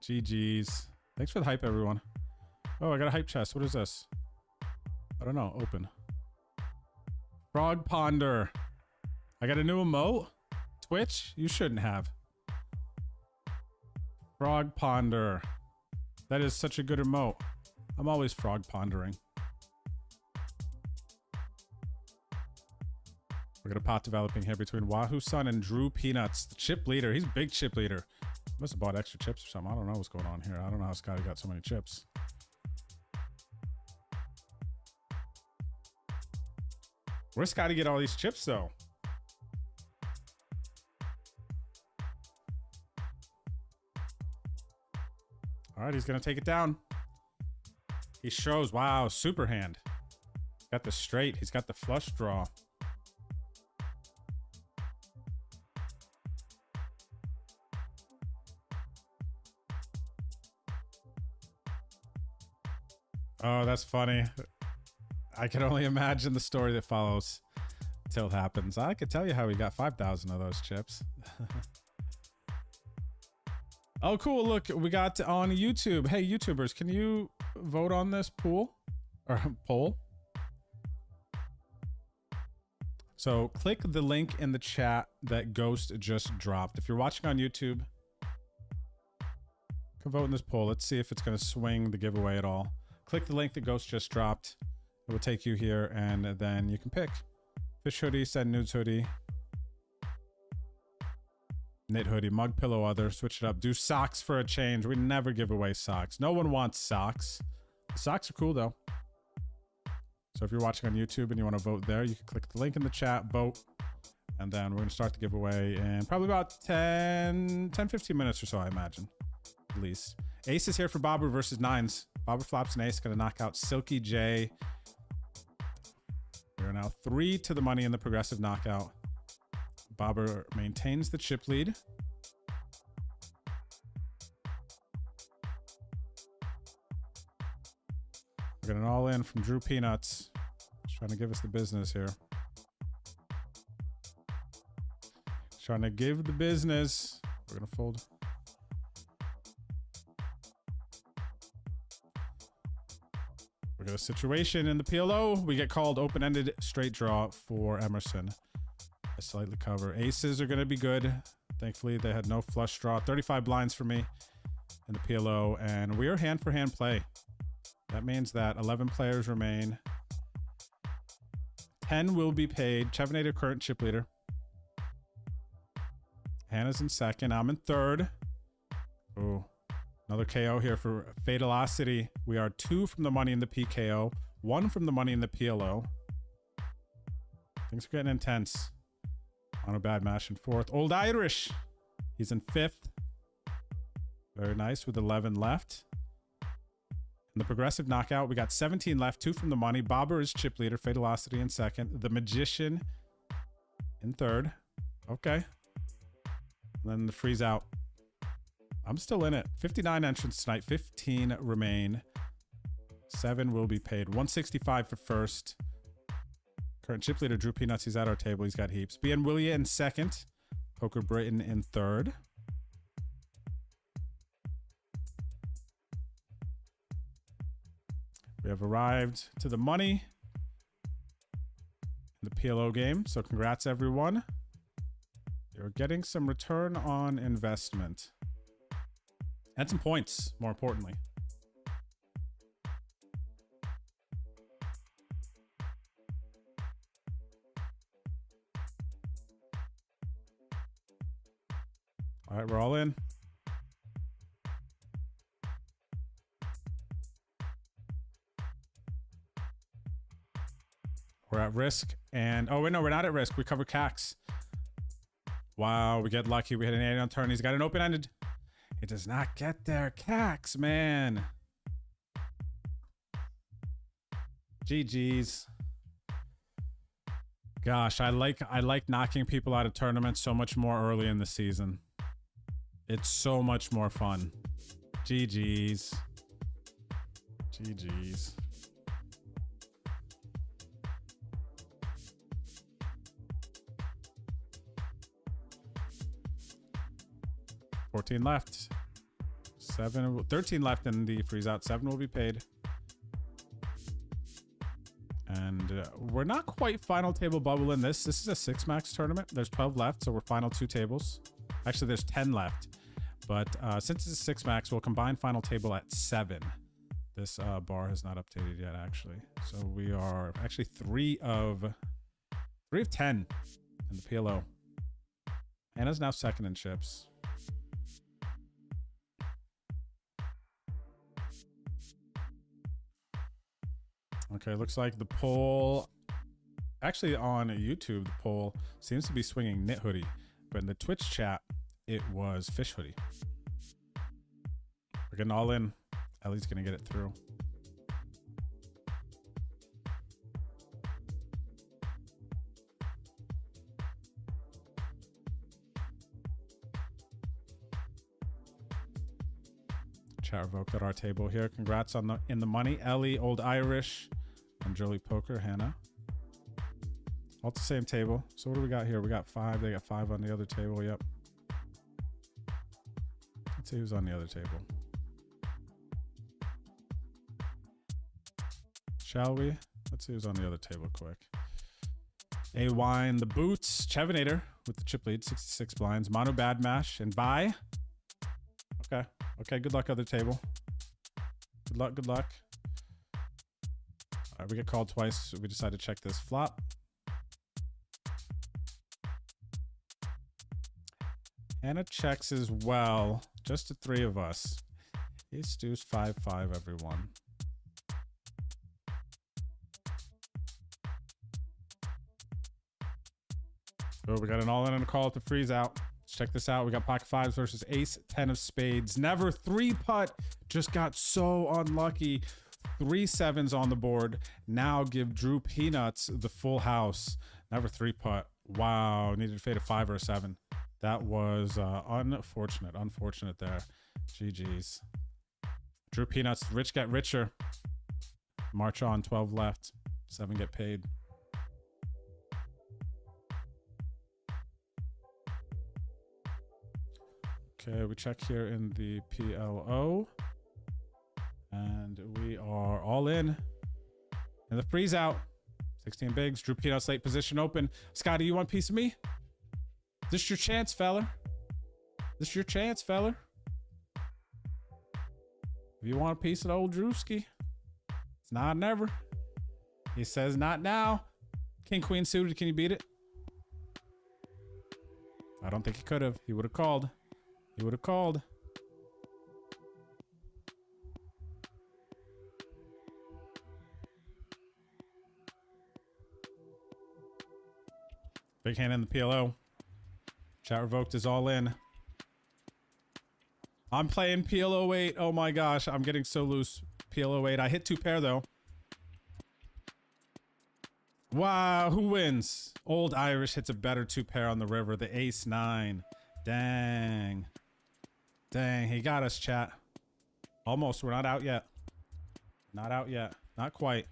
GG's. Thanks for the hype, everyone. Oh, I got a hype chest. What is this? I don't know. Open. Frog Ponder. I got a new emote. Twitch? You shouldn't have. Frog Ponder. That is such a good emote. I'm always frog pondering. We're gonna pot developing here between Wahoo Sun and Drew Peanuts. The chip leader. He's a big chip leader. Must have bought extra chips or something. I don't know what's going on here. I don't know how Scotty got so many chips. Where's Scotty get all these chips though? All right, he's gonna take it down. He shows, wow, super hand. He's got the straight, he's got the flush draw. Oh, that's funny. I can only imagine the story that follows till it happens. I could tell you how he got 5,000 of those chips. Oh, cool. Look, we got on YouTube. Hey, YouTubers, can you vote on this poll? Or poll? So click the link in the chat that Ghost just dropped. If you're watching on YouTube, you can vote in this poll. Let's see if it's going to swing the giveaway at all. Click the link that Ghost just dropped. It will take you here, and then you can pick fish hoodie, send nudes hoodie, knit hoodie, mug pillow other, switch it up, do socks for a change. We never give away socks. No one wants socks. Socks are cool though. So if you're watching on YouTube and you want to vote there, you can click the link in the chat, vote, and then we're going to start the giveaway in probably about 15 minutes or so, I imagine, at least. Ace is here for Bobber versus nines. Bobber flops an ace, going to knock out Silky J. We are now 3 to the money in the progressive knockout. Bobber maintains the chip lead. We're getting all in from Drew Peanuts. He's trying to give us the business here. He's trying to give the business. We're going to fold. We got a situation in the PLO. We get called open-ended straight draw for Emerson. I slightly cover. Aces are going to be good. Thankfully, they had no flush draw. 35 blinds for me in the PLO, and we are hand-for-hand play. That means that 11 players remain. 10 will be paid. Chevinator, current chip leader. Hannah's in second. I'm in third. Oh. Another KO here for Fatalocity. We are 2 from the money in the PKO, 1 from the money in the PLO. Things are getting intense. On a bad match in 4th. Old Irish. He's in 5th. Very nice with 11 left. In the progressive knockout, we got 17 left, 2 from the money. Bobber is chip leader, Fatalocity in 2nd. The Magician in 3rd. Okay. And then the freeze out. I'm still in it. 59 entrants tonight. 15 remain. 7 will be paid. 165 for first. Current chip leader Drew Peanuts. He's at our table. He's got heaps. B and Willia in 2nd. Poker Britain in 3rd. We have arrived to the money in the PLO game. So congrats, everyone. You're getting some return on investment. And some points, more importantly. All right, we're all in. We're at risk. And, oh, wait, no, we're not at risk. We cover CACs. Wow, we get lucky. We hit an 8 on turn. He's got an open-ended. It does not get there. CACs, man. GG's. Gosh, I like knocking people out of tournaments so much more early in the season. It's so much more fun. GG's. GG's. $14 left. 13 left in the freeze out. 7 will be paid. And we're not quite final table bubble in this. This is a 6 max tournament. There's 12 left, so we're final 2 tables. Actually, there's 10 left. But since it's a 6 max, we'll combine final table at 7. This bar has not updated yet, actually. So we are actually 3 of 10 in the PLO. Hannah's now second in chips. Okay, looks like the poll, actually on YouTube, the poll seems to be swinging knit hoodie, but in the Twitch chat, it was fish hoodie. We're getting all in. Ellie's gonna get it through. Chat revoked at our table here. Congrats on the in the money. Ellie, Old Irish, and Jolie Poker, Hannah. All at the same table. So what do we got here? We got 5. They got 5 on the other table. Yep. Let's see who's on the other table. Shall we? Let's see who's on the other table quick. A Wine, the Boots, Chevinator with the chip lead, 66 blinds. Mono Bad Mash, and Buy. Okay. Okay, good luck, other table. Good luck, good luck. All right, we get called twice. So we decide to check this flop. Hannah checks as well. Just the 3 of us. Ace deuce 5-5, everyone. Oh, we got an all-in and a call to freeze out. Let's check this out. We got pocket 5s versus ace 10 of spades. Never 3-putt. Just got so unlucky. 3 7s on the board. Now give Drew Peanuts the full house. Never 3-putt. Wow. Needed to fade a 5 or a 7. That was unfortunate. Unfortunate there. GG's. Drew Peanuts. Rich get richer. March on. 12 left. 7 get paid. Okay, we check here in the PLO. And we are all in the freeze out. 16 bigs. Drew Peanuts late position open. Scotty, you want a piece of me? This your chance, fella. This your chance, fella. If you want a piece of the old Drewski, it's not never. He says not now. King Queen suited. Can you beat it? I don't think he could have. He would have called. He would have called. Big hand in the PLO. Chat revoked is all in. I'm playing PLO 8. Oh my gosh, I'm getting so loose. PLO 8. I hit 2 pair though. Wow, who wins? Old Irish hits a better 2 pair on the river. The ace 9. Dang. Dang, he got us, chat. Almost. We're not out yet. Not out yet. Not quite.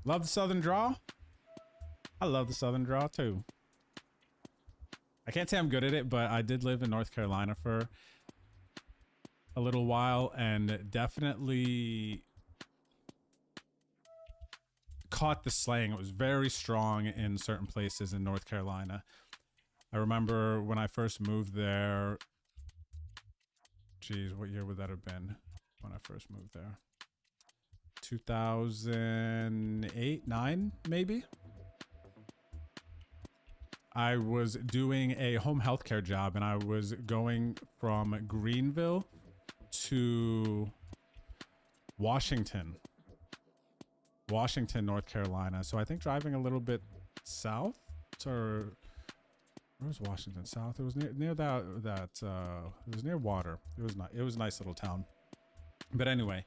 Love the Southern draw. I love the Southern draw too. I can't say I'm good at it, but I did live in North Carolina for a little while and definitely caught the slang. It was very strong in certain places in North Carolina. I remember when I first moved there. Geez, what year would that have been when I first moved there? 2008, 9, maybe? I was doing a home healthcare job and I was going from Greenville to Washington, North Carolina. So I think driving a little bit south, or where was Washington? South. It was near that it was near water. It was not. It was a nice little town. But anyway,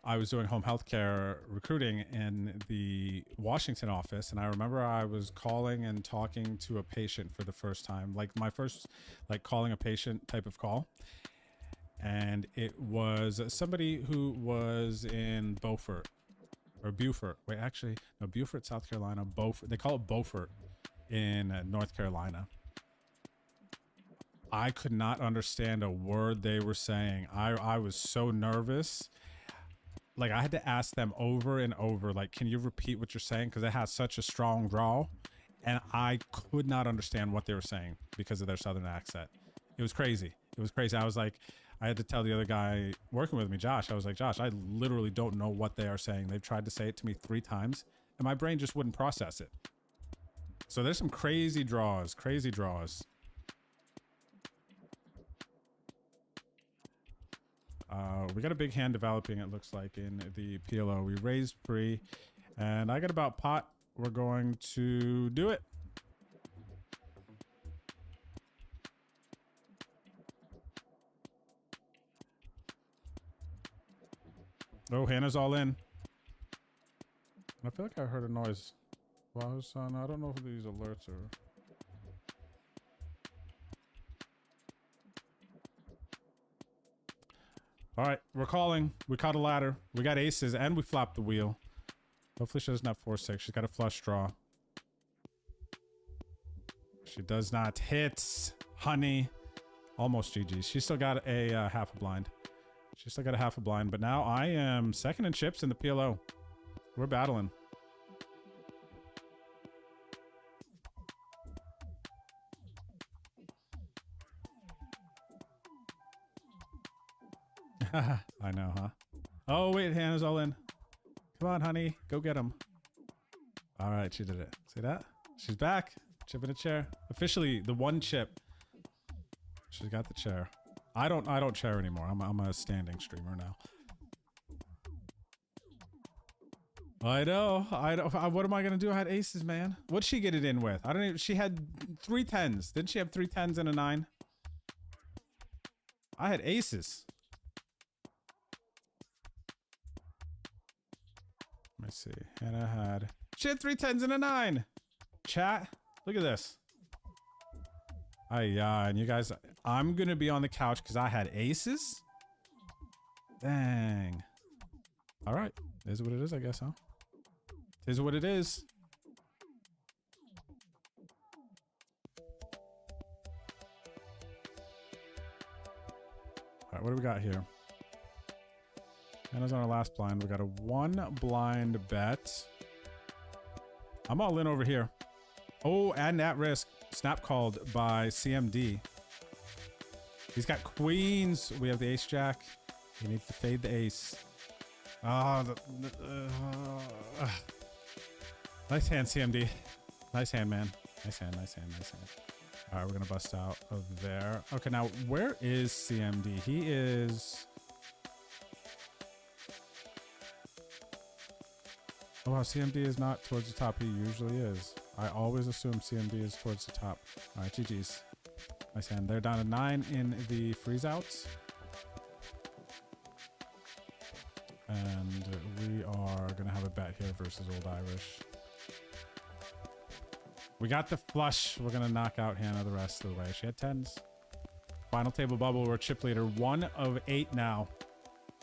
I was doing home healthcare recruiting in the Washington office, and I remember I was calling and talking to a patient for the first time, like my first calling a patient type of call. And it was somebody who was in Beaufort or Beaufort. Wait, actually, no, Beaufort, South Carolina. Beaufort. They call it Beaufort in North Carolina. I could not understand a word they were saying. I was so nervous. Like, I had to ask them over and over, like, can you repeat what you're saying? Because it has such a strong draw. And I could not understand what they were saying because of their southern accent. It was crazy. It was crazy. I was like, I had to tell the other guy working with me, Josh, I was like, Josh, I literally don't know what they are saying. They've tried to say it to me 3 times, and my brain just wouldn't process it. So there's some crazy draws, crazy draws. We got a big hand developing, it looks like, in the PLO. We raised pre, and I got about pot. We're going to do it. Oh, Hannah's all in. I feel like I heard a noise while I was on. I don't know if these alerts are... All right, we're calling. We caught a ladder. We got aces, and we flopped the wheel. Hopefully she doesn't have 4-6. She's got a flush draw. She does not hit, honey. Almost GG. She still got a half a blind. She still got a half a blind, but now I am second in chips in the PLO. We're battling. I know, huh? Oh, wait, Hannah's all in. Come on, honey. Go get him. All right, she did it. See that? She's back. Chip in a chair. Officially, the 1 chip. She's got the chair. I don't chair anymore. I'm a standing streamer now. I know. What am I gonna do? I had aces, man. What'd she get it in with? I don't even. She had 3 10s. Didn't she have 3 10s and a 9? I had aces. Let me see. Hannah had... She had 3 10s and a 9. Chat. Look at this. And you guys... I'm gonna be on the couch because I had aces? Dang. Alright. Is what it is, I guess, huh? Is what it is. Alright, what do we got here? Hannah's on our last blind. We got a 1 blind bet. I'm all in over here. Oh, and at risk. Snap called by CMD. He's got queens. We have the ace jack. He needs to fade the ace. Oh, nice hand, CMD. Nice hand, man. Nice hand, nice hand, nice hand. All right, we're going to bust out of there. Okay, now where is CMD? He is... Oh, wow, CMD is not towards the top. He usually is. I always assume CMD is towards the top. All right, GG's. Nice hand. They're down to 9 in the freeze outs. And we are going to have a bet here versus Old Irish. We got the flush. We're going to knock out Hannah the rest of the way. She had 10s. Final table bubble. We're chip leader. 1 of 8 now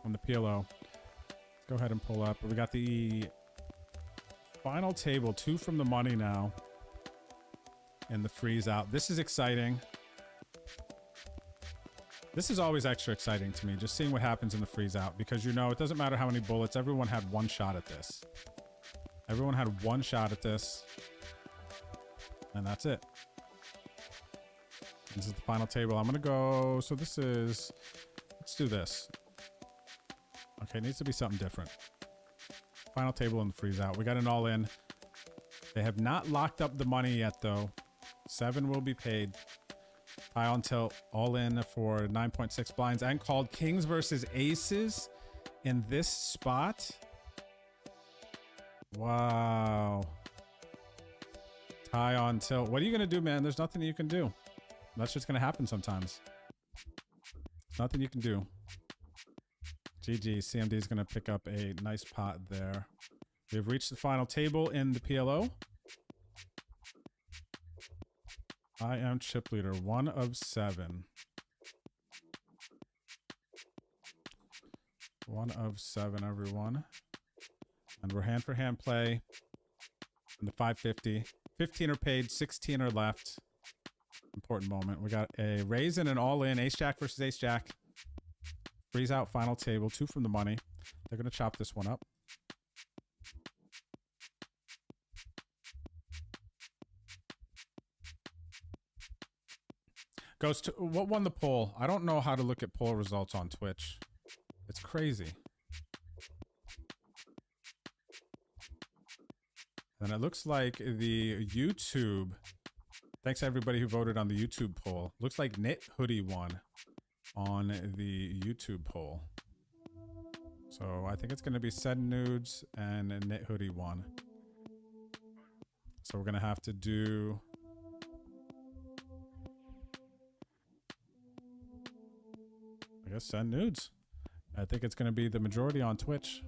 on the PLO. Let's go ahead and pull up. We got the final table. 2 from the money now. And the freeze out. This is exciting. This is always extra exciting to me, just seeing what happens in the freeze out, because you know, it doesn't matter how many bullets, everyone had 1 shot at this. Everyone had 1 shot at this. And that's it. This is the final table. I'm gonna go, so this is, let's do this. Okay, it needs to be something different. Final table and the freeze out. We got an all in. They have not locked up the money yet though. 7 will be paid. High on tilt, all in for 9.6 blinds, and called kings versus aces in this spot. Wow. High on tilt. What are you going to do, man? There's nothing you can do. That's just going to happen sometimes. Nothing you can do. GG. CMD is going to pick up a nice pot there. We've reached the final table in the PLO. I am chip leader, 1 of 7. 1 of 7, everyone. And we're hand for hand play. And the 550. 15 are paid, 16 are left. important moment. We got a raise and an all-in. Ace-Jack versus Ace-Jack. Freeze out final table. 2 from the money. They're going to chop this one up. Ghost, what won the poll? I don't know how to look at poll results on Twitch. It's crazy. And it looks like the YouTube, thanks to everybody who voted on the YouTube poll. Looks like Knit Hoodie won on the YouTube poll. So I think it's going to be Send Nudes and Knit Hoodie won. So we're going to have to do... I guess Send Nudes. I think it's going to be the majority on Twitch.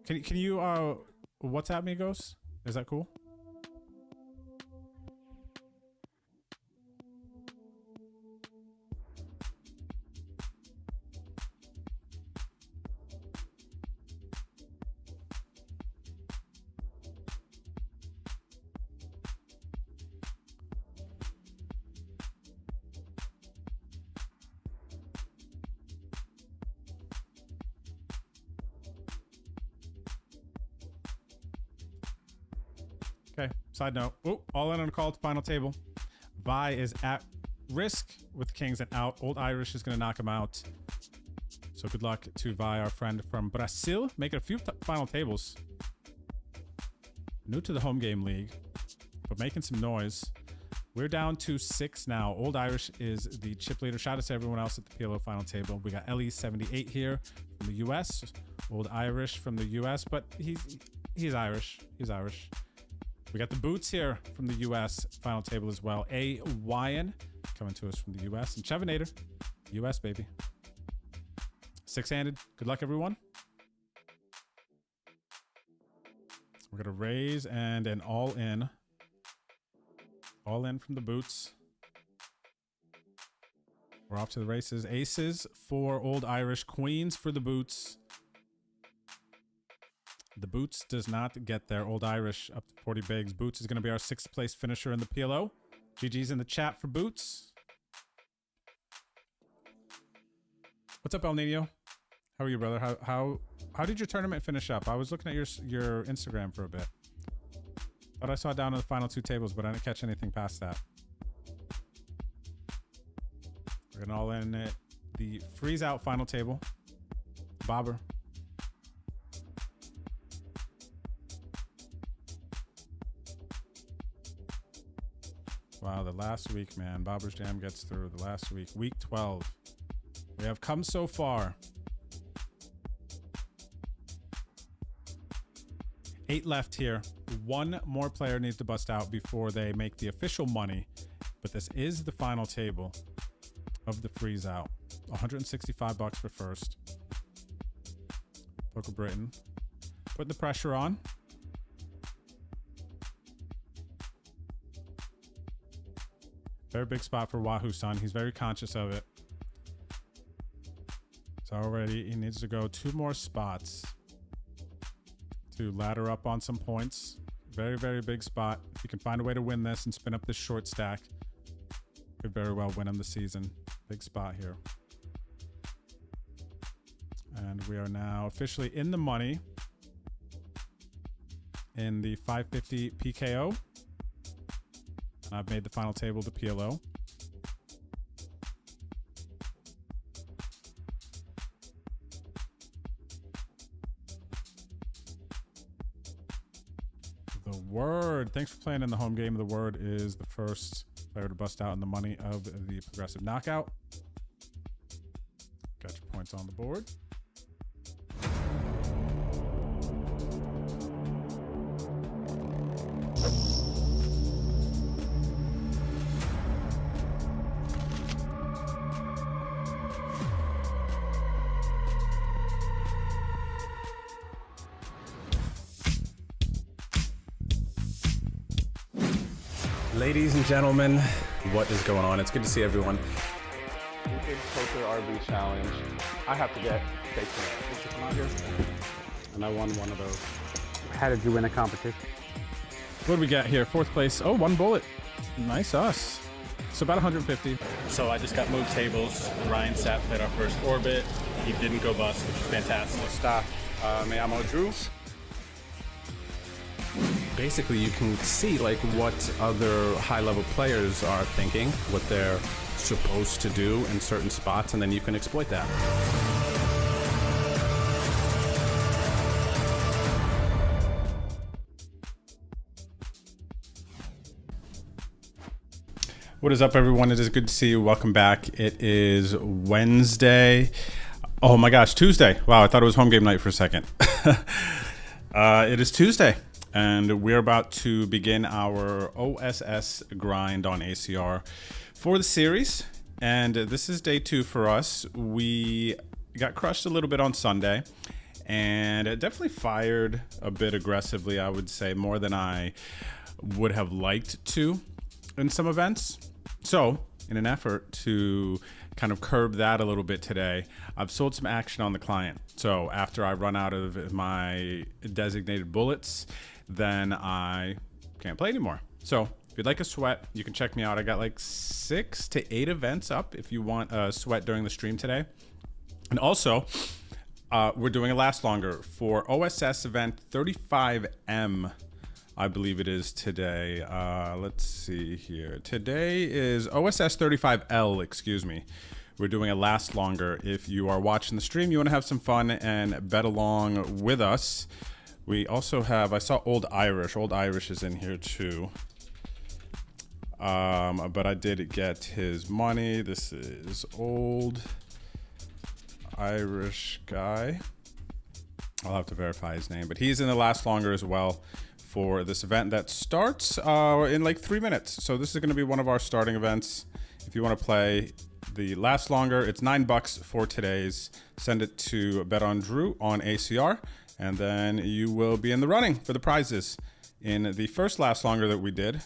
Can you WhatsApp me, Ghost? Is that cool? Okay, side note. Oh, all in on a call to final table. Vi is at risk with kings and out. Old Irish is going to knock him out. So good luck to Vi, our friend from Brazil. Making a few final tables. New to the home game league, but making some noise. We're down to 6 now. Old Irish is the chip leader. Shout out to everyone else at the PLO final table. We got LE78 here from the US. Old Irish from the US, but he's Irish. He's Irish. We got the Boots here from the US final table as well. A Wyan coming to us from the US. And Chevinator, US baby. 6-handed. Good luck, everyone. We're going to raise and an all in. All in from the Boots. We're off to the races. Aces for Old Irish. Queens for the Boots. The Boots does not get there. Old Irish up to 40 bigs. Boots is going to be our 6th place finisher in the PLO. GG's in the chat for Boots. What's up, El Nino? How are you, brother? How did your tournament finish up? I was looking at your Instagram for a bit. Thought I saw it down in the final 2 tables, but I didn't catch anything past that. We're going to all in it. The freeze out final table. Bobber. Wow, the last week, man. Bobber's Jam gets through the last week. Week 12. We have come so far. 8 left here. 1 more player needs to bust out before they make the official money. But this is the final table of the freeze out. $165 for first. Poker Britain. Putting the pressure on. Very big spot for Wahoo-san. He's very conscious of it. So already he needs to go 2 more spots to ladder up on some points. Very, very big spot. If you can find a way to win this and spin up this short stack, could very well win him the season. Big spot here. And we are now officially in the money in the 550 PKO. I've made the final table to PLO. The Word. Thanks for playing in the home game. The Word is the first player to bust out in the money of the progressive knockout. Got your points on the board. Ladies and gentlemen, what is going on? It's good to see everyone. ACR Poker RB Challenge. I have to get fake And I won one of those. How did you win a competition? What do we got here? Fourth place. Oh, one bullet. Nice us. So about 150. So I just got moved tables. Ryan Sapp played our first orbit. He didn't go bust, which is fantastic. Stop. Me amo Drew. Basically, you can see like what other high-level players are thinking, what they're supposed to do in certain spots, and then you can exploit that. What is up, everyone? It is good to see you. Welcome back. It is Wednesday. Oh my gosh, Tuesday. Wow, I thought it was home game night for a second. It is Tuesday, and we're about to begin our OSS grind on ACR for the series. And this is day 2 for us. We got crushed a little bit on Sunday, and it definitely fired a bit aggressively, I would say, more than I would have liked to in some events. So in an effort to kind of curb that a little bit today, I've sold some action on the client. So after I run out of my designated bullets, then I can't play anymore. So if you'd like a sweat, you can check me out. I got like 6 to 8 events up if you want a sweat during the stream today. And also, we're doing a last longer for OSS event 35M. I believe it is today. Let's see here. Today is OSS 35L, excuse me. We're doing a last longer. If you are watching the stream, you want to have some fun and bet along with us. We also have, I saw Old Irish. Old Irish is in here too. But I did get his money. This is Old Irish guy. I'll have to verify his name, but he's in the last longer as well for this event that starts in like 3 minutes. So this is going to be one of our starting events. If you want to play the last longer, it's $9 for today's. Send it to Bet on Drew on ACR, and then you will be in the running for the prizes. In the first last longer that we did,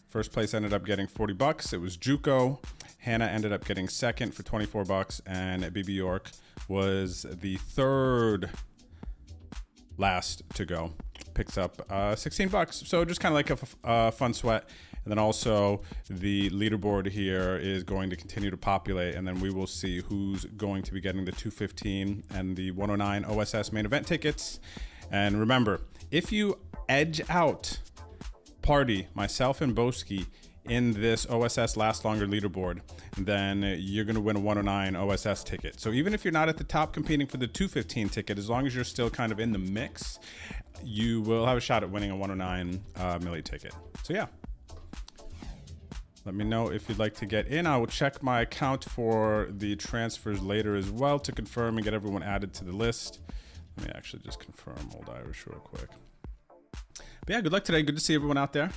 first place ended up getting $40. It was Juco. Hannah ended up getting second for $24, and BB York was the third last to go. Picks up $16. So just kind of like a fun sweat. And then also the leaderboard here is going to continue to populate, and then we will see who's going to be getting the 215 and the 109 OSS main event tickets. And remember, if you edge out Party, myself, and Boski in this OSS last longer leaderboard, then you're going to win a 109 OSS ticket. So even if you're not at the top competing for the 215 ticket, as long as you're still kind of in the mix, you will have a shot at winning a 109 milli ticket. So yeah, let me know if you'd like to get in. I will check my account for the transfers later as well to confirm and get everyone added to the list. Let me actually just confirm Old Irish real quick. But yeah, good luck today. Good to see everyone out there.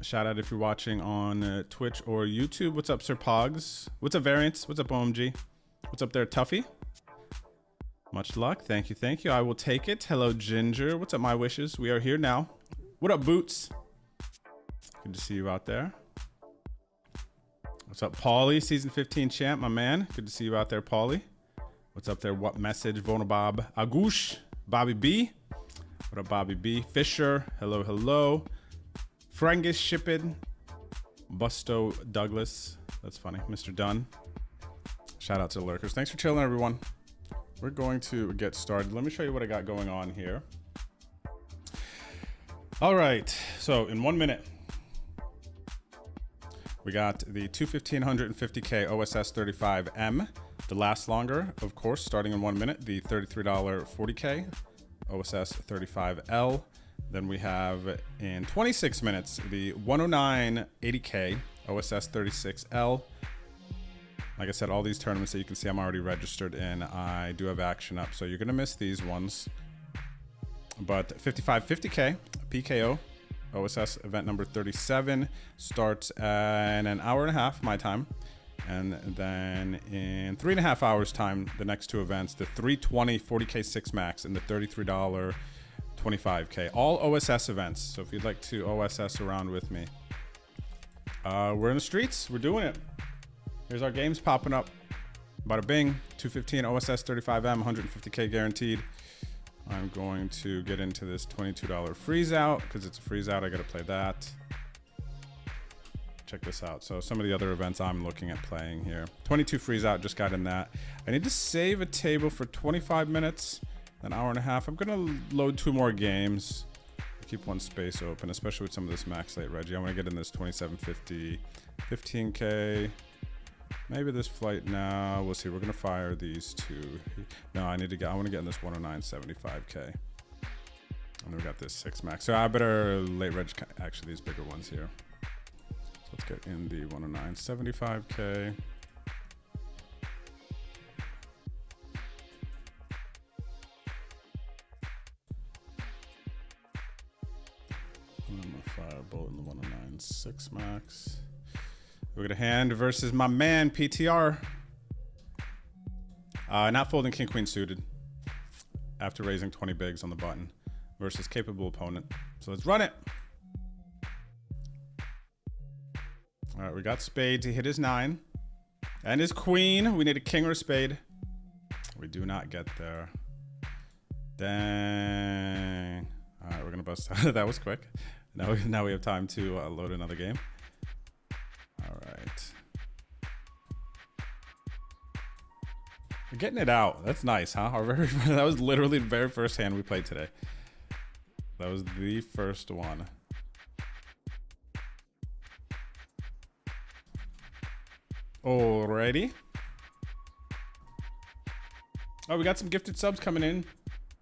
Shout out if you're watching on Twitch or YouTube. What's up, Sir Pogs? What's up, Variants? What's up, OMG? What's up there, Tuffy? Much luck. Thank you. Thank you. I will take it. Hello, Ginger. What's up, My Wishes? We are here now. What up, Boots? Good to see you out there. What's up, Paulie? Season 15 champ, my man. Good to see you out there, Paulie. What's up there? What message? Vonabob. Agush. Bobby B. What up, Bobby B? Fisher. Hello, hello. Frangus Shippin. Busto Douglas. That's funny. Mr. Dunn. Shout out to the lurkers. Thanks for chilling, everyone. We're going to get started. Let me show you what I got going on here. All right. So in 1 minute, we got the 215 OSS 35M, the last longer, of course, starting in 1 minute, the $33 40K OSS 35L. Then we have in 26 minutes, the 109 80K OSS 36L. Like I said, all these tournaments that you can see I'm already registered in, I do have action up, so you're gonna miss these ones. But 55 50K PKO OSS event number 37 starts in an hour and a half my time, and then in 3.5 hours time, the next two events, the 320 40K 6 max and the $33 25K, all OSS events. So if you'd like to OSS around with me, we're in the streets, we're doing it. Here's our games popping up. Bada bing, 215 OSS 35M, 150K guaranteed. I'm going to get into this $22 freeze out because it's a freeze out. I got to play that. Check this out. So some of the other events I'm looking at playing here. 22 freeze out, just got in that. I need to save a table for 25 minutes, an hour and a half. I'm gonna load 2 more games. Keep one space open, especially with some of this max late Reggie. I want to get in this 2750, 15K. Maybe this flight now. We'll see. We're gonna fire these 2. No, I want to get in this 109.75K. And then we got this 6 max. So I better late reg actually these bigger ones here. So let's get in the 109.75K. And I'm gonna firebolt in the 109.6 max. We got a hand versus my man PTR. Not folding king queen suited after raising 20 bigs on the button versus capable opponent. So let's run it. All right, we got spades. He hit his 9 and his queen. We need a king or a spade. We do not get there. Dang. All right, we're gonna bust out. That was quick. Now we have time to load another game. All right. We're getting it out. That's nice, huh? That was literally the very first hand we played today. That was the first one. Alrighty. Oh, we got some gifted subs coming in.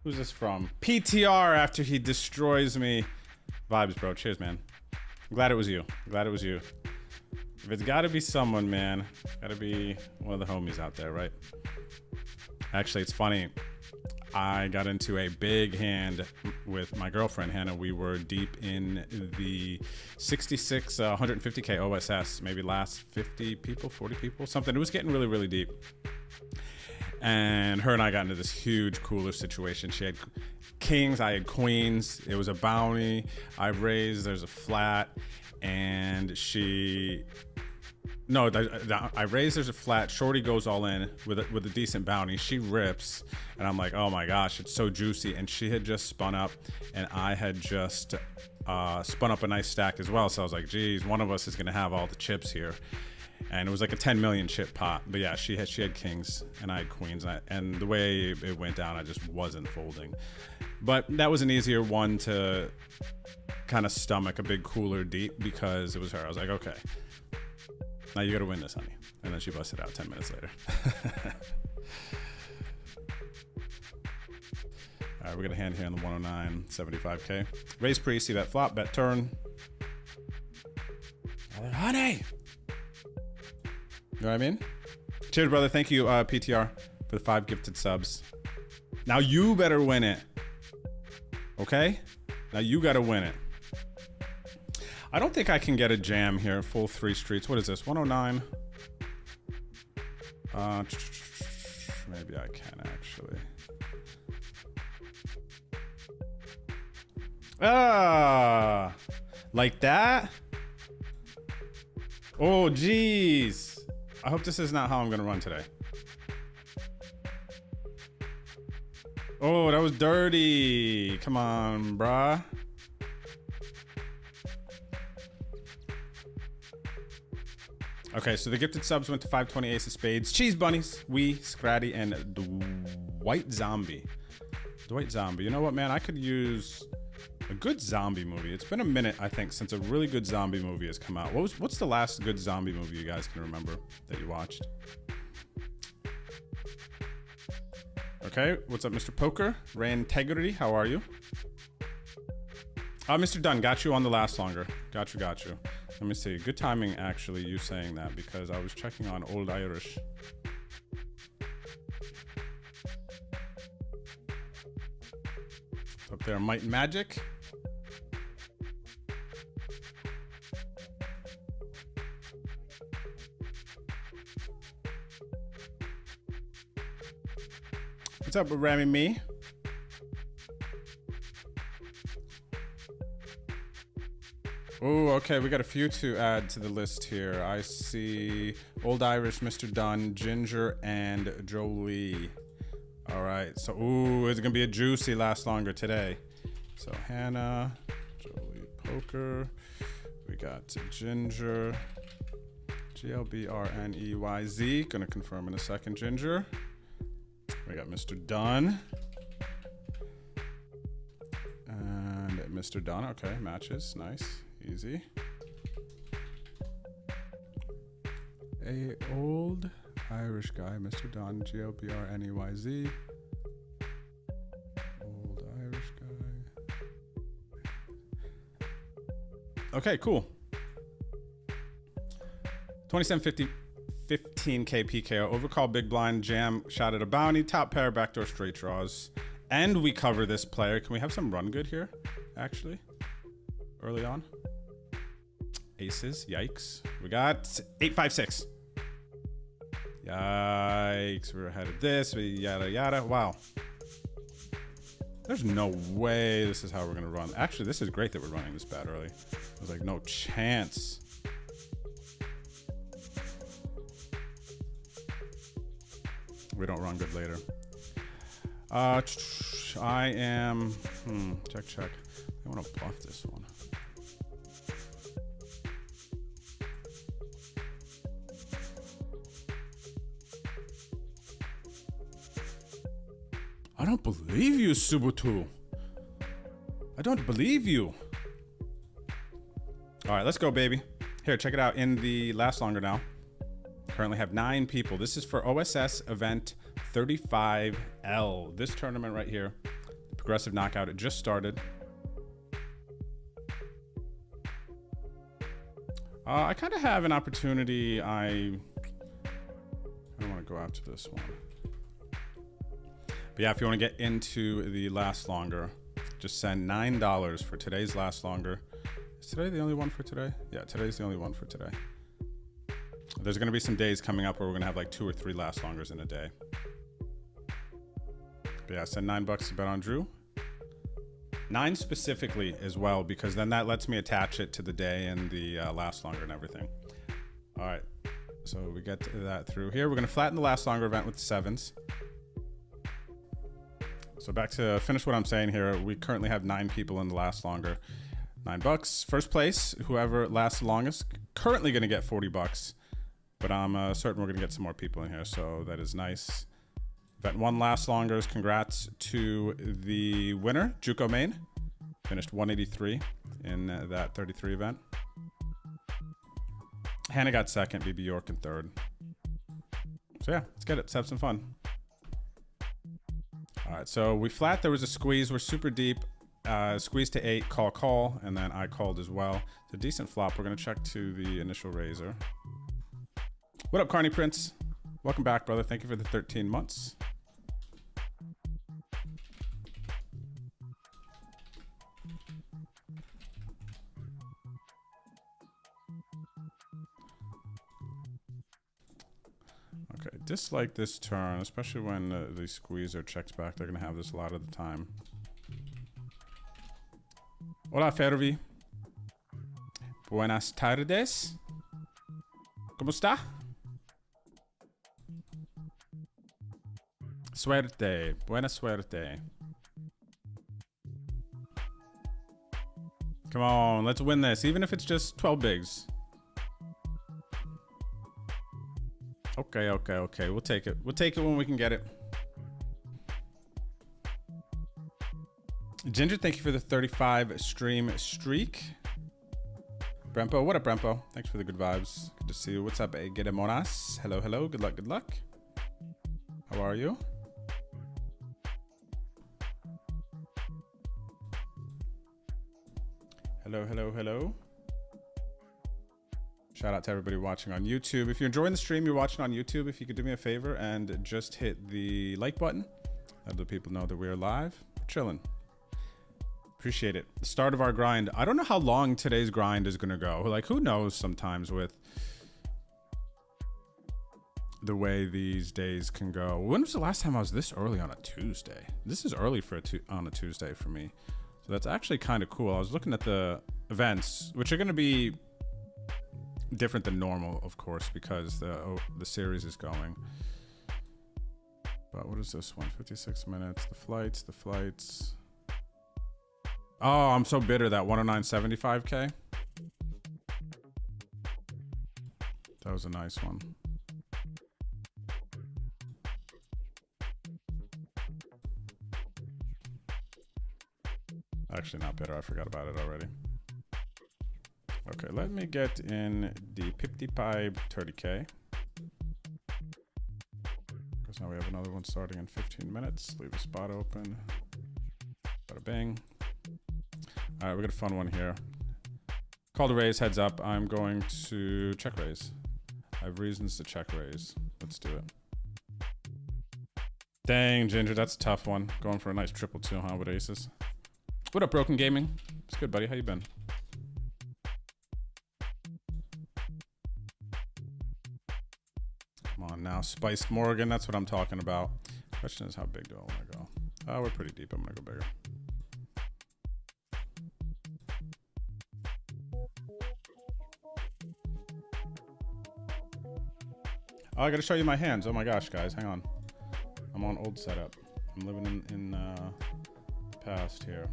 Who's this from? PTR after he destroys me. Vibes, bro. Cheers, man. I'm glad it was you. I'm glad it was you. If it's gotta be someone, man, gotta be one of the homies out there, right? Actually, it's funny. I got into a big hand with my girlfriend, Hannah. We were deep in the 66, 150K OSS, maybe last 50 people, 40 people, something. It was getting really, really deep. And her and I got into this huge cooler situation. She had kings, I had queens. It was a bounty. I raised, there's a flat, and she... No, I raised, there's a flat. Shorty goes all in with a decent bounty. She rips, and I'm like, oh my gosh, it's so juicy. And she had just spun up, and I had just spun up a nice stack as well. So I was like, geez, one of us is gonna have all the chips here. And it was like a 10 million chip pot. But yeah, she had kings, and I had queens. And the way it went down, I just wasn't folding. But that was an easier one to kind of stomach, a big cooler deep, because it was her. I was like, okay. Now you gotta win this, honey. And then she busted out 10 minutes later. All right, we got a hand here on the 109.75K. Raise pre, see that flop, bet turn. Honey! You know what I mean? Cheers, brother. Thank you, PTR, for the 5 gifted subs. Now you better win it. Okay? Now you gotta win it. I don't think I can get a jam here, full 3 streets. What is this, 109? Maybe I can, actually. Like that? Oh, geez. I hope this is not how I'm gonna run today. Oh, that was dirty. Come on, bruh. Okay, so the gifted subs went to 520 ace of spades. Cheese bunnies, we, Scratty, and Dwight Zombie. Dwight Zombie. You know what, man? I could use a good zombie movie. It's been a minute, I think, since a really good zombie movie has come out. What's the last good zombie movie you guys can remember that you watched? Okay, what's up, Mr. Poker? Reintegrity, how are you? Mr. Dunn, got you on the last longer. Got you. Let me see. Good timing, actually, you saying that, because I was checking on Old Irish. Up there, Might and Magic. What's up with Rami Me? Oh, okay, we got a few to add to the list here. I see Old Irish, Mr. Dunn, Ginger, and Jolie. All right. So, ooh, it's going to be a juicy last longer today. So, Hannah, Jolie Poker. We got Ginger. GLBRNEYZ. Going to confirm in a second, Ginger. We got Mr. Dunn. And Mr. Dunn. Okay, matches. Nice. Easy. A old Irish guy, Mr. Dunn, GLBRNEYZ. Old Irish guy. Okay, cool. 2750, 15K PKO, overcall big blind, jam, shot at a bounty, top pair, backdoor straight draws. And we cover this player. Can we have some run good here, actually? Early on. Aces, yikes. We got 856. Yikes, we're ahead of this, yada yada. Wow. There's no way this is how we're gonna run. Actually, this is great that we're running this bad early. I was like, no chance. We don't run good later. I am, check. I wanna bluff this one. I don't believe you, Subutu. I don't believe you. All right, let's go, baby. Here, check it out. In the last longer now. Currently have 9 people. This is for OSS event 35L. This tournament right here, the progressive knockout. It just started. I kind of have an opportunity. I don't want to go after this one. But yeah, if you want to get into the last longer, just send $9 for today's last longer. Is today the only one for today? Yeah, today's the only one for today. There's going to be some days coming up where we're going to have like 2 or 3 last longers in a day. But yeah, send $9 to bet on Drew. 9 specifically as well, because then that lets me attach it to the day and the last longer and everything. All right, so we get that through here. We're going to flatten the last longer event with the 7s. So back to finish what I'm saying here. We currently have 9 people in the last longer. $9. First place, whoever lasts the longest, currently going to get $40. But I'm certain we're going to get some more people in here. So that is nice. Event 1 last longers. Congrats to the winner, Juco Main. Finished 183 in that 33 event. Hannah got second, BB York in third. So yeah, let's get it. Let's have some fun. All right, so we flat, there was a squeeze. We're super deep. Squeeze to 8, call, and then I called as well. It's a decent flop. We're gonna check to the initial raiser. What up, Carney Prince? Welcome back, brother. Thank you for the 13 months. Okay, dislike this turn, especially when the squeezer checks back. They're going to have this a lot of the time. Hola, Fervi. Buenas tardes. ¿Cómo está? Suerte. Buena suerte. Come on, let's win this, even if it's just 12 bigs. Okay. We'll take it. We'll take it when we can get it. Ginger, thank you for the 35 stream streak. Brempo, what up, Brempo? Thanks for the good vibes. Good to see you. What's up, Gedemonas? Hello. Good luck. How are you? Hello. Shout out to everybody watching on YouTube. If you're enjoying the stream, you're watching on YouTube, if you could do me a favor and just hit the like button. Let the people know that we're live. We're chilling. Appreciate it. The start of our grind. I don't know how long today's grind is going to go. Like, who knows sometimes with the way these days can go. When was the last time I was this early on a Tuesday? This is early for on a Tuesday for me. So that's actually kind of cool. I was looking at the events, which are going to be different than normal, of course, because the series is going. But what is this one? 56 minutes. The flights. Oh, I'm so bitter that 109.75K. That was a nice one. Actually, not bitter. I forgot about it already. Okay, let me get in the 55 30K. Because now we have another one starting in 15 minutes. Leave a spot open. Bada bang. All right, we got a fun one here. Call to raise, heads up. I'm going to check raise. I have reasons to check raise. Let's do it. Dang, Ginger, that's a tough one. Going for a nice triple two, huh, with aces. What up, Broken Gaming? It's good, buddy. How you been? Come on now, Spiced Morgan. That's what I'm talking about. Question is, how big do I want to go? Oh, we're pretty deep. I'm going to go bigger. Oh, I got to show you my hands. Oh my gosh, guys. Hang on. I'm on old setup. I'm living in the past here.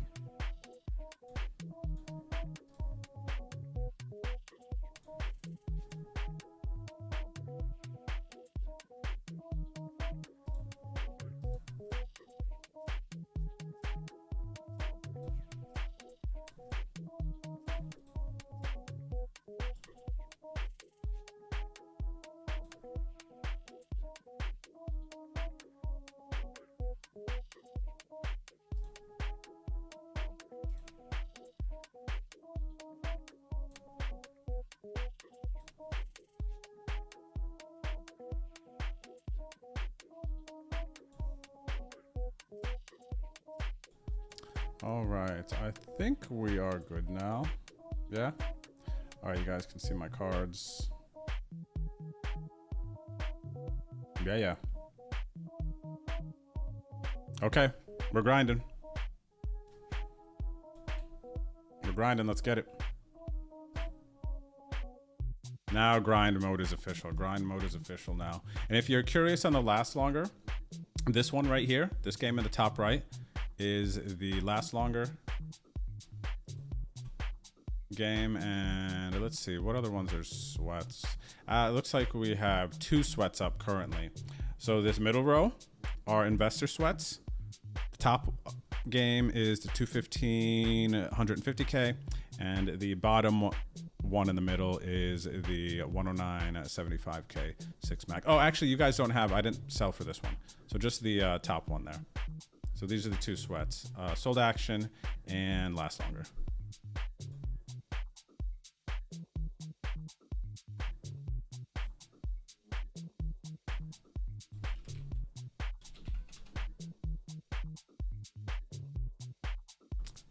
All right, I think we are good now. Yeah? All right, you guys can see my cards. Yeah. Okay, we're grinding. Let's get it. Now grind mode is official. Grind mode is official now. And if you're curious on the last longer, this one right here, this game in the top right, is the last longer game. And let's see, what other ones are sweats? It looks like we have 2 sweats up currently. So this middle row are investor sweats. The top game is the 215 150K, and the bottom one in the middle is the 109 75K 6 max. Oh, actually, you guys don't have, I didn't sell for this one, so just the top one there. So these are the 2 sweats, sold action and last longer.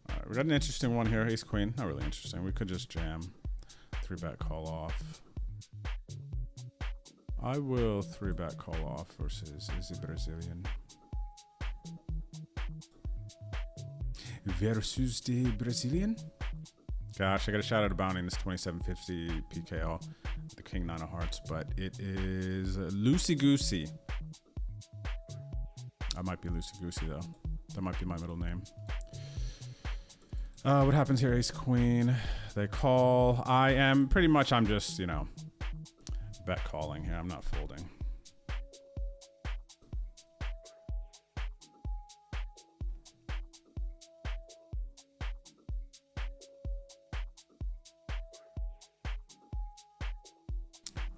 All right, we got an interesting one here, ace queen. Not really interesting. We could just jam, 3-bet call off. I will 3-bet call off versus Izzy Brazilian. Versus the Brazilian. Gosh, I got a shout out to bounty in this 2750 PKO, the King 9 of Hearts, but it is loosey goosey. I might be loosey goosey though. That might be my middle name. What happens here? Ace queen. They call. I'm just, you know, bet calling here. I'm not folding.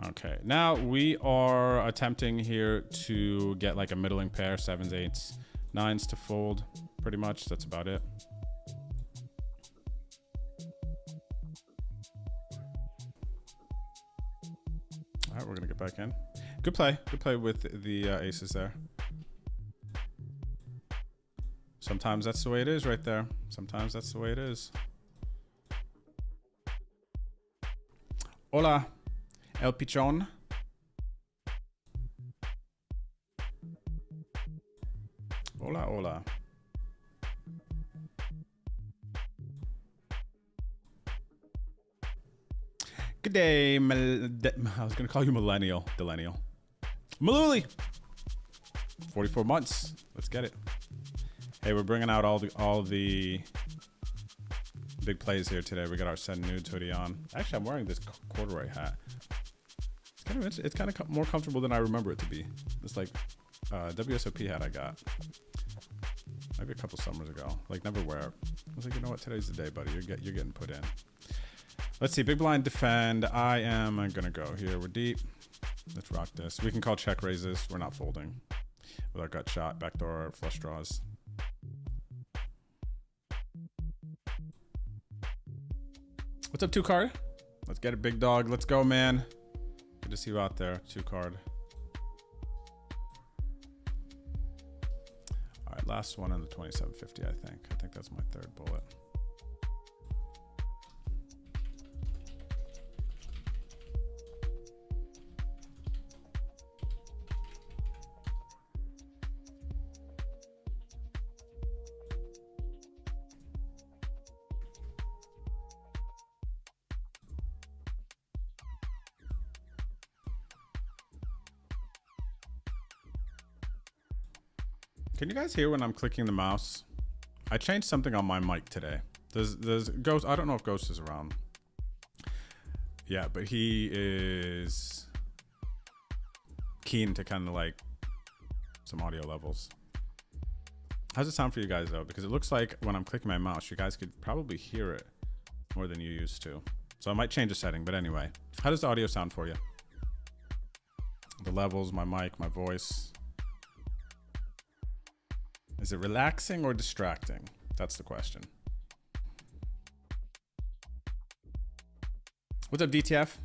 Okay, now we are attempting here to get like a middling pair, 7s, 8s, 9s to fold. Pretty much, that's about it. All right, we're gonna get back in. Good play with the aces there. Sometimes that's the way it is right there. Sometimes that's the way it is. Hola. El Pichon. Hola, hola. Good day, I was going to call you millennial. Delenial. Maluli. 44 months. Let's get it. Hey, we're bringing out all the big plays here today. We got our Send Nudes hoodie on. Actually, I'm wearing this corduroy hat. It's kind of more comfortable than I remember it to be. It's like WSOP hat I got maybe a couple summers ago. Like, never wear it. I was like, you know what? Today's the day, buddy. You're getting put in. Let's see. Big blind defend. I am gonna go here. We're deep. Let's rock this. We can call check raises. We're not folding with our gut shot, backdoor flush draws. What's up, 2 card? Let's get it, big dog. Let's go, man. Good to see you out there, 2 card. All right, last one on the 2750, I think. I think that's my 3rd bullet. Can you guys hear when I'm clicking the mouse? I changed something on my mic today. There's Ghost. I don't know if Ghost is around. Yeah, but he is keen to kind of like some audio levels. How's it sound for you guys though? Because it looks like when I'm clicking my mouse, you guys could probably hear it more than you used to. So I might change a setting, but anyway. How does the audio sound for you? The levels, my mic, my voice. Is it relaxing or distracting? That's the question. What's up, DTF?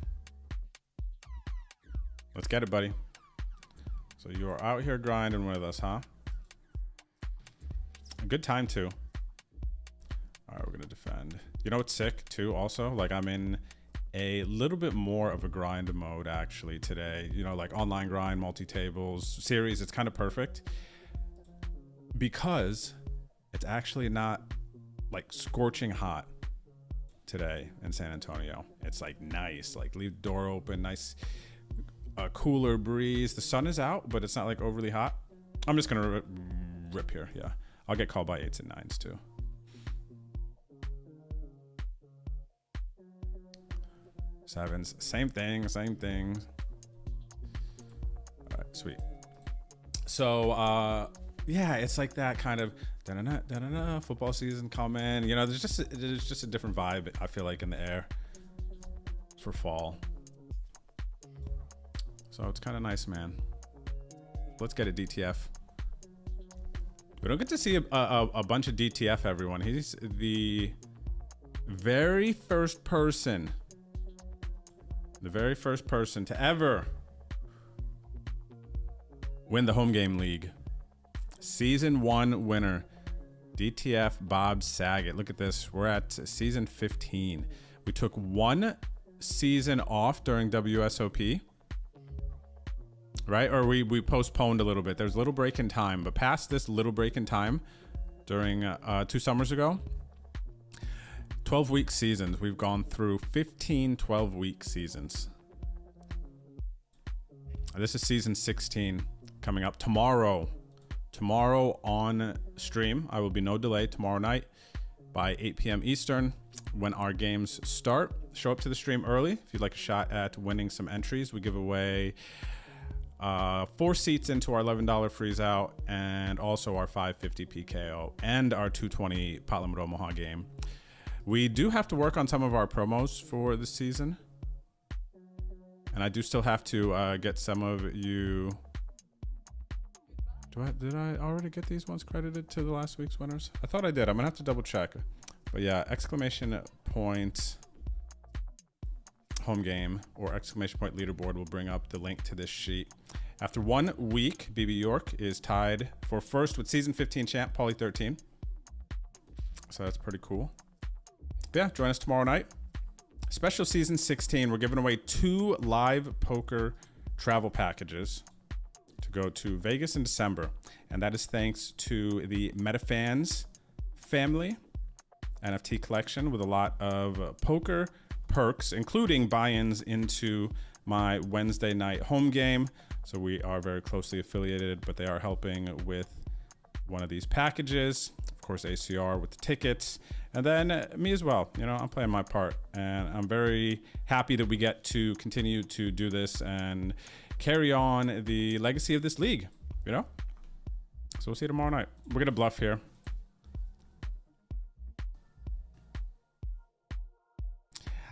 Let's get it, buddy. So you are out here grinding with us, huh? A good time, too. All right, we're going to defend. You know what's sick, too, also? Like, I'm in a little bit more of a grind mode, actually, today. You know, like online grind, multi-tables, series. It's kind of perfect. Because it's actually not like scorching hot today in San Antonio. It's like nice, like leave the door open, nice cooler breeze. The sun is out, but it's not like overly hot. I'm just gonna rip here. Yeah, I'll get called by 8s and 9s too. Sevens, same thing. All right, sweet. So yeah, it's like that kind of football season coming. You know, there's just a different vibe, I feel like, in the air for fall. So it's kind of nice, man. Let's get a DTF. We don't get to see a bunch of DTF, everyone. He's the very first person to ever win the home game league. Season 1 winner, DTF Bob Saget. Look at this. We're at season 15. We took 1 season off during WSOP, right? Or we postponed a little bit. There's a little break in time, but past this little break in time during 2 summers ago, 12-week seasons. We've gone through 15 12-week seasons. This is season 16 coming up tomorrow. Tomorrow on stream, I will be no delay tomorrow night by 8 p.m. Eastern when our games start. Show up to the stream early if you'd like a shot at winning some entries. We give away 4 seats into our $11 freeze out and also our $550 PKO and our $220 Pot Limit Omaha game. We do have to work on some of our promos for this season. And I do still have to get some of you... Did I already get these ones credited to the last week's winners? I thought I did. I'm gonna have to double check. But yeah, exclamation point home game or exclamation point leaderboard will bring up the link to this sheet. After 1 week, BB York is tied for first with season 15 champ Paulie 13. So that's pretty cool. Yeah, join us tomorrow night. Special season 16. We're giving away 2 live poker travel packages to go to Vegas in December, and that is thanks to the MetaFans family NFT collection with a lot of poker perks, including buy-ins into my Wednesday night home game. So we are very closely affiliated, but they are helping with one of these packages. Of course, ACR with the tickets, and then me as well. You know, I'm playing my part, and I'm very happy that we get to continue to do this and carry on the legacy of this league, you know? So we'll see you tomorrow night. We're gonna bluff here.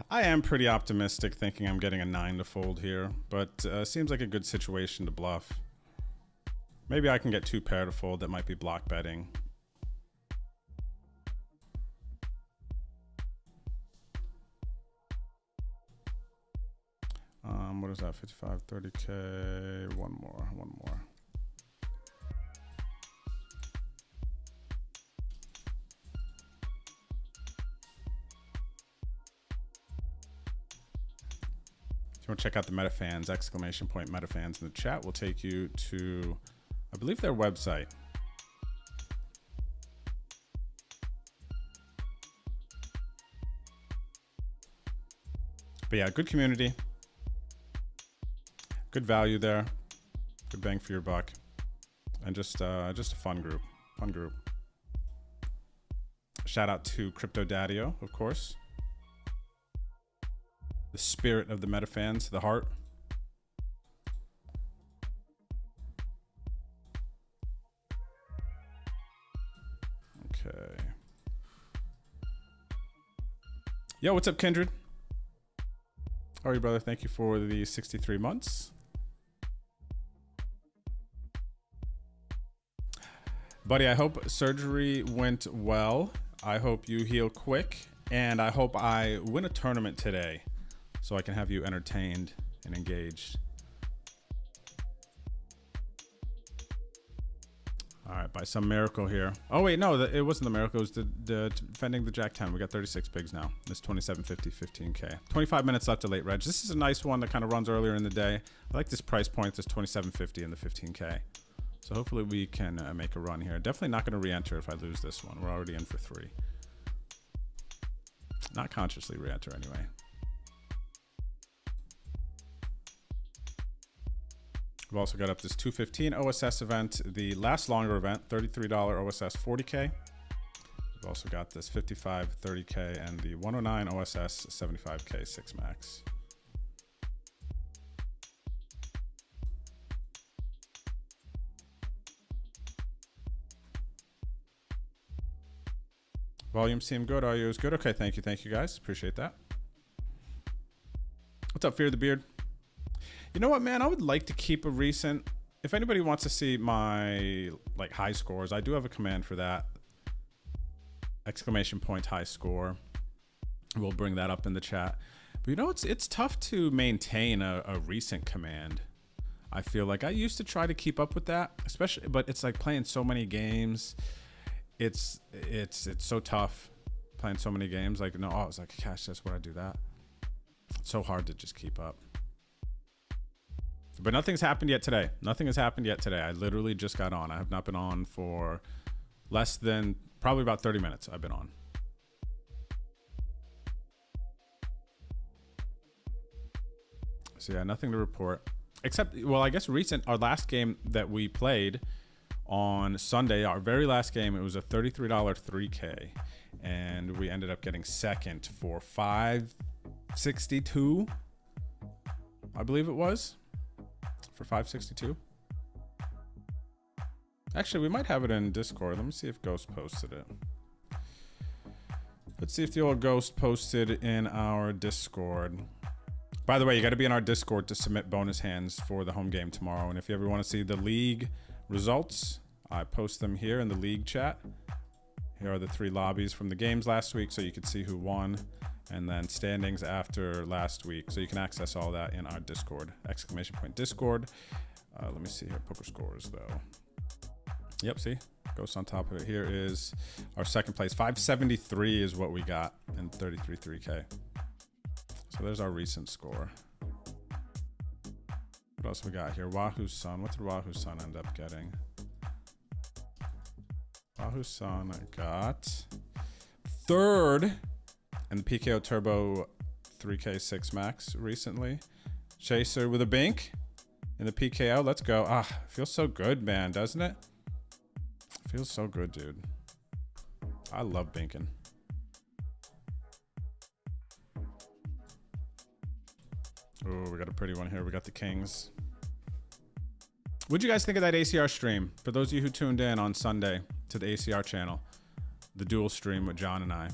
I am pretty optimistic, thinking I'm getting a 9 to fold here, but seems like a good situation to bluff. Maybe I can get 2 pair to fold. That might be block betting. What is that? 55, 30K. One more. If you want to check out the MetaFans, exclamation point MetaFans in the chat, will take you to, I believe, their website. But yeah, good community. Good value there. Good bang for your buck. And just a fun group. Shout out to Crypto Daddio, of course. The spirit of the MetaFans, the heart. Okay. Yo, what's up, Kindred? How are you, brother? Thank you for the 63 months. Buddy, I hope surgery went well. I hope you heal quick. And I hope I win a tournament today so I can have you entertained and engaged. All right, by some miracle here. Oh, wait, no, it wasn't the miracle. It was the defending the Jack 10. We got 36 bigs now. It's 27.50, 15K. 25 minutes left to late reg. This is a nice one that kind of runs earlier in the day. I like this price point, this 27.50 and the 15K. So hopefully we can make a run here. Definitely not going to re-enter if I lose this one. We're already in for 3. Not consciously re-enter anyway. We've also got up this 215 OSS event, the last longer event, $33 OSS 40K. We've also got this 55 30K and the 109 OSS 75K 6 max. Volume seem good. Audio is good. Okay, thank you guys. Appreciate that. What's up, Fear the Beard? You know what, man? I would like to keep a recent. If anybody wants to see my like high scores, I do have a command for that. Exclamation point high score. We'll bring that up in the chat. But you know, it's tough to maintain a recent command. I feel like I used to try to keep up with that, especially, but it's like playing so many games. It's so tough playing so many games. Like, no, I was like, gosh, that's what I do that. It's so hard to just keep up. But nothing's happened yet today. Nothing has happened yet today. I literally just got on. I have not been on for less than probably about 30 minutes. I've been on. So yeah, nothing to report. Except, well, I guess our last game that we played on Sunday, our very last game, it was a $33 3K, and we ended up getting second for $562, I believe it was, for $562. Actually, we might have it in Discord. Let me see if Ghost posted it. Let's see if the old Ghost posted in our Discord. By the way, you got to be in our Discord to submit bonus hands for the home game tomorrow. And if you ever want to see the league results, I post them here in the league chat. Here are the 3 lobbies from the games last week, so you can see who won, and then standings after last week. So you can access all that in our Discord. Exclamation point Discord. Let me see here. Poker scores, though. Yep, see? Ghost on top of it. Here is our second place. 573 is what we got in 33 3K. So there's our recent score. What else we got here? Wahoo Sun. What did Wahoo Sun end up getting? Wahoo Sun got 3rd in the PKO Turbo 3K 6 Max recently. Chaser with a bink. in the PKO. Let's go. Ah, feels so good, man, doesn't it? Feels so good, dude. I love banking. Oh, we got a pretty one here. We got the kings. What'd you guys think of that ACR stream? For those of you who tuned in on Sunday to the ACR channel, the dual stream with John and I.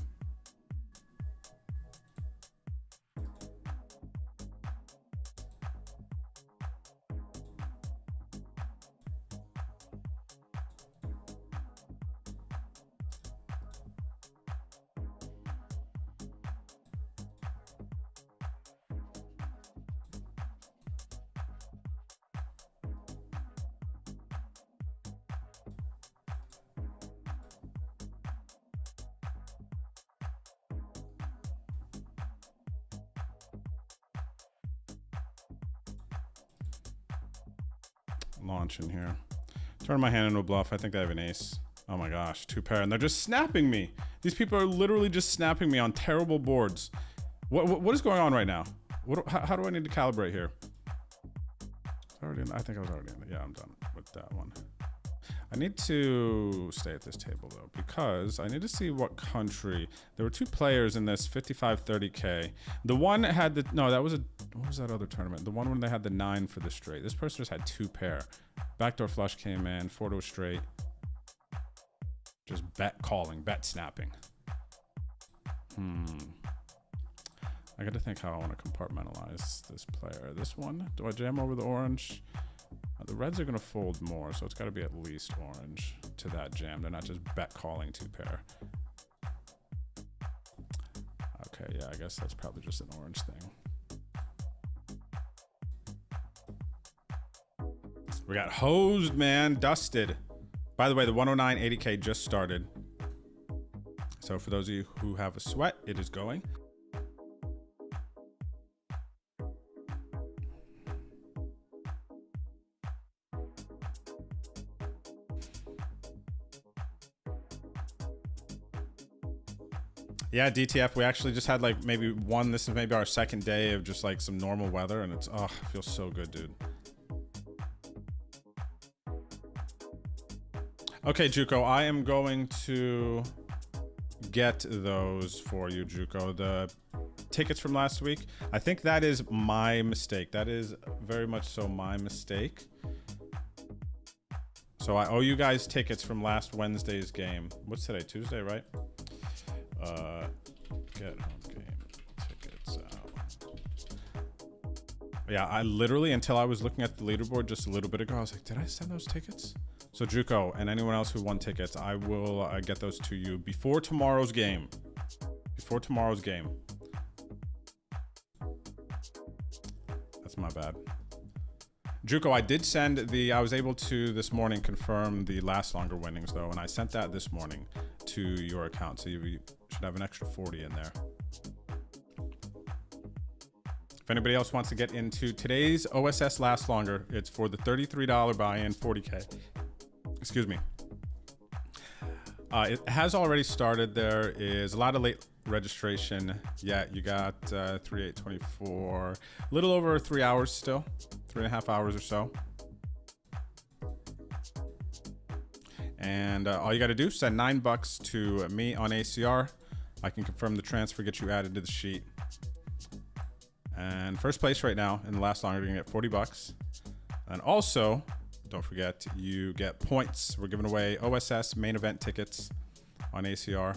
Launching here. Turn my hand into a bluff. I think I have an ace. Oh my gosh, 2 pair, and they're just snapping me. These people are literally just snapping me on terrible boards. What is going on right now? How do I need to calibrate here? I think I was already in. Yeah, I'm done with that one. I need to stay at this table though, because I need to see what country. There were 2 players in this 55-30K. The one had the, no, that was what was that other tournament? The one when they had the 9 for the straight. This person just had 2 pair. Backdoor flush came in, 4-2 straight. Just bet calling, bet snapping. I got to think how I want to compartmentalize this player. This one, do I jam over the orange? The reds are going to fold more, so it's got to be at least orange to that jam. They're not just bet calling 2 pair. Okay, yeah, I guess that's probably just an orange thing. We got hosed, man, dusted. By the way, the 109 80K just started. So for those of you who have a sweat, it is going. Yeah, DTF, we actually just had like maybe one, this is maybe our 2nd day of just like some normal weather, and it's, oh, it feels so good, dude. Okay, Juco, I am going to get those for you, Juco. The tickets from last week, I think that is my mistake. That is very much so my mistake. So I owe you guys tickets from last Wednesday's game. What's today, Tuesday, right? Get home game tickets out. Yeah, I literally, until I was looking at the leaderboard just a little bit ago, I was like, did I send those tickets? So Juco and anyone else who won tickets, I will get those to you before tomorrow's game. Before tomorrow's game. That's my bad. Juco, I did send I was able to this morning confirm the last longer winnings though, and I sent that this morning to your account. So you should have an extra 40 in there. If anybody else wants to get into today's OSS last longer, it's for the $33 buy-in, 40K. Excuse me. It has already started. There is a lot of late registration. Yeah, you got 3/8/24, a little over 3 hours still, 3.5 hours or so. And all you got to do, send $9 to me on ACR. I can confirm the transfer, get you added to the sheet. And first place right now in the last longer, you're gonna get $40. And also, don't forget, you get points. We're giving away OSS main event tickets on ACR.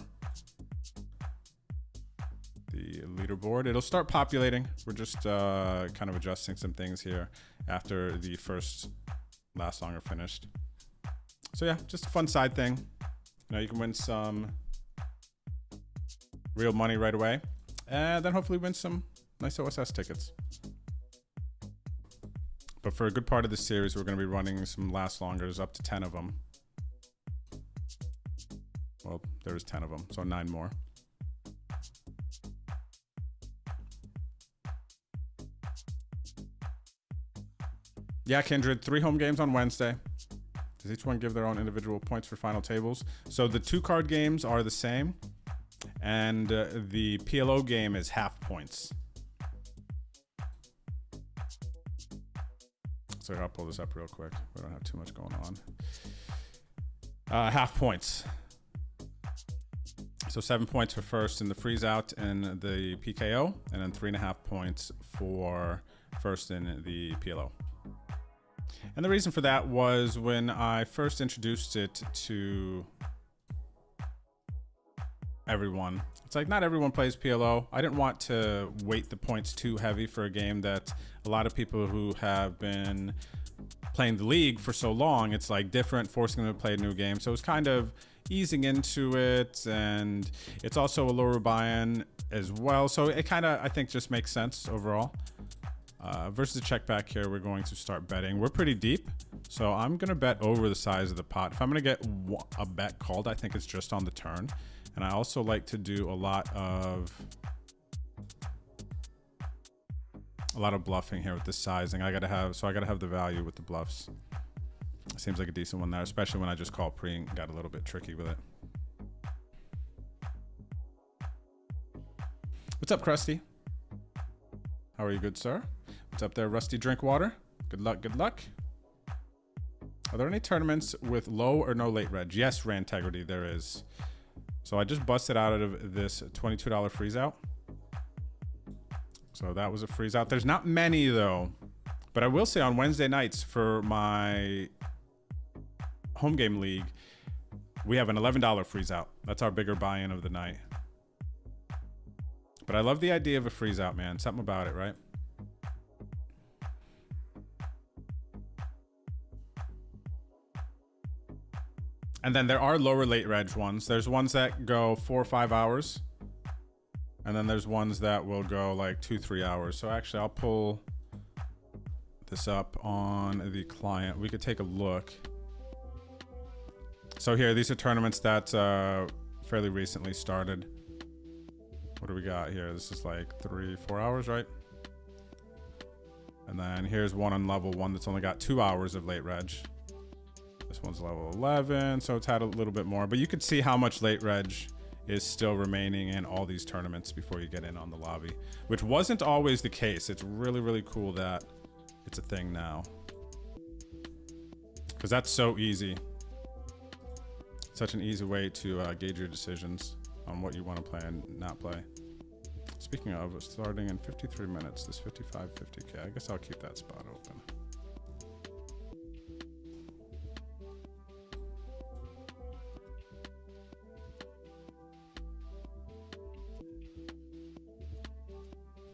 The leaderboard, it'll start populating. We're just kind of adjusting some things here after the first last longer finished. So yeah, just a fun side thing. You know, you can win some real money right away, and then hopefully win some nice OSS tickets. But for a good part of this series, we're going to be running some last longers, up to 10 of them. Well, there's 10 of them, so 9 more. Yeah, Kindred, 3 home games on Wednesday. Does each one give their own individual points for final tables? So the 2 card games are the same, and the PLO game is half points. So I'll pull this up real quick. We don't have too much going on. Half points. So 7 points for first in the freeze out and the PKO, and then 3.5 points for first in the PLO. And the reason for that was when I first introduced it to everyone. It's like not everyone plays PLO. I didn't want to weight the points too heavy for a game that a lot of people who have been playing the league for so long, it's like different, forcing them to play a new game. So it was kind of easing into it, and it's also a lower buy-in as well. So it kind of, I think, just makes sense overall. Versus the check back here, we're going to start betting. We're pretty deep, so I'm going to bet over the size of the pot. If I'm going to get a bet called, I think it's just on the turn. And I also like to do a lot of bluffing here with the sizing. I gotta have the value with the bluffs. Seems like a decent one there, especially when I just called pre and got a little bit tricky with it. What's up, Krusty? How are you, good sir? What's up there, Rusty Drinkwater? Good luck, good luck. Are there any tournaments with low or no late reg? Yes, Rantegrity, there is. So I just busted out of this $22 freeze out. So that was a freeze out. There's not many though, but I will say on Wednesday nights for my home game league, we have an $11 freeze out. That's our bigger buy-in of the night. But I love the idea of a freeze out, man. Something about it, right? And then there are lower late reg ones. There's ones that go 4 or 5 hours. And then there's ones that will go like 2-3 hours. So actually I'll pull this up on the client. We could take a look. So here, these are tournaments that fairly recently started. What do we got here? This is like 3-4 hours, right? And then here's one on level 1 that's only got 2 hours of late reg. This one's level 11, so it's had a little bit more, but you could see how much late reg is still remaining in all these tournaments before you get in on the lobby, which wasn't always the case. It's really, really cool that it's a thing now, because that's so easy. Such an easy way to gauge your decisions on what you want to play and not play. Speaking of, starting in 53 minutes, this 55, 50K, I guess I'll keep that spot open.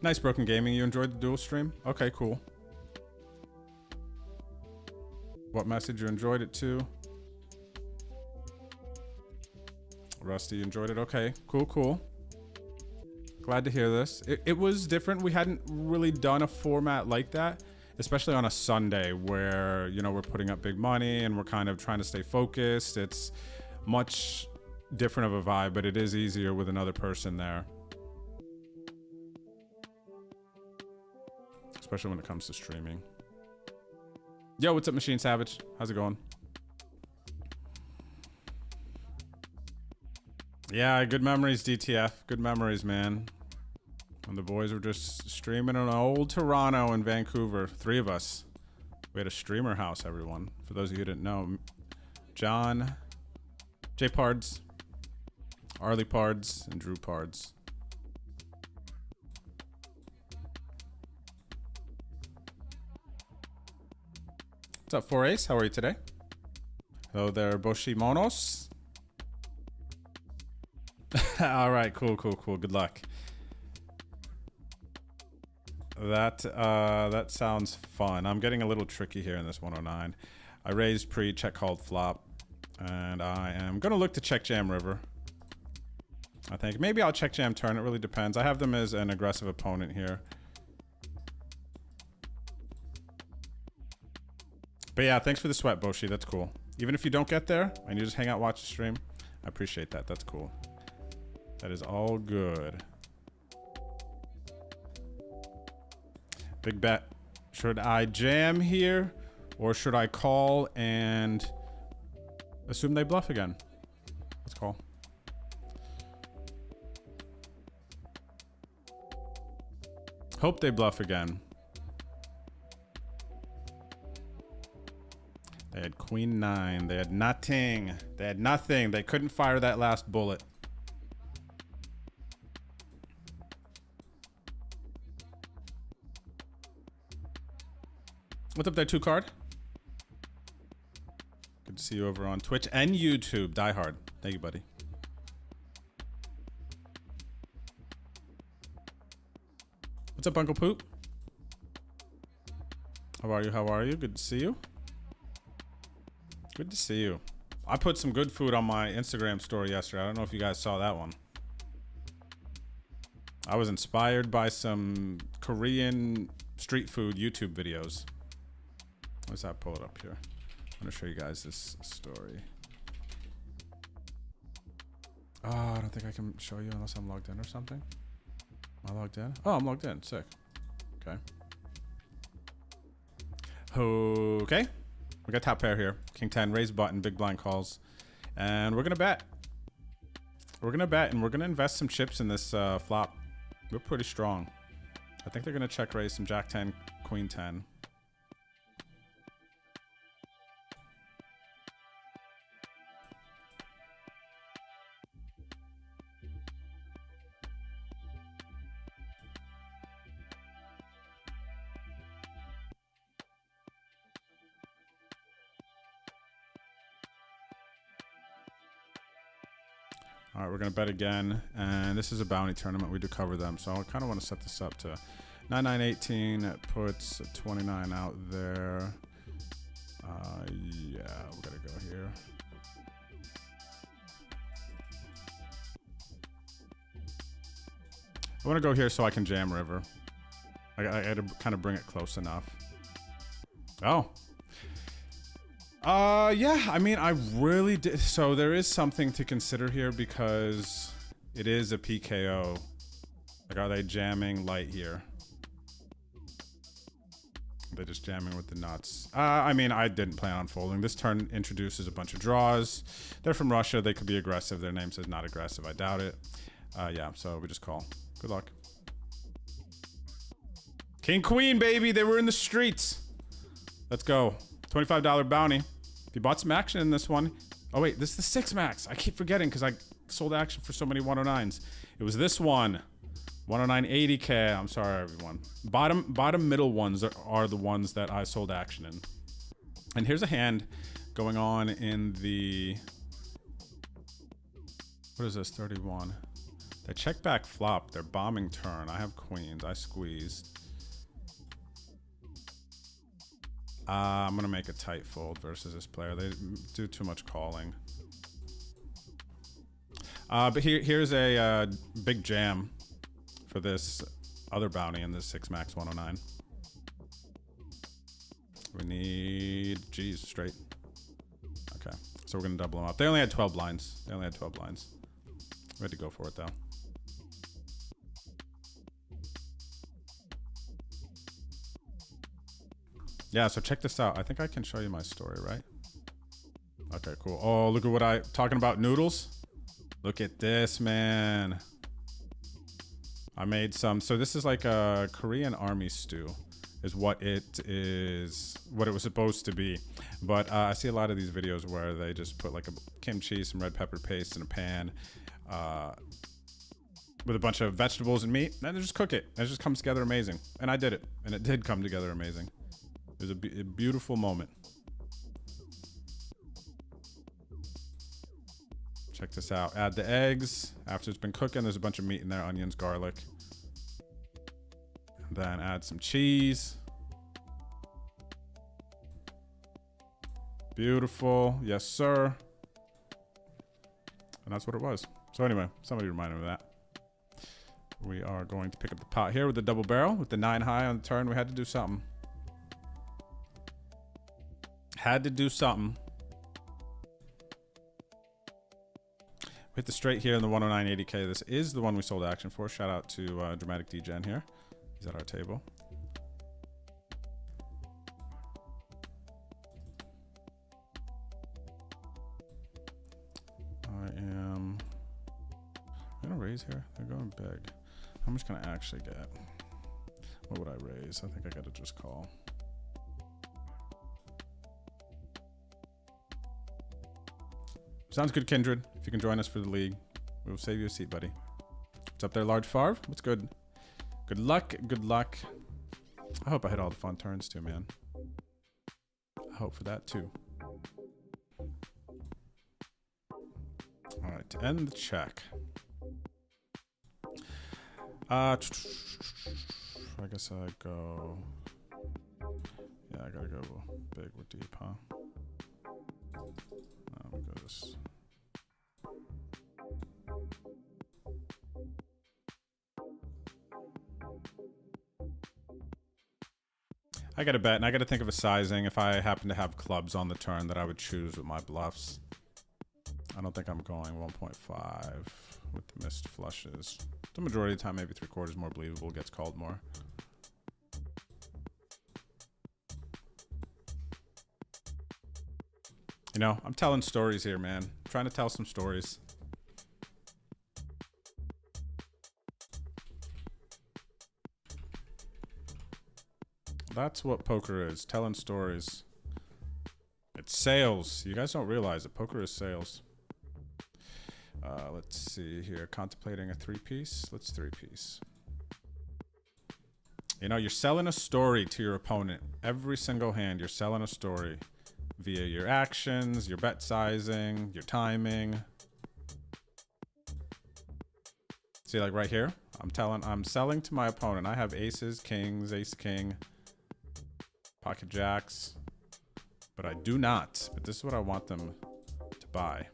Nice, Broken Gaming. You enjoyed the dual stream? Okay, cool. What message you enjoyed it to? Rusty enjoyed it. Okay, cool, cool. Glad to hear this. It was different. We hadn't really done a format like that, especially on a Sunday where, you know, we're putting up big money and we're kind of trying to stay focused. It's much different of a vibe, but it is easier with another person there. Especially when it comes to streaming. Yo, what's up, Machine Savage? How's it going? Yeah, good memories, DTF. Good memories, man. When the boys were just streaming in old Toronto and Vancouver. 3 of us. We had a streamer house, everyone. For those of you who didn't know. John, J Pards, Arlie Pards, and Drew Pards. What's up, 4Ace? How are you today? Hello there, Boshi Monos. All right, cool, cool, cool. Good luck. That sounds fun. I'm getting a little tricky here in this 109. I raised pre, check called flop, and I am gonna look to check jam river. I think maybe I'll check jam turn. It really depends. I have them as an aggressive opponent here. But yeah, thanks for the sweat, Boshi. That's cool. Even if you don't get there and you just hang out, watch the stream, I appreciate that. That's cool. That is all good. Big bet. Should I jam here or should I call and assume they bluff again? Let's call. Hope they bluff again. They had queen 9. They had nothing. They had nothing. They couldn't fire that last bullet. What's up there, 2Card? Good to see you over on Twitch and YouTube. Die Hard. Thank you, buddy. What's up, Uncle Poop? How are you? How are you? Good to see you. Good to see you. I put some good food on my Instagram story yesterday. I don't know if you guys saw that one. I was inspired by some Korean street food YouTube videos. Let's pull it up here. I'm gonna show you guys this story. Oh, I don't think I can show you unless I'm logged in or something. Am I logged in? Oh, I'm logged in. Sick. Okay. Okay. We got top pair here. King 10, raise button, big blind calls. And we're gonna bet. We're gonna bet and we're gonna invest some chips in this flop. We're pretty strong. I think they're gonna check raise some Jack 10, Queen 10. All right, we're gonna bet again, and this is a bounty tournament. We do cover them, so I kind of want to set this up to 9918 puts 29 out there. Yeah, we gotta go here. I want to go here so I can jam river. I had to kind of bring it close enough. Oh. Yeah, I mean, I really did. So there is something to consider here because it is a PKO. Like, are they jamming light here? They're just jamming with the nuts. I mean, I didn't plan on folding. This turn introduces a bunch of draws. They're from Russia. They could be aggressive. Their name says not aggressive. I doubt it. Yeah, so we just call. Good luck. King Queen, baby. They were in the streets. Let's go. $25 bounty. If you bought some action in this one. Oh, wait. This is the 6 max. I keep forgetting because I sold action for so many 109s. It was this one. 109.80K. I'm sorry, everyone. Bottom middle ones are the ones that I sold action in. And here's a hand going on in the... What is this? 31. They check back flop. They're bombing turn. I have queens. I squeezed. I'm going to make a tight fold versus this player. They do too much calling. But here's a big jam for this other bounty in this 6 max 109. We need G's straight. Okay, so we're going to double them up. They only had 12 blinds. They only had 12 blinds. We had to go for it, though. Yeah, so check this out. I think I can show you my story, right? Okay, cool. Oh, look at what talking about noodles. Look at this, man. I made some. So this is like a Korean army stew is what it was supposed to be. But I see a lot of these videos where they just put like a kimchi, some red pepper paste in a pan with a bunch of vegetables and meat, and they just cook it. And it just comes together amazing. And I did it, and it did come together amazing. It was a beautiful moment. Check this out. Add the eggs. After it's been cooking, there's a bunch of meat in there, onions, garlic. And then add some cheese. Beautiful. Yes, sir. And that's what it was. So anyway, somebody reminded me of that. We are going to pick up the pot here with the double barrel. With the 9 high on the turn, we had to do something. Had to do something. Hit the straight here in the 109.80K. This is the one we sold action for. Shout out to Dramatic Degen here. He's at our table. I'm gonna raise here. They're going big. How much can I actually get? What would I raise? I think I gotta just call. Sounds good, Kindred. If you can join us for the league, we will save you a seat, buddy. What's up there, Large Farv? What's good? Good luck. Good luck. I hope I hit all the fun turns too, man. I hope for that too. All right, to end the check. I guess I go. Yeah, I gotta go big or deep, huh? We'll go this. I gotta bet, and I gotta think of a sizing if I happen to have clubs on the turn that I would choose with my bluffs. I don't think I'm going 1.5 with the missed flushes. The majority of the time, maybe 3/4 more believable, gets called more. You know, I'm telling stories here, man. I'm trying to tell some stories. That's what poker is, telling stories. It's sales. You guys don't realize it. Poker is sales. Let's see here. Contemplating a 3-piece. Let's 3-piece. You know, you're selling a story to your opponent. Every single hand, you're selling a story via your actions, your bet sizing, your timing. See, like right here, I'm selling to my opponent. I have aces, kings, ace, king, pocket jacks, but I do not. But this is what I want them to buy.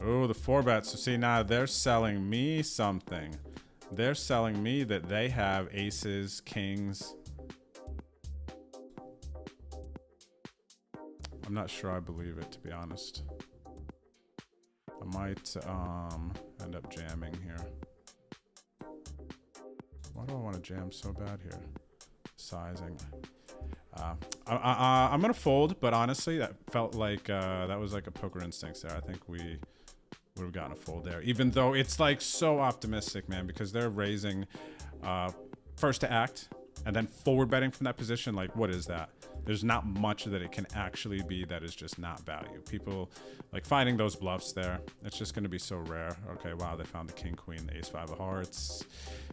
Oh, the 4-bet. So see, now they're selling me something. They're selling me that they have aces, kings. I'm not sure I believe it, to be honest. I might end up jamming here. Why do I want to jam so bad here? Sizing. I'm gonna fold, but honestly, that felt like that was like a poker instincts there. I think we would have gotten a fold there, even though it's like so optimistic, man, because they're raising first to act and then forward betting from that position. Like, what is that? There's not much that it can actually be that is just not value. People like finding those bluffs there. It's just going to be so rare. Okay, wow, they found the king, queen, the ace, 5 of hearts.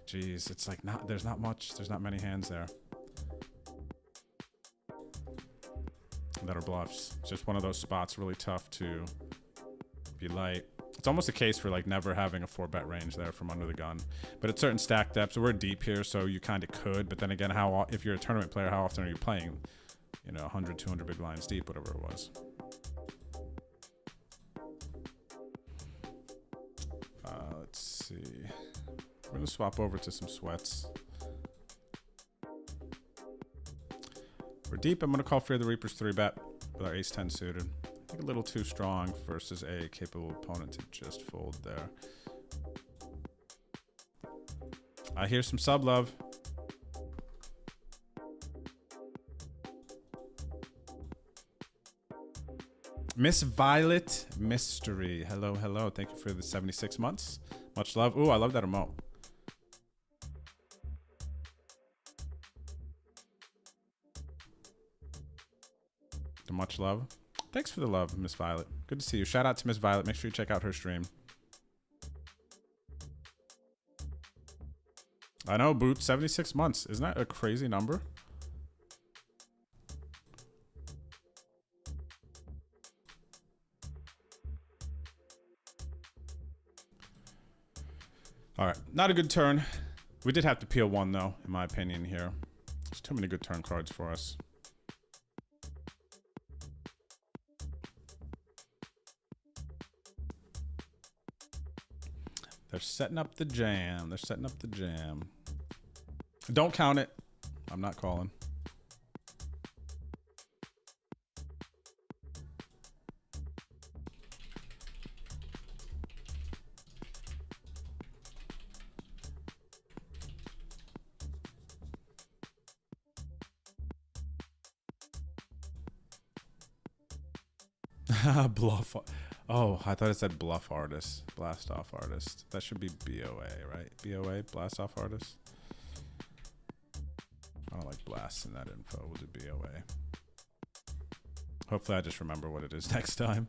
Jeez, it's like there's not much. There's not many hands there that are bluffs. It's just one of those spots really tough to be light. It's almost a case for like never having a 4-bet range there from under the gun. But at certain stack depths, we're deep here, so you kind of could. But then again, if you're a tournament player, how often are you playing? You know, 100, 200 big blinds deep, whatever it was. Let's see. We're going to swap over to some sweats. We're deep. I'm going to call Fear the Reaper's 3-bet with our ace-10 suited. I think a little too strong versus a capable opponent to just fold there. I hear some sub love. Miss Violet Mystery. Hello, hello. Thank you for the 76 months. Much love. Ooh, I love that emote. Much love. Thanks for the love, Miss Violet. Good to see you. Shout out to Miss Violet. Make sure you check out her stream. I know, Boot. 76 months. Isn't that a crazy number? All right. Not a good turn. We did have to peel one, though, in my opinion here. There's too many good turn cards for us. They're setting up the jam. They're setting up the jam. Don't count it. I'm not calling. Bluff. Oh, I thought it said bluff artist, blast off artist. That should be BOA, right? BOA, blast off artist. I don't like blasting that info. We'll do BOA. Hopefully I just remember what it is next time.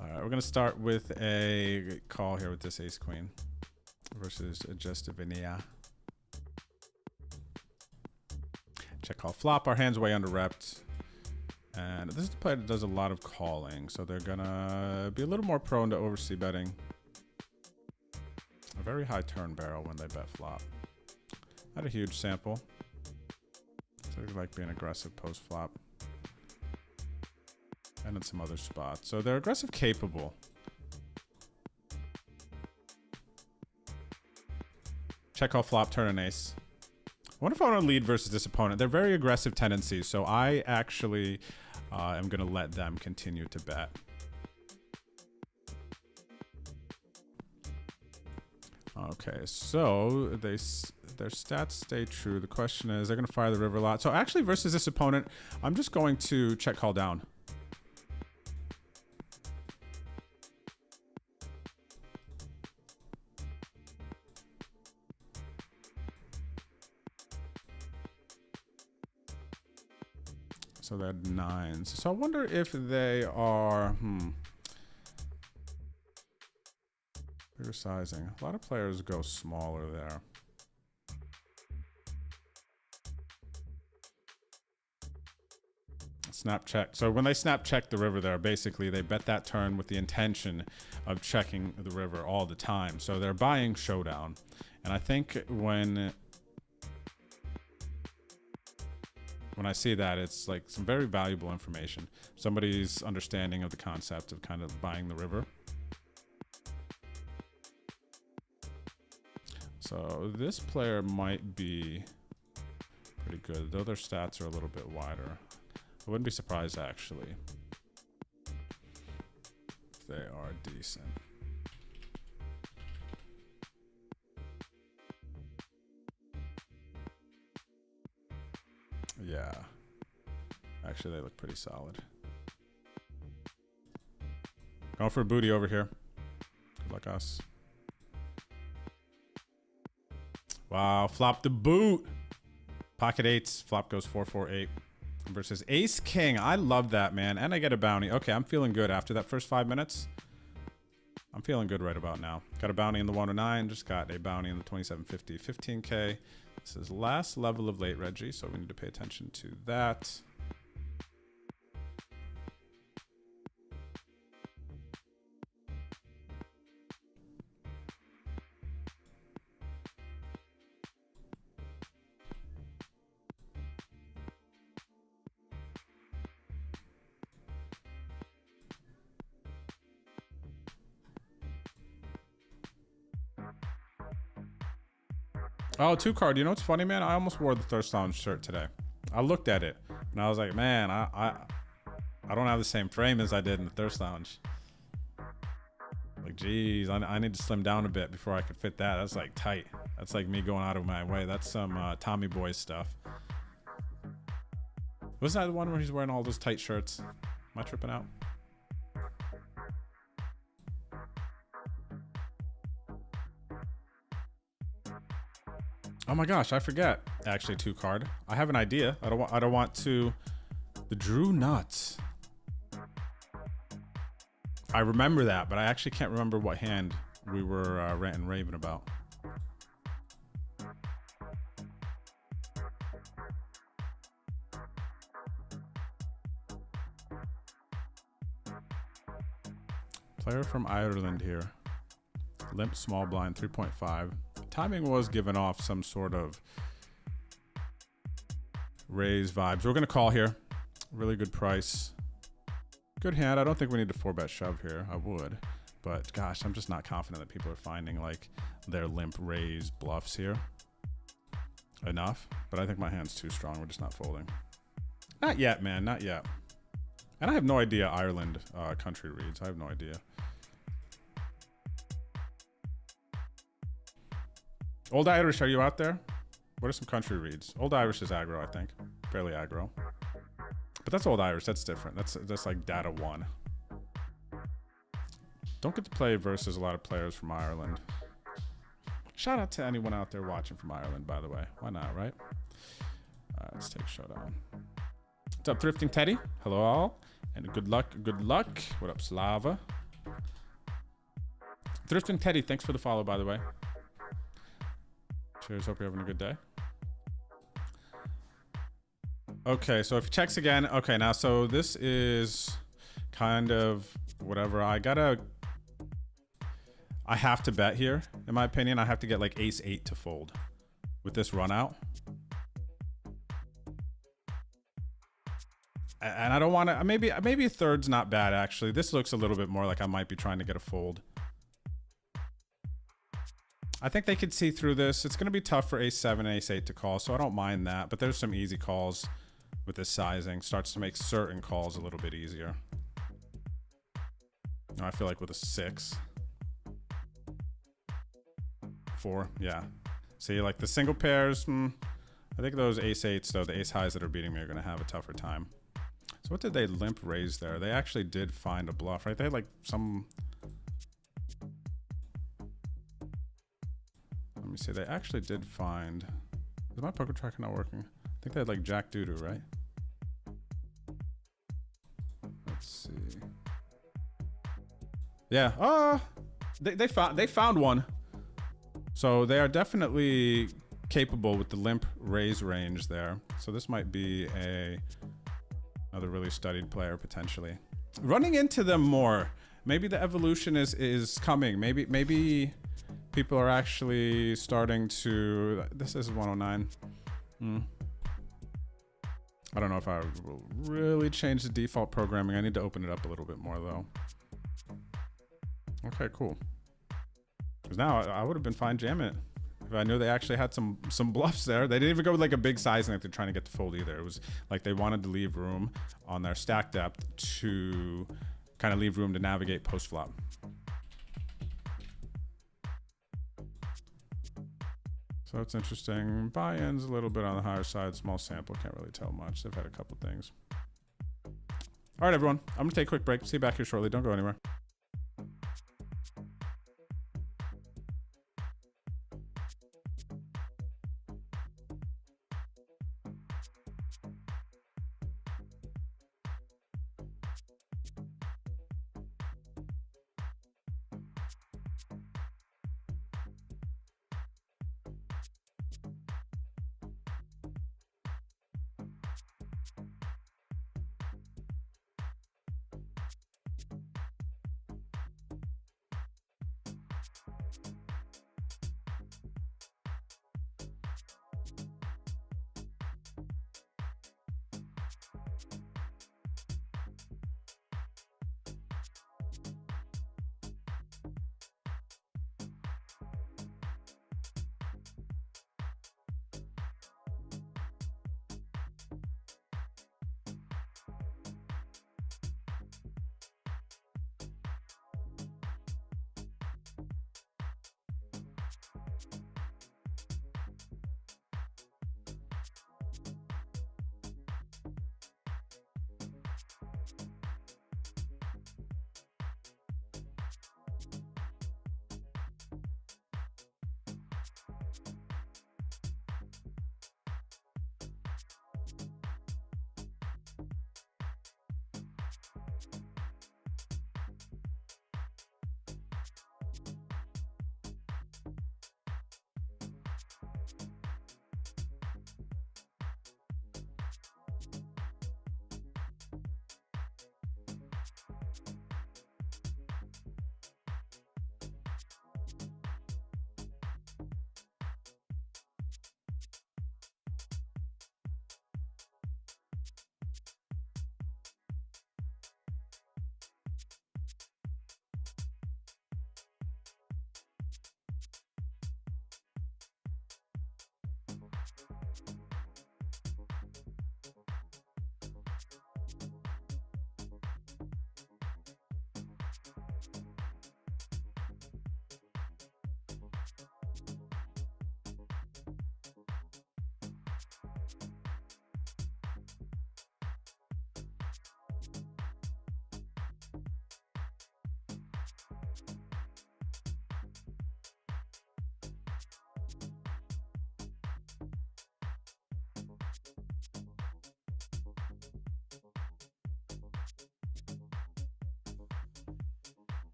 All right, we're gonna start with a call here with this ace queen versus just a Vinaya. Check call flop. Our hand's way under repped. And this is the player that does a lot of calling, so they're gonna be a little more prone to oversea betting. A very high turn barrel when they bet flop. Not a huge sample. So they like being aggressive post flop. And in some other spots. So they're aggressive capable. Check call flop, turn an ace. I wonder if I want to lead versus this opponent. They're very aggressive tendencies, so I actually am going to let them continue to bet. Okay, so their stats stay true. The question is, they're going to fire the river a lot. So actually versus this opponent, I'm just going to check call down. So they're nines. So I wonder if they are, bigger sizing. A lot of players go smaller there. Snap check. So when they snap check the river there, basically they bet that turn with the intention of checking the river all the time. So they're buying showdown. And I think when I see that, it's like some very valuable information. Somebody's understanding of the concept of kind of buying the river. So this player might be pretty good, though their stats are a little bit wider. I wouldn't be surprised, actually, if they are decent. Yeah. Actually, they look pretty solid. Going for a booty over here. Good luck, us. Wow, flop the boot. Pocket eights. Flop goes 4-4-8 versus ace king. I love that, man. And I get a bounty. Okay, I'm feeling good after that first 5 minutes. I'm feeling good right about now. Got a bounty in the 109. Just got a bounty in the 2750. 15K. This is last level of late Reggie, so we need to pay attention to that. Oh, 2 card. You know what's funny, man? I almost wore the Thirst Lounge shirt today. I looked at it and I was like, man, I don't have the same frame as I did in the Thirst Lounge. Like, geez, I need to slim down a bit before I could fit that. That's like tight. That's like me going out of my way. That's some Tommy Boy stuff. Wasn't that the one where he's wearing all those tight shirts? Am I tripping out? Oh my gosh, I forget. Actually, 2-card. I have an idea. I don't want to. The Drew Nuts. I remember that, but I actually can't remember what hand we were ranting and raving about. Player from Ireland here. Limp small blind 3.5. Timing was giving off some sort of raise vibes. We're going to call here. Really good price. Good hand. I don't think we need to 4-bet shove here. I would. But gosh, I'm just not confident that people are finding like their limp raise bluffs here enough. But I think my hand's too strong. We're just not folding. Not yet, man. Not yet. And I have no idea Ireland country reads. I have no idea. Old Irish, are you out there? What are some country reads? Old Irish is aggro, I think. Fairly aggro. But that's Old Irish. That's different. That's like data 1. Don't get to play versus a lot of players from Ireland. Shout out to anyone out there watching from Ireland, by the way. Why not, right? All right, let's take Showdown. What's up, Thrifting Teddy? Hello, all. And good luck, good luck. What up, Slava? Thrifting Teddy, thanks for the follow, by the way. Cheers, hope you're having a good day. Okay, so if he checks again. Okay, now, so this is kind of whatever. I have to bet here, in my opinion. I have to get like ace-8 to fold with this run out. And I don't want to, maybe a third's not bad, actually. This looks a little bit more like I might be trying to get a fold. I think they could see through this. It's going to be tough for ace-7 and ace-8 to call, so I don't mind that. But there's some easy calls with this sizing. Starts to make certain calls a little bit easier. I feel like with a 6. 4, yeah. See, like the single pairs, I think those ace-8s, though, the ace-highs that are beating me are going to have a tougher time. So what did they limp raise there? They actually did find a bluff, right? They had like some... Let me see. They actually did find... Is my poker tracker not working? I think they had like jack doo-doo, right? Let's see. Yeah. They found one. So they are definitely capable with the limp raise range there. So this might be another really studied player potentially. Running into them more. Maybe the evolution is coming. Maybe people are actually starting to. This is 109. I don't know if I will really change the default programming. I need to open it up a little bit more though. Okay, cool. Because now I would have been fine jamming it if I knew they actually had some bluffs there. They didn't even go with like a big sizing like they're trying to get to fold either. It was like they wanted to leave room on their stack depth to kind of leave room to navigate post flop. So it's interesting. Buy-ins a little bit on the higher side. Small sample, can't really tell much. They've had a couple things. All right, everyone. I'm gonna take a quick break. See you back here shortly. Don't go anywhere.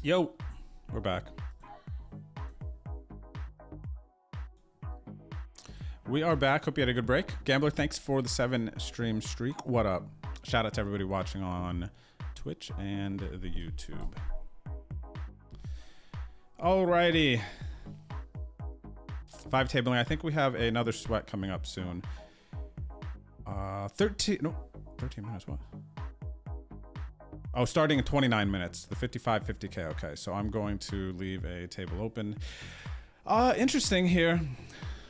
Yo, we're back. We are back. Hope you had a good break. Gambler, thanks for the 7 stream streak. What up? Shout out to everybody watching on Twitch and the YouTube. Alrighty. 5 tabling. I think we have another sweat coming up soon. 13 minutes, what? Oh, starting in 29 minutes. The 55, 50K. Okay, so I'm going to leave a table open. Interesting here.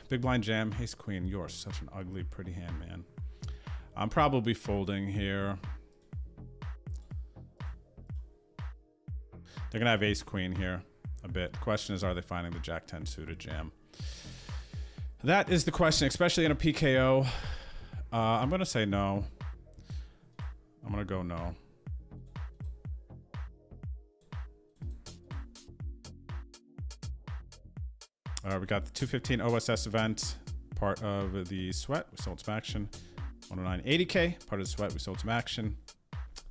Big blind jam, ace queen. You're such an ugly, pretty hand, man. I'm probably folding here. They're gonna have ace queen here a bit. The question is, are they finding the jack 10 suited jam? That is the question, especially in a PKO. I'm gonna say no. I'm gonna go no. We got the 215 OSS event, part of the sweat. We sold some action. 109 80K, part of the sweat. We sold some action.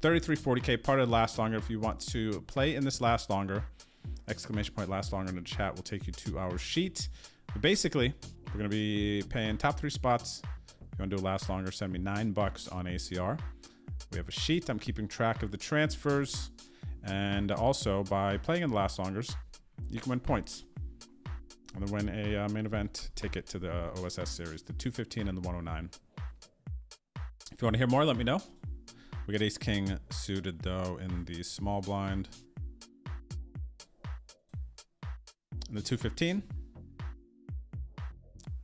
33 40K, part of the last longer. If you want to play in this last longer, exclamation point last longer in the chat will take you 2 hours sheet. But basically, we're going to be paying top 3 spots. If you want to do a last longer, send me $9 on ACR. We have a sheet. I'm keeping track of the transfers. And also, by playing in the last longers, you can win points. And then win a main event ticket to the OSS series, the 215 and the 109. If you want to hear more, let me know. We got ace king suited though in the small blind. In the 215,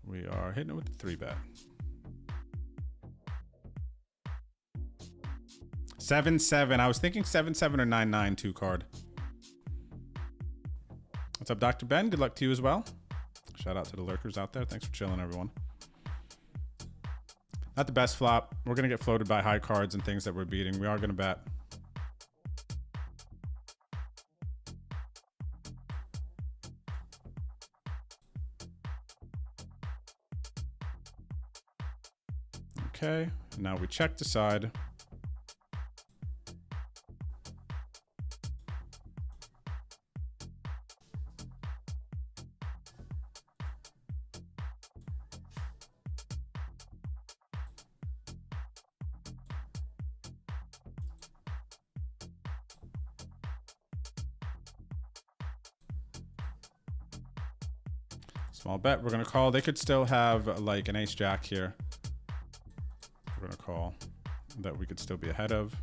we are hitting it with the 3-bet. 7-7. I was thinking 7-7 or 9-9 2 card. What's up, Dr. Ben? Good luck to you as well. Shout out to the lurkers out there. Thanks for chilling, everyone. Not the best flop. We're going to get floated by high cards and things that we're beating. We are going to bet. Okay. Now we check the side. Small bet. We're going to call. They could still have like an ace jack here. We're going to call that we could still be ahead of.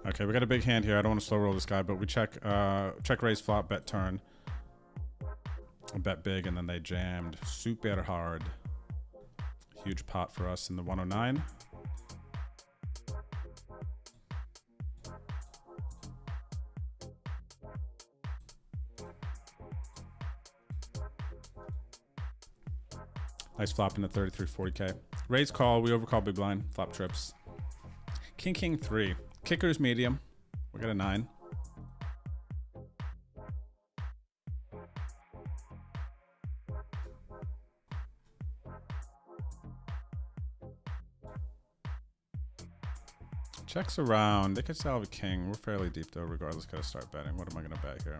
Okay, we got a big hand here. I don't want to slow roll this guy, but we check raise flop, bet turn. Bet big, and then they jammed super hard. Huge pot for us in the 109. Nice flop in the 33 40K. Raise call. We overcall big blind. Flop trips. King king 3. Kicker's medium. We got a 9. Checks around. They could still have a king. We're fairly deep though, regardless. Gotta start betting. What am I gonna bet here?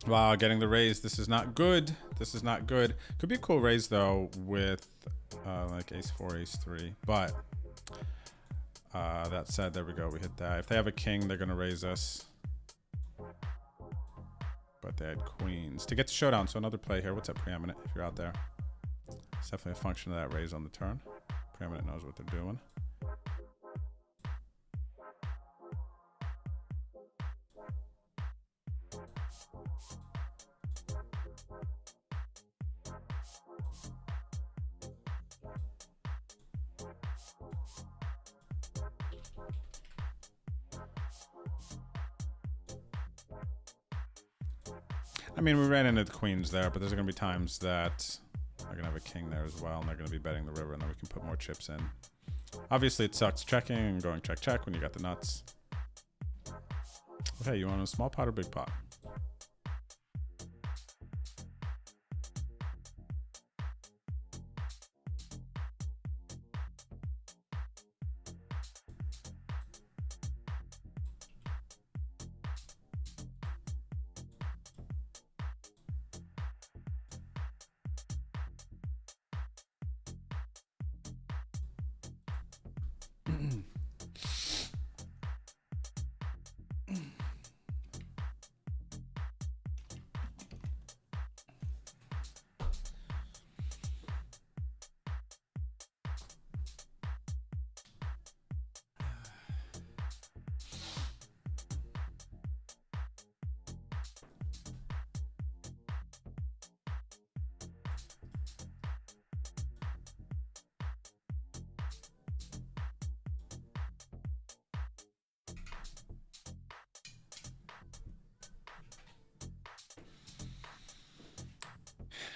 Wow, getting the raise. This is not good. This is not good. Could be a cool raise though with like ace 4, ace 3. But that said, there we go. We hit that. If they have a king, they're gonna raise us. But they had queens to get to showdown. So another play here. What's up, Preeminent? If you're out there, it's definitely a function of that raise on the turn. Preeminent knows what they're doing. mean, we ran into the queens there, but there's going to be times that they're going to have a king there as well, and they're going to be betting the river, and then we can put more chips in. Obviously, it sucks checking and going check, check when you got the nuts. Okay, you want a small pot or big pot?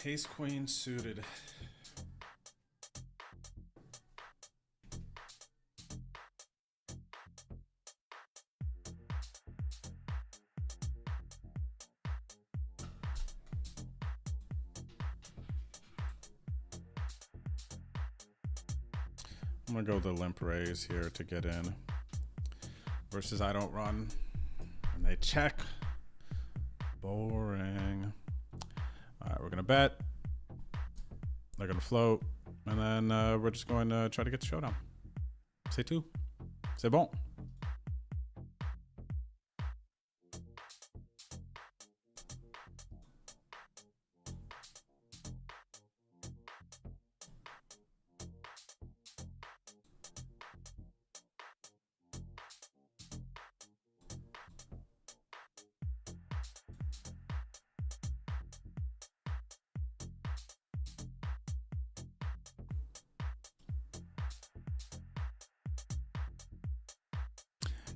Ace queen suited. I'm gonna go with the limp raise here to get in. Versus I don't run. And they check. Boring. Alright, we're gonna bet. They're gonna float. And then we're just going to try to get the showdown. C'est tout. C'est bon.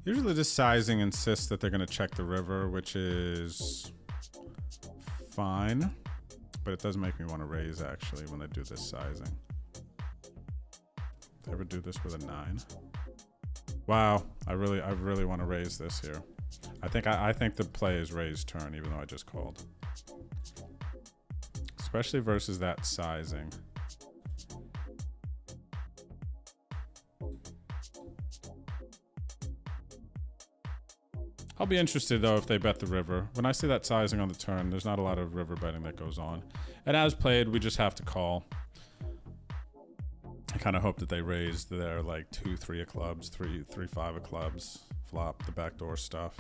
Usually this sizing insists that they're going to check the river, which is fine, but it does make me want to raise actually when they do this sizing. They ever do this with a 9? Wow, I really want to raise this here. I think the play is raise turn, even though I just called. Especially versus that sizing. I'll be interested though if they bet the river. When I see that sizing on the turn, there's not a lot of river betting that goes on. And as played, we just have to call. I kind of hope that they raise their like 2-3 of clubs, 3-5 of clubs, flop the backdoor stuff.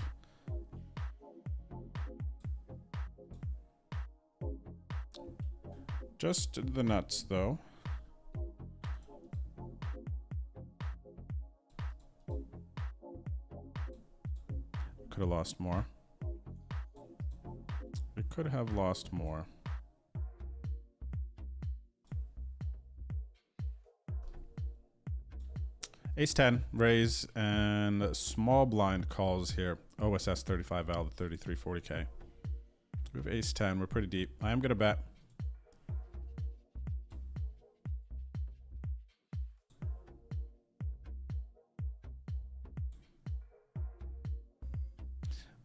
Just the nuts though. Could have lost more. We could have lost more. Ace 10, raise, and small blind calls here. OSS 35 Val to 33 40K. We have ace 10, we're pretty deep. I am gonna bet.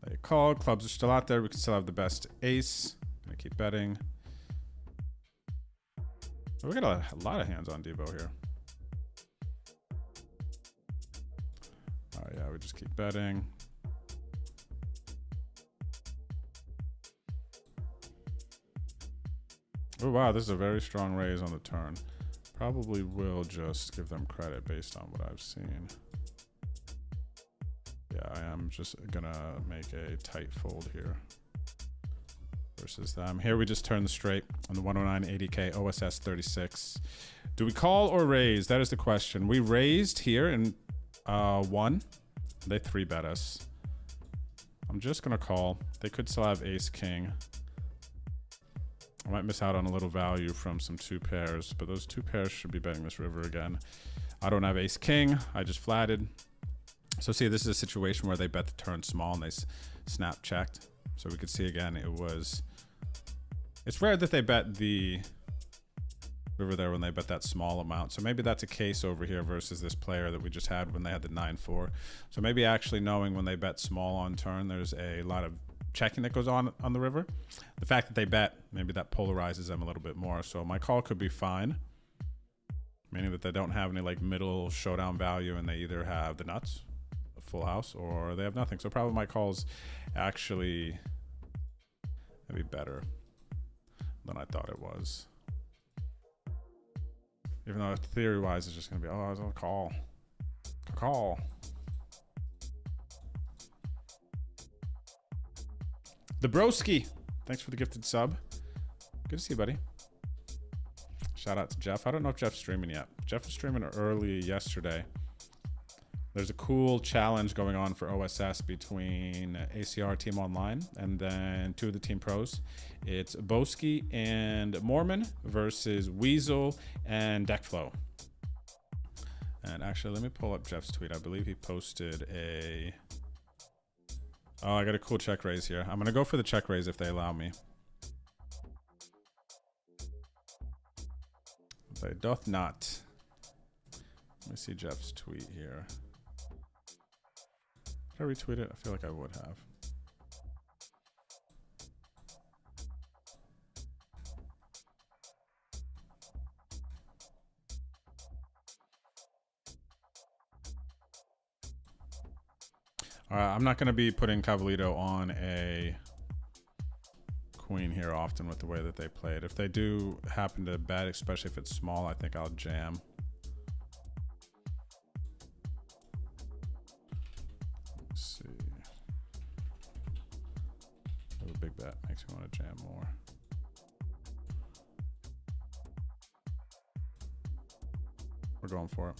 They call, clubs are still out there. We can still have the best ace. Gonna keep betting. Oh, we got a lot of hands on Debo here. Oh yeah, we just keep betting. Oh wow, this is a very strong raise on the turn. Probably will just give them credit based on what I've seen. Yeah, I am just gonna make a tight fold here versus them. Here we just turn the straight on the 109 80K OSS 36. Do we call or raise? That is the question. We raised here in 1. They 3-bet us. I'm just gonna call. They could still have ace king. I might miss out on a little value from some 2 pairs, but those 2 pairs should be betting this river again. I don't have ace king. I just flatted. So see, this is a situation where they bet the turn small and they snap checked. So we could see again, it was It's rare that they bet the river there when they bet that small amount. So maybe that's a case over here versus this player that we just had when they had the 9-4. So maybe actually knowing when they bet small on turn, there's a lot of checking that goes on the river. The fact that they bet, maybe that polarizes them a little bit more. So my call could be fine, meaning that they don't have any like middle showdown value and they either have the nuts, a full house, or they have nothing. So probably my call's actually maybe better than I thought it was. Even though theory-wise it's just going to be, oh, I was on a call. Call. The Broski. Thanks for the gifted sub. Good to see you, buddy. Shout out to Jeff. I don't know if Jeff's streaming yet. Jeff was streaming early yesterday. There's a cool challenge going on for OSS between ACR Team Online and then two of the Team Pros. It's Boski and Mormon versus Weasel and Deckflow. And actually, let me pull up Jeff's tweet. I believe he posted a... Oh, I got a cool check raise here. I'm going to go for the check raise if they allow me. They doth not. Let me see Jeff's tweet here. Did I retweet it? I feel like I would have. I'm not going to be putting Cavalito on a queen here often with the way that they play it. If they do happen to bet, especially if it's small, I think I'll jam. Let's see. A big bet makes me want to jam more. We're going for it.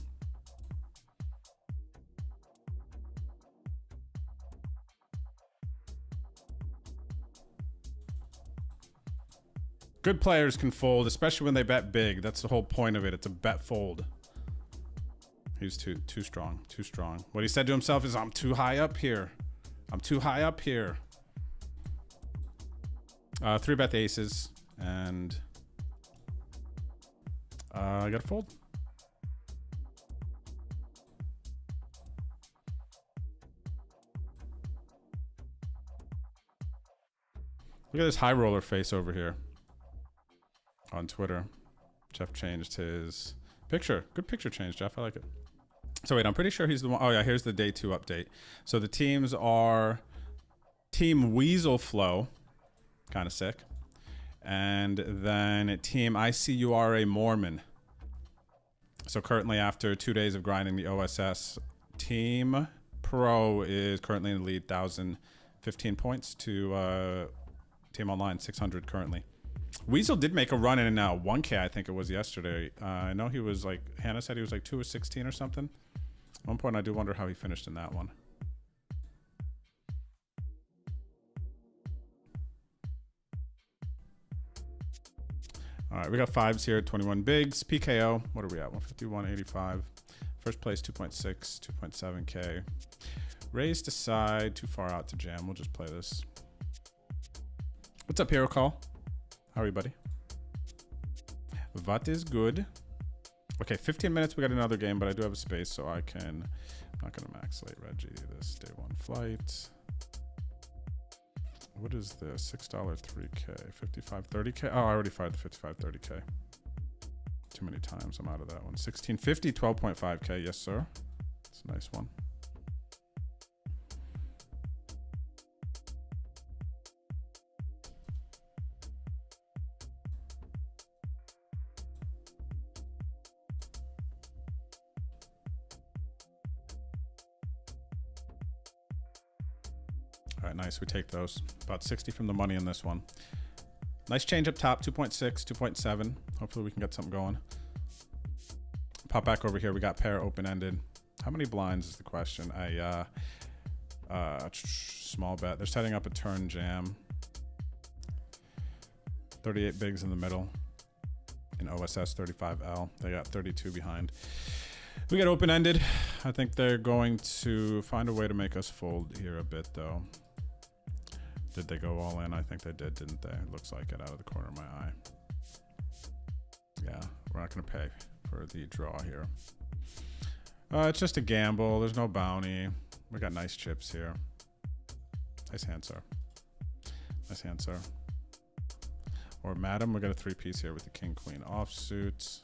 Good players can fold, especially when they bet big. That's the whole point of it. It's a bet fold. He's too strong, too strong. What he said to himself is, I'm too high up here. I'm too high up here. 3-bet the aces, and I got to fold. Look at this high roller face over here. On Twitter, Jeff changed his picture. Good picture change, Jeff. I like it. So wait, I'm pretty sure he's the one. Oh yeah, here's the day 2 update. So the teams are Team Weasel Flow, kind of sick, and then Team ICURA Mormon. So currently, after 2 days of grinding the OSS, Team Pro is currently in the lead, 1,015 points to Team Online, 600 currently. Weasel did make a run in 1K, I think it was yesterday. I know he was like, Hannah said he was like 2 or 16 or something. At one point, I do wonder how he finished in that one. All right, we got 5s here, 21 bigs. PKO, what are we at? 151.85. First place, 2.6, 2.7K. Raise to side, too far out to jam. We'll just play this. What's up, Hero Call? How are you, buddy? What is good? Okay, 15 minutes. We got another game, but I do have a space, so I can... I'm not going to max late Reggie this day 1 flight. What is this? $6 3K. 55 30K? Oh, I already fired the 55 30K. Too many times. I'm out of that one. 1650, 12.5K. Yes, sir. It's a nice one. All right, nice. We take those. About 60 from the money in this one. Nice change up top. 2.6, 2.7. Hopefully we can get something going. Pop back over here. We got pair open-ended. How many blinds is the question? Small bet. They're setting up a turn jam. 38 bigs in the middle. In OSS 35L. They got 32 behind. We got open-ended. I think they're going to find a way to make us fold here a bit, though. Did they go all in? I think they did, didn't they? It looks like it out of the corner of my eye. Yeah, we're not going to pay for the draw here. It's just a gamble. There's no bounty. We got nice chips here. Nice hand, sir. Nice hand, sir. Or madam, we got a 3-piece here with the king, queen offsuits.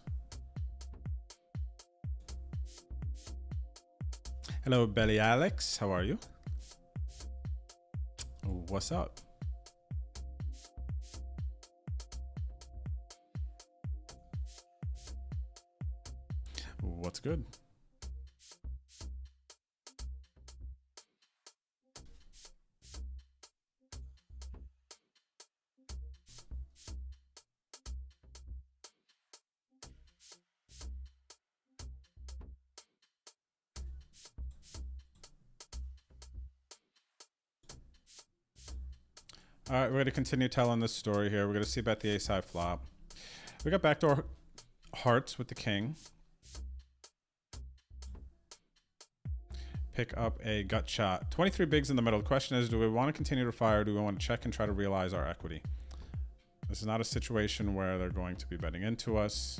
Hello, Belly Alex. How are you? What's up? What's good? All right, we're going to continue telling this story here. We're going to see about the ace-high flop. We got backdoor hearts with the king. Pick up a gut shot. 23 bigs in the middle. The question is, do we want to continue to fire, or do we want to check and try to realize our equity? This is not a situation where they're going to be betting into us.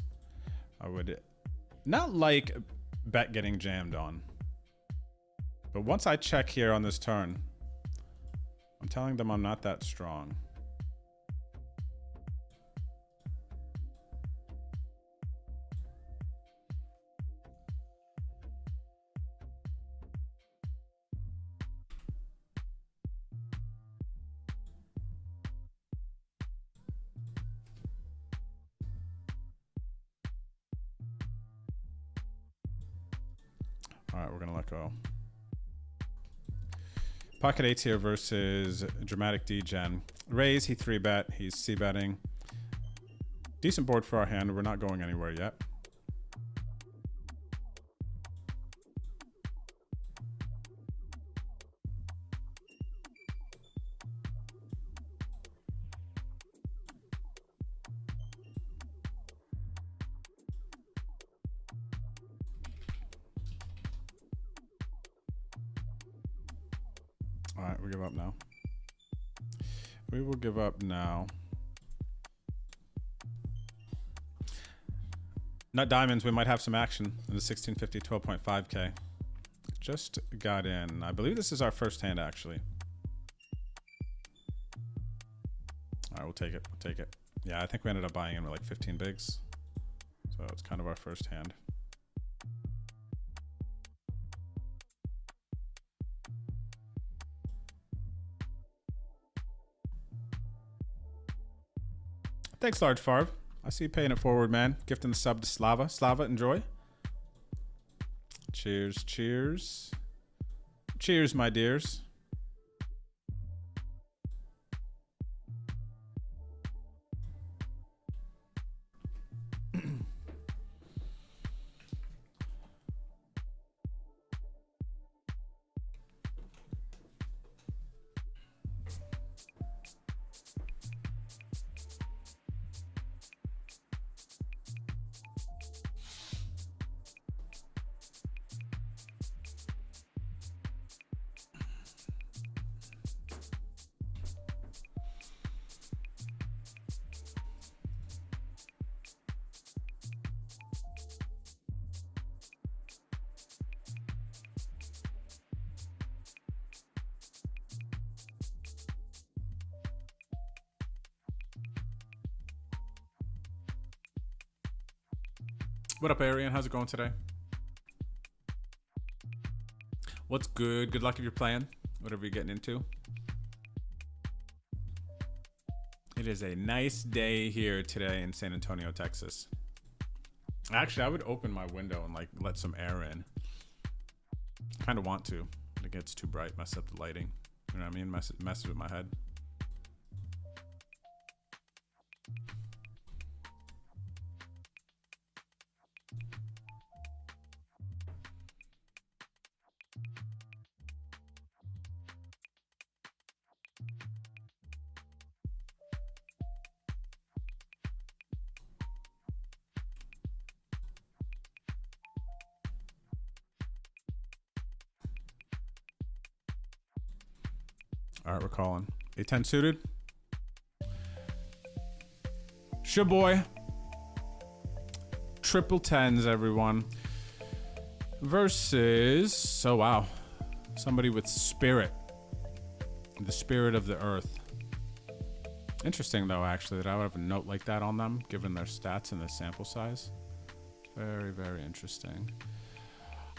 I would not like bet getting jammed on. But once I check here on this turn, I'm telling them I'm not that strong. All right, we're going to let go. Pocket eights here versus dramatic D-Gen. Raise, he 3-bet. He's C-betting. Decent board for our hand. We're not going anywhere yet. All right, we give up now. We will give up now. Nut diamonds, we might have some action in the 1650 12.5k. Just got in. I believe this is our first hand, actually. All right, we'll take it. We'll take it. Yeah, I think we ended up buying in with like 15 bigs. So it's kind of our first hand. Thanks, Large Farb. I see you paying it forward, man. Gifting the sub to Slava. Slava, enjoy. Cheers, cheers. Cheers, my dears. What up, Arian? How's it going today? What's good? Good luck if you're playing, whatever you're getting into. It is a nice day here today in San Antonio, Texas. Actually, I would open my window and like let some air in. Kind of want to, but it gets too bright, mess up the lighting. You know what I mean? Messes with my head. All right, we're calling. A10 suited. Shaboy. Triple tens, everyone. Versus, so wow, somebody with spirit. The spirit of the earth. Interesting though, actually, that I would have a note like that on them, given their stats and the sample size. Very, very interesting.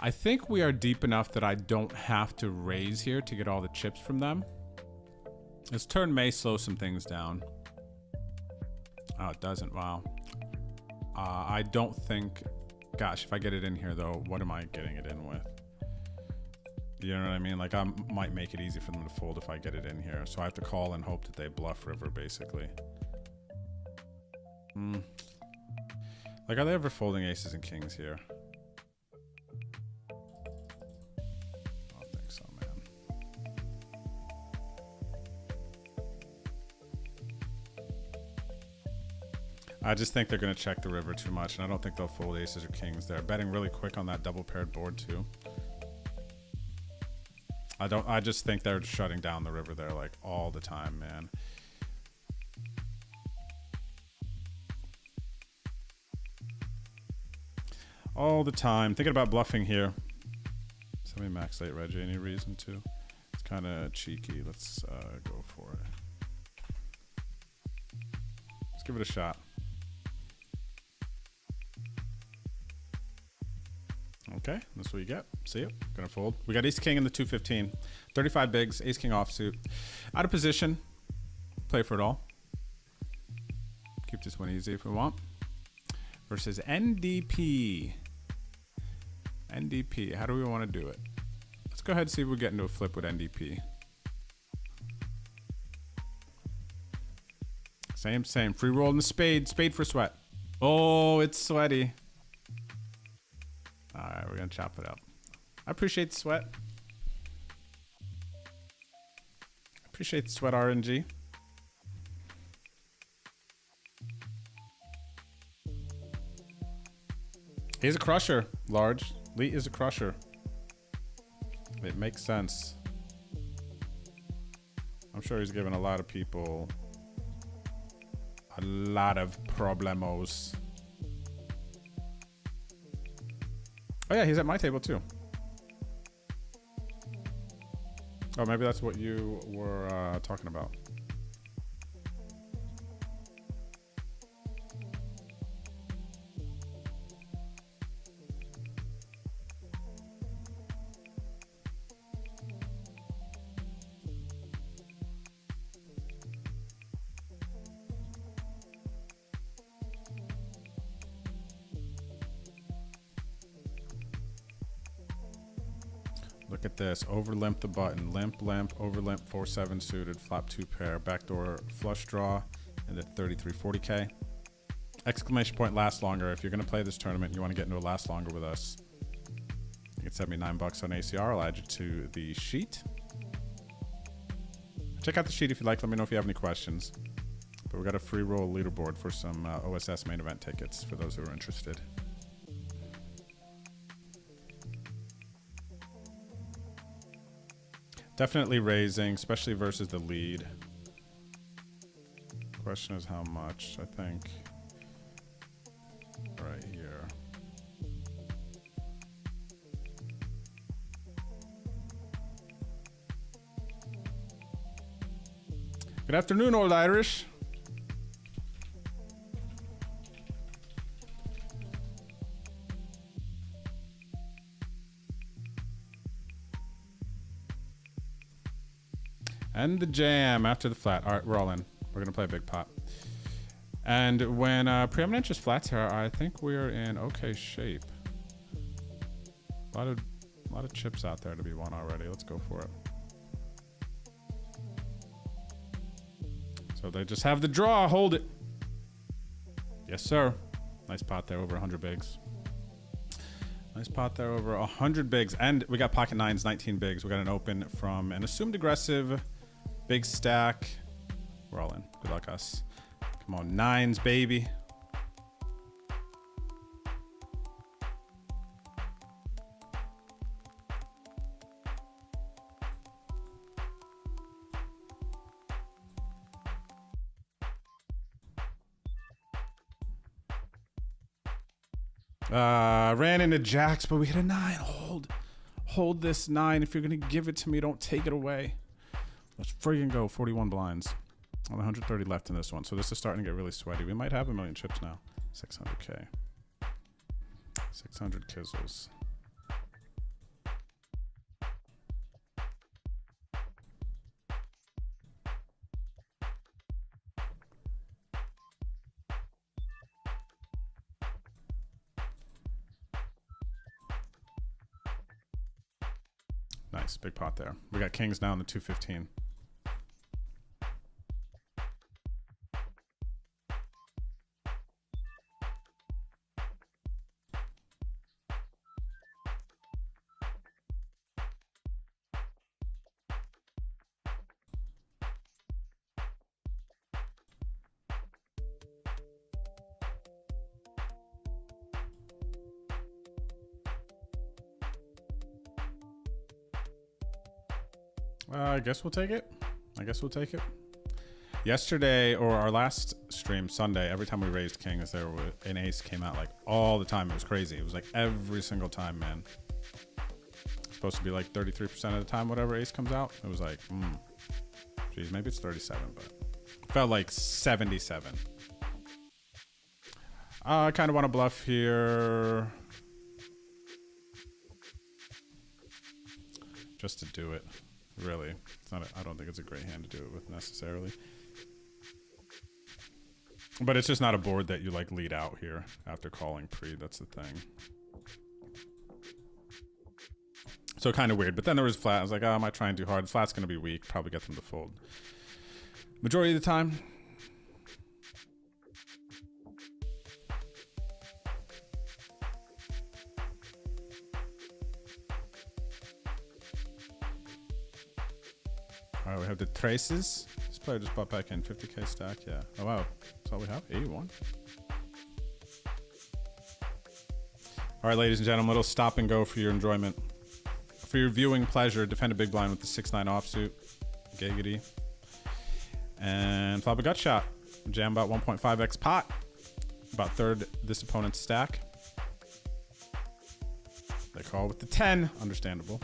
I think we are deep enough that I don't have to raise here to get all the chips from them. This turn may slow some things down. Oh, it doesn't. Wow. I don't think... Gosh, if I get it in here, though, what am I getting it in with? You know what I mean? Like, I might make it easy for them to fold if I get it in here. So I have to call and hope that they bluff river, basically. Like, are they ever folding aces and kings here? I don't think so, man. I just think they're going to check the river too much, and I don't think they'll fold aces or kings there. Betting really quick on that double paired board, too. I just think they're shutting down the river there, like, all the time, man. All the time. Thinking about bluffing here. Somebody max late Reggie. Any reason to? It's kind of cheeky. Let's go for it. Let's give it a shot. Okay, that's what you get. See it? Gonna fold. We got ace king in the 215. 35 bigs, ace king offsuit. Out of position. Play for it all. Keep this one easy if we want. Versus NDP. NDP. How do we want to do it? Let's go ahead and see if we get into a flip with NDP. Same. Free roll in the spade. Spade for sweat. Oh, it's sweaty. All right, we're going to chop it up. I appreciate the sweat. Appreciate the sweat, RNG. He's a crusher, large. Lee is a crusher. It makes sense. I'm sure he's giving a lot of people a lot of problemos. Oh yeah, he's at my table too. Oh, maybe that's what you were talking about. Look at this. Over limp the button. Limp, over limp, 4-7 suited, flop 2 pair, backdoor flush draw, and at 3340K. Exclamation point last longer. If you're going to play this tournament, you want to get into a last longer with us. You can send me $9 on ACR. I'll add you to the sheet. Check out the sheet if you like. Let me know if you have any questions. But we got a free roll leaderboard for some OSS main event tickets for those who are interested. Definitely raising, especially versus the lead. Question is how much, I think. Right here. Good afternoon, Old Irish. And the jam after the flat. All right, we're all in. We're going to play a big pot. And when preeminent just flats here, I think we're in okay shape. A lot of chips out there to be won already. Let's go for it. So they just have the draw. Hold it. Yes, sir. Nice pot there, over 100 bigs. Nice pot there, over 100 bigs. And we got pocket nines, 19 bigs. We got an open from an assumed aggressive big stack. We're all in. Good luck, us. Come on, nines, baby. Ran into jacks, but we hit a 9. Hold this 9. If you're gonna give it to me, don't take it away. Let's friggin' go. 41 blinds. Only 130 left in this one, so this is starting to get really sweaty. We might have 1,000,000 chips now. 600K. 600 kizzles. Nice, big pot there. We got kings now in the 215. I guess we'll take it. Yesterday, or our last stream, Sunday, every time we raised kings, there was an ace came out like all the time. It was crazy. It was like every single time, man. It's supposed to be like 33% of the time, whatever ace comes out. It was like, geez, maybe it's 37, but it felt like 77. I kind of want to bluff here. Just to do it. Really, it's not. I don't think it's a great hand to do it with necessarily. But it's just not a board that you like lead out here after calling pre. That's the thing. So kind of weird. But then there was flat. I was like, oh, I might try and do hard. Flat's gonna be weak. Probably get them to fold. Majority of the time. All right, we have the traces. This player just bought back in 50K stack. Yeah. Oh, wow. That's all we have. 81. All right, ladies and gentlemen, little stop and go for your enjoyment. For your viewing pleasure, defend a big blind with the 6-9 offsuit. Giggity. And flop a gut shot. Jam about 1.5x pot. About third this opponent's stack. They call with the 10. Understandable.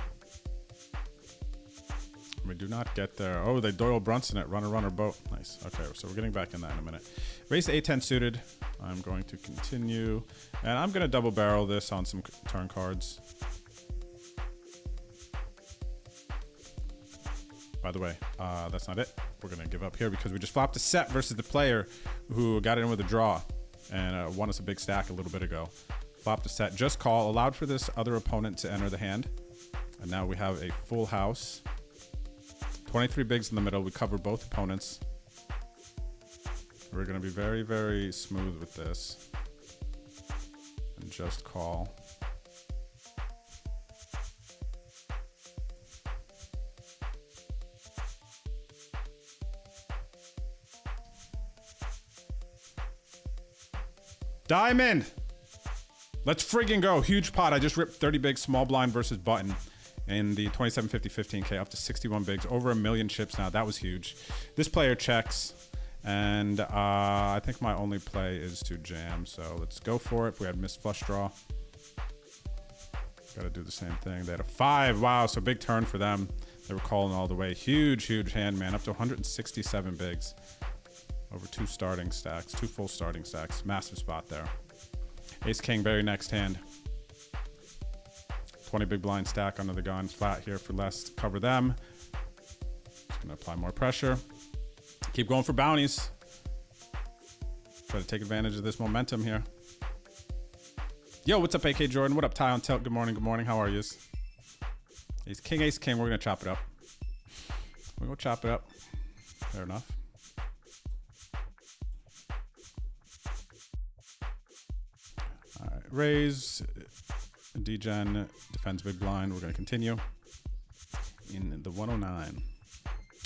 We do not get there. Oh, they Doyle Brunson it. Runner, runner, boat. Nice. Okay, so we're getting back in that in a minute. Raise 8-10 suited. I'm going to continue. And I'm going to double barrel this on some turn cards. By the way, that's not it. We're going to give up here because we just flopped a set versus the player who got in with a draw and won us a big stack a little bit ago. Flopped a set. Just call. Allowed for this other opponent to enter the hand. And now we have a full house. 23 bigs in the middle. We cover both opponents. We're going to be very, very smooth with this. And just call. Diamond! Let's friggin' go. Huge pot. I just ripped 30 bigs, small blind versus button. In the 2750 15K up to 61 bigs, over 1,000,000 chips now. That was huge. This player checks, and I think my only play is to jam. So let's go for it. We had missed flush draw. Got to do the same thing. They had a 5. Wow, so big turn for them. They were calling all the way. Huge, huge hand, man. Up to 167 bigs. Over 2 starting stacks, 2 full starting stacks. Massive spot there. Ace King, very next hand. 20 big blind stack under the gun. Flat here for less to cover them. Just gonna apply more pressure. Keep going for bounties. Try to take advantage of this momentum here. Yo, what's up, AK Jordan? What up, Ty on Tilt? Good morning, good morning. How are you? Ace King, Ace King. We're gonna chop it up. We're gonna chop it up. Fair enough. All right, raise. Degen defends big blind. We're going to continue in the 109.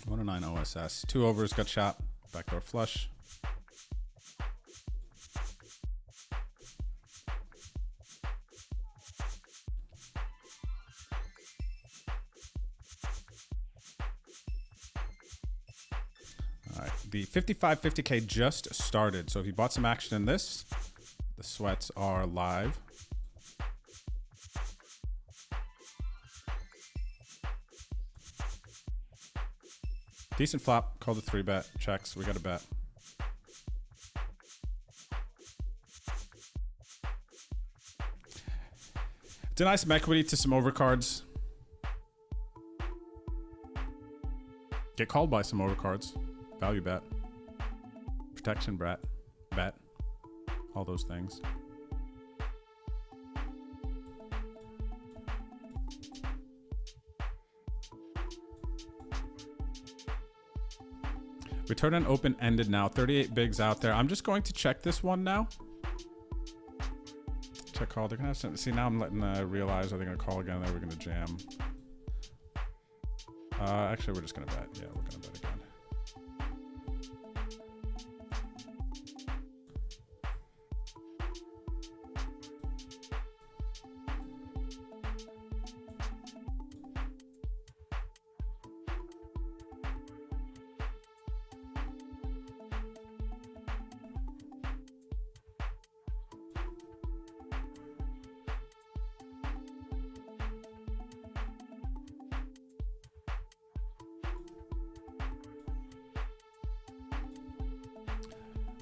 109 OSS. 2 overs, gut shot, backdoor flush. All right, the 55 50K just started. So if you bought some action in this, the sweats are live. Decent flop. Call the 3-bet. Checks. We got a bet. Deny some equity to some overcards. Get called by some overcards. Value bet. Protection bet. Bet. All those things. We turn an open-ended now. 38 bigs out there. I'm just going to check this one now. Check call. They're gonna have some. See, now I'm letting realize. Are they gonna call again? Or are we gonna jam? Actually, we're just gonna bet. Yeah, we're gonna bet again.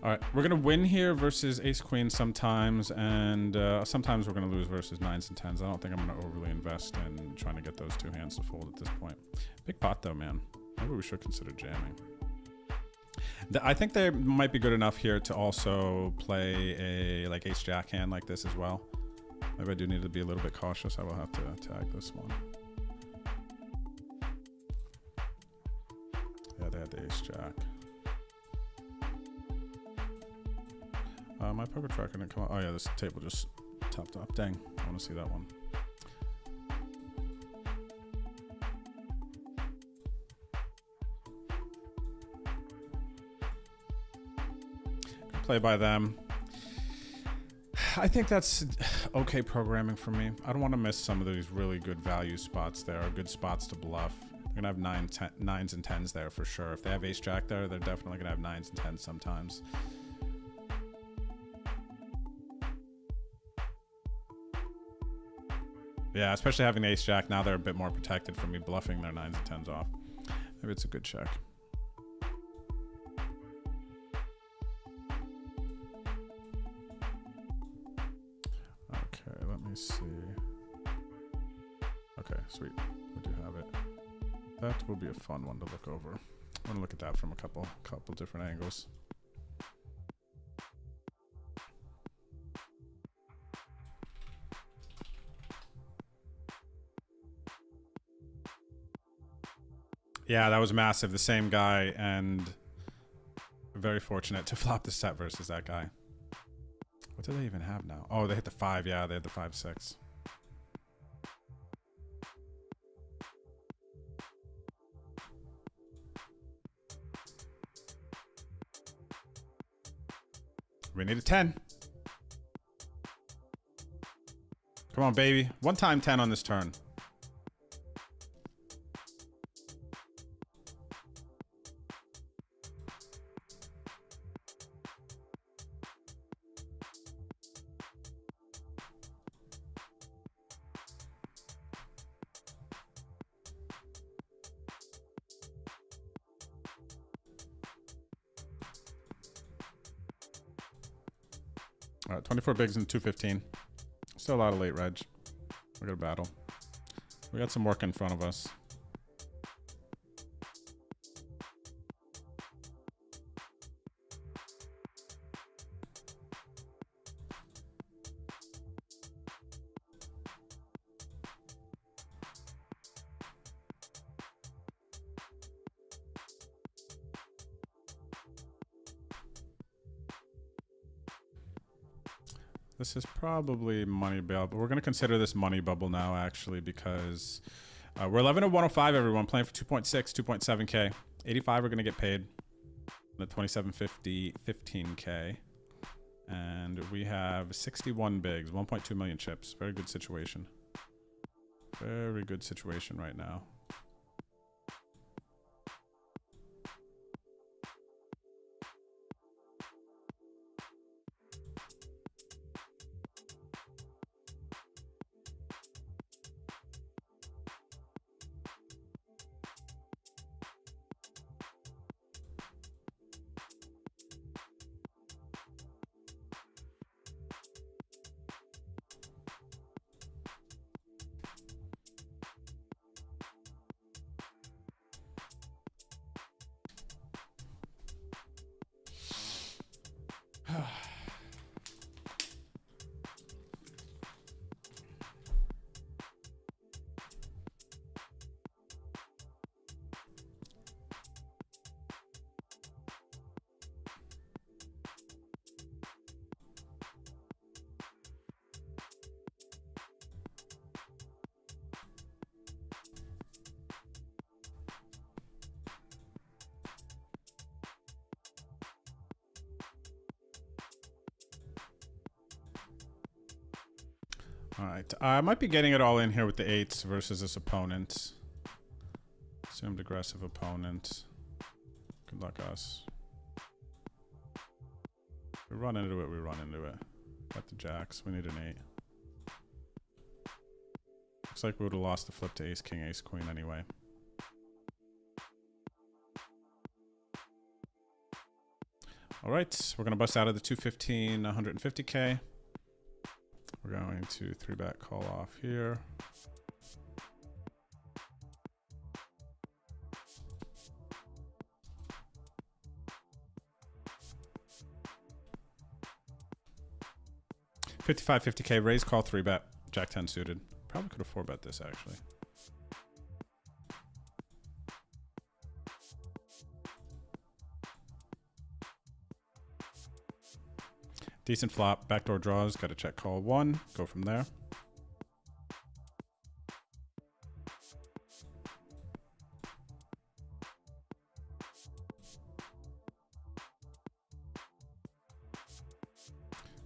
All right, we're gonna win here versus ace queen sometimes, and sometimes we're gonna lose versus 9s and 10s. I don't think I'm gonna overly invest in trying to get those two hands to fold at this point. Big pot though, man. Maybe we should consider jamming. I think they might be good enough here to also play a like ace jack hand like this as well. Maybe I do need to be a little bit cautious. I will have to tag this one. Yeah, they had the ace jack. My poker tracker didn't come out. Oh yeah, this table just topped up. Dang, I want to see that one. Play by them. I think that's okay programming for me. I don't want to miss some of these really good value spots there, or good spots to bluff. They're gonna have 9s and 10s there for sure. If they have ace jack there, they're definitely gonna have 9s and 10s sometimes. Yeah, especially having ace jack, now they're a bit more protected from me bluffing their 9s and 10s off. Maybe it's a good check. Okay, let me see. Okay, sweet. We do have it. That will be a fun one to look over. I'm gonna look at that from a couple different angles. Yeah, that was massive. The same guy, and very fortunate to flop the set versus that guy. What do they even have now? Oh, they hit the 5. Yeah, they had the 5-6. We need a 10. Come on, baby. One time 10 on this turn. All right, 24 bigs and 215. Still a lot of late reg. We're gonna battle. We got some work in front of us. This is probably money bubble, but we're going to consider this money bubble now, actually, because we're 11 at 105, everyone, playing for 2.6, 2.7K. 85 we're going to get paid. The 2750, 15K. And we have 61 bigs, 1.2 million chips. Very good situation. Very good situation right now. All right, I might be getting it all in here with the 8s versus this opponent. Assumed aggressive opponent. Good luck, us. We run into it, we run into it. Got the jacks, we need an 8. Looks like we would have lost the flip to ace, king, ace, queen anyway. All right, we're gonna bust out of the 215, 150K. We're going to 3-bet call off here. $55.50K raise call 3-bet Jack 10 suited. Probably could have 4-bet this actually. Decent flop, backdoor draws, got to check call 1, go from there.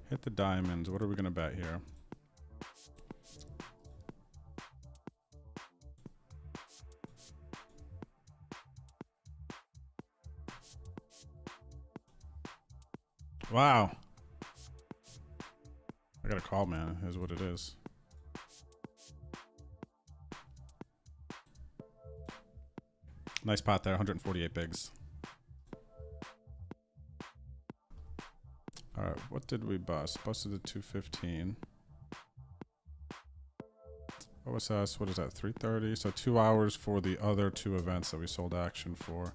Hit the diamonds, what are we going to bet here? Wow. I got a call, man. Here's what it is. Nice pot there, 148 bigs. All right, what did we bust? Busted the 215. OSS, what is that, 330? So 2 hours for the other 2 events that we sold action for.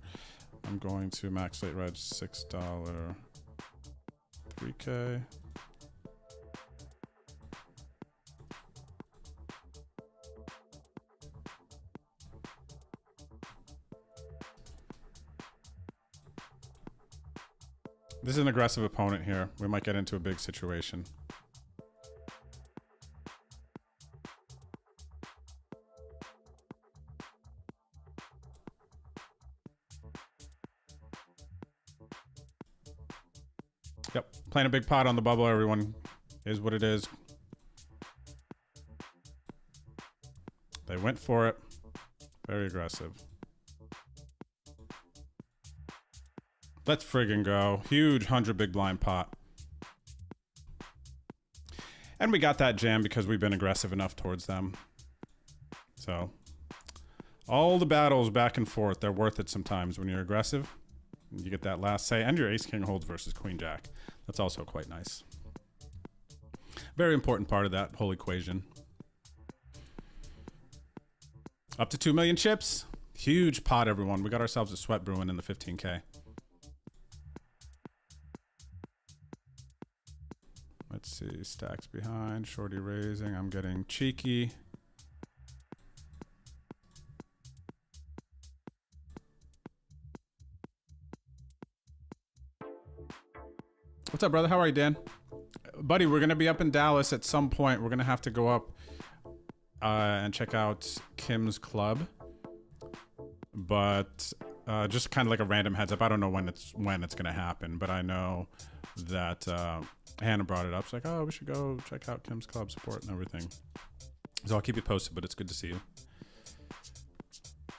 I'm going to max late reg $6, 3K. This is an aggressive opponent here. We might get into a big situation. Yep, playing a big pot on the bubble, everyone. Is what it is. They went for it. Very aggressive. Let's friggin' go. Huge 100 big blind pot. And we got that jam because we've been aggressive enough towards them. So, all the battles back and forth, they're worth it sometimes when you're aggressive. You get that last say, and your ace-king holds versus queen-jack. That's also quite nice. Very important part of that whole equation. Up to 2 million chips. Huge pot, everyone. We got ourselves a sweat brewing in the 15K. Let's see, stacks behind, shorty raising. I'm getting cheeky. What's up, brother? How are you, Dan? Buddy, we're going to be up in Dallas at some point. We're going to have to go up and check out Kim's club. But just kind of like a random heads up. I don't know when it's going to happen, but I know that Hannah brought it up. She's like, oh, we should go check out Kim's club, support and everything. So I'll keep you posted, but it's good to see you.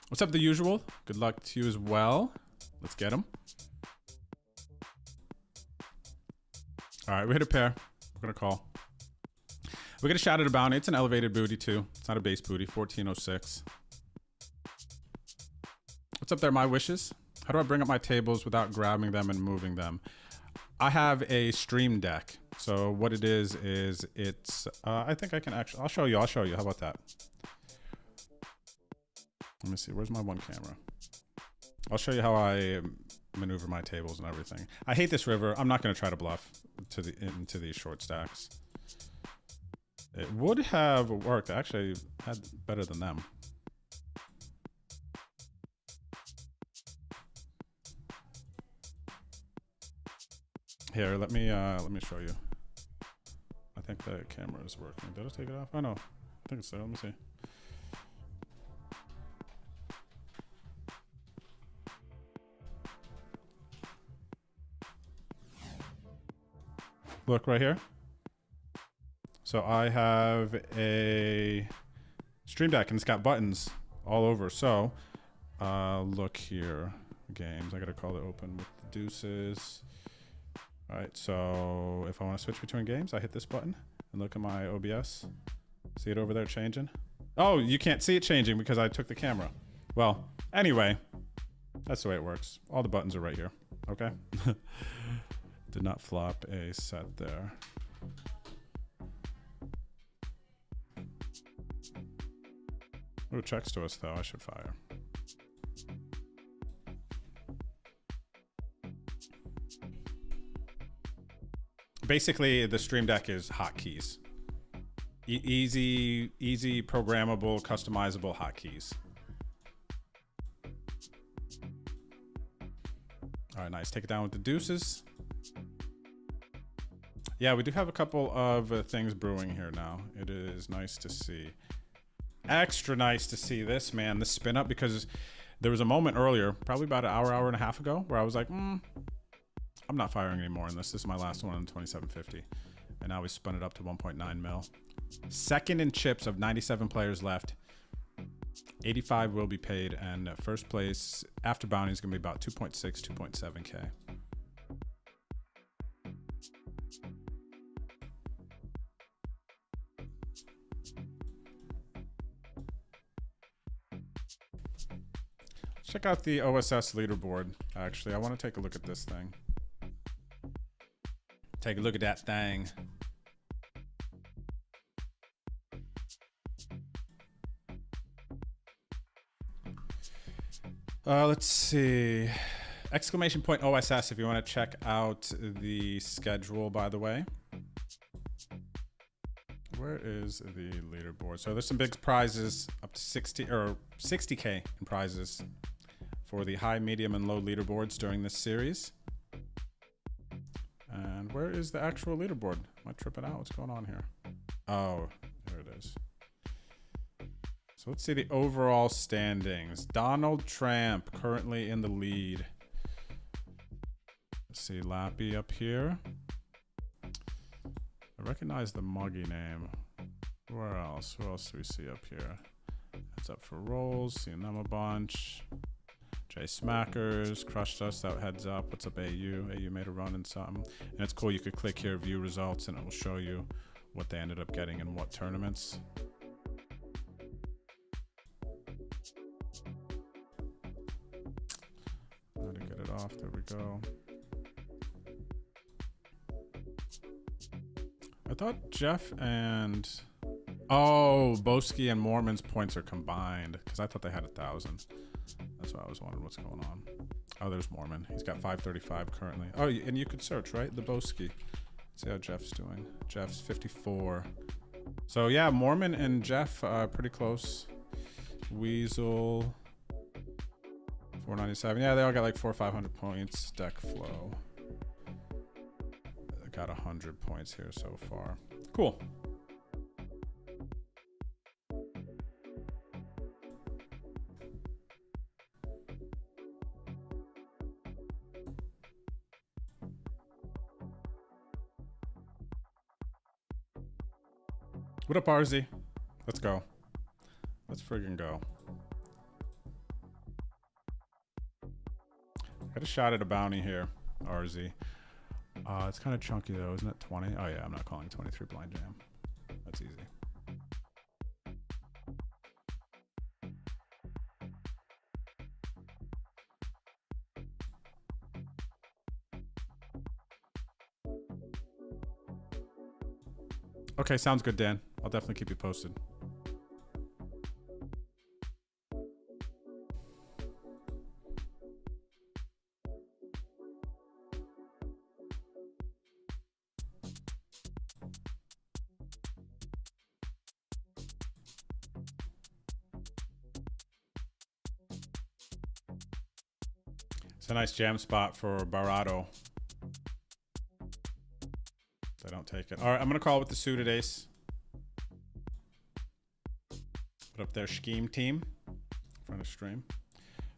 What's up, the usual? Good luck to you as well. Let's get them. All right, we hit a pair. We're going to call. We get a shot at a bounty. It's an elevated booty, too. It's not a base booty. 1406. What's up there, my wishes? How do I bring up my tables without grabbing them and moving them? I have a stream deck. So what it is it's, I think I can actually, I'll show you. How about that? Let me see. Where's my one camera? I'll show you how I maneuver my tables and everything. I hate this river. I'm not going to try to bluff into these short stacks. It would have worked. I actually had better than them. Here, let me show you. I think the camera is working. Did I take it off? Oh no, I think it's there. Let me see. Look right here. So I have a stream deck and it's got buttons all over. So look here, games. I gotta call it open with the deuces. All right, so if I want to switch between games, I hit this button and look at my OBS. See it over there changing? Oh, you can't see it changing because I took the camera. Well, anyway, that's the way it works. All the buttons are right here, okay? Did not flop a set there. Ooh, checks to us though, I should fire. Basically, the stream deck is hotkeys. Easy, programmable, customizable hotkeys. All right, nice. Take it down with the deuces. Yeah, we do have a couple of things brewing here now. It is nice to see. Extra nice to see this, man. This spin up, because there was a moment earlier, probably about an hour and a half ago, where I was like, I'm not firing anymore in this. This is my last one on 2750. And now we spun it up to 1.9 mil. Second in chips of 97 players left. 85 will be paid, and first place after bounty is going to be about 2.6, 2.7K. Check out the OSS leaderboard. Actually, I want to take a look at this thing. Take a look at that thing. Let's see. Exclamation point OSS if you want to check out the schedule, by the way. Where is the leaderboard? So there's some big prizes, up to 60K in prizes for the high, medium, and low leaderboards during this series. And where is the actual leaderboard? Am I tripping out? What's going on here? Oh, there it is. So let's see the overall standings. Donald Trump currently in the lead. Let's see, Lappy up here. I recognize the Muggy name. Where else? Who else do we see up here? Heads up for rolls. Seeing them a bunch. Jay Smackers crushed us. That heads up. What's up, AU? AU made a run in something. And it's cool. You could click here, view results, and it will show you what they ended up getting in what tournaments. How to get it off. There we go. I thought Jeff and... Oh, Boski and Mormon's points are combined, because I thought they had 1,000. That's why I was wondering what's going on. Oh, there's Mormon. He's got 535 currently. Oh, and you could search, right? The Boski. See how Jeff's doing. Jeff's 54. So yeah, Mormon and Jeff are pretty close. Weasel 497. Yeah, they all got like 400 or 500 points. Deck flow. Got 100 points here so far. Cool. What up, RZ? Let's go. Let's friggin' go. Got a shot at a bounty here, RZ. It's kind of chunky though, isn't it? 20? Oh yeah, I'm not calling 23 blind jam. That's easy. Okay, sounds good, Dan. I'll definitely keep you posted. a nice jam spot for Barato. They don't take it. All right, I'm going to call with the suited ace. Put up their scheme team in front of stream.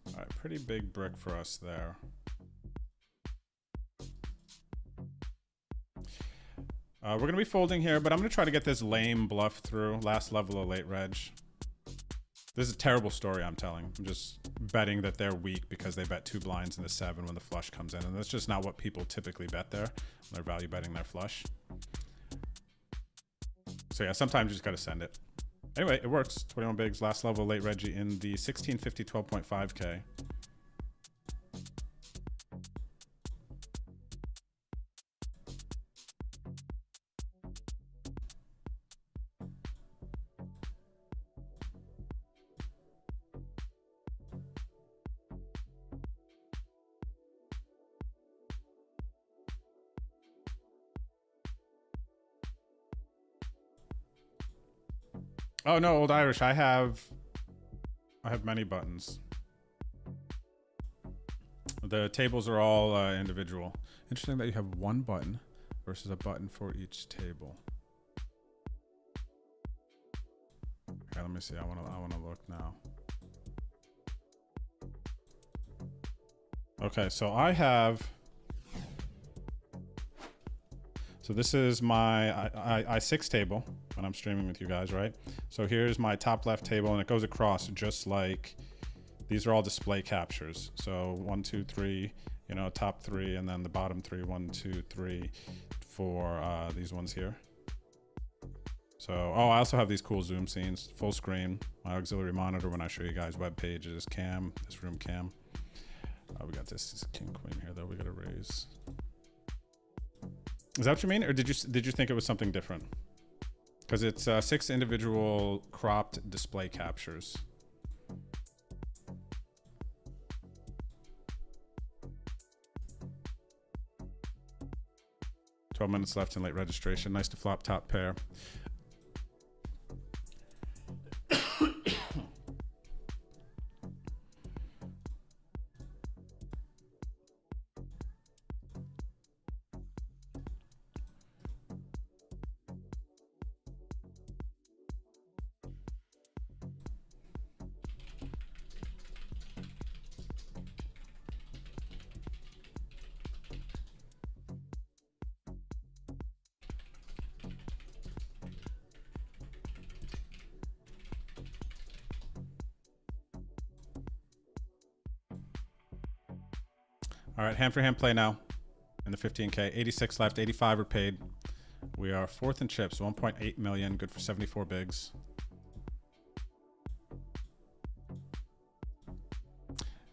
All right, pretty big brick for us there. We're going to be folding here, but I'm going to try to get this lame bluff through. Last level of late reg. This is a terrible story I'm telling. I'm just betting that they're weak because they bet 2 blinds in the 7 when the flush comes in. And that's just not what people typically bet there. They're value betting their flush. So yeah, sometimes you just got to send it. Anyway, it works. 21 bigs, last level late reg in the 1650 12.5K. Oh no, Old Irish, I have many buttons. The tables are all individual. Interesting that you have one button versus a button for each table. Okay, let me see. I wanna look now. Okay, so I have. So this is my I6 table when I'm streaming with you guys, right? So here's my top left table, and it goes across just like these are all display captures. So 1, 2, 3, you know, top 3, and then the bottom 3, 1, 2, 3 for these ones here. So, oh, I also have these cool zoom scenes, full screen, my auxiliary monitor when I show you guys web pages, cam, this room cam. We got this king queen here though. We got to raise. Is that what you mean, or did you think it was something different? Because it's 6 individual cropped display captures. $12 minutes left in late registration. Nice to flop top pair. All right, hand for hand play now in the 15K. 86 left, 85 are paid. We are 4th in chips, 1.8 million, good for 74 bigs.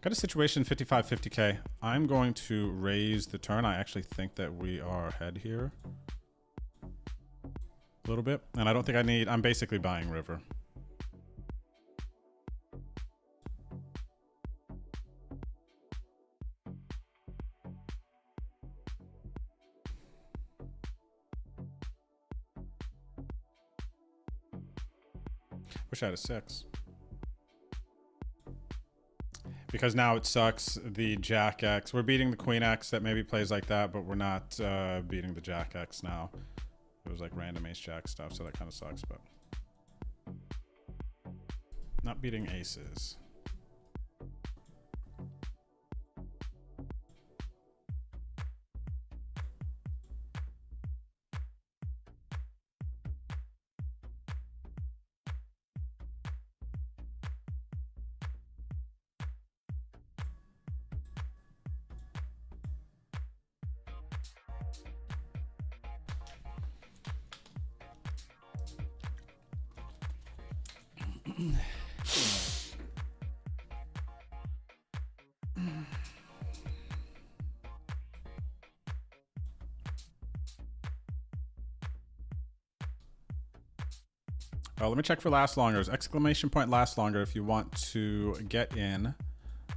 Got a situation 55, 50K. I'm going to raise the turn. I actually think that we are ahead here a little bit. And I don't think I need, I'm basically buying river. Wish I had a 6. Because now it sucks the Jack X. We're beating the Queen X that maybe plays like that, but we're not beating the Jack X now. It was like random Ace Jack stuff, so that kind of sucks, but not beating aces. Let me check for last longers. Exclamation point last longer if you want to get in.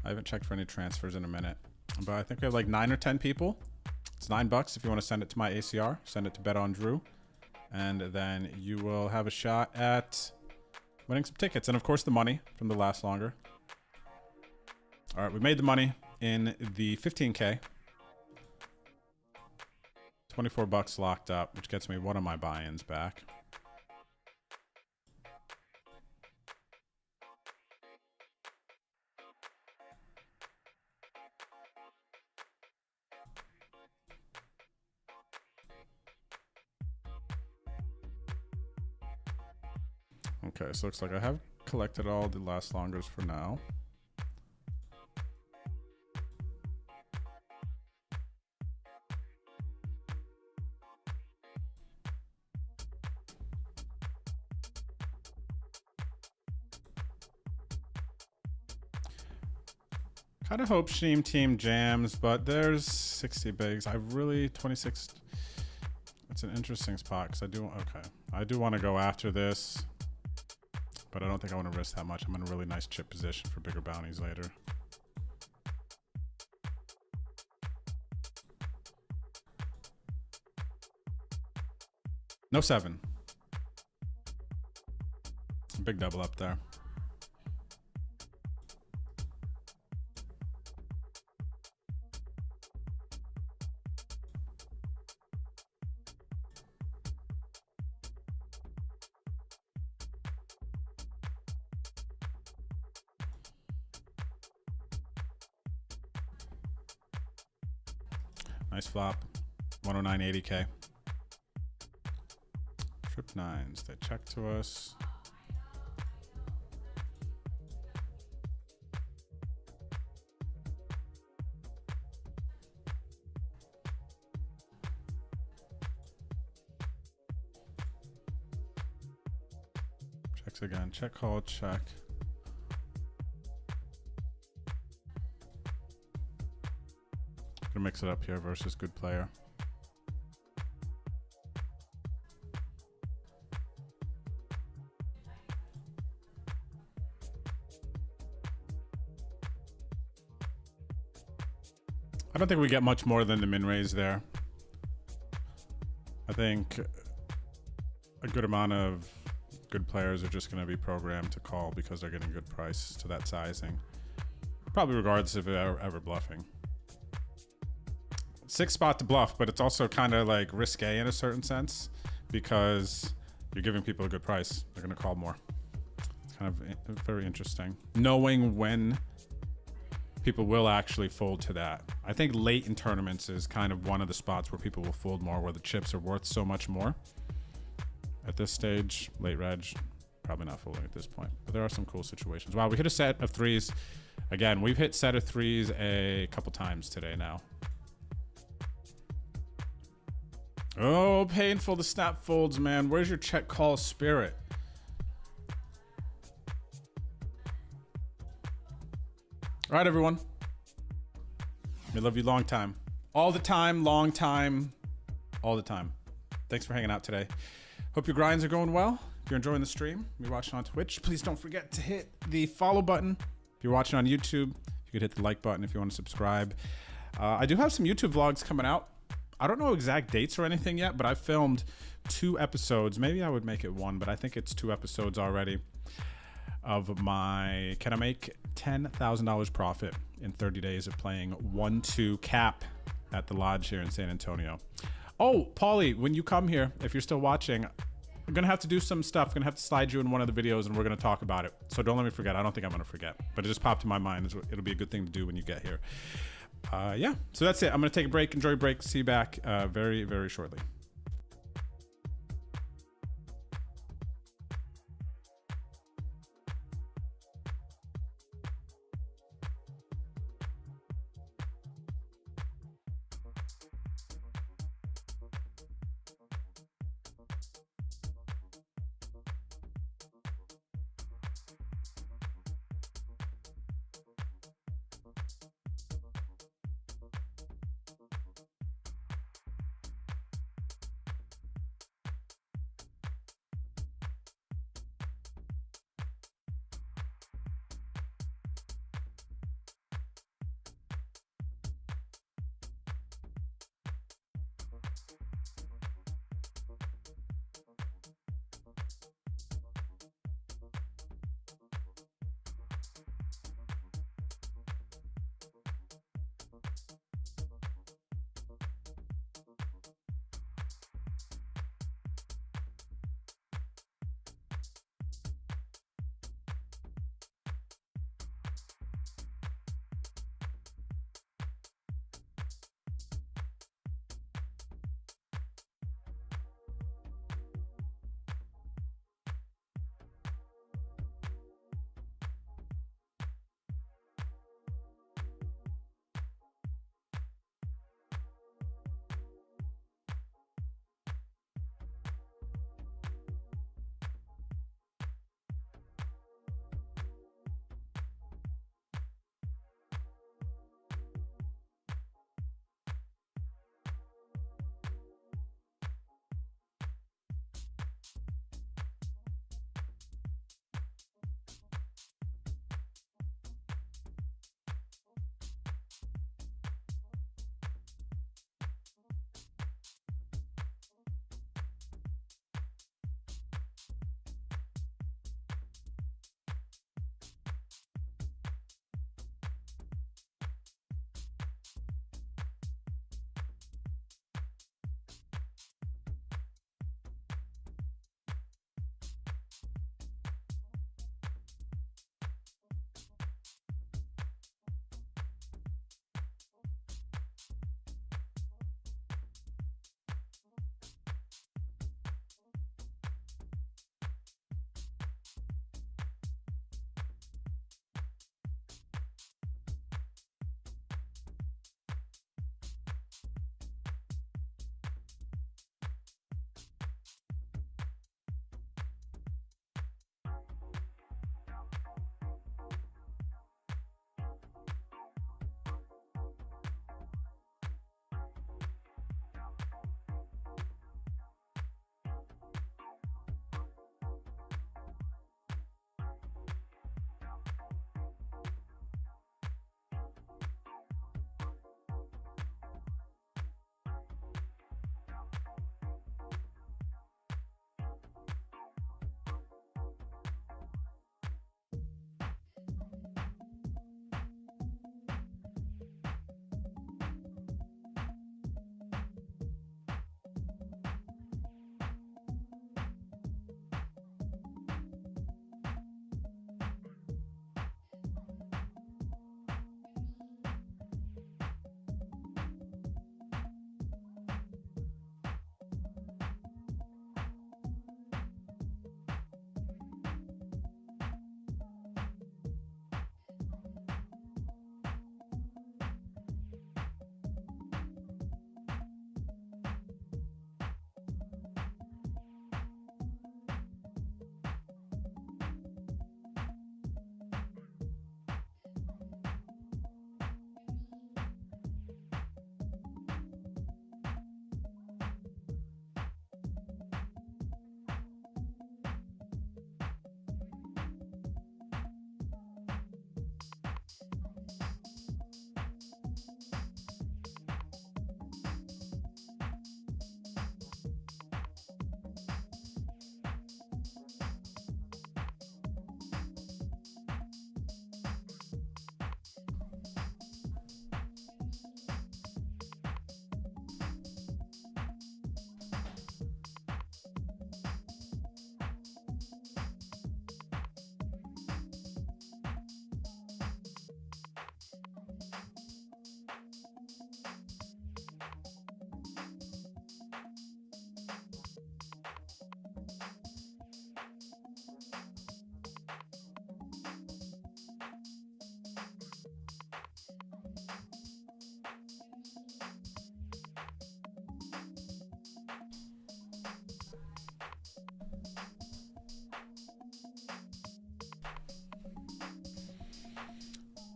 I haven't checked for any transfers in a minute, but I think we have like 9 or 10 people. It's $9 if you want to send it to my ACR. Send it to Bet on Drew, and then you will have a shot at winning some tickets and of course the money from the last longer. All right, we made the money in the 15K. 24 bucks locked up, which gets me one of my buy-ins back. Okay, so looks like I have collected all the last longers for now. Kind of hope Sheem Team jams, but there's 60 bigs. I really 26. It's an interesting spot because I do want to go after this, but I don't think I want to risk that much. I'm in a really nice chip position for bigger bounties later. No 7. Big double up there. Nice flop. 109.80K. Trip 9s. They check to us. Checks again. Check, call, check. Gonna mix it up here versus good player. I don't think we get much more than the min raise there. I think a good amount of good players are just going to be programmed to call because they're getting good price to that sizing. Probably regardless if they're ever bluffing. 6 spot to bluff, but it's also kind of like risque in a certain sense because you're giving people a good price. They're going to call more. It's kind of very interesting. Knowing when people will actually fold to that. I think late in tournaments is kind of one of the spots where people will fold more, where the chips are worth so much more. At this stage, late reg, probably not folding at this point. But there are some cool situations. Wow, we hit a set of 3s. Again, we've hit set of 3s a couple times today now. Oh, painful to snap folds, man. Where's your check call spirit? All right, everyone. We love you long time. All the time, long time, all the time. Thanks for hanging out today. Hope your grinds are going well. If you're enjoying the stream, you're watching on Twitch, please don't forget to hit the follow button. If you're watching on YouTube, you could hit the like button if you want to subscribe. I do have some YouTube vlogs coming out. I don't know exact dates or anything yet, but I filmed 2 episodes. Maybe I would make it 1, but I think it's 2 episodes already of my can I make $10,000 profit in 30 days of playing 1-2 cap at the lodge here in San Antonio. Oh, Paulie, when you come here, if you're still watching, I'm going to have to do some stuff. I'm going to have to slide you in one of the videos and we're going to talk about it. So don't let me forget. I don't think I'm going to forget, but it just popped in my mind. It'll be a good thing to do when you get here. Yeah, so that's it. I'm going to take a break. Enjoy your break. See you back very, very shortly.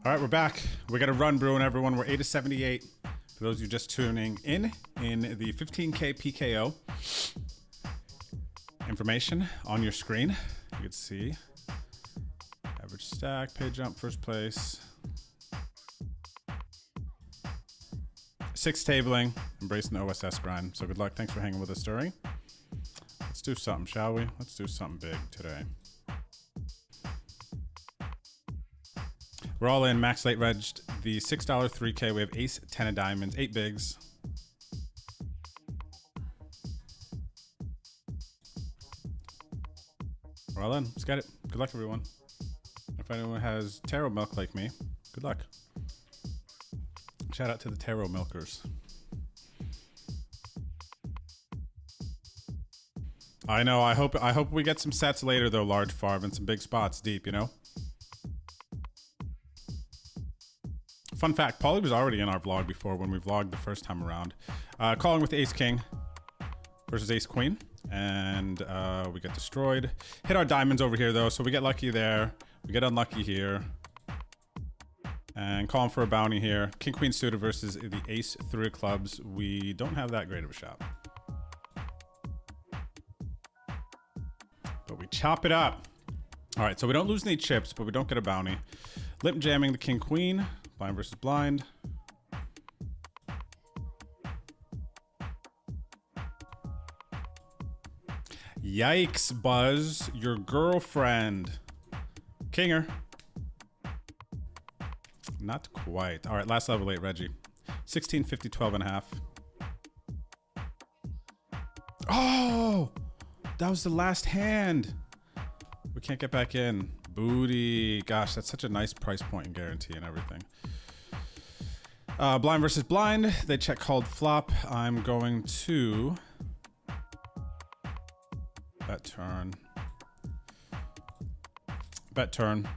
All right, we're back. We got a run brewing, everyone. We're 8 of 78. For those of you just tuning in the 15K PKO. Information on your screen. You can see average stack, pay jump, first place. 6 tabling, embracing the OSS grind. So good luck. Thanks for hanging with us during. Let's do something, shall we? Let's do something big today. We're all in, max late regged, the $6 3K. We have ace, 10 of diamonds, 8 bigs. We're all in, let's get it. Good luck, everyone. If anyone has tarot milk like me, good luck. Shout out to the tarot milkers. I know, I hope we get some sets later though, large farm, and some big spots deep, you know? Fun fact, Paulie was already in our vlog before when we vlogged the first time around. Calling with Ace King versus Ace Queen. And we get destroyed. Hit our diamonds over here though, so we get lucky there. We get unlucky here. And calling for a bounty here. King Queen suited versus the Ace 3 of clubs. We don't have that great of a shot. But we chop it up. All right, so we don't lose any chips, but we don't get a bounty. Lip jamming the King Queen. Blind versus blind. Yikes, Buzz. Your girlfriend. Kinger. Not quite. All right, last level 8, Reggie. 16, 50, 12 and a half. Oh! That was the last hand. We can't get back in. Booty. Gosh, that's such a nice price point and guarantee and everything. Blind versus blind. They check called flop. I'm going to bet turn. Bet turn.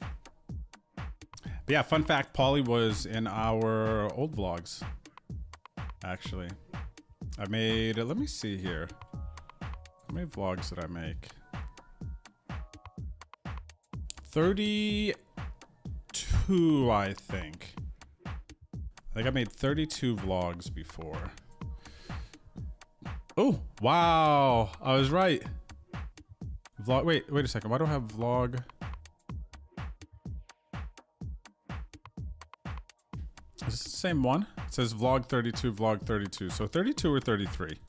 But yeah, fun fact, Paulie was in our old vlogs. Actually. I made, let me see here. How many vlogs did I make? 32, I think. I think I made 32 vlogs before. Oh, wow. I was right. Vlog, wait a second. Why do I have vlog? Is this the same one? It says vlog 32, vlog 32. So 32 or 33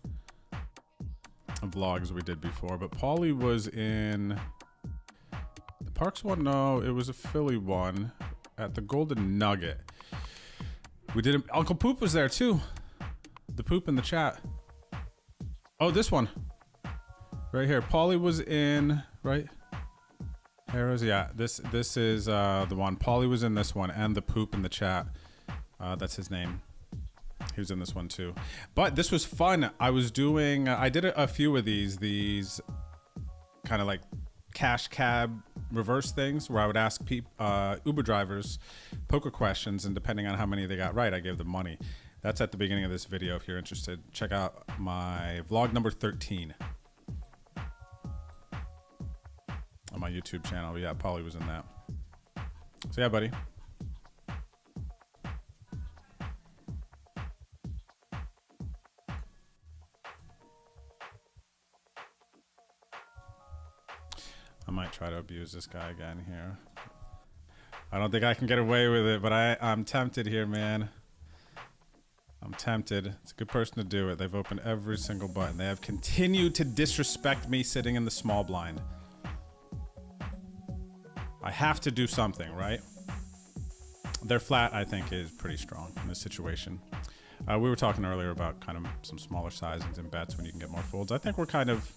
vlogs we did before. But Paulie was in the Parks one. No, it was a Philly one at the Golden Nugget. We did. Uncle Poop was there too. The poop in the chat. Oh, this one. Right here. Paulie was in, right? Arrows, yeah. This is the one. Paulie was in this one, and the poop in the chat. That's his name. He was in this one too. But this was fun. I was doing. I did a few of these kind of like cash cab reverse things where I would ask Uber drivers poker questions, and depending on how many they got right, I gave them money. That's at the beginning of this video. If you're interested, check out my vlog number 13 on my YouTube channel. Yeah, Paulie was in that. So yeah, buddy. I might try to abuse this guy again here. I don't think I can get away with it, but I'm tempted here, man. I'm tempted. It's a good person to do it. They've opened every single button. They have continued to disrespect me sitting in the small blind. I have to do something, right? Their flat, I think, is pretty strong in this situation. We were talking earlier about kind of some smaller sizings and bets when you can get more folds. I think we're kind of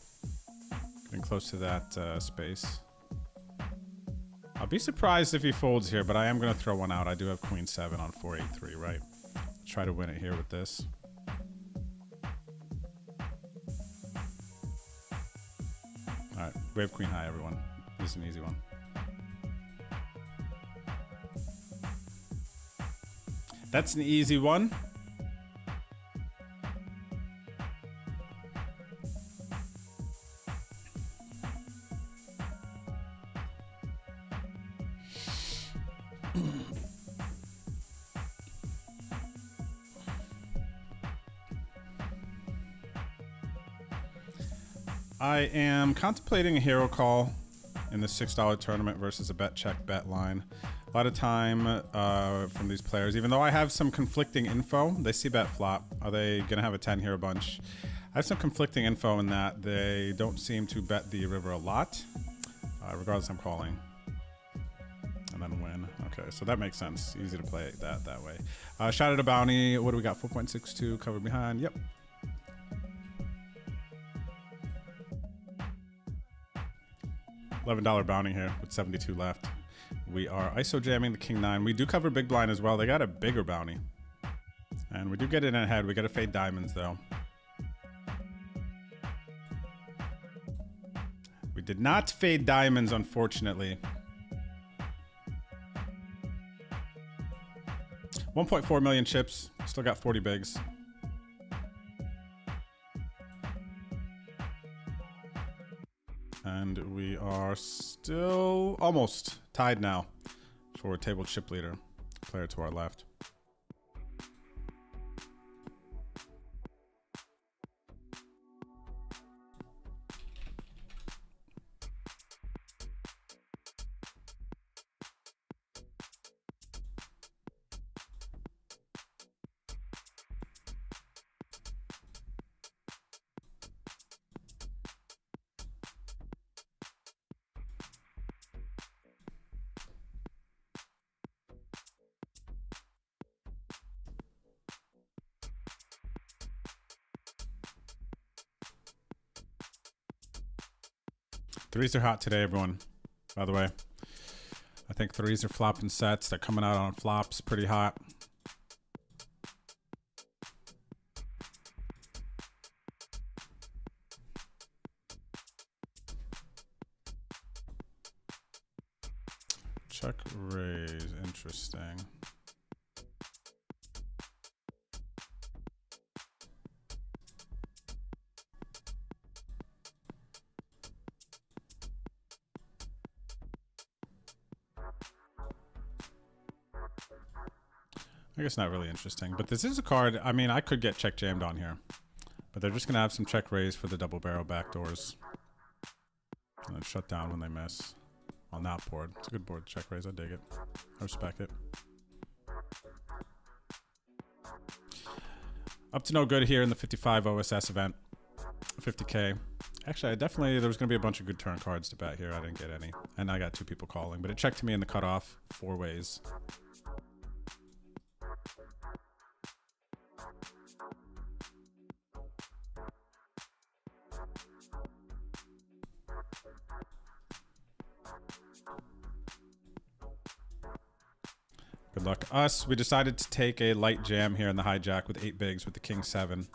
getting close to that space. I'll be surprised if he folds here, but I am going to throw one out. I do have Queen 7 on 4-8-3, right? Try to win it here with this. All right, we have Queen High, everyone. This is an easy one. That's an easy one. I am contemplating a hero call in the $6 tournament versus a bet check bet line. A lot of time from these players, even though I have some conflicting info. They see bet flop. Are they going to have a 10 hero bunch? I have some conflicting info in that they don't seem to bet the river a lot. Regardless, I'm calling. And then win. Okay, so that makes sense. Easy to play that way. Shot at a bounty. What do we got? 4.62 covered behind. Yep. $11 bounty here with 72 left. We are ISO jamming the king 9. We do cover big blind as well. They got a bigger bounty. And we do get it in ahead. We got to fade diamonds though. We did not fade diamonds, unfortunately. 1.4 million chips. Still got 40 bigs. And we are still almost tied now for table chip leader. Player to our left. Threes are hot today, everyone. By the way, I think threes are flopping sets. They're coming out on flops pretty hot. Check raise, interesting. I guess not really interesting, but this is a card. I mean, I could get check jammed on here, but they're just going to have some check raise for the double barrel backdoors. And then shut down when they miss. On that board. It's a good board. Check raise. I dig it. I respect it. Up to no good here in the 55 OSS event. 50K. Actually, there was going to be a bunch of good turn cards to bet here. I didn't get any. And I got 2 people calling, but it checked to me in the cutoff 4 ways. Good luck to us. We decided to take a light jam here in the hijack with 8 bigs with the king 7.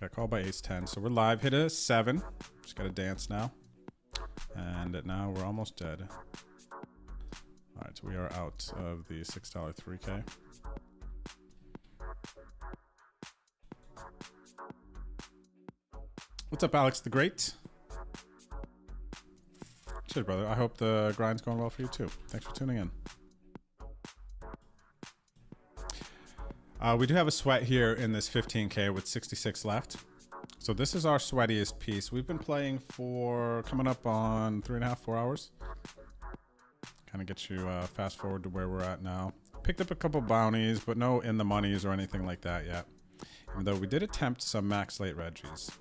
Got called by ace 10. So we're live. Hit a 7. Just got to dance now. And now we're almost dead. All right, so we are out of the $6 3K. What's up, Alex the Great? Cheers, brother. I hope the grind's going well for you too. Thanks for tuning in. We do have a sweat here in this 15K with 66 left. So this is our sweatiest piece. We've been playing for coming up on 3.5, 4 hours. Kind of get you fast forward to where we're at now. Picked up a couple bounties, but no in the monies or anything like that yet. Even though we did attempt some max late Reggies.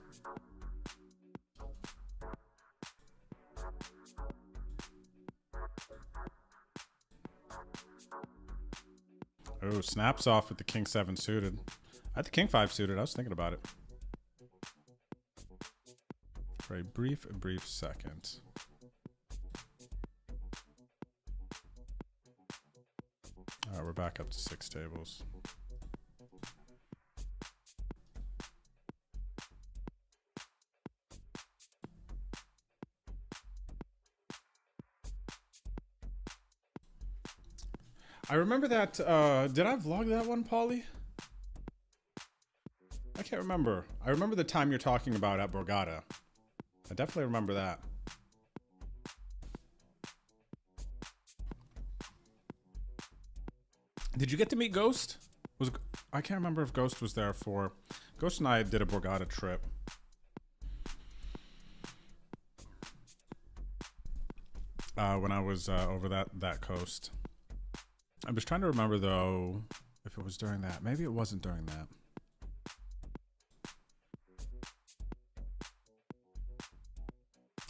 Oh, snaps off with the king 7 suited. I had the king 5 suited. I was thinking about it. For a brief second. All right, we're back up to 6 tables. I remember that, did I vlog that one, Paulie? I can't remember. I remember the time you're talking about at Borgata. I definitely remember that. Did you get to meet Ghost? I can't remember if Ghost was there for... Ghost and I did a Borgata trip. when I was over that coast. I was trying to remember though if it was during that. Maybe it wasn't during that.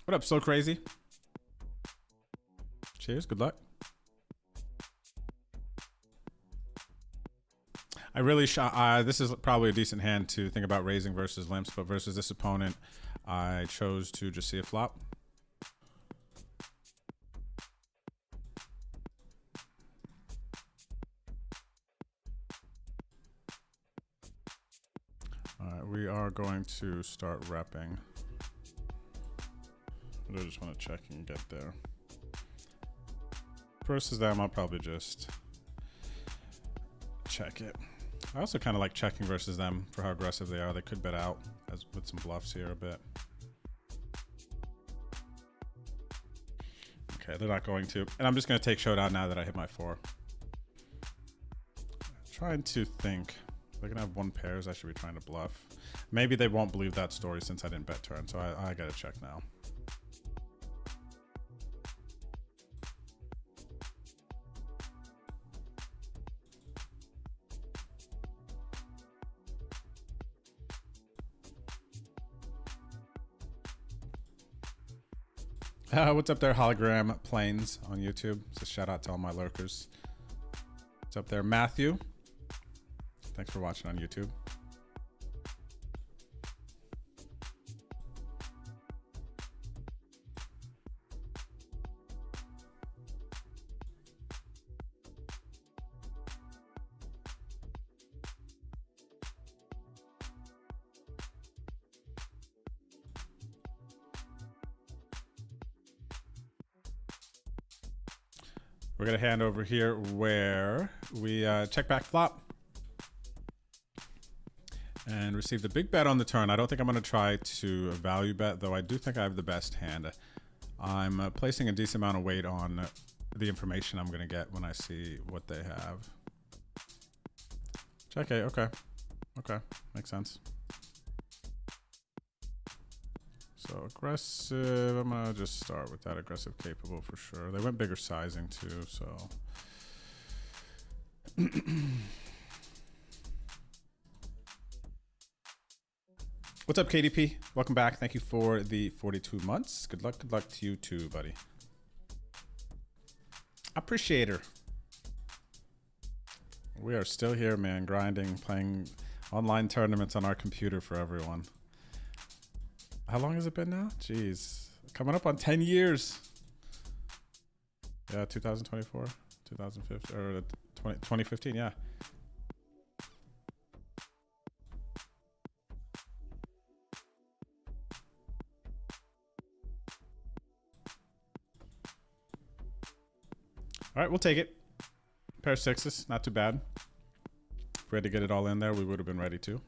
What up, So Crazy? Cheers. Good luck. I really shot. This is probably a decent hand to think about raising versus limps, but versus this opponent, I chose to just see a flop. All right, we are going to start repping. I just want to check and get there. Versus them, I'll probably just check it. I also kind of like checking versus them for how aggressive they are. They could bet out with some bluffs here a bit. Okay, they're not going to. And I'm just going to take showdown now that I hit my 4. Trying to think. They're going to have 1 pairs. I should be trying to bluff. Maybe they won't believe that story since I didn't bet turn. So I got to check now. What's up there, Hologram Planes on YouTube? It's a shout out to all my lurkers. What's up there, Matthew? Thanks for watching on YouTube. We're going to hand over here where we check back flop and receive the big bet on the turn. I don't think I'm going to try to value bet, though I do think I have the best hand. I'm placing a decent amount of weight on the information I'm going to get when I see what they have. Check A, okay. Okay, makes sense. So aggressive, I'm gonna just start with that aggressive capable for sure. They went bigger sizing too, so. What's up, KDP? Welcome back. Thank you for the 42 months. Good luck to you too, buddy. Appreciate her. We are still here, man, grinding, playing online tournaments on our computer for everyone. How long has it been now? Jeez. Coming up on 10 years. Yeah, 2024, 2015, or 2015, yeah. All right, we'll take it. Pair of 6s, not too bad. If we had to get it all in there, we would have been ready to.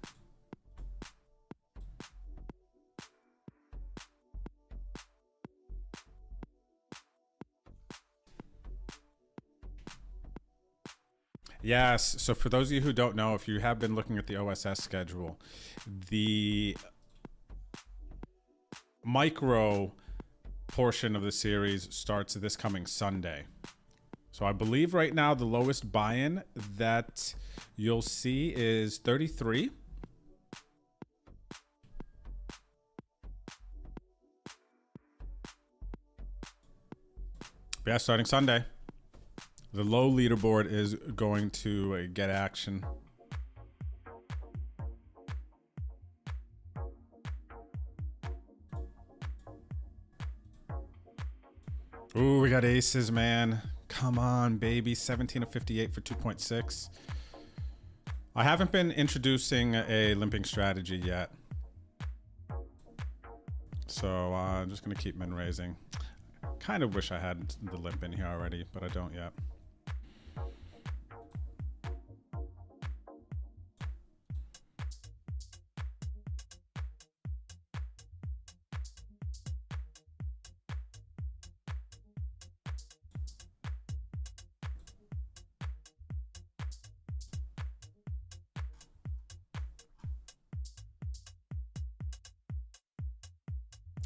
Yes, so for those of you who don't know, if you have been looking at the OSS schedule, the micro portion of the series starts this coming Sunday. So I believe right now the lowest buy-in that you'll see is 33. But yeah, starting Sunday. The low leaderboard is going to get action. Ooh, we got aces, man. Come on, baby. 17 of 58 for 2.6. I haven't been introducing a limping strategy yet. So I'm just going to keep min raising. Kind of wish I had the limp in here already, but I don't yet.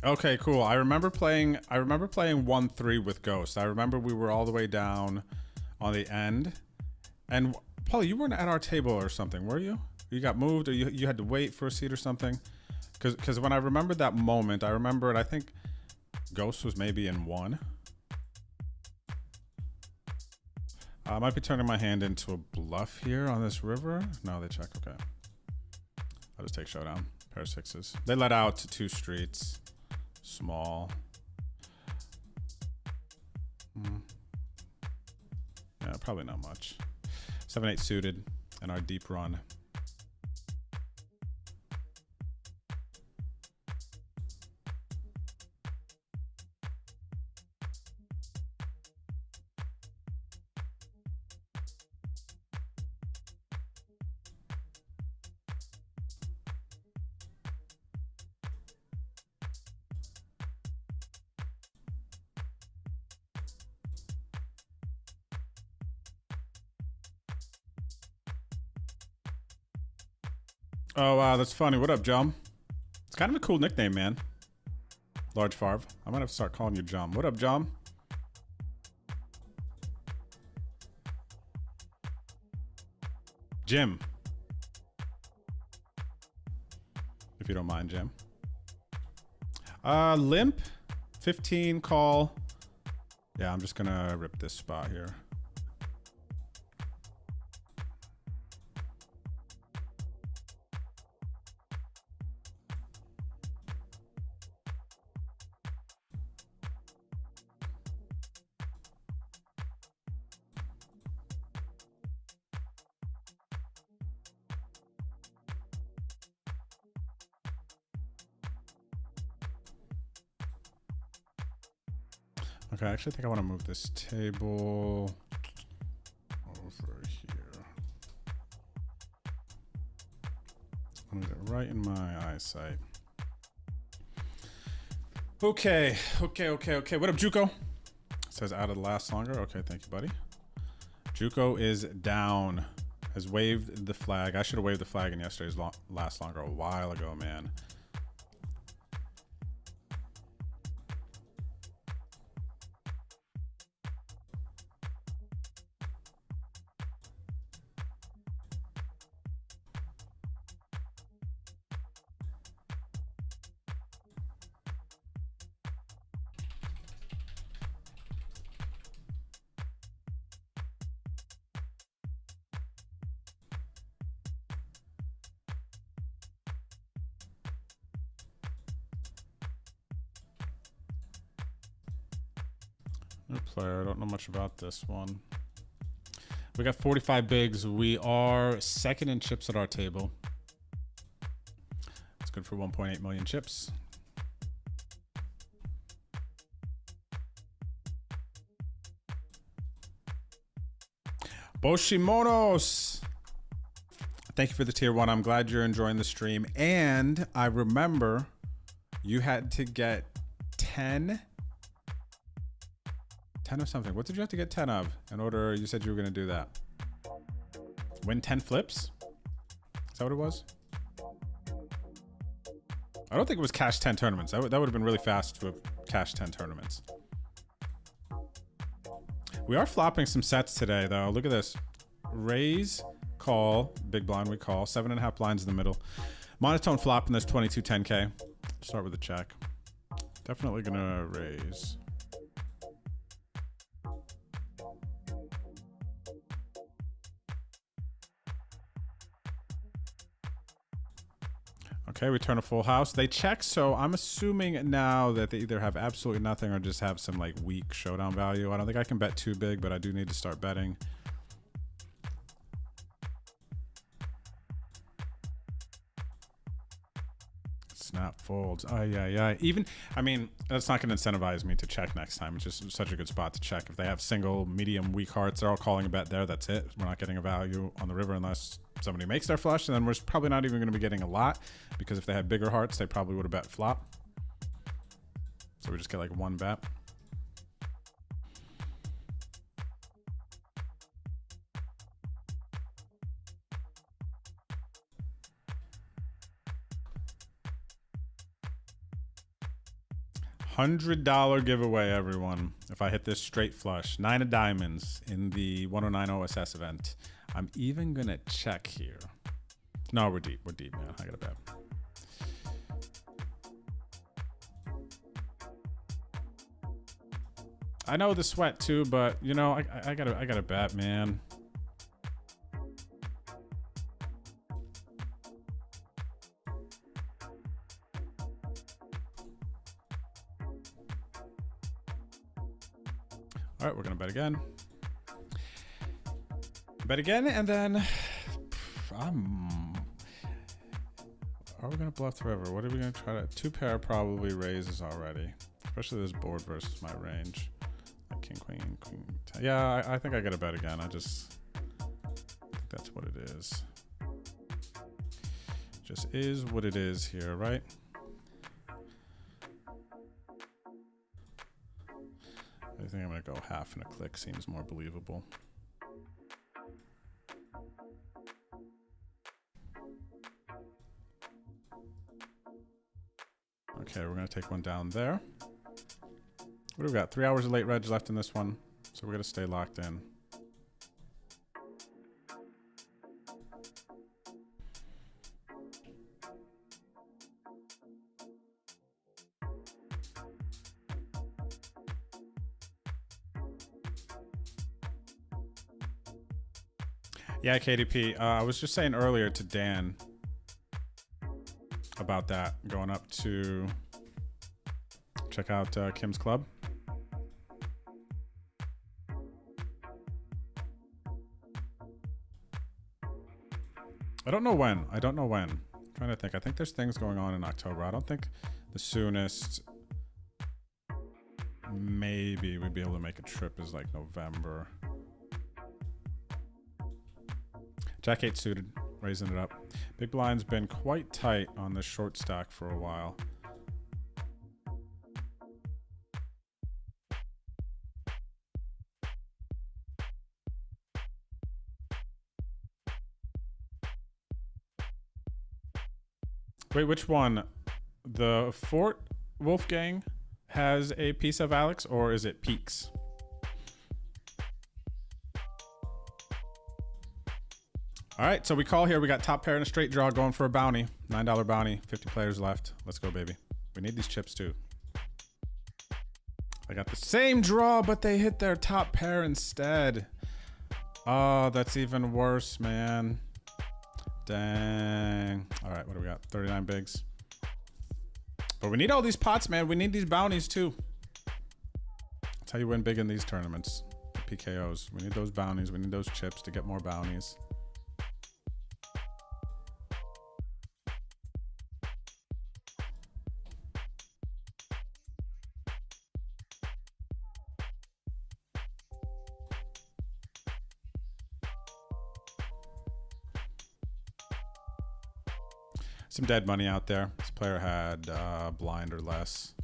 Okay, cool. I remember playing 1-3 with Ghost. I remember we were all the way down on the end. And Paul, you weren't at our table or something, were you? You got moved, or you had to wait for a seat or something? Because when I remembered that moment, I remembered, I think Ghost was maybe in 1. I might be turning my hand into a bluff here on this river. No, they check. Okay. I'll just take showdown. Pair of 6s. They let out to 2 streets. Small. Yeah, probably not much. 7-8 suited and our deep run. Oh, wow, that's funny. What up, Jum? It's kind of a cool nickname, man. Large Farv. I might have to start calling you Jum. What up, Jum? Jim. If you don't mind, Jim. Limp. 15 call. Yeah, I'm just gonna rip this spot here. Okay, I actually think I want to move this table over here. Move it right in my eyesight. Okay. What up, Juco? Says out of the last longer. Okay, thank you, buddy. Juco is down. Has waved the flag. I should have waved the flag in yesterday's last longer a while ago, man. New player. I don't know much about this one. We got 45 bigs. We are second in chips at our table. It's good for 1.8 million chips. Boshimonos. Thank you for the tier 1. I'm glad you're enjoying the stream. And I remember you had to get 10 of something. What did you have to get 10 of in order? You said you were going to do that. Win 10 flips? Is that what it was? I don't think it was cash 10 tournaments. That would have been really fast to have cashed 10 tournaments. We are flopping some sets today, though. Look at this. Raise, call, big blind we call. 7.5 blinds in the middle. Monotone flop in this 22 10K. Start with a check. Definitely going to raise. Okay, we turn a full house. They check, so I'm assuming now that they either have absolutely nothing or just have some like weak showdown value. I don't think I can bet too big, but I do need to start betting. Snap folds. Yeah. Even, I mean, that's not going to incentivize me to check next time. It's just such a good spot to check. If they have single, medium, weak hearts, they're all calling a bet there. That's it. We're not getting a value on the river unless somebody makes their flush, and then we're probably not even going to be getting a lot, because if they had bigger hearts, they probably would have bet flop. So we just get like one bet. $100 giveaway, everyone. If I hit this straight flush, 9 of diamonds in the 109 OSS event. I'm even gonna check here. No, we're deep, man. I got a bet. I know the sweat too, but you know, I gotta bet, man. All right, we're gonna bet again. Bet again, and then are we gonna bluff forever? What are we gonna try to? 2 pair probably raises already, especially this board versus my range. Like king, queen, queen. Yeah, I think I gotta bet again. I think that's what it is. Just is what it is here, right? I think I'm gonna go half and a click. Seems more believable. Okay, we're gonna take one down there. What do we got? 3 hours of late reg left in this one, so we're gonna stay locked in. Yeah, KDP. I was just saying earlier to Dan about that, going up to check out Kim's club. I don't know when. I'm trying to think. I think there's things going on in October. I don't think the soonest maybe we'd be able to make a trip is like November. Jack 8 suited, raising it up. Big blind's been quite tight on this short stack for a while. Wait, which one? The Fort Wolfgang has a piece of Alex, or is it Peaks? All right, so we call here. We got top pair and a straight draw going for a bounty. $9 bounty, 50 players left. Let's go, baby. We need these chips too. I got the same draw, but they hit their top pair instead. Oh, that's even worse, man. Dang. All right, what do we got? 39 bigs. But we need all these pots, man. We need these bounties too. That's how you win big in these tournaments. The PKOs. We need those bounties. We need those chips to get more bounties. Some dead money out there. This player had blind or less.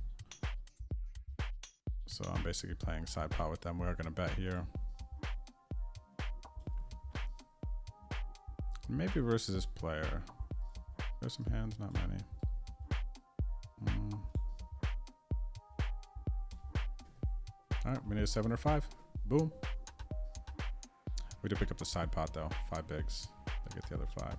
So I'm basically playing side pot with them. We're going to bet here. Maybe versus this player. There's some hands, not many. All right, we need a 7 or 5. Boom. We did pick up the side pot though. 5 bigs. They get the other 5.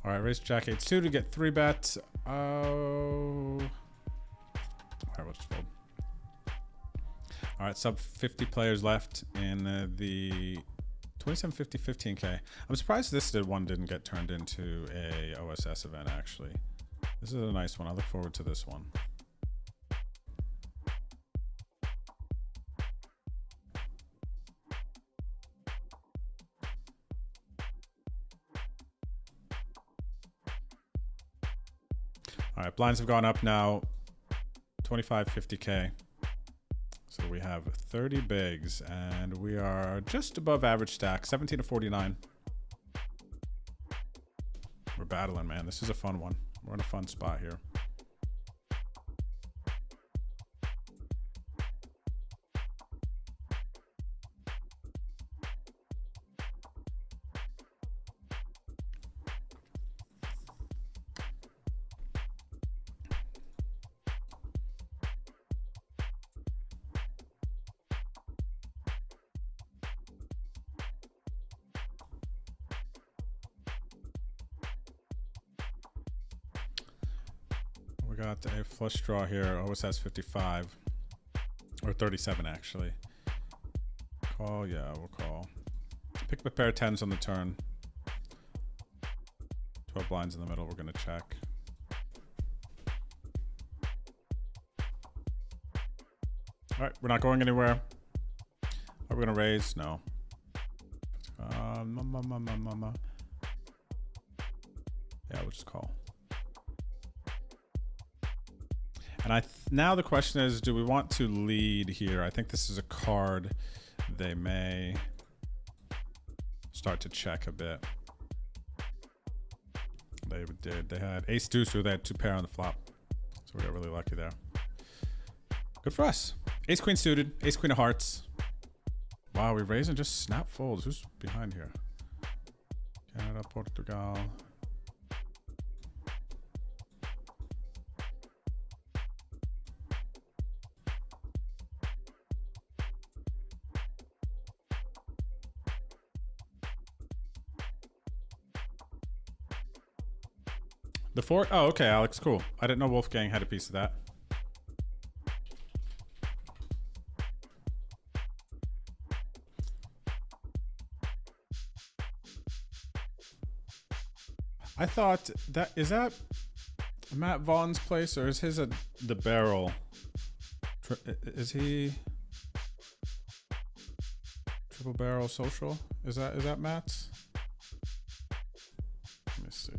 All right, raise Jack 8 2 to get 3 bets. Oh. All right, we'll just fold. All right, sub 50 players left in the 2750 15K. I'm surprised this one didn't get turned into a OSS event, actually. This is a nice one. I look forward to this one. All right, blinds have gone up now. 25, 50K. So we have 30 bigs and we are just above average stack, 17 to 49. We're battling, man. This is a fun one. We're in a fun spot here. We got a flush draw here. Always has 55 or 37 actually. Call, yeah, we'll call. Pick the pair of 10s on the turn. 12 blinds in the middle. We're gonna check. All right, we're not going anywhere. Are we gonna raise? No. Yeah, we'll just call. And now the question is, do we want to lead here? I think this is a card they may start to check a bit. They did. They had ace deuce, so they had 2 pair on the flop. So we got really lucky there. Good for us. Ace queen suited, ace queen of hearts. Wow, we raise and just snap folds. Who's behind here? Canada, Portugal. The fort? Oh, okay, Alex, cool. I didn't know Wolfgang had a piece of that. I thought that, is that Matt Vaughn's place or is his the barrel? Is he triple barrel social? Is that Matt's? Let me see.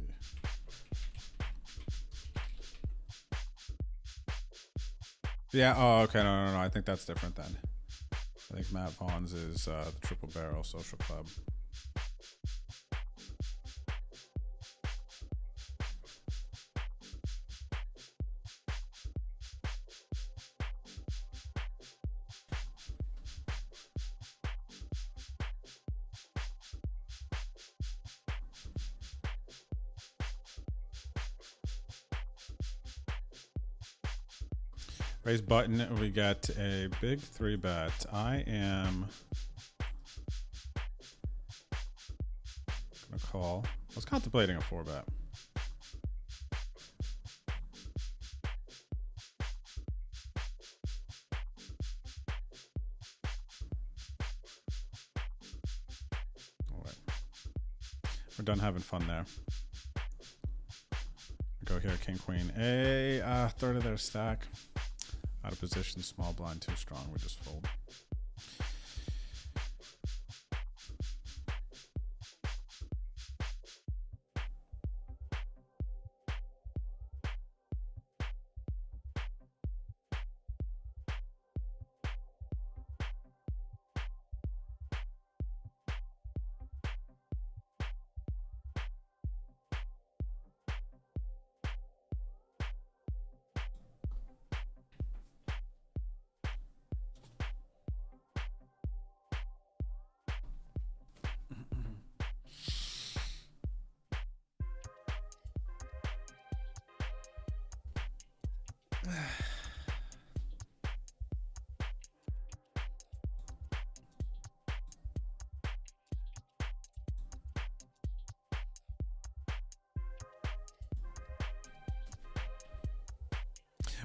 Yeah, oh, okay, no. I think that's different then. I think Matt Vaughn's is the Triple Barrel Social Club. Raise button, we get a big 3-bet. I am gonna call. I was contemplating a 4-bet. All right. We're done having fun there. Go here, king, queen. A third of their stack. Out of position, small blind, too strong. We just fold.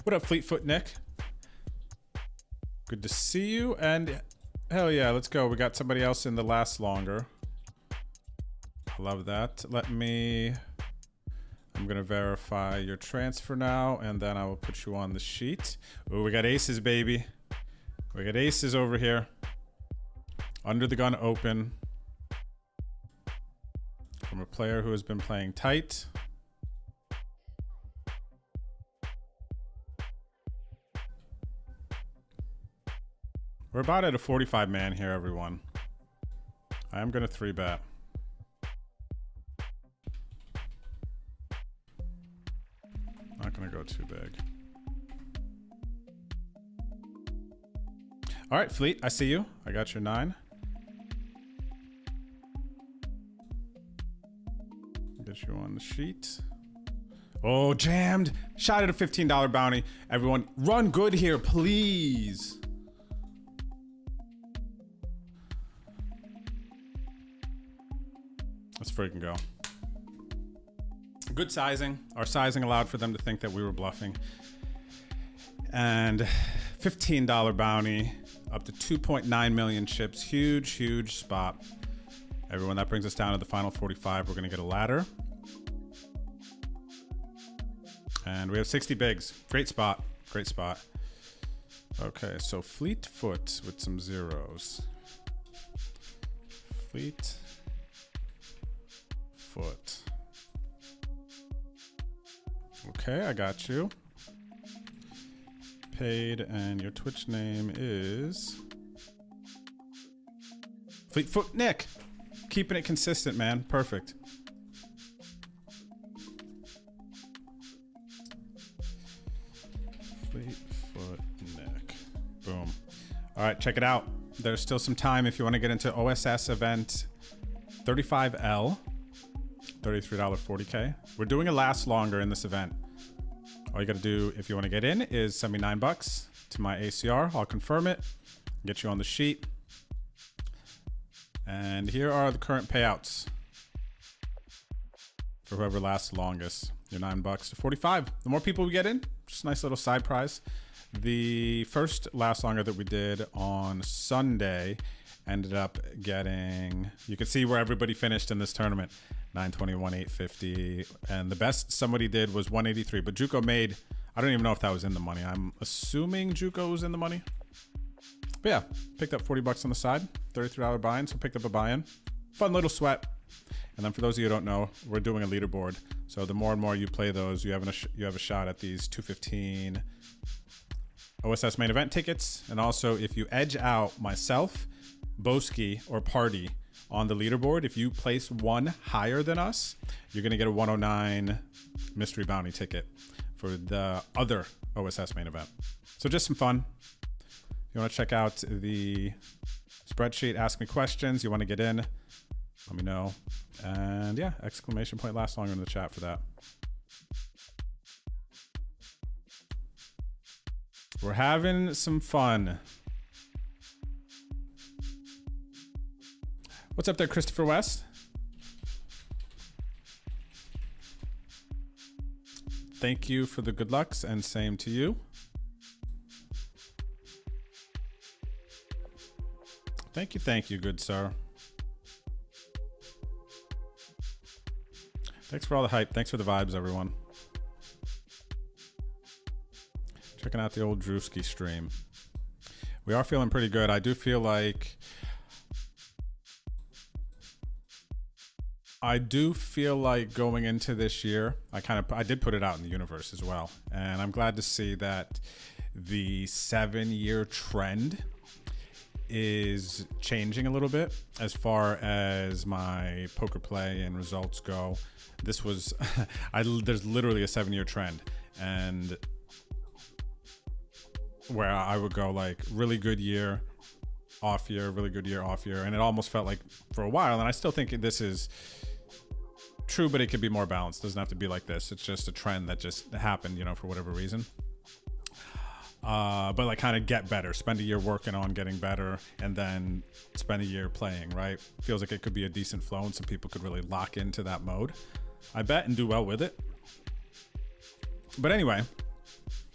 What up, Fleetfoot Nick? Good to see you. And hell yeah, let's go. We got somebody else in the last longer. I love that. I'm I'm gonna verify your transfer now, and then I will put you on the sheet. Oh, we got aces, baby. We got aces over here. Under the gun open. From a player who has been playing tight. We're about at a 45 man here, everyone. I am gonna 3-bet. Not gonna go too big. All right, Fleet, I see you. I got your 9. Get you on the sheet. Oh, jammed. Shot at a $15 bounty. Everyone, run good here, please. Let's freaking go. Good sizing. Our sizing allowed for them to think that we were bluffing. And $15 bounty, up to 2.9 million chips. Huge, huge spot. Everyone, that brings us down to the final 45. We're going to get a ladder. And we have 60 bigs. Great spot. Great spot. Okay, so Fleet Foot with some zeros. Fleet Foot. Okay, I got you. Paid, and your Twitch name is Fleetfoot Nick. Keeping it consistent, man. Perfect. Fleetfoot Nick. Boom. All right, check it out. There's still some time if you want to get into OSS event 35L. $33 40K. We're doing a last longer in this event. All you got to do if you want to get in is send me $9 to my ACR. I'll confirm it, get you on the sheet. And here are the current payouts for whoever lasts longest. Your $9 to 45. The more people we get in, just a nice little side prize. The first last longer that we did on Sunday ended up getting, you can see where everybody finished in this tournament. 921, 850, and the best somebody did was 183. But Juco made, I don't even know if that was in the money. I'm assuming Juco was in the money. But yeah, picked up 40 bucks on the side, $33 buy-in, so picked up a buy-in. Fun little sweat. And then for those of you who don't know, we're doing a leaderboard. So the more and more you play those, you have a shot at these 215 OSS main event tickets. And also, if you edge out myself, Boski, or Party on the leaderboard, if you place one higher than us, you're going to get a 109 mystery bounty ticket for the other OSS main event. So just some fun. If you want to check out the spreadsheet, ask me questions, you want to get in, let me know. And yeah, exclamation point last longer in the chat for that. We're having some fun. What's up there, Christopher West? Thank you for the good lucks, and same to you. Thank you, good sir. Thanks for all the hype. Thanks for the vibes, everyone. Checking out the old Drewski stream. We are feeling pretty good. I do feel like going into this year, I did put it out in the universe as well. And I'm glad to see that the 7-year trend is changing a little bit as far as my poker play and results go. This was, there's literally a 7-year trend, and where I would go like really good year, off year, really good year, off year. And it almost felt like for a while, and I still think this is true, but it could be more balanced. It doesn't have to be like this. It's just a trend that just happened, you know, for whatever reason. But like kind of get better, spend a year working on getting better, and then spend a year playing, right? Feels like it could be a decent flow, and some people could really lock into that mode, I bet, and do well with it. But anyway,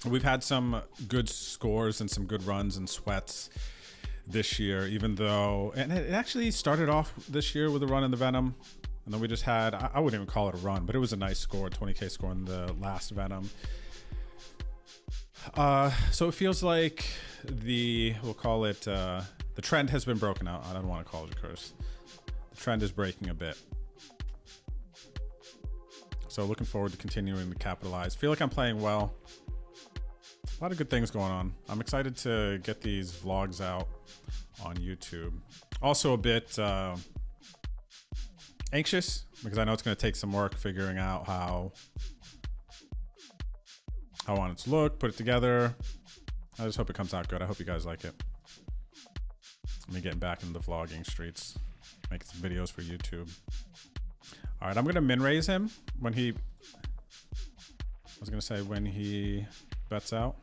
we've had some good scores and some good runs and sweats this year, even though, and it actually started off this year with a run in the Venom. And then we just had, I wouldn't even call it a run, but it was a nice score, 20K score in the last Venom. So it feels like we'll call it, the trend has been broken out. I don't want to call it a curse. The trend is breaking a bit. So looking forward to continuing to capitalize. Feel like I'm playing well. A lot of good things going on. I'm excited to get these vlogs out on YouTube. Also a bit anxious because I know it's going to take some work figuring out how I want it to look, put it together. I just hope it comes out good. I hope you guys like it. Me getting back into the vlogging streets, making some videos for YouTube. All right, I'm going to min raise him when he, when he bets out.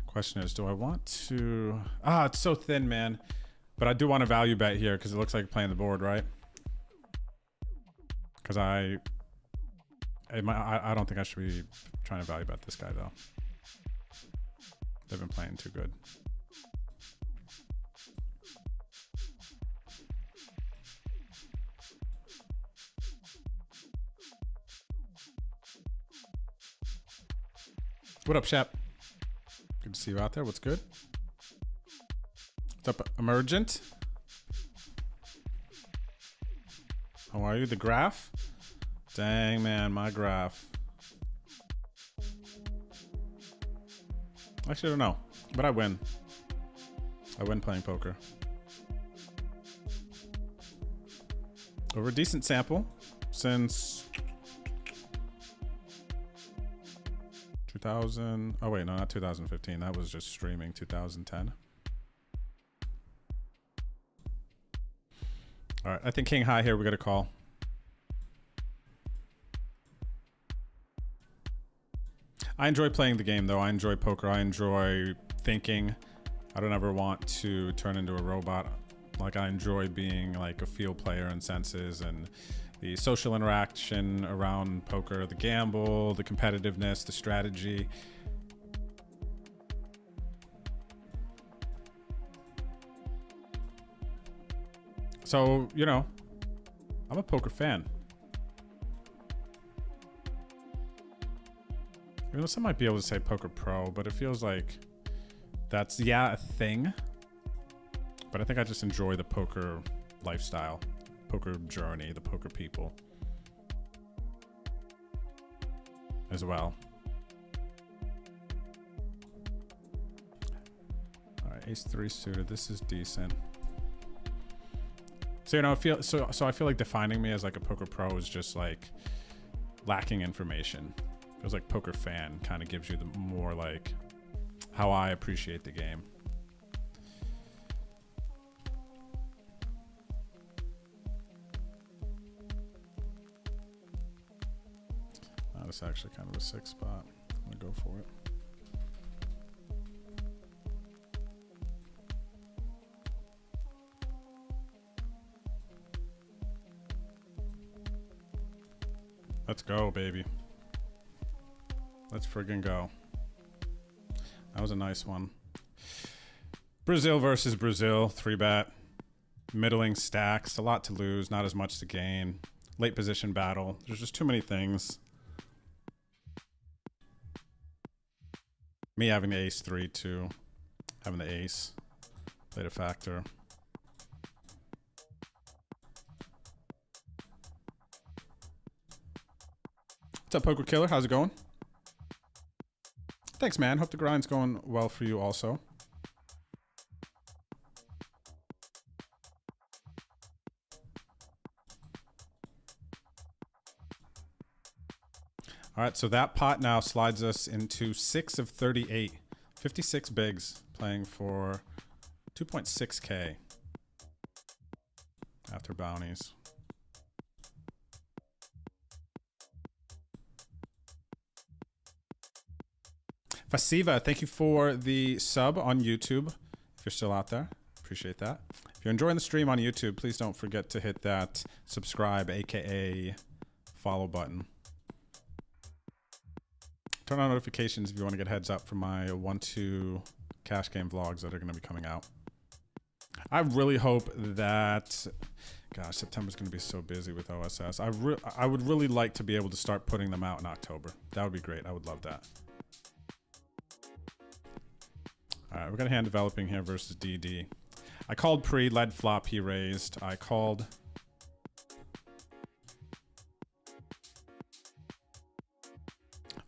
Question is, do I want to, it's so thin, man. But I do want a value bet here because it looks like playing the board, right? Because I don't think I should be trying to value bet this guy though. They've been playing too good. What up, Shep? Good to see you out there. What's good? What's up, Emergent? How are you? The graph? Dang, man, my graph. Actually, I don't know, but I win. I win playing poker. Over a decent sample since 2000. Oh wait, no, not 2015. That was just streaming. 2010. All right, I think king high here. We got a call. I enjoy playing the game though. I enjoy poker. I enjoy thinking. I don't ever want to turn into a robot. Like I enjoy being like a field player and senses and the social interaction around poker, the gamble, the competitiveness, the strategy. So, you know, I'm a poker fan. You know, some might be able to say poker pro, but it feels like that's, yeah, a thing. But I think I just enjoy the poker lifestyle, poker journey, the poker people as well. All right, ace three suited. This is decent. So, you know, I feel like defining me as like a poker pro is just like lacking information. Feels like poker fan kind of gives you the more like how I appreciate the game. That's actually kind of a sick spot. I'm gonna go for it. Let's go, baby. Let's friggin' go. That was a nice one. Brazil versus Brazil, 3-bet. Middling stacks, a lot to lose, not as much to gain. Late position battle. There's just too many things. Me having the ace 3 too. Having the ace played a factor. What's up, Poker Killer? How's it going? Thanks, man. Hope the grind's going well for you also. All right, so that pot now slides us into 6 of 38. 56 bigs, playing for 2.6K after bounties. Fasiva, thank you for the sub on YouTube. If you're still out there, appreciate that. If you're enjoying the stream on YouTube, please don't forget to hit that subscribe, aka follow button. Turn on notifications if you want to get heads up from my 1-2 cash game vlogs that are going to be coming out. I really hope that, gosh, September's going to be so busy with OSS. I would really like to be able to start putting them out in October. That would be great. I would love that. All right, we're going to hand developing here versus DD. I called pre, led flop, he raised. I called.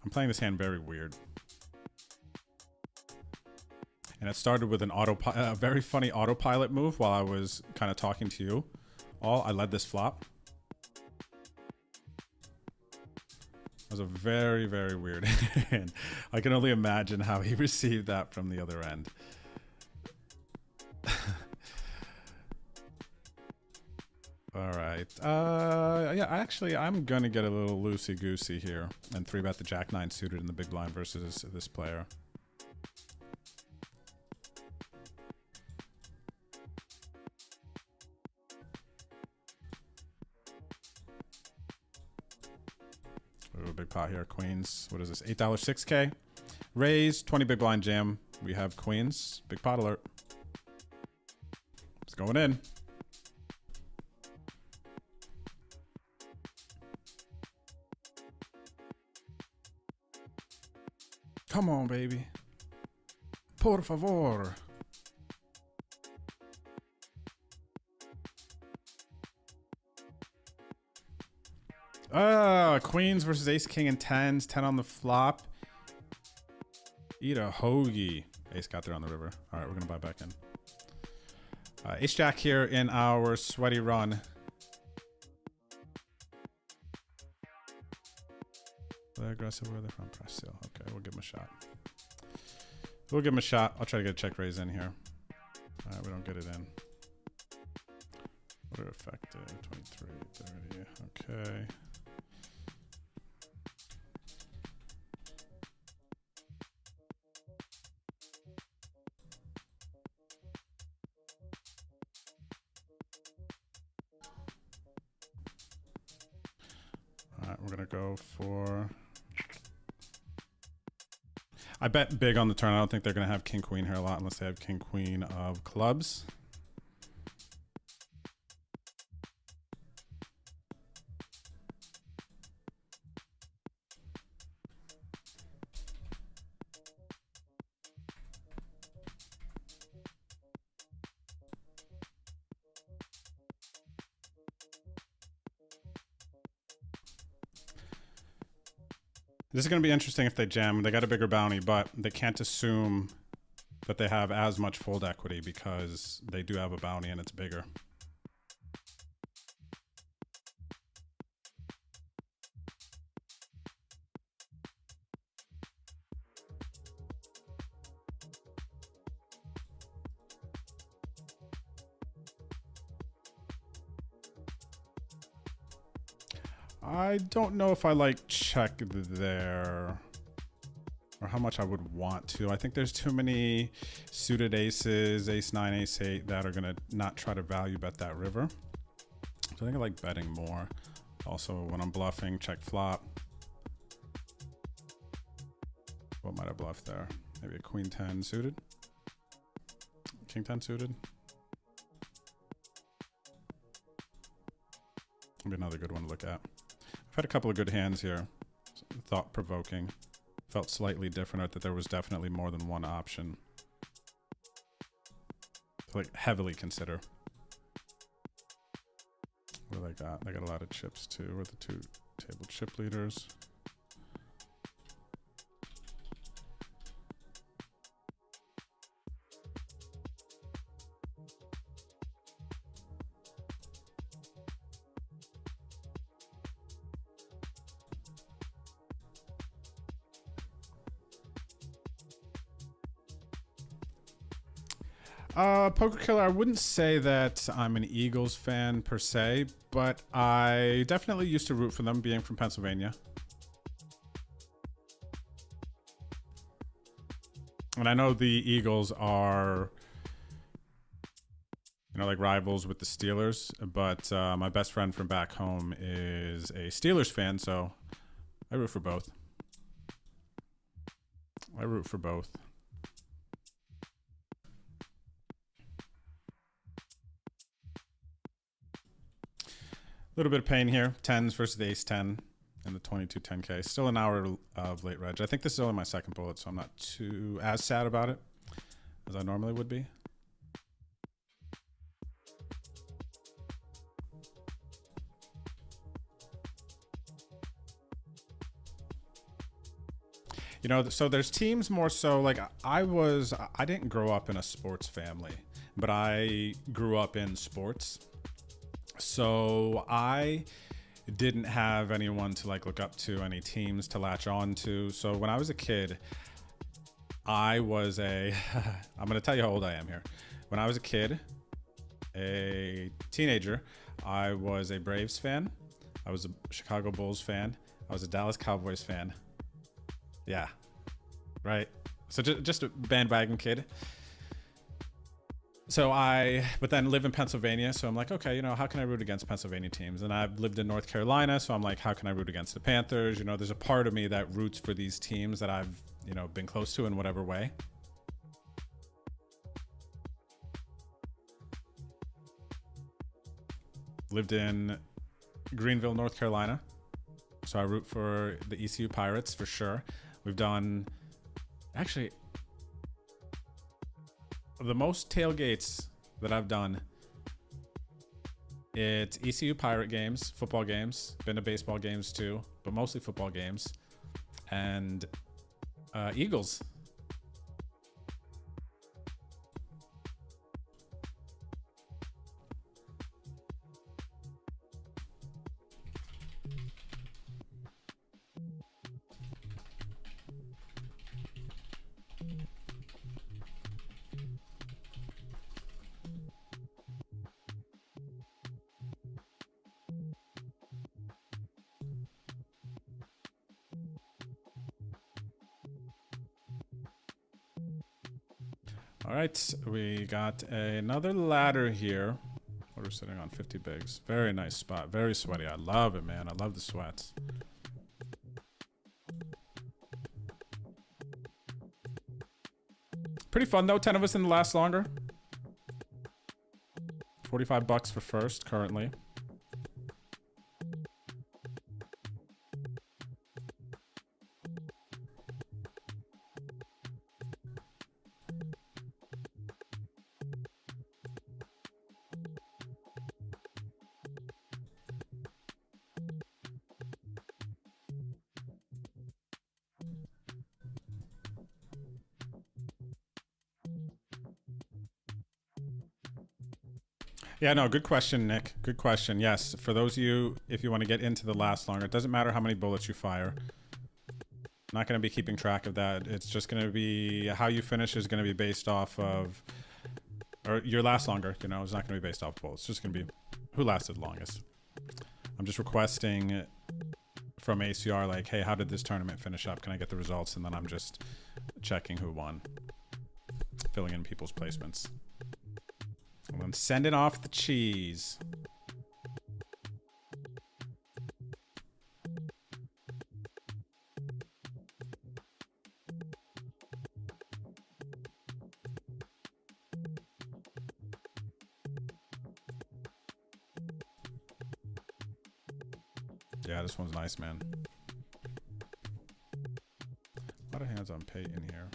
I'm playing this hand very weird. And it started with an a very funny autopilot move while I was kind of talking to you all. I led this flop. It was a very, very weird hand. I can only imagine how he received that from the other end. All right. Yeah, actually, I'm going to get a little loosey-goosey here and 3-bet the Jack-9 suited in the big blind versus this player. Ooh, big pot here. Queens. What is this? $8, 6K. Raise, 20 big blind jam. We have queens. Big pot alert. It's going in. Come on, baby. Por favor. Queens versus ace, king, and tens. 10 on the flop. Eat a hoagie. Ace got there on the river. All right, we're going to buy back in. Ace jack here in our sweaty run. They're aggressive. Where are they from? Brazil. Okay, we'll give him a shot. We'll give him a shot. I'll try to get a check raise in here. All right, we don't get it in. What are effective? 23, 30. Okay. All right, we're going to go for... I bet big on the turn. I don't think they're going to have king queen here a lot unless they have king queen of clubs. This is going to be interesting if they jam. They got a bigger bounty, but they can't assume that they have as much fold equity because they do have a bounty and it's bigger. I don't know if I like check there or how much I would want to. I think there's too many suited aces, ace 9, ace 8 that are going to not try to value bet that river. So I think I like betting more. Also, when I'm bluffing, check flop. What might I bluff there? Maybe a queen 10 suited? King 10 suited? Maybe another good one to look at. I've had a couple of good hands here. Thought-provoking. Felt slightly different, that there was definitely more than one option to like heavily consider. What do they got? They got a lot of chips too. We're the two table chip leaders. Poker Killer, I wouldn't say that I'm an Eagles fan per se, but I definitely used to root for them being from Pennsylvania. And I know the Eagles are, you know, like rivals with the Steelers, but my best friend from back home is a Steelers fan, so I root for both. I root for both. A little bit of pain here. 10s versus the ace 10 in the 22 10K. Still an hour of late reg. I think this is only my second bullet, so I'm not too as sad about it as I normally would be. You know, so there's teams more so like I didn't grow up in a sports family, but I grew up in sports. So I didn't have anyone to like look up to, any teams to latch on to. So when I was a kid, I was I'm going to tell you how old I am here. When I was a kid, a teenager, I was a Braves fan. I was a Chicago Bulls fan. I was a Dallas Cowboys fan. Yeah, right. So just a bandwagon kid. So but then live in Pennsylvania. So I'm like, okay, you know, how can I root against Pennsylvania teams? And I've lived in North Carolina. So I'm like, how can I root against the Panthers? You know, there's a part of me that roots for these teams that I've, you know, been close to in whatever way. Lived in Greenville, North Carolina. So I root for the ECU Pirates for sure. We've done, actually, the most tailgates that I've done, it's ECU Pirate games, football games, been to baseball games too, but mostly football games, and Eagles. All right, we got another ladder here. We're sitting on 50 bigs. Very nice spot. Very sweaty. I love it, man. I love the sweats. Pretty fun, though. 10 of us in the last longer. 45 bucks for first, currently. Yeah, no, good question, Nick. Good question. Yes, for those of you, if you want to get into the last longer, it doesn't matter how many bullets you fire. Not going to be keeping track of that. It's just going to be how you finish is going to be based off of, or your last longer, you know, it's not going to be based off bullets. It's just going to be who lasted longest. I'm just requesting from ACR, like, hey, how did this tournament finish up? Can I get the results? And then I'm just checking who won, filling in people's placements. And then sending off the cheese. Yeah, this one's nice, man. A lot of hands on Pate in here.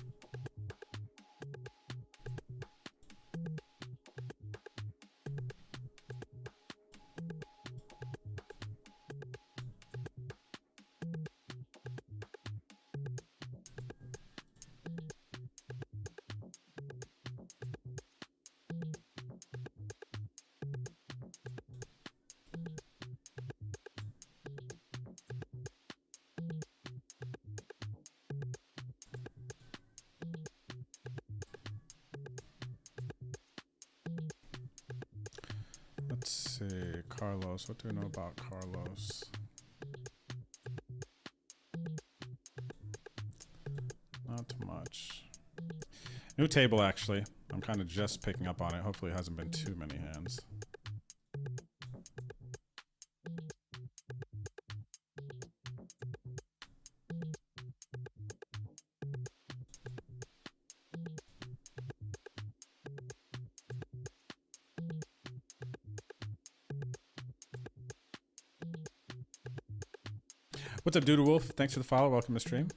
Let's see, Carlos. What do we know about Carlos? Not much. New table, actually. I'm kind of just picking up on it. Hopefully it hasn't been too many hands. What's up, Dude Wolf? Thanks for the follow. Welcome to stream.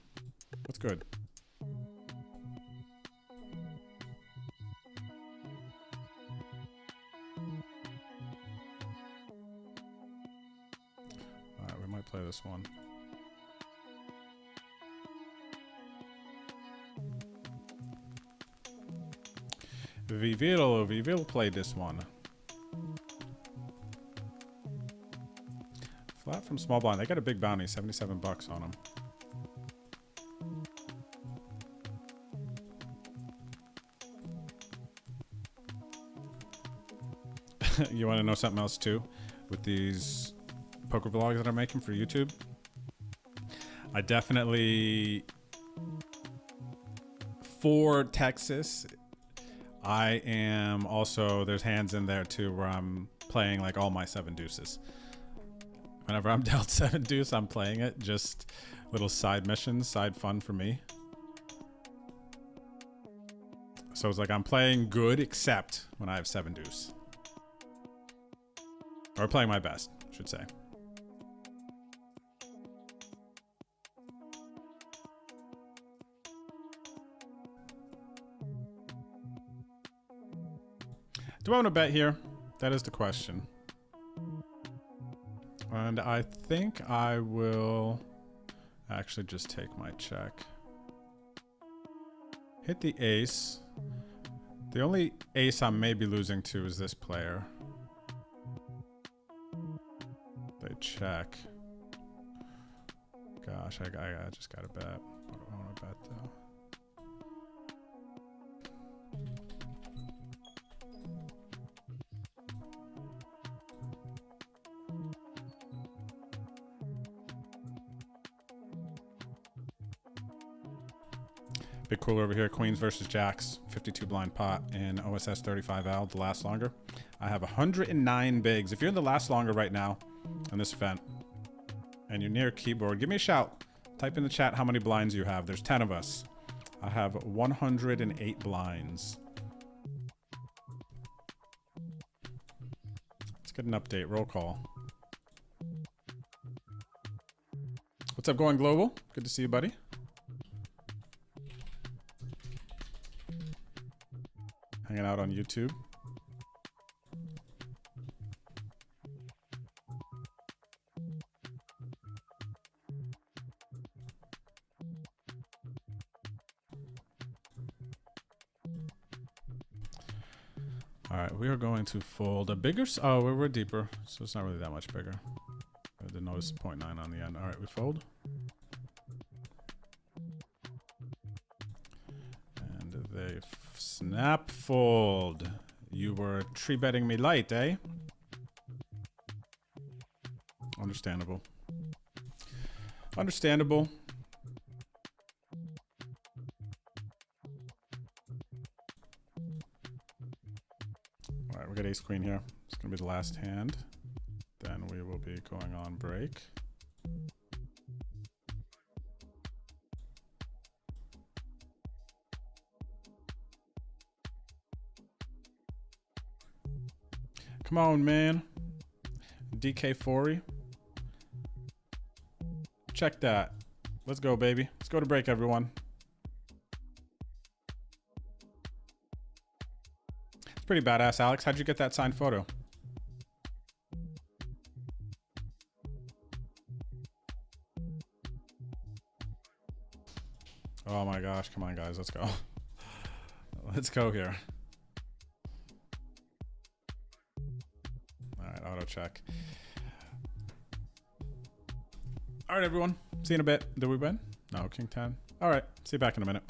What's good? Alright, we might play this one. We will play this one. Flat from small blind. They got a big bounty, 77 bucks on them. You want to know something else too? With these poker vlogs that I'm making for YouTube, I definitely, for Texas, I am also, there's hands in there too where I'm playing like all my 7 deuces. Whenever I'm dealt 7 deuce, I'm playing it. Just little side missions, side fun for me. So it's like I'm playing good except when I have 7 deuce. Or playing my best, I should say. Do I want to bet here? That is the question. And I think I will actually just take my check. Hit the ace. The only ace I may be losing to is this player. They check. Gosh, I just gotta bet. What do I want to bet though? Big cooler over here. Queens versus Jacks. 52 blind pot in OSS 35L. The last longer. I have 109 bigs. If you're in the last longer right now in this event and you're near a keyboard, give me a shout. Type in the chat how many blinds you have. There's 10 of us. I have 108 blinds. Let's get an update. Roll call. What's up, Going Global? Good to see you, buddy. Hanging out on YouTube. All right, we are going to fold a bigger. Oh, we're deeper, so it's not really that much bigger. I didn't notice 0.9 on the end. All right, we fold. And they snap fold. You were tree betting me light, eh? Understandable. Understandable. All right, we got ace queen here. It's gonna be the last hand. Then we will be going on break. Come on, man. DK40. Check that. Let's go, baby. Let's go to break, everyone. It's pretty badass, Alex. How'd you get that signed photo? Oh my gosh. Come on, guys. Let's go. Let's go here. Auto check. All right, everyone. See you in a bit. Did we win? No, King 10. All right. See you back in a minute.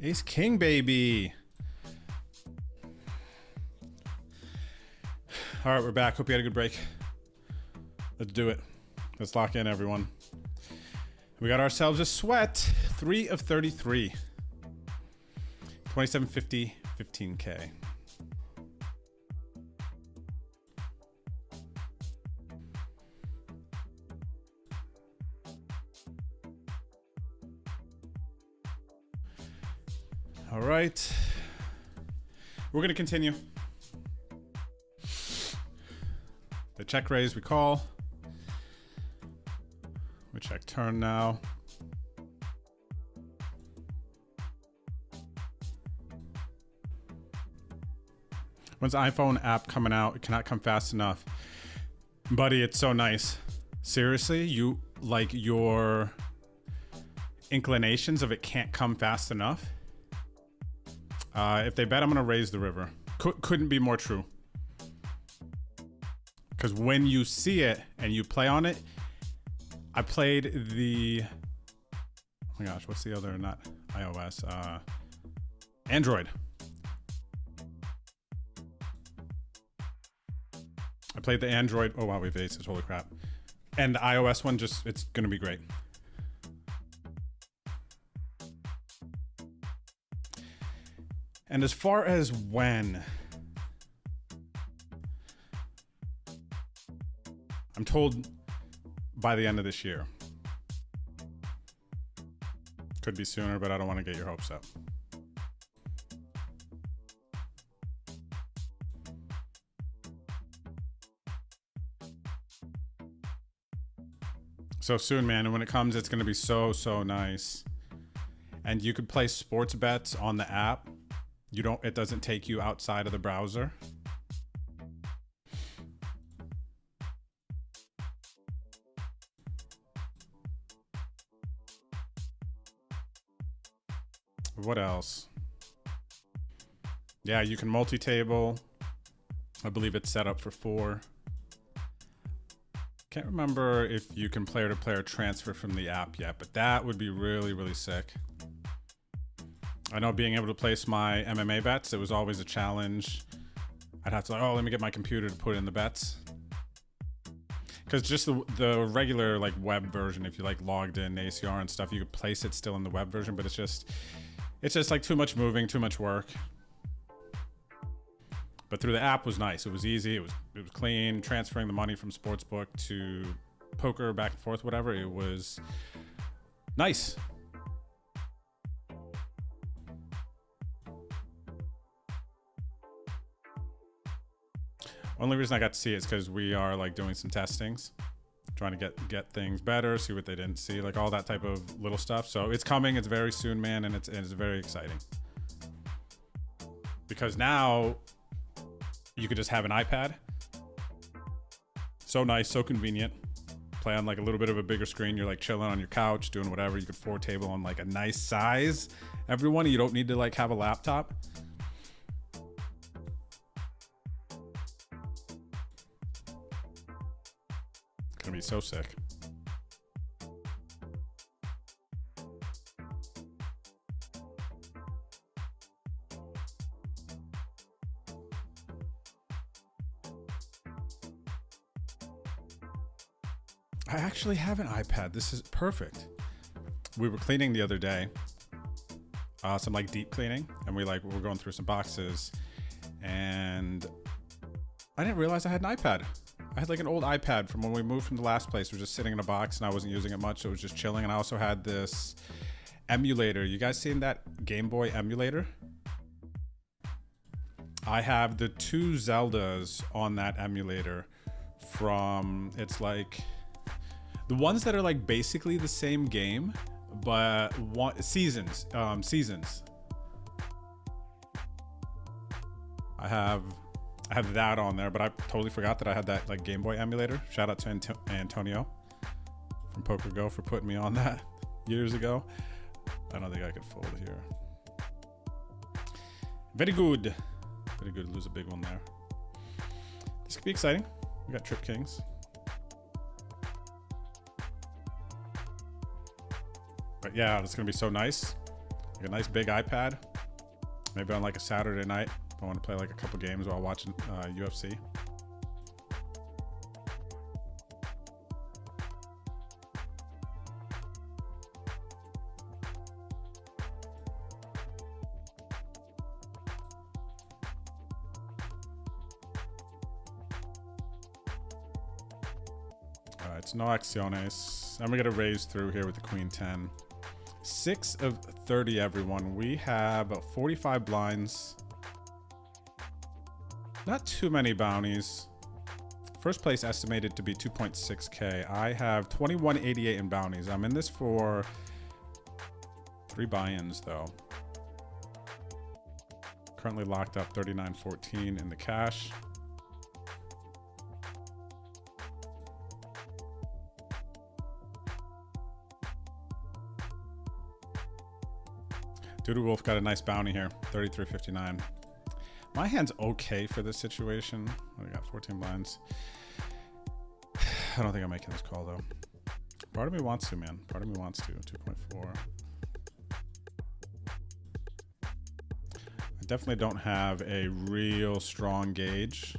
Ace king, baby. All right, we're back. Hope you had a good break. Let's do it. Let's lock in, everyone. We got ourselves a sweat. 3 of 33. 2750, 15K. All right. We're going to continue. The check raise we call. We check turn now. When's the iPhone app coming out? It cannot come fast enough. Buddy, it's so nice. Seriously, you like your inclinations of it can't come fast enough. If they bet, I'm gonna raise the river. Couldn't be more true. Because when you see it and you play on it, I played the, oh my gosh, what's the other, not iOS, Android. I played the Android, oh wow, we've aces, holy crap. And the iOS one, just, it's gonna be great. And as far as when, I'm told by the end of this year. Could be sooner, but I don't want to get your hopes up. So soon, man, and when it comes, it's going to be so, so nice. And you could play sports bets on the app. It doesn't take you outside of the browser. What else? Yeah, you can multi-table. I believe it's set up for 4. Can't remember if you can player-to-player transfer from the app yet, but that would be really, really sick. I know being able to place my MMA bets, it was always a challenge. I'd have to like, oh, let me get my computer to put in the bets. Because just the regular like web version, if you like logged in ACR and stuff, you could place it still in the web version, but it's just like too much moving, too much work. But through the app was nice. It was easy. It was clean. Transferring the money from Sportsbook to poker, back and forth, whatever. It was nice. Only reason I got to see it is because we are like doing some testings, trying to get things better, see what they didn't see, like all that type of little stuff. So it's coming. It's very soon, man, and it's very exciting. Because now you could just have an iPad. So nice, so convenient. Play on like a little bit of a bigger screen. You're like chilling on your couch, doing whatever. You could 4-table on like a nice size. Everyone, you don't need to like have a laptop. It's gonna be so sick. I actually have an iPad. This is perfect. We were cleaning the other day, some like deep cleaning, and we were going through some boxes, and I didn't realize I had an iPad. I had like an old iPad from when we moved from the last place. It was just sitting in a box, and I wasn't using it much. So it was just chilling, and I also had this emulator. You guys seen that Game Boy emulator? I have the 2 Zeldas on that emulator from, it's like the ones that are like basically the same game, but seasons. I have that on there, but I totally forgot that I had that like Game Boy emulator. Shout out to Antonio from Poker Go for putting me on that years ago. I don't think I could fold here. Very good. Very good. Lose a big one there. This could be exciting. We got trip kings. But yeah, it's gonna be so nice. Like a nice big iPad. Maybe on like a Saturday night. I want to play like a couple games while watching UFC. All right, so no acciones. And we got to raise through here with the queen 10. 6 of 30, everyone. We have 45 blinds. Not too many bounties. First place estimated to be 2.6k. I have 2188 in bounties. I'm in this for 3 buy-ins though. Currently locked up 3914 in the cash. Doodoo Wolf got a nice bounty here, 3359. My hand's okay for this situation. What do we got? 14 blinds. I don't think I'm making this call though. Part of me wants to, man. Part of me wants to. 2.4. I definitely don't have a real strong gauge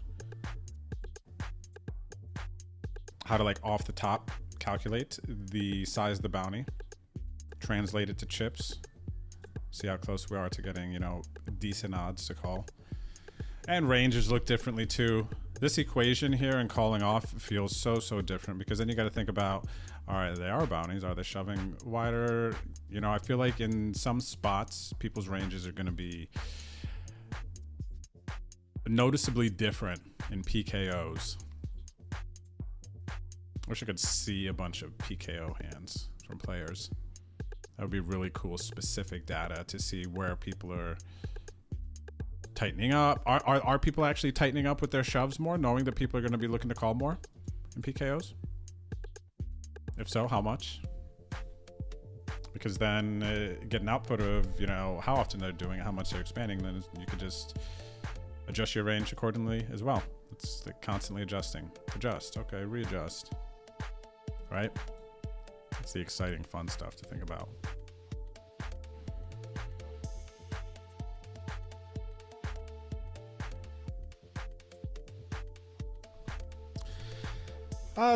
how to like off the top calculate the size of the bounty, translate it to chips, see how close we are to getting, you know, decent odds to call. And ranges look differently too. This equation here and calling off feels so different, because then you got to think about, all right, they are bounties. Are they shoving wider? You know, I feel like in some spots, people's ranges are going to be noticeably different in PKOs. Wish I could see a bunch of PKO hands from players. That would be really cool, specific data to see where people are tightening up. Are people actually tightening up with their shoves more, knowing that people are going to be looking to call more in PKOs? If so, how much? Because then get an output of, you know, how often they're doing it, how much they're expanding, then you could just adjust your range accordingly as well. It's like constantly adjusting. Adjust, okay, readjust. Right? It's the exciting, fun stuff to think about.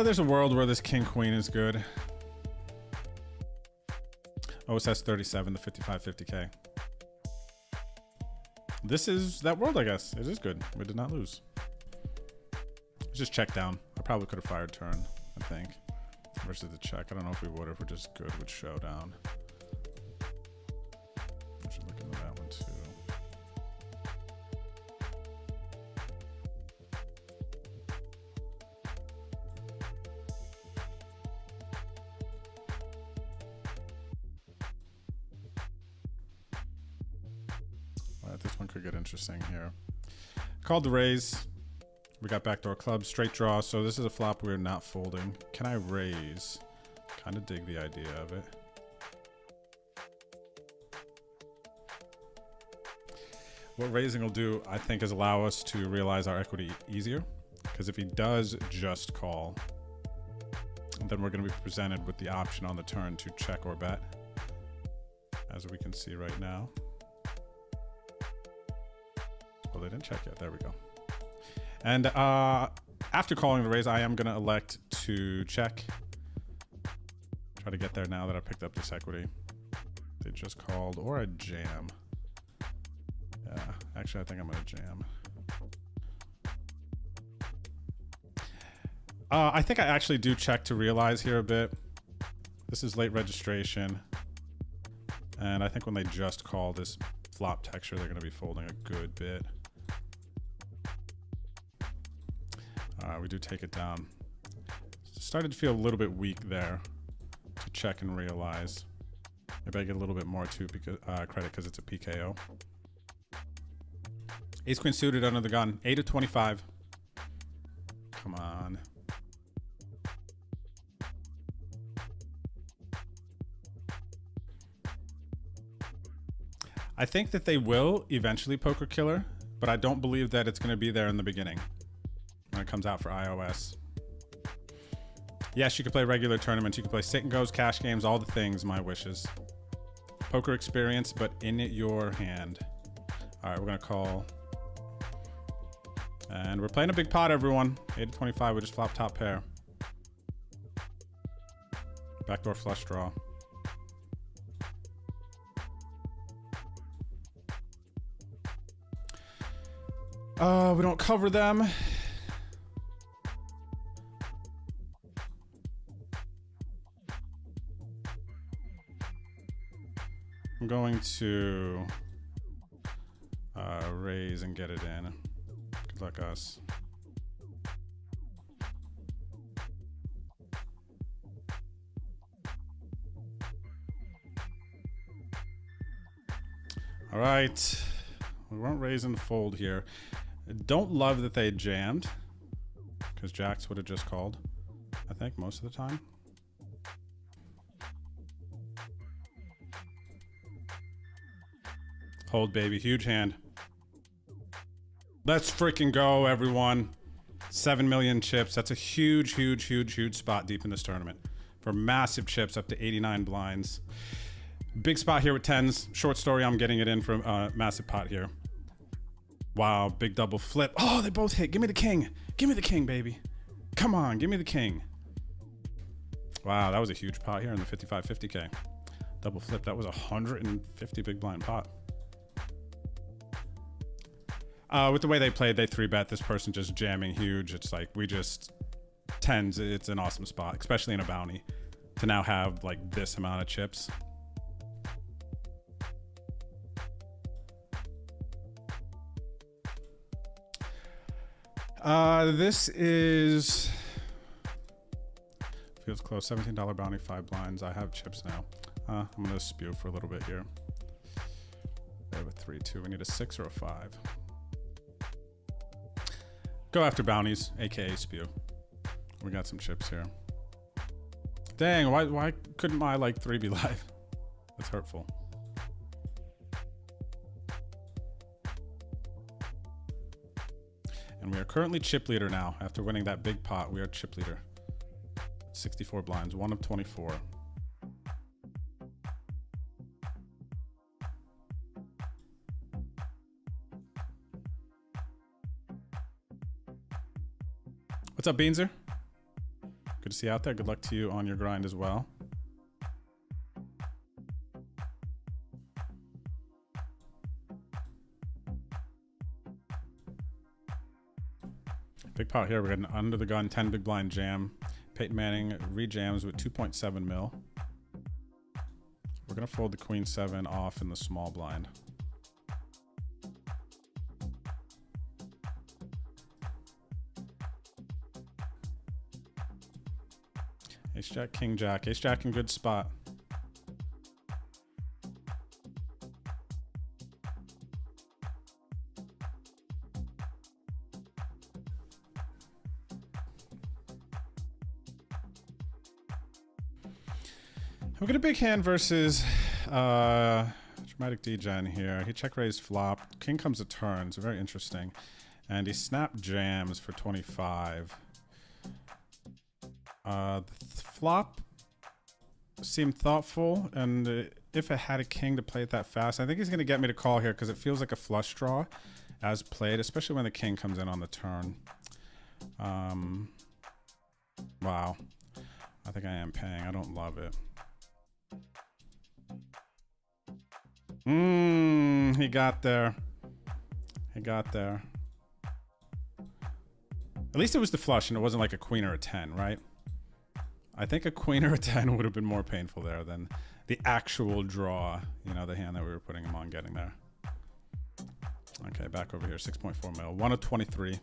There's a world where this king queen is good. OSS 37, the 5550K. This is that world, I guess. It is good. We did not lose. Let's just check down. I probably could have fired turn, I think. Versus the check. I don't know if we would, if we're just good with showdown. I should look into that one too. Alright, this one could get interesting here. Called the raise. We got backdoor clubs, straight draw, so this is a flop we're not folding. Can I raise? Kind of dig the idea of it. What raising will do, I think, is allow us to realize our equity easier. Because if he does just call, then we're going to be presented with the option on the turn to check or bet. As we can see right now. Well, they didn't check yet. There we go. And after calling the raise, I am going to elect to check. Try to get there now that I picked up this equity. They just called, or a jam. Yeah, actually, I think I'm going to jam. I think I actually do check to realize here a bit. This is late registration. And I think when they just call this flop texture, they're going to be folding a good bit. We do take it down. Started to feel a little bit weak there to check and realize. Maybe I get a little bit more too because credit because it's a PKO. Ace queen suited under the gun. 8 of 25. Come on. I think that they will eventually poker killer, but I don't believe that it's going to be there in the beginning. When it comes out for iOS. Yes, you can play regular tournaments. You can play sit and goes, cash games, all the things, my wishes. poker experience, but in your hand. All right, we're gonna call. And we're playing a big pot, everyone. 8 to 25, we just flop top pair. Backdoor flush draw. We don't cover them. I'm going to raise and get it in. Good luck, us. All right. We weren't raising the fold here. Don't love that they jammed, because jacks would have just called, I think, most of the time. Hold, baby. Huge hand. Let's freaking go, everyone. 7 million chips. That's a huge, huge, huge, huge spot deep in this tournament. For massive chips up to 89 blinds. Big spot here with 10s. Short story, I'm getting it in from massive pot here. Wow, big double flip. Oh, they both hit. Give me the king. Give me the king, baby. Come on, give me the king. Wow, that was a huge pot here in the 55-50K. Double flip, that was 150 big blind pot. With the way they played, they 3-bet. This person just jamming huge. It's like, we just... 10s, it's an awesome spot, especially in a bounty. To now have, like, this amount of chips. This is... Feels close. $17 bounty, 5 blinds. I have chips now. I'm going to spew for a little bit here. They have a 3-2. We need a 6 or a 5. Go after bounties, aka spew. We got some chips here. Dang, why couldn't my like 3 be live? That's hurtful. And we are currently chip leader now. After winning that big pot, we are chip leader. 64 blinds, 1 of 24. What's up, Beanzer? Good to see you out there. Good luck to you on your grind as well. Big pot here. We're getting under the gun, 10 big blind jam. Peyton Manning rejams with 2.7 mil. We're going to fold the queen 7 off in the small blind. Ace jack, king jack. Ace jack in good spot. We got a big hand versus dramatic degen here. He check raised flop. King comes to turn, so very interesting. And he snap jams for 25. The flop seemed thoughtful, and if it had a king to play it that fast, I think he's going to get me to call here because it feels like a flush draw as played, especially when the king comes in on the turn. Wow. I think I am paying. I don't love it. He got there. He got there. At least it was the flush and it wasn't like a queen or a 10, right? I think a queen or a 10 would have been more painful there than the actual draw, you know, the hand that we were putting him on getting there. Okay, back over here, 6.4 mil. 1 of 23.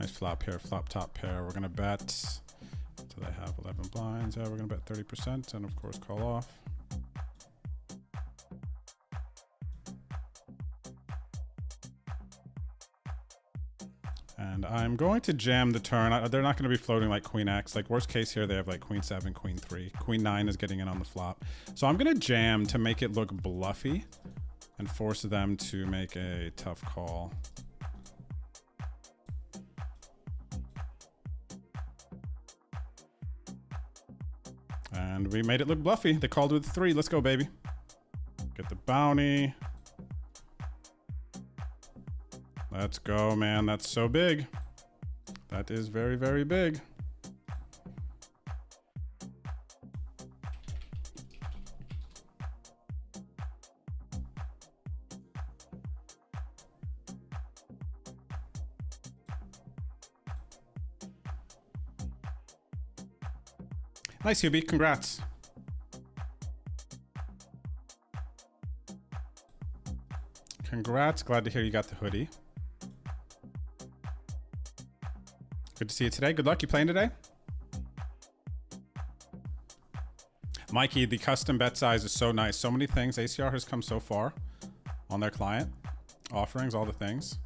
Nice flop here, flop top pair. We're gonna bet till they have 11 blinds. Yeah, we're gonna bet 30% and of course call off. And I'm going to jam the turn. They're not going to be floating like Queen X. Like worst case here, they have like Queen 7, Queen 3. Queen 9 is getting in on the flop. So I'm going to jam to make it look bluffy and force them to make a tough call. And we made it look bluffy. They called with 3. Let's go, baby. Get the bounty. Let's go, man. That's so big. That is very, very big. Nice, Hubie. Congrats. Congrats. Glad to hear you got the hoodie. Good to see you today. Good luck. You playing today? Mikey, the custom bet size is so nice. So many things. ACR has come so far on their client offerings, all the things.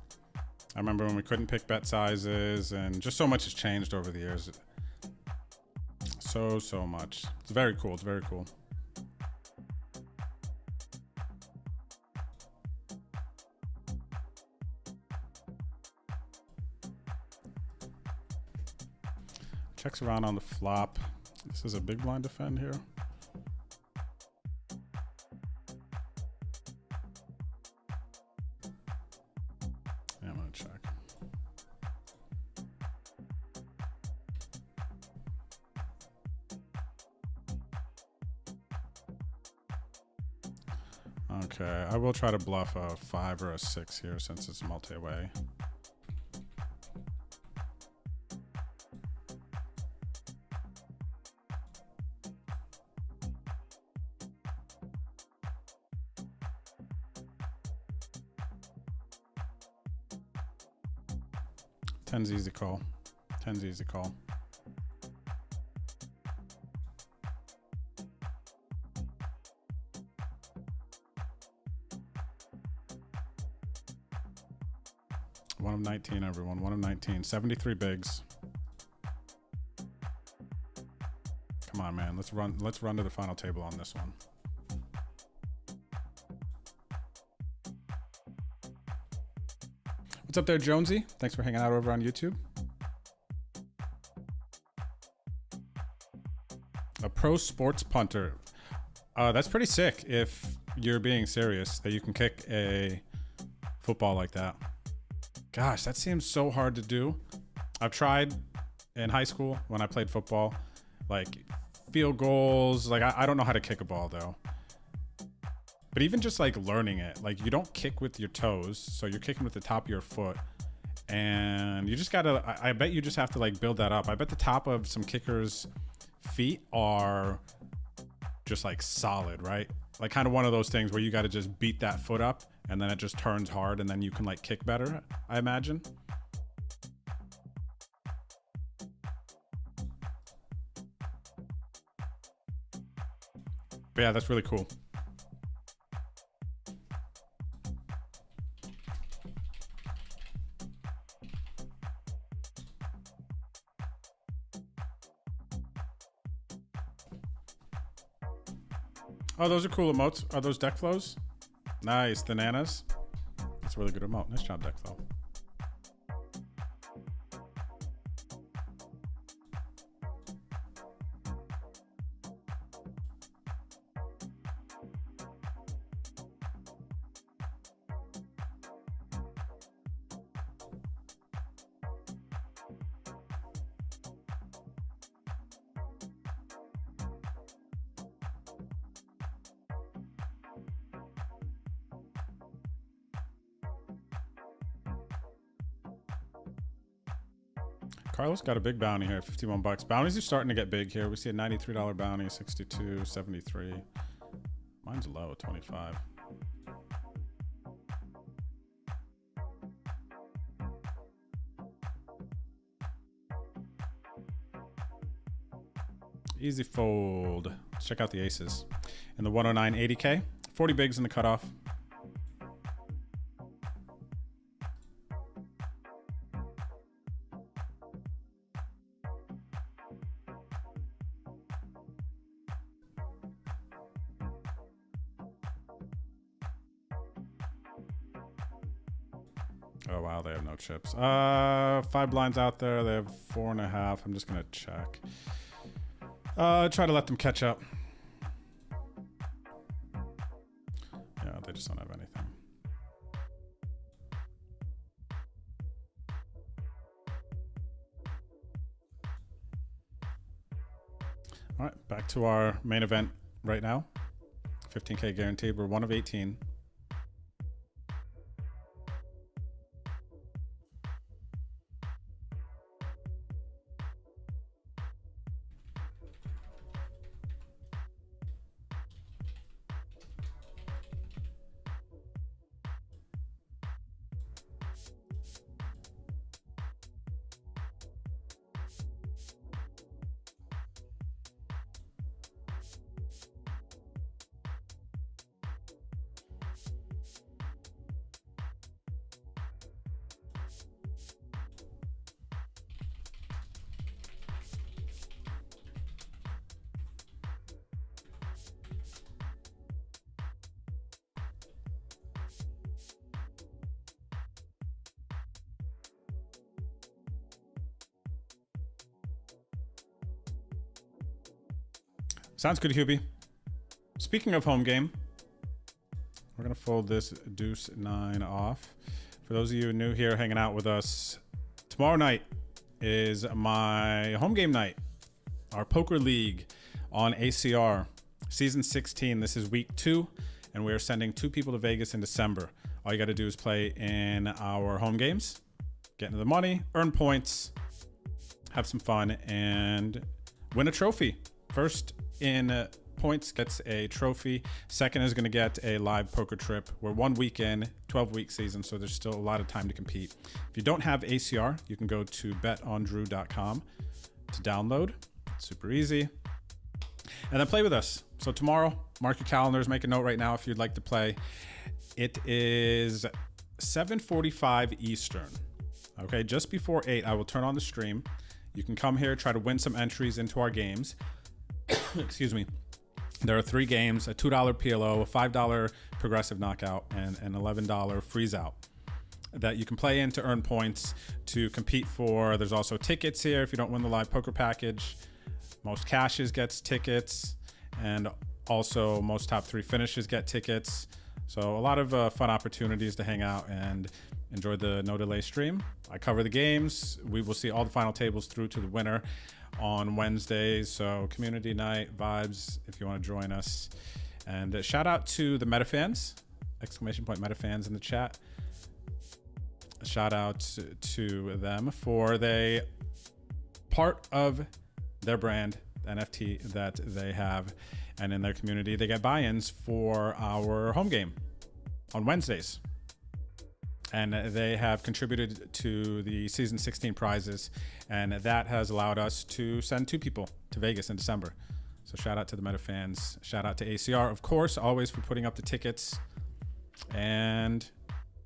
I remember when we couldn't pick bet sizes and just so much has changed over the years. So much. It's very cool. It's very cool. Checks around on the flop. This is a big blind defend here. Yeah, I'm gonna check. Okay, I will try to bluff a 5 or a 6 here since it's multi-way. Ten's easy call. 10's easy call. One of 19, everyone. 1 of 19. 73 bigs. Come on, man. Let's run to the final table on this one. What's up there, Jonesy? Thanks for hanging out over on YouTube. A pro sports punter. That's pretty sick if you're being serious that you can kick a football like that. Gosh, that seems so hard to do. I've tried in high school when I played football, like field goals. Like I don't know how to kick a ball though. But even just like learning it, like you don't kick with your toes, so you're kicking with the top of your foot, and you just gotta. I bet you just have to like build that up. I bet the top of some kickers' feet are just like solid, right? Like kind of one of those things where you got to just beat that foot up, and then it just turns hard, and then you can like kick better. I imagine. But yeah, that's really cool. Oh, those are cool emotes. Are those deck flows? Nice, the nanas. That's a really good emote. Nice job, deck flow. Carlos got a big bounty here, 51 bucks. Bounties are starting to get big here. We see a $93 bounty, 62, 73. Mine's low, 25. Easy fold. Let's check out the aces. In the 109 80K, 40 bigs in the cutoff. Oh wow, they have no chips. 5 blinds out there. They have 4.5. I'm just gonna check. Try to let them catch up. Yeah, they just don't have anything. All right, back to our main event right now. 15K guaranteed. We're 1 of 18. Sounds good, Hubie. Speaking of home game, we're going to fold this deuce 9 off. For those of you new here hanging out with us, tomorrow night is my home game night, our poker league on ACR. Season 16, this is week 2, and we're sending 2 people to Vegas in December. All you got to do is play in our home games, get into the money, earn points, have some fun, and win a trophy. First in points gets a trophy. Second is going to get a live poker trip. We're 1 week in, 12-week season, so there's still a lot of time to compete. If you don't have ACR, you can go to betondrew.com to download. It's super easy. And then play with us. So tomorrow, mark your calendars, make a note right now if you'd like to play. It is 7:45 Eastern. Okay, just before 8, I will turn on the stream. You can come here, try to win some entries into our games. Excuse me. There are 3 games, a $2 PLO, a $5 progressive knockout, and an $11 freeze out that you can play in to earn points to compete for. There's also tickets here if you don't win the live poker package. Most cashes gets tickets, and also most top 3 finishes get tickets. So a lot of fun opportunities to hang out and enjoy the no delay stream. I cover the games. We will see all the final tables through to the winner on Wednesdays. So community night vibes if you want to join us. And shout out to the MetaFans, exclamation point MetaFans in the chat. Shout out to them for they part of their brand NFT that they have, and in their community they get buy-ins for our home game on Wednesdays. And they have contributed to the season 16 prizes, and that has allowed us to send 2 people to Vegas in December. So shout out to the MetaFans. Shout out to ACR, of course, always for putting up the tickets. And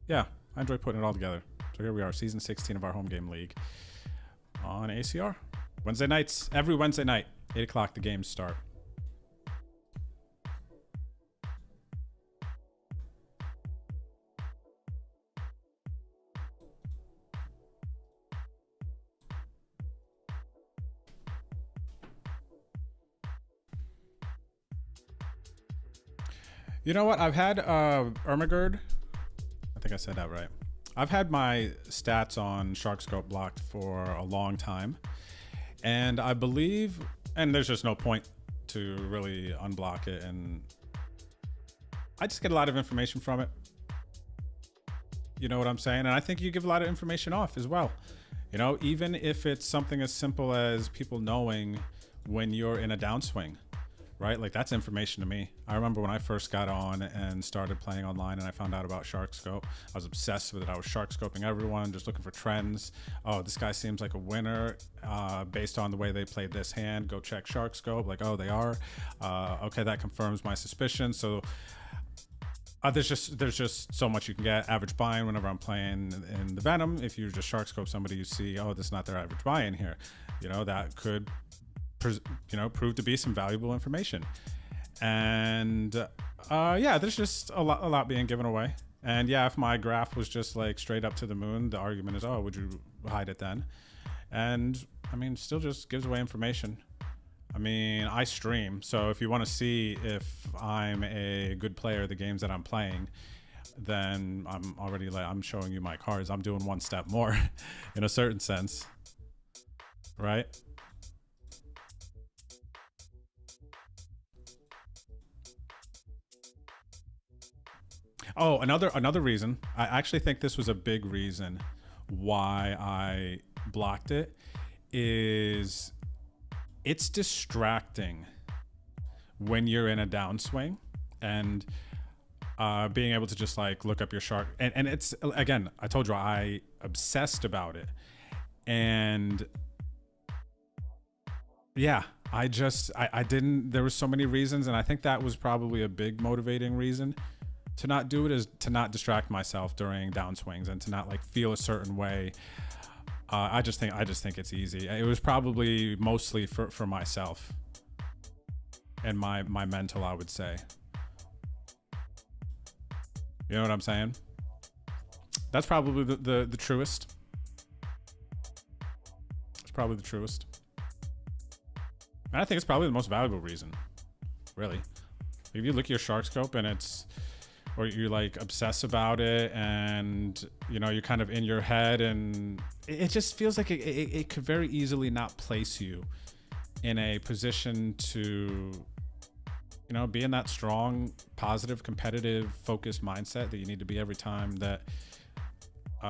yeah, I enjoy putting it all together. So here we are, season 16 of our home game league on ACR. Wednesday nights, every Wednesday night, 8 o'clock, the games start. You know what? I've had Ermagerd. I think I said that right. I've had my stats on SharkScope blocked for a long time. And I believe, and there's just no point to really unblock it. And I just get a lot of information from it. You know what I'm saying? And I think you give a lot of information off as well. You know, even if it's something as simple as people knowing when you're in a downswing, right? Like that's information to me. I remember when I first got on and started playing online and I found out about shark scope, I was obsessed with it. I was shark scoping everyone, just looking for trends. Oh, this guy seems like a winner based on the way they played this hand. Go check shark scope. Like, oh, they are. Okay, that confirms my suspicion. So there's just so much you can get. Average buy-in whenever I'm playing in the Venom. If you just shark scope somebody, you see, oh, this is not their average buy-in here. You know, that could prove to be some valuable information. And yeah, there's just a lot being given away. And yeah, if my graph was just like straight up to the moon, the argument is, oh, would you hide it then? And I mean, still just gives away information. I mean, I stream, so if you want to see if I'm a good player of the games that I'm playing, then I'm already like, I'm showing you my cards. I'm doing one step more in a certain sense, right? Oh, another reason. I actually think this was a big reason why I blocked it is it's distracting when you're in a downswing and being able to just like look up your shark. And it's, again, I told you I obsessed about it. And yeah, I didn't, there were so many reasons. And I think that was probably a big motivating reason to not do it, is to not distract myself during downswings and to not like feel a certain way. I just think it's easy. It was probably mostly for myself and my mental, I would say. You know what I'm saying? That's probably the truest. It's probably the truest. And I think it's probably the most valuable reason, really. If you look at your shark scope and it's, or you like obsess about it and you know, you're kind of in your head and it just feels like it could very easily not place you in a position to, you know, be in that strong, positive, competitive, focused mindset that you need to be every time that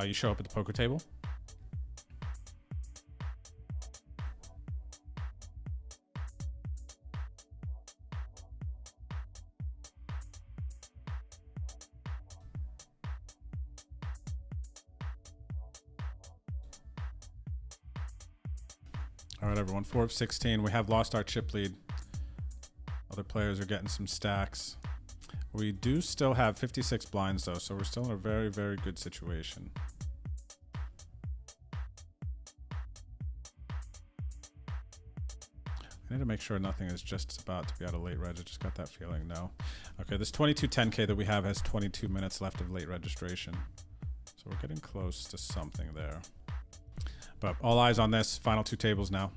you show up at the poker table. All right, everyone, 4 of 16. We have lost our chip lead. Other players are getting some stacks. We do still have 56 blinds, though, so we're still in a very, very good situation. I need to make sure nothing is just about to be out of late reg. I just got that feeling, no. Okay, this 2210K that we have has 22 minutes left of late registration. So we're getting close to something there. But all eyes on this. Final 2 tables now.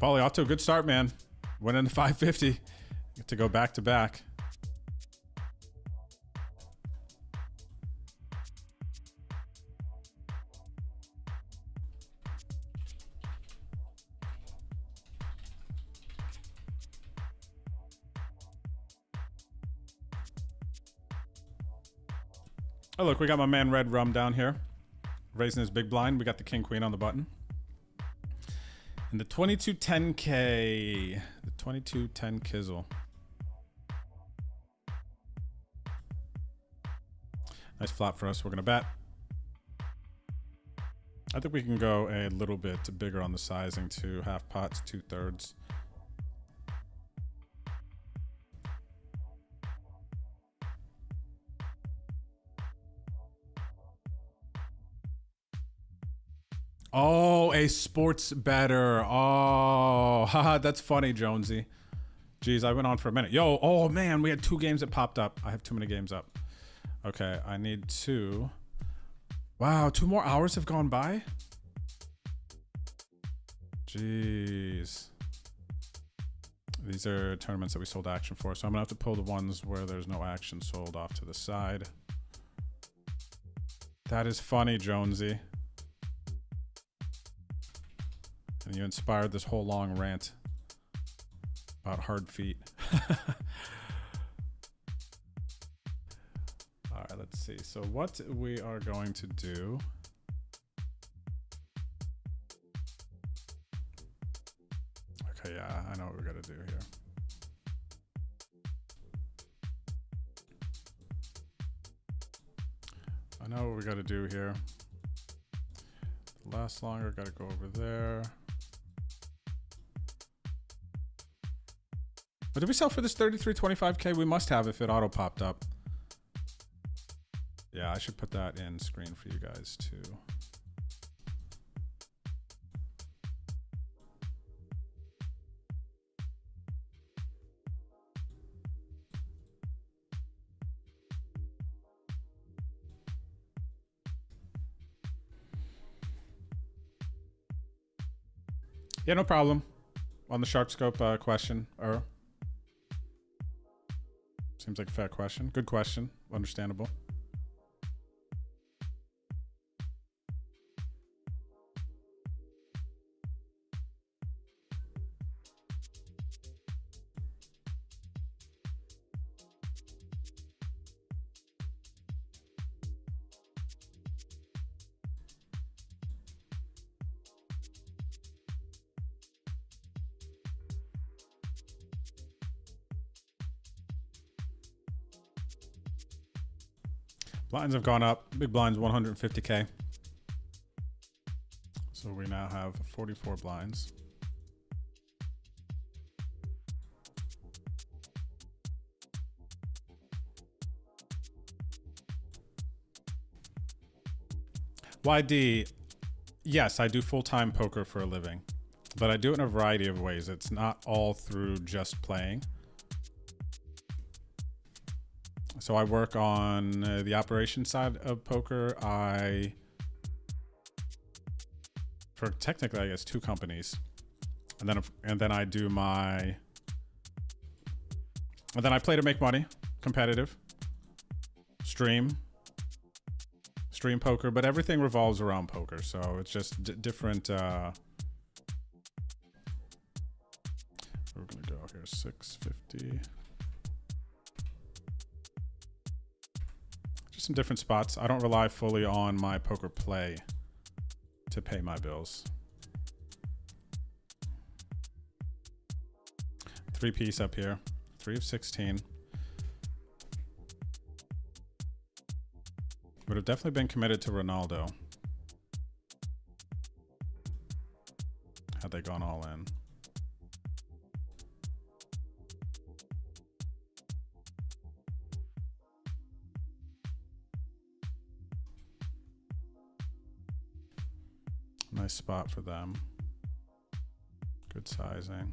Paulie, off to a good start, man. Winning the 550. Get to go back to back. Oh, look, we got my man Red Rum down here, raising his big blind. We got the King Queen on the button. And the 2210K, the 2210 Kizzle. Nice flop for us. We're going to bet. I think we can go a little bit bigger on the sizing to half pots, 2/3. Oh, a sports better. Oh, haha, that's funny, Jonesy. Jeez, I went on for a minute. Yo, oh man, we had 2 games that popped up. I have too many games up. Okay, I need 2. Wow, 2 more hours have gone by? Jeez. These are tournaments that we sold action for, so I'm gonna have to pull the ones where there's no action sold off to the side. That is funny, Jonesy. And you inspired this whole long rant about hard feet. All right, let's see. So what we are going to do Okay, yeah, I know what we gotta do here. I know what we gotta do here. Last longer, gotta go over there. But did we sell for this 33.25K? We must have if it auto popped up. Yeah, I should put that in screen for you guys too. Yeah, no problem. On the shark scope question, or seems like a fair question. Good question. Understandable. Blinds have gone up. Big blinds 150K. So we now have 44 blinds. YD, yes, I do full-time poker for a living, but I do it in a variety of ways. It's not all through just playing. So I work on the operations side of poker. For technically, I guess, 2 companies, and then I do my, and then I play to make money, competitive, stream poker, but everything revolves around poker. So it's just different. We're gonna go here 650. Some different spots. I don't rely fully on my poker play to pay my bills. 3-piece up here. 3 of 16. Would have definitely been committed to Ronaldo had they gone all in. Nice spot for them. Good sizing.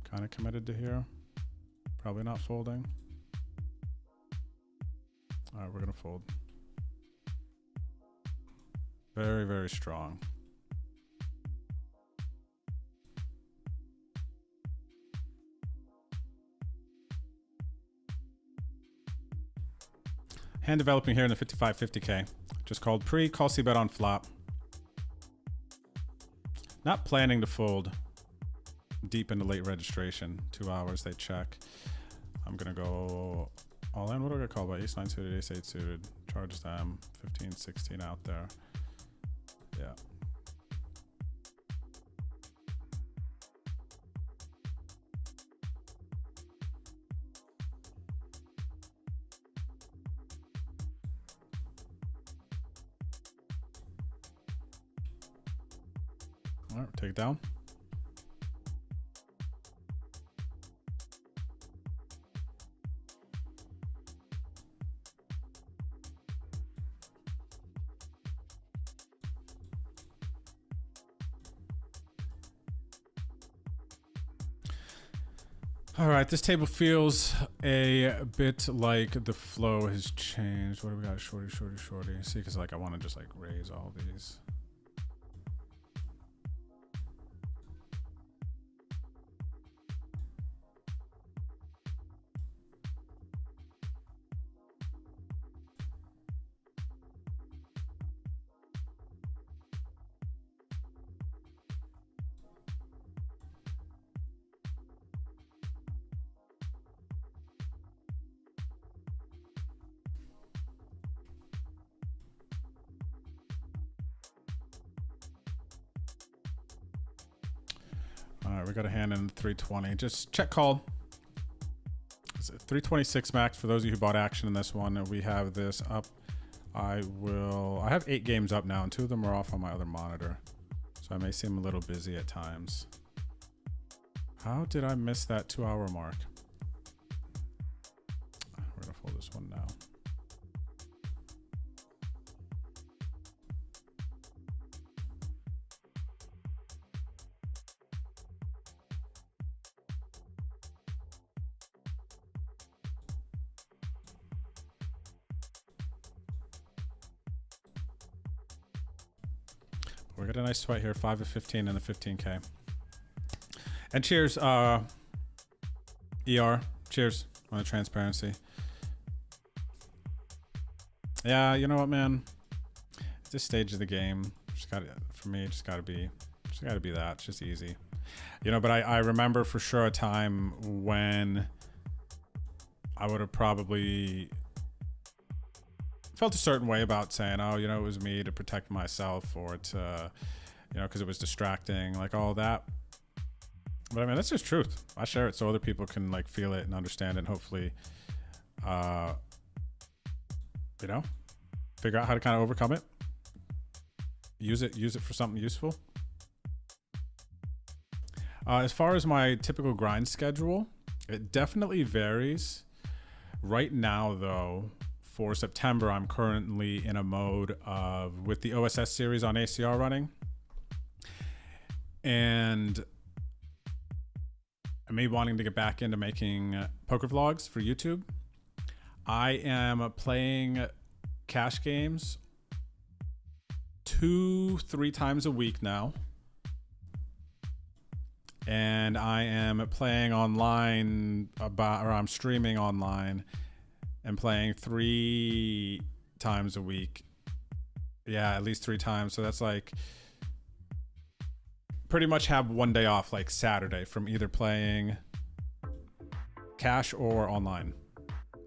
Kind of committed to here. Probably not folding. All right, we're gonna fold. Very, very strong. Hand developing here in the 55-50K. Just called pre, call C-bet on flop. Not planning to fold deep into late registration. 2 hours, they check. I'm gonna go all in. What do I get called by? Ace 9 suited, ace 8 suited. Charge them 15, 16 out there. Yeah. All right, take it down. All right, this table feels a bit like the flow has changed. What do we got? Shorty, shorty, shorty. See, because like I want to just like raise all these. All right, we got a hand in 320. Just check call. It's a 326 max for those of you who bought action in this one. We have this up. I have 8 games up now, and 2 of them are off on my other monitor. So I may seem a little busy at times. How did I miss that 2-hour mark? We're gonna fold this one now. We got a nice sweat here, 5 of 15 and a 15K. And cheers, ER. Cheers on the transparency. Yeah, you know what, man? At this stage of the game, just got for me, just gotta be that. It's just easy, you know. But I remember for sure a time when I would have probably felt a certain way about saying, oh, you know, it was me to protect myself, or to, you know, because it was distracting, like all that. But I mean, that's just truth. I share it so other people can like feel it and understand it, and hopefully, you know, figure out how to kind of overcome it. Use it for something useful. As far as my typical grind schedule, it definitely varies. Right now, though, for September, I'm currently in a mode of, with the OSS series on ACR running, and me wanting to get back into making poker vlogs for YouTube. I am playing cash games 2-3 times a week now. And I am playing online I'm streaming online and playing 3 times a week. Yeah, at least 3 times. So that's like, pretty much have one day off, like Saturday, from either playing cash or online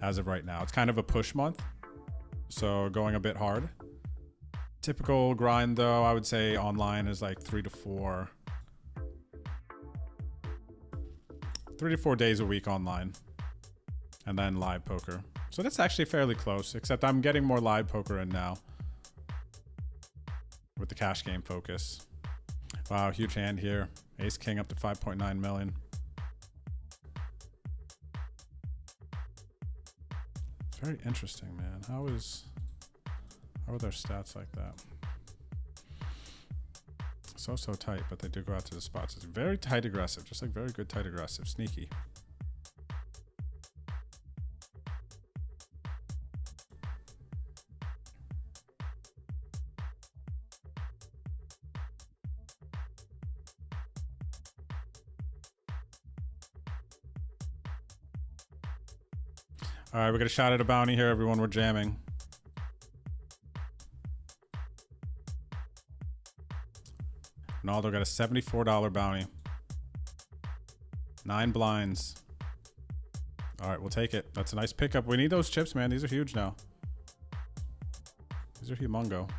as of right now. It's kind of a push month, so going a bit hard. Typical grind, though, I would say online is like 3 to 4 days a week online, and then live poker. So that's actually fairly close, except I'm getting more live poker in now with the cash game focus. Wow, huge hand here. Ace King up to 5.9 million. Very interesting, man. How are their stats like that? So tight, but they do go out to the spots. It's very tight aggressive, just like very good tight aggressive. Sneaky. All right, we got a shot at a bounty here, everyone. We're jamming. Ronaldo got a $74 bounty. 9 blinds. All right, we'll take it. That's a nice pickup. We need those chips, man. These are huge now. These are humongo.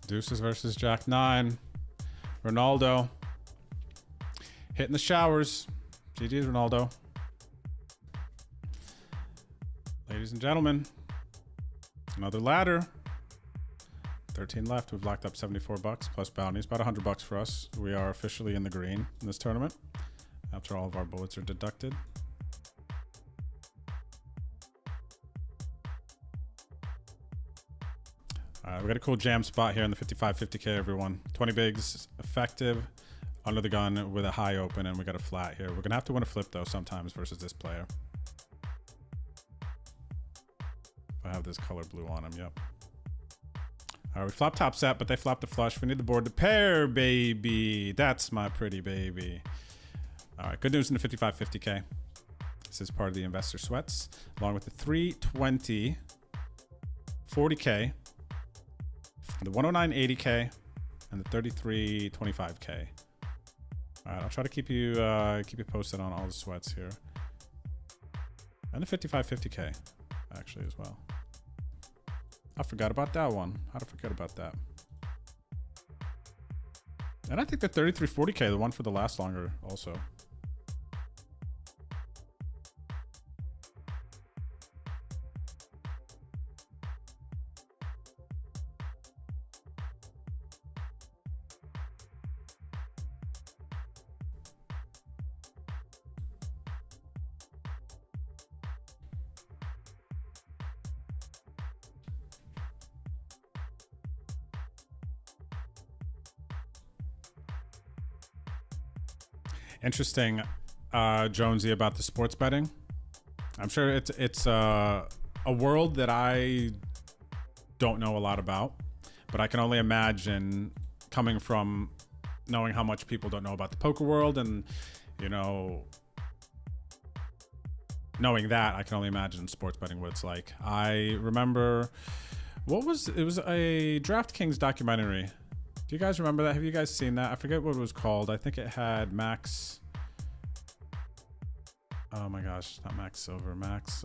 Deuces versus Jack 9. Ronaldo hitting the showers. GG's, Ronaldo. Ladies and gentlemen, another ladder. 13 left. We've locked up 74 bucks plus bounties, about 100 bucks for us. We are officially in the green in this tournament after all of our bullets are deducted. We got a cool jam spot here in the 55-50K, everyone. 20 bigs, effective, under the gun with a high open, and we got a flat here. We're going to have to win a flip, though, sometimes versus this player. If I have this color blue on him, yep. All right, we flop top set, but they flopped the flush. We need the board to pair, baby. That's my pretty baby. All right, good news in the 55-50K. This is part of the investor sweats, along with the 320 40K, the 109 80K, and the 33 25K. All right, I'll try to keep you posted on all the sweats here, and the 55-50K actually as well. I forgot about that one. How to forget about that? And I think the 33 40K, the one for the last longer, also. Interesting, Jonesy, about the sports betting. I'm sure it's a world that I don't know a lot about, but I can only imagine, coming from knowing how much people don't know about the poker world, and you know, knowing that, I can only imagine sports betting what it's like. I remember, it was a DraftKings documentary. Do you guys remember that? Have you guys seen that? I forget what it was called. I think it had Max. Oh my gosh, not Max Silver. Max.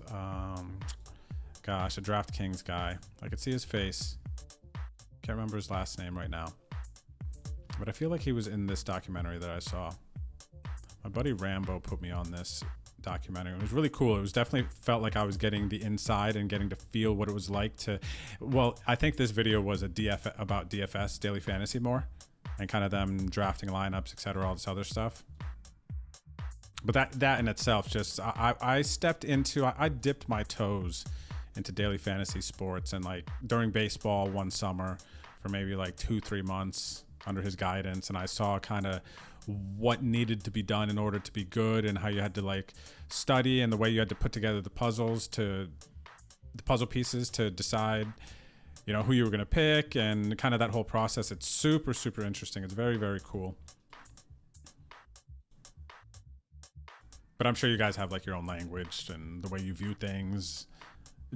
Gosh, a DraftKings guy. I could see his face. Can't remember his last name right now. But I feel like he was in this documentary that I saw. My buddy Rambo put me on this documentary. It was really cool. It was definitely felt like I was getting the inside and getting to feel what it was like to, well, I think this video was about DFS, daily fantasy more, and kind of them drafting lineups, etc., all this other stuff. But that in itself, just I stepped into, I dipped my toes into daily fantasy sports, and like during baseball one summer for maybe like 2-3 months under his guidance, and I saw kind of what needed to be done in order to be good, and how you had to like study, and the way you had to put together the puzzle pieces to decide, you know, who you were going to pick, and kind of that whole process. It's super, super interesting. It's very, very cool. But I'm sure you guys have like your own language and the way you view things,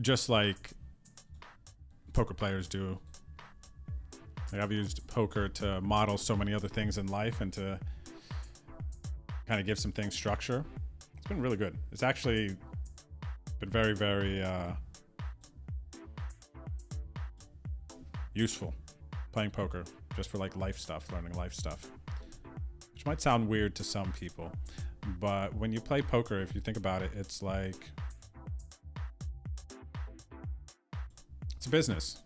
just like poker players do. Like I've used poker to model so many other things in life, and to kind of give some things structure. It's been really good. It's actually been very, very useful playing poker, just for like life stuff, learning life stuff, which might sound weird to some people, but when you play poker, if you think about it, it's like, it's a business,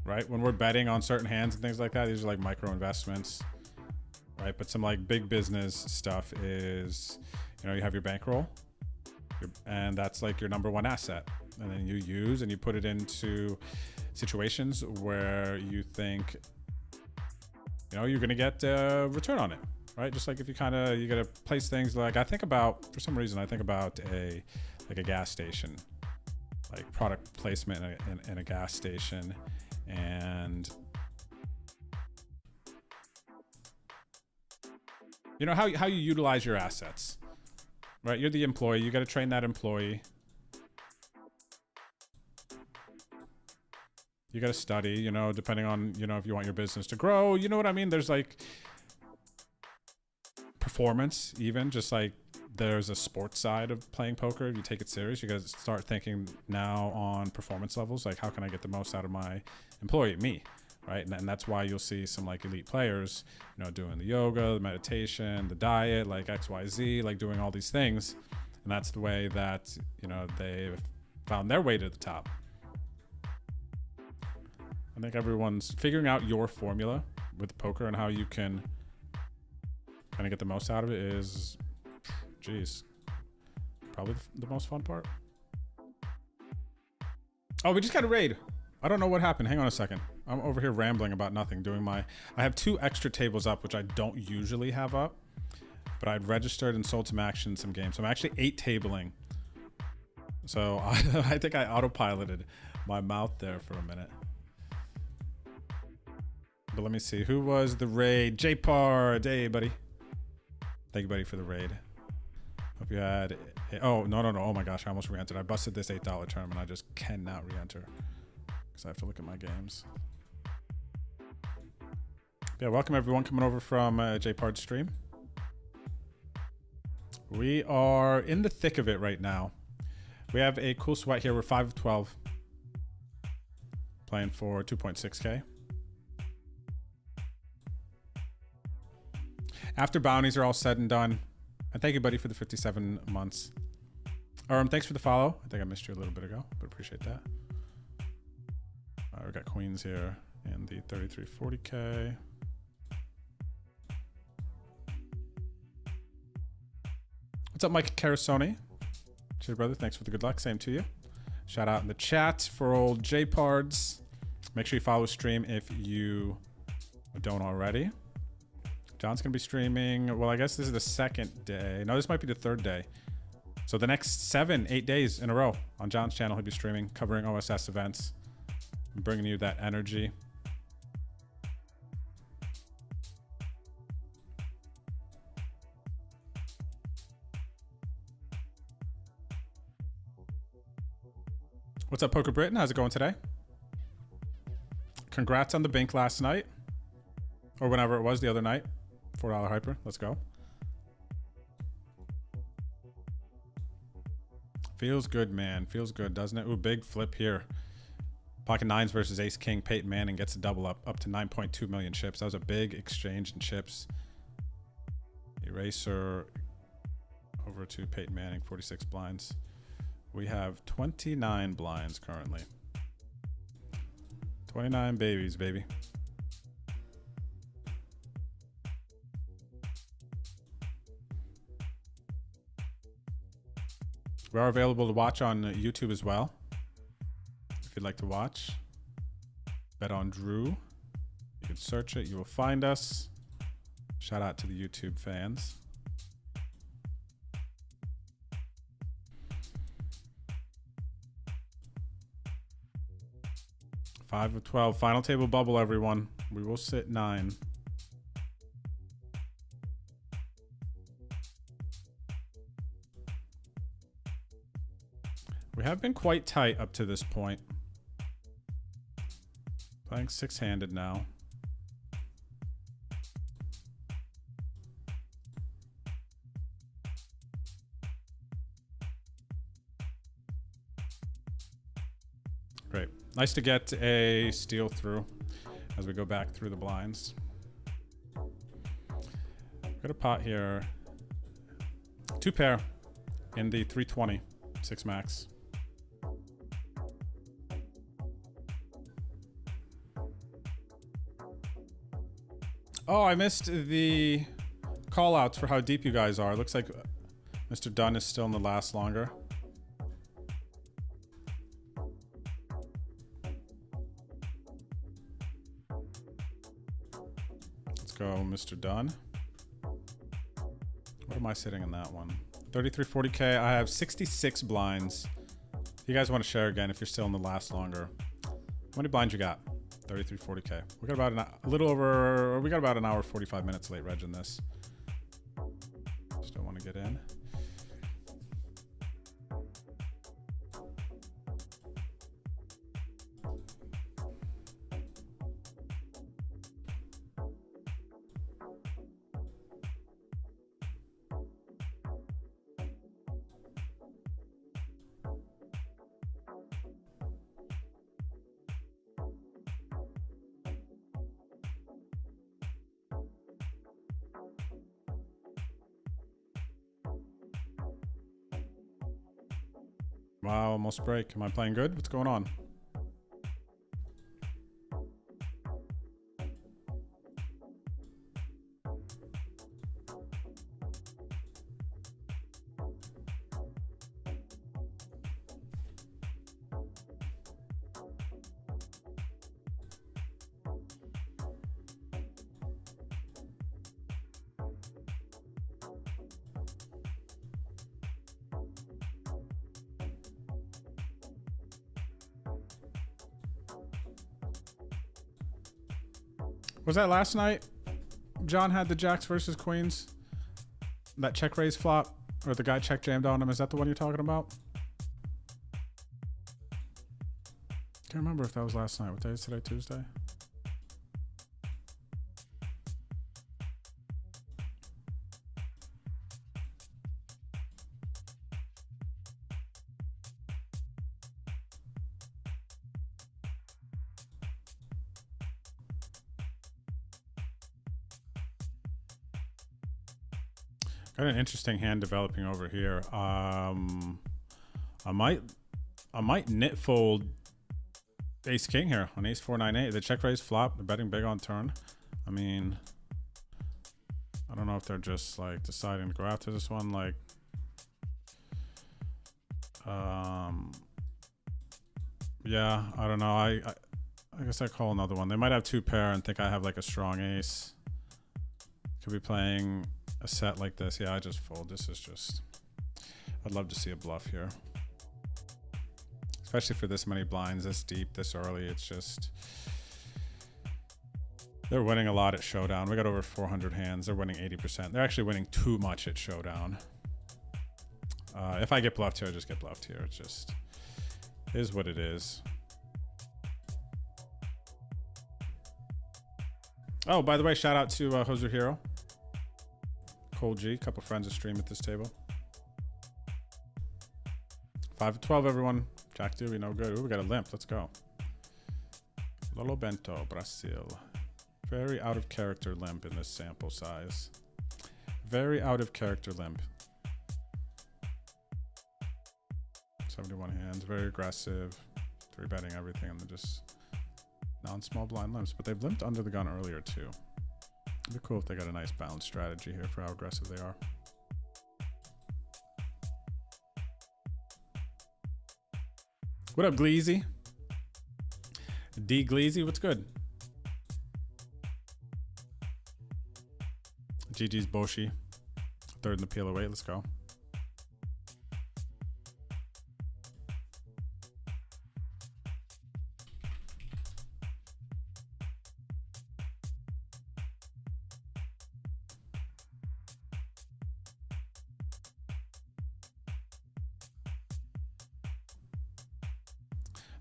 right? When we're betting on certain hands and things like that, these are like micro investments, right? But some like big business stuff is, you know, you have your bankroll, and that's like your number one asset, and then you use and you put it into situations where you think, you know, you're gonna get a return on it, right? Just like if you gotta place things, like I think about, for some reason I think about a gas station, like product placement in a gas station, and you know how you utilize your assets, right? You're the employee, you got to train that employee, you got to study, you know, depending on, you know, if you want your business to grow, you know what I mean? There's like performance, even just like there's a sports side of playing poker. If you take it serious, you got to start thinking now on performance levels, like how can I get the most out of my employee, me, right? And that's why you'll see some like elite players, you know, doing the yoga, the meditation, the diet, like XYZ, like doing all these things. And that's the way that, you know, they've found their way to the top. I think everyone's figuring out your formula with poker and how you can kind of get the most out of it is, geez, probably the most fun part. Oh, we just got a raid. I don't know what happened. Hang on a second. I'm over here rambling about nothing, doing my... I have 2 extra tables up, which I don't usually have up. But I'd registered and sold some action in some games. So I'm actually 8 tabling. So I think I autopiloted my mouth there for a minute. But let me see. Who was the raid? J-Pard. Hey, buddy. Thank you, buddy, for the raid. Hope you had... Oh, no. Oh, my gosh. I almost re-entered. I busted this $8 tournament. I just cannot re-enter. Because I have to look at my games. Yeah, welcome, everyone, coming over from J-Pard's stream. We are in the thick of it right now. We have a cool sweat here. We're 5 of 12. Playing for 2.6K. After bounties are all said and done. And thank you, buddy, for the 57 months. Thanks for the follow. I think I missed you a little bit ago, but appreciate that. All right, we got queens here in the 3340K. What's up, Mike Carasoni? Cheers, brother. Thanks for the good luck. Same to you. Shout out in the chat for old J-Pards. Make sure you follow the stream if you don't already. John's going to be streaming. Well, I guess this is the 2nd day. No, this might be the 3rd day. So the next 7-8 days in a row on John's channel, he'll be streaming, covering OSS events, bringing you that energy. What's up, Poker Britain? How's it going today? Congrats on the bink last night. Or whenever it was, the other night. $4 hyper. Let's go. Feels good, man. Feels good, doesn't it? Ooh, big flip here. Pocket 9s versus Ace King. Peyton Manning gets a double up to 9.2 million chips. That was a big exchange in chips. Eraser over to Peyton Manning, 46 blinds. We have 29 blinds currently. 29 babies, baby. We are available to watch on YouTube as well. If you'd like to watch, Bet on Drew. You can search it. You will find us. Shout out to the YouTube fans. Five of 12. Final table bubble, everyone. We will sit 9. We have been quite tight up to this point. Playing 6-handed now. Great. Nice to get a steal through as we go back through the blinds. Got a pot here. 2 pair in the 320, 6 max. Oh, I missed the call outs for how deep you guys are. Looks like Mr. Dunn is still in the last longer. Let's go, Mr. Dunn. What am I sitting in that one? 3340K. I have 66 blinds. If you guys want to share again, if you're still in the last longer. How many blinds you got? 3340K. We got about we got about an hour 45 minutes late reg in this. Still want to get in. Wow, almost break. Am I playing good? What's going on? Was that last night? John had the jacks versus queens. That check raise flop, or the guy check jammed on him. Is that the one you're talking about? Can't remember if that was last night. What day is today? Tuesday? Got an interesting hand developing over here. I might knit fold ace king here on ace 4-9-8. The check raise flop. They're betting big on turn. I mean, I don't know if they're just like deciding to go after this one. Like, yeah, I don't know. I guess I call another one. They might have two pair and think I have like a strong ace. Could be playing a set like this. Yeah, I just fold. This is just, I'd love to see a bluff here. Especially for this many blinds, this deep, this early. It's just, they're winning a lot at showdown. We got over 400 hands. They're winning 80%. They're actually winning too much at showdown. If I get bluffed here, I just get bluffed here. It just is what it is. Oh, by the way, shout out to Hoser Hero. Cole G, couple friends of stream at this table. 5-12, everyone. Jack Dewey, no good. Ooh, we got a limp. Let's go. Lolo Bento, Brazil. Very out of character limp in this sample size. Very out of character limp. 71 hands, very aggressive. 3-betting everything, and then just non-small blind limps. But they've limped under the gun earlier too. It'd be cool if they got a nice balanced strategy here for how aggressive they are. What up, Gleazy? D Gleazy, what's good? GG's Boshi. Third in the PLO8, let's go.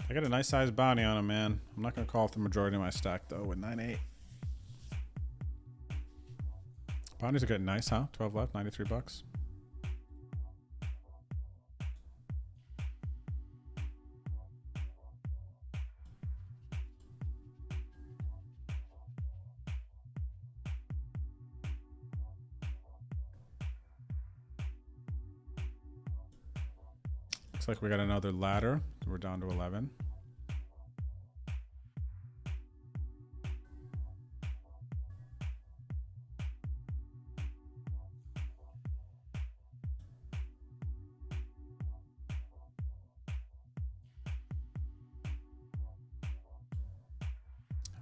I got a nice size bounty on him, man. I'm not going to call off the majority of my stack, though, with 9-8. Bounties are getting nice, huh? 12 left, 93 bucks. Looks like we got another ladder. We're down to 11.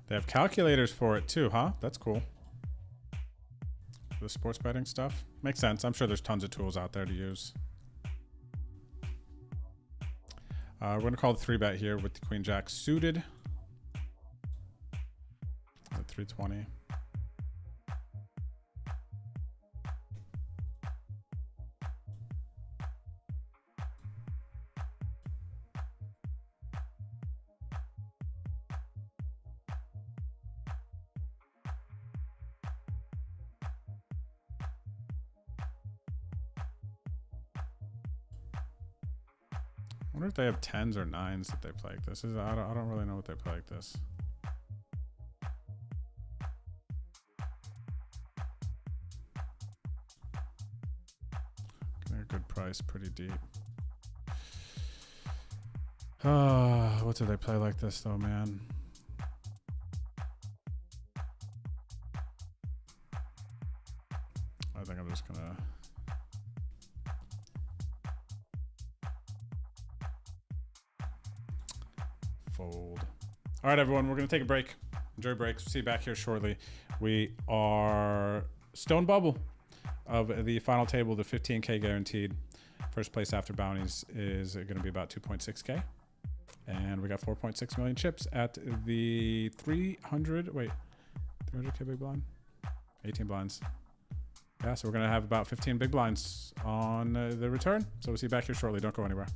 They have calculators for it too, huh? That's cool. For the sports betting stuff. Makes sense. I'm sure there's tons of tools out there to use. We're going to call the 3-bet here with the Queen Jack suited. At 320. I wonder if they have 10s or 9s that they play like this. I don't really know what they play like this. Getting a good price, pretty deep. What do they play like this though, man? I think I'm just gonna fold. All right, everyone, we're going to take a break. Enjoy breaks. See you back here shortly. We are stone bubble of the final table, the 15K guaranteed. First place after bounties is going to be about 2.6K. And we got 4.6 million chips at the 300, wait, 300K big blind. 18 blinds. Yeah, so we're going to have about 15 big blinds on the return. So we'll see you back here shortly. Don't go anywhere.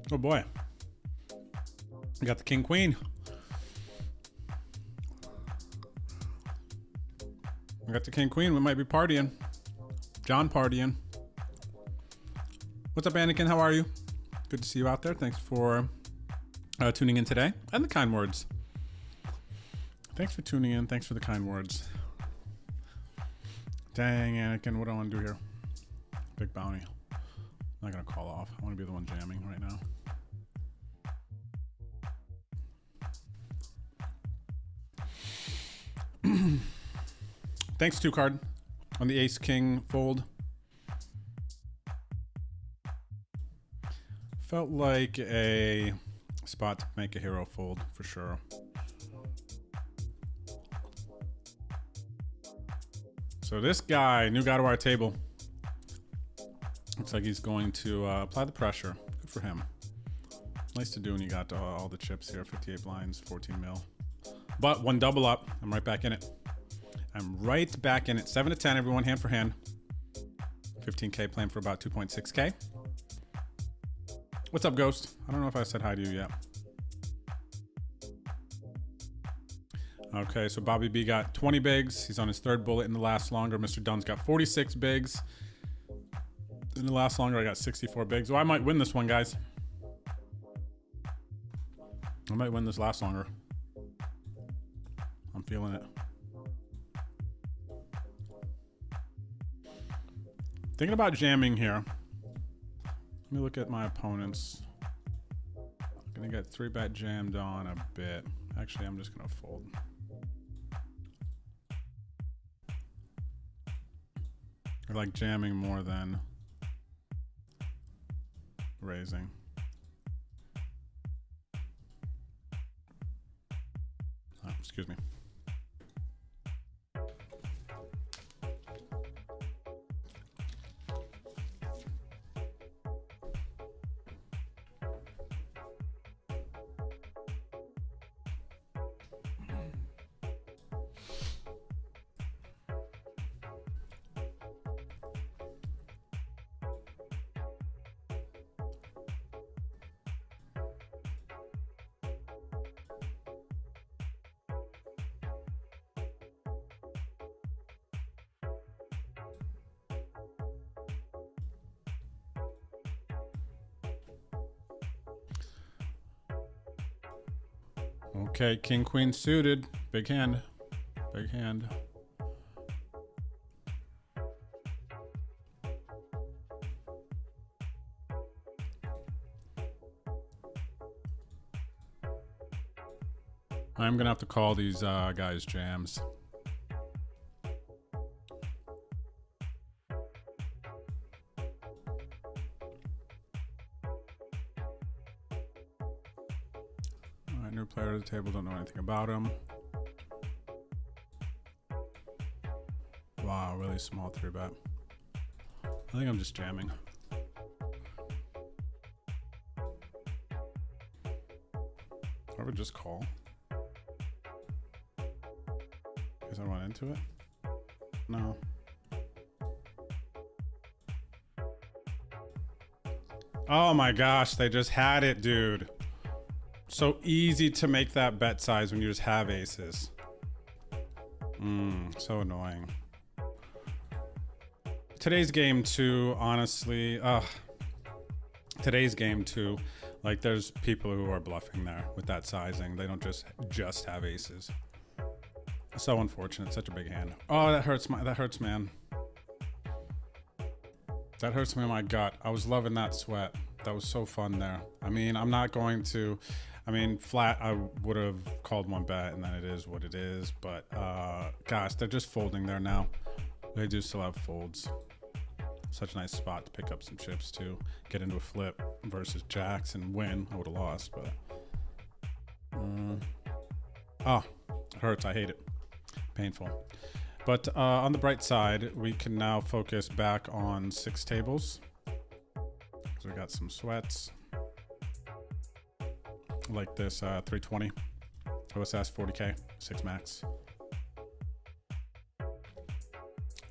Oh boy. We got the king queen. We got the king queen. We might be partying. John partying. What's up, Anakin? How are you? Good to see you out there. Thanks for tuning in today. And the kind words. Thanks for tuning in. Thanks for the kind words. Dang, Anakin. What do I want to do here? Big bounty. I'm not going to call off. I want to be the one jamming right now. Thanks, 2 card on the ace king fold. Felt like a spot to make a hero fold for sure. So this guy, new guy to our table. Looks like he's going to apply the pressure. Good for him. Nice to do when you got all the chips here. 58 blinds, 14 mil. But one double up. I'm right back in it. I'm right back in it. 7 to 10, everyone, hand for hand. 15K playing for about 2.6K. What's up, Ghost? I don't know if I said hi to you yet. Okay, so Bobby B got 20 bigs. He's on his 3rd bullet in the last longer. Mr. Dunn's got 46 bigs. In the last longer, I got 64 bigs. Well, I might win this one, guys. I might win this last longer. I'm feeling it. Thinking about jamming here. Let me look at my opponents. I'm gonna get 3-bet jammed on a bit. Actually, I'm just gonna fold. I like jamming more than raising. Oh, excuse me. Okay, king, queen suited. Big hand. Big hand. I'm gonna have to call these guys jams. New player to the table, don't know anything about him. Wow, really small 3-bet. I think I'm just jamming. I would just call. Guess I run into it? No. Oh my gosh, they just had it, dude. So easy to make that bet size when you just have aces. So annoying. Today's game too, honestly, today's game too, like there's people who are bluffing there with that sizing. They don't just have aces. So unfortunate, such a big hand. Oh, that hurts, man. That hurts me in my gut. I was loving that sweat. That was so fun there. I mean, I'm not going to, flat, I would have called 1-bet and then it is what it is. But gosh, they're just folding there now. They do still have folds. Such a nice spot to pick up some chips too. Get into a flip versus jacks and win. I would have lost, but oh, it hurts. I hate it. Painful. But on the bright side, we can now focus back on 6 tables. So we got some sweats. Like this 320. OSS 40K, 6 max.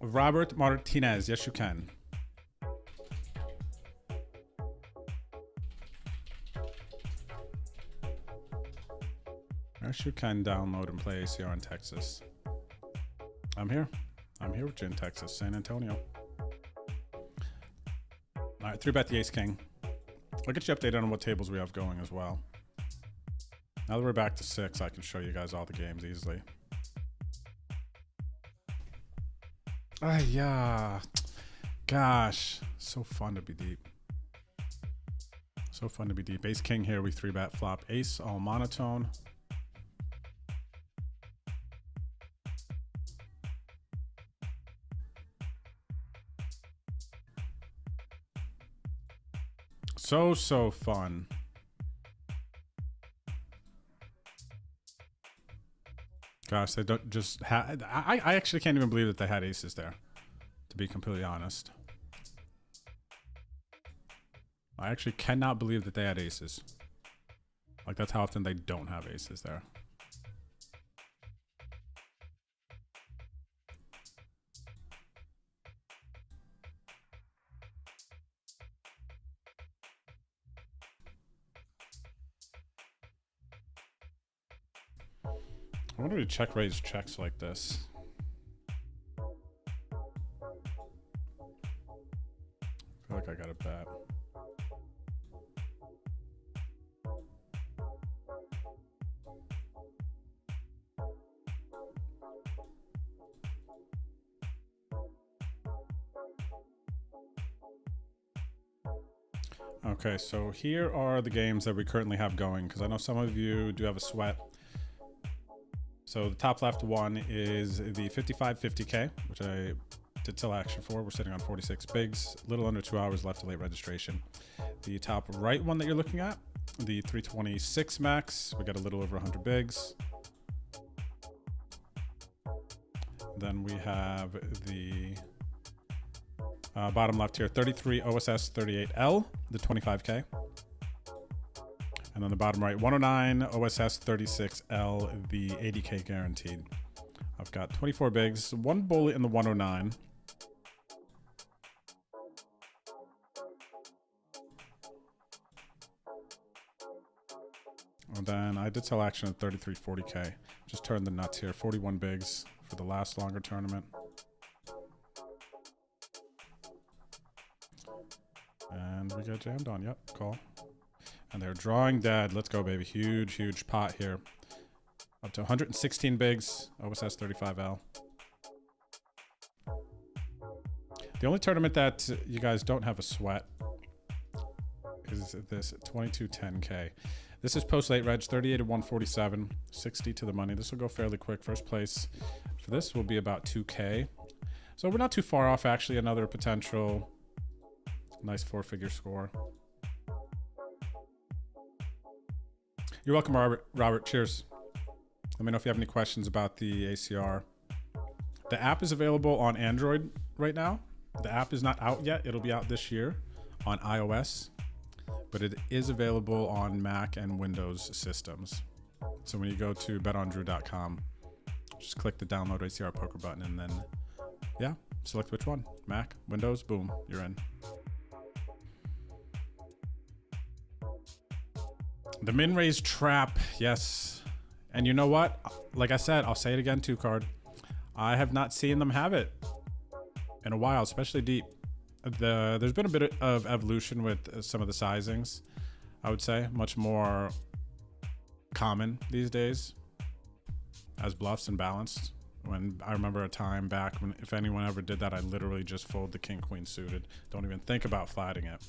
Robert Martinez, yes you can. Yes you can download and play ACR in Texas. I'm here. here with you in Texas, San Antonio. All right, 3-bet the ace king. I'll get you updated on what tables we have going as well. Now that we're back to 6, I can show you guys all the games easily. Yeah. Gosh, so fun to be deep. So fun to be deep. Ace king here, we 3-bet flop. Ace all monotone. So fun. Gosh, they don't just have. I actually can't even believe that they had aces there, to be completely honest. I actually cannot believe that they had aces. Like, that's how often they don't have aces there. I wonder if check raise checks like this. I feel like I got a bet. Okay, so here are the games that we currently have going, because I know some of you do have a sweat. So the top left one is the 5550K, which I did sell action for. We're sitting on 46 bigs, a little under 2 hours left to late registration. The top right one that you're looking at, the 326 max, we got a little over 100 bigs. Then we have the bottom left here, 33 OSS 38L, the 25K. And then the bottom right, 109 OSS 36L, the 80K guaranteed. I've got 24 bigs, one bullet in the 109. And then I did sell action at 3340K. Just turned the nuts here, 41 bigs for the last longer tournament. And we got jammed on, yep, call. And they're drawing dead. Let's go, baby. Huge pot here. Up to 116 bigs, OSS 35L. The only tournament that you guys don't have a sweat is this 2210K. This is post late reg, 38 to 147, 60 to the money. This will go fairly quick. First place for this will be about 2K. So we're not too far off, actually. Another potential nice 4-figure score. You're welcome, Robert. Cheers. Let me know if you have any questions about the ACR. The app is available on Android right now. The app is not out yet. It'll be out this year on iOS, but it is available on Mac and Windows systems. So when you go to betondrew.com, just click the download ACR Poker button and then, yeah, select which one. Mac, Windows, boom, you're in. The min raise trap, yes. And you know what? Like I said, I'll say it again, 2-card. I have not seen them have it in a while, especially deep. There's been a bit of evolution with some of the sizings, I would say. Much more common these days as bluffs and balanced. When I remember a time back when if anyone ever did that, I literally just fold the king, queen suited. Don't even think about flatting it.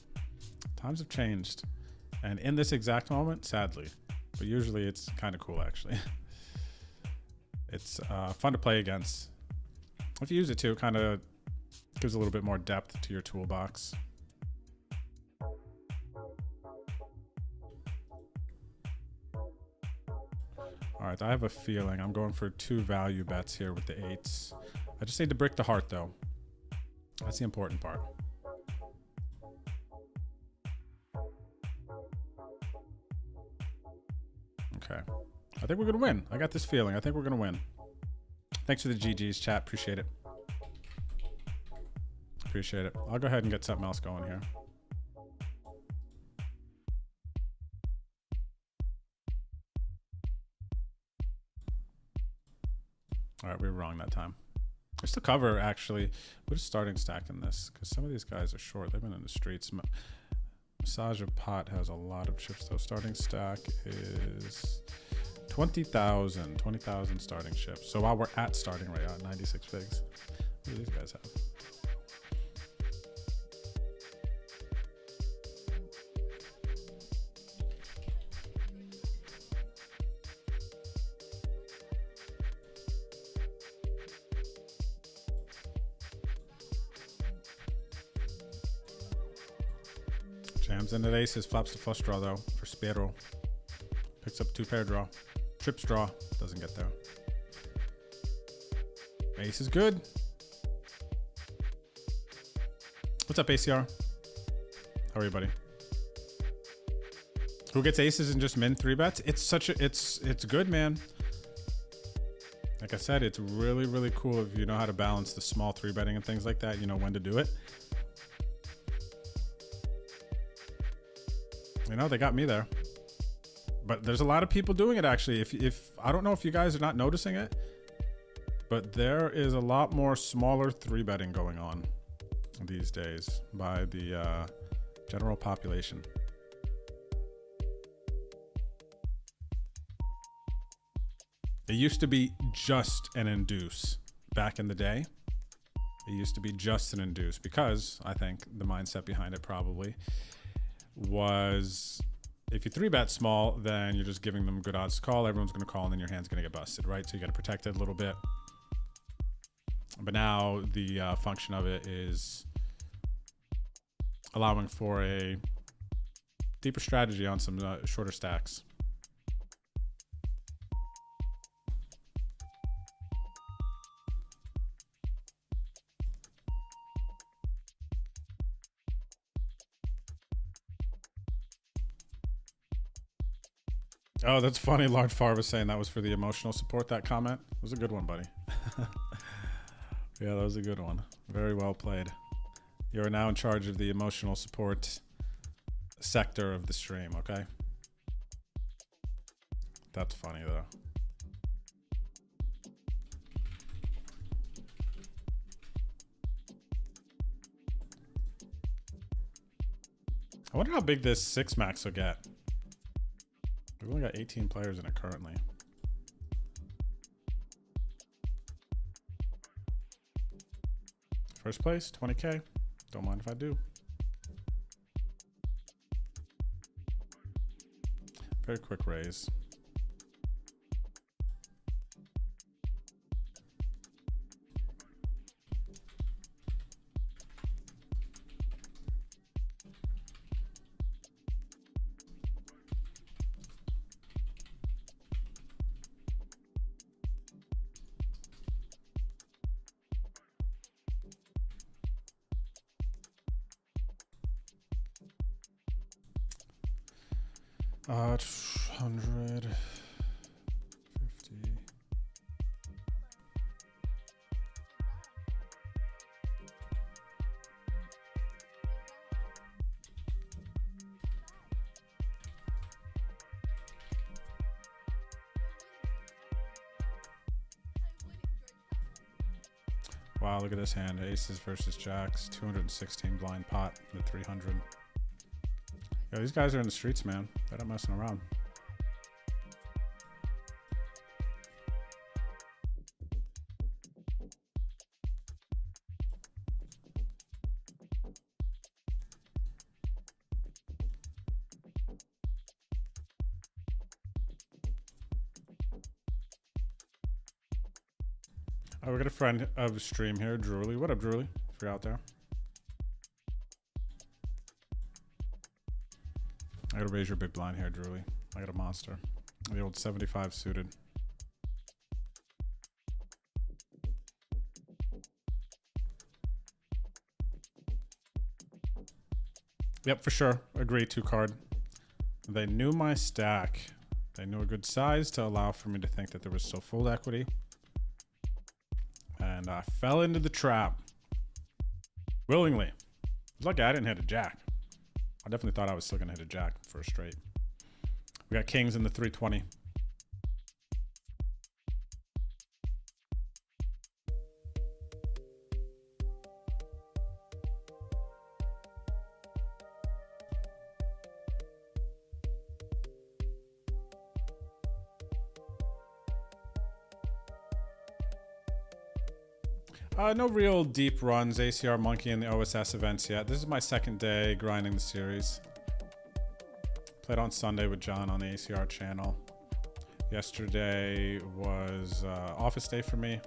Times have changed. And in this exact moment, sadly, but usually it's kind of cool, actually. It's fun to play against. If you use it too, it kind of gives a little bit more depth to your toolbox. All right, I have a feeling I'm going for 2 value bets here with the 8s. I just need to brick the heart, though. That's the important part. Okay. I think we're going to win. I got this feeling. I think we're going to win. Thanks for the GGs, chat. Appreciate it. Appreciate it. I'll go ahead and get something else going here. All right, we were wrong that time. Just to cover, actually, we're just starting stacking this because some of these guys are short. They've been in the streets. Massage of Pot has a lot of chips, though. Starting stack is 20,000. 20,000 starting chips. So while we're at starting right at 96 figs, what do these guys have? Jams into aces, flops the flush draw though for Spiro. Picks up 2-pair draw. Trips draw, doesn't get there. Ace is good. What's up, ACR? How are you, buddy? Who gets aces and just min 3-bets? It's good, man. Like I said, it's really, really cool if you know how to balance the small 3-betting and things like that. You know when to do it. You know, they got me there. But there's a lot of people doing it, actually. If I don't know if you guys are not noticing it, but there is a lot more smaller 3-betting going on these days by the general population. It used to be just an induce back in the day. It used to be just an induce because I think the mindset behind it probably was if you 3-bet small, then you're just giving them good odds to call. Everyone's going to call and then your hand's going to get busted, right? So you got to protect it a little bit. But now the function of it is allowing for a deeper strategy on some shorter stacks. Oh, that's funny. Large Far was saying that was for the emotional support. That comment was a good one, buddy. Yeah, that was a good one. Very well played. You are now in charge of the emotional support sector of the stream, okay? That's funny, though. I wonder how big this 6-max will get. We've only got 18 players in it currently. First place, 20K. Don't mind if I do. Very quick raise. Uh, 150. Wow, look at this hand. Aces versus jacks. 216 blind pot. The 300. Yo, these guys are in the streets, man. They're not messing around. Oh, we got a friend of the stream here, Drewly. What up, Drewly? If you're out there. I gotta raise your big blind here, Drewly. I got a monster. The old 75 suited. Yep, for sure. Agree, 2 card. They knew my stack. They knew a good size to allow for me to think that there was still full equity. And I fell into the trap. Willingly. It's lucky I didn't hit a jack. I definitely thought I was still going to hit a jack for a straight. We got kings in the 320. No real deep runs, ACR Monkey and the OSS events yet. This is my second day grinding the series. Played on Sunday with John on the ACR channel. Yesterday was office day for me.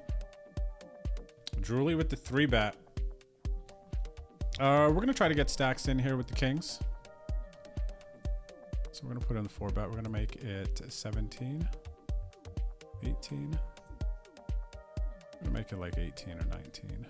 Drooly with the 3-bet. We're going to try to get stacks in here with the kings. So we're going to put in the 4-bet. We're going to make it 17, 18. I'm going to make it like 18 or 19.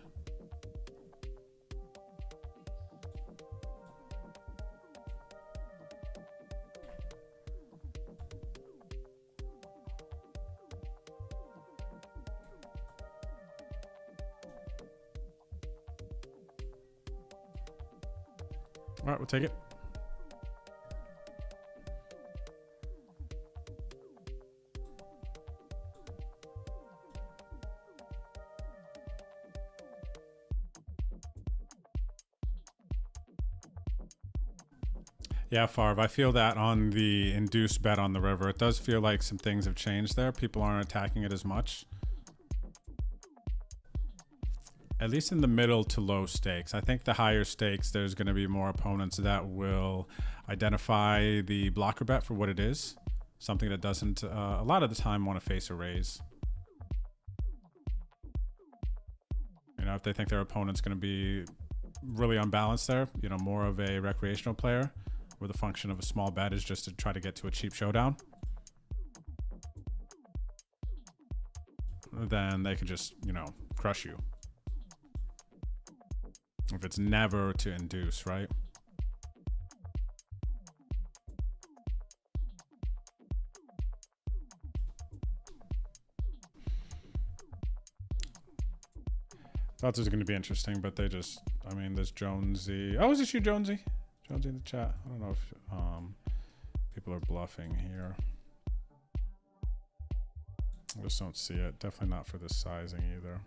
All right, we'll take it. Yeah, Farv, I feel that on the induced bet on the river. It does feel like some things have changed there. People aren't attacking it as much. At least in the middle to low stakes. I think the higher stakes, there's going to be more opponents that will identify the blocker bet for what it is. Something that doesn't, a lot of the time, want to face a raise. You know, if they think their opponent's going to be really unbalanced there, you know, more of a recreational player, where the function of a small bet is just to try to get to a cheap showdown, then they could just, you know, crush you. If it's never to induce, right? Thought this was going to be interesting, but they just, I mean, there's Jonesy. Oh, is this you, Jonesy? Jonesy in the chat. I don't know if people are bluffing here. I just don't see it. Definitely not for this sizing either.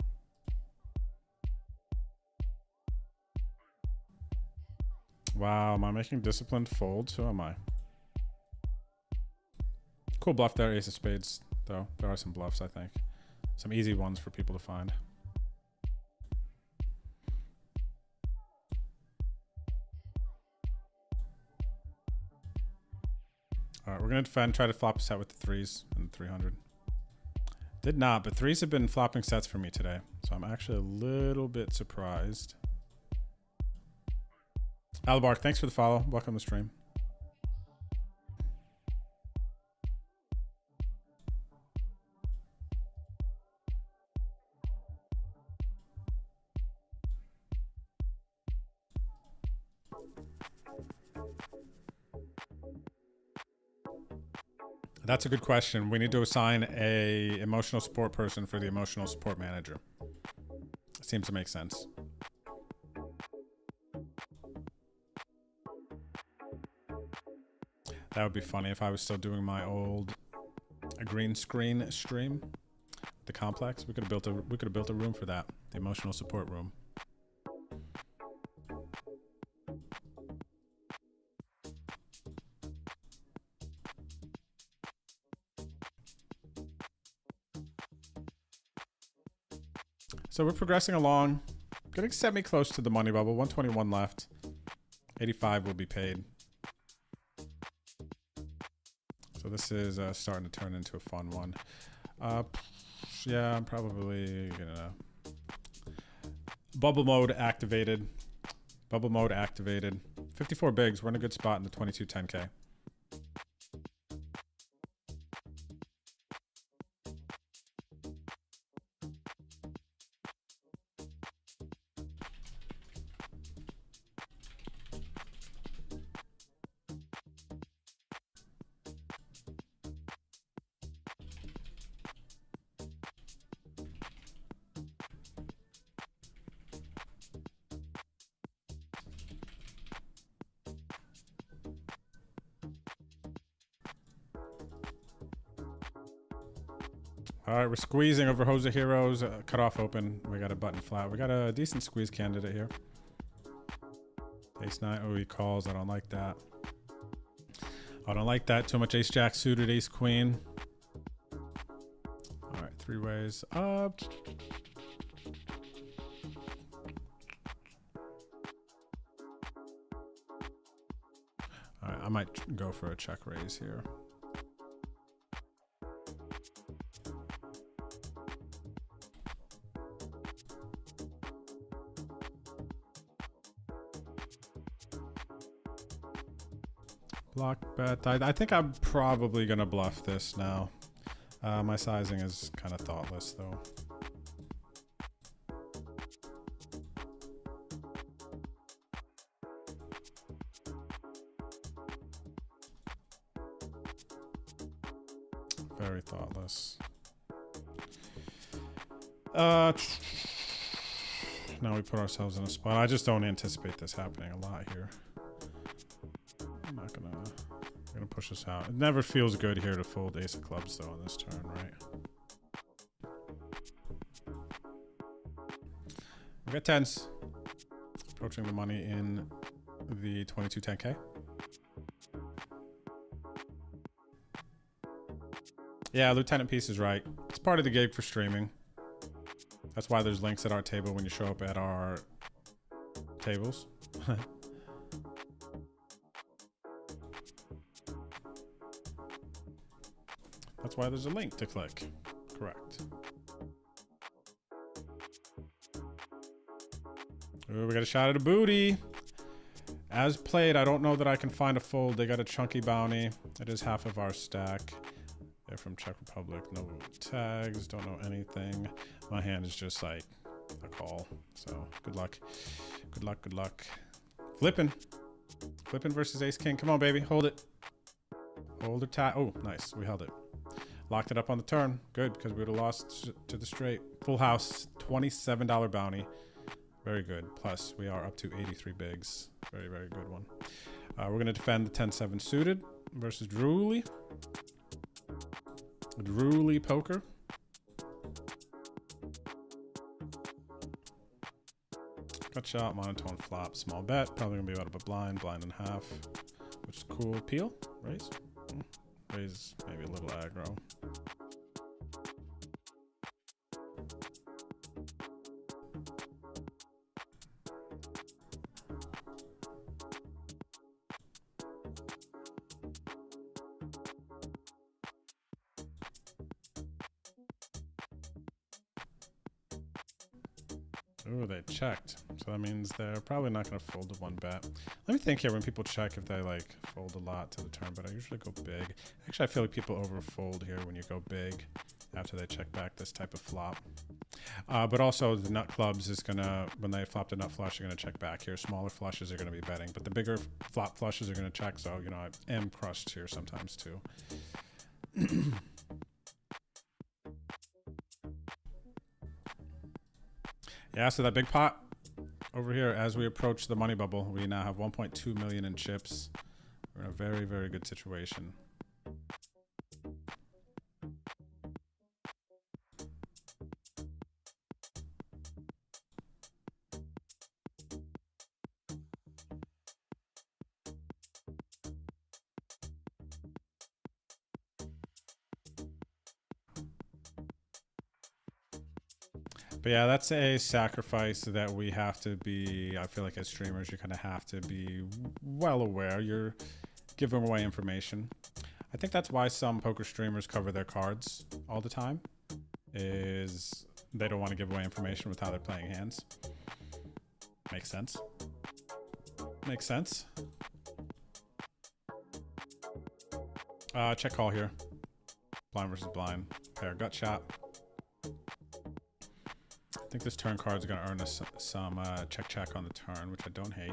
Wow, am I making disciplined folds? Who am I? Cool bluff there, ace of spades, though. There are some bluffs, I think. Some easy ones for people to find. All right, we're going to defend, try to flop a set with the threes and 300. Did not, but threes have been flopping sets for me today. So I'm actually a little bit surprised. Albark, thanks for the follow. Welcome to the stream. That's a good question. We need to assign a emotional support person for the emotional support manager. Seems to make sense. That would be funny if I was still doing my old green screen stream. The complex. We could have built a room for that. The emotional support room. So we're progressing along. Getting semi-close to the money bubble. 121 left. 85 will be paid. So this is starting to turn into a fun one. Yeah, I'm probably gonna... Bubble mode activated. Bubble mode activated. 54 bigs. We're in a good spot in the 2210K. All right, we're squeezing over Hosa Heroes. Cut off open. We got a button flat. We got a decent squeeze candidate here. Ace 9. Oh, he calls. I don't like that. I don't like that. Too much ace jack suited, ace queen. All right, three ways. might go for a check raise here. Block bet. I think I'm probably gonna bluff this now. My sizing is kind of thoughtless though. Very thoughtless. Now we put ourselves in a spot. I just don't anticipate this happening a lot here. I'm not gonna push this out. It never feels good here to fold ace of clubs though on this turn, right? We got tens. Approaching the money in the 2210K. Yeah, Lieutenant Peace is right. It's part of the gig for streaming. That's why there's links at our table when you show up at our tables. That's why there's a link to click. Correct. Ooh, we got a shot at a booty. As played, I don't know that I can find a fold. They got a chunky bounty. It is half of our stack. They're from Czech Republic. No tags. Don't know anything. My hand is just like a call. So good luck. Good luck. Good luck. Flipping. Flipping versus ace king. Come on, baby. Hold it. Hold or tie. Oh, nice. We held it. Locked it up on the turn. Good, because we would have lost to the straight. Full house. $27 bounty. Very good. Plus, we are up to 83 bigs. Very, very good one. We're going to defend the 10-7 suited versus Drooly. Drooly Poker. Gut shot, monotone flop, small bet. Probably going to be out of a blind, blind and a half. Which is cool. Peel? Raise? Raise maybe a little aggro. Ooh, they checked. So that means they're probably not going to fold to one bet. Let me think here when people check if they like fold a lot to the turn, but I usually go big. Actually, I feel like people overfold here when you go big after they check back this type of flop. But also the nut clubs is going to, when they flop the nut flush, they're going to check back here. Smaller flushes are going to be betting, but the bigger flop flushes are going to check. So, you know, I am crushed here sometimes too. Yeah, so that big pot over here, as we approach the money bubble, we now have 1.2 million in chips. We're in a very, very good situation. But yeah, that's a sacrifice that we have to be, I feel like as streamers, you kind of have to be well aware. You're giving away information. I think that's why some poker streamers cover their cards all the time, is they don't want to give away information with how they're playing hands. Makes sense. Makes sense. Check call here. Blind versus blind. Pair gut shot. I think this turn card is going to earn us some check on the turn, which I don't hate.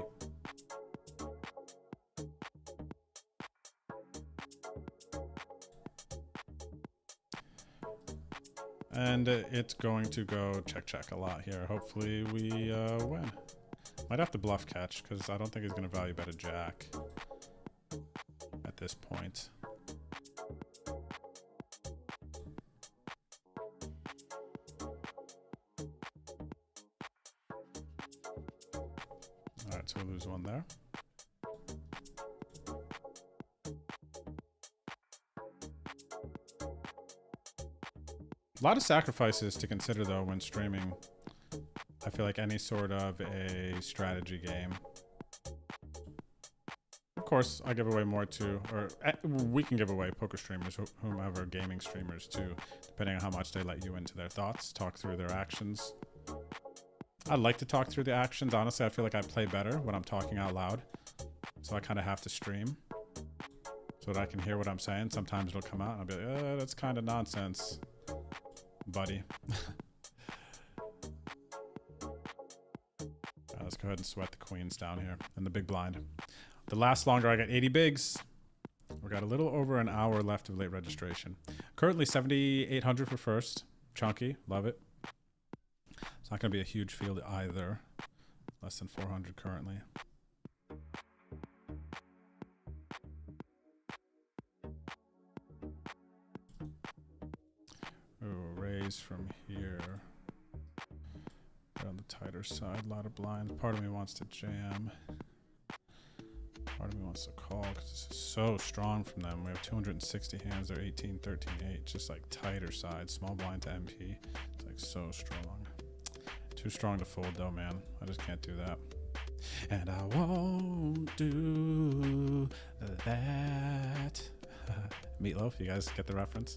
And it's going to go check a lot here. Hopefully we win. Might have to bluff catch because I don't think he's going to value bet a jack at this point. All right, so we lose one there. A lot of sacrifices to consider though when streaming. I feel like any sort of a strategy game. Of course, I give away more too, or we can give away poker streamers, whomever gaming streamers too, depending on how much they let you into their thoughts, talk through their actions. I like to talk through the actions. Honestly, I feel like I play better when I'm talking out loud. So I kind of have to stream so that I can hear what I'm saying. Sometimes it'll come out and I'll be like, that's kind of nonsense, buddy. Let's go ahead and sweat the queens down here and the big blind. The last longer, I got 80 bigs. We got a little over an hour left of late registration. Currently 7,800 for first. Chunky, love it. It's not going to be a huge field either. Less than 400 currently. Ooh, raise from here. On the tighter side, a lot of blinds. Part of me wants to jam. Part of me wants to call because this is so strong from them. We have 260 hands. They're 18, 13, 8. Just like tighter side. Small blind to MP. It's like so strong. Too strong to fold though, man. I just can't do that. And I won't do that. Meatloaf, you guys get the reference?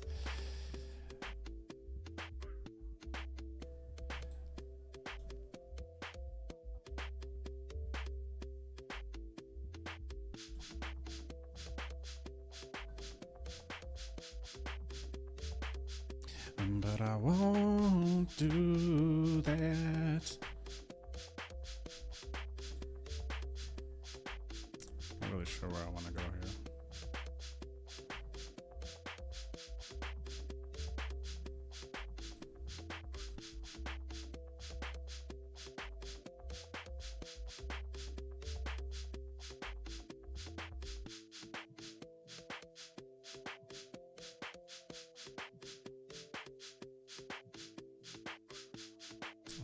But I won't do that. Not really sure where I want to go here.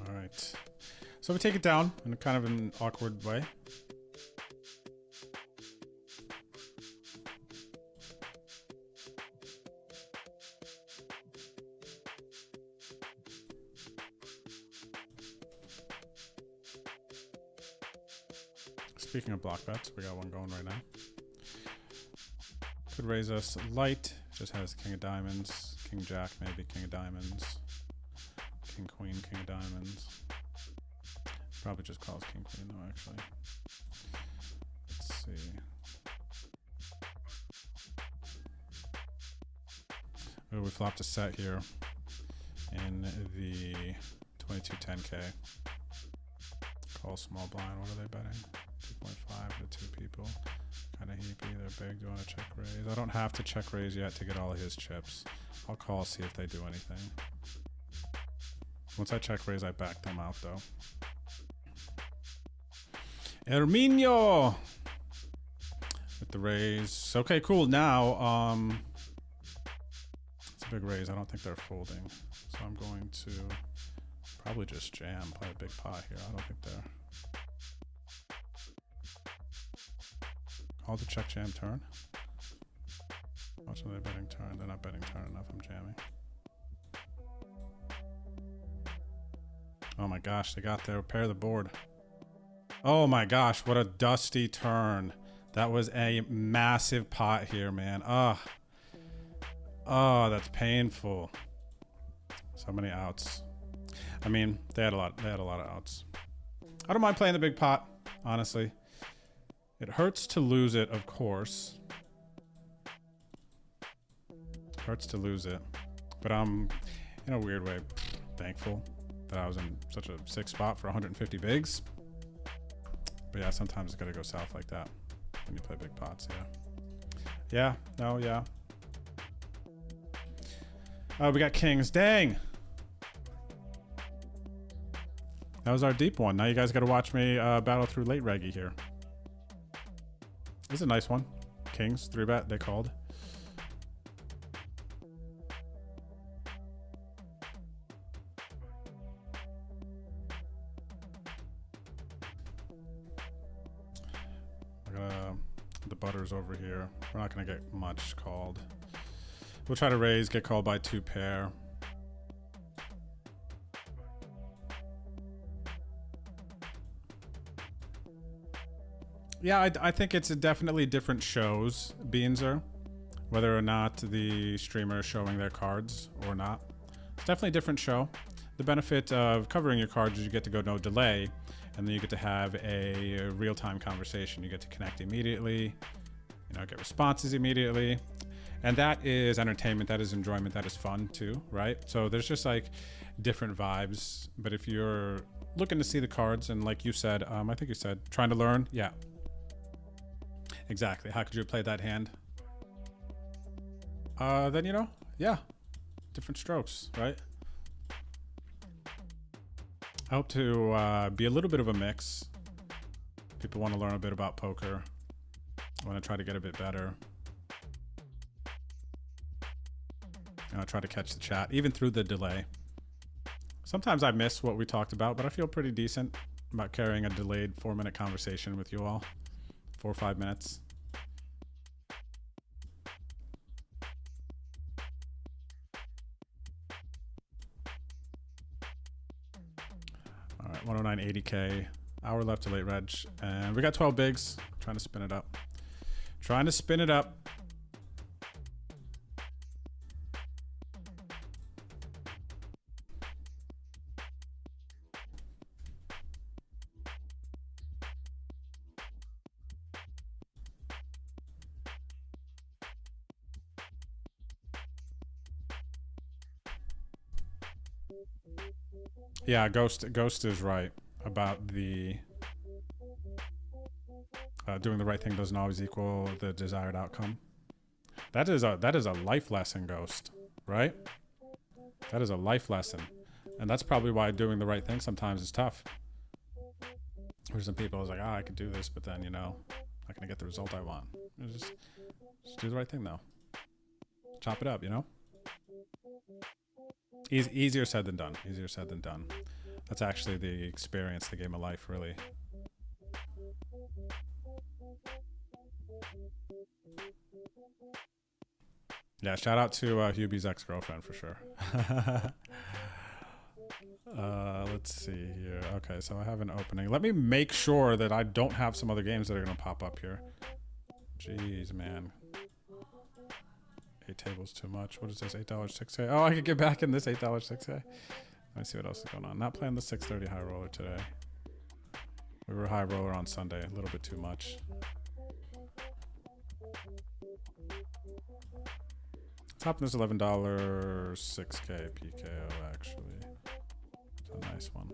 All right, so we take it down in kind of an awkward way. Speaking of block bets, we got one going right now. Could raise us light, just has king of diamonds, king jack, maybe king of diamonds. King, queen, king of diamonds. Probably just calls king, queen though, actually. Let's see. Oh, we flopped a set here in the 2210K. Call small blind. What are they betting? 2.5 to 2 people. Kind of heapy. They're big. Do you want to check raise? I don't have to check raise yet to get all of his chips. I'll call, see if they do anything. Once I check raise, I back them out though. Herminio with the raise. Okay, cool. Now, it's a big raise. I don't think they're folding, so I'm going to probably just jam, play a big pot here. I don't think they're. Call the check jam turn. How much are they betting turn? They're not betting turn enough. I'm jamming. Oh my gosh, they got there. Repair the board. Oh my gosh, what a dusty turn. That was a massive pot here, man. Oh, that's painful. So many outs. I mean, they had a lot of outs. I don't mind playing the big pot, honestly. It hurts to lose it, of course. Hurts to lose it. But I'm, in a weird way, thankful that I was in such a sick spot for 150 bigs. But yeah, sometimes it's gotta go south like that when you play big pots, yeah. Yeah. Oh, we got kings, dang! That was our deep one. Now you guys gotta watch me battle through late reggie here. This is a nice one. Kings, 3-bet, they called. The butter's over here. We're not gonna get much called. We'll try to raise, get called by 2 pair. Yeah, I think it's definitely different shows, Beans are. Whether or not the streamer is showing their cards or not. It's definitely a different show. The benefit of covering your cards is you get to go no delay, and then you get to have a real-time conversation. You get to connect immediately, get responses immediately. And that is entertainment, that is enjoyment, that is fun too, right? So there's just like different vibes. But if you're looking to see the cards, and like you said, I think you said, trying to learn, yeah. Exactly, how could you play that hand? Then, yeah, different strokes, right? I hope to be a little bit of a mix. People want to learn a bit about poker. I want to try to get a bit better. I'll try to catch the chat, even through the delay. Sometimes I miss what we talked about, but I feel pretty decent about carrying a delayed 4-minute conversation with you all. 4 or 5 minutes. All right, 109.80K. Hour left to late reg. And we got 12 bigs. Trying to spin it up. Trying to spin it up. Yeah, Ghost is right about the doing the right thing doesn't always equal the desired outcome. That is a life lesson, Ghost, right? That is a life lesson, and that's probably why doing the right thing sometimes is tough. There's some people who's like, I could do this, but then not gonna get the result I want. Just do the right thing though. Chop it up, Easier said than done. Easier said than done. That's actually the experience, the game of life, really. Yeah, shout out to Hubie's ex-girlfriend for sure. Let's see here. Okay, so I have an opening. Let me make sure that I don't have some other games that are going to pop up here. Jeez, man. 8 tables too much. What is this? $8 6K. Oh, I could get back in this $8 6K. Let me see what else is going on. Not playing the 630 high roller today. We were high roller on Sunday. A little bit too much. Top this $11 6K PKO actually. It's a nice one.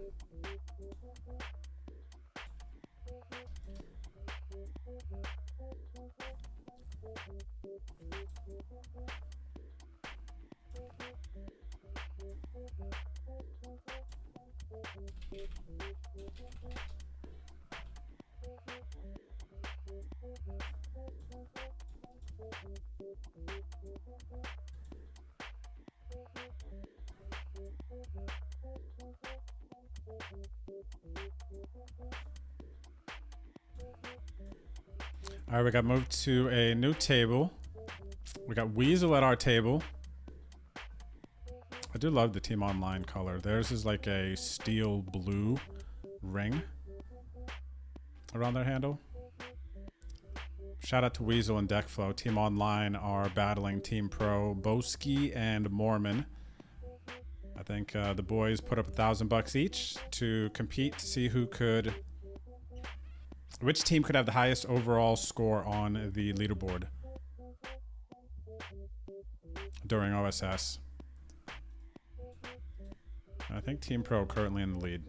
All right, we got moved to a new table. We got Weasel at our table. I do love the Team Online color. Theirs is like a steel blue ring around their handle. Shout out to Weasel and Deckflow. Team Online are battling Team Pro, Boski and Mormon. I think the boys put up $1,000 each to compete to see which team could have the highest overall score on the leaderboard during OSS. I think Team Pro currently in the lead.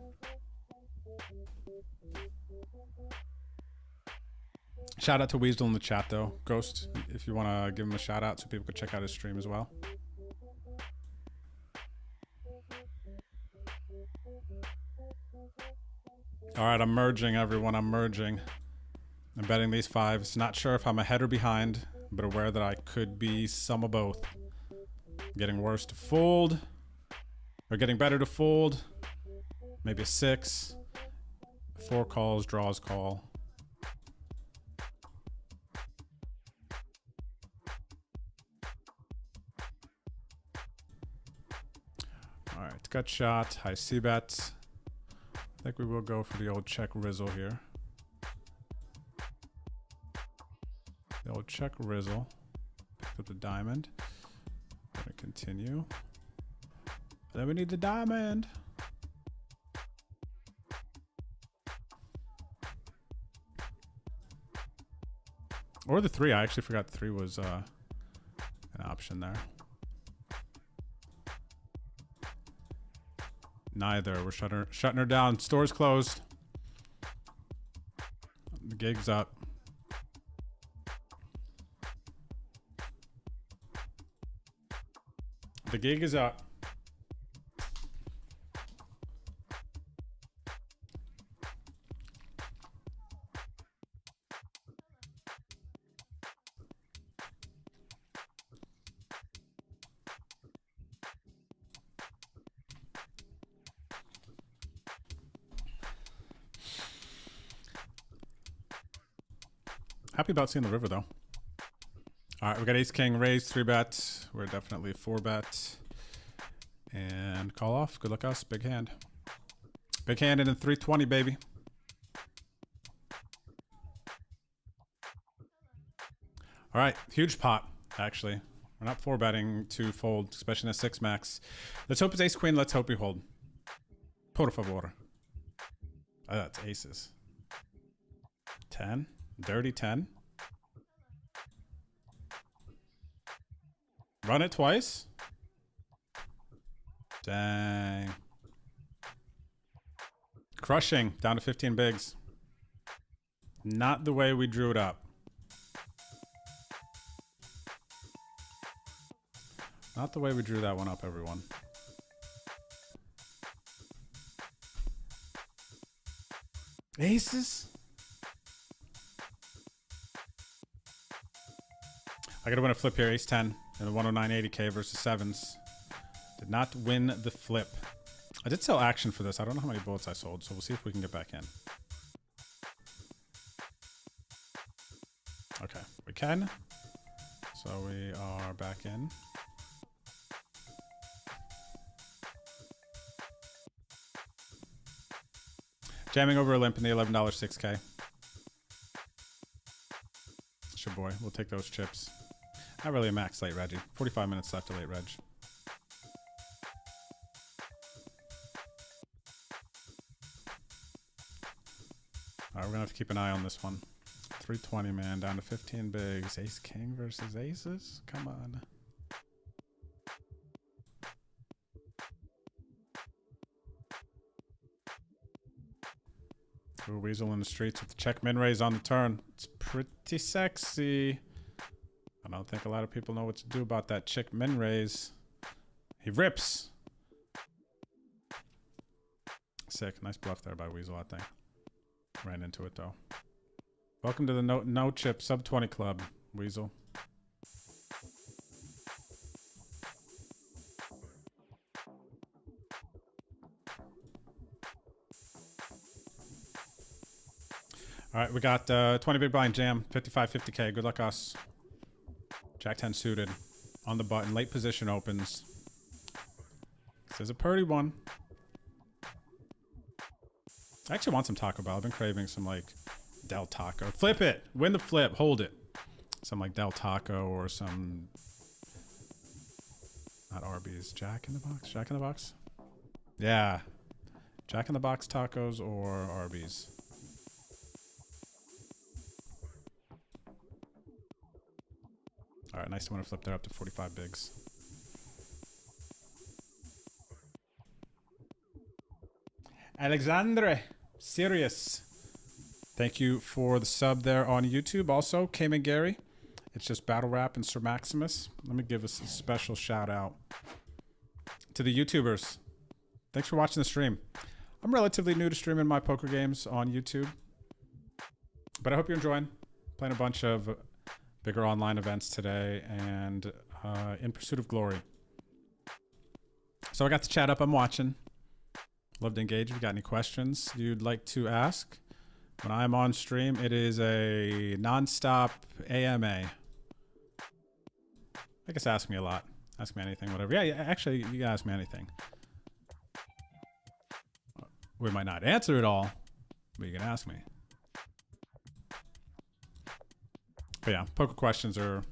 Shout out to Weasel in the chat though. Ghost, if you want to give him a shout out so people could check out his stream as well. All right, I'm merging, everyone. I'm merging. I'm betting these fives. Not sure if I'm ahead or behind, but aware that I could be some of both. Getting worse to fold, or getting better to fold. Maybe a 6. 4 calls, draws call. All right, gut shot, high C bet. I think we will go for the old check Rizzle here. check Rizzle. Picked up the diamond. Gonna continue. Then we need the diamond. Or the 3. I actually forgot the 3 was an option there. Neither. We're shutting her down. Store's closed. The gig's up. The gig is up. Happy about seeing the river though. All right, we got ace king raise 3-bet. We're definitely 4-bet. And call off. Good luck us. Big hand. Big hand in a 320, baby. All right, huge pot, actually. We're not 4-betting to fold, especially in a 6 max. Let's hope it's ace queen. Let's hope we hold. Por favor. Oh, that's aces. 10. Dirty 10. Run it twice. Dang. Crushing. Down to 15 bigs. Not the way we drew it up. Not the way we drew that one up, everyone. Aces? I gotta win a flip here. Ace 10 and a 109.80k versus 7s. Did not win the flip. I did sell action for this. I don't know how many bullets I sold, so we'll see if we can get back in. Okay, we can. So we are back in. Jamming over a limp in the $11 6k. It's your boy. We'll take those chips. Not really a max late Reggie. 45 minutes left to late reg. Alright, we're gonna have to keep an eye on this one. 320, man, down to 15 bigs. Ace king versus aces? Come on. Ooh, Weasel in the streets with the check min raise on the turn. It's pretty sexy. I don't think a lot of people know what to do about that check min raise. He rips. Sick. Nice bluff there by Weasel, I think. Ran into it though. Welcome to the no chip sub 20 club, Weasel. All right, we got 20 big blind jam, 55, 50k. Good luck us. Jack 10 suited on the button. Late position opens. This is a pretty one. I actually want some Taco Bell. I've been craving some like Del Taco. Flip it. Win the flip. Hold it. Some like Del Taco or some... Not Arby's. Jack in the Box? Jack in the Box? Yeah. Jack in the Box tacos or Arby's. All right, nice to win a flip there up to 45 bigs. Alexandre, serious. Thank you for the sub there on YouTube. Also, Cayman Gary. It's just Battle Rap and Sir Maximus. Let me give us a special shout out to the YouTubers. Thanks for watching the stream. I'm relatively new to streaming my poker games on YouTube, but I hope you're enjoying. Playing a bunch of bigger online events today and in pursuit of glory. So I got the chat up. I'm watching. Love to engage. If you got any questions you'd like to ask, when I'm on stream, it is a non-stop AMA. I guess ask me a lot. Ask me anything, whatever. Yeah, actually, you can ask me anything. We might not answer it all, but you can ask me. But yeah, poker questions are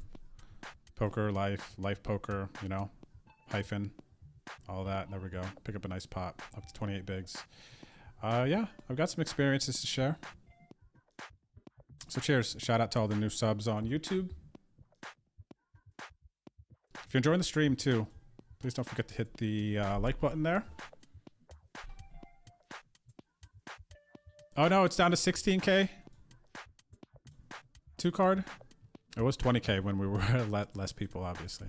poker, life poker, you know, hyphen, all that. There we go. Pick up a nice pot, up to 28 bigs. Yeah, I've got some experiences to share. So cheers. Shout out to all the new subs on YouTube. If you're enjoying the stream too, please don't forget to hit the like button there. Oh no, it's down to 16K. 2 card. It was 20K when we were less people, obviously.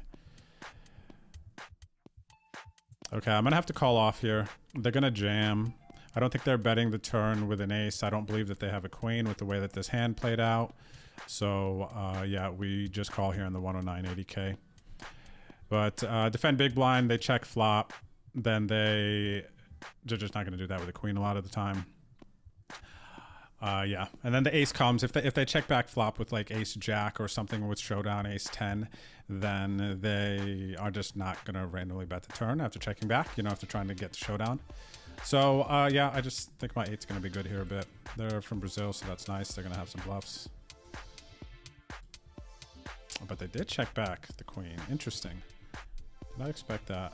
Okay, I'm gonna have to call off here. They're gonna jam. I don't think they're betting the turn with an ace. I don't believe that they have a queen with the way that this hand played out. So yeah, we just call here in the 109.80K. But defend big blind, they check flop. Then they're just not gonna do that with a queen a lot of the time. Yeah, and then the ace comes. If they check back flop with like ace jack or something with showdown ace 10, then they are just not gonna randomly bet the turn after checking back, you know, after trying to get the showdown. So yeah, I just think my 8's gonna be good here a bit. They're from Brazil, so that's nice. They're gonna have some bluffs. But they did check back the queen. Interesting. Did I expect that?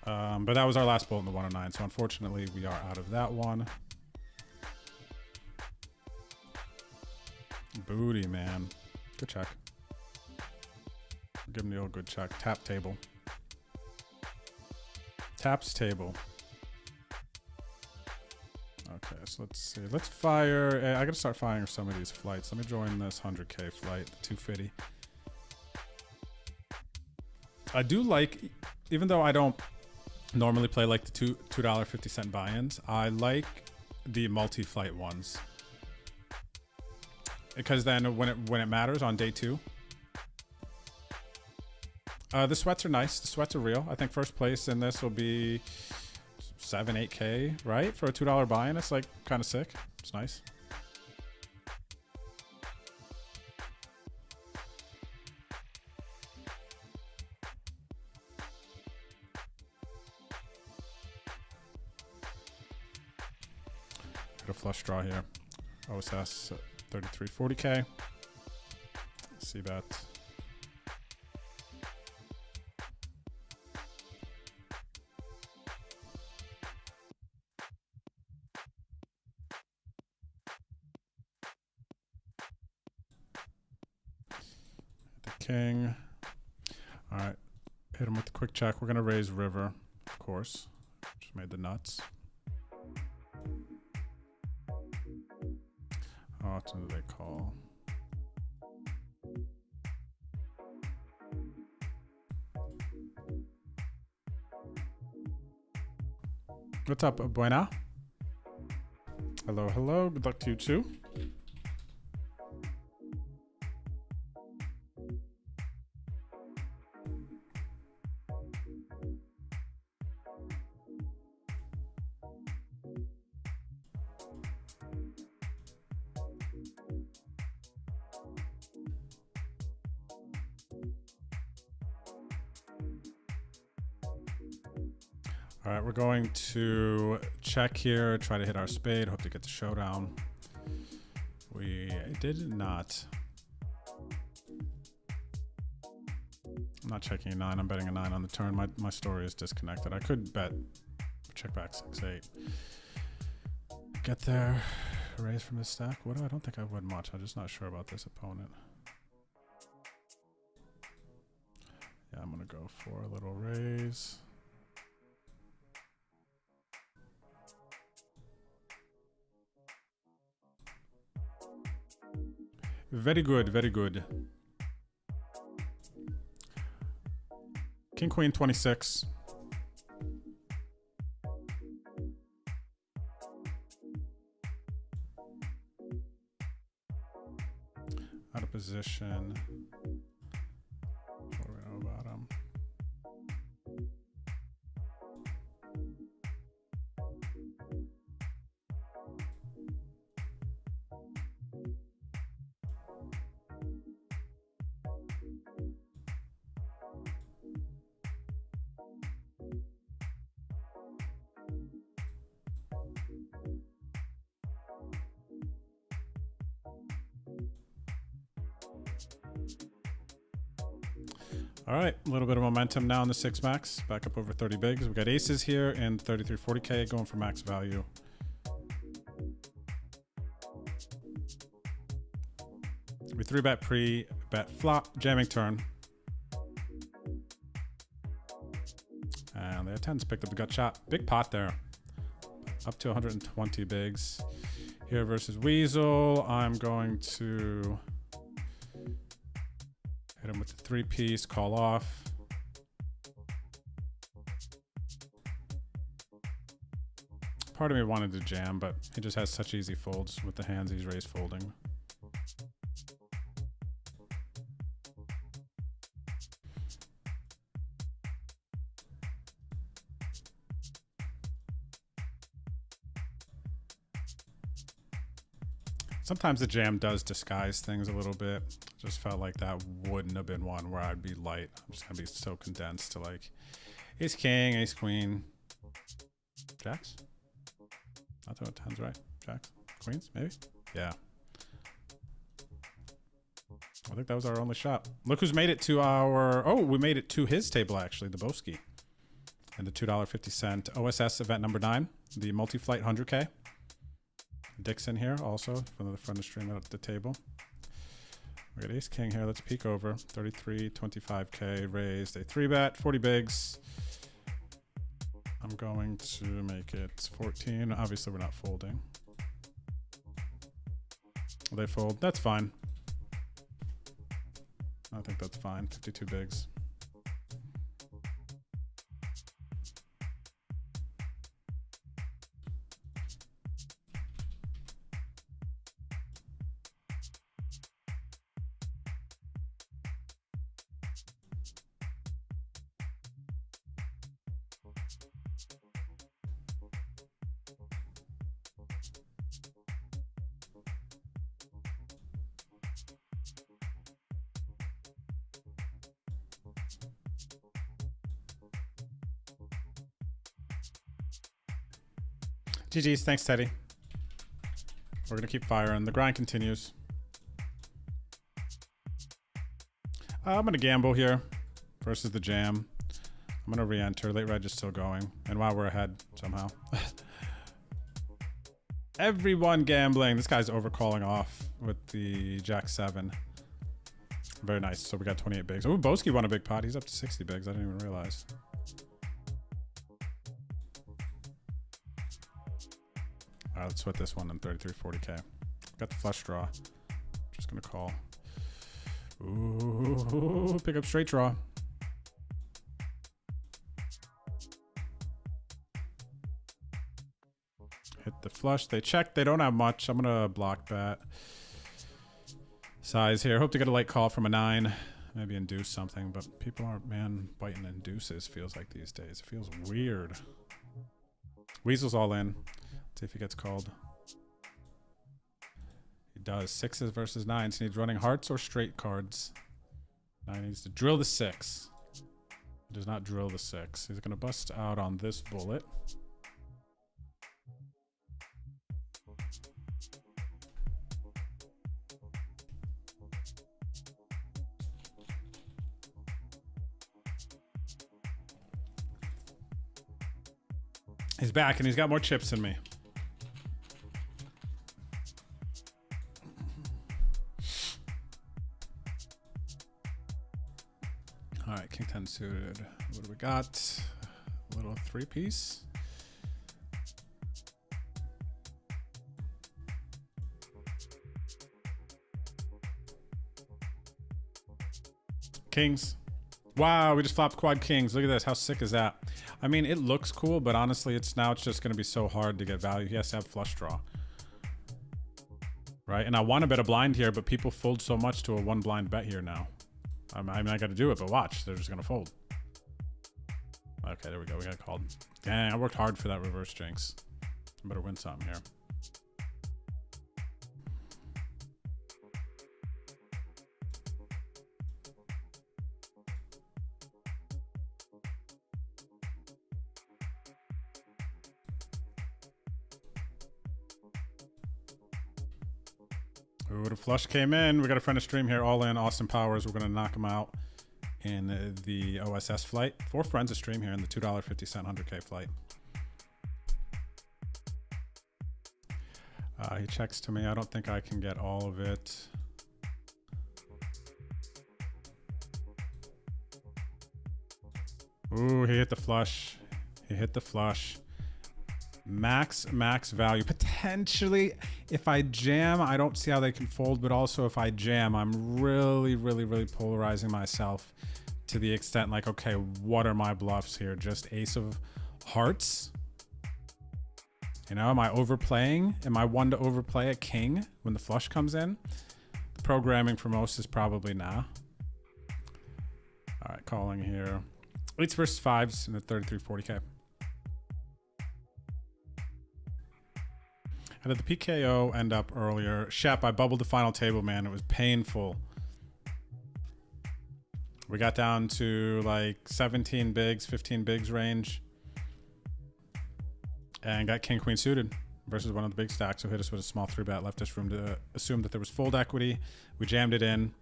But that was our last bullet in the 109, so unfortunately we are out of that one. Booty, man. Good check. Give him the old good check. Tap table. Taps table. Okay, so let's see. Let's fire. I gotta start firing some of these flights. Let me join this 100K flight. 250. I do like, even though I don't normally play like the $2.50 buy-ins, I like the multi-flight ones. Because then when it matters on day 2, the sweats are nice. The sweats are real. I think first place in this will be 7-8K, right? For a $2 buy-in, it's like kind of sick. It's nice. Got a flush draw here. OSS 3340K. C-bet. The king. All right. Hit him with the quick check. We're going to raise river, of course. Just made the nuts. How often do they call? What's up, Buena? Hello, hello. Good luck to you too. All right, we're going to check here, try to hit our spade, hope to get the showdown. We did not. I'm not checking a 9, I'm betting a 9 on the turn. My story is disconnected. I could bet, check back 6-8. Get there, raise from his stack. What do I don't think I would much. I'm just not sure about this opponent. Yeah, I'm gonna go for a little raise. Very good, very good. King, Queen, 26. Out of position. What do we know about him? All right, a little bit of momentum now in the 6 max. Back up over 30 bigs. We got aces here and 3340K going for max value. We 3-bet pre, bet flop, jamming turn. And they had 10s picked up the gut shot. Big pot there. Up to 120 bigs. Here versus Weasel, I'm going to hit him with the 3-piece, call off. Part of me wanted to jam, but he just has such easy folds with the hands he's raised folding. Sometimes the jam does disguise things a little bit. Just felt like that wouldn't have been one where I'd be light. I'm just gonna be so condensed to like ace king, ace queen, jacks. Not throwing tens, right? Jacks, queens, maybe. Yeah. I think that was our only shot. Look who's made it to our. Oh, we made it to his table actually, the Boski, and the $2.50 OSS event number 9, the multi-flight 100K. Dixon here also from the front of the stream at the table. We got ace king here. Let's peek over 33 25K raised a 3-bet 40 bigs. I'm going to make it 14. Obviously we're not folding. They fold. That's fine. I think that's fine. 52 bigs. GG's, thanks Teddy. We're gonna keep firing. The grind continues. I'm gonna gamble here versus the jam. I'm gonna re-enter. Late reg is still going. And wow, we're ahead somehow. Everyone gambling. This guy's overcalling off with the Jack 7. Very nice. So we got 28 bigs. Oh, Boski won a big pot. He's up to 60 bigs. I didn't even realize. All right, let's sweat this one in 3340K. Got the flush draw. Just gonna call. Ooh, pick up straight draw. Hit the flush. They check. They don't have much. I'm gonna block that size here. Hope to get a light call from a 9. Maybe induce something, but people aren't, man, biting induces feels like these days. It feels weird. Weasel's all in. Let's see if he gets called. He does. 6s versus 9s. He needs running hearts or straight cards. 9 needs to drill the 6. He does not drill the 6. He's gonna bust out on this bullet. He's back and he's got more chips than me. All right, king 10 suited. What do we got? A little 3-piece. Kings. Wow, we just flopped quad kings. Look at this. How sick is that? I mean, it looks cool, but honestly, it's just going to be so hard to get value. He has to have flush draw. Right? And I want to bet a blind here, but people fold so much to a 1 blind bet here now. I mean, I got to do it, but watch. They're just going to fold. Okay, there we go. We got called. Dang, I worked hard for that reverse jinx. I better win something here. Ooh, the flush came in. We got a friend of stream here, all in. Austin Powers. We're going to knock him out in the OSS flight. 4 friends a stream here in the $2.50 100K flight. He checks to me. I don't think I can get all of it. Ooh, he hit the flush. He hit the flush. Max value. Potentially, if I jam, I don't see how they can fold, but also if I jam, I'm really polarizing myself to the extent like, okay, what are my bluffs here? Just ace of hearts? You know, am I overplaying? Am I one to overplay a king when the flush comes in? The programming for most is probably nah. All right, calling here. 8s versus 5s in the 33-40K. How did the PKO end up earlier? Shep, I bubbled the final table, man. It was painful. We got down to like 17 bigs, 15 bigs range. And got king queen suited versus one of the big stacks who hit us with a small 3-bet, left us room to assume that there was fold equity. We jammed it in.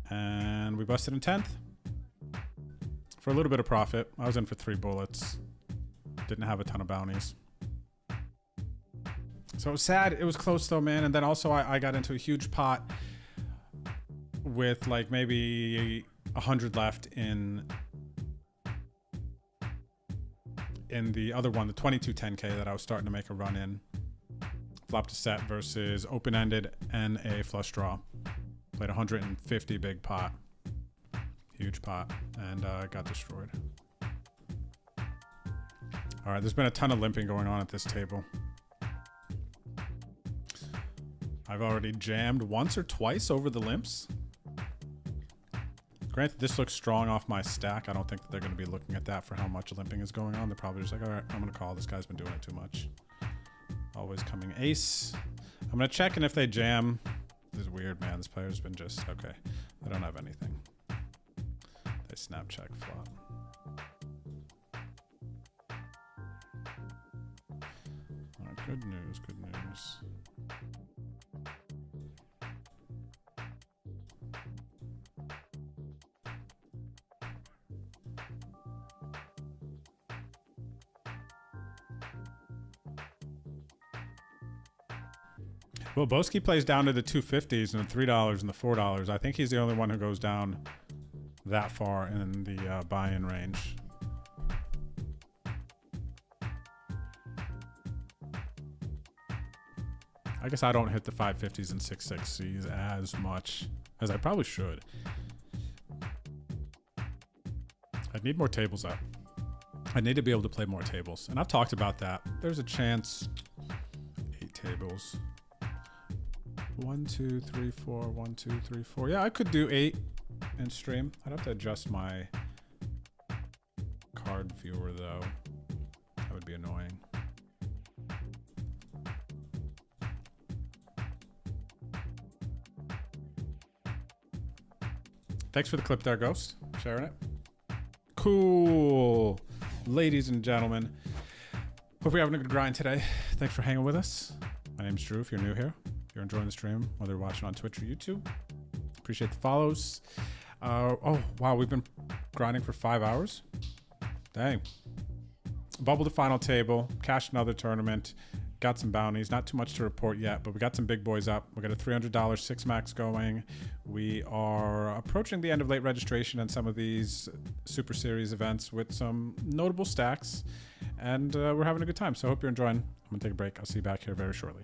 And we busted in 10th. For a little bit of profit. I was in for 3 bullets. Didn't have a ton of bounties. So it was sad. It was close though, man. And then also I got into a huge pot with like maybe 100 left in the other one, the 22-10K that I was starting to make a run in. Flopped a set versus open-ended and a flush draw. Played 150 big pot. Huge pot. And got destroyed. All right, there's been a ton of limping going on at this table. I've already jammed once or twice over the limps. Granted, this looks strong off my stack. I don't think that they're going to be looking at that for how much limping is going on. They're probably just like, all right, I'm going to call. This guy's been doing it too much. Always coming ace. I'm going to check, and if they jam, this is weird, man. This player's been just, okay. They don't have anything. They snap check flop. All right, good news, good news. Well, Boski plays down to the 250s and the $3 and the $4. I think he's the only one who goes down that far in the buy-in range. I guess I don't hit the 550s and 660s as much as I probably should. I need more tables up. I need to be able to play more tables. And I've talked about that. There's a chance 8 tables. 1, 2, 3, 4, 1, 2, 3, 4. Yeah, I could do 8 in stream. I'd have to adjust my card viewer though. That would be annoying. Thanks for the clip there, Ghost. Sharing it. Cool. Ladies and gentlemen, hope you're having a good grind today. Thanks for hanging with us. My name's Drew, if you're new here. If you're enjoying the stream, whether you're watching on Twitch or YouTube, appreciate the follows. Oh, wow, we've been grinding for 5 hours. Dang. Bubbled the final table, cashed another tournament, got some bounties. Not too much to report yet, but we got some big boys up. We got a $300 6 max going. We are approaching the end of late registration on some of these Super Series events with some notable stacks, and we're having a good time. So I hope you're enjoying. I'm gonna take a break. I'll see you back here very shortly.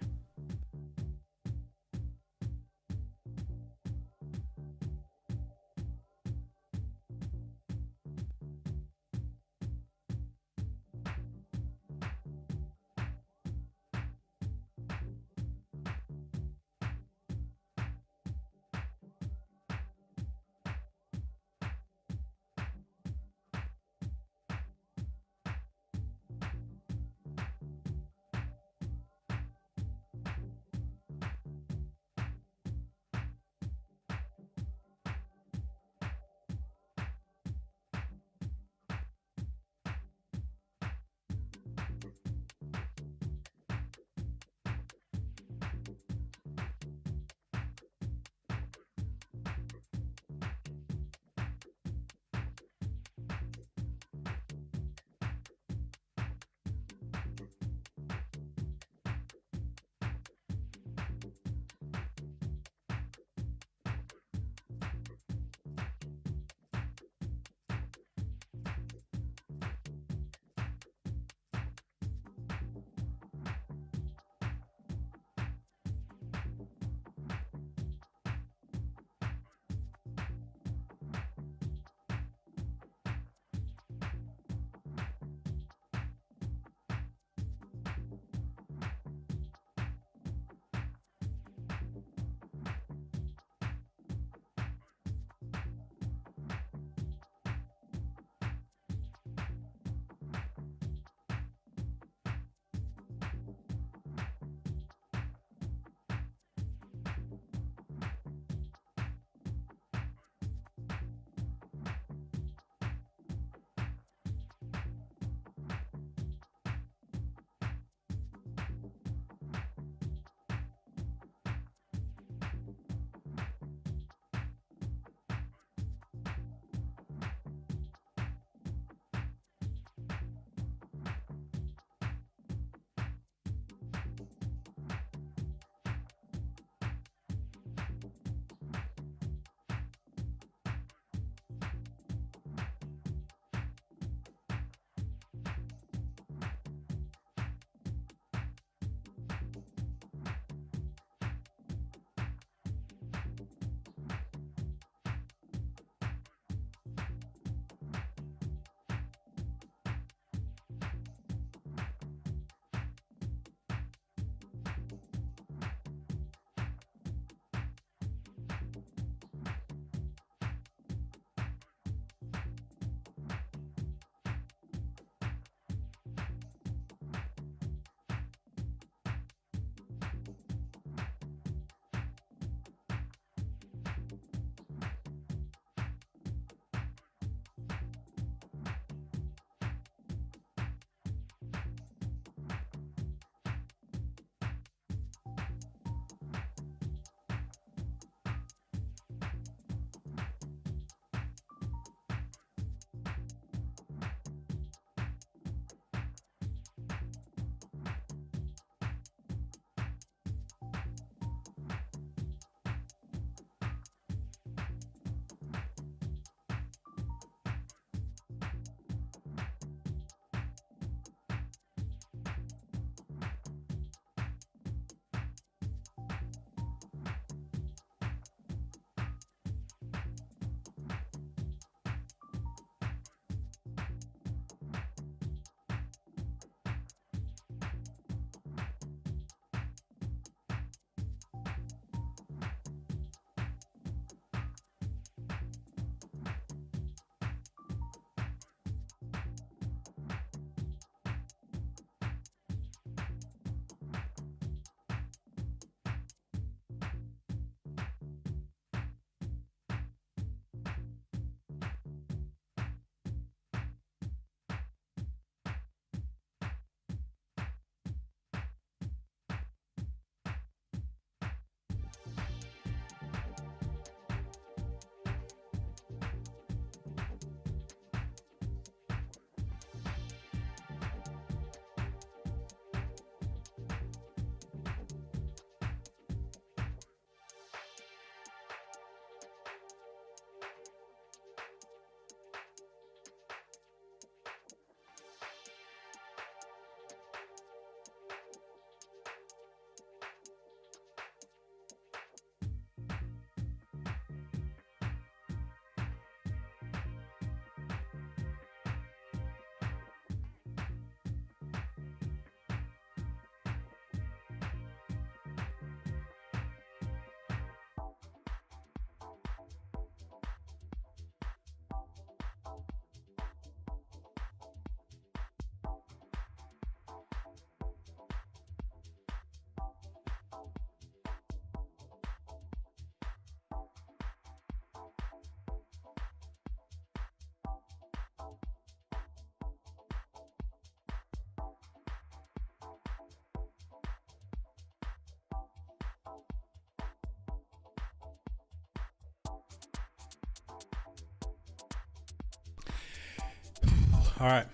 All right,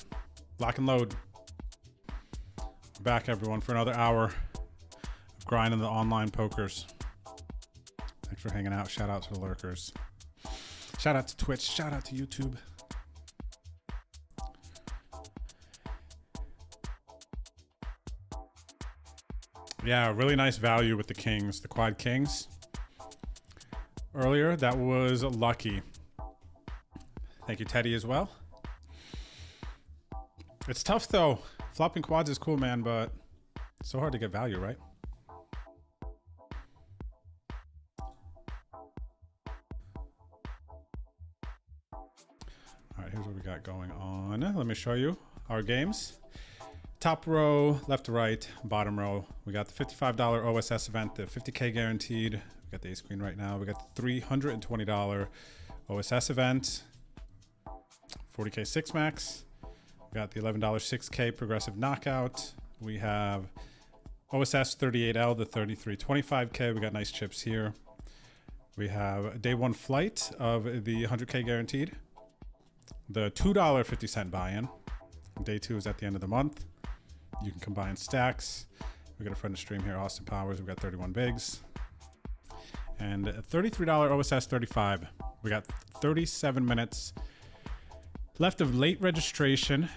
lock and load. Back, everyone, for another hour of grinding the online pokers. Thanks for hanging out. Shout out to the lurkers. Shout out to Twitch. Shout out to YouTube. Yeah, really nice value with the kings, the quad kings. Earlier, that was lucky. Thank you, Teddy, as well. It's tough, though. Flopping quads is cool, man, but it's so hard to get value, right? All right, here's what we got going on. Let me show you our games. Top row, left to right, bottom row. We got the $55 OSS event, the 50K guaranteed. We got the ace queen right now. We got the $320 OSS event, 40K 6 max. We got the $11 6K progressive knockout. We have OSS 38L, the 3325K. We got nice chips here. We have day one flight of the 100K guaranteed. The $2 50-cent buy-in. Day two is at the end of the month. You can combine stacks. We got a friend of stream here, Austin Powers. We got 31 bigs. And a $33 OSS 35. We got 37 minutes left of late registration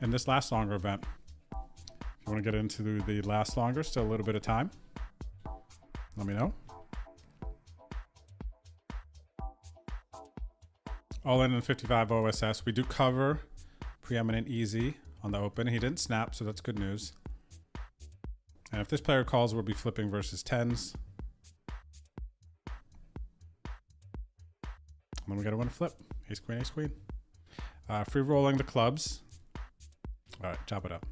in this last longer event. If you want to get into the last longer, still a little bit of time, let me know. All in 55 OSS. We do cover preeminent easy on the open. He didn't snap, so that's good news. And if this player calls, we'll be flipping versus tens. And then we gotta win a flip. Ace queen, ace queen. Free rolling the clubs. All right, chop it up.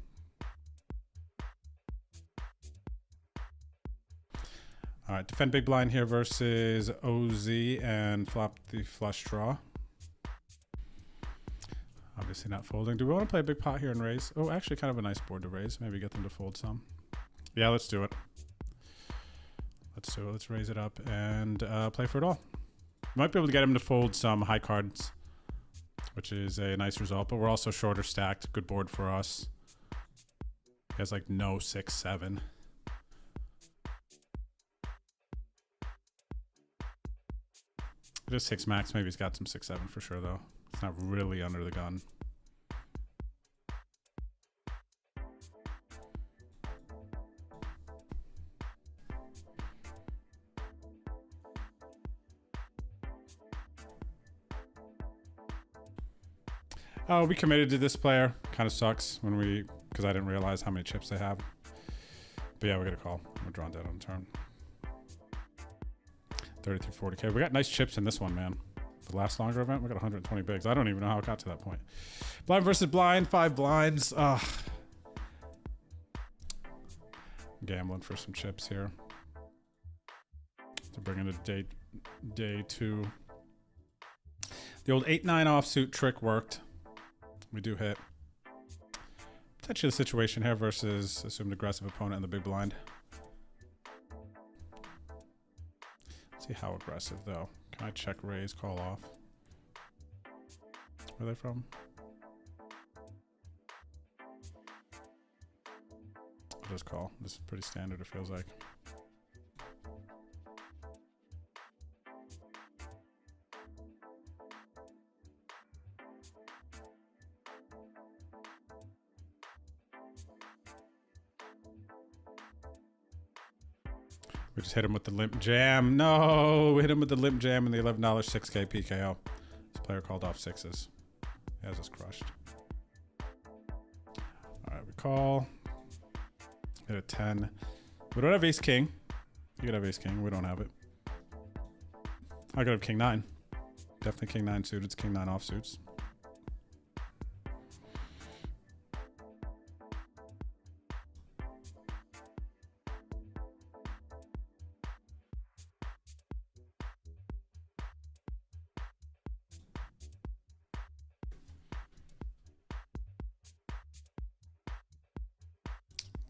All right, defend big blind here versus OZ and flop the flush draw. Obviously not folding. Do we want to play a big pot here and raise? Oh, actually kind of a nice board to raise. Maybe get them to fold some. Yeah, let's do it. Let's do it. Let's raise it up and play for it all. Might be able to get him to fold some high cards, which is a nice result, but we're also shorter stacked. Good board for us. He has like no 6-7. It is 6 max. Maybe he's got some 6-7 for sure, though. It's not really under the gun. Oh, we committed to this player. Kind of sucks when because I didn't realize how many chips they have. But yeah, we got a call. We're drawn dead on turn. 33 40K. We got nice chips in this one, man. The last longer event, we got 120 bigs. I don't even know how it got to that point. Blind versus blind, 5 blinds. Gambling for some chips here to bring into day two. The old 8-9 offsuit trick worked. We do hit. Potentially the situation here versus assumed aggressive opponent in the big blind. Let's see how aggressive though. Can I check raise, call off? Where are they from? I'll just call. This is pretty standard, it feels like. We just hit him with the limp jam. No, we hit him with the limp jam and the $11 6K PKO. This player called off sixes. He has us crushed. All right, we call. Hit a 10. We don't have ace king. You could have ace king. We don't have it. I could have king 9. Definitely king 9 suited. It's king 9 offsuits.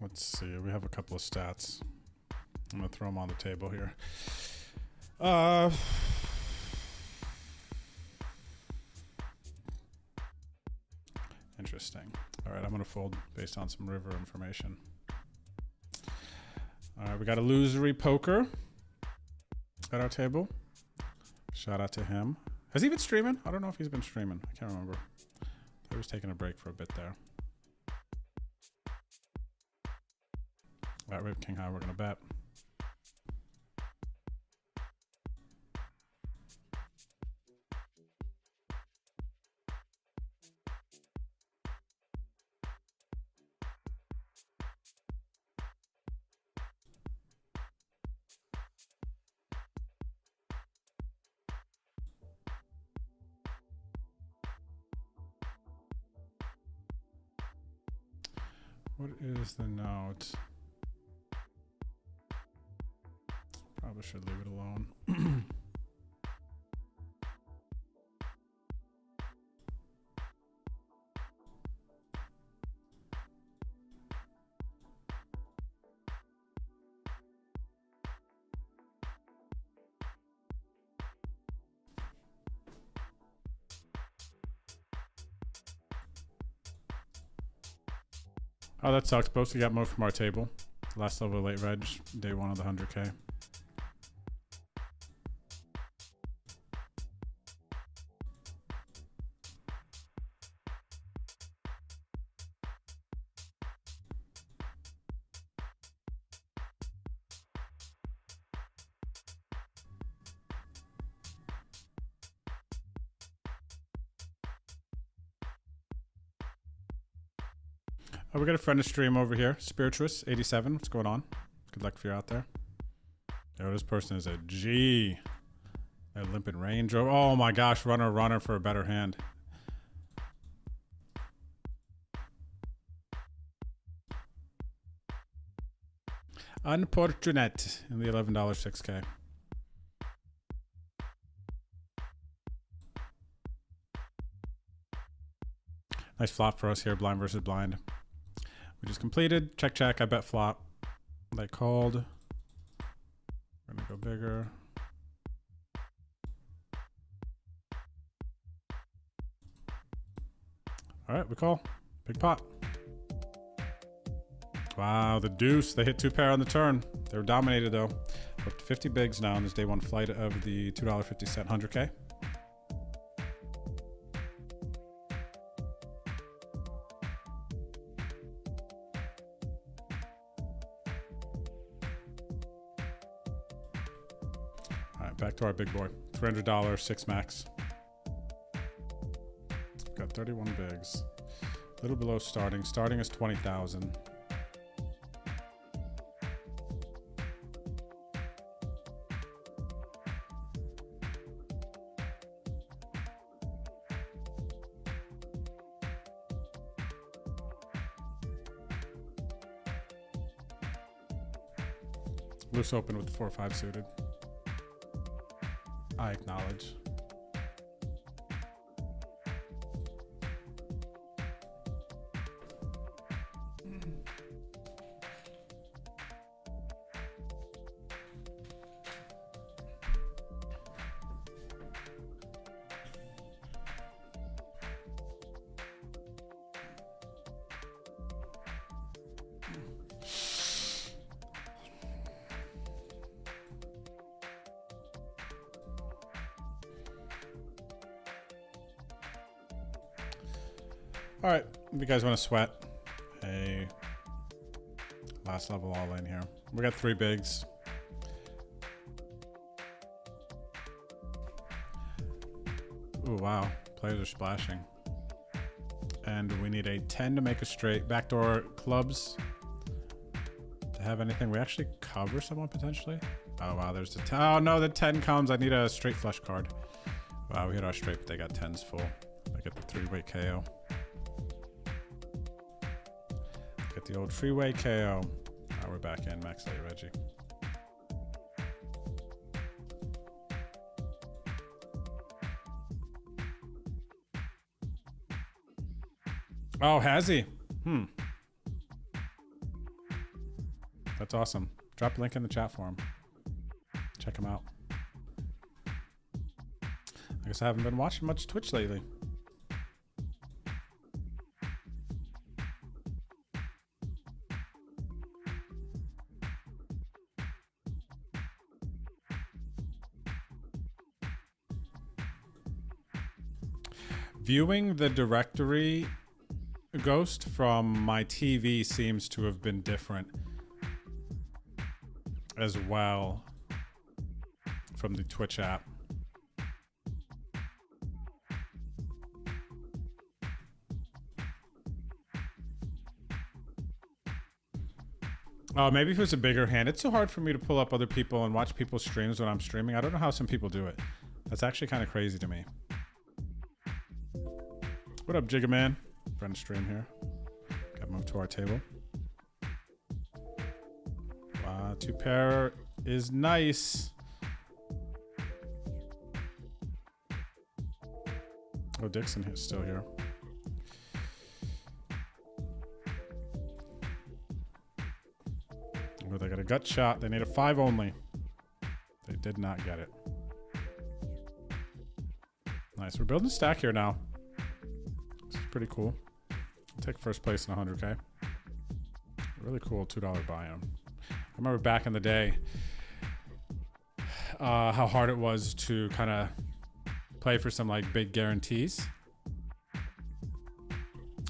Let's see. We have a couple of stats. I'm going to throw them on the table here. Interesting. All right, I'm gonna fold based on some river information. All right, we got a losery poker at our table. Shout out to him. Has he been streaming? I don't know if he's been streaming. I can't remember. He was taking a break for a bit there. All right, we have king high. We're gonna bet. What is the note? Probably should leave it alone. Oh, that sucks. Both we got moved from our table. Last level late reg, day one of the 100K. We got a friend of stream over here, Spirituous87. What's going on? Good luck if you're out there. Yo, this person is a G. That limping Range Rover. Oh my gosh, runner for a better hand. Unfortunate in the $11 6K. Nice flop for us here, blind versus blind. We just completed. Check, check. I bet flop. They called. We're going to go bigger. All right, we call. Big pot. Wow, the deuce. They hit 2 pair on the turn. They were dominated, though. Up to 50 bigs now on this day one flight of the $2.50 100K. Back to our big boy. $300, 6 max. Got 31 bigs. A little below starting. Starting is 20,000. Loose open with 4-5 suited. I acknowledge. All right, if you guys want to sweat a last level all in here, we got 3 bigs. Ooh, wow, players are splashing. And we need a 10 to make a straight. Backdoor clubs to have anything. We actually cover someone potentially. Oh wow, there's the 10. Oh no, the 10 comes. I need a straight flush card. Wow, we hit our straight, but they got 10s full. I get the 3-way KO. Get the old freeway KO. We're back in max late Reggie. Oh, has he? That's awesome. Drop a link in the chat for him. Check him out. I guess I haven't been watching much Twitch lately. Viewing the directory ghost from my TV seems to have been different as well from the Twitch app. Oh, maybe if it was a bigger hand. It's so hard for me to pull up other people and watch people's streams when I'm streaming. I don't know how some people do it. That's actually kind of crazy to me. What up, Jigga Man? Friend stream here. Got moved to our table. Wow, 2 pair is nice. Oh, Dixon is still here. Oh, they got a gut shot. They need a 5 only. They did not get it. Nice. We're building a stack here now. This is pretty cool. I'll take first place in 100K. Really cool $2 buy-in. I remember back in the day how hard it was to kind of play for some like big guarantees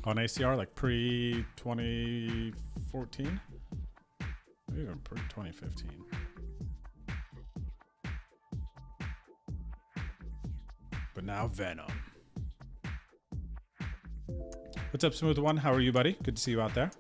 on ACR, like pre-2014. Even pre-2015. But now Venom. What's up, Smooth One? How are you, buddy? Good to see you out there.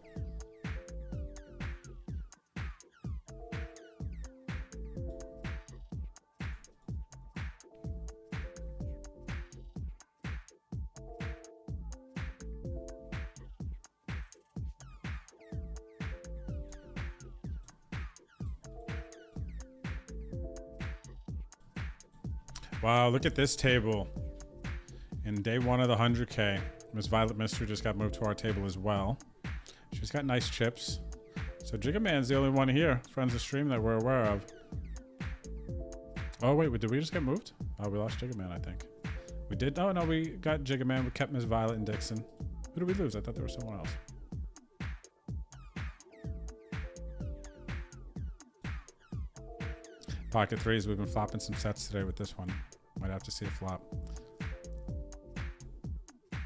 Wow, look at this table. In day 1 of the 100K, Miss Violet Mister just got moved to our table as well. She's got nice chips. So Jigga Man's the only one here, friends of stream, that we're aware of. Oh wait, did we just get moved? Oh, we lost Jigga Man, I think. We did. Oh no, we got Jigga Man. We kept Miss Violet and Dixon. Who did we lose? I thought there was someone else. Pocket threes. We've been flopping some sets today with this one. Might have to see a flop.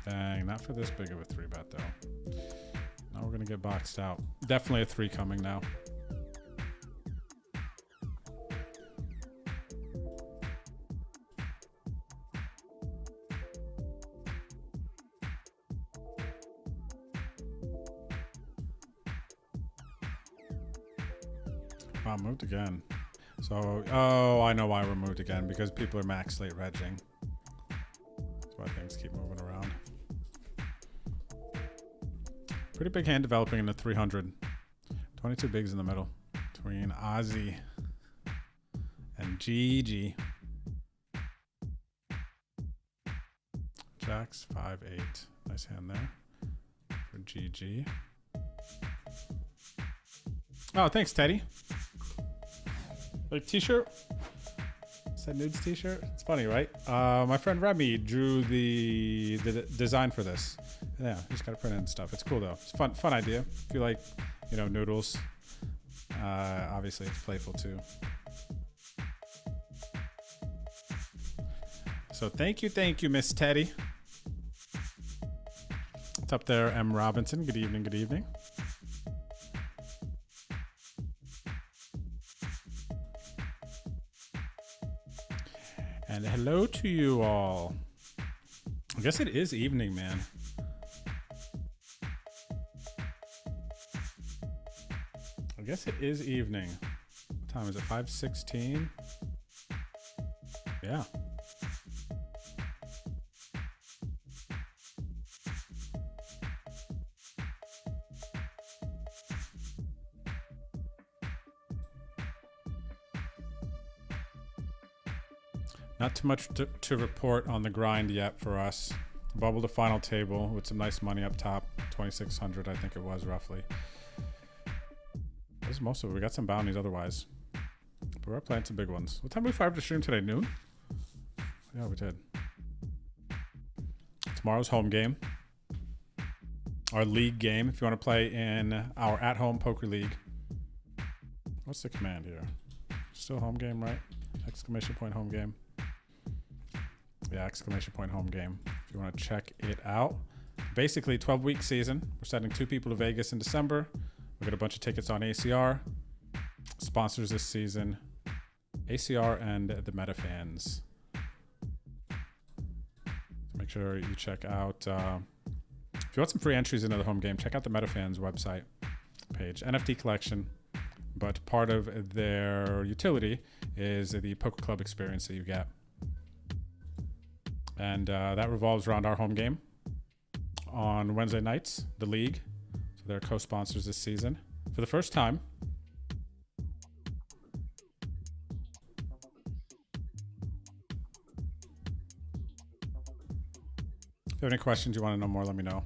Dang, not for this big of a 3-bet though. Now we're gonna get boxed out. Definitely a 3 coming now. Wow, moved again. So, oh, I know why we're moved again. Because people are max late regging. That's why things keep moving around. Pretty big hand developing in the 300. 22 bigs in the middle. Between Ozzy and GG. Jacks, 5-8. Nice hand there for GG. Oh, thanks, Teddy. Like t-shirt? Is that nudes t-shirt? It's funny, right? My friend Remy drew the design for this. Yeah, he's got to print it and stuff. It's cool though. It's fun idea. If you like, you know, noodles. Obviously it's playful too. So thank you, Miss Teddy. What's up there, M. Robinson? Good evening, good evening. And hello to you all. I guess it is evening, man. I guess it is evening. What time is it? 5:16? Yeah. Not too much to report on the grind yet for us. Bubble to final table with some nice money up top. 2,600, I think it was roughly. This is most of it. We got some bounties otherwise. But we're playing some big ones. What time did we fire up the stream today? Noon? Yeah, we did. Tomorrow's home game. Our league game, if you want to play in our at-home poker league. What's the command here? Still home game, right? Exclamation point home game. Yeah, exclamation point home game. If if you want to check it out. Basically, 12-week season. We're sending 2 people to Vegas in December. We got a bunch of tickets on ACR. Sponsors this season, ACR and the MetaFans. Make sure you check out, if you want some free entries into the home game, check out the MetaFans website page. NFT collection, but part of their utility is the Poker Club experience that you get. And that revolves around our home game on Wednesday nights, the league. So they're co-sponsors this season. For the first time, if you have any questions, you want to know more, let me know.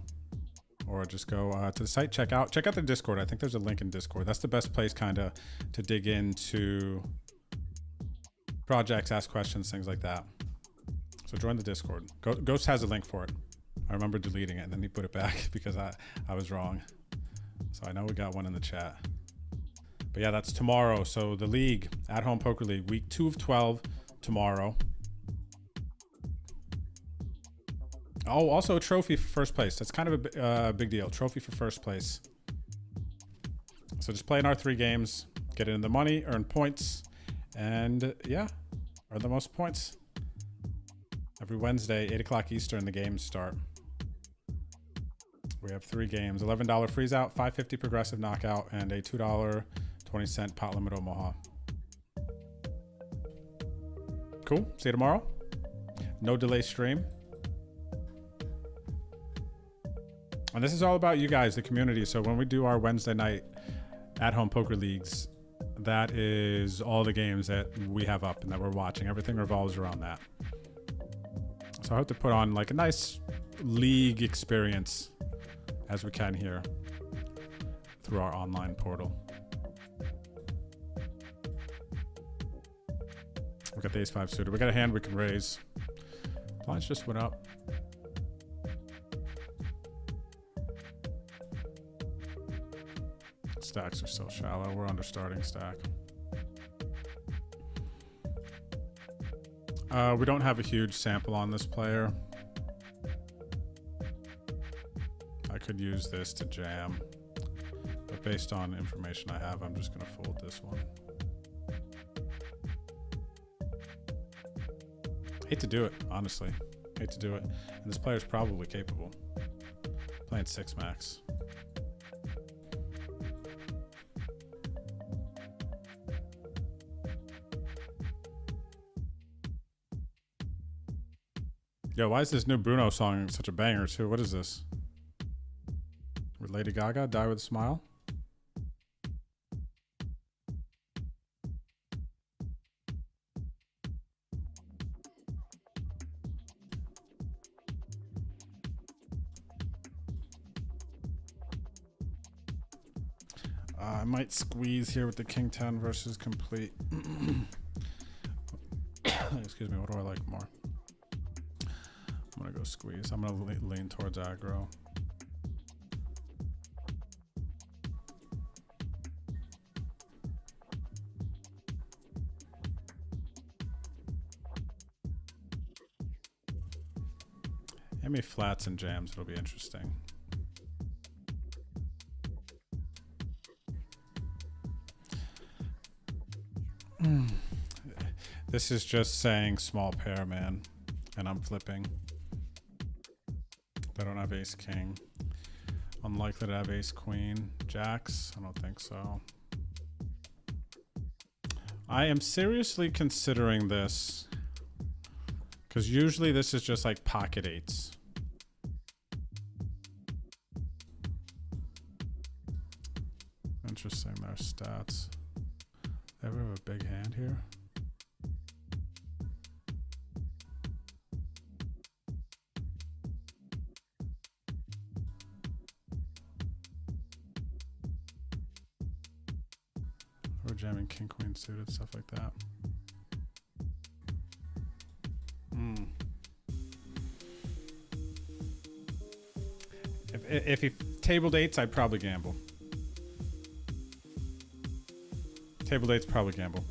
Or just go to the site, check out the Discord. I think there's a link in Discord. That's the best place kind of to dig into projects, ask questions, things like that. So join the Discord. Ghost has a link for it. I remember deleting it and then he put it back because I was wrong. So I know we got one in the chat. But yeah, that's tomorrow. So the league, At Home Poker League, week 2 of 12 tomorrow. Oh, also a trophy for first place. That's kind of a big deal. Trophy for first place. So just play in our 3 games, get in the money, earn points, and yeah, earn the most points. Every Wednesday, 8 o'clock Eastern, the games start. We have 3 games, $11 freeze out, $5.50 progressive knockout, and a $2.20 pot limit Omaha. Cool. See you tomorrow. No delay stream. And this is all about you guys, the community. So when we do our Wednesday night at-home poker leagues, that is all the games that we have up and that we're watching. Everything revolves around that. So I hope to put on like a nice league experience as we can here through our online portal. We got the ace-5 suited. We got a hand we can raise. Blinds just went up. Stacks are still shallow. We're under starting stack. We don't have a huge sample on this player. I could use this to jam, but based on information I have, I'm just going to fold this one. Hate to do it, honestly. Hate to do it. And this player's probably capable. Playing 6 max. Yo, why is this new Bruno song such a banger too? What is this? With Lady Gaga, Die With a Smile? I might squeeze here with the King 10 versus complete. Excuse me, what do I like more? I'm gonna go squeeze. I'm gonna lean towards aggro. Give me flats and jams. It'll be interesting. This is just saying small pair, man, and I'm flipping. I don't have ace king. Unlikely to have ace queen. Jacks? I don't think so. I am seriously considering this because usually this is just like pocket eights. Interesting, their stats. They ever have a big hand here? Or jamming king queen suited, stuff like that. If he tabled eights, I'd probably gamble. Tabled eights, probably gamble.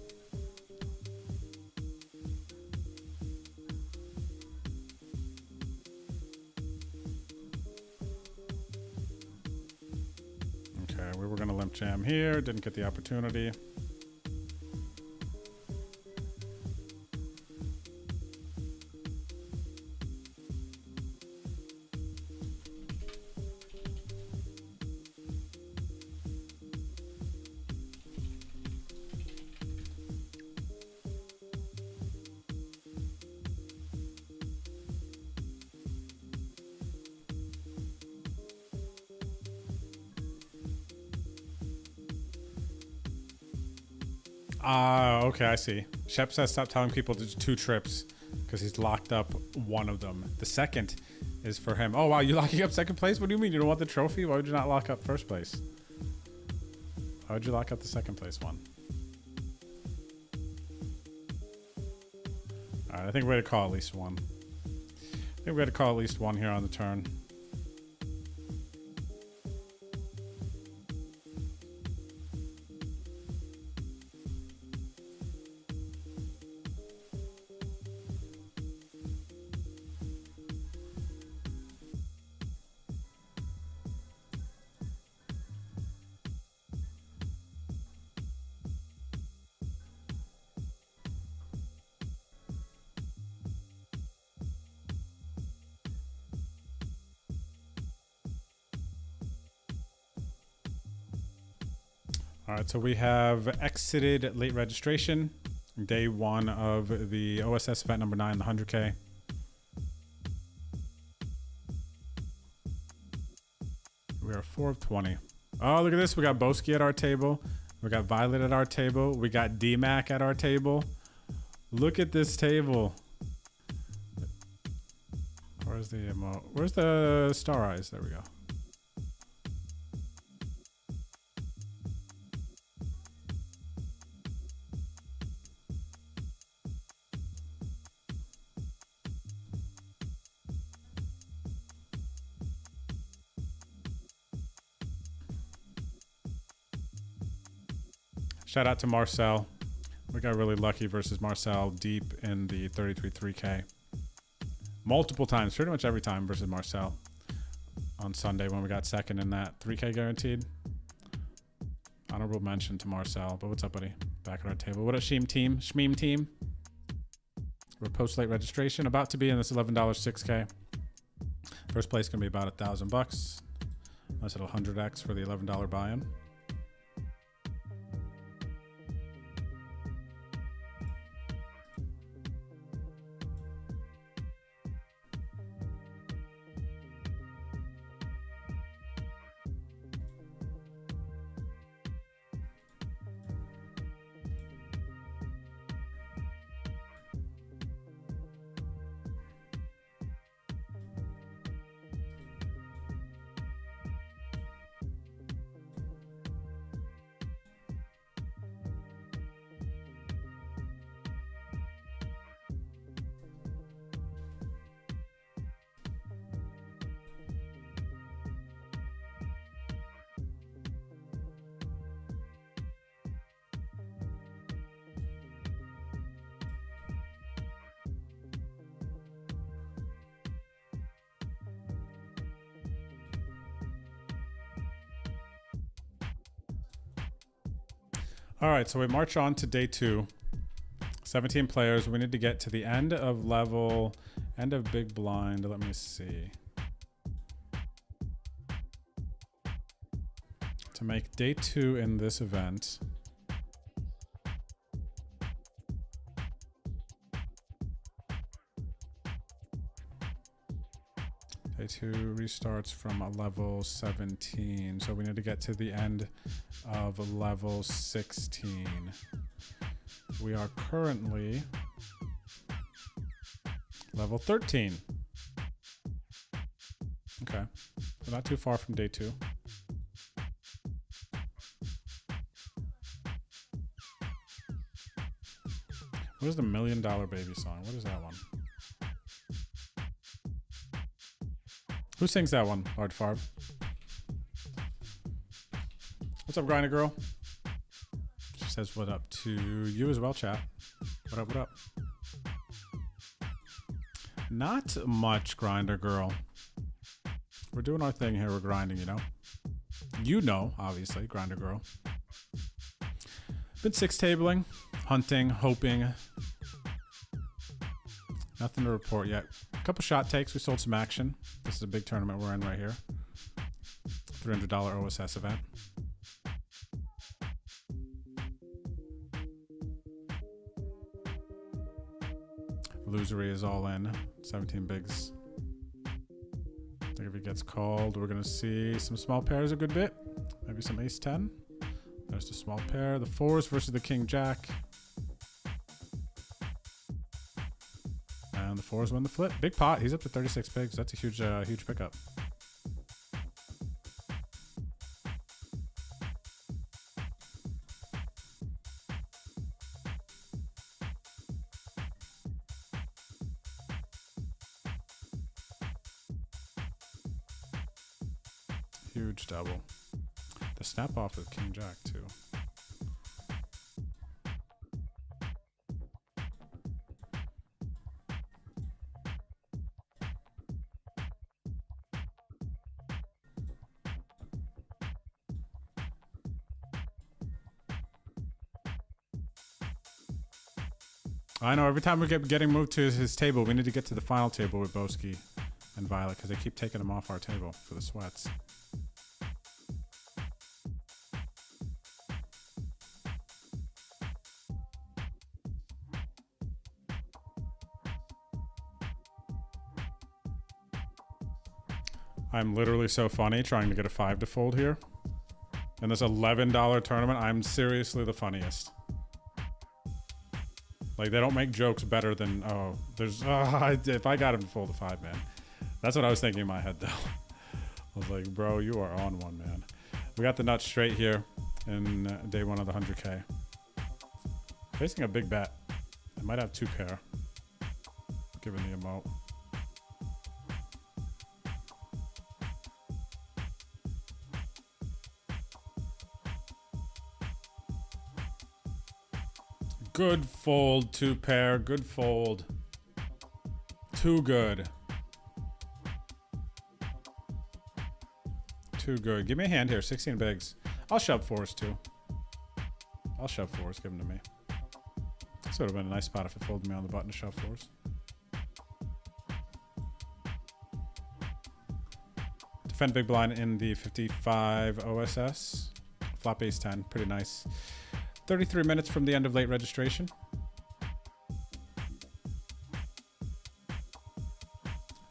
we were going to limp jam here. Didn't get the opportunity. Okay, I see. Shep says stop telling people to do 2 trips because he's locked up one of them. The second is for him. Oh, wow, you locking up second place? What do you mean? You don't want the trophy? Why would you not lock up first place? Why would you lock up the second place one? All right, I think we're going to call at least one. I think we're going to call at least one here on the turn. All right, so we have exited late registration, day 1 of the OSS event number 9, the 100K. We are 4 of 20. Oh, look at this. We got Boski at our table. We got Violet at our table. We got D-Mac at our table. Look at this table. Where's the emo? Where's the star eyes? There we go. Shout out to Marcel. We got really lucky versus Marcel deep in the 33-3K. Multiple times, pretty much every time versus Marcel. On Sunday when we got second in that 3K guaranteed. Honorable mention to Marcel. But what's up, buddy? Back at our table. What up, Shmeem team? Shmeem team. We're post-late registration. About to be in this $11 6K. First place going to be about $1,000. Nice little 100x for the $11 buy-in. All right, so we march on to day 2. 17 players. We need to get to the end of big blind. Let me see. To make day 2 in this event. Day 2 restarts from a level 17. So we need to get to the end of level 16. We are currently level 13. Okay. We're not too far from day 2. What is the $1 Million Baby song? What is that one? Who sings that one, Lord Farb? What's up, Grinder Girl? She says what up to you as well, chat. What up, what up? Not much, Grinder Girl. We're doing our thing here. We're grinding, you know? You know, obviously, grind or grow. Been six tabling, hunting, hoping. Nothing to report yet. A couple shot takes. We sold some action. This is a big tournament we're in right here. $300 OSS event. Illusory is all in. 17 bigs. I think if he gets called, we're going to see some small pairs a good bit. Maybe some ace 10. There's the small pair. The fours versus the king jack. And the fours win the flip. Big pot. He's up to 36 bigs. That's a huge, huge pickup. Huge double. The snap off with king jack too. I know, every time we get getting moved to his table, we need to get to the final table with Boski and Violet because they keep taking him off our table for the sweats. I'm literally so funny trying to get a 5 to fold here. In this $11 tournament, I'm seriously the funniest. Like, they don't make jokes better than, oh, there's, if I got him to fold a 5, man. That's what I was thinking in my head, though. I was like, bro, you are on one, man. We got the nuts straight here in day one of the 100K. Facing a big bet. I might have 2 pair, given the emote. Good fold, 2 pair. Good fold. Too good. Too good. Give me a hand here. 16 bigs. I'll shove 4s too. I'll shove 4s. Give them to me. This would have been a nice spot if it folded me on the button to shove 4s. Defend big blind in the 55 OSS. Flop ace 10. Pretty nice. 33 minutes from the end of late registration.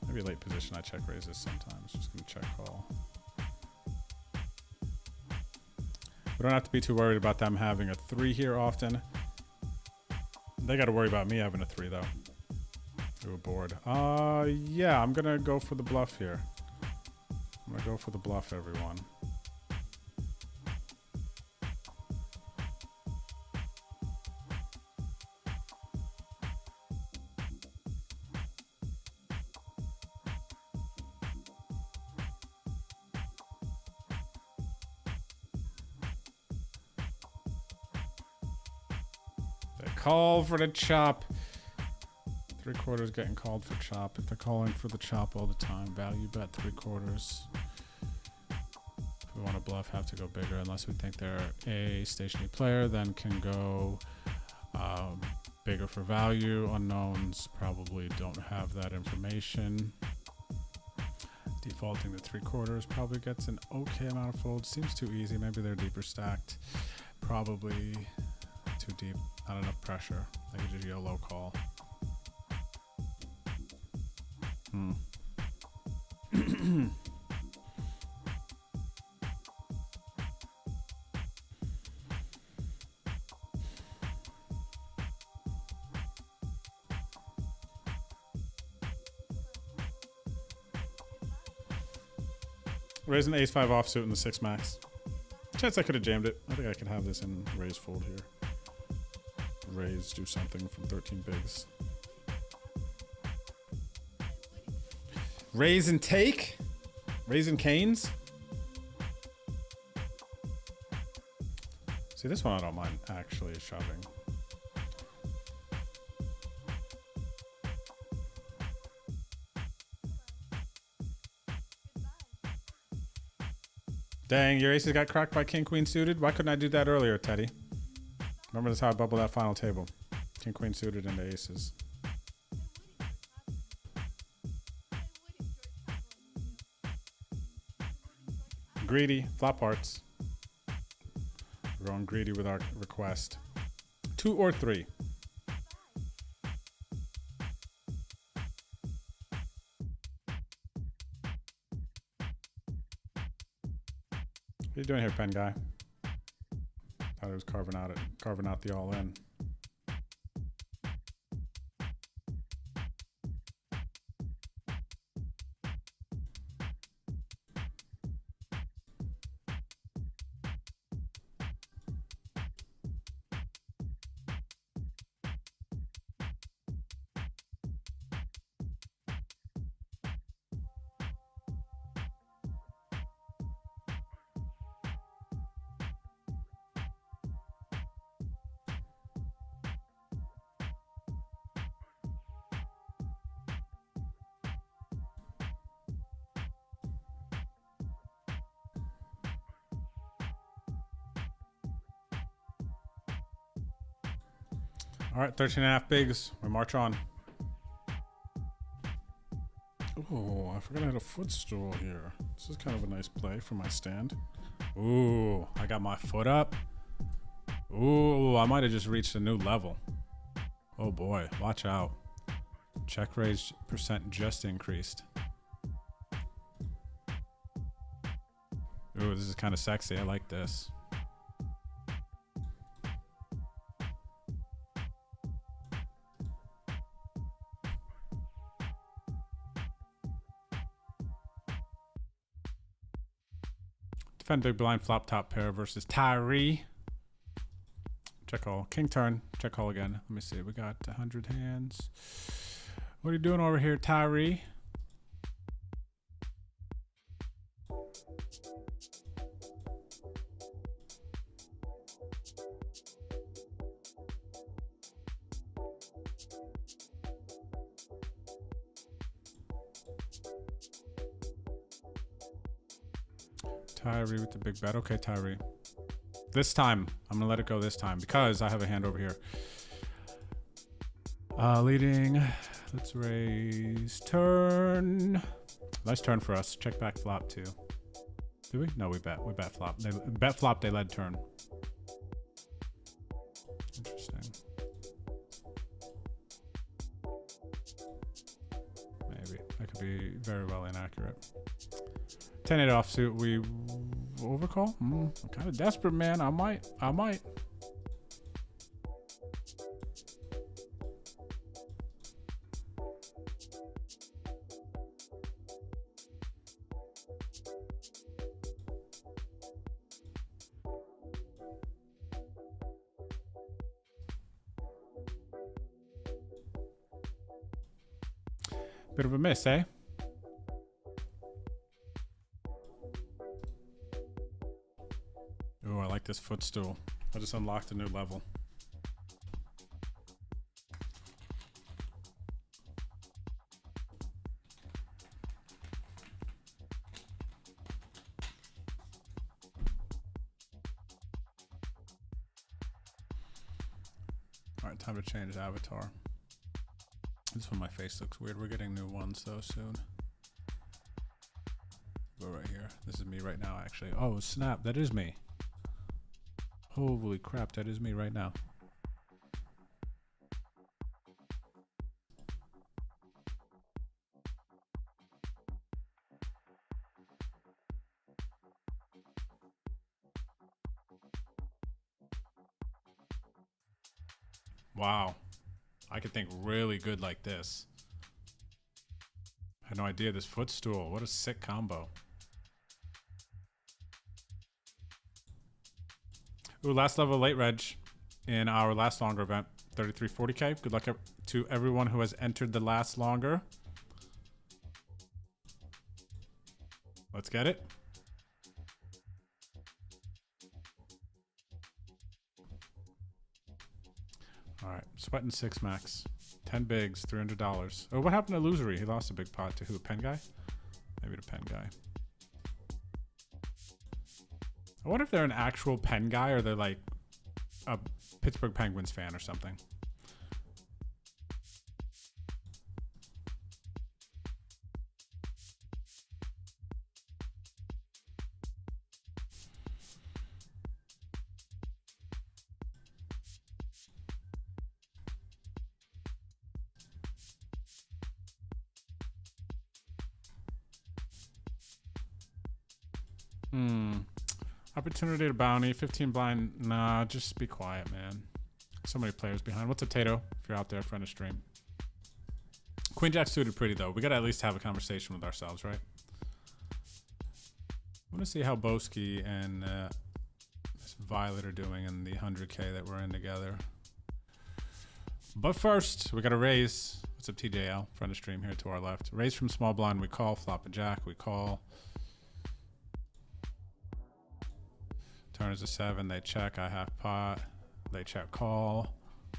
Maybe late position. I check raises sometimes. Just gonna check call. We don't have to be too worried about them having a 3 here often. They got to worry about me having a 3 though. Ooh, a board. Yeah, I'm gonna go for the bluff here. I'm gonna go for the bluff, everyone. Call for the chop. 3/4 getting called for chop. If they're calling for the chop all the time, value bet 3/4. If we want to bluff, have to go bigger unless we think they're a stationary player, then can go bigger for value. Unknowns probably don't have that information. Defaulting the 3/4 probably gets an okay amount of folds. Seems too easy. Maybe they're deeper stacked. Probably too deep. Not enough pressure. I could just YOLO call. Raising the ace-5 offsuit in the 6 max. Chance I could have jammed it. I think I could have this in raise fold here. Raise, do something from 13 bigs. Raise and take? Raising canes? See, this one I don't mind actually shoving. Dang, your aces got cracked by king queen suited. Why couldn't I do that earlier, Teddy? Remember, that's how I bubbled that final table. King queen suited into aces. Greedy, flop hearts. We're going greedy with our request. 2 or 3. What are you doing here, pen guy? Thought he was carving out the all in. All right, 13.5 bigs. We march on. Oh, I forgot I had a footstool here. This is kind of a nice play for my stand. Ooh, I got my foot up. Ooh, I might have just reached a new level. Oh boy, watch out. Check raise percent just increased. Ooh, this is kind of sexy. I like this. Defend big blind flop top pair versus Tyree. Check call. King turn. Check call again. Let me see. We got 100 hands. What are you doing over here, Tyree? Tyree with the big bet. Okay, Tyree. This time, I'm gonna let it go this time because I have a hand over here. Leading. Let's raise turn. Nice turn for us. Check back flop too. Did we? No, we bet. We bet flop. They bet flop. They led turn. Interesting. Maybe that could be very well inaccurate. 10-8 offsuit. We overcall. I'm kind of desperate, man. I might. Bit of a miss, eh? Oh, I like this footstool. I just unlocked a new level. All right, time to change avatar. This one, my face looks weird. We're getting new ones though soon. Go right here. This is me right now, actually. Oh, snap. That is me. Holy crap, that is me right now. Wow. I could think really good like this. I had no idea this footstool. What a sick combo. Ooh, last level late reg in our last longer event. 3340k. Good luck to everyone who has entered the last longer. Let's get it. All right, sweating 6 max. 10 bigs, $300. Oh, what happened to Losery? He lost a big pot to who? Pen guy? Maybe the pen guy. I wonder if they're an actual Penn guy or they're like a Pittsburgh Penguins fan or something. Opportunity to bounty, 15 blind. Nah, just be quiet, man. So many players behind. What's up, Tato? If you're out there, friend of stream. Queen Jack suited pretty, though. We got to at least have a conversation with ourselves, right? I want to see how Boski and this Violet are doing in the 100K that we're in together. But first, we got to raise. What's up, TJL? Friend of stream here to our left. Raise from small blind, we call. Flop a jack, we call. Turn is a 7, they check, I half pot. They check call.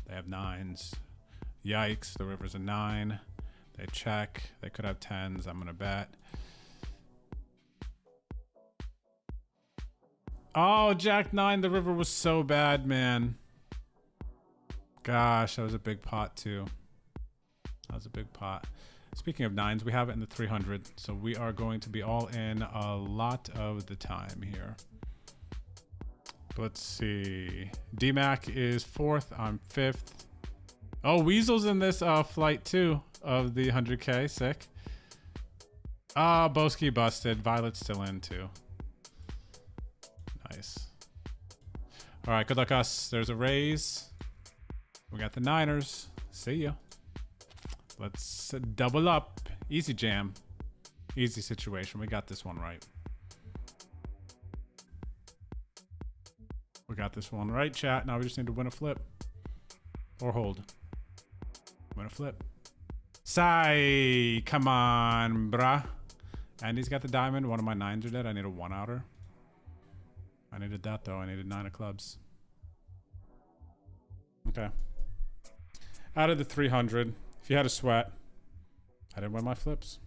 They have 9s. Yikes, the river's a 9. They check, they could have 10s, I'm gonna bet. Oh, Jack 9, the river was so bad, man. Gosh, that was a big pot too. That was a big pot. Speaking of 9s, we have it in the 300, so we are going to be all in a lot of the time here. Let's see. DMAC is 4th. I'm 5th. Oh, Weasel's in this flight too of the 100K. Sick. Ah, Boski busted. Violet's still in too. Nice. All right, good luck us. There's a raise. We got the Niners. See ya. Let's double up. Easy jam. Easy situation. We got this one right. We got this one right, chat. Now we just need to win a flip. Or hold. Win a flip. Sai, come on, bruh. And he's got the diamond. One of my 9s are dead. I need a 1-outer. I needed that, though. I needed 9 of clubs. Okay. Out of the 300, if you had a sweat, I didn't win my flips.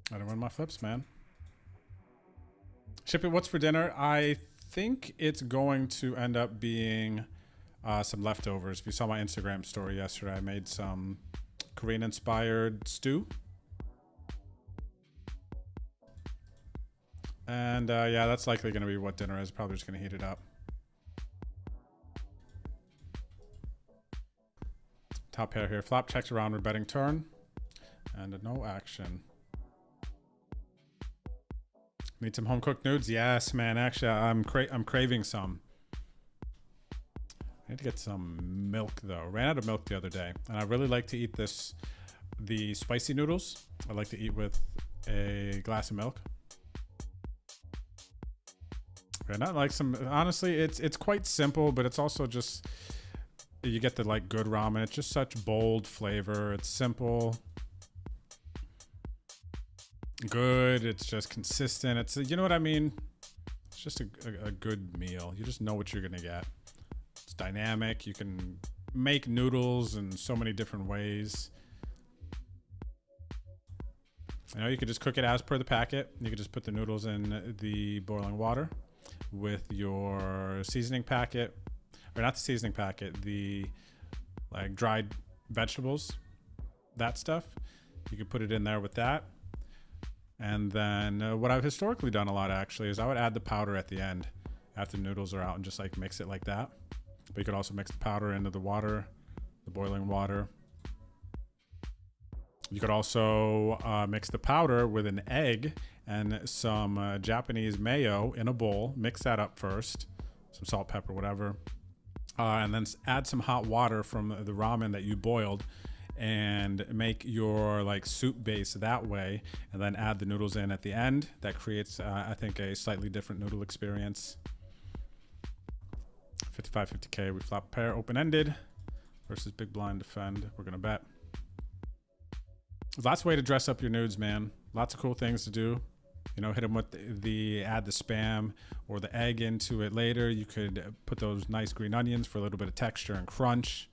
I didn't win my flips, man. Ship it, what's for dinner? I think it's going to end up being some leftovers. If you saw my Instagram story yesterday, I made some Korean-inspired stew. And yeah, that's likely going to be what dinner is. Probably just going to heat it up. Top pair here. Flop checks around, we're betting turn. And no action. Need some home cooked nudes? Yes, man. Actually, I'm craving some. I need to get some milk though. Ran out of milk the other day, and I really like to eat the spicy noodles. I like to eat with a glass of milk. And not like some. Honestly, it's quite simple, but it's also just you get the like good ramen. It's just such bold flavor. It's simple. Good, it's just consistent. It's, you know what I mean? It's just a good meal. You just know what you're gonna get. It's dynamic. You can make noodles in so many different ways. You know, you could just cook it as per the packet. You could just put the noodles in the boiling water with your seasoning packet, or not the seasoning packet, the like dried vegetables, that stuff. You could put it in there with that. And then what I've historically done a lot actually is I would add the powder at the end after the noodles are out and just like mix it like that. But you could also mix the powder into the water, the boiling water. You could also mix the powder with an egg and some Japanese mayo in a bowl. Mix that up first, some salt, pepper, whatever. And then add some hot water from the ramen that you boiled and make your like soup base that way, and then add the noodles in at the end. That creates, I think, a slightly different noodle experience. 55, 50K, we flop a pair, open-ended versus big blind defend. We're gonna bet. Lots of way to dress up your nudes, man. Lots of cool things to do. You know, hit them with the add the spam or the egg into it later. You could put those nice green onions for a little bit of texture and crunch.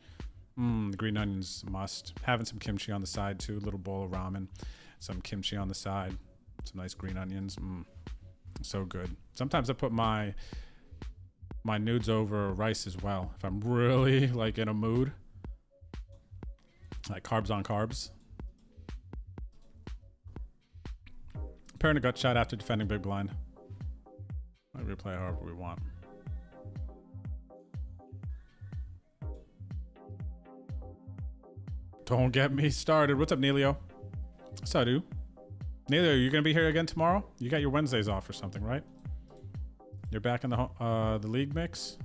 The green onions must. Having some kimchi on the side too. Little bowl of ramen. Some kimchi on the side. Some nice green onions. So good. Sometimes I put my nudes over rice as well. If I'm really like in a mood. Like carbs on carbs. Pairing a gut shot after defending big blind. Might replay however we want. Don't get me started. What's up, Neilio? Sadu. Neilio, you're gonna be here again tomorrow? You got your Wednesdays off or something, right? You're back in the league mix.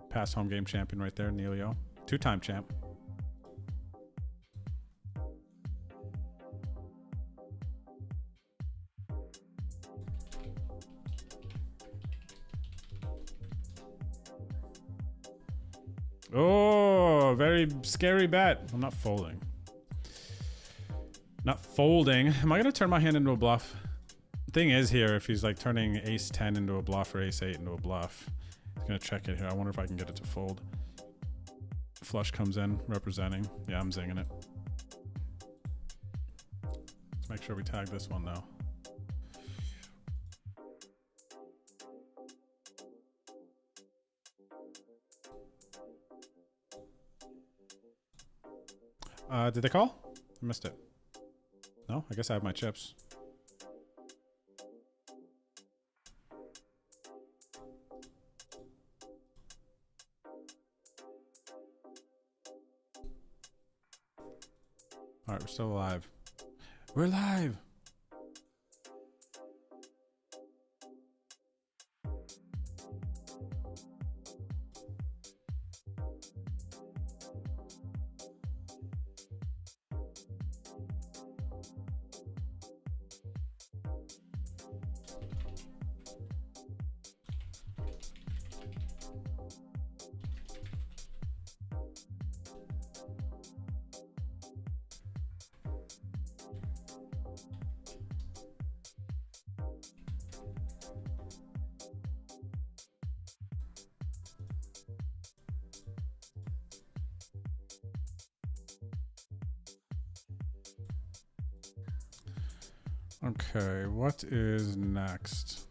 Past home game champion right there, Neilio. 2-time champ. Oh, very scary bet. I'm not folding. Not folding. Am I going to turn my hand into a bluff? Thing is here, if he's like turning ace 10 into a bluff or ace 8 into a bluff, he's going to check it here. I wonder if I can get it to fold. Flush comes in, representing. Yeah, I'm zinging it. Let's make sure we tag this one though. Did they call? I missed it. No, I guess I have my chips. All right, we're still alive. We're live. Okay, what is next?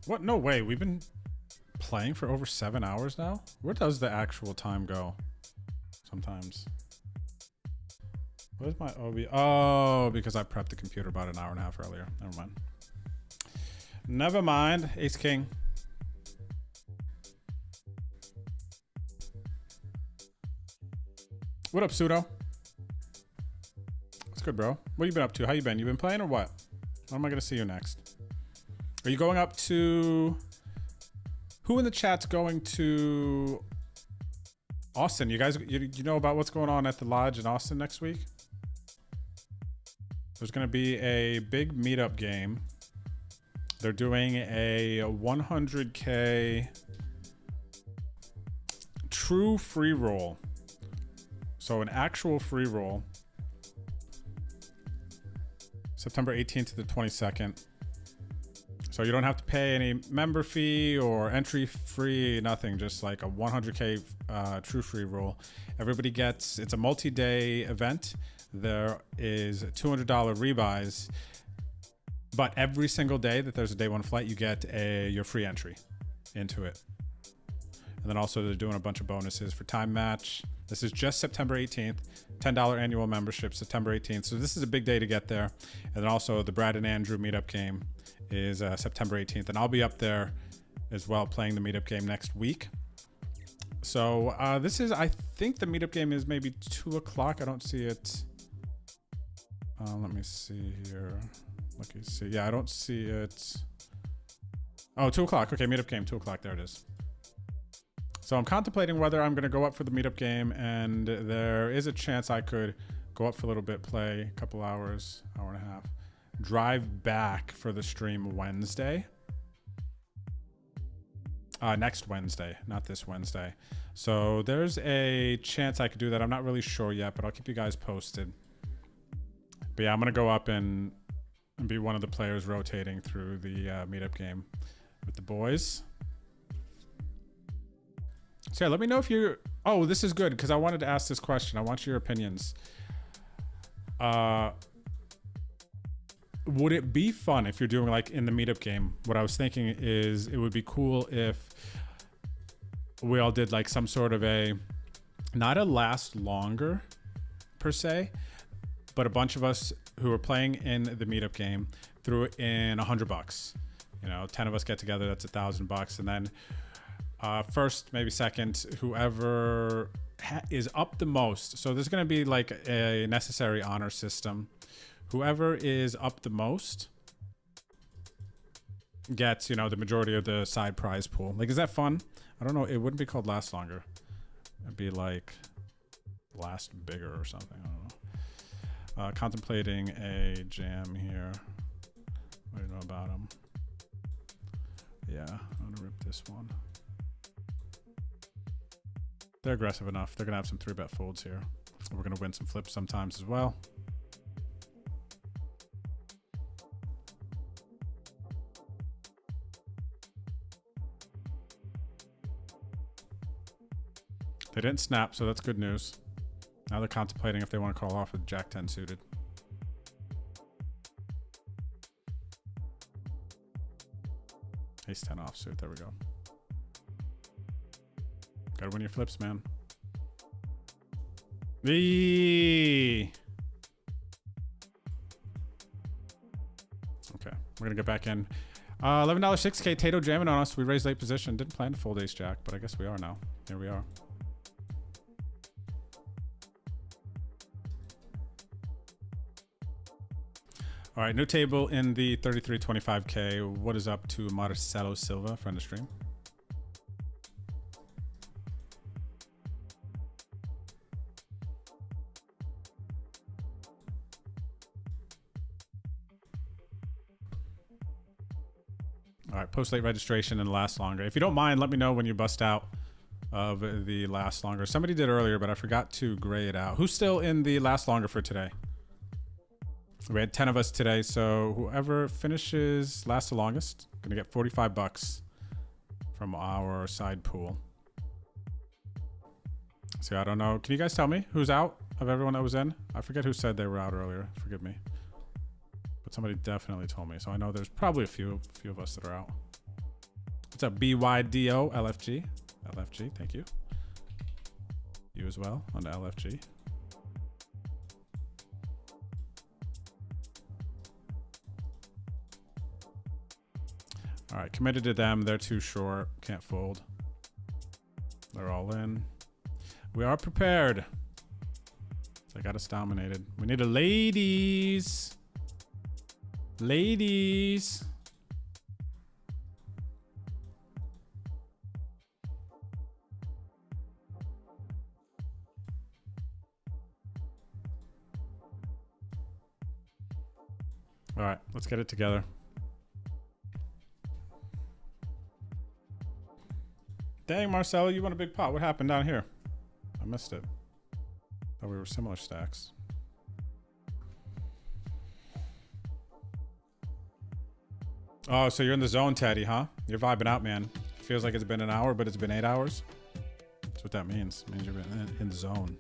What? No way. We've been playing for over 7 hours now? Where does the actual time go? Sometimes. Where's my OB? Oh, because I prepped the computer about an hour and a half earlier. Never mind. Never mind. Ace King. What up, Pseudo? What's good, bro? What you been up to? How you been? You been playing or what? When am I going to see you next? Are you going up to... Who in the chat's going to... Austin? You guys, you know about what's going on at the lodge in Austin next week? There's going to be a big meetup game. They're doing a 100K true free roll. So an actual free roll. September 18th to the 22nd. So you don't have to pay any member fee or entry free, nothing. Just like a 100K true free roll. Everybody gets, it's a multi-day event. There is $200 rebuys. But every single day that there's a day one flight, you get your free entry into it. And then also they're doing a bunch of bonuses for time match. This is just September 18th, $10 annual membership, September 18th. So this is a big day to get there. And then also the Brad and Andrew meetup game is September 18th. And I'll be up there as well playing the meetup game next week. So this is, I think the meetup game is maybe 2 o'clock. I don't see it. Let me see here. Let me see. Yeah, I don't see it. Oh, 2 o'clock. Okay, meetup game, 2 o'clock. There it is. So I'm contemplating whether I'm going to go up for the meetup game, and there is a chance I could go up for a little bit, play a couple hours, hour and a half, drive back for the stream Wednesday. Next Wednesday, not this Wednesday. So there's a chance I could do that. I'm not really sure yet, but I'll keep you guys posted. But yeah, I'm going to go up and be one of the players rotating through the meetup game with the boys. So yeah, let me know if you're... Oh, this is good because I wanted to ask this question. I want your opinions. Would it be fun if you're doing like in the meetup game? What I was thinking is it would be cool if we all did like some sort of a, not a last longer per se, but a bunch of us who are playing in the meetup game threw in $100. You know, 10 of us get together, that's $1,000. And then first, maybe second, whoever is up the most. So there's going to be like a necessary honor system. Whoever is up the most gets, you know, the majority of the side prize pool. Like, is that fun? I don't know. It wouldn't be called last longer. It'd be like last bigger or something. I don't know. Contemplating a jam here. What do you know about them? Yeah, I'm gonna rip this one. They're aggressive enough. They're gonna have some 3-bet folds here. We're gonna win some flips sometimes as well. They didn't snap, so that's good news. Now they're contemplating if they want to call off with Jack 10 suited. Ace 10 offsuit. There we go. Gotta win your flips, man. Okay, we're gonna get back in. $11 6K. Tato jamming on us. We raised late position. Didn't plan to fold ace jack, but I guess we are now. Here we are. All right, new table in the 33.25K. What is up to Marcelo Silva, friend of stream? All right, post late registration and last longer. If you don't mind, let me know when you bust out of the last longer. Somebody did earlier, but I forgot to gray it out. Who's still in the last longer for today? We had 10 of us today, so whoever finishes last the longest, gonna get $45 from our side pool. So I don't know. Can you guys tell me who's out of everyone that was in? I forget who said they were out earlier. Forgive me. But somebody definitely told me. So I know there's probably a few of us that are out. What's up, BYDO LFG? LFG, thank you. You as well on the LFG. All right, committed to them. They're too short. Can't fold. They're all in. We are prepared. They got us dominated. We need a ladies. Ladies. All right, let's get it together. Dang, Marcelo, you won a big pot. What happened down here? I missed it. Thought we were similar stacks. Oh, so you're in the zone, Teddy, huh? You're vibing out, man. Feels like it's been an hour, but it's been 8 hours. That's what that means. It means you're in the zone.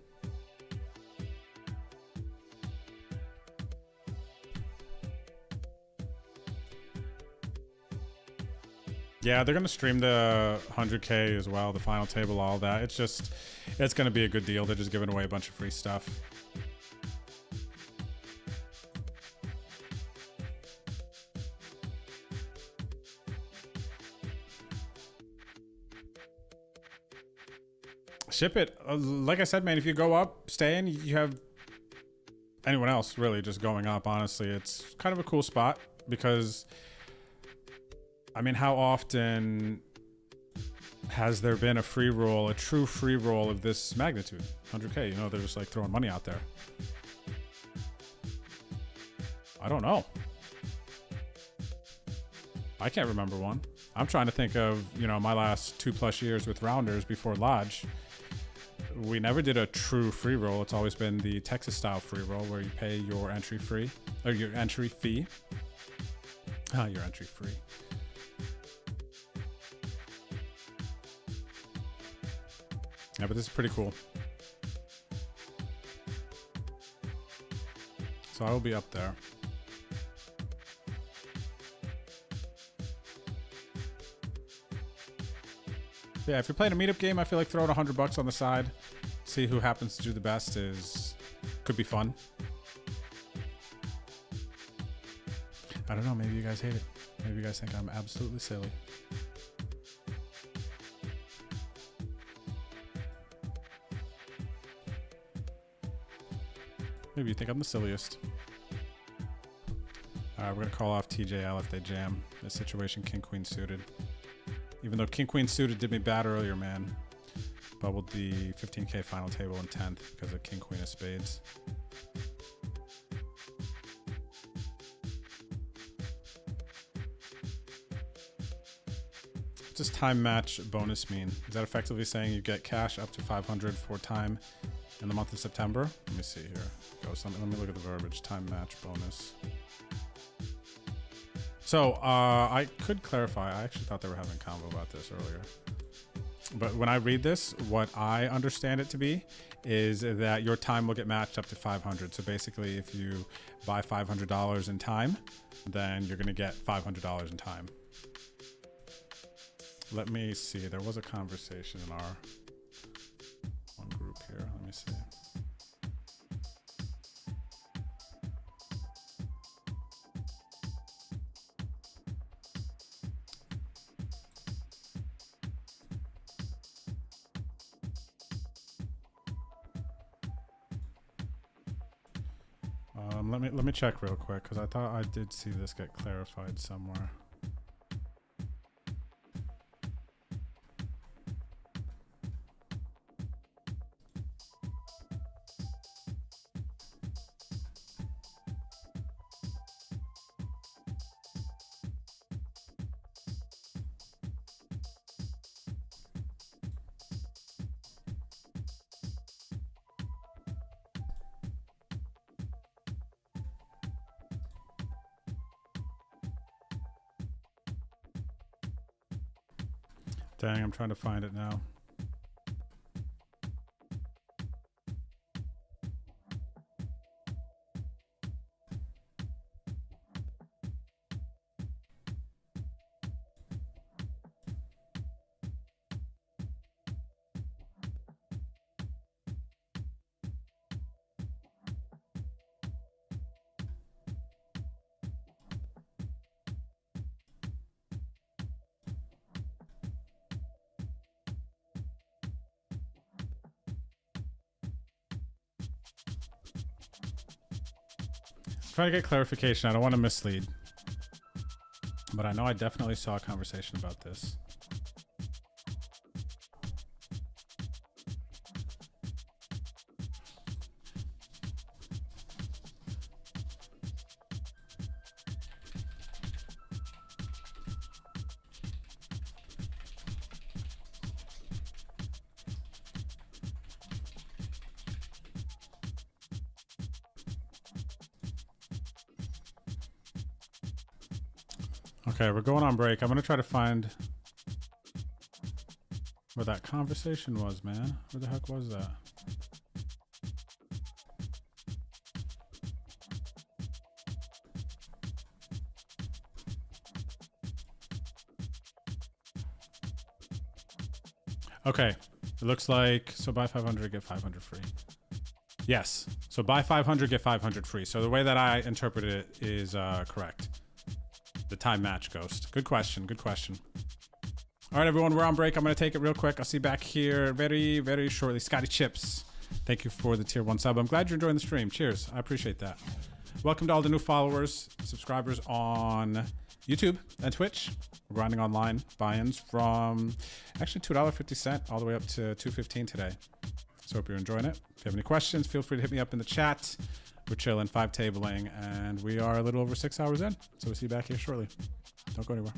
Yeah, they're going to stream the 100K as well, the final table, all that. It's just, it's going to be a good deal. They're just giving away a bunch of free stuff. Ship it. Like I said, man, if you go up, stay in, you have anyone else really just going up, honestly. It's kind of a cool spot because... I mean, how often has there been a free roll, a true free roll of this magnitude? 100K, you know, they're just like throwing money out there. I don't know. I can't remember one. I'm trying to think of, you know, my last 2+ years with Rounders before Lodge. We never did a true free roll. It's always been the Texas style free roll where you pay your entry free, or your entry fee. Your entry free. Yeah, but this is pretty cool. So I will be up there. Yeah, if you're playing a meetup game, I feel like throwing $100 on the side, see who happens to do the best could be fun. I don't know, maybe you guys hate it. Maybe you guys think I'm absolutely silly. Maybe you think I'm the silliest. Alright, we're gonna call off TJL if they jam. This situation, King Queen suited. Even though King Queen suited did me bad earlier, man. Bubbled the 15K final table in 10th because of King Queen of Spades. What does time match bonus mean? Is that effectively saying you get cash up to 500 for time in the month of September? Let me see here. Let me look at the verbiage. Time match bonus. So I could clarify. I actually thought they were having a convo about this earlier. But when I read this, what I understand it to be is that your time will get matched up to 500. So basically, if you buy $500 in time, then you're going to get $500 in time. Let me see. There was a conversation in our one group here. Let me see. Let me check real quick because I thought I did see this get clarified somewhere. Dang, I'm trying to find it now. Trying to get clarification. I don't want to mislead, but I know I definitely saw a conversation about this. Okay, we're going on break. I'm going to try to find where that conversation was, man. Where the heck was that? Okay, it looks like, so buy 500, get 500 free. Yes, so buy 500, get 500 free. So the way that I interpreted it is correct. The time match ghost. Good question. Good question. All right, everyone, we're on break. I'm going to take it real quick. I'll see you back here very, very shortly. Scotty Chips, thank you for the tier 1 sub. I'm glad you're enjoying the stream. Cheers. I appreciate that. Welcome to all the new followers, subscribers on YouTube and Twitch. We're grinding online. Buyins from actually $2.50 all the way up to $2.15 today. So hope you're enjoying it. If you have any questions, feel free to hit me up in the chat. We're chilling, 5 tabling, and we are a little over 6 hours in. So we'll see you back here shortly. Don't go anywhere.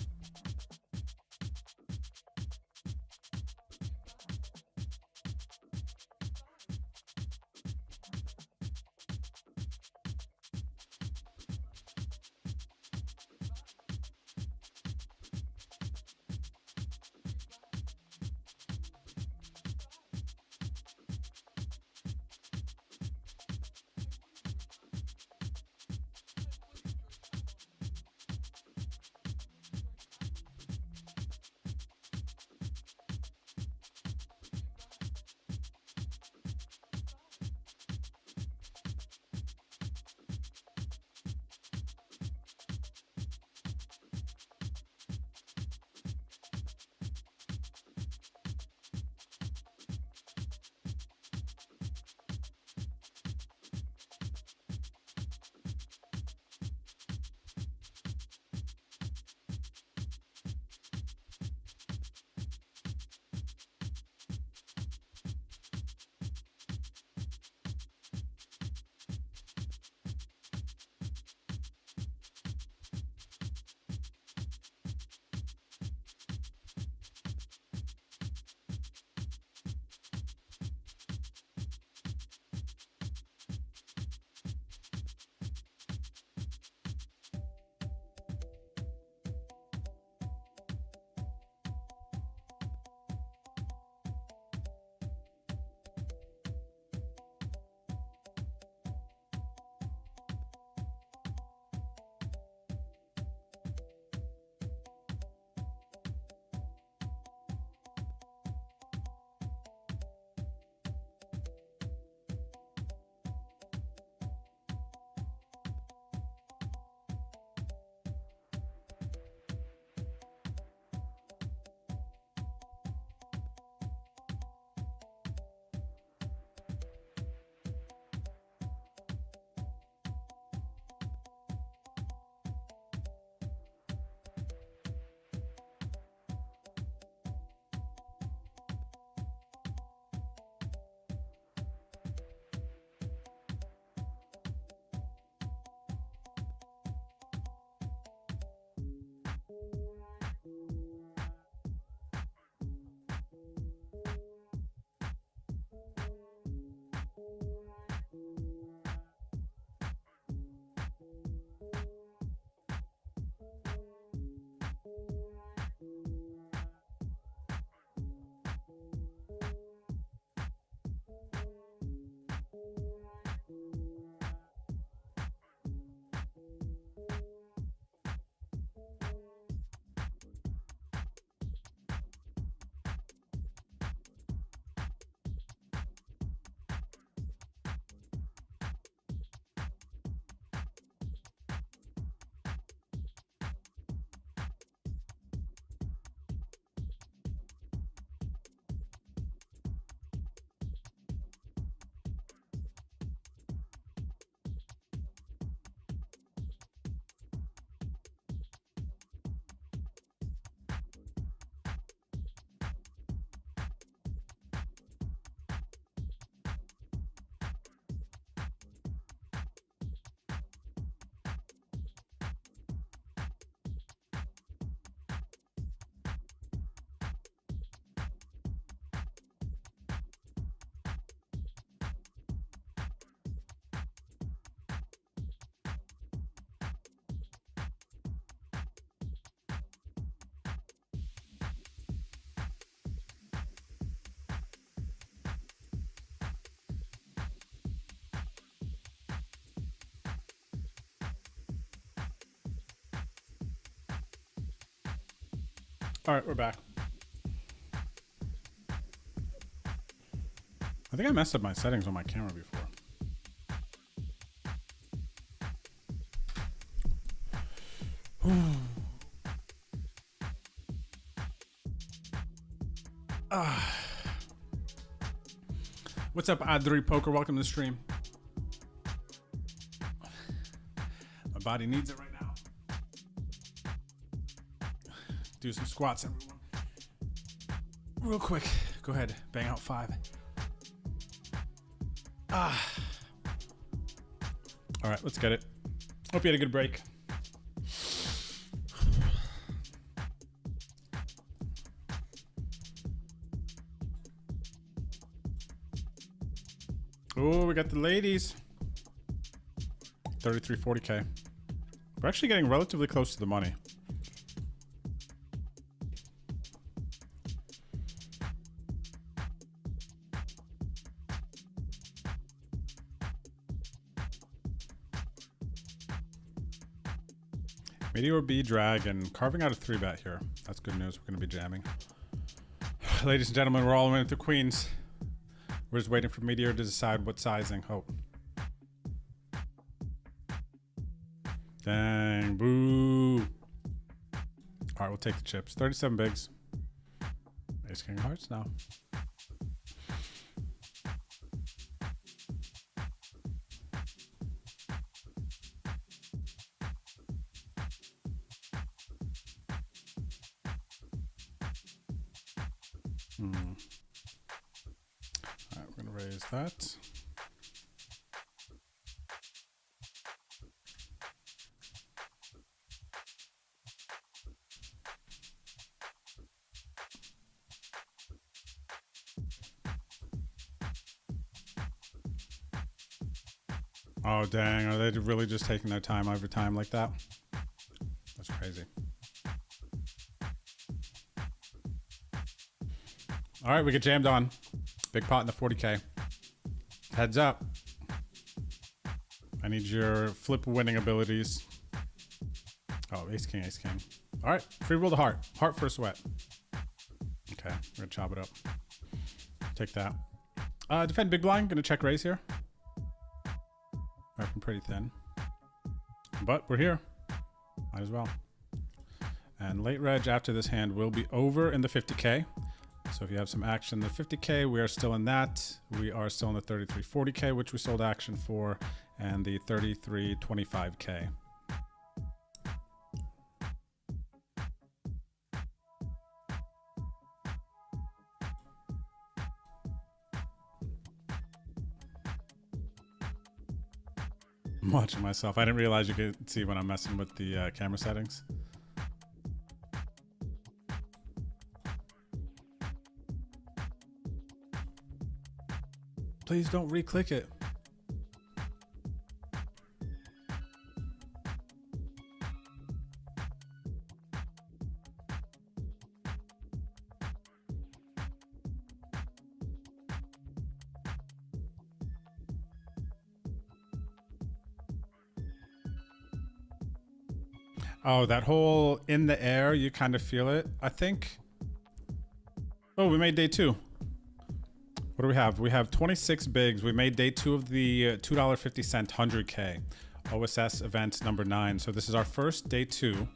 All right, we're back. I think I messed up my settings on my camera before. What's up, Odd3 Poker? Welcome to the stream. My body needs it right now. Do some squats, everyone. Real quick. Go ahead. Bang out 5. All right, let's get it. Hope you had a good break. Oh, we got the ladies. 3340K. We're actually getting relatively close to the money. Meteor B Dragon carving out a 3-bet here. That's good news. We're going to be jamming. Ladies and gentlemen, we're all in with the queens. We're just waiting for Meteor to decide what sizing. Oh. Dang, boo. All right, we'll take the chips. 37 bigs. Ace King Hearts now. All right, we're gonna raise that. Oh dang, are they really just taking their time over time like that? That's crazy. All right, we get jammed on. Big pot in the 40K. Heads up. I need your flip winning abilities. Oh, ace king, ace king. All right, free roll the heart. Heart for a sweat. Okay, we're gonna chop it up. Take that. Defend big blind. Gonna check raise here. Weapon pretty thin, but we're here. Might as well. And late reg after this hand will be over in the 50K. So if you have some action in the 50K, we are still in that. We are still in the 3340K, which we sold action for, and the 3325K. I'm watching myself. I didn't realize you could see when I'm messing with the camera settings. Please don't re-click it. Oh, that whole in the air, you kind of feel it, I think. Oh, we made day 2. What do we have? We have 26 bigs. We made day 2 of the $2.50 100K. OSS event number 9. So this is our first day 2.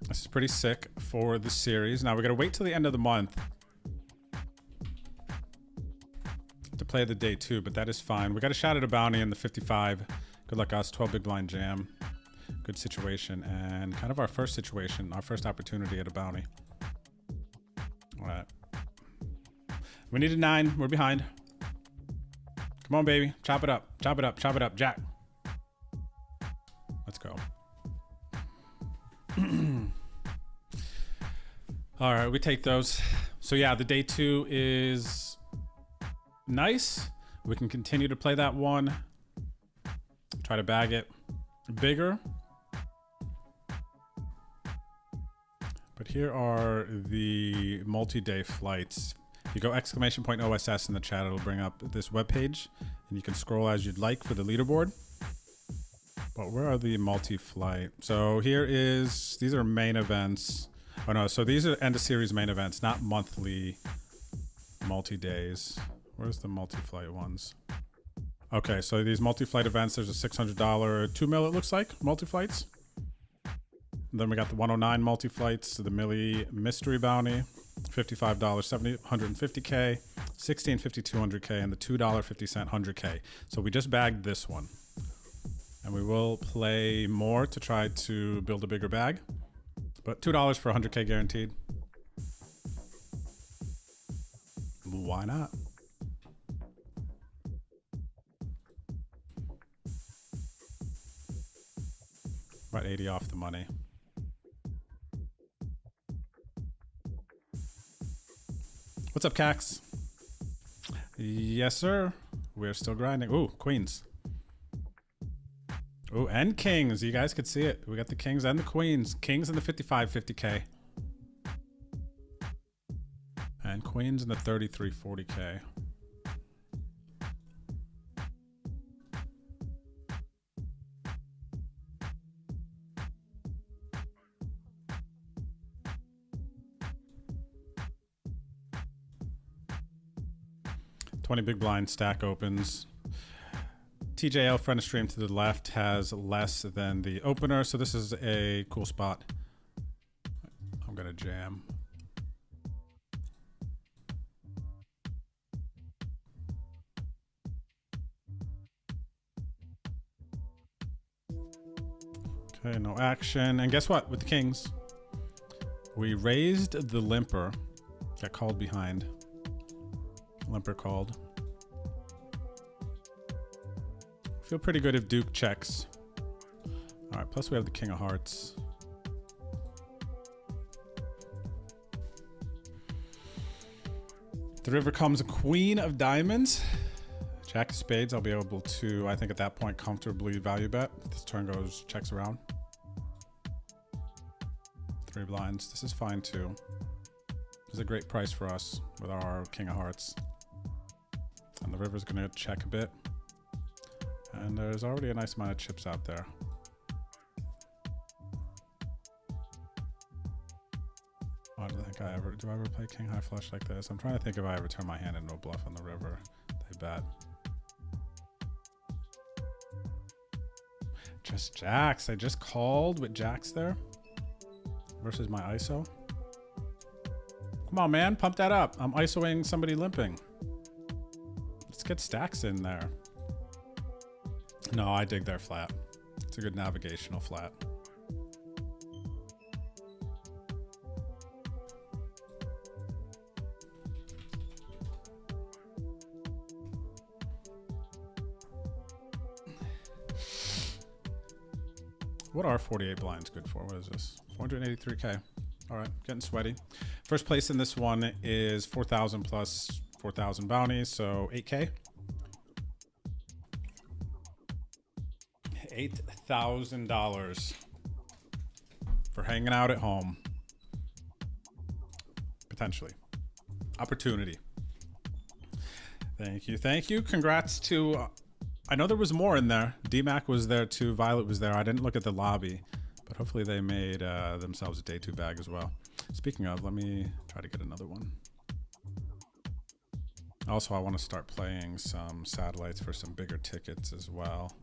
This is pretty sick for the series. Now we gotta wait till the end of the month to play the day 2, but that is fine. We got a shot at a bounty in the 55. Good luck us, 12 big blind jam. Good situation, and kind of our first situation, our first opportunity at a bounty. All right. We need a 9. We're behind. Come on, baby. Chop it up. Chop it up. Chop it up. Jack. Let's go. All right, we take those. So yeah, the day 2 is nice. We can continue to play that one. Try to bag it bigger. But here are the multi-day flights. If you go exclamation point OSS in the chat, it'll bring up this webpage, and you can scroll as you'd like for the leaderboard. But where are the multi-flight? So here is, these are main events. Oh no, so these are end of series main events, not monthly multi-days. Where's the multi-flight ones? Okay, so these multi-flight events, there's a $600 2 mil, it looks like, multi-flights. Then we got the 109 multi-flights, the Millie Mystery Bounty, $55 150K, $16.50 200K, and the $2.50 100K. So we just bagged this one. And we will play more to try to build a bigger bag. But $2 for 100K guaranteed. Why not? About 80 off the money. What's up, Cax? Yes, sir. We're still grinding. Ooh, queens. Ooh, and kings. You guys could see it. We got the kings and the queens. Kings in the 50K. And queens in the 40K. Big blind stack opens. TJL friend of stream to the left has less than the opener, so this is a cool spot. I'm gonna jam. Okay, no action. And guess what? With the kings, we raised the limper. Got called behind. Limper called. Feel pretty good if Duke checks. All right, plus we have the King of Hearts. The river comes a Queen of Diamonds. Jack of Spades, I'll be able to, I think at that point, comfortably value bet. If this turn goes, checks around. 3 blinds, this is fine too. This is a great price for us with our King of Hearts. And the river's gonna check a bit. And there's already a nice amount of chips out there. I don't think do I ever play King High Flush like this? I'm trying to think if I ever turn my hand into a bluff on the river. They bet. Just jacks. I just called with jacks there. Versus my ISO. Come on, man. Pump that up. I'm ISOing somebody limping. Let's get stacks in there. No, I dig their flat. It's a good navigational flat. What are 48 blinds good for? What is this? 483K. All right, getting sweaty. First place in this one is 4,000 plus 4,000 bounties, so 8K. $8,000 for hanging out at home. Potentially. Opportunity. Thank you. Thank you. Congrats to... I know there was more in there. DMAC was there too. Violet was there. I didn't look at the lobby, but hopefully they made themselves a day 2 bag as well. Speaking of, let me try to get another one. Also, I want to start playing some satellites for some bigger tickets as well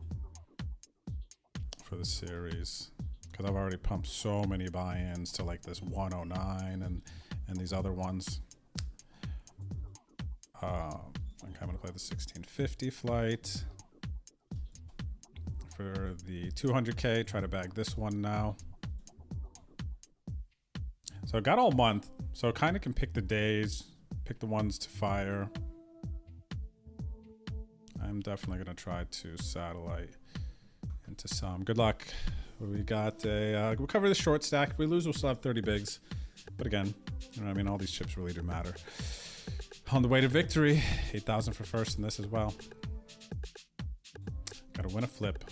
for the series, because I've already pumped so many buy-ins to like this 109 and these other ones. I'm going to play the 1650 flight for the 200K. Try to bag this one now. So I got all month, so kind of can pick the days, pick the ones to fire. I'm definitely going to try to satellite into some. Good luck. We got a, we'll cover the short stack. If we lose, we'll still have 30 bigs. But again, you know what I mean? All these chips really do matter. On the way to victory, 8,000 for first in this as well. Got to win a flip.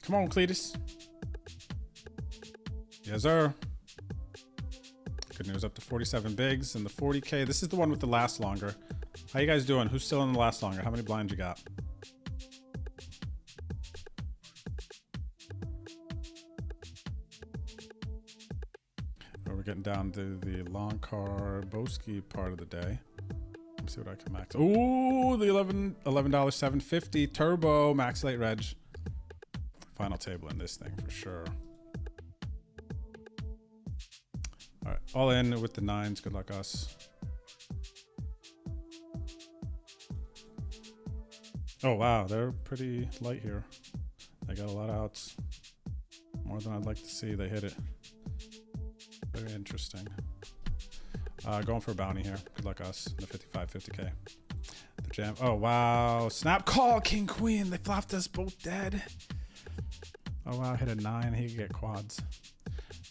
Come on, Cletus. Yes, sir. Good news, up to 47 bigs and the 40K. This is the one with the last longer. How you guys doing? Who's still in the last longer? How many blinds you got? getting down to the long card Boski part of the day. Let me see what I can max. Ooh, the $11 750 turbo max late reg. Final table in this thing for sure. All right, all in with the nines. Good luck us. Oh wow, they're pretty light here. They got a lot of outs. More than I'd like to see. They hit it. Very interesting. Going for a bounty here. Good luck us. The 50K. The jam. Oh wow. Snap call. King queen. They flopped us both dead. Oh wow. Hit a 9. He could get quads.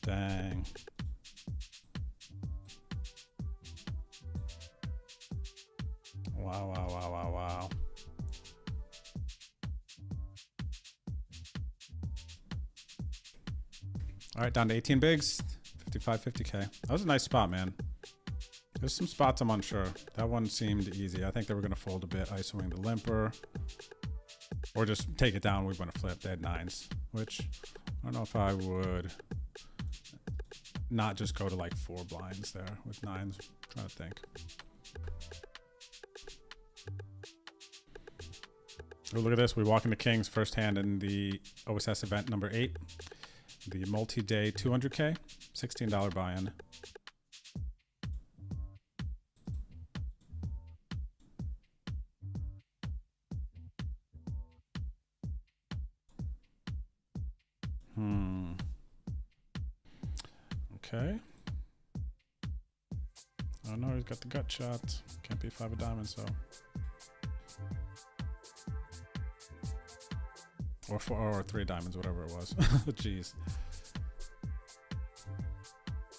Dang. Wow. All right, down to 18 bigs. 50K. That was a nice spot, man. There's some spots I'm unsure. That one seemed easy. I think they were going to fold a bit, ISOing the limper. Or just take it down. We want to flip. They had nines, which I don't know if I would not just go to like 4 blinds there with nines. I'm trying to think. Oh, look at this. We walk into kings first hand in the OSS event number 8. The multi-day 200K, $16 buy-in. Okay. Oh no, he's got the gut shot. Can't be 5 of diamonds though. Or 4 or 3 diamonds, whatever it was. Jeez.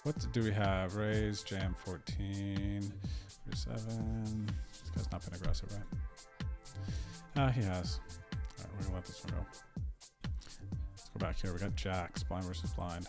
What do we have? Raise, jam 14, 7. This guy's not been aggressive, right? He has. Alright, we're gonna let this one go. Let's go back here. We got jacks, blind versus blind.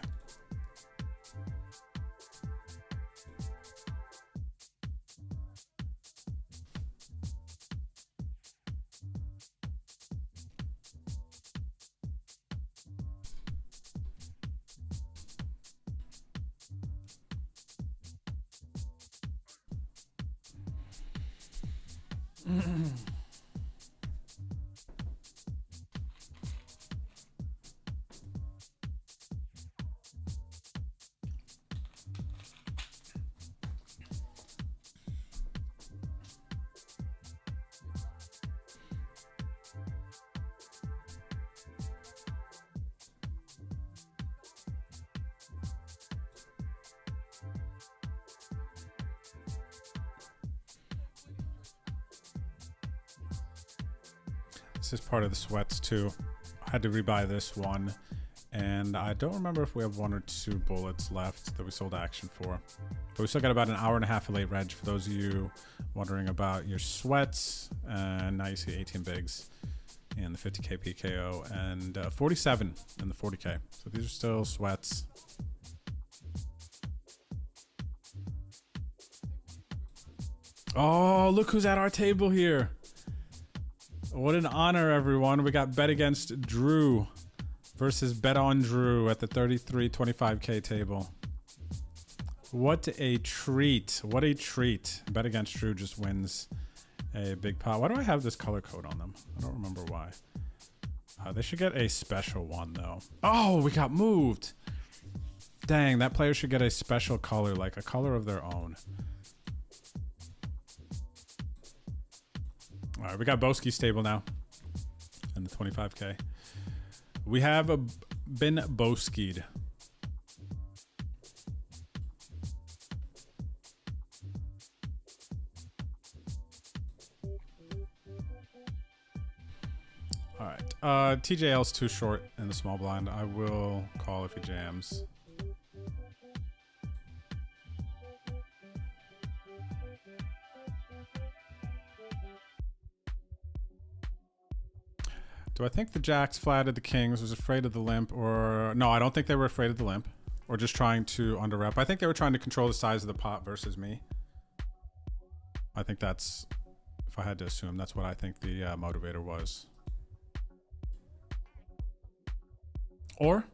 This is part of the sweats too. I had to rebuy this one, and I don't remember if we have 1 or 2 bullets left that we sold action for. But we still got about an hour and a half of late reg for those of you wondering about your sweats. And now you see 18 bigs in the 50K PKO and 47 in the 40K. So these are still sweats. Oh, look who's at our table here. What an honor, everyone. We got Bet Against Drew versus Bet on Drew at the 33.25K table. What a treat. What a treat. Bet Against Drew just wins a big pot. Why do I have this color code on them? I don't remember why. They should get a special one, though. Oh, we got moved. Dang, that player should get a special color, like a color of their own. All right, we got Boski stable now in the 25K. We have been Boskied. All right, TJL's too short in the small blind. I will call if he jams. Do I think the jacks flatted the kings, was afraid of the limp, or... No, I don't think they were afraid of the limp. Or just trying to under-rep. I think they were trying to control the size of the pot versus me. I think that's... If I had to assume, that's what I think the motivator was. Or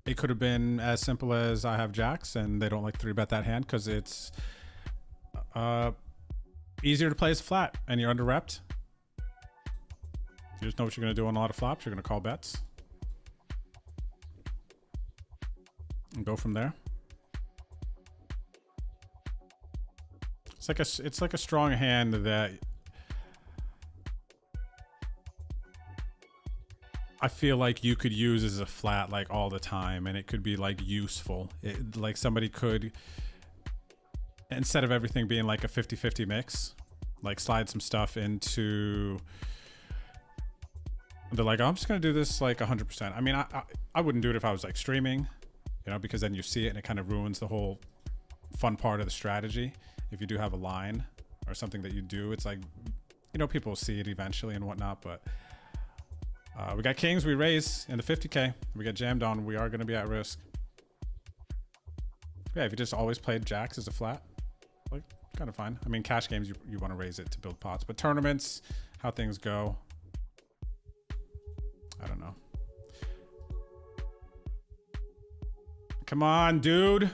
It could have been as simple as I have jacks and they don't like 3-bet that hand because it's easier to play as a flat and you're under repped. You just know what you're going to do on a lot of flops. You're going to call bets and go from there. It's like a strong hand that I feel like you could use as a flat like all the time, and it could be like useful. Like somebody could, instead of everything being like a 50-50 mix, like slide some stuff into. They're like, oh, I'm just gonna do this like 100%. I mean, I wouldn't do it if I was like streaming, you know, because then you see it and it kind of ruins the whole fun part of the strategy. If you do have a line or something that you do, it's like, you know, people will see it eventually and whatnot. But we got kings, we raise in the 50K. We get jammed on, we are going to be at risk. Yeah, if you just always played jacks as a flat, like, kind of fine. I mean, cash games, you want to raise it to build pots. But tournaments, how things go, I don't know. Come on, dude.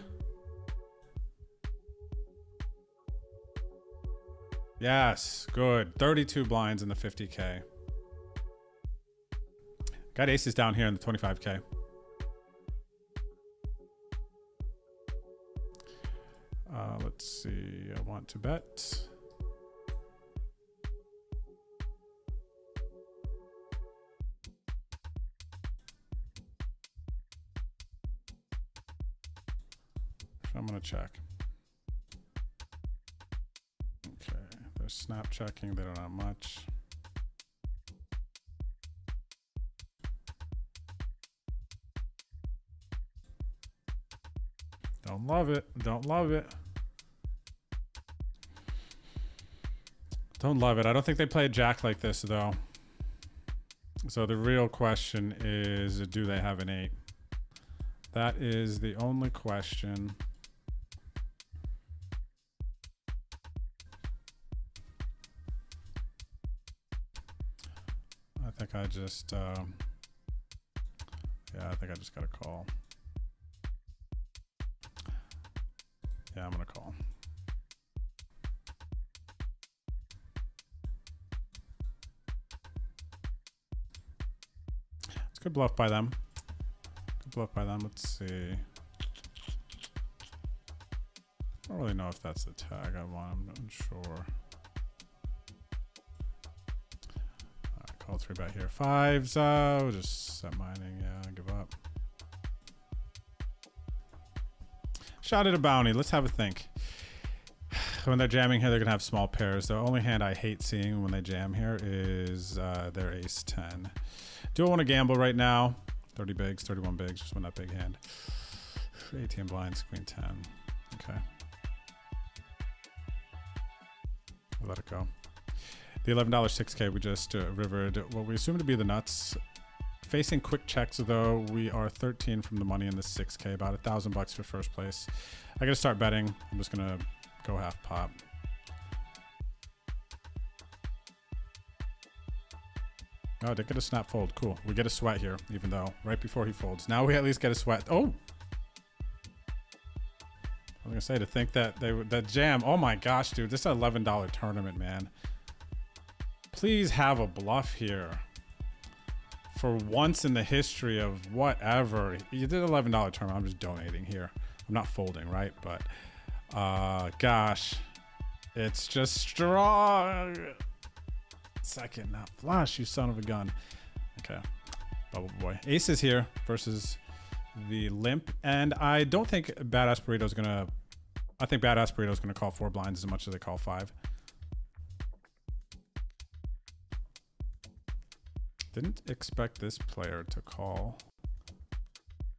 Yes, good. 32 blinds in the 50K. Got aces down here in the 25K. Let's see. I want to bet. I'm going to check. Okay. They're snap checking. They don't have much. Don't love it. Don't love it. Don't love it. I don't think they play jack like this, though. So the real question is, do they have an 8? That is the only question. I think I just, yeah, I think I just got to call. Yeah, I'm going to call. It's a good bluff by them. Good bluff by them. Let's see. I don't really know if that's the tag I want. I'm not sure. Call 3-bet here. 5s. We'll just set mining. Yeah, give up. Shot at a bounty. Let's have a think. When they're jamming here, they're gonna have small pairs. The only hand I hate seeing when they jam here is their ace 10. Do I want to gamble right now? 30 bigs, 31 bigs. Just win that big hand. 18 blinds, queen 10. Okay. We'll let it go. The $11 6K we just rivered what we assume to be the nuts. Facing quick checks though, we are 13 from the money in the 6K, about $1,000 for first place. I gotta start betting. I'm just gonna go half pot. Oh, they get a snap fold. Cool. We get a sweat here, even though right before he folds. Now we at least get a sweat. Oh, I was gonna say, to think that that jam. Oh my gosh, dude, this is an $11 tournament, man. Please have a bluff here. For once in the history of whatever, you did $11 tournament. I'm just donating here. I'm not folding, right? But gosh, it's just strong. Second, not flush, you son of a gun. Okay, bubble boy. Aces here versus the limp, and I don't think Badass Burrito's gonna. I think Badass Burrito's gonna call 4 blinds as much as they call 5. Didn't expect this player to call,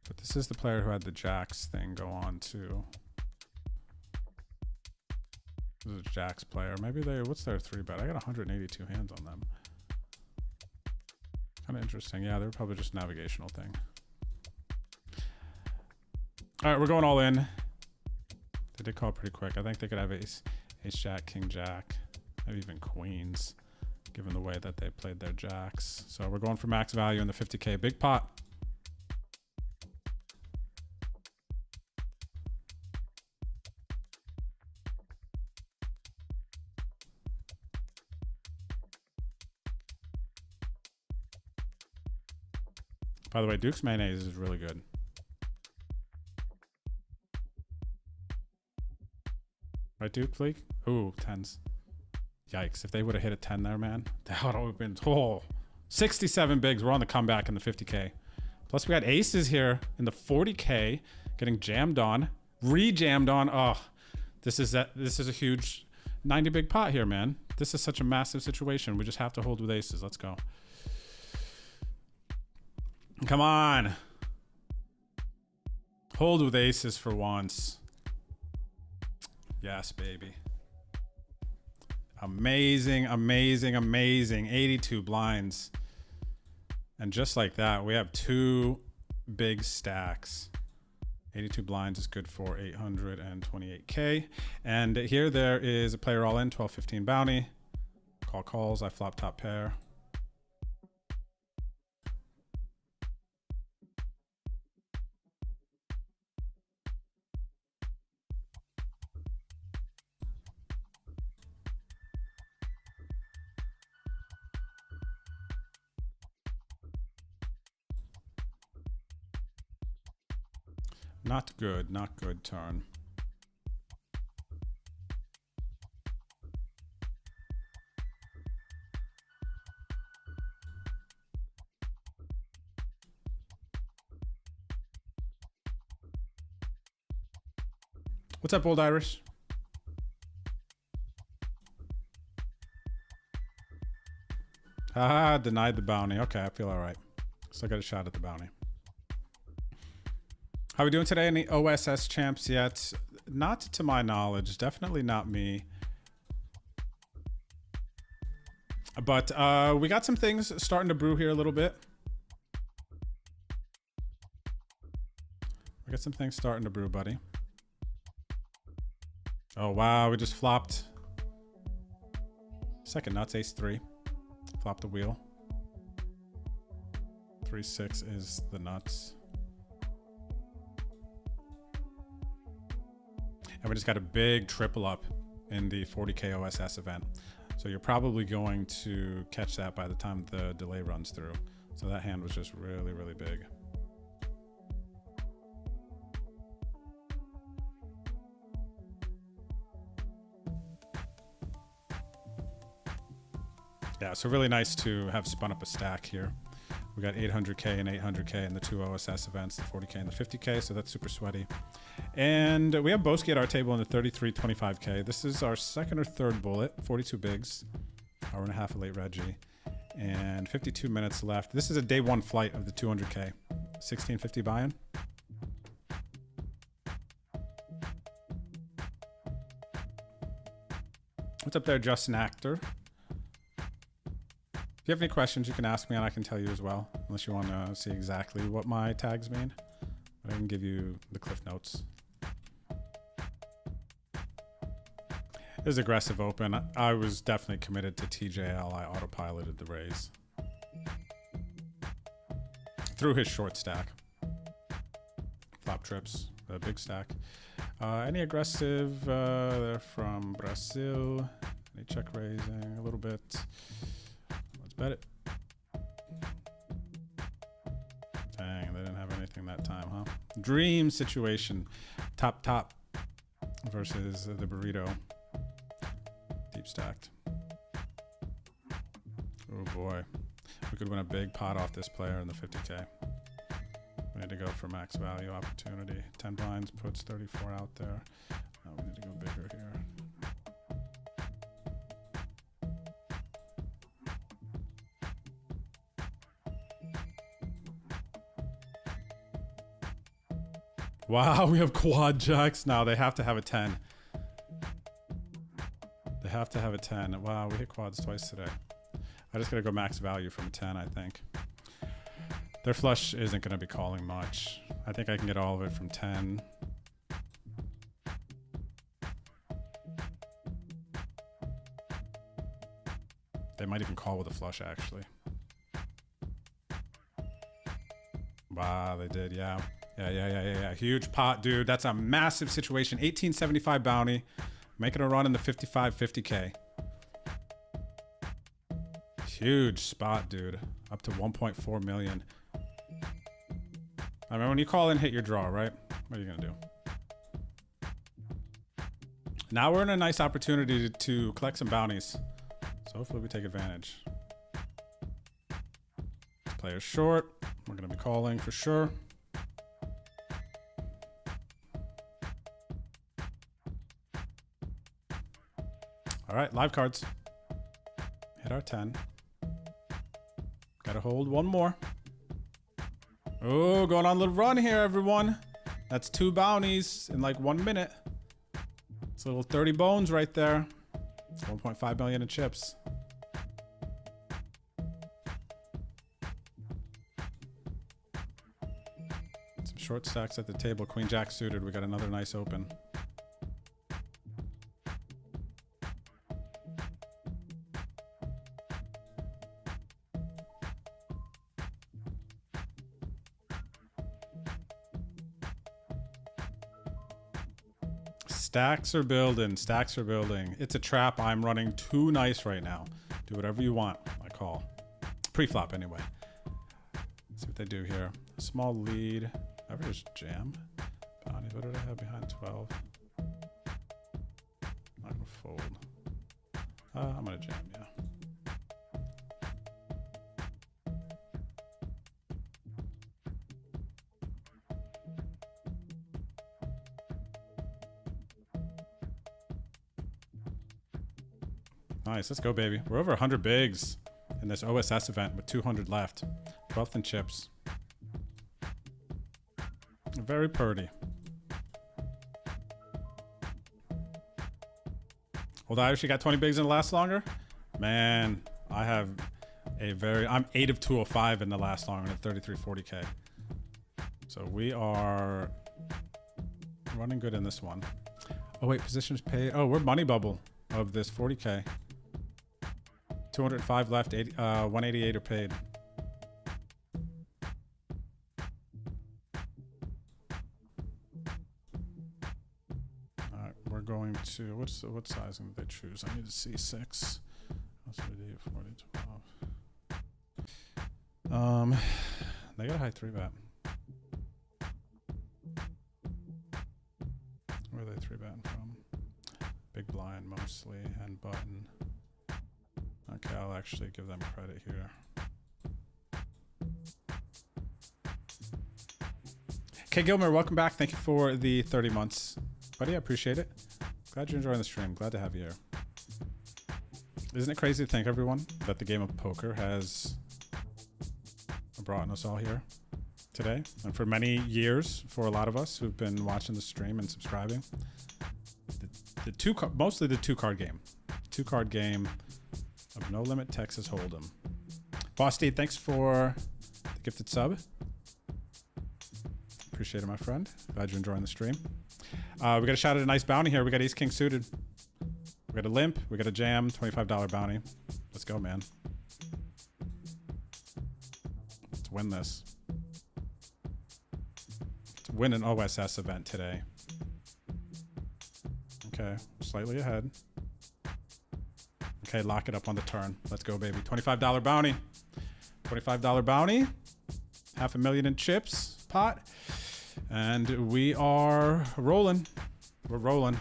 but this is the player who had the jacks thing go on too. This is a jacks player. Maybe they, what's their 3-bet? I got 182 hands on them. Kind of interesting. Yeah, they're probably just a navigational thing. All right, we're going all in. They did call pretty quick. I think they could have ace jack, king jack, maybe even queens, given the way that they played their jacks. So we're going for max value in the 50K. Big pot. By the way, Duke's mayonnaise is really good. Right, Duke Fleek? Ooh, 10s. Yikes. If they would have hit a 10 there, man, that would have been, 67 bigs. We're on the comeback in the 50K. Plus, we got aces here in the 40K, getting jammed on, re-jammed on. Oh, this is a huge 90 big pot here, man. This is such a massive situation. We just have to hold with aces. Let's go. Come on. Hold with aces for once. Yes, baby. Amazing, amazing, amazing. 82 blinds. And just like that, we have 2 big stacks. 82 blinds is good for 828K. And here there is a player all in, 12-15 bounty. Call calls, I flop top pair. Not good, not good turn. What's up, Old Irish? Haha, denied the bounty. Okay, I feel all right. Still got a shot at the bounty. How are we doing today? Any OSS champs yet? Not to my knowledge. Definitely not me. But we got some things starting to brew here a little bit. We got some things starting to brew, buddy. Oh, wow. We just flopped. Second nuts, ace 3. Flopped the wheel. 3-6 is the nuts. And we just got a big triple up in the 40K OSS event. So you're probably going to catch that by the time the delay runs through. So that hand was just really, really big. Yeah, so really nice to have spun up a stack here. We got 800K and 800K in the 2 OSS events, the 40K and the 50K, so that's super sweaty. And we have Boski at our table in the 33-25K. This is our second or third bullet, 42 bigs, hour and a half of late Reggie, and 52 minutes left. This is a day 1 flight of the 200K. 1650 buy-in. What's up there, Justin Actor? If you have any questions, you can ask me and I can tell you as well, unless you want to see exactly what my tags mean. I can give you the cliff notes. It was aggressive open. I was definitely committed to TJL. I autopiloted the raise. Through his short stack. Flop trips, a big stack. Any aggressive, they're from Brazil. Any check raising, a little bit. Bet it. Dang, they didn't have anything that time, huh? Dream situation. Top versus the burrito. Deep stacked. Oh boy. We could win a big pot off this player in the 50K. We need to go for max value opportunity. 10 blinds puts 34 out there. Now we need to go bigger here. Wow, we have quad jacks now. They have to have a 10. They have to have a 10. Wow, we hit quads twice today. I just gotta go max value from a 10, I think. Their flush isn't gonna be calling much. I think I can get all of it from 10. They might even call with a flush, actually. Wow, they did, yeah. Yeah. Huge pot, dude. That's a massive situation. 1875 bounty. Making a run in the 50K. Huge spot, dude. Up to 1.4 million. I mean, when you call in, hit your draw, right? What are you gonna do? Now we're in a nice opportunity to collect some bounties. So hopefully we take advantage. Player's short. We're gonna be calling for sure. All right, live cards. Hit our 10. Gotta hold one more. Oh, going on a little run here, everyone. That's 2 bounties in like 1 minute. It's a little 30 bones right there. 1.5 million in chips. Some short stacks at the table. Queen Jack suited. We got another nice open. Stacks are building. Stacks are building. It's a trap. I'm running too nice right now. Do whatever you want. I call. Pre-flop anyway. Let's see what they do here. Small lead. Ever just jam? Bounty. What did I have behind 12? I'm not gonna fold. I'm gonna jam, yeah. Nice, let's go, baby. We're over 100 bigs in this OSS event with 200 left. 12th in chips. Very purdy. Old Irish, you got 20 bigs and it lasts longer? Man, I have I'm 8 of 205 in the last longer at 3340K. So we are running good in this one. Oh wait, positions paid. Oh, we're money bubble of this 40K. 205 left, 188 are paid. Alright, we're going to, what sizing did they choose? I need to see 6. 40, 12. They got a high 3-bet. Where are they 3-betting from? Big blind mostly, and button. Okay, I'll actually give them credit here. Okay, Gilmer, welcome back. Thank you for the 30 months. Buddy, I appreciate it. Glad you're enjoying the stream. Glad to have you here. Isn't it crazy to think, everyone, that the game of poker has brought us all here today? And for many years, for a lot of us who've been watching the stream and subscribing, mostly the 2-card game. 2-card game of No Limit Texas Hold'em. Boss D, thanks for the gifted sub. Appreciate it, my friend. Glad you're enjoying the stream. We got a shot at a nice bounty here. We got Ace King suited. We got a limp. We got a jam. $25 bounty. Let's go, man. Let's win this. Let's win an OSS event today. Okay, slightly ahead. Okay, lock it up on the turn. Let's go, baby. $25 bounty. $25 bounty. $500,000 in chips pot. And we are rolling. We're rolling.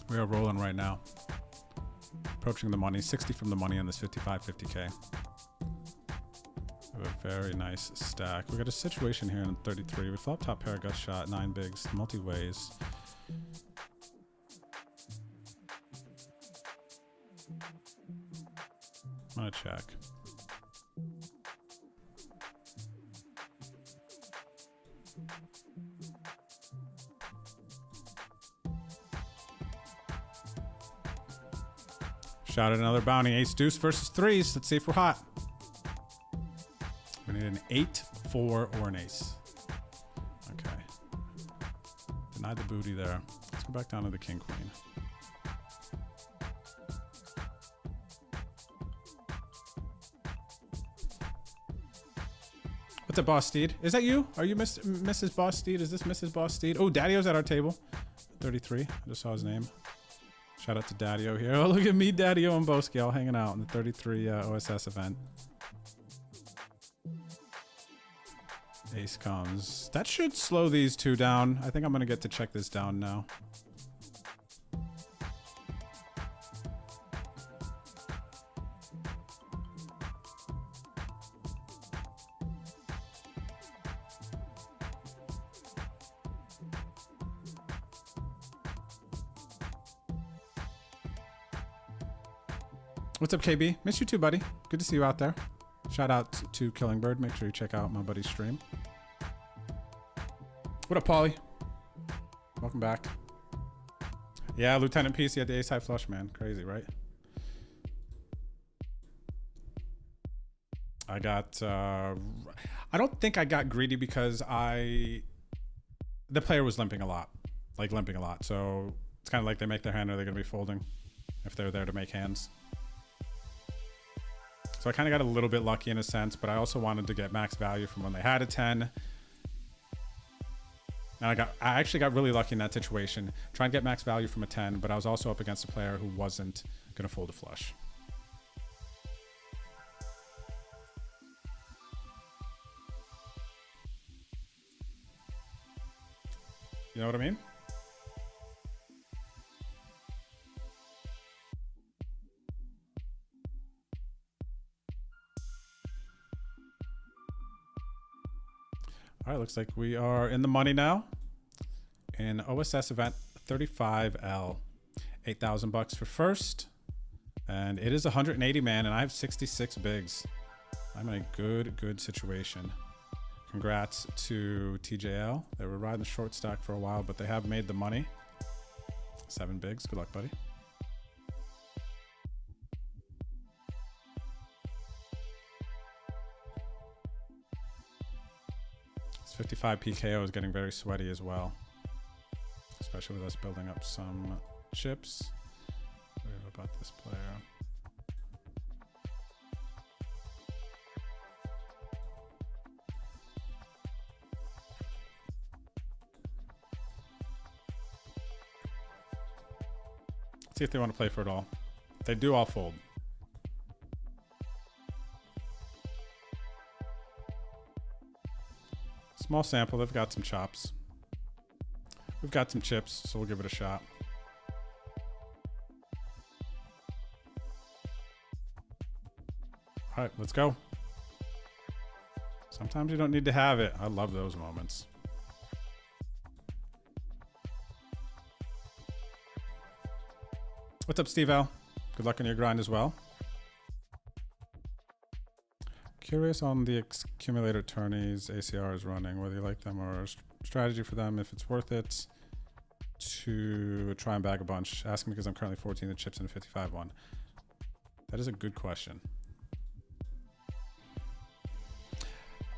We are rolling right now. Approaching the money. 60 from the money on this 50K. We have a very nice stack. We got a situation here in 33. We flop top pair, gut shot, 9 bigs, multi-ways. I'm gonna check. Shot at another bounty. Ace deuce versus 3s. Let's see if we're hot. We need an 8, 4, or an ace. Okay. Denied the booty there. Let's go back down to the king queen. What's up, Boss Steed? Is that you? Are you Mrs. Boss Steed? Is this Mrs. Boss Steed? Oh, Daddy-O's at our table. 33. I just saw his name. Shout out to Daddy-O here. Oh, look at me, Daddy-O, and Boski all hanging out in the 33 OSS event. Ace comes. That should slow these two down. I think I'm gonna get to check this down now. What's up, KB? Miss you too, buddy. Good to see you out there. Shout out to Killing Bird. Make sure you check out my buddy's stream. What up, Paulie? Welcome back. Yeah, Lieutenant PC at the ace high flush, man. Crazy, right? I got... I don't think I got greedy because the player was limping a lot. Like, limping a lot. So it's kind of like they make their hand or they're going to be folding if they're there to make hands. So I kind of got a little bit lucky in a sense, but I also wanted to get max value from when they had a 10. And I actually got really lucky in that situation, trying to get max value from a 10, but I was also up against a player who wasn't going to fold a flush. You know what I mean? All right, looks like we are in the money now. In OSS event 35L, 8,000 bucks for first, and it is 180 man, and I have 66 bigs. I'm in a good situation. Congrats to TJL. They were riding the short stack for a while, but they have made the money. 7 bigs. Good luck, buddy. This 55 PKO is getting very sweaty as well, especially with us building up some chips. What about this player? See if they want to play for it all. If they do, I'll fold. Small sample, they've got some chops. We've got some chips, so we'll give it a shot. All right, let's go. Sometimes you don't need to have it. I love those moments. What's up, Steve L? Good luck on your grind as well. Curious on the accumulator tourneys ACR is running, whether you like them or a strategy for them, if it's worth it to try and bag a bunch. Asking because I'm currently 14 the chips in a 55 one. That is a good question.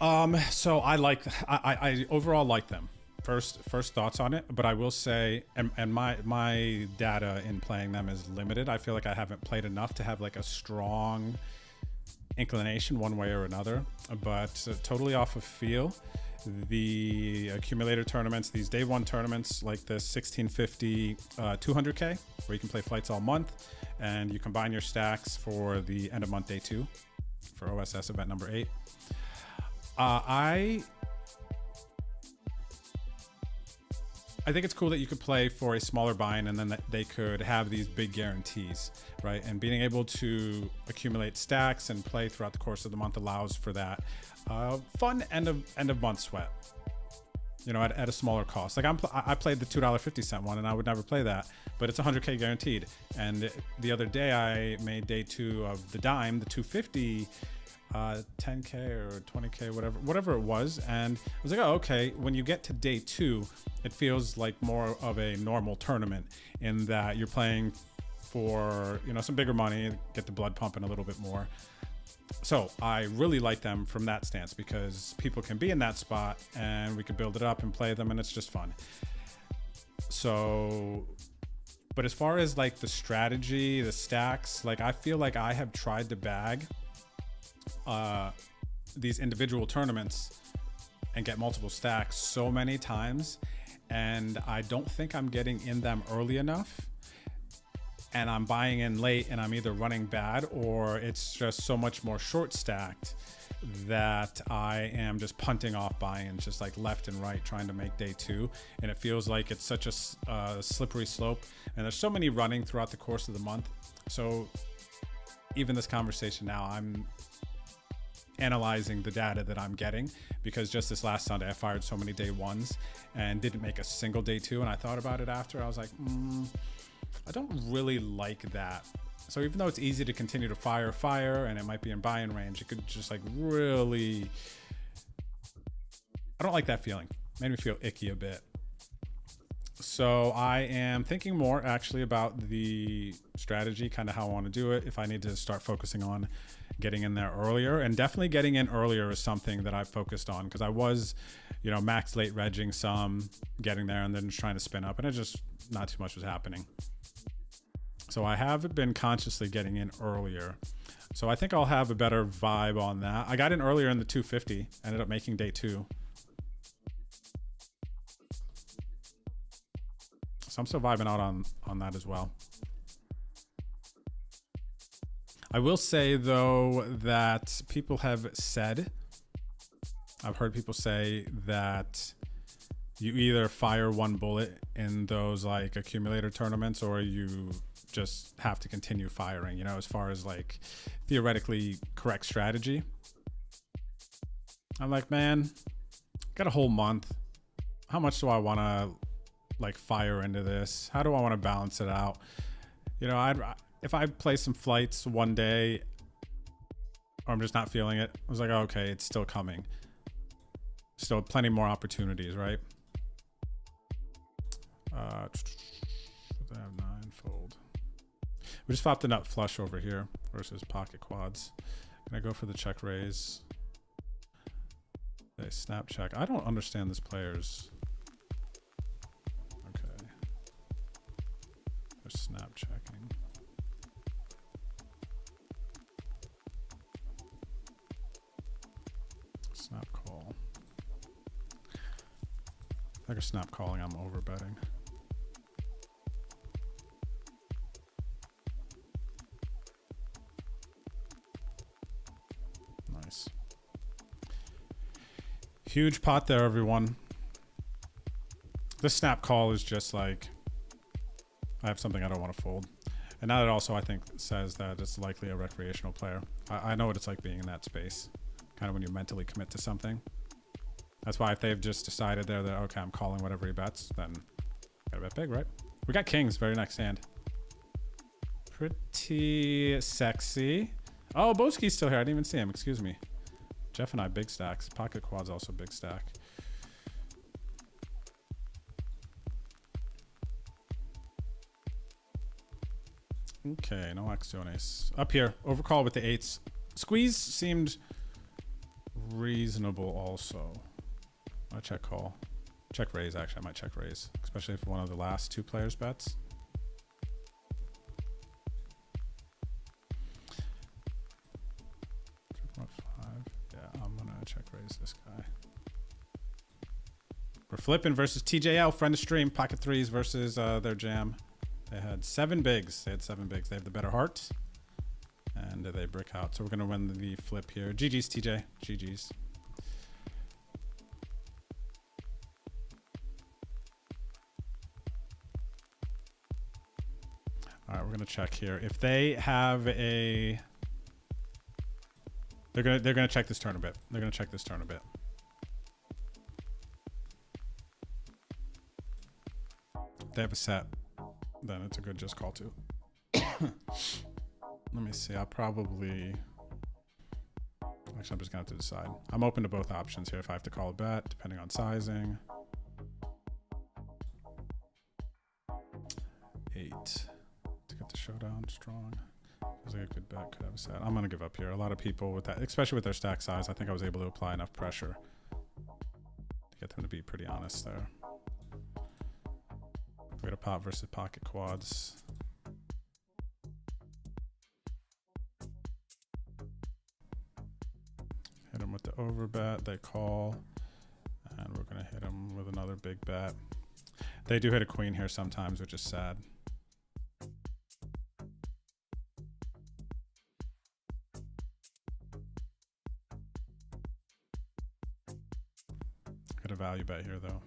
So I overall like them. First thoughts on it, but I will say, and my data in playing them is limited. I feel like I haven't played enough to have like a strong inclination one way or another, but totally off of feel. The accumulator tournaments, these day one tournaments like the 1650 200k, where you can play flights all month, and you combine your stacks for the end of month day 2 for OSS event number 8. I think it's cool that you could play for a smaller buy-in and then that they could have these big guarantees, right? And being able to accumulate stacks and play throughout the course of the month allows for that fun end of month sweat, you know, at a smaller cost. Like I played the $2.50 one and I would never play that, but it's 100K guaranteed. And the other day I made day 2 of the dime, the 250, 10K or 20K, whatever it was. And I was like, oh, okay. When you get to day 2, it feels like more of a normal tournament in that you're playing for, you know, some bigger money, get the blood pumping a little bit more. So I really like them from that stance because people can be in that spot and we can build it up and play them and it's just fun. So, but as far as like the strategy, the stacks, like I feel like I have tried to bag these individual tournaments and get multiple stacks so many times, and I don't think I'm getting in them early enough. and I'm buying in late and I'm either running bad or it's just so much more short stacked that I am just punting off buy-ins just like left and right trying to make day 2, and it feels like it's such a slippery slope, and there's so many running throughout the course of the month. So even this conversation now, I'm analyzing the data that I'm getting, because just this last Sunday I fired so many day 1s and didn't make a single day 2, and I thought about it after. I was like, I don't really like that. So even though it's easy to continue to fire, and it might be in buy-in range, it could just like really, I don't like that feeling. Made me feel icky a bit. So I am thinking more actually about the strategy, kind of how I want to do it. If I need to start focusing on getting in there earlier, and definitely getting in earlier is something that I've focused on, because I was, you know, max late regging some, getting there and then just trying to spin up, and it just not too much was happening. So I have been consciously getting in earlier. So I think I'll have a better vibe on that. I got in earlier in the 250, ended up making day 2. So I'm still vibing out on that as well. I will say though that people have said, I've heard people say that you either fire one bullet in those like accumulator tournaments, or you just have to continue firing, you know, as far as like theoretically correct strategy. I'm like, man, got a whole month. How much do I want to like fire into this? How do I want to balance it out? You know, if I play some flights one day, or I'm just not feeling it, I was like, oh, okay, it's still coming. Still plenty more opportunities, right? I have 9 fold. We just flopped a nut flush over here versus pocket quads. Can I go for the check raise? They snap check. I don't understand this player's. Okay. They're snap checking. Snap call. If I could snap calling, I'm over betting. Nice. Huge pot there, everyone. This snap call is just like, I have something I don't want to fold. And now it also, I think, says that it's likely a recreational player. I know what it's like being in that space. Kind of when you mentally commit to something. That's why if they've just decided there that, okay, I'm calling whatever he bets, then gotta bet big, right? We got kings, very next hand. Pretty sexy. Oh, Boski's still here. I didn't even see him. Excuse me. Jeff and I, big stacks. Pocket quad's also big stack. Okay, no acciones. Up here, overcall with the 8s. Squeeze seemed reasonable also. I check call. Check raise, actually. I might check raise, especially if one of the last 2 players bets. Yeah, I'm gonna check raise this guy. We're flipping versus TJL, friend of stream. Pocket 3s versus their jam. They had 7 bigs. They had 7 bigs. They have the better heart. And they brick out. So we're gonna win the flip here. GG's, TJ. GG's. All right, we're gonna check here. If they have a, they're gonna check this turn a bit. They're gonna check this turn a bit. If they have a set, then it's a good just call too. Let me see. I'll probably, actually, I'm just gonna have to decide. I'm open to both options here. If I have to call a bet, depending on sizing. 8. To get the showdown strong. Feels like a good bet. Could have a set. I'm gonna give up here. A lot of people with that, especially with their stack size, I think I was able to apply enough pressure to get them to be pretty honest there. We got a pot versus pocket quads. Hit them with the over bet. They call, and we're gonna hit them with another big bet. They do hit a queen here sometimes, which is sad. a value bet here, though.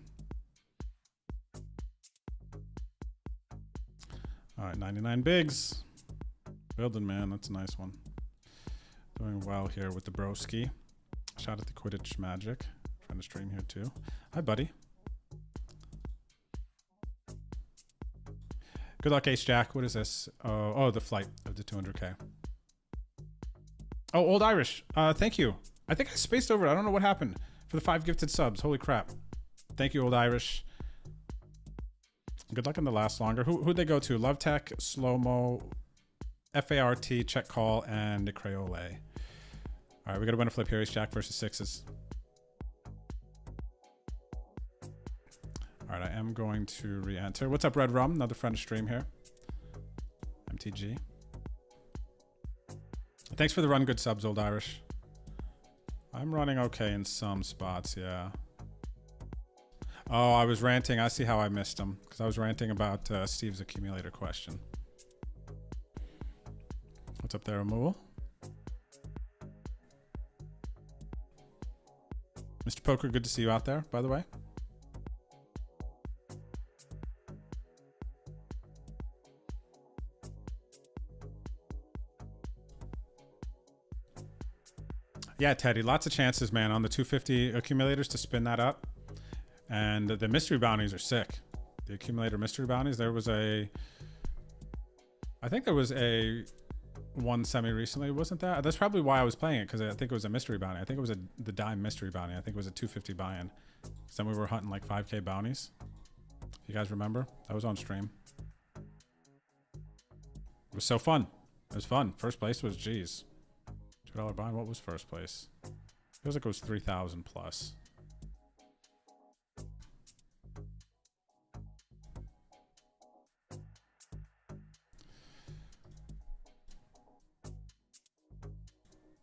All right, 99 bigs. Building, man. That's a nice one. Doing well here with the broski. Shout out to Quidditch Magic. Trying to stream here, too. Hi, buddy. Good luck, Ace Jack. What is this? Oh, the flight of the 200K. Oh, Old Irish. Thank you. I think I spaced over it. I don't know what happened for the 5 gifted subs. Holy crap. Thank you, Old Irish. Good luck on the last longer. Who'd they go to? Love Tech, Slow Mo, FART, Check Call, and Crayola. All right, we got to win a flip here. Ace Jack versus sixes. All right, I am going to re-enter. What's up, Red Rum? Another friend of stream here. MTG. Thanks for the run good subs, Old Irish. I'm running okay in some spots, yeah. Oh, I was ranting. I see how I missed him. Because I was ranting about Steve's accumulator question. What's up there, Amul? Mr. Poker, good to see you out there, by the way. Yeah, Teddy, lots of chances, man, on the 250 accumulators to spin that up. And the mystery bounties are sick. The accumulator mystery bounties, there was I think there was one semi recently, wasn't that? That's probably why I was playing it, because I think it was a mystery bounty. I think it was the dime mystery bounty. I think it was a 250 buy-in. So then we were hunting like 5K bounties. You guys remember? That was on stream. It was so fun. It was fun. First place was, geez, $2 buy. What was first place? Feels like it was 3,000 plus.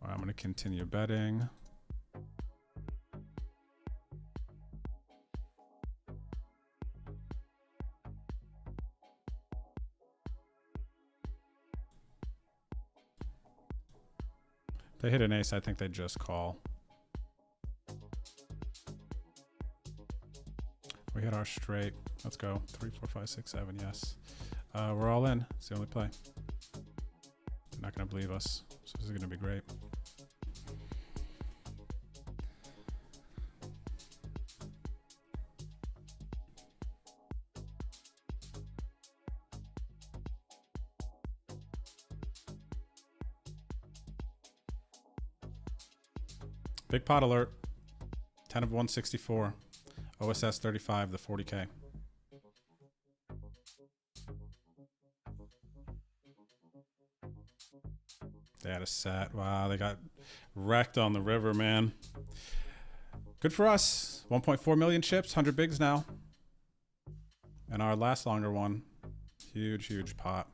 All right, I'm going to continue betting. They hit an ace, I think they just call. We hit our straight. Let's go. 3, 4, 5, 6, 7, yes. We're all in. It's the only play. They're not going to believe us. So this is going to be great. Big pot alert. 10 of 164. OSS 35, the 40K. They had a set. Wow, they got wrecked on the river, man. Good for us. 1.4 million chips, 100 bigs now. And our last longer one. Huge, huge pot.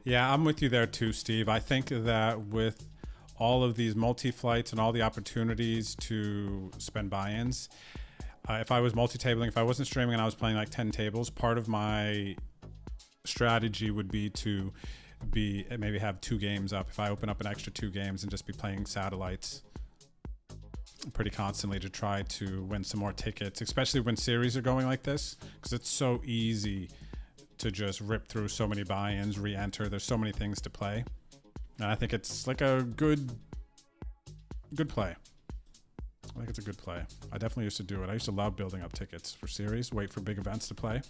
Yeah, I'm with you there too, Steve. I think that with all of these multi-flights and all the opportunities to spend buy-ins, if I was multi-tabling, if I wasn't streaming and I was playing like 10 tables, part of my strategy would be to maybe have 2 games up. If I open up an extra 2 games and just be playing satellites pretty constantly to try to win some more tickets, especially when series are going like this, because it's so easy to just rip through so many buy-ins, re-enter. There's so many things to play. And I think it's like a good play. I think it's a good play. I definitely used to do it. I used to love building up tickets for series, wait for big events to play.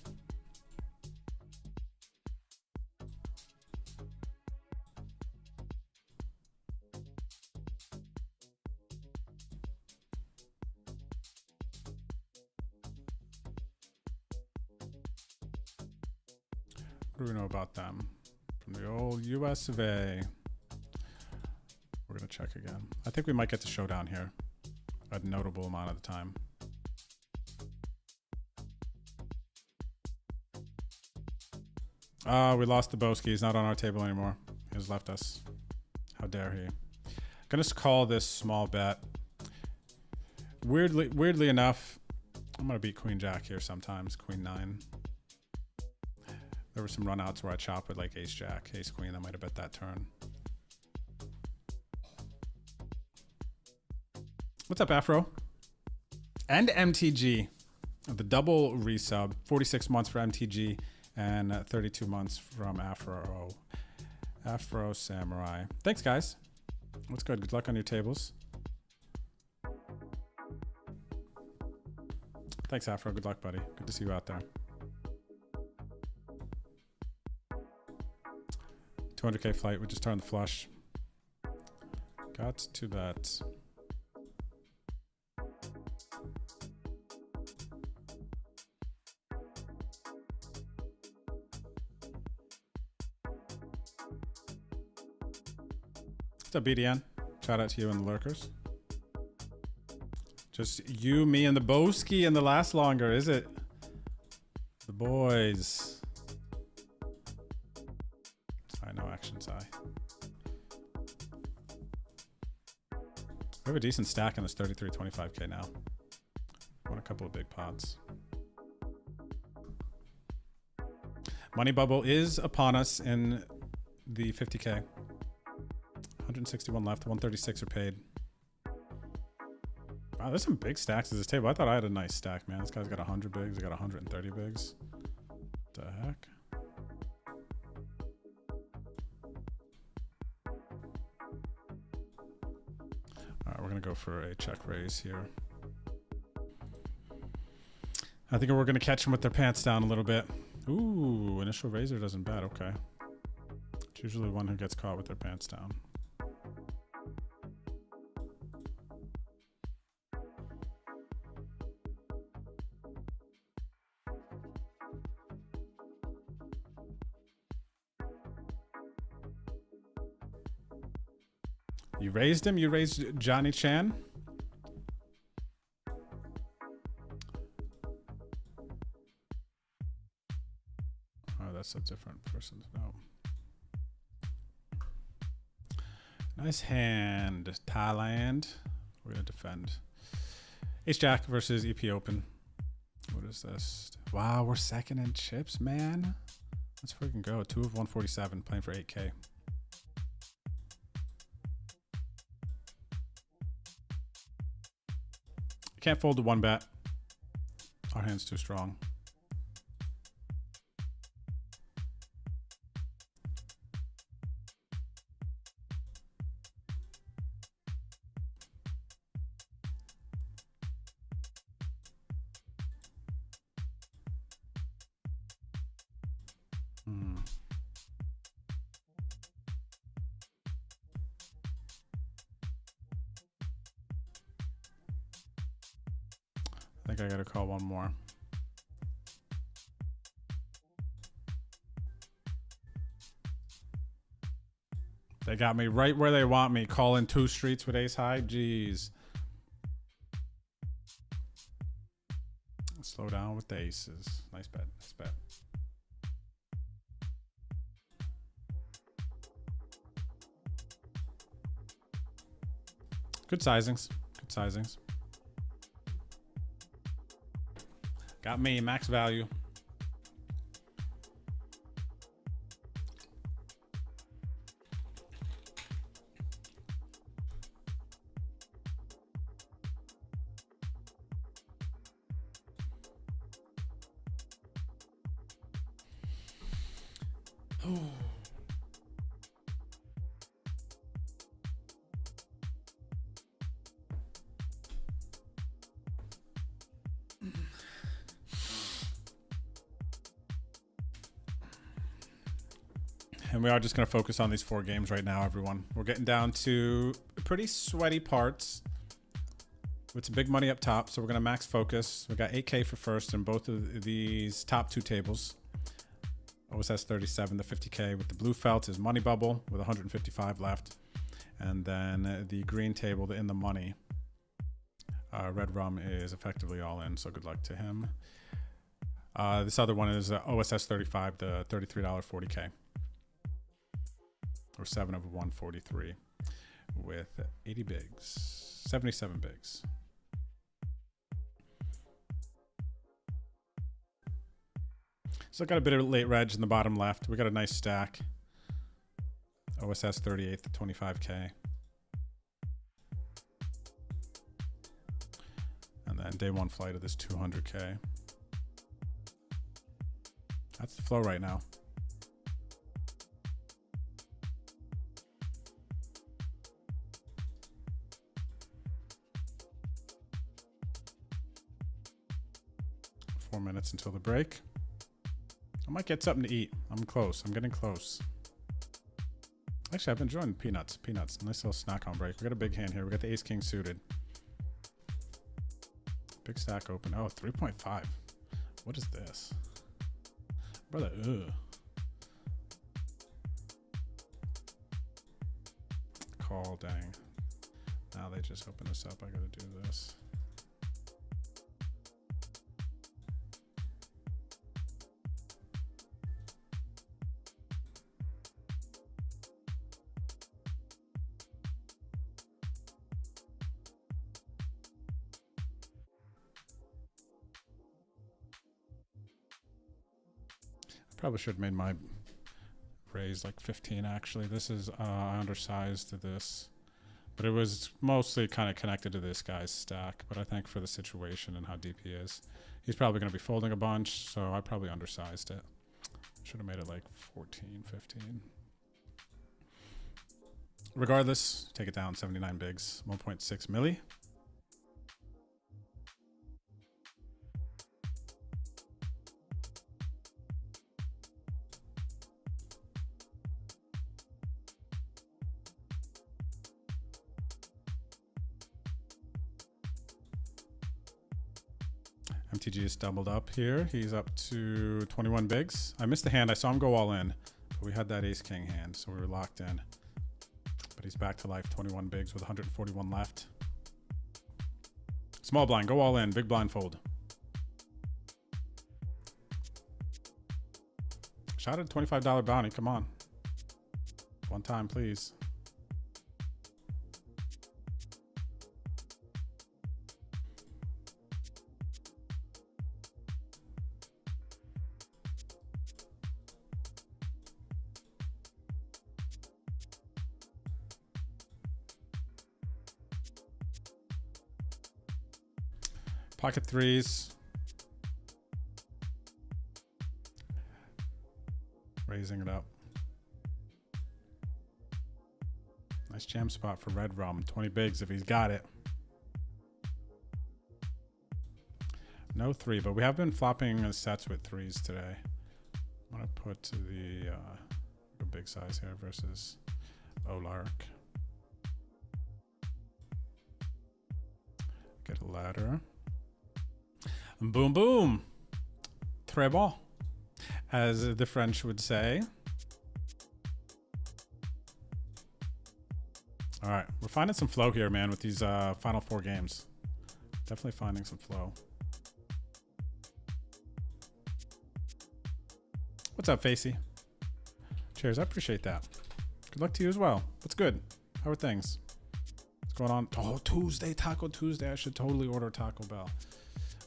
What do we know about them? From the old US of A. We're going to check again. I think we might get to showdown here. A notable amount of the time. We lost the Boski. He's not on our table anymore. He has left us. How dare he? Gonna call this small bet. Weirdly enough, I'm gonna beat Queen Jack here sometimes. Queen 9. There were some runouts where I chop with like Ace Jack, Ace Queen. I might have bet that turn. What's up, Afro? And MTG. The double resub. 46 months for MTG and 32 months from Afro. Afro Samurai. Thanks, guys. What's good? Good luck on your tables. Thanks, Afro. Good luck, buddy. Good to see you out there. 200K flight. We just turned the flush. Got to bet. What's up, BDN? Shout out to you and the lurkers. Just you, me, and the Boski and the last longer, is it? The boys. I know action, Sai. We have a decent stack in this 33.25K now. Won a couple of big pots. Money bubble is upon us in the 50K. 161 left, 136 are paid. Wow, there's some big stacks at this table. I thought I had a nice stack, man. This guy's got 100 bigs. I got 130 bigs. What the heck? All right, we're going to go for a check raise here. I think we're going to catch them with their pants down a little bit. Ooh, initial raiser doesn't bet. Okay. It's usually one who gets caught with their pants down. You raised him? You raised Johnny Chan? Oh, that's a different person. No. Nice hand, Thailand. We're gonna defend. Ace Jack versus EP Open. What is this? Wow, we're second in chips, man. Let's freaking go. 2 of 147, playing for 8K. Can't fold to one bet. Our hand's too strong. I think I gotta call one more. They got me right where they want me, calling 2 streets with ace high. Jeez. Slow down with the aces. Nice bet. Nice bet. Good sizings. Good sizings. Got me max value. And we are just going to focus on these 4 games right now, everyone. We're getting down to pretty sweaty parts with some big money up top. So we're going to max focus. We got 8K for first in both of these top 2 tables. OSS 37, the 50K with the blue felt is money bubble with 155 left. And then the green table, the in the money. Red rum is effectively all in. So good luck to him. This other one is OSS 35, the $33 40K. Or 7 of 143 with 80 bigs, 77 bigs. So I got a bit of late reg in the bottom left. We got a nice stack. OSS 38, the 25K. And then day one flight of this 200K. That's the flow right now. Four minutes until the break. I might get something to eat. I'm close. I'm getting close. Actually, I've been enjoying peanuts. Peanuts. Nice little snack on break. We got a big hand here. We got the ace king suited. Big stack open. Oh, 3.5. What is this? Brother, ugh. Call, dang. Now they just open this up. I gotta do this. Probably should have made my raise like 15 actually. This is undersized to this, but it was mostly kind of connected to this guy's stack. But I think for the situation and how deep he is, he's probably going to be folding a bunch, so I probably undersized it. Should have made it like 14, 15. Regardless, take it down, 79 bigs, 1.6 milli. MTG is doubled up here. He's up to 21 bigs. I missed the hand. I saw him go all in, but we had that ace king hand, so we were locked in. But he's back to life, 21 bigs with 141 left. Small blind, go all in. Big blind fold. Shot at a $25 bounty. Come on. One time, please. Pocket threes. Raising it up. Nice jam spot for Red Rum. 20 bigs if he's got it. No three, but we have been flopping sets with threes today. I'm going to put the big size here versus Olark. Get a ladder. Boom, boom. Très bon, as the French would say. All right, we're finding some flow here, man, with these final four games. Definitely finding some flow. What's up, Facey? Cheers, I appreciate that. Good luck to you as well. What's good? How are things? What's going on? Oh, Tuesday, Taco Tuesday. I should totally order Taco Bell.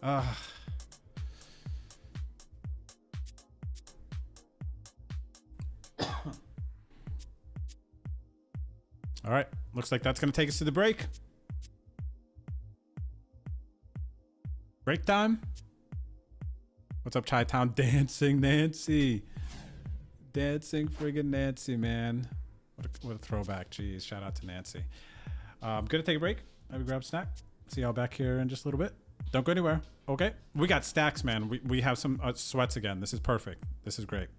All right, looks like that's going to take us to the break. Break time. What's up, Chi-Town? Dancing Nancy. Dancing friggin' Nancy, man. What a throwback. Jeez, shout out to Nancy. I'm going to take a break. Maybe grab a snack. See y'all back here in just a little bit. Don't go anywhere. Okay. We got stacks, man. We have some sweats again. This is perfect. This is great.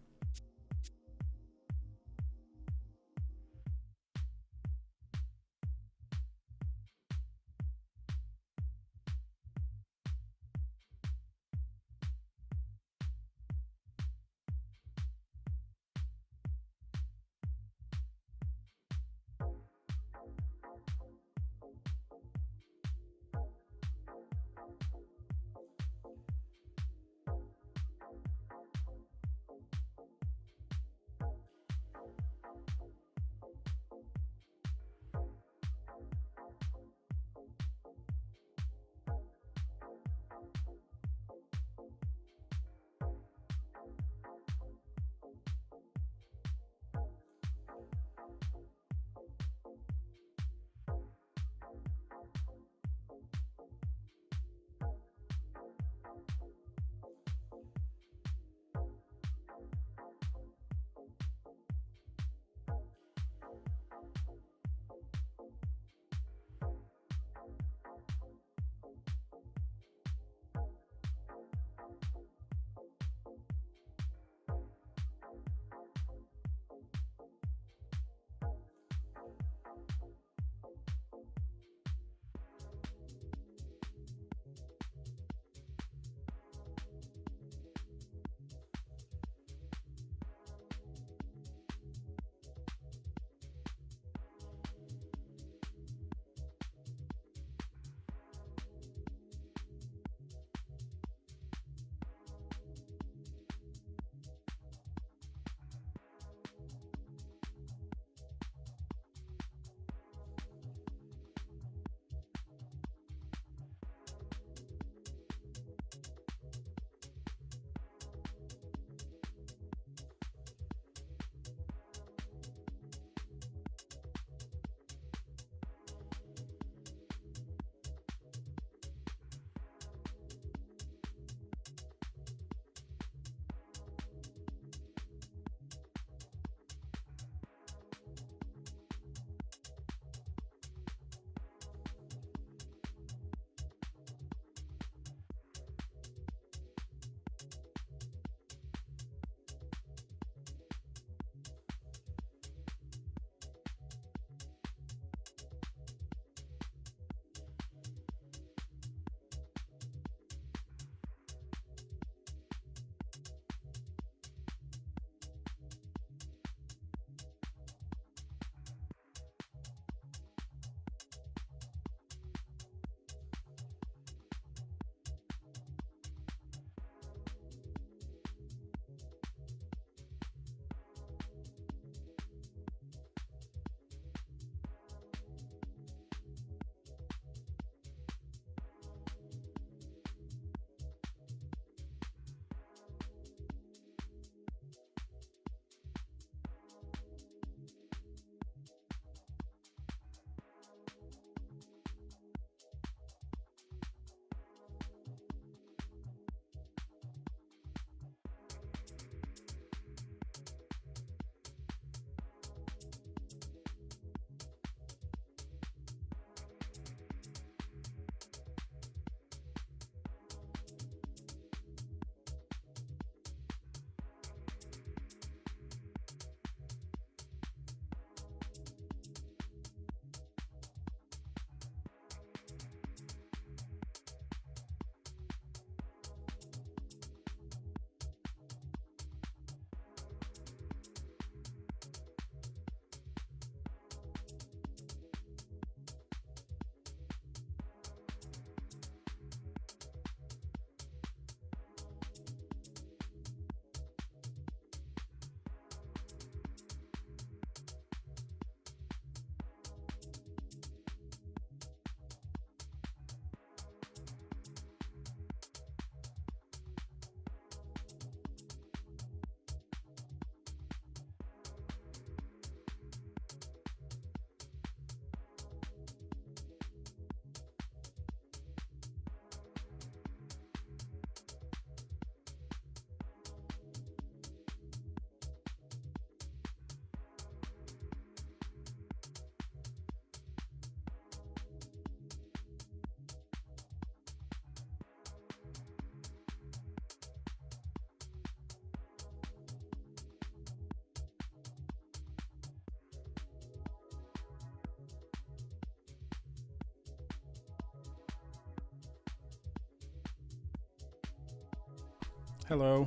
Hello.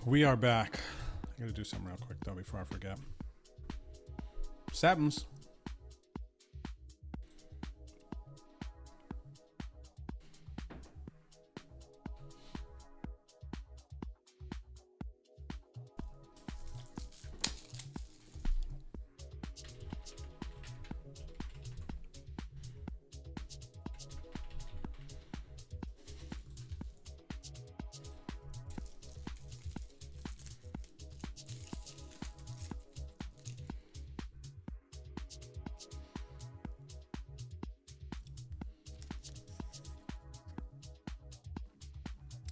We are back. I gotta do something real quick though before I forget. Sevens.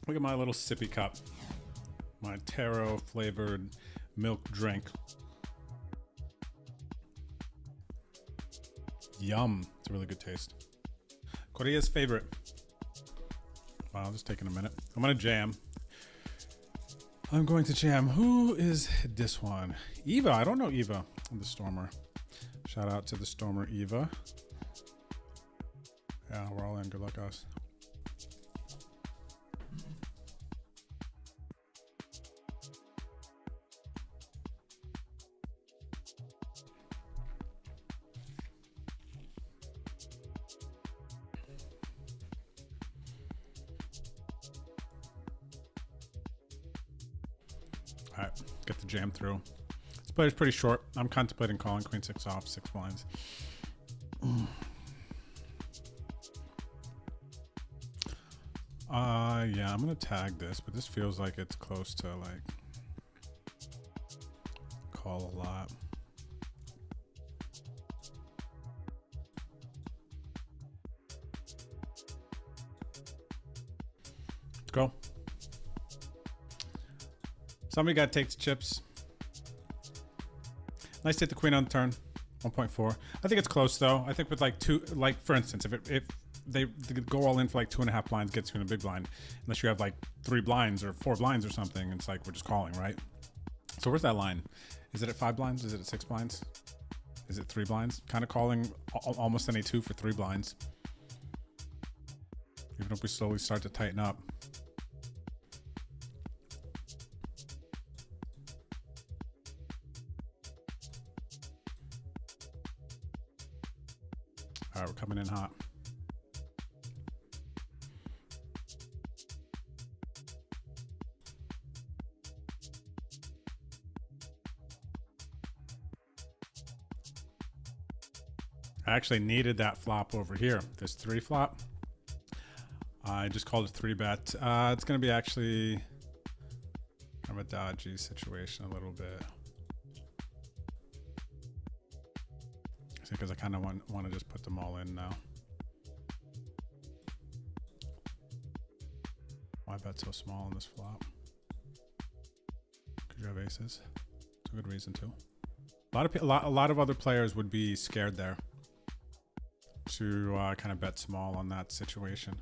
Look at my little sippy cup. My taro flavored milk drink. Yum. It's a really good taste. Korea's favorite. Wow, just taking a minute. I'm gonna jam. I'm going to jam. Who is this one? Eva. I don't know Eva. The Stormer. Shout out to the Stormer Eva. Yeah, we're all in. Good luck, us. All right, get the jam through. This play is pretty short. I'm contemplating calling queen six off, 6 blinds. Yeah, I'm gonna tag this, but this feels like it's close to like call a lot. Let's go. Somebody got to take the chips. Nice to hit the queen on the turn. 1.4. I think it's close though. I think with like two, like for instance, if they go all in for like 2.5 blinds, gets you in a big blind. Unless you have like 3 blinds or 4 blinds or something, it's like we're just calling, right? So where's that line? Is it at 5 blinds? Is it at 6 blinds? Is it 3 blinds? Kind of calling almost any 2 for 3 blinds. Even if we slowly start to tighten up. All right, we're coming in hot. I actually needed that flop over here. This 3 flop. I just called it 3 bet. It's going to be actually kind of a dodgy situation a little bit. Because I kind of want to just put them all in now. Why bet so small on this flop? Because you have aces. It's a good reason too. A lot of other players would be scared there to kind of bet small on that situation.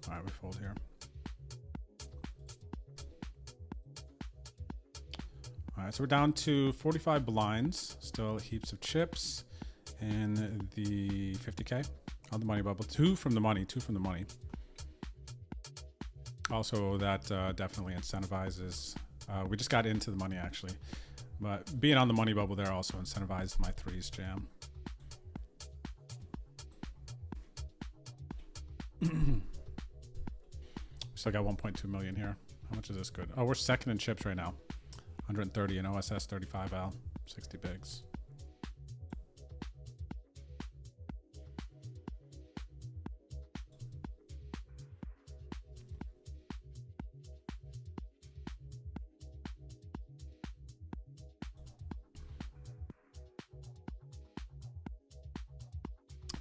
All right, we fold here. All right, so we're down to 45 blinds, still heaps of chips, and the 50K on the money bubble. 2 from the money, 2 from the money. Also, that definitely incentivizes. We just got into the money actually, but being on the money bubble there also incentivized my 3s jam. Still got 1.2 million here. How much is this good? Oh, we're second in chips right now. 130 in OSS, 35 Al, 60 bigs.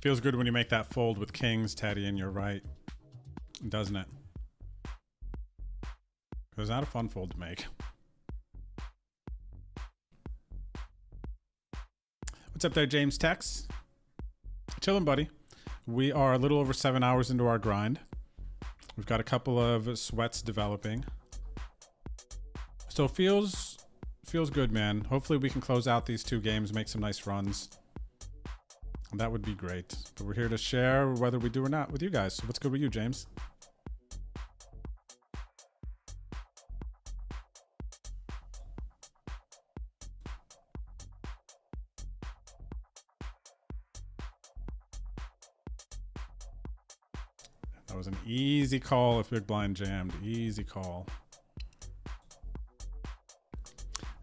Feels good when you make that fold with kings, Teddy, and you're right, doesn't it? It was not a fun fold to make. What's up there, James Tex? Chillin', buddy. We are a little over 7 hours into our grind. We've got a couple of sweats developing. So feels good, man. Hopefully we can close out these 2 games, make some nice runs. That would be great. But we're here to share whether we do or not with you guys. So what's good with you, James? That was an easy call if big blind jammed. Easy call.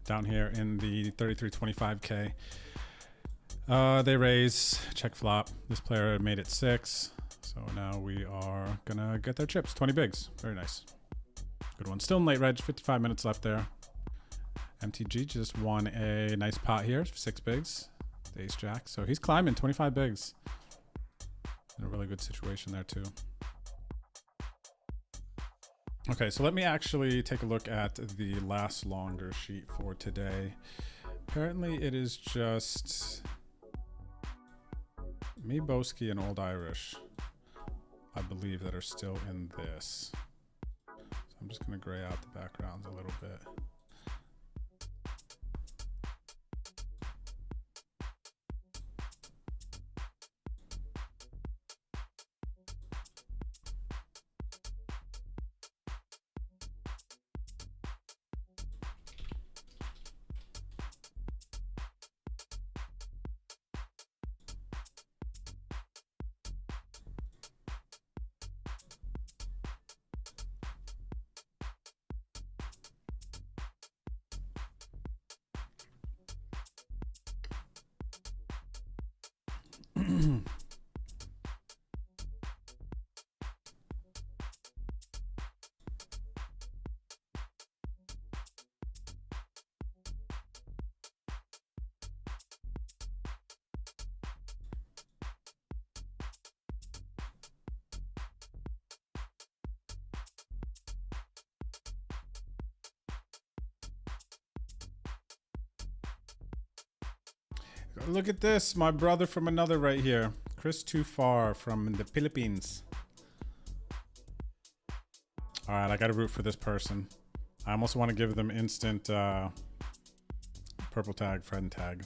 Down here in the 33.25K. They raise, check flop. This player made it 6. So now we are gonna get their chips. 20 bigs. Very nice. Good one. Still in late reg. 55 minutes left there. MTG just won a nice pot here. 6 bigs. The ace jack. So he's climbing 25 bigs. In a really good situation there too. Okay, so let me actually take a look at the last longer sheet for today. Apparently it is just me, Boski, and Old Irish, I believe, that are still in this. So I'm just going to gray out the backgrounds a little bit. Look at this, my brother from another right here. Chris Too Far from the Philippines. All right, I got to root for this person. I almost want to give them instant purple tag, friend tag.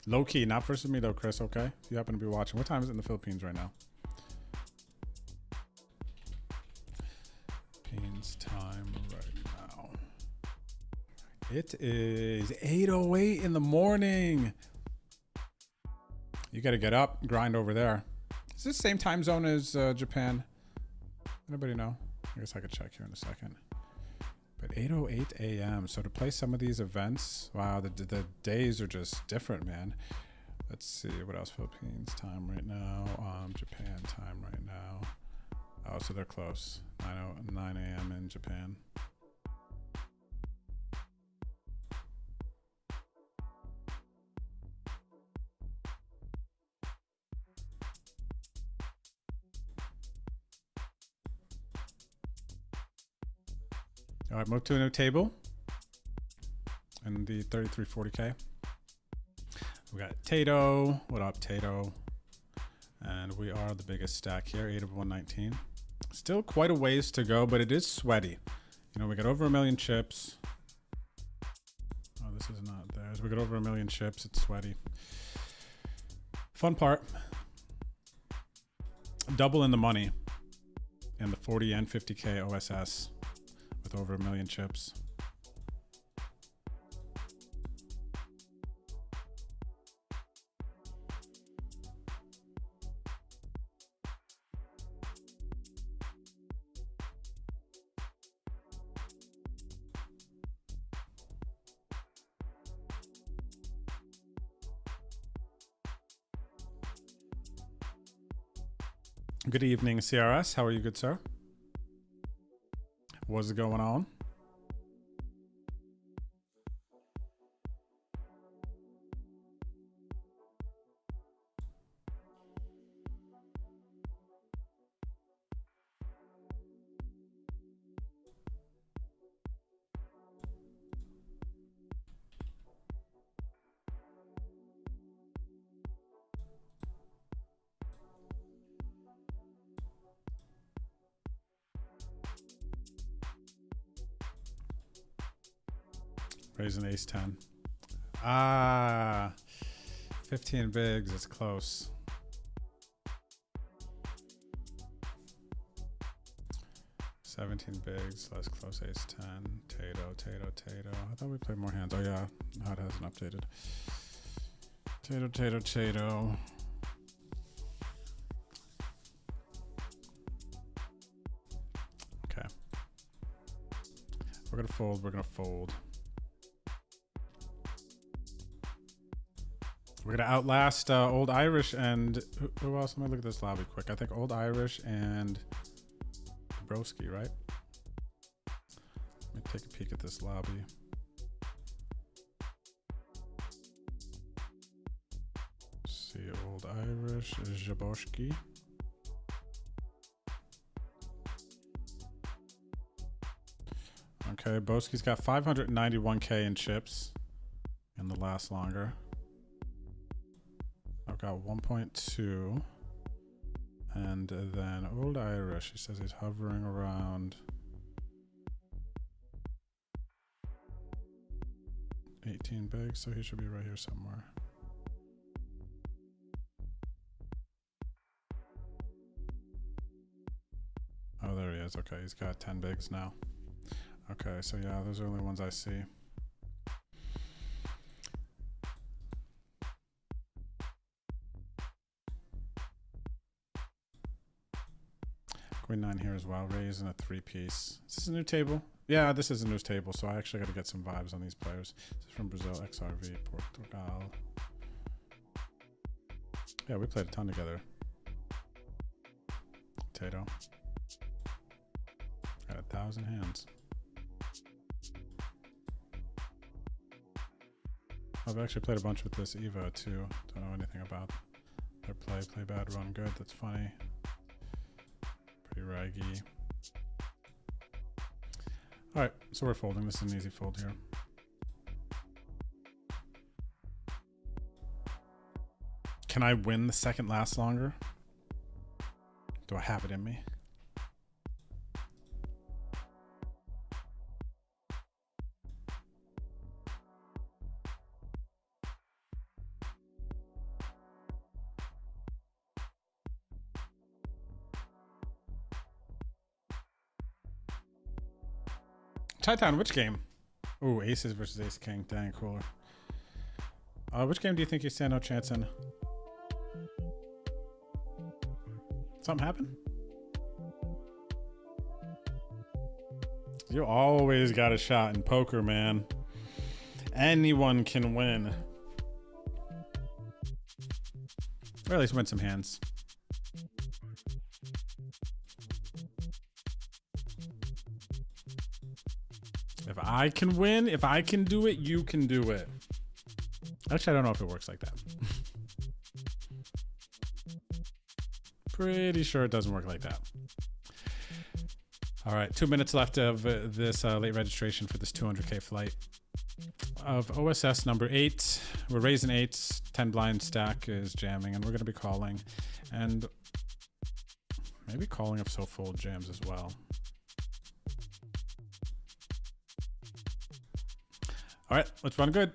Low key, not versus me though, Chris, okay? If you happen to be watching. What time is it in the Philippines right now? Philippines time right now. It is 8:08 in the morning. You got to get up, grind over there. Is this the same time zone as Japan? Anybody know? I guess I could check here in a second. But 8:08 a.m. So to play some of these events, wow, the days are just different, man. Let's see what else. Philippines time right now. Japan time right now. Oh, so they're close. 9 a.m. in Japan. All right, move to a new table in the 3340K. We got Tato. What up, Tato? And we are the biggest stack here, 8 of 119. Still quite a ways to go, but it is sweaty. You know, we got over 1 million chips. Oh, this is not theirs. We got over 1 million chips. It's sweaty. Fun part. Double in the money in the 40 and 50K OSS. With over 1 million chips. Good evening, CRS. How are you, good sir? What's going on? Raise an ace 10. Ah, 15 bigs, it's close. $17 bigs, less close, ace 10. Tato. I thought we played more hands. Oh yeah, no, it hasn't updated. Tato. Okay. We're gonna fold. We're gonna outlast Old Irish and who else? Let me look at this lobby quick. I think Old Irish and Broski, right? Let me take a peek at this lobby. Let's see, Old Irish is Jaboski. Okay, Boski's got 591K in chips in the last longer. I've got 1.2. And then Old Irish, he says he's hovering around 18 bigs, so he should be right here somewhere. Oh, there he is. Okay, he's got 10 bigs now. Okay, so yeah, those are the only ones I see. Queen 9 here as well, raising a 3-piece. Is this a new table? Yeah, this is a new table, so I actually got to get some vibes on these players. This is from Brazil, XRV, Portugal. Yeah, we played a ton together. Tato. Got 1,000 hands. I've actually played a bunch with this Evo too. Don't know anything about their play. Play bad, run good. That's funny. Pretty raggy. All right, so we're folding. This is an easy fold here. Can I win the second last longer? Do I have it in me? Titan, which game? Ooh, aces versus ace king. Dang, cooler. Which game do you think you stand no chance in? Something happen? You always got a shot in poker, man. Anyone can win. Or at least win some hands. If I can win, if I can do it, you can do it. Actually, I don't know if it works like that. Pretty sure it doesn't work like that. All right, 2 minutes left of this late registration for this 200K flight of OSS number 8. We're raising 8s. 10 blind stack is jamming, and we're going to be calling. And maybe calling if so fold jams as well. All right, let's run good.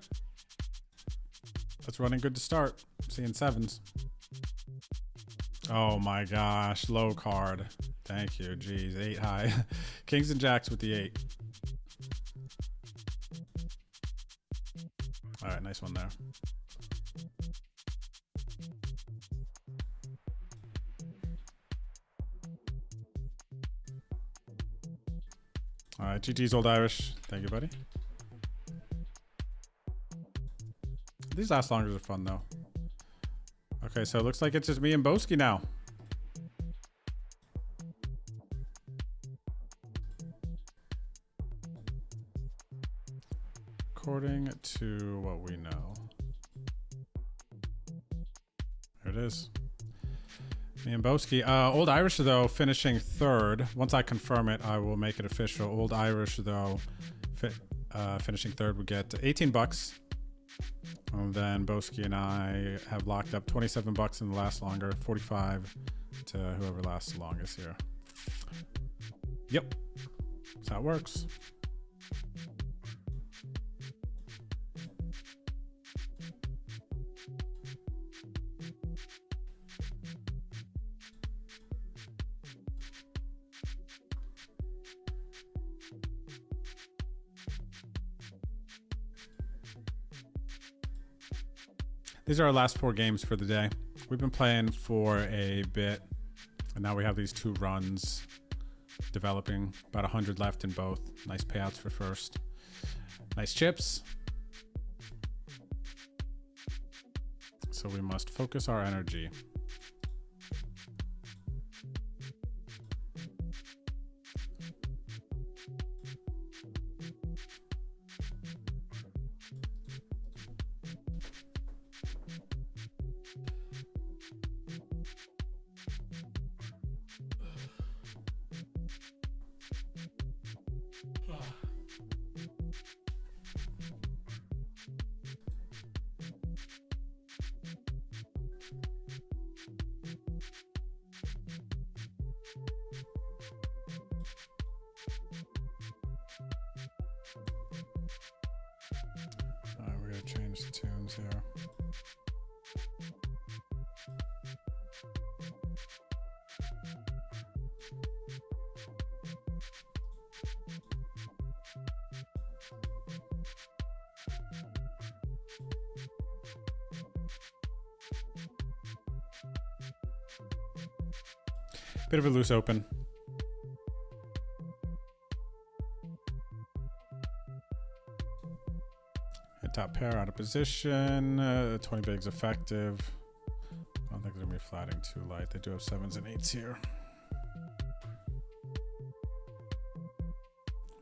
Let's running good to start. Seeing 7s. Oh my gosh, low card. Thank you, geez, 8 high. Kings and jacks with the 8. All right, nice one there. All right, GT's Old Irish. Thank you, buddy. These last longers are fun though. Okay, so it looks like it's just me and Boski now. According to what we know. There it is. Me and Boski. Old Irish though finishing 3rd. Once I confirm it, I will make it official. Old Irish though finishing 3rd would get 18 bucks. And then Boski and I have locked up 27 bucks in the last longer, 45 to whoever lasts the longest here. Yep, that's how it works. These are our last 4 games for the day. We've been playing for a bit, and now we have these 2 runs developing. About 100 left in both. Nice payouts for first. Nice chips. So we must focus our energy. We're gonna change the tunes here. Bit of a loose open. Hit top pair out of position. 20 bigs effective. I don't think they're gonna be flatting too light. They do have 7s and 8s here.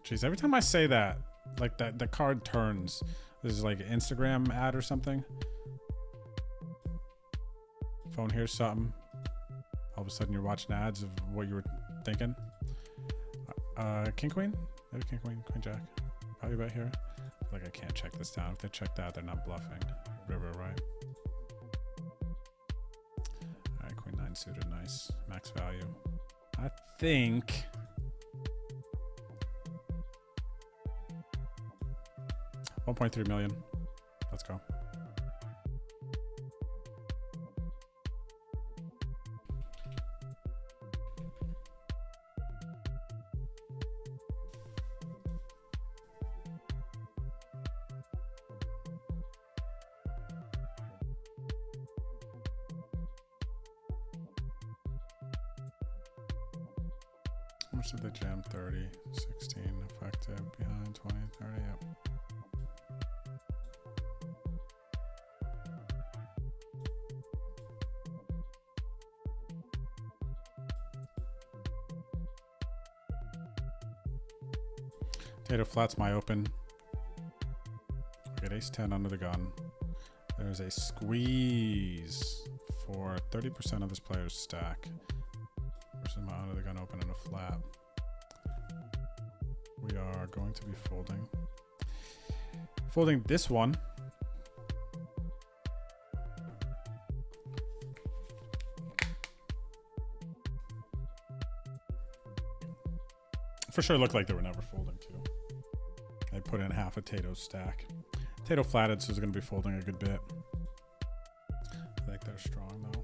Jeez, every time I say that, like the card turns. This is like an Instagram ad or something. Phone hears something. All of a sudden you're watching ads of what you were thinking. King Queen? Maybe King Queen, Queen Jack. Probably about here. I feel like I can't check this down. If they check that, they're not bluffing. River, right? Alright, Queen 9 suited, nice. Max value. I think... $1.3 million. Let's go. How much did they jam? 30, 16, effective, behind 20, 30, yep. Tato flats my open. We got ace 10 under the gun. There's a squeeze for 30% of this player's stack. Versus my under the gun open and a flat. We are going to be folding. Folding this one. For sure looked like they were never folding too. They put in half a Tato's stack. Tato flatted, so is going to be folding a good bit. I think they're strong though.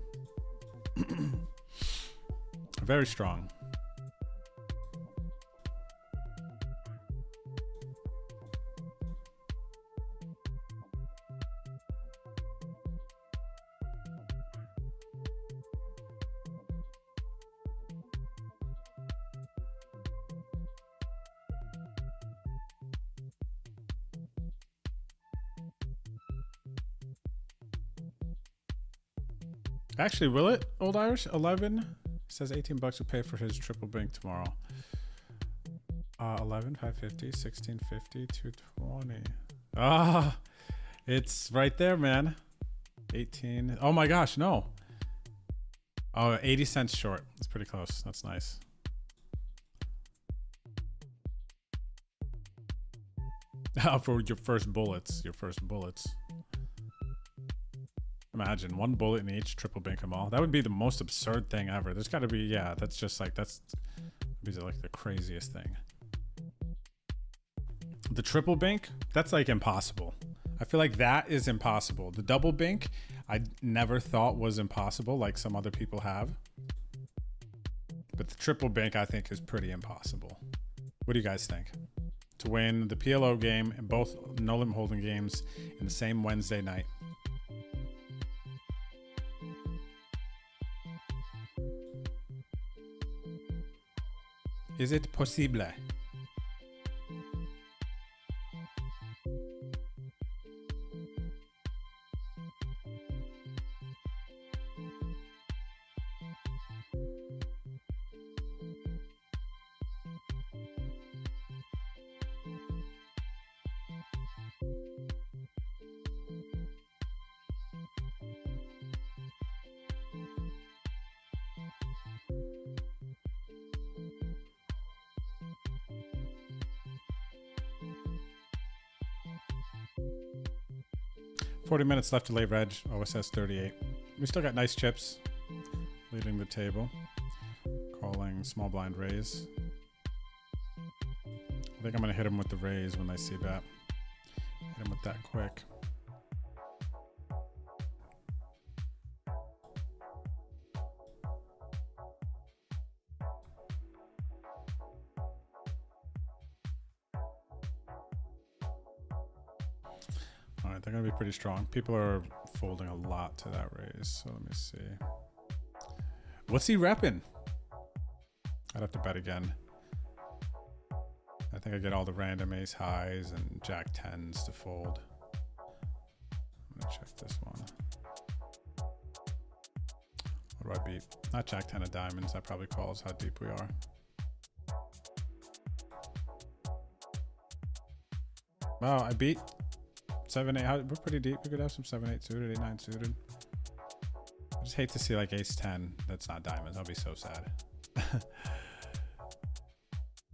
Very strong. Actually, will it? Old Irish 11 says 18 bucks will pay for his triple bank tomorrow. 11, 550, 1650, 220. Ah, it's right there, man. 18. Oh my gosh, no. Oh, 80 cents short. That's pretty close. That's nice. For your first bullets. Your first bullets. Imagine 1 bullet in each, triple bank them all. That would be the most absurd thing ever. There's got to be, yeah, that's just like, that's like the craziest thing. The triple bank, that's like impossible. I feel like that is impossible. The double bank, I never thought was impossible like some other people have. But the triple bank, I think, is pretty impossible. What do you guys think? To win the PLO game and both no limit holding games in the same Wednesday night. Is it possible? $40 minutes left to lay reg. OSS 38. We still got nice chips. Leading the table. Calling small blind raise. I think I'm going to hit him with the raise when I see bet. Hit him with that quick. Alright, they're going to be pretty strong. People are folding a lot to that raise. So let me see. What's he repping? I'd have to bet again. I think I get all the random ace highs and jack tens to fold. I'm going to check this one. What do I beat? Not jack 10 of diamonds. That probably calls how deep we are. Wow, I beat 7, 8. We're pretty deep. We could have some 7, 8 suited, 8, 9 suited. I just hate to see like ace 10. That's not diamonds. I'll be so sad.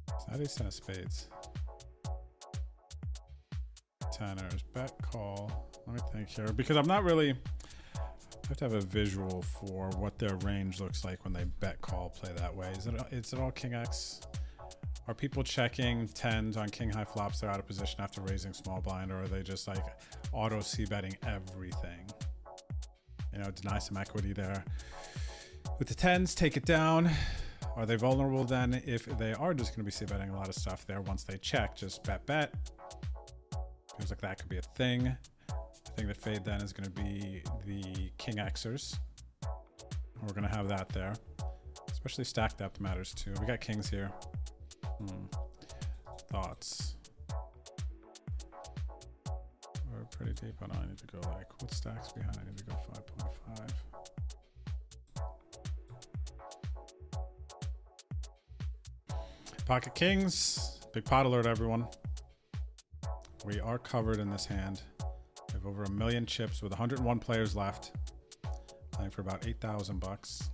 It's not ace 10 of spades. Tenors, bet call. Let me think here. Because I'm not really... I have to have a visual for what their range looks like when they bet call play that way. Is it all king X? Are people checking tens on king high flops? They're out of position after raising small blind, or are they just like auto c betting everything? You know, deny some equity there. With the tens, take it down. Are they vulnerable then if they are just going to be c betting a lot of stuff there once they check? Just bet. Feels like that could be a thing. The thing that fade then is going to be the king Xers. We're going to have that there. Especially stack depth matters too. We got kings here. Thoughts? We're pretty deep on. I need to go like, what stacks behind? I need to go 5.5. Pocket kings. Big pot alert, everyone. We are covered in this hand. We have over 1 million chips with 101 players left. Playing for about 8,000 bucks.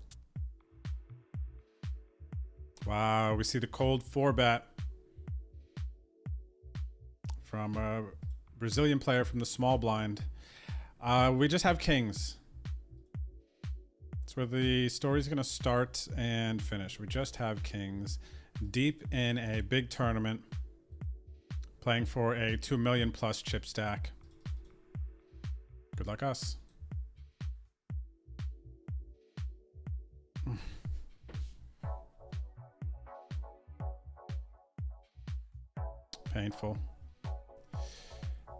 Wow, we see the cold 4-bet from a Brazilian player from the small blind. We just have kings. That's where the story's gonna start and finish. We just have kings deep in a big tournament, playing for a 2 million plus chip stack. Good luck us. Painful.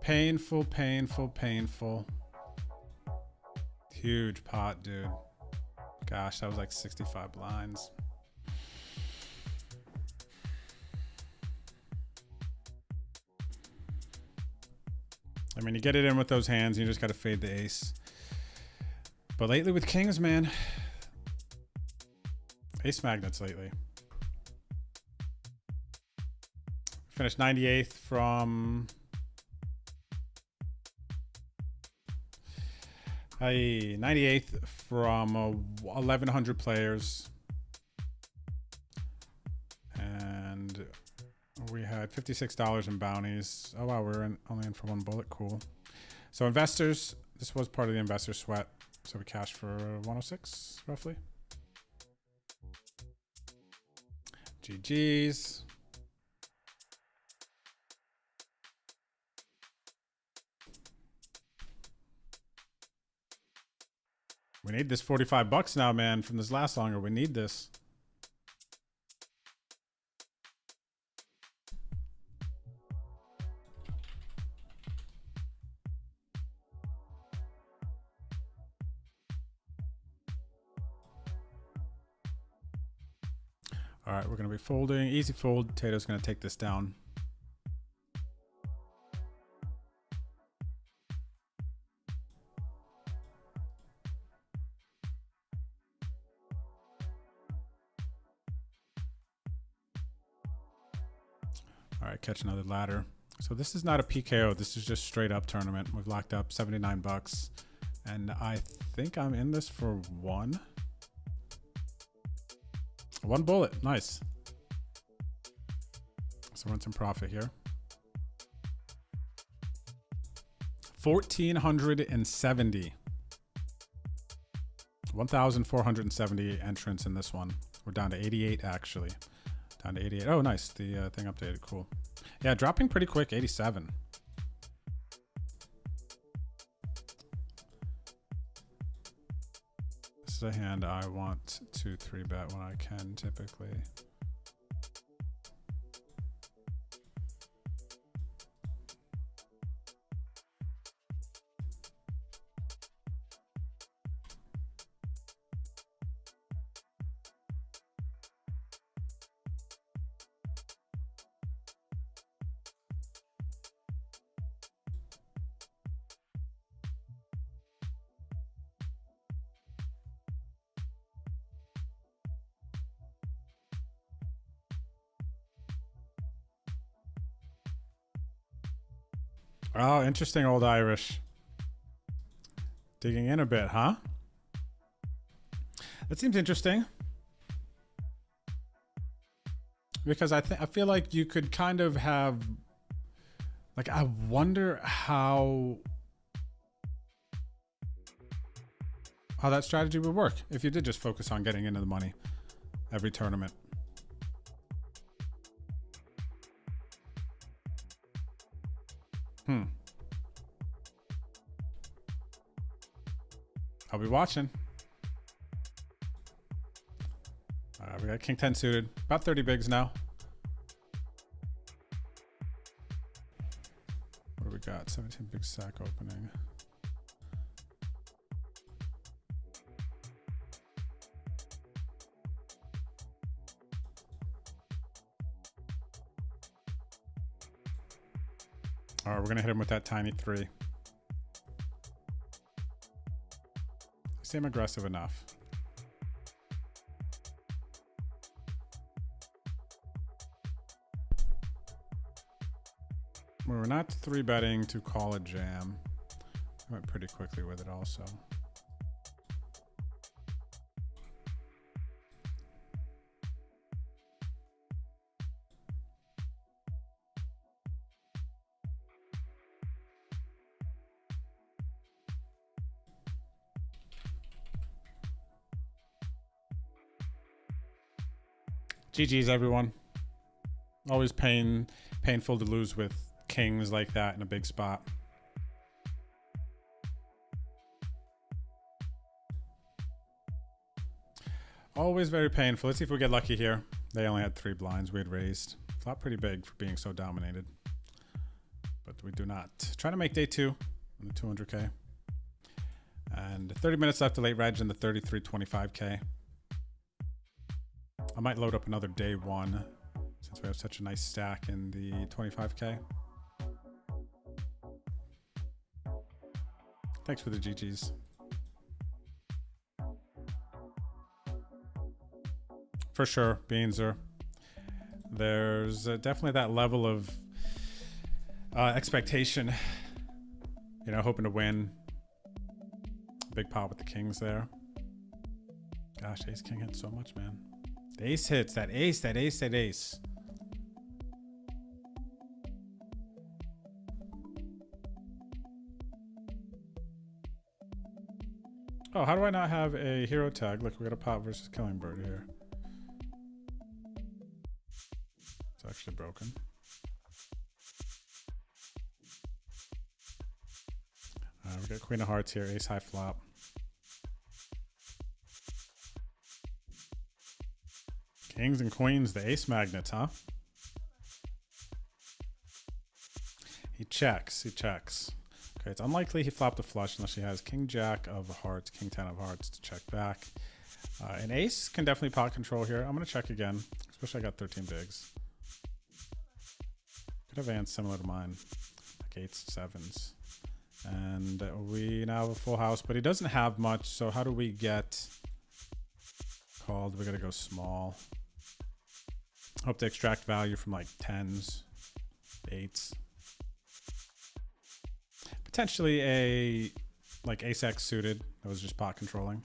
Painful, painful, painful. Huge pot, dude. Gosh, that was like 65 blinds. I mean, you get it in with those hands, and you just got to fade the ace. But lately with kings, man. Ace magnets lately. Finished 98th from 98th from 1,100 players, and we had $56 in bounties. Oh wow, we're only in for 1 bullet. Cool. So investors, this was part of the investor sweat. So we cashed for 106 roughly. GG's. We need this 45 bucks now, man, from this last longer. We need this. All right, we're going to be folding. Easy fold. Tato's going to take this down. All right, catch another ladder. So this is not a PKO. This is just straight up tournament. We've locked up 79 bucks. And I think I'm in this for one. One bullet. Nice. So we're in some profit here. 1,470. 1,470 entrants in this one. We're down to 88 actually. Down to 88. Oh, nice. The thing updated. Cool. Yeah, dropping pretty quick. 87. This is a hand I want to 3-bet when I can typically. Oh, interesting, old Irish. Digging in a bit, huh? That seems interesting. Because I feel like you could kind of have, like, I wonder how that strategy would work if you did just focus on getting into the money every tournament. I'll be watching. We got King 10 suited. About 30 bigs now. What do we got? 17 big stack opening. All right, we're gonna hit him with that tiny 3. Seem aggressive enough. We're not 3-betting to call a jam. I went pretty quickly with it also. GG's everyone. Always painful to lose with kings like that in a big spot. Always very painful. Let's see if we get lucky here. They only had 3 blinds. We had raised. Flop pretty big for being so dominated. But we do not. Trying to make day 2 on the 200K. And 30 minutes left to late reg in the 33.25K. I might load up another day 1 since we have such a nice stack in the 25K. Thanks for the GGs. For sure, Buyins. There's definitely that level of expectation. You know, hoping to win. Big pot with the kings there. Gosh, ace king hits so much, man. The ace hits. That ace, that ace, that ace. Oh, how do I not have a hero tag? Look, we got a pot versus killing bird here. It's actually broken. We got queen of hearts here, ace high flop. Kings and queens, the ace magnets, huh? He checks, he checks. Okay, it's unlikely he flopped a flush unless he has king jack of hearts, king 10 of hearts to check back. An ace can definitely pot control here. I'm gonna check again. Especially I got 13 bigs. Could have hands similar to mine. Like 8s, 7s. And we now have a full house, but he doesn't have much. So how do we get called? We got to go small. Hope to extract value from like 10s, 8s. Potentially a like ace-x suited that was just pot controlling.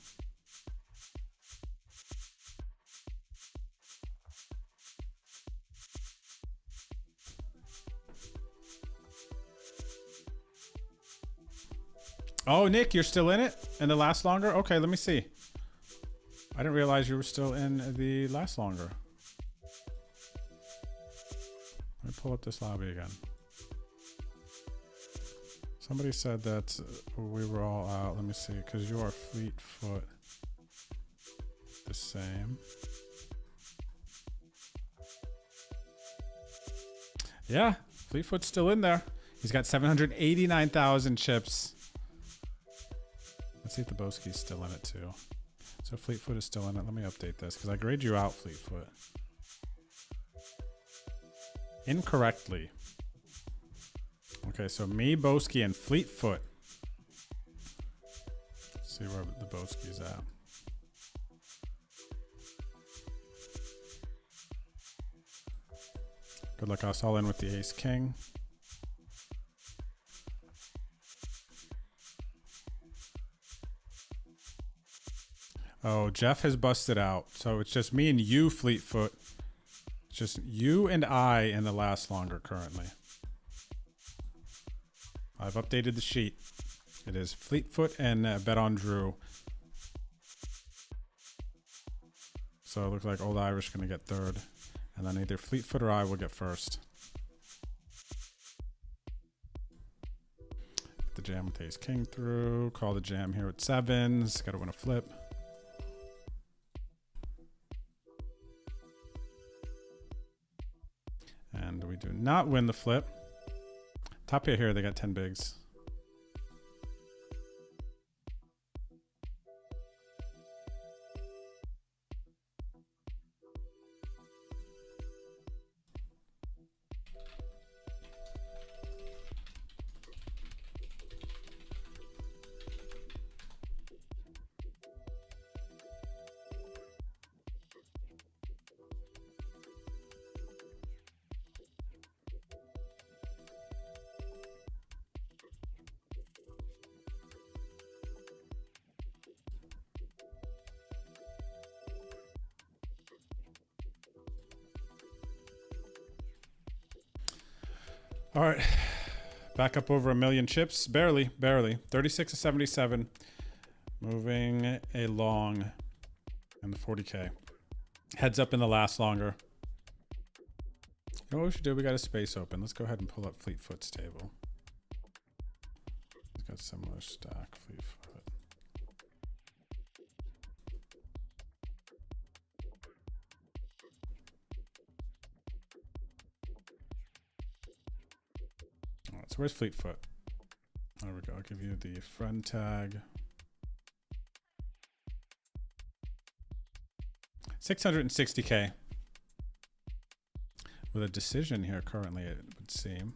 Oh, Nick, you're still in it? And it lasts longer? Okay, let me see. I didn't realize you were still in the last longer. Let me pull up this lobby again. Somebody said that we were all out. Let me see, because you are Fleetfoot the same. Yeah, Fleetfoot's still in there. He's got 789,000 chips. Let's see if the Boski's still in it too. So Fleetfoot is still in it. Let me update this because I grade you out, Fleetfoot. Incorrectly. Okay, so me, Boski, and Fleetfoot. Let's see where the Boski's at. Good luck us all in with the ace king. Oh, Jeff has busted out. So it's just me and you, Fleetfoot. It's just you and I in the last longer currently. I've updated the sheet. It is Fleetfoot and Bet on Drew. So it looks like Old Irish going to get third. And then either Fleetfoot or I will get first. Get the jam with ace king through. Call the jam here at 7s. Got to win a flip. And we do not win the flip. Top pair here, they got 10 bigs. All right, back up over 1 million chips, barely, 36 to 77, moving along in the 40K. Heads up in the last longer. You know what we should do? We got a space open. Let's go ahead and pull up Fleetfoot's table. He's got similar stack, Fleetfoot. So where's Fleetfoot? There we go. I'll give you the friend tag. 660K. With a decision here currently, it would seem.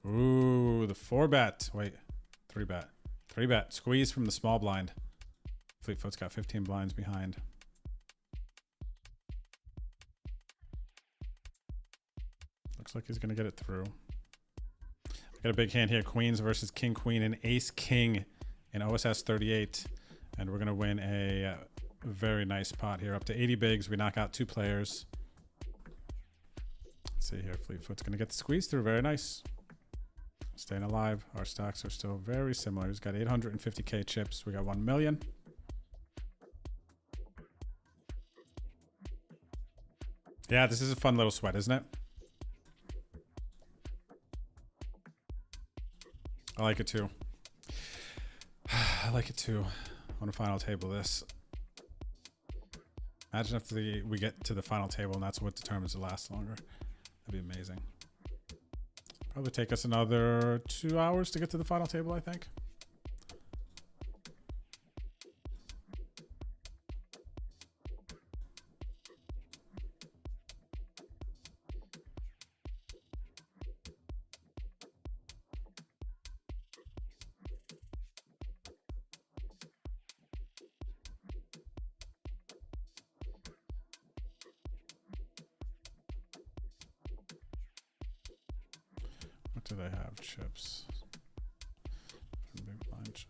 Ooh, the 4-bet. Wait, 3-bet. 3-bet. Squeeze from the small blind. Fleetfoot's got 15 blinds behind. Looks like he's going to get it through. Got a big hand here. Queens versus King, Queen, and Ace, King in OSS 38. And we're going to win a very nice pot here. Up to 80 bigs. We knock out 2 players. Let's see here. Fleetfoot's going to get the squeeze through. Very nice. Staying alive. Our stocks are still very similar. He's got 850K chips. We got 1 million. Yeah, this is a fun little sweat, isn't it? I like it too. I like it too. On a final table this. Imagine if we get to the final table and that's what determines the last longer. That'd be amazing. Probably take us another 2 hours to get to the final table, I think. do they have? Chips. Big blind check.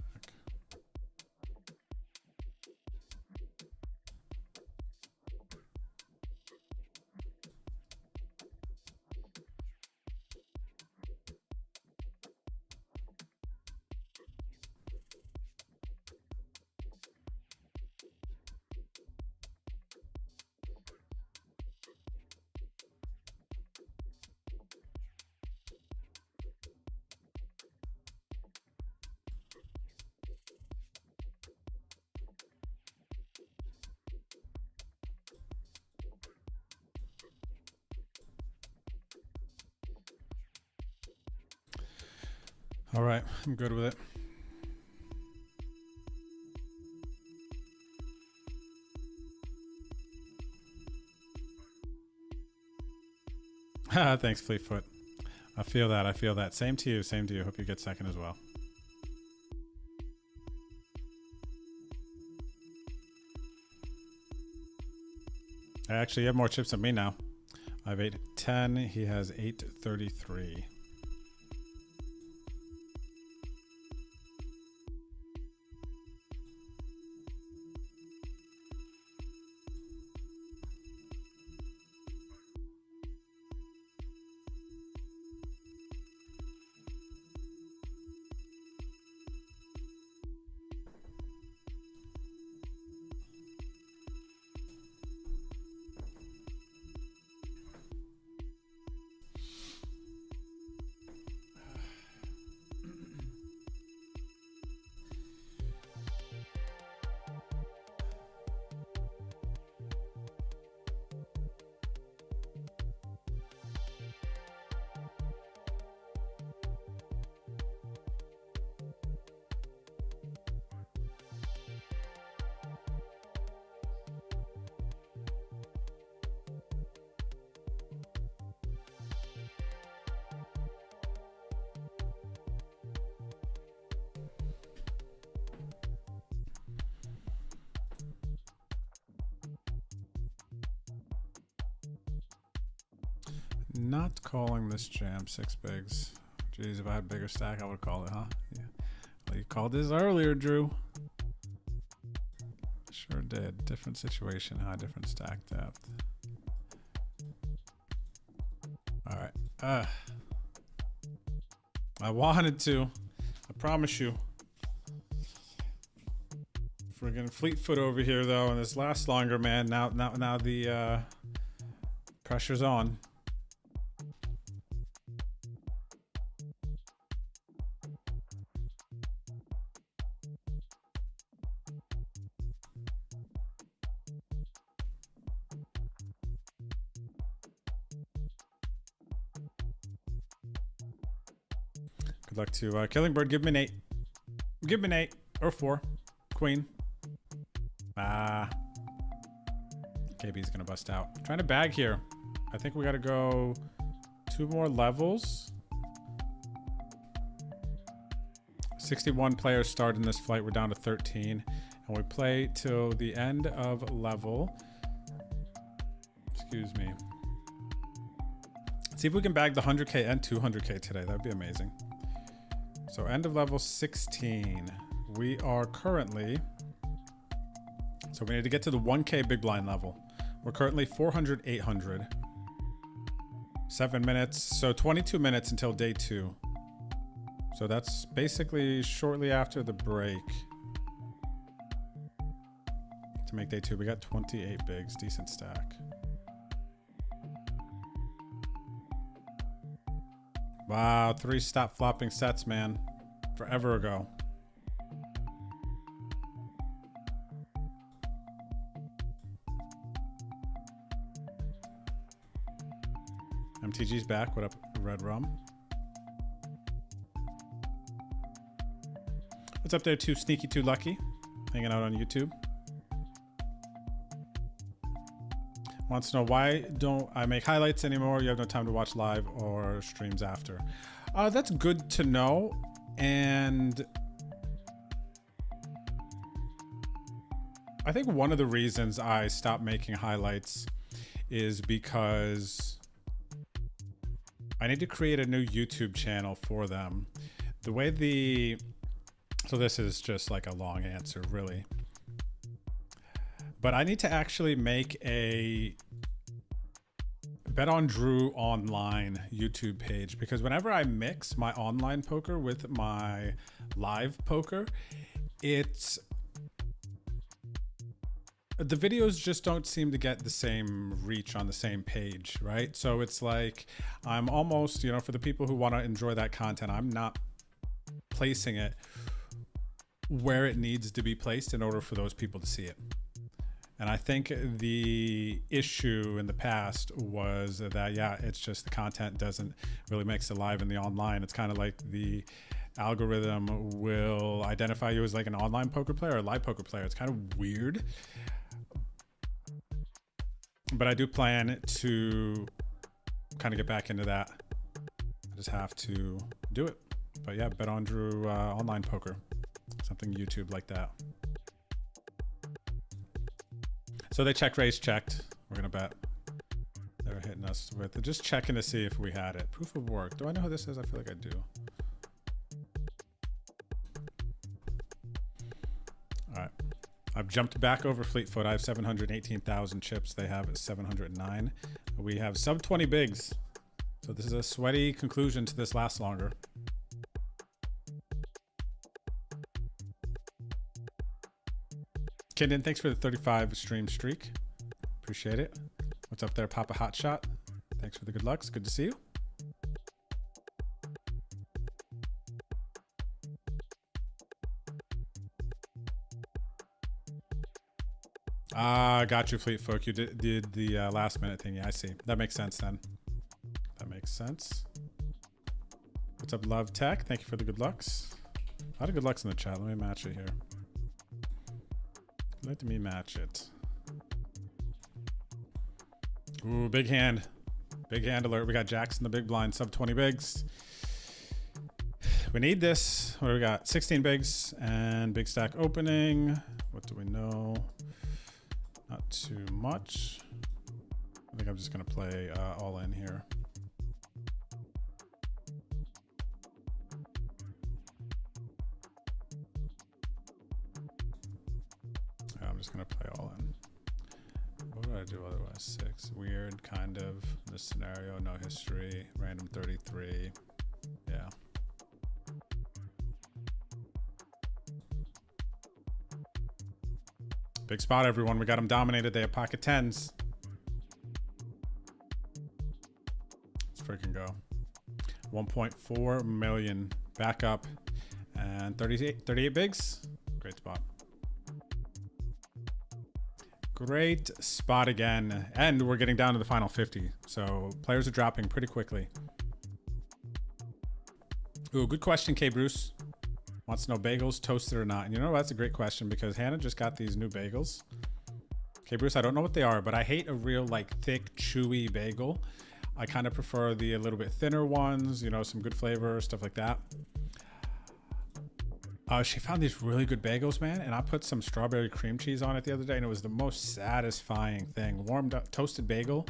All right, I'm good with it. Thanks, Fleetfoot. I feel that. I feel that. Same to you. Same to you. Hope you get second as well. I actually have more chips than me now. I have 810. He has 833. Not calling this jam 6 bigs. Jeez, if I had bigger stack, I would call it, huh? Yeah. Well, you called this earlier, Drew. Sure did. Different situation, huh? Different stack depth. All right. I wanted to. I promise you. Friggin' Fleetfoot over here, though, and this lasts longer, man. Now the pressure's on. Good luck to Killing Bird. Give me an 8. Give me an 8 or 4. Queen. KB's gonna bust out. Trying to bag here. I think we gotta go 2 more levels. 61 players start in this flight. We're down to 13. And we play till the end of level. Excuse me. Let's see if we can bag the 100K and 200K today. That'd be amazing. So end of level 16. We are currently, so we need to get to the 1K big blind level. We're currently 400, 800. 7 minutes, so 22 minutes until day 2. So that's basically shortly after the break. To make day 2, we got 28 bigs, decent stack. Wow, 3 stop flopping sets, man. Forever ago. MTG's back. What up, Red Rum? What's up there, Too Sneaky, Too Lucky? Hanging out on YouTube. Wants to know, why don't I make highlights anymore? You have no time to watch live or streams after. That's good to know. And I think one of the reasons I stopped making highlights is because I need to create a new YouTube channel for them. The way so this is just like a long answer, really. But I need to actually make a Bet on Drew online YouTube page, because whenever I mix my online poker with my live poker, the videos just don't seem to get the same reach on the same page, right? So it's like I'm almost, for the people who want to enjoy that content, I'm not placing it where it needs to be placed in order for those people to see it. And I think the issue in the past was that, yeah, it's just the content doesn't really mix it live in the online. It's kind of like the algorithm will identify you as like an online poker player or a live poker player. It's kind of weird. But I do plan to kind of get back into that. I just have to do it. But yeah, Bet on Drew online poker. Something YouTube like that. So they check raise checked. We're gonna bet. They're hitting us with just checking to see if we had it. Proof of work. Do I know who this is? I feel like I do. All right. I've jumped back over Fleetfoot. I have 718,000 chips. They have 709. We have sub 20 bigs. So this is a sweaty conclusion to this last longer. Kindon, thanks for the 35 stream streak. Appreciate it. What's up there, Papa Hotshot? Thanks for the good lucks. Good to see you. Got you, Fleetfoot. You did the last minute thing. Yeah, I see. That makes sense then. That makes sense. What's up, Love Tech? Thank you for the good lucks. A lot of good lucks in the chat. Let me match it here. Let me match it. Ooh, big hand. Big hand alert. We got jacks in the big blind, sub 20 bigs. We need this. What do we got? 16 bigs and big stack opening. What do we know? Not too much. I think I'm just going to play all in here. I'm just going to play all in. What would I do otherwise? 6. Weird, kind of. This scenario, no history. Random 33. Yeah. Big spot, everyone. We got them dominated. They have pocket 10s. Let's freaking go. 1.4 million. Back up. And 38 bigs. Great spot. Great spot again. And we're getting down to the final 50. So players are dropping pretty quickly. Ooh, good question, K. Bruce. Wants to know bagels, toasted or not. And you know, that's a great question because Hannah just got these new bagels. K. Bruce, I don't know what they are, but I hate a real like thick, chewy bagel. I kind of prefer the a little bit thinner ones, you know, some good flavor, stuff like that. She found these really good bagels, man, and I put some strawberry cream cheese on it the other day, and it was the most satisfying thing. Warmed up, toasted bagel,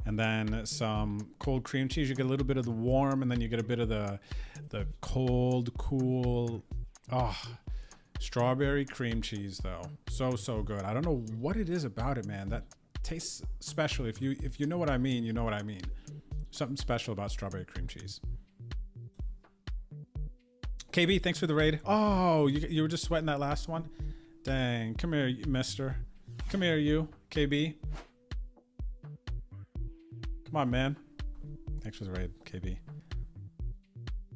and then some cold cream cheese. You get a little bit of the warm, and then you get a bit of the cold, cool. Oh, strawberry cream cheese, though, so good. I don't know what it is about it, man. That tastes special. If you know what I mean, you know what I mean. Something special about strawberry cream cheese. KB, thanks for the raid. Oh, you were just sweating that last one? Dang. Come here, mister. Come here, you. KB. Come on, man. Thanks for the raid, KB.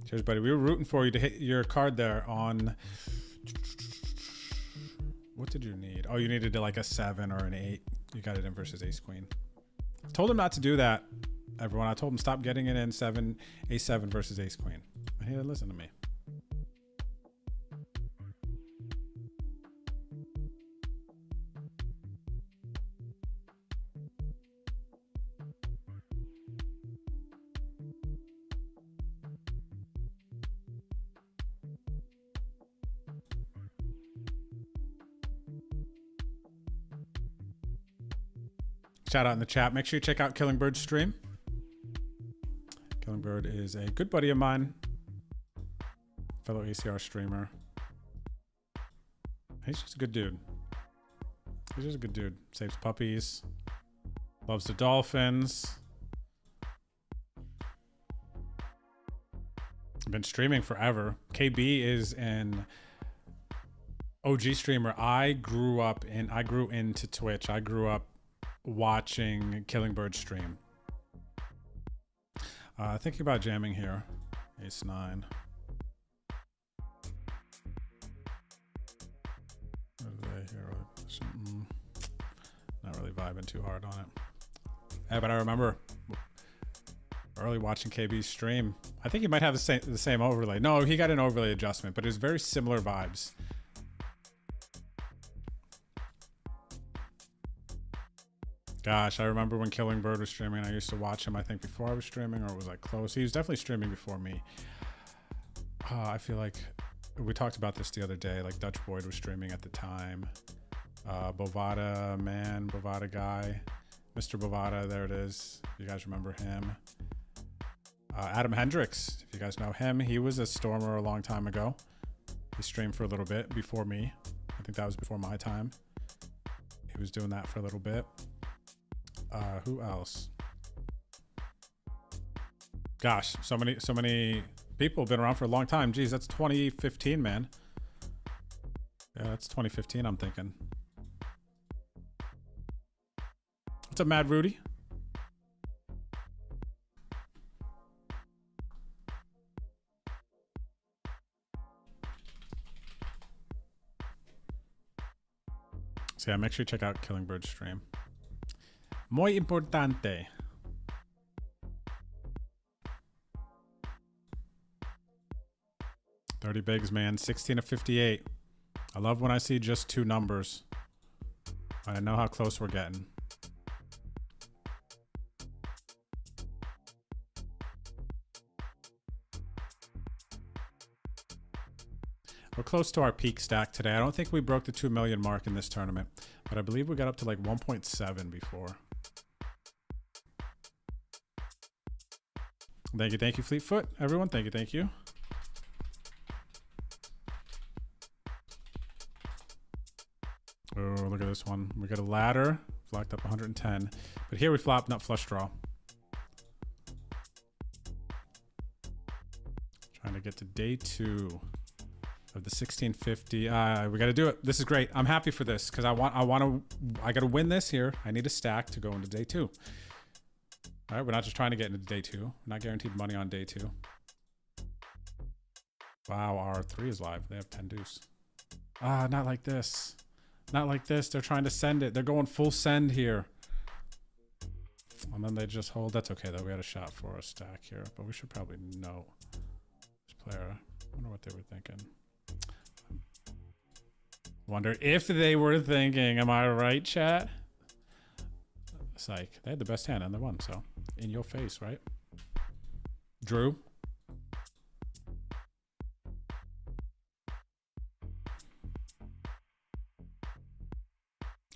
Cheers, buddy. We were rooting for you to hit your card there on... What did you need? Oh, you needed like a 7 or an 8. You got it in versus ace queen. Told him not to do that, everyone. I told him stop getting it in a7 versus ace queen. He didn't listen to me. Shout out in the chat. Make sure you check out Killing Bird's stream. Killingbird is a good buddy of mine. Fellow ACR streamer. He's just a good dude. He's just a good dude. Saves puppies. Loves the Dolphins. I've been streaming forever. KB is an OG streamer. I grew into Twitch. I grew up watching Killingbird stream. Thinking about jamming here. Ace 9. What are they here? Not really vibing too hard on it. Yeah, but I remember early watching KB's stream. I think he might have the same overlay. No, he got an overlay adjustment, but it was very similar vibes. Gosh, I remember when Killingbird was streaming. I used to watch him, I think, before I was streaming, or it was like close. He was definitely streaming before me. I feel like we talked about this the other day. Like Dutch Boyd was streaming at the time. Bovada man, Bovada guy. Mr. Bovada, there it is. You guys remember him. Adam Hendricks, if you guys know him. He was a Stormer a long time ago. He streamed for a little bit before me. I think that was before my time. He was doing that for a little bit. Who else? Gosh, so many people have been around for a long time. Geez, that's 2015, man. Yeah, that's 2015, I'm thinking. What's up, Mad Rudy? So yeah, make sure you check out Killingbird's stream. Muy importante. $30 bigs, man. 16 of 58. I love when I see just two numbers. I know how close we're getting. We're close to our peak stack today. I don't think we broke the 2 million mark in this tournament, but I believe we got up to like 1.7 before. Thank you, Fleetfoot. Everyone, thank you. Oh, look at this one. We got a ladder, locked up 110, but here we flop nut flush draw. Trying to get to day 2 of the 1650. We got to do it. This is great. I'm happy for this because I got to win this here. I need a stack to go into day 2. All right, we're not just trying to get into day 2. We're not guaranteed money on day 2. Wow, our 3 is live. They have 10 deuce. Not like this. Not like this. They're trying to send it. They're going full send here. And then they just hold. That's okay, though. We had a shot for a stack here, but we should probably know this player. I wonder what they were thinking. Wonder if they were thinking, am I right, chat? Psych. They had the best hand and they won, so in your face, right? Drew.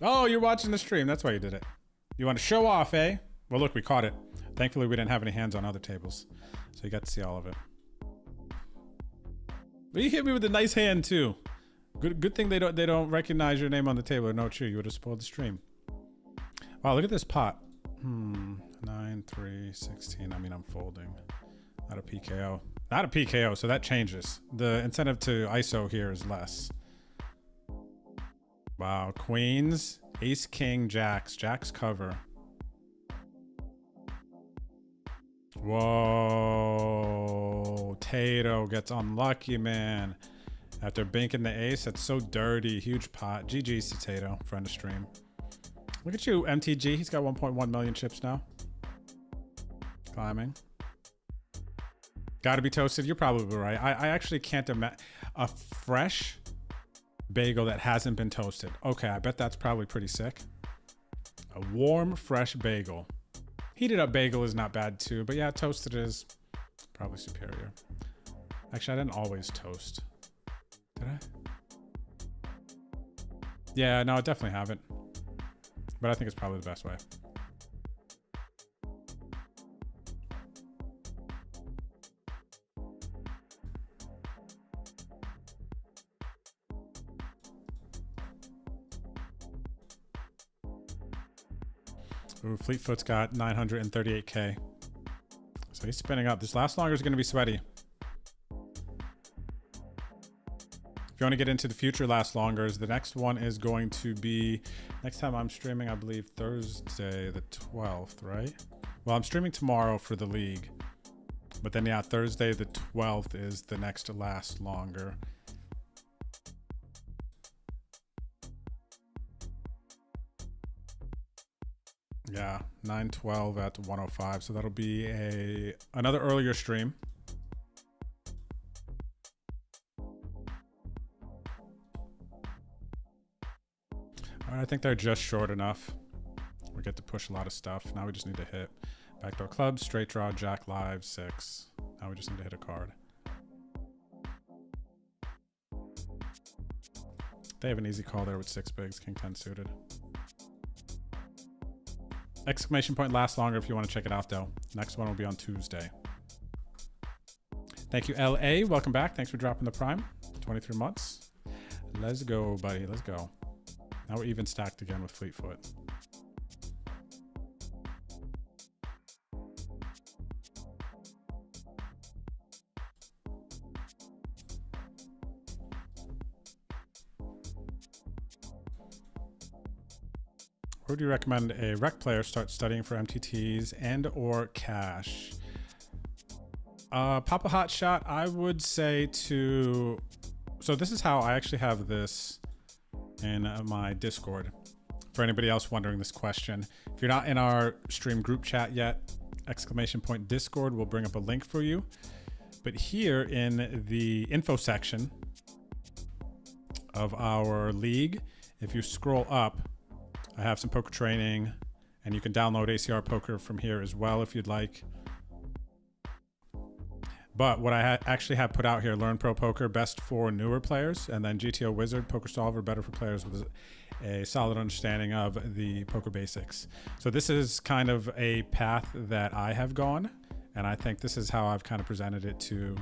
Oh, you're watching the stream. That's why you did it. You want to show off, eh? Well, look, we caught it. Thankfully, we didn't have any hands on other tables, so you got to see all of it. But you hit me with a nice hand too. Good thing they don't recognize your name on the table or no cheer. You would have spoiled the stream. Wow, look at this pot. 9, 3, 16. I mean, I'm folding. Not a PKO. Not a PKO, so that changes. The incentive to ISO here is less. Wow, queens, ace, king, jacks. Jacks cover. Whoa. Tato gets unlucky, man. After binking the ace, that's so dirty. Huge pot. GG's to Tato, friend of stream. Look at you, MTG. He's got 1.1 million chips now. Climbing. Gotta be toasted. You're probably right. I actually can't imagine a fresh bagel that hasn't been toasted. Okay, I bet that's probably pretty sick. A warm, fresh bagel. Heated up bagel is not bad too, but yeah, toasted is probably superior. Actually, I didn't always toast. Did I? Yeah, no, I definitely haven't. But I think it's probably the best way. Ooh, Fleetfoot's got 938K. So he's spinning up. This last longer is going to be sweaty. If you want to get into the future last longers, the next one is going to be, next time I'm streaming, I believe Thursday the 12th, right? Well, I'm streaming tomorrow for the league. But then, yeah, Thursday the 12th is the next to last longer. Yeah, 912 at 105. So that'll be another earlier stream. All right, I think they're just short enough. We get to push a lot of stuff. Now we just need to hit backdoor clubs, straight draw, jack live, 6. Now we just need to hit a card. They have an easy call there with 6 bigs, king 10 suited. Exclamation point lasts longer if you want to check it out though. Next one will be on Tuesday. Thank you, LA. Welcome back. Thanks for dropping the prime. 23 months. Let's go, buddy. Let's go. Now we're even stacked again with Fleetfoot. Where do you recommend a rec player start studying for MTTs and or cash? Pop a hot shot, I would say to... So this is how I actually have this in my Discord. For anybody else wondering this question, if you're not in our stream group chat yet, exclamation point Discord will bring up a link for you. But here in the info section of our league, if you scroll up, I have some poker training, and you can download ACR Poker from here as well if you'd like. But what I actually have put out here, Learn Pro Poker, best for newer players, and then GTO Wizard, Poker Solver, better for players with a solid understanding of the poker basics. So this is kind of a path that I have gone, and I think this is how I've kind of presented it to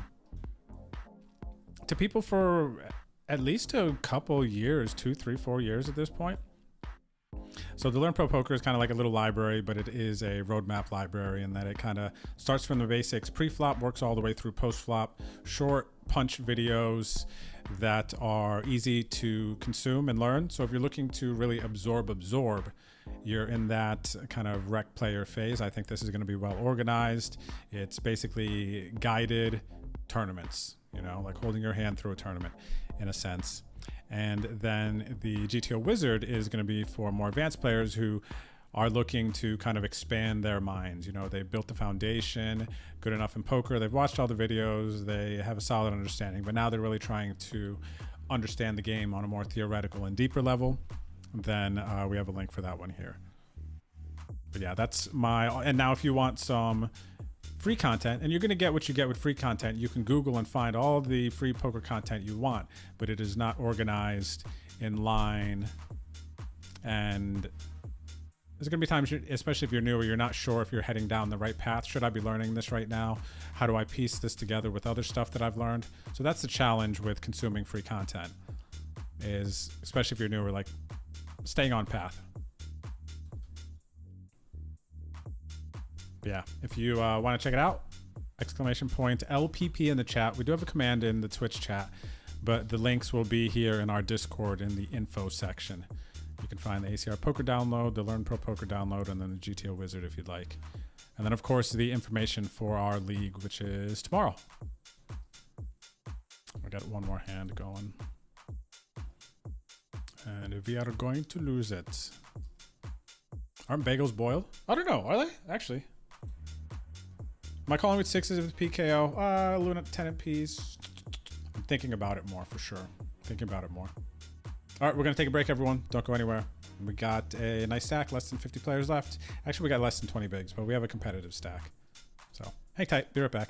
people for at least a couple years, 2, 3, 4 years at this point. So the Learn Pro Poker is kind of like a little library, but it is a roadmap library in that it kind of starts from the basics pre-flop, works all the way through post-flop, short punch videos that are easy to consume and learn. So if you're looking to really absorb, you're in that kind of rec player phase. I think this is going to be well organized. It's basically guided tournaments, you know, like holding your hand through a tournament in a sense. And then the GTO Wizard is going to be for more advanced players who are looking to kind of expand their minds. You know, they built the foundation, good enough in poker. They've watched all the videos. They have a solid understanding, but now they're really trying to understand the game on a more theoretical and deeper level. Then we have a link for that one here. But yeah, that's and now if you want some free content, and you're going to get what you get with free content, you can Google and find all the free poker content you want, but it is not organized in line. And there's going to be times, especially if you're new or you're not sure if you're heading down the right path. Should I be learning this right now? How do I piece this together with other stuff that I've learned? So that's the challenge with consuming free content, is especially if you're newer, like staying on path. Yeah, if you want to check it out, exclamation point LPP in the chat. We do have a command in the Twitch chat, but the links will be here in our Discord in the info section. You can find the ACR Poker download, the Learn Pro Poker download, and then the GTO Wizard if you'd like. And then, of course, the information for our league, which is tomorrow. We got one more hand going. And we are going to lose it. Aren't bagels boiled? I don't know. Are they? Actually. Am I calling with 6s with PKO? Luna 10 and P's. I'm thinking about it more for sure. Thinking about it more. All right, we're going to take a break, everyone. Don't go anywhere. We got a nice stack, less than 50 players left. Actually, we got less than 20 bigs, but we have a competitive stack. So hang tight. Be right back.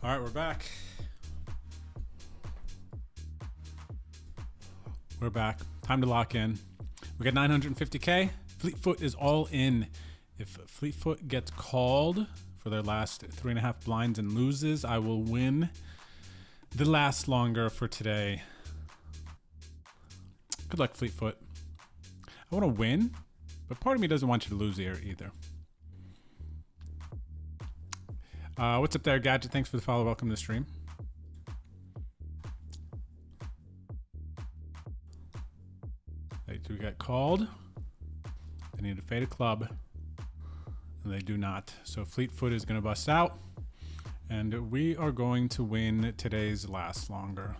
All right, we're back. We're back. Time to lock in. We got 950K. Fleetfoot is all in. If Fleetfoot gets called for their last 3.5 blinds and loses, I will win the last longer for today. Good luck, Fleetfoot. I want to win, but part of me doesn't want you to lose here either. What's up there, Gadget? Thanks for the follow. Welcome to the stream. They do get called. They need to fade a club, and they do not. So Fleetfoot is going to bust out, and we are going to win today's last longer.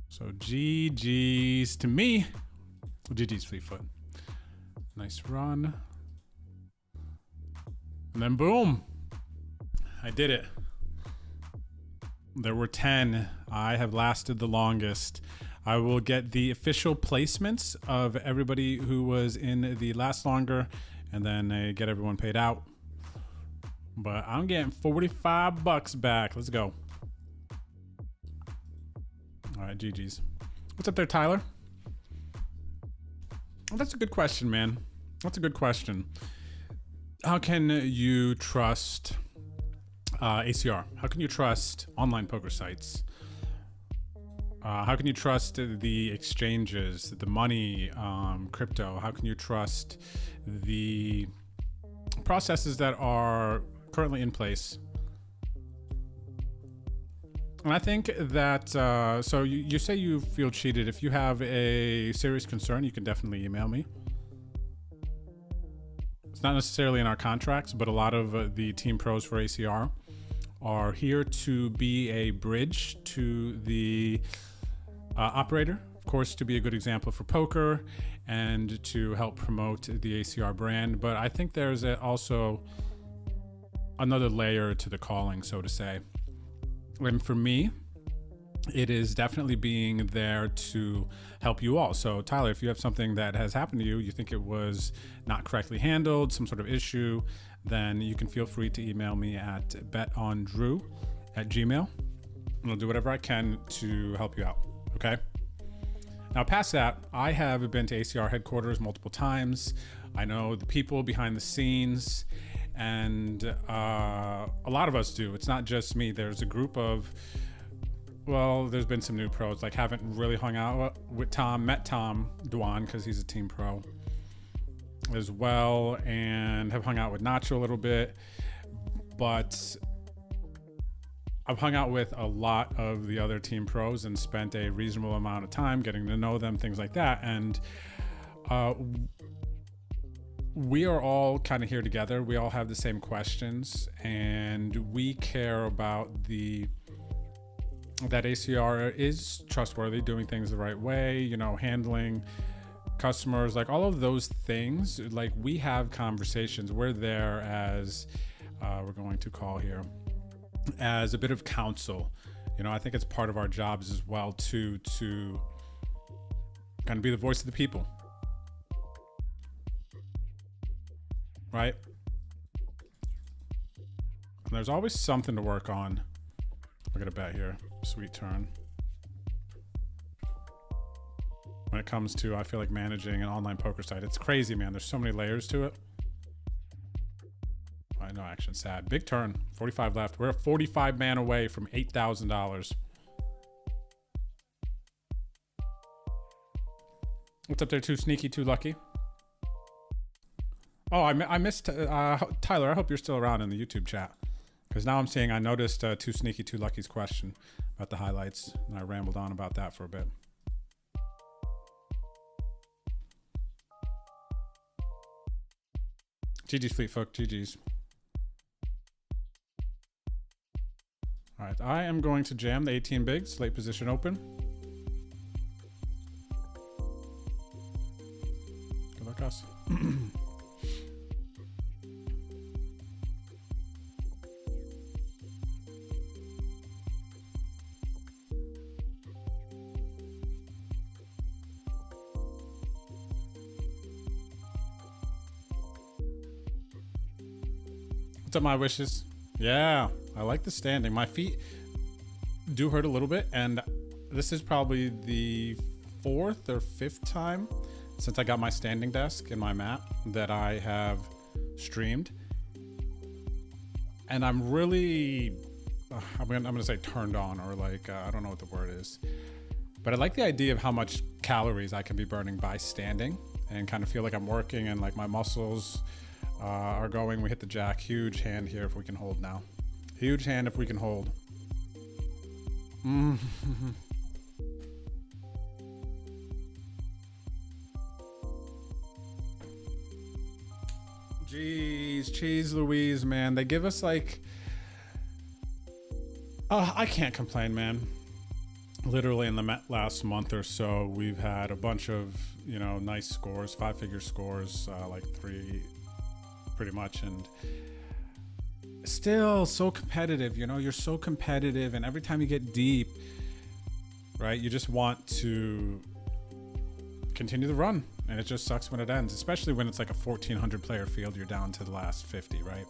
So GG's to me. GG's Fleetfoot. Nice run. And then boom, I did it. There were 10. I have lasted the longest. I will get the official placements of everybody who was in the last longer, and then get everyone paid out. But I'm getting 45 bucks back. Let's go. All right, GG's. What's up there, Tyler? Well, that's a good question, man. That's a good question. How can you trust ACR? How can you trust online poker sites? How can you trust the exchanges, the money, crypto? How can you trust the processes that are currently in place? And I think that, so you say you feel cheated. If you have a serious concern, you can definitely email me. It's not necessarily in our contracts, but a lot of the team pros for ACR are here to be a bridge to the operator, of course, to be a good example for poker and to help promote the ACR brand. But I think there's also another layer to the calling, so to say. And for me, it is definitely being there to help you all. So Tyler, if you have something that has happened to you, you think it was not correctly handled, some sort of issue, then you can feel free to email me at betondrew@gmail.com, and I'll do whatever I can to help you out. Okay. Now, past that, I have been to ACR headquarters multiple times. I know the people behind the scenes, and a lot of us do. It's not just me. There's a group of, well, there's been some new pros. Like, haven't really hung out with Tom, met Tom Dwan because he's a team pro as well, and have hung out with Nacho a little bit, but I've hung out with a lot of the other team pros and spent a reasonable amount of time getting to know them, things like that. And we are all kind of here together. We all have the same questions, and we care about that ACR is trustworthy, doing things the right way, you know, handling customers, like all of those things. Like, we have conversations. We're there as we're going to call here as a bit of counsel. You know, I think it's part of our jobs as well to kind of be the voice of the people, right? And there's always something to work on. Look at a bet here. Sweet turn. When it comes to, I feel like, managing an online poker site, it's crazy, man. There's so many layers to it. I know, action sad. Big turn. 45 left. We're a 45 man away from $8,000. What's up there? Too sneaky, too lucky. Oh, I missed Tyler. I hope you're still around in the YouTube chat, because now I'm seeing, I noticed Too Sneaky, Too Lucky's question about the highlights, and I rambled on about that for a bit. GG's Fleetfoot, GG's. All right, I am going to jam the 18 bigs, late position open. Good luck, us. What's up, my wishes? Yeah, I like the standing. My feet do hurt a little bit, and this is probably the 4th or 5th time since I got my standing desk and my mat that I have streamed. And I'm really, I'm gonna say turned on, or like, I don't know what the word is. But I like the idea of how much calories I can be burning by standing and kind of feel like I'm working and like my muscles are going. We hit the jack. Huge hand here if we can hold now. Huge hand if we can hold. Jeez, cheese Louise, man. They give us like... I can't complain, man. Literally in the last month or so, we've had a bunch of, you know, nice scores, 5-figure scores, like 3 pretty much, and still so competitive, you know, you're so competitive, and every time you get deep, right, you just want to continue the run, and it just sucks when it ends, especially when it's like a 1,400 player field, you're down to the last 50, right?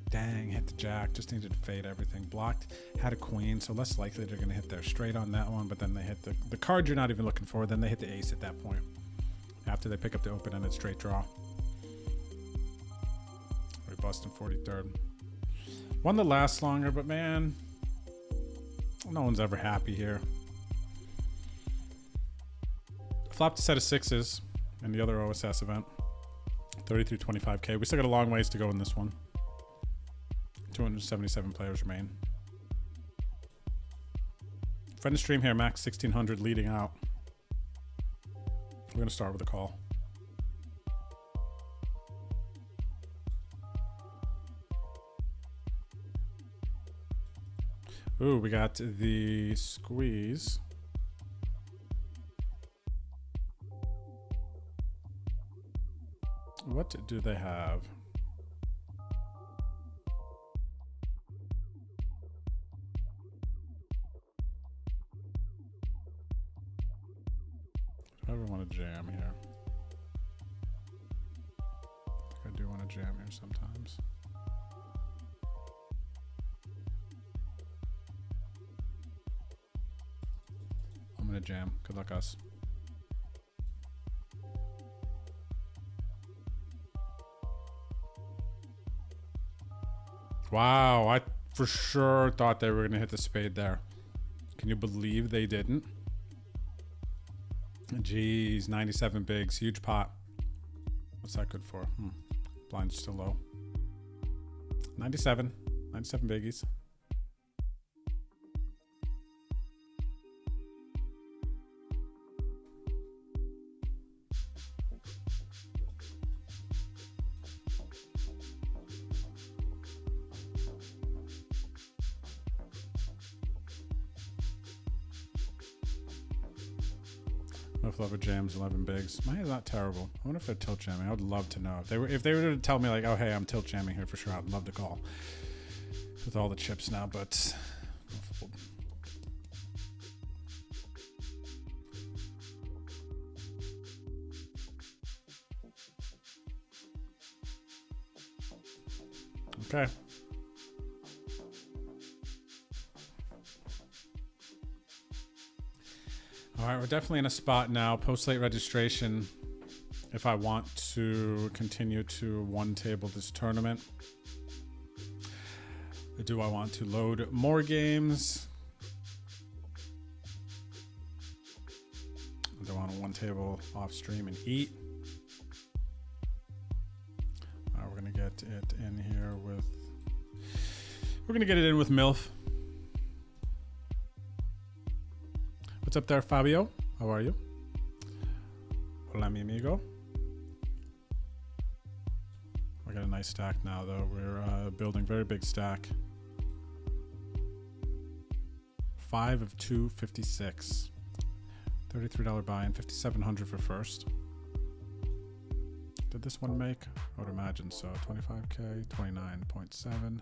Dang, hit the jack, just needed to fade everything. Blocked, had a queen, so less likely they're gonna hit their straight on that one, but then they hit the card you're not even looking for, then they hit the ace at that point, after they pick up the open-ended straight draw. We're busting 43rd. One that lasts longer, but man, no one's ever happy here. Flopped a set of 6s in the other OSS event. 33.25K. We still got a long ways to go in this one. 277 players remain. Friend of stream here, max 1600 leading out. We're gonna start with a call. Ooh, we got the squeeze. What do they have? I ever want to jam here. I do want to jam here sometimes. I'm gonna jam. Good luck, us. Wow, I for sure thought they were gonna hit the spade there. Can you believe they didn't? Jeez, 97 bigs, huge pot. What's that good for? Blind's still low. 97 biggies. No flubber jams, 11 bigs. Mine is not terrible. I wonder if they're tilt jamming. I would love to know. If they were to tell me like, oh hey, I'm tilt jamming here for sure, I'd love to call. With all the chips now, but okay. All right, we're definitely in a spot now. Post late registration. If I want to continue to one table this tournament, do I want to load more games? Do I want to one table off stream and eat? All right, we're gonna get it in here with. We're gonna get it in with MILF. What's up there, Fabio? How are you? Hola, mi amigo. I got a nice stack now, though. We're building very big stack. 5 of 2, 56. $33 buy-in, 5,700 for first. Did this one make? I would imagine so. 25K, 29.7.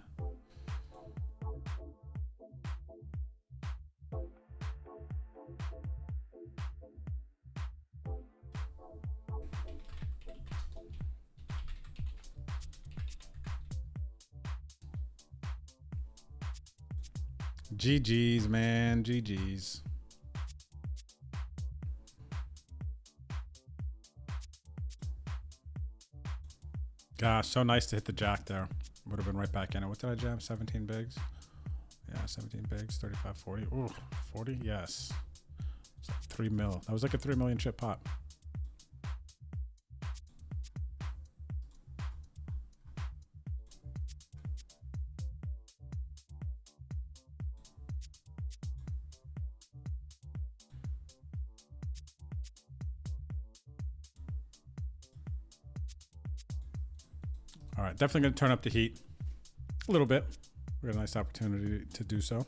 GG's, man. GG's. Gosh, so nice to hit the jack there. Would have been right back in it. What did I jam? 17 bigs? Yeah, 17 bigs, 35, 40. Ooh, 40? Yes. It's like 3 mil. That was like a 3 million chip pot. All right, definitely going to turn up the heat a little bit. We got a nice opportunity to do so.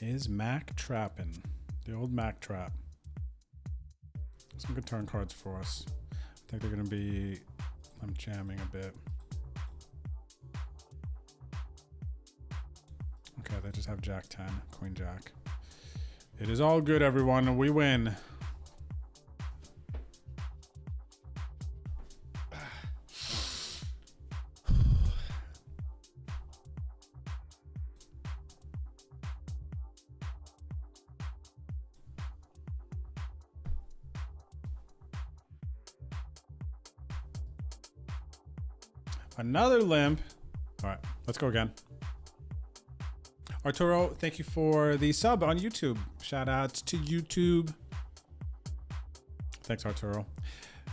Is Mac trapping? The old Mac trap. Some good turn cards for us. I think they're going to be, I'm jamming a bit. Okay, they just have Jack 10, Queen Jack. It is all good, everyone. We win. Another limp. All right, let's go again. Arturo, thank you for the sub on YouTube. Shout out to YouTube. Thanks, Arturo.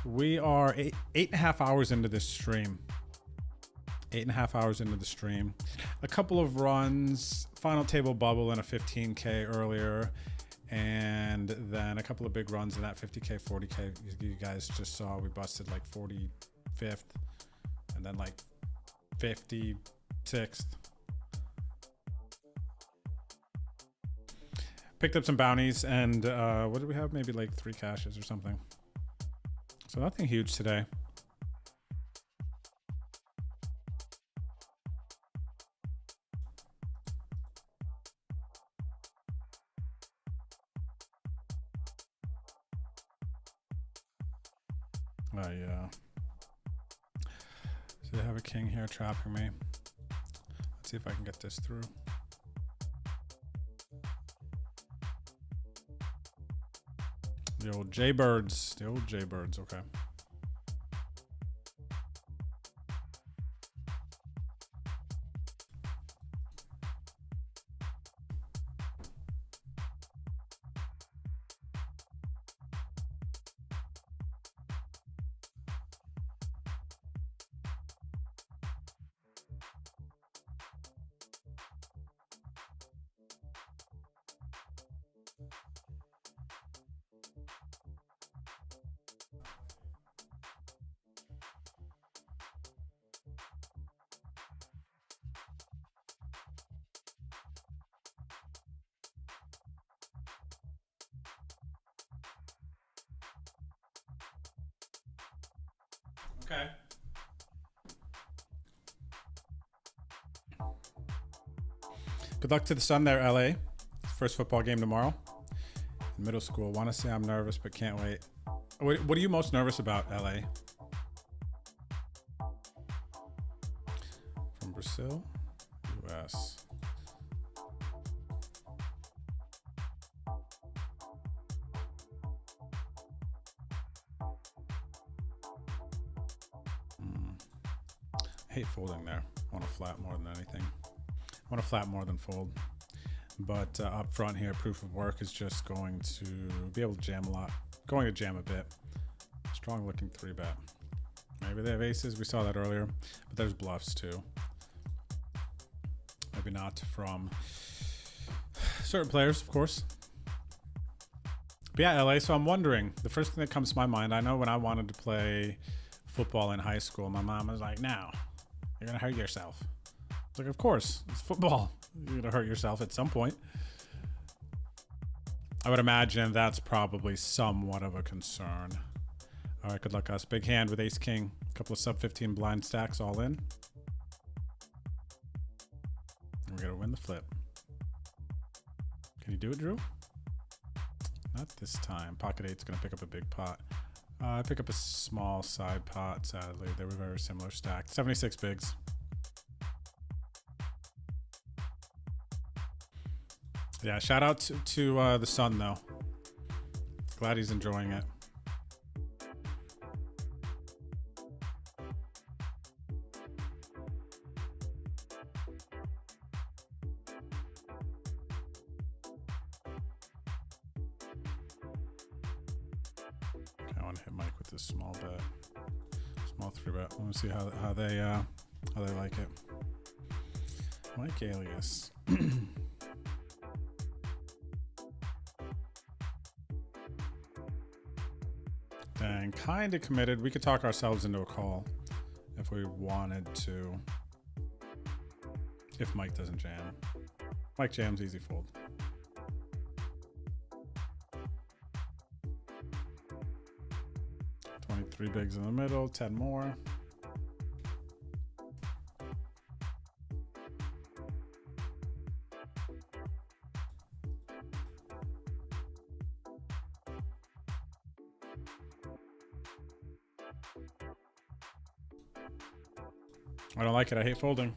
We are 8.5 hours into this stream. 8.5 hours into the stream. A couple of runs, final table bubble and a 15K earlier. And then a couple of big runs in that 50K, 40K. You guys just saw we busted like 45th and then like 56th. Picked up some bounties and what did we have? Maybe like 3 cashes or something. So nothing huge today. Yeah. So they have a king here trapping me. Let's see if I can get this through. The old Jaybirds. The old Jaybirds, okay. Okay. Good luck to the son there, LA. First football game tomorrow. In middle school. Want to say I'm nervous, but can't wait. What are you most nervous about, LA? From Brazil, US. I hate folding there. I want to flat more than anything. I want to flat more than fold. But up front here, proof of work is just going to be able to jam a lot. Going to jam a bit. Strong looking 3-bet. Maybe they have aces. We saw that earlier. But there's bluffs too. Maybe not from certain players, of course. But yeah, LA. So I'm wondering, the first thing that comes to my mind, I know when I wanted to play football in high school, my mom was like, no, you're going to hurt yourself. It's like, of course, it's football. You're going to hurt yourself at some point. I would imagine that's probably somewhat of a concern. All right, good luck us. Big hand with ace king. A couple of sub 15 blind stacks all in. And we're going to win the flip. Can you do it, Drew? Not this time. Pocket eight's going to pick up a big pot. I pick up a small side pot, sadly. They were very similar stacked. 76 bigs. Yeah, shout out to the son, though. Glad he's enjoying it. I want to hit Mike with this small bet, small 3-bet. I want to see how they like it. Mike Alias. Dang, kind of committed. We could talk ourselves into a call if we wanted to. If Mike doesn't jam. Mike jams, easy fold. Three bigs in the middle, 10 more. I don't like it. I hate folding.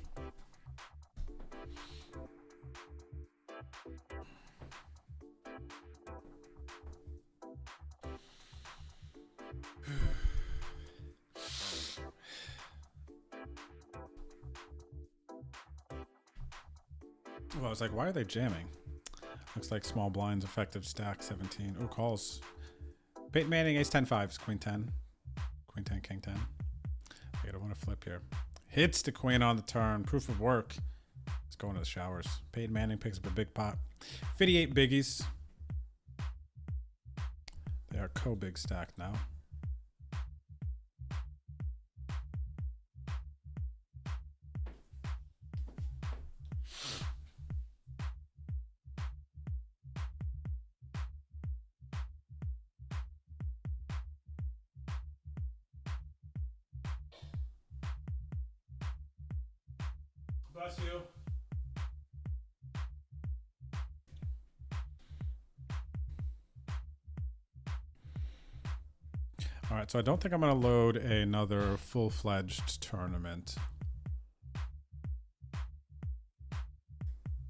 Well, I was like, why are they jamming? Looks like small blinds, effective stack 17. Oh, calls. Peyton Manning, ace 10 5s, queen 10. Queen 10, king 10. I don't want to flip here. Hits the queen on the turn. Proof of work. Let's go into the showers. Peyton Manning picks up a big pot. 58 biggies. They are co-big stacked now. Bless you. All right, so I don't think I'm going to load another full-fledged tournament.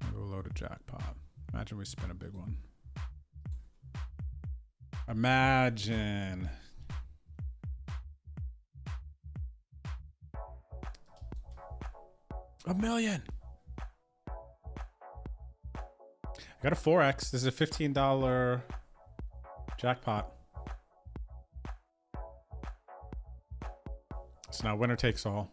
Maybe we'll load a jackpot. Imagine we spin a big one. Imagine. $1 million. I got a 4x. This is a $15 jackpot. So now winner takes all.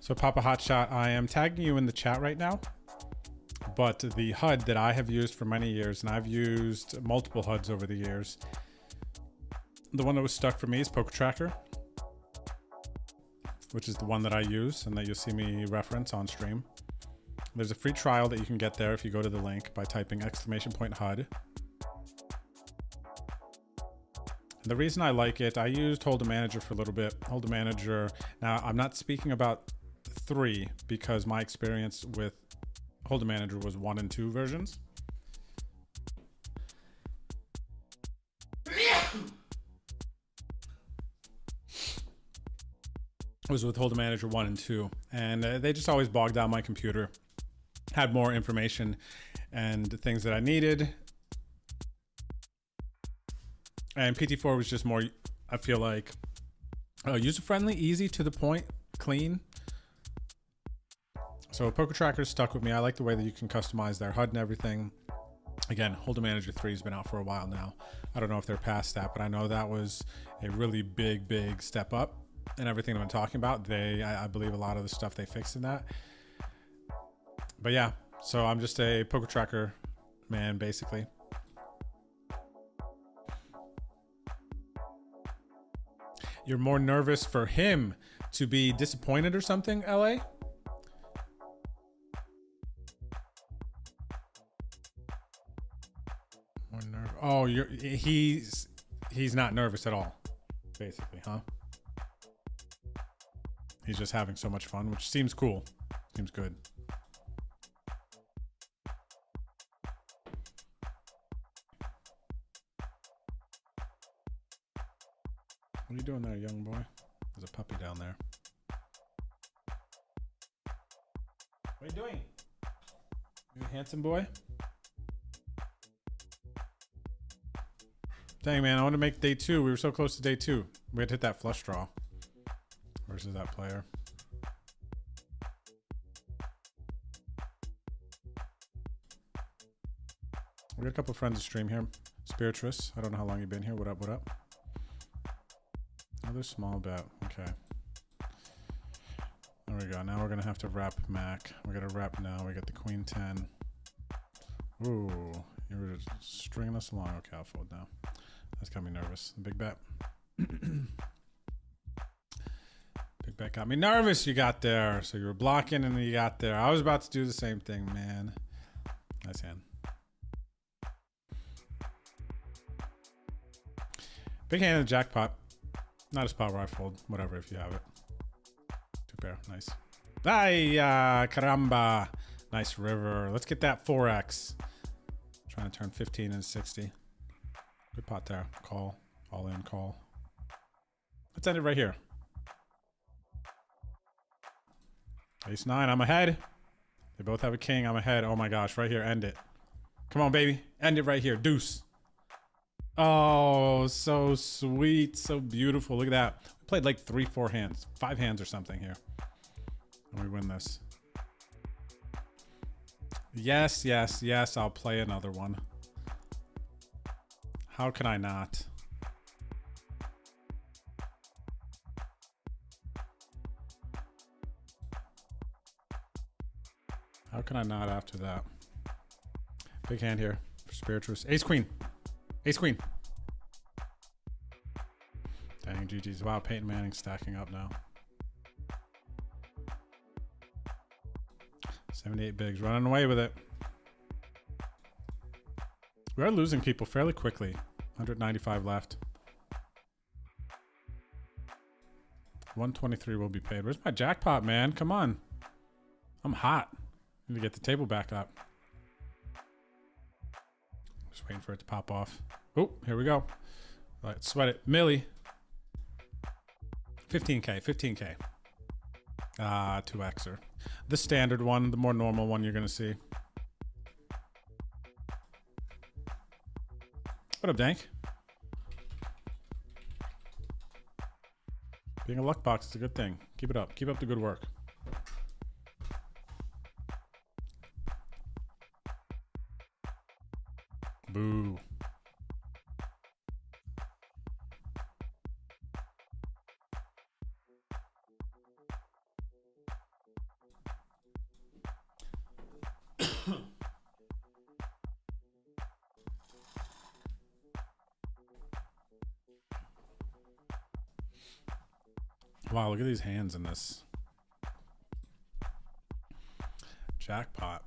So Papa Hotshot, I am tagging you in the chat right now. But the HUD that I have used for many years, and I've used multiple HUDs over the years, the one that was stuck for me is Poker Tracker, which is the one that I use and that you'll see me reference on stream. There's a free trial that you can get there if you go to the link by typing !HUD. And the reason I like it, I used Hold'em Manager for a little bit. Hold'em Manager, now I'm not speaking about 3 because my experience with Hold'em Manager was 1 and 2 versions. Was with Hold'em Manager 1 and 2, and they just always bogged down my computer. Had more information and things that I needed. And PT4 was just more, I feel like, user-friendly, easy, to the point, clean. So Poker Tracker stuck with me. I like the way that you can customize their HUD and everything. Again, Hold'em Manager 3 has been out for a while now. I don't know if they're past that, but I know that was a really big step up. And everything I've been talking about, I believe a lot of the stuff they fixed in that. But yeah, so I'm just a Poker Tracker man, basically. You're more nervous for him to be disappointed or something, LA? More nervous. Oh, he's not nervous at all, basically, huh? He's just having so much fun, which seems cool. Seems good. What are you doing there, young boy? There's a puppy down there. What are you doing? You a handsome boy? Dang, man, I want to make day 2. We were so close to day 2. We had to hit that flush draw versus that player. We got a couple friends to stream here. Spiritress, I don't know how long you've been here. What up, what up? Another small bet. Okay. There we go. Now we're going to have to wrap Mac. We got to wrap now. We got the Queen 10. Ooh, you were just stringing us along. Okay, I'll fold now. That's got me nervous. Big bet. Big bet got me nervous. You got there. So you were blocking and then you got there. I was about to do the same thing, man. Nice hand. Big hand in the jackpot. Not a spot where I fold. Whatever if you have it. 2 pair. Nice. Ay, caramba. Nice river. Let's get that 4x. Trying to turn 15 and 60. Good pot there. Call. All in call. Let's end it right here. Ace 9. I'm ahead. They both have a king. I'm ahead. Oh my gosh. Right here. End it. Come on, baby. End it right here. Deuce. Oh, so sweet. So beautiful. Look at that. We played like 3-4 hands. 5 hands or something here. And we win this. Yes, yes, yes. I'll play another one. How can I not? How can I not after that? Big hand here for Spiritress. Ace Queen. Ace Queen. Dang, GG's. Wow, Peyton Manning stacking up now. 78 bigs. Running away with it. We are losing people fairly quickly. 195 left. 123 will be paid. Where's my jackpot, man? Come on. I'm hot. Need to get the table back up. Just waiting for it to pop off. Oh, here we go. All right, sweat it. Millie. 15K, 15K. 2Xer. The standard one, the more normal one you're going to see. What up, Dank? Being a luck box is a good thing. Keep it up. Keep up the good work. Boo. Wow, look at these hands in this jackpot.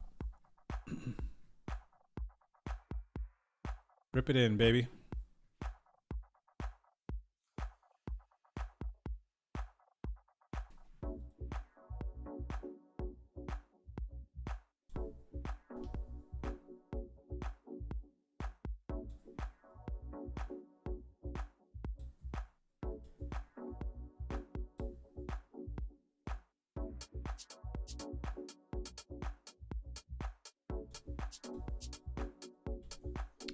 Rip it in, baby.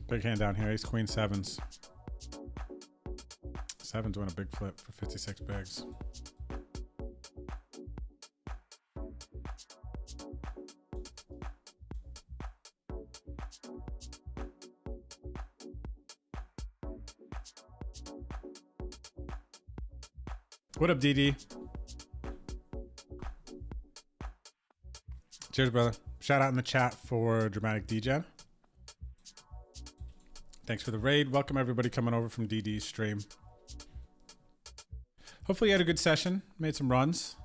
Big hand down here. Ace, queen, sevens. Sevens win a big flip for 56 bigs. What up, DD? Cheers, brother. Shout out in the chat for Dramatic DGen. Thanks for the raid. Welcome everybody coming over from DD's stream. Hopefully you had a good session. Made some runs.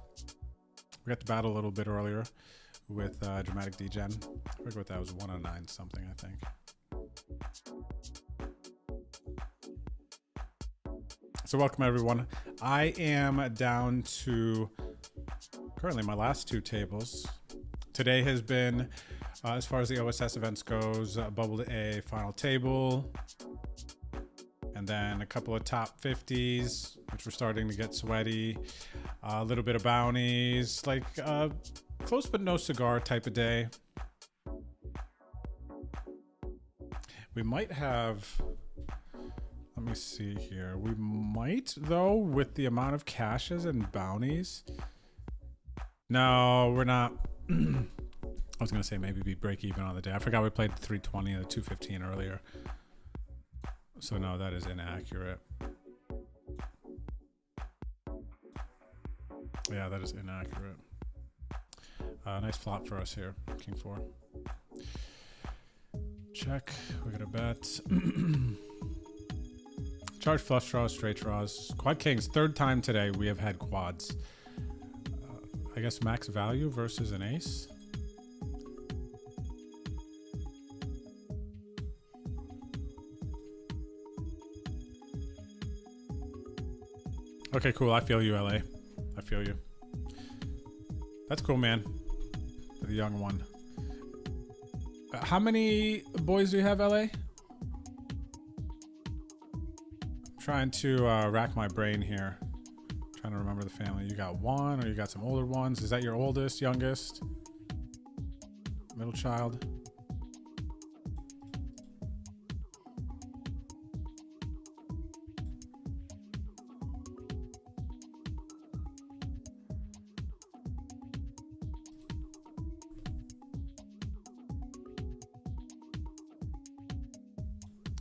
We got to battle a little bit earlier with Dramatic DGen. I forget what that was, 109 something, I think. So welcome everyone. I am down to currently my last two tables. Today has been, as far as the OSS events goes, bubbled a final table, and then a couple of top 50s, which were starting to get sweaty. A little bit of bounties, like close but no cigar type of day. We might have, let me see here. We might, though, with the amount of caches and bounties. No, we're not. I was going to say maybe be break even on the day. I forgot we played the 320 and the 215 earlier. So no, that is inaccurate. Yeah, that is inaccurate. Nice flop for us here. King 4. Check. We got a bet. Charge flush draws, straight draws. Quad kings. Third time today we have had quads. I guess max value versus an ace. Okay, cool. I feel you, LA. I feel you. That's cool, man. For the young one. How many boys do you have, LA? Trying to rack my brain here. Trying to remember the family. You got one, or you got some older ones? Is that your oldest, youngest? Middle child?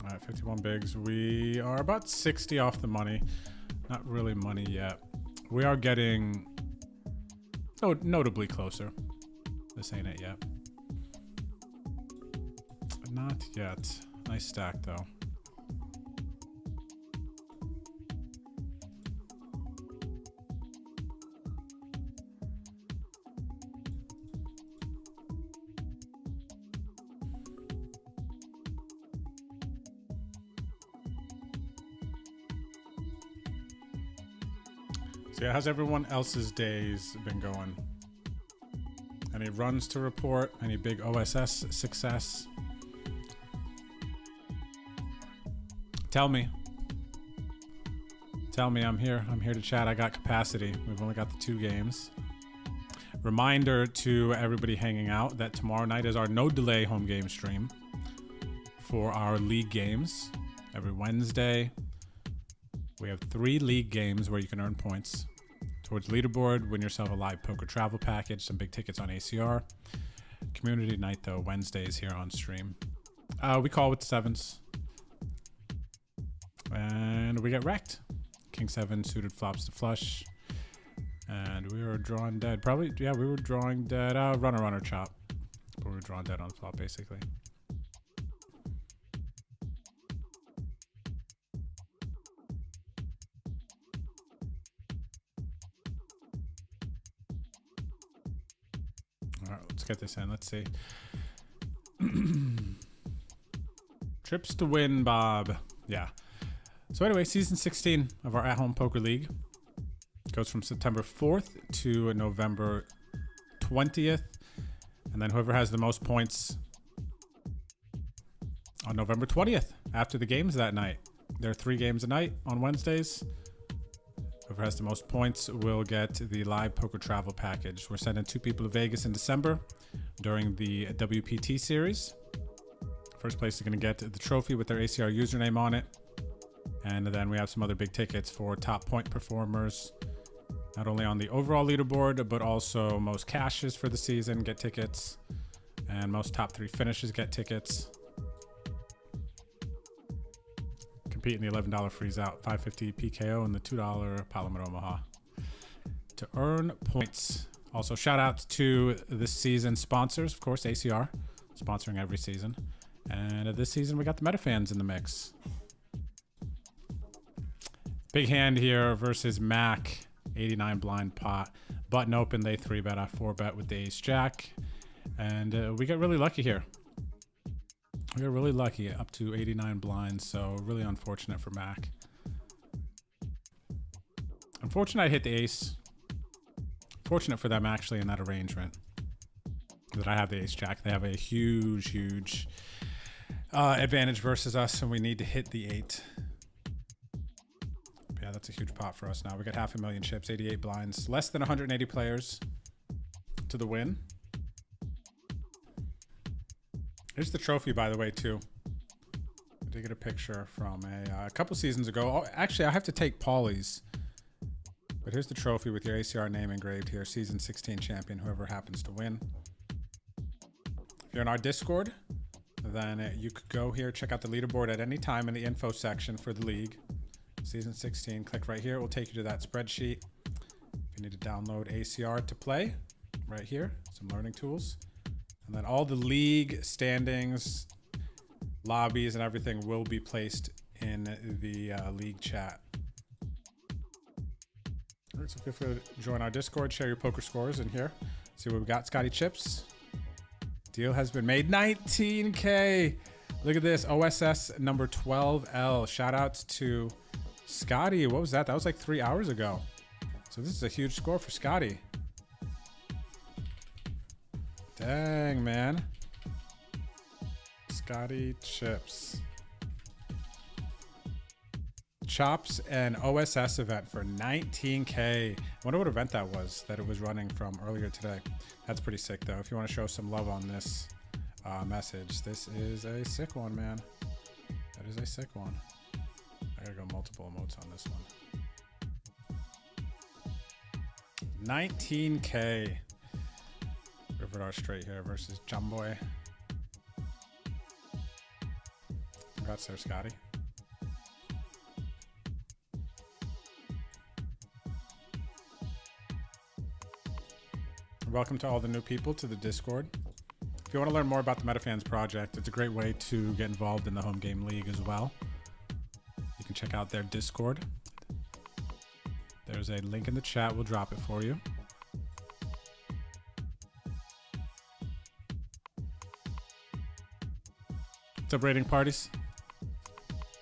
All right, 51 bigs. We are about 60 off the money. Not really money yet. We are getting notably closer. This ain't it yet. Not yet. Nice stack though. So yeah, how's everyone else's days been going? Any runs to report? Any big OSS success? Tell me. Tell me, I'm here. I'm here to chat. I got capacity. We've only got the 2 games. Reminder to everybody hanging out that tomorrow night is our no delay home game stream for our league games. Every Wednesday, we have 3 league games where you can earn points towards leaderboard, win yourself a live poker travel package, some big tickets on ACR. Community night, though, Wednesdays here on stream. We call with the 7s. And we get wrecked. King 7 suited flops to flush. And we were drawing dead. Probably, yeah, we were drawing dead. Runner chop. But we were drawing dead on the flop, basically. All right, let's get this in. Let's see. Trips to win, Bob. Yeah. So anyway, season 16 of our at-home poker league goes from September 4th to November 20th. And then whoever has the most points on November 20th after the games that night. There are 3 games a night on Wednesdays. Whoever has the most points will get the live poker travel package. We're sending 2 people to Vegas in December during the WPT series. First place is going to get the trophy with their ACR username on it. And then we have some other big tickets for top point performers, not only on the overall leaderboard, but also most cashes for the season get tickets, and most top 3 finishes get tickets. Compete in the $11 freeze out, $5.50 PKO, and the $2 Palomar Omaha to earn points. Also, shout out to this season's sponsors, of course, ACR, sponsoring every season. And this season, we got the Metafans in the mix. Big hand here versus Mac, 89 blind pot. Button open, they 3-bet, I 4-bet with the ace jack. And we got really lucky here. We got really lucky, up to 89 blinds, so really unfortunate for Mac. Unfortunate I hit the ace. Fortunate for them actually in that arrangement that I have the ace jack. They have a huge advantage versus us, and we need to hit the 8. Yeah, that's a huge pot for us now. We got 500,000 chips, 88 blinds, less than 180 players to the win. Here's the trophy, by the way, too. I did get a picture from a couple seasons ago. Oh, actually, I have to take Paulie's. But here's the trophy with your ACR name engraved here. Season 16 champion, whoever happens to win. If you're in our Discord, then you could go here, check out the leaderboard at any time in the info section for the league. Season 16, click right here. It will take you to that spreadsheet. If you need to download ACR to play, right here, some learning tools. And then all the league standings, lobbies, and everything will be placed in the league chat. All right, so feel free to join our Discord, share your poker scores in here. See what we got. Scotty Chips. Deal has been made. 19K. Look at this. OSS number 12L. Shout outs to Scotty. What was that? That was like 3 hours ago. So this is a huge score for Scotty. Dang, man. Scotty Chips. Chops and OSS event for 19K. I wonder what event that was that it was running from earlier today. That's pretty sick, though. If you want to show some love on this message, this is a sick one, man. That is a sick one. I gotta go multiple emotes on this one. 19K. River straight here versus Jumboy. Congrats there, Scotty. Welcome to all the new people to the Discord. If you want to learn more about the MetaFans project, it's a great way to get involved in the home game league as well. You can check out their Discord. There's a link in the chat. We'll drop it for you. What's up, rating parties?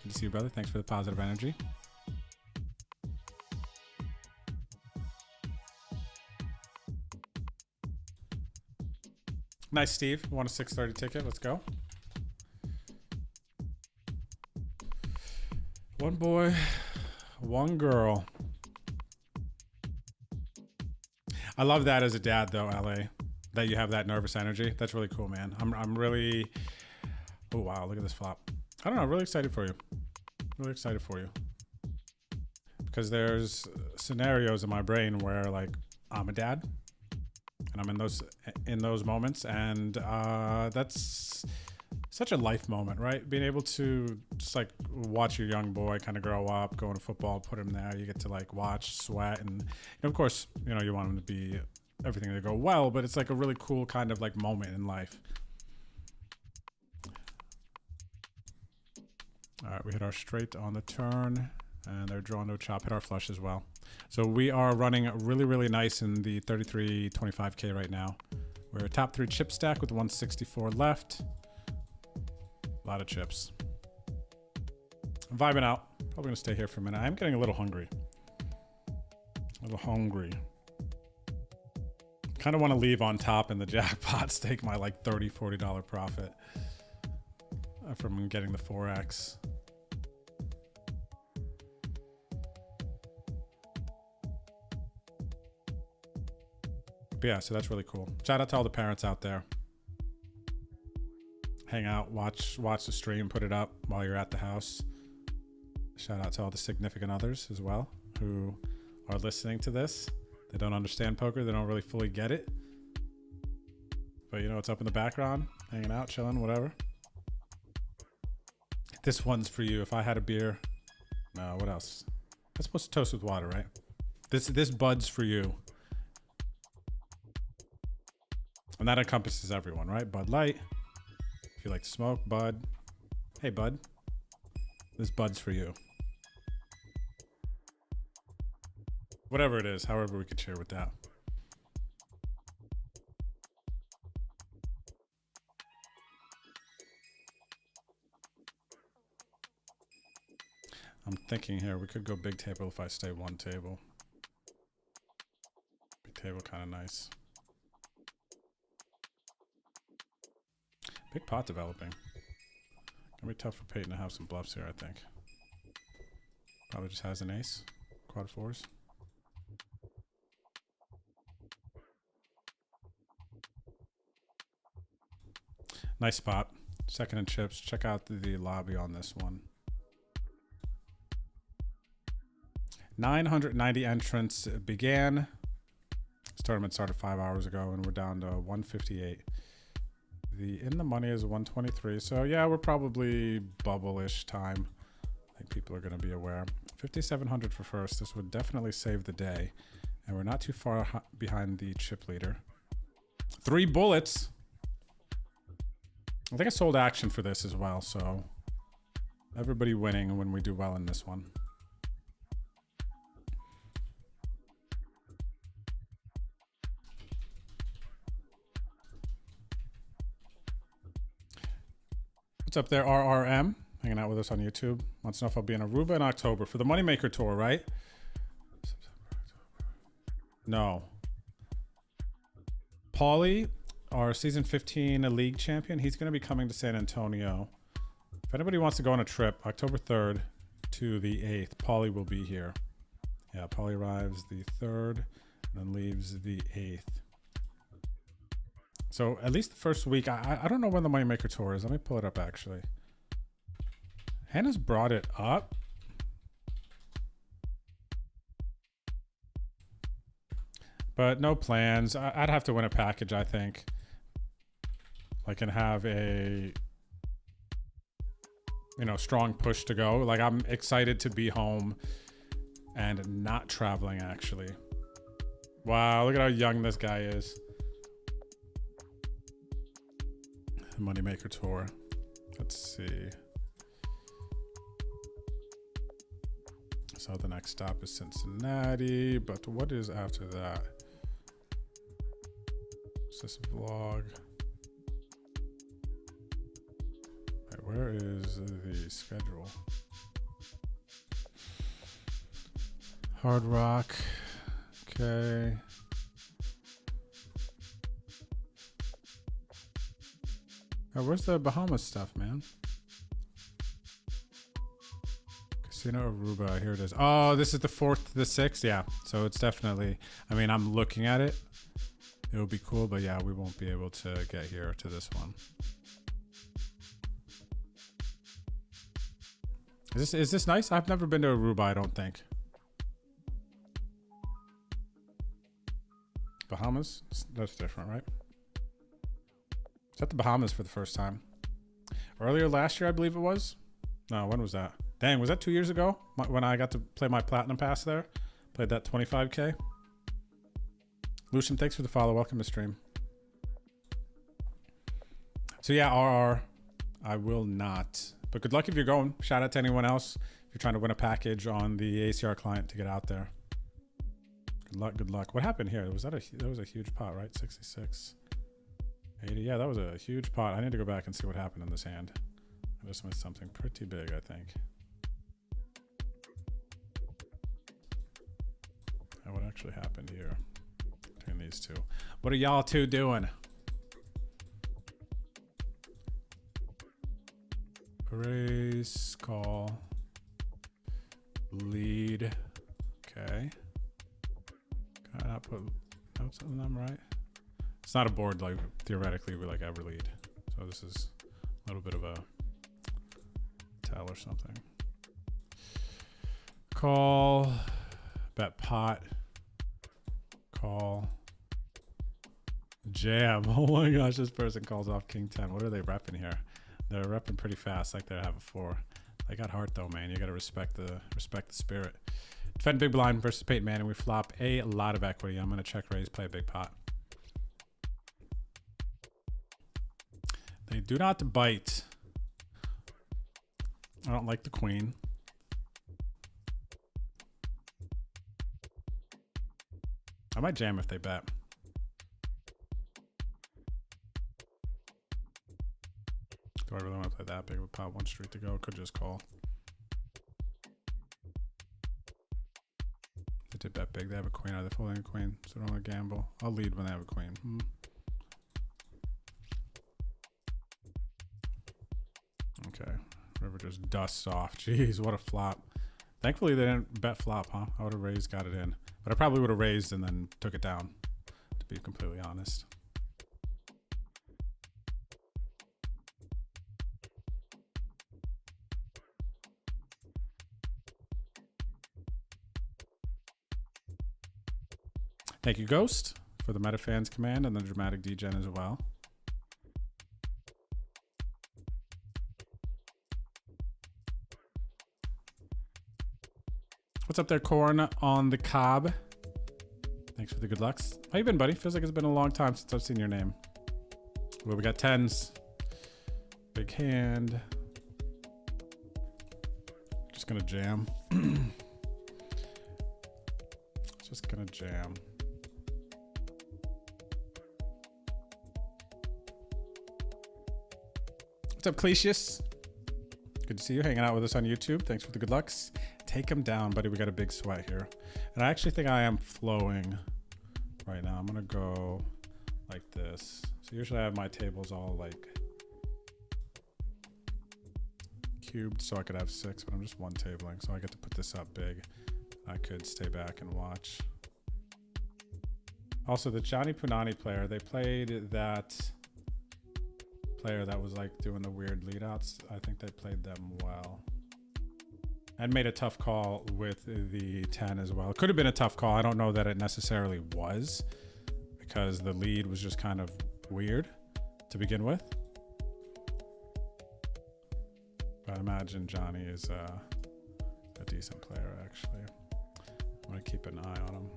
Good to see you, brother. Thanks for the positive energy. Nice, Steve. Want a 6:30 ticket? Let's go. One boy, one girl. I love that as a dad, though, LA, that you have that nervous energy. That's really cool, man. I'm really. Oh wow! Look at this flop. I don't know. I'm really excited for you. Really excited for you. Because there's scenarios in my brain where, like, I'm a dad. And I'm in those moments, and that's such a life moment, right? Being able to just like watch your young boy kind of grow up, going to football, put him there. You get to like watch, sweat, and of course, you know, you want him to be everything to go well, but it's like a really cool kind of like moment in life. All right, we hit our straight on the turn, and they're drawing no chop. Hit our flush as well. So we are running really, really nice in the 33.25K right now. We're a top 3 chip stack with 164 left. A lot of chips. I'm vibing out. Probably gonna stay here for a minute. I'm getting a little hungry. Kind of want to leave on top in the jackpot, stake my like $30, $40 profit from getting the 4X. But yeah, so that's really cool. Shout out to all the parents out there. Hang out, watch the stream, put it up while you're at the house. Shout out to all the significant others as well who are listening to this. They don't understand poker. They don't really fully get it. But you know, it's up in the background, hanging out, chilling, whatever. This one's for you. If I had a beer. No, what else? I'm supposed to toast with water, right? This bud's for you. And that encompasses everyone, right? Bud Light. If you like to smoke, Bud. Hey, Bud. This Bud's for you. Whatever it is, however we could share with that. I'm thinking here, we could go big table if I stay one table. table kind of nice. Big pot developing. Gonna be tough for Peyton to have some bluffs here, I think. Probably just has an ace. Quad fours. Nice spot. Second in chips. Check out the lobby on this one. 990 entrants began. This tournament started 5 hours ago, and we're down to 158. The in the money is 123. So yeah, we're probably bubble-ish time. I think people are going to be aware. 5,700 for first. This would definitely save the day, and we're not too far behind the chip leader. 3 bullets. I think I sold action for this as well, so everybody winning when we do well in this one. What's up there, RRM? Hanging out with us on YouTube. Wants to know if I'll be in Aruba in October for the Moneymaker Tour, right? No. Paulie, our season 15 league champion, he's going to be coming to San Antonio. If anybody wants to go on a trip, October 3rd to the 8th, Paulie will be here. Yeah, Paulie arrives the 3rd and then leaves the 8th. So at least the first week, I don't know when the Moneymaker Tour is. Let me pull it up actually. Hannah's brought it up. But no plans. I'd have to win a package, I think. Like, and have a, you know, strong push to go. Like, I'm excited to be home and not traveling, actually. Wow, look at how young this guy is. The Moneymaker Tour. Let's see. So the next stop is Cincinnati, but what is after that? What's this vlog? Wait, where is the schedule? Hard Rock. Okay. Oh, where's the Bahamas stuff, man? Casino Aruba, here it is. Oh, this is the 4th to the 6th. Yeah, so it's definitely, I mean, I'm looking at it. It would be cool, but yeah, we won't be able to get here to this one. Is this nice? I've never been to Aruba, I don't think. Bahamas? That's different, right? Is that the Bahamas for the first time? Earlier last year, I believe it was. No, when was that? Dang, was that 2 years ago when I got to play my Platinum Pass there? Played that 25K. Lucian, thanks for the follow. Welcome to stream. So yeah, RR, I will not. But good luck if you're going. Shout out to anyone else if you're trying to win a package on the ACR client to get out there. Good luck, good luck. What happened here? That was a huge pot, right? 66, 80. Yeah, that was a huge pot. I need to go back and see what happened in this hand. I just missed something pretty big, I think. What actually happened here between these two? What are y'all two doing? Raise, call, lead. Okay. Can I not put notes on them, right? It's not a board like theoretically we like ever lead. So this is a little bit of a tell or something. Call, bet pot. Call, jam. Oh my gosh, this person calls off King 10. What are they repping here? They're repping pretty fast, like they have a 4. They got heart though, man. You gotta respect the spirit. Defend big blind versus Peyton Manning. We flop a lot of equity. I'm gonna check raise, play a big pot. They do not bite. I don't like the queen. I might jam if they bet. Do I really want to play that big of a pot? 1 street to go. Could just call. tempted bet big. They have a queen. Are they folding a queen? So I don't want to gamble. I'll lead when they have a queen. Okay. River just dusts off. Jeez, what a flop. Thankfully, they didn't bet flop, huh? I would have raised, got it in. But I probably would have raised and then took it down, to be completely honest. Thank you, Ghost, for the MetaFans command and the dramatic degen as well. What's up there, Corn on the cob? Thanks for the good lucks. How you been, buddy? Feels like it's been a long time since I've seen your name. Well, we got tens. Big hand. Just gonna jam. Just gonna jam. What's up, Clesius? Good to see you hanging out with us on YouTube. Thanks for the good lucks. Take him down, buddy. We got a big sweat here. And I actually think I am flowing right now. I'm going to go like this. So usually I have my tables all like cubed so I could have 6, but I'm just one tabling. So I get to put this up big. I could stay back and watch. Also, the Johnny Punani player, they played that player that was like doing the weird lead outs. I think they played them well. And made a tough call with the 10 as well. It could have been a tough call. I don't know that it necessarily was, because the lead was just kind of weird to begin with. But I imagine Johnny is a decent player, actually. I'm going to keep an eye on him.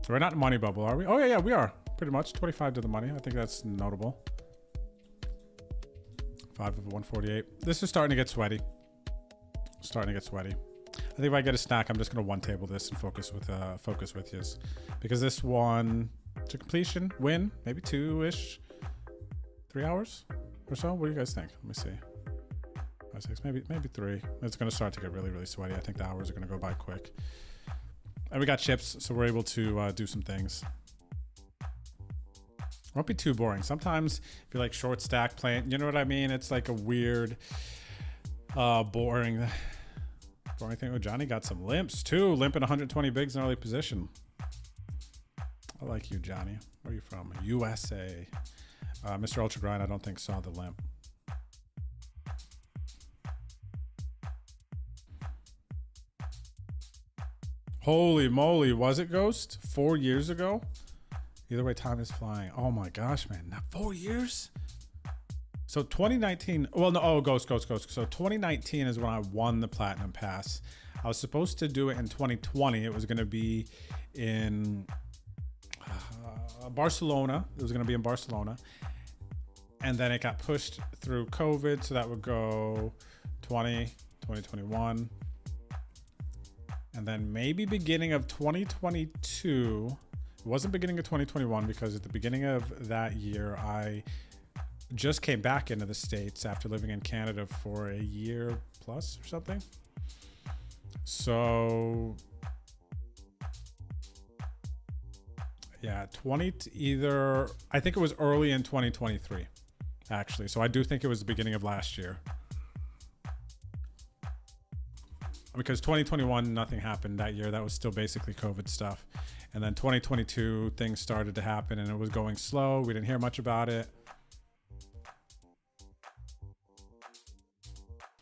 So we're not in money bubble, are we? Oh, yeah, we are. Pretty much 25 to the money. I think that's notable. 5 of 148. This is starting to get sweaty. Starting to get sweaty. I think if I get a snack, I'm just going to one table this and focus with yous. Because this one to completion, win, maybe 2-ish, 3 hours or so. What do you guys think? Let me see. 5, 6, maybe 3. It's going to start to get really, really sweaty. I think the hours are going to go by quick. And we got chips, so we're able to do some things. Won't be too boring. Sometimes if you like short stack playing, you know what I mean? It's like a weird, boring thing. Oh, Johnny got some limps too. Limping 120 bigs in early position. I like you, Johnny. Where are you from? USA. Mr. Ultra Grind, I don't think saw the limp. Holy moly, was it Ghost? 4 years ago? Either way, time is flying. Oh my gosh, man. Not 4 years? So 2019, well, no, oh, Ghost. So 2019 is when I won the Platinum Pass. I was supposed to do it in 2020. It was going to be in Barcelona. It was going to be in Barcelona. And then it got pushed through COVID. So that would go 2021. And then maybe beginning of 2022. It wasn't beginning of 2021 because at the beginning of that year, I just came back into the States after living in Canada for a year plus or something. So yeah, I think it was early in 2023, actually. So I do think it was the beginning of last year. Because 2021, nothing happened that year. That was still basically COVID stuff. And then 2022, things started to happen and it was going slow. We didn't hear much about it.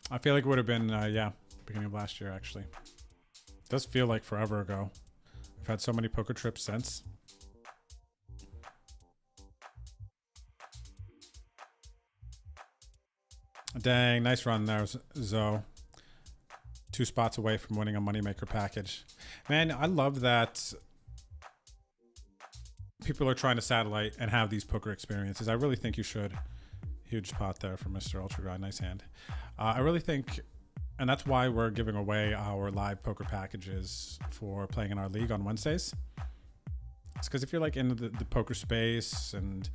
I feel like it would have been, beginning of last year, actually. It does feel like forever ago. I've had so many poker trips since. Dang, nice run there, Zoe. 2 spots away from winning a moneymaker package. Man, I love that people are trying to satellite and have these poker experiences. I really think you should. Huge spot there for Mr. Ultra Grind. Nice hand. I really think, and that's why we're giving away our live poker packages for playing in our league on Wednesdays. It's because if you're like into the poker space and,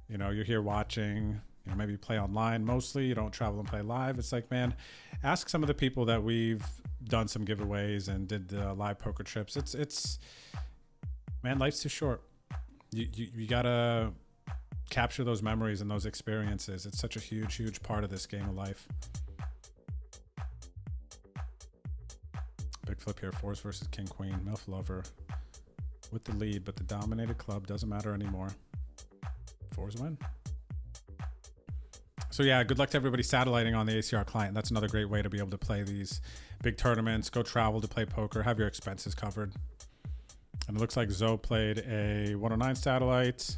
you know, you're here watching, you know, maybe you play online mostly, you don't travel and play live. It's like, man, ask some of the people that we've done some giveaways and did the live poker trips. It's man, life's too short. You gotta capture those memories and those experiences. It's such a huge part of this game of life. Big flip here, fours versus king queen. Milf lover with the lead, but the dominated club doesn't matter anymore. Fours win. So yeah, good luck to everybody satelliting on the ACR client. That's another great way to be able to play these big tournaments, go travel to play poker, have your expenses covered. And it looks like Zoe played a 109 satellite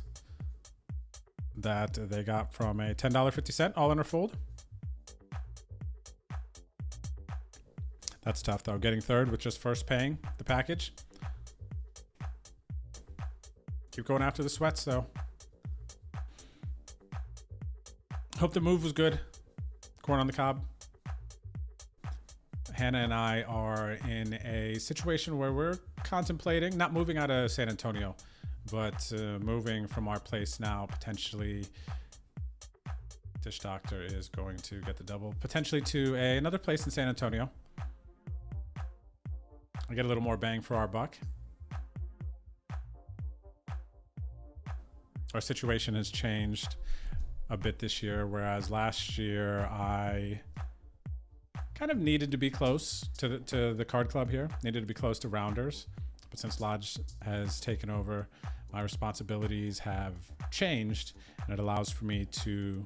that they got from a $10.50 all in or fold. That's tough though, getting third with just first paying the package. Keep going after the sweats though. Hope the move was good. Corn on the cob. Hannah and I are in a situation where we're contemplating, not moving out of San Antonio, but moving from our place now, potentially. Dish Doctor is going to get the double, potentially to another place in San Antonio. I get a little more bang for our buck. Our situation has changed a bit this year, whereas last year I kind of needed to be close to the card club here, needed to be close to Rounders. But since Lodge has taken over, my responsibilities have changed, and it allows for me to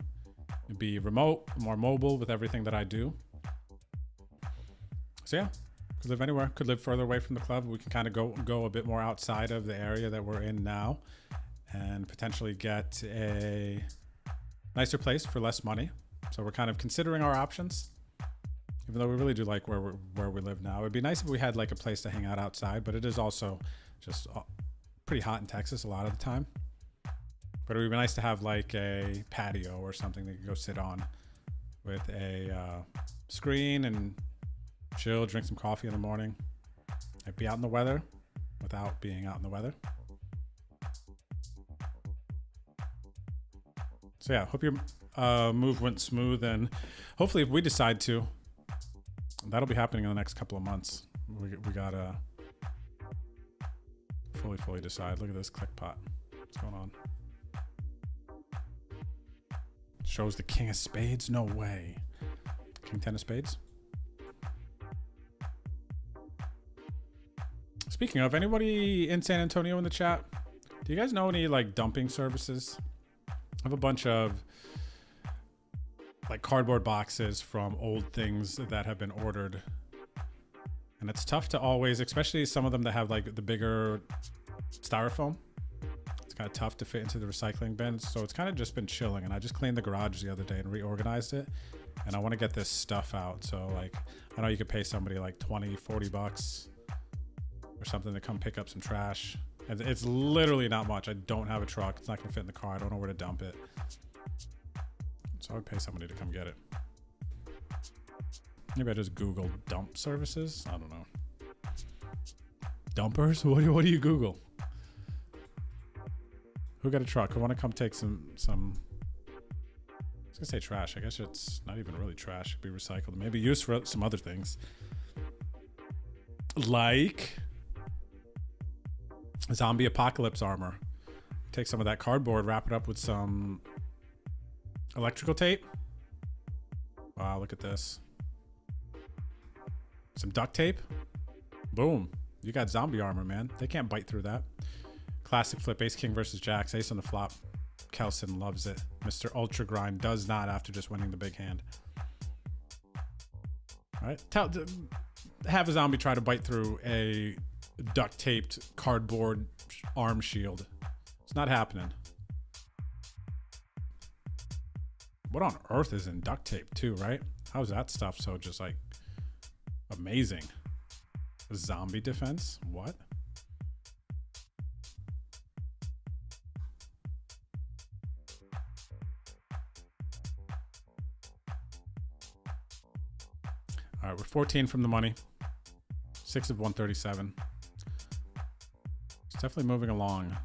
be remote, more mobile with everything that I do. So yeah, could live anywhere, could live further away from the club. We can kind of go a bit more outside of the area that we're in now and potentially get a nicer place for less money. So we're kind of considering our options, even though we really do like where we live now. It'd be nice if we had like a place to hang out outside, but it is also just pretty hot in Texas a lot of the time. But it would be nice to have like a patio or something that you could go sit on with a screen and chill, drink some coffee in the morning. I'd be out in the weather without being out in the weather. So yeah, hope your move went smooth, and hopefully if we decide to, that'll be happening in the next couple of months. We gotta fully decide. Look at this click pot. What's going on? Shows the king of spades? No way. King 10 of spades? Speaking of, anybody in San Antonio in the chat? Do you guys know any like dumping services? I have a bunch of like cardboard boxes from old things that have been ordered. And it's tough to always, especially some of them that have like the bigger styrofoam. It's kind of tough to fit into the recycling bins. So it's kind of just been chilling. And I just cleaned the garage the other day and reorganized it. And I want to get this stuff out. So like, I know you could pay somebody like 20, 40 bucks or something to come pick up some trash. And it's literally not much. I don't have a truck. It's not going to fit in the car. I don't know where to dump it. So I would pay somebody to come get it. Maybe I just Google dump services. I don't know. Dumpers? What do you Google? Who got a truck? Who want to come take some I was gonna say trash. I guess it's not even really trash. It could be recycled. Maybe used for some other things. Like zombie apocalypse armor. Take some of that cardboard, wrap it up with some electrical tape. Wow, look at this. Some duct tape. Boom. You got zombie armor, man. They can't bite through that. Classic flip, ace king versus jacks, ace on the flop. Kelson loves it. Mr. Ultra Grind does not after just winning the big hand. All right. Have a zombie try to bite through a duct taped cardboard arm shield. It's not happening. What on earth is in duct tape too, right? How's that stuff so just like amazing? Zombie defense? What? All right, we're 14 from the money. 6 of 137. It's definitely moving along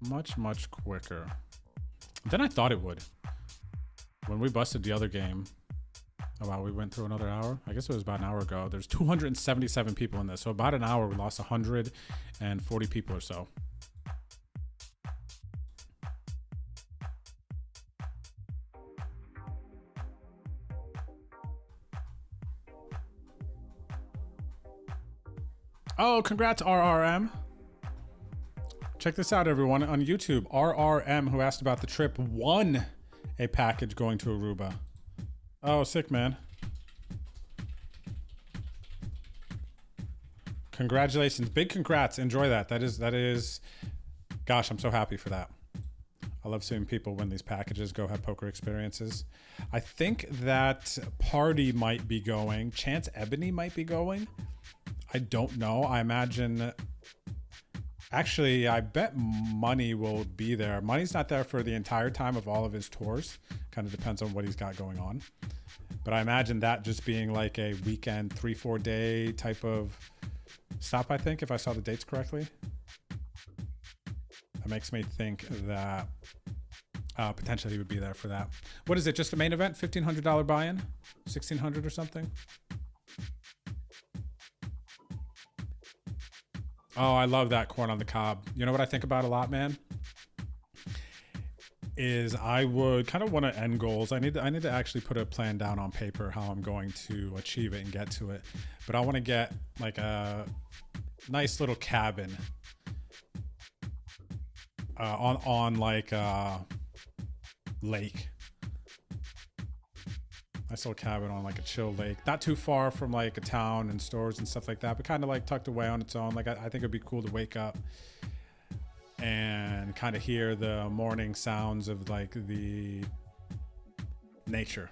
much quicker than I thought it would. When we busted the other game, oh wow, we went through another hour. I guess it was about an hour ago. There's 277 people in this. So about an hour, we lost 140 people or so. Oh, congrats, RRM. Check this out, everyone. On YouTube, RRM, who asked about the trip, won a package going to Aruba. Oh, sick, man. Congratulations. Big congrats. Enjoy that. That is, gosh, I'm so happy for that. I love seeing people win these packages, go have poker experiences. I think that Party might be going. Chance Ebony might be going. I don't know. I imagine... Actually, I bet Money will be there. Money's not there for the entire time of all of his tours. Kind of depends on what he's got going on. But I imagine that just being like a weekend, 3-4 day type of stop, I think, if I saw the dates correctly. That makes me think that potentially he would be there for that. What is it? Just a main event? $1,500 buy-in? $1,600 or something? Oh, I love that corn on the cob. You know what I think about a lot, man? Is I would kind of want to end goals. I need to actually put a plan down on paper how I'm going to achieve it and get to it. But I want to get like a nice little cabin on like a lake. Nice little cabin on like a chill lake, not too far from like a town and stores and stuff like that, but kind of like tucked away on its own. Like I think it'd be cool to wake up and kind of hear the morning sounds of like the nature.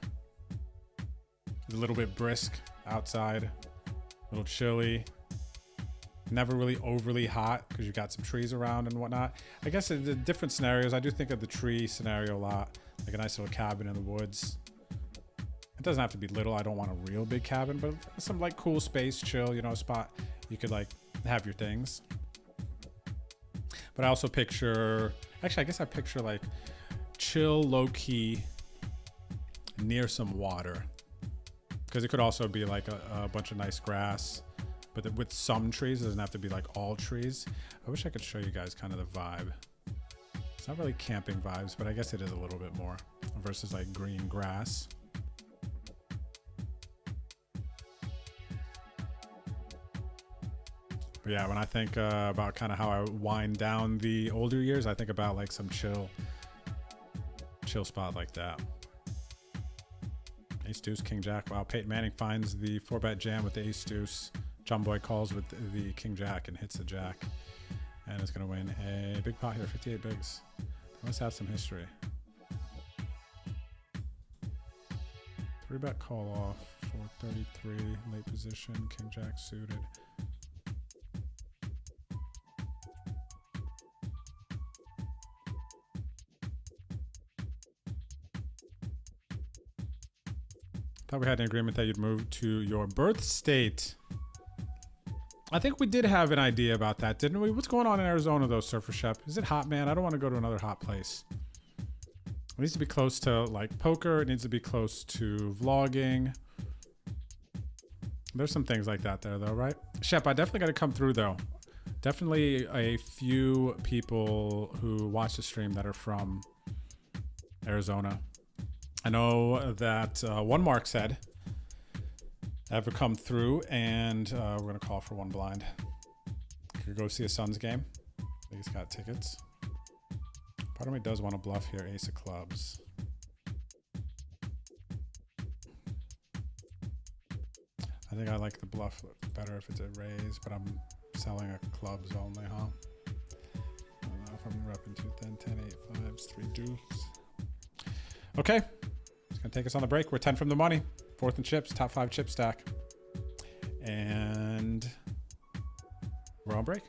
It's a little bit brisk outside, a little chilly, never really overly hot because you got some trees around and whatnot. I guess in the different scenarios, I do think of the tree scenario a lot, like a nice little cabin in the woods. It doesn't have to be little. I don't want a real big cabin, but some like cool space, chill, you know, spot you could like have your things. But I also picture, actually, I guess I picture like chill, low key, near some water. Because it could also be like a bunch of nice grass, but with some trees. It doesn't have to be like all trees. I wish I could show you guys kind of the vibe. It's not really camping vibes, but I guess it is a little bit more versus like green grass. But yeah, when I think about kind of how I wind down the older years, I think about like some chill spot like that. Ace deuce, king jack. Wow, Peyton Manning finds the 4-bet jam with the ace deuce. John Boy calls with the king jack and hits the jack, and is going to win a big pot here, 58 bigs. They must have some history. 3-bet call off, 433, late position, king jack suited. Thought we had an agreement that you'd move to your birth state. I think we did have an idea about that, didn't we? What's going on in Arizona, though, Surfer Shep? Is it hot, man? I don't want to go to another hot place. It needs to be close to, like, poker. It needs to be close to vlogging. There's some things like that there, though, right? Shep, I definitely got to come through, though. Definitely a few people who watch the stream that are from Arizona. I know that one Mark said ever come through, and we're gonna call for one blind. Could go see a Suns game. I think he's got tickets. Part of me does want to bluff here, ace of clubs. I think I like the bluff better if it's a raise, but I'm selling a clubs only, huh? I don't know if I'm repping too thin. 10, 8, 5s, 3 deuce. Okay. It's going to take us on the break. We're 10 from the money. 4th and chips, top 5 chip stack. And we're on break.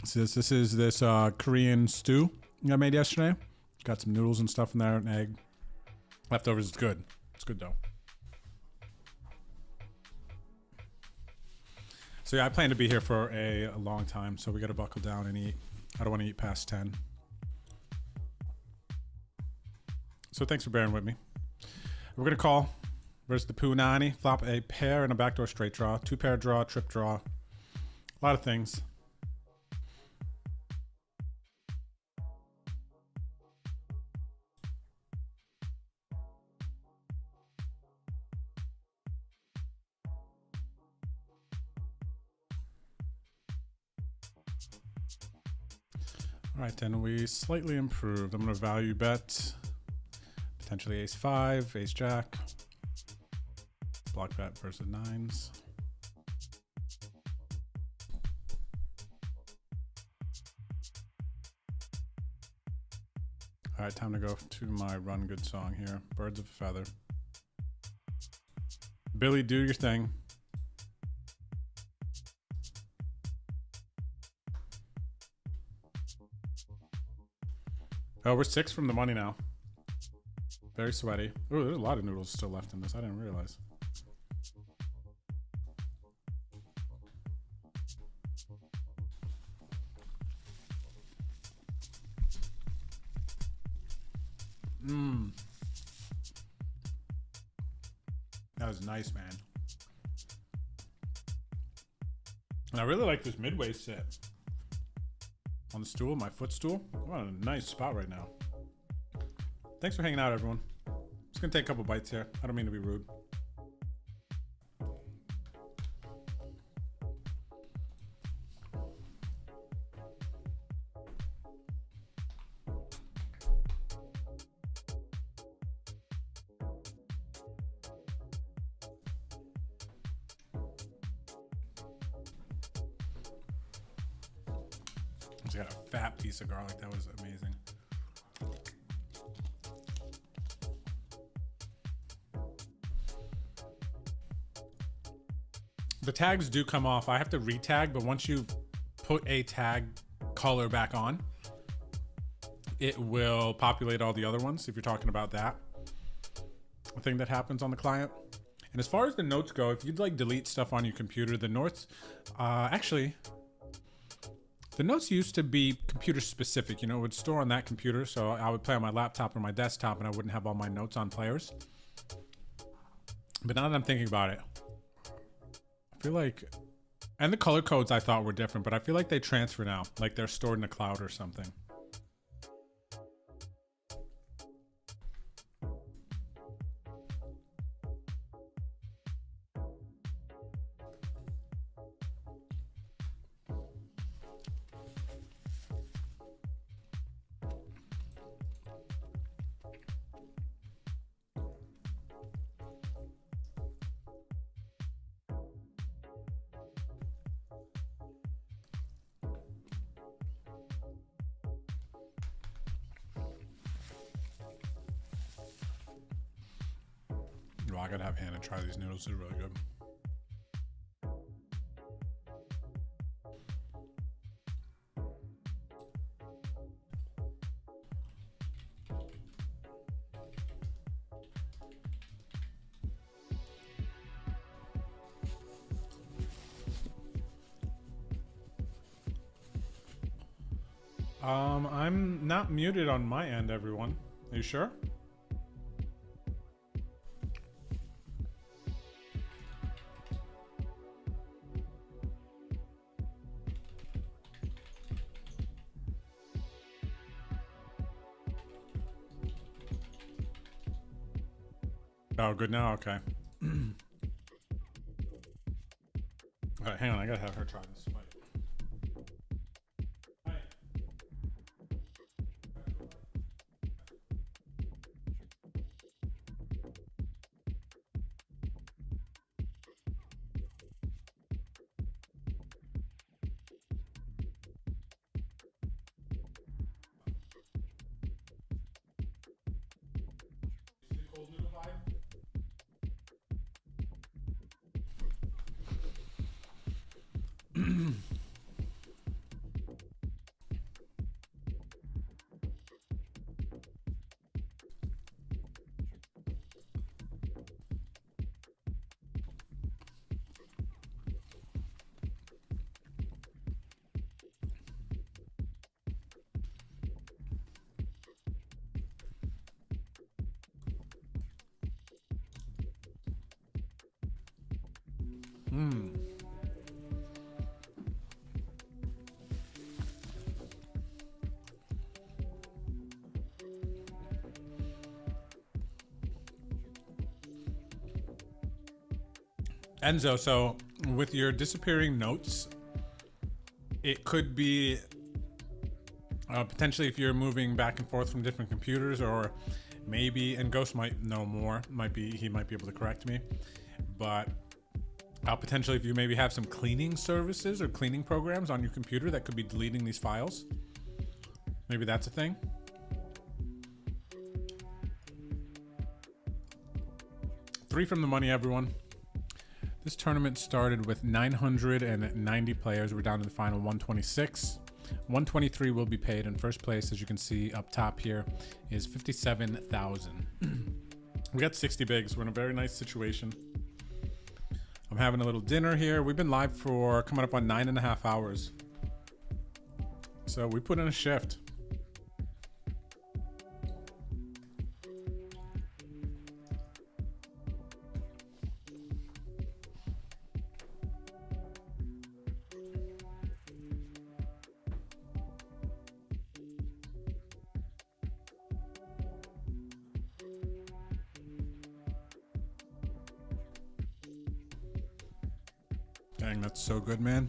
So this is this Korean stew I made yesterday. Got some noodles and stuff in there, an egg. Leftovers. It's good. It's good though. So yeah, I plan to be here for a long time, so we got to buckle down and eat. I don't want to eat past 10. So thanks for bearing with me. We're gonna call versus the Punani. Flop a pair and a backdoor straight draw. 2-pair draw, trip draw. A lot of things. All right, then we slightly improved. I'm gonna value bet, potentially ace 5, ace jack, block bet versus 9s. All right, time to go to my run good song here. Birds of a feather. Billy, do your thing. Oh, we're 6 from the money now. Very sweaty. Oh, there's a lot of noodles still left in this. I didn't realize. That was nice, man. And I really like this midway sit. On the stool, my footstool. We're on a nice spot right now. Thanks for hanging out, everyone. Just gonna take a couple bites here. I don't mean to be rude. I got a fat piece of garlic. That was amazing. The tags do come off. I have to retag, but once you put a tag color back on, it will populate all the other ones if you're talking about that. A thing that happens on the client. And as far as the notes go, if you'd like delete stuff on your computer, the notes, actually, the notes used to be computer specific, you know, it would store on that computer. So I would play on my laptop or my desktop and I wouldn't have all my notes on players. But now that I'm thinking about it, I feel like, and the color codes I thought were different, but I feel like they transfer now, like they're stored in the cloud or something. Well, I gotta have Hannah try these noodles. They're really good. I'm not muted on my end, everyone. Are you sure? Oh, good now? Okay. All right, hang on. I gotta have her try this. Wait. Hi. Cold noodle vibe? Enzo, so with your disappearing notes, it could be potentially if you're moving back and forth from different computers, or maybe, and Ghost might know more, he might be able to correct me, but potentially if you maybe have some cleaning services or cleaning programs on your computer that could be deleting these files. Maybe that's a thing. Three from the money, everyone. This tournament started with 990 players. We're down to the final 126. 123 will be paid in first place. As you can see up top here is 57,000. We got 60 bigs. We're in a very nice situation. I'm having a little dinner here. We've been live for coming up on 9.5 hours. So we put in a shift. Dang, that's so good, man.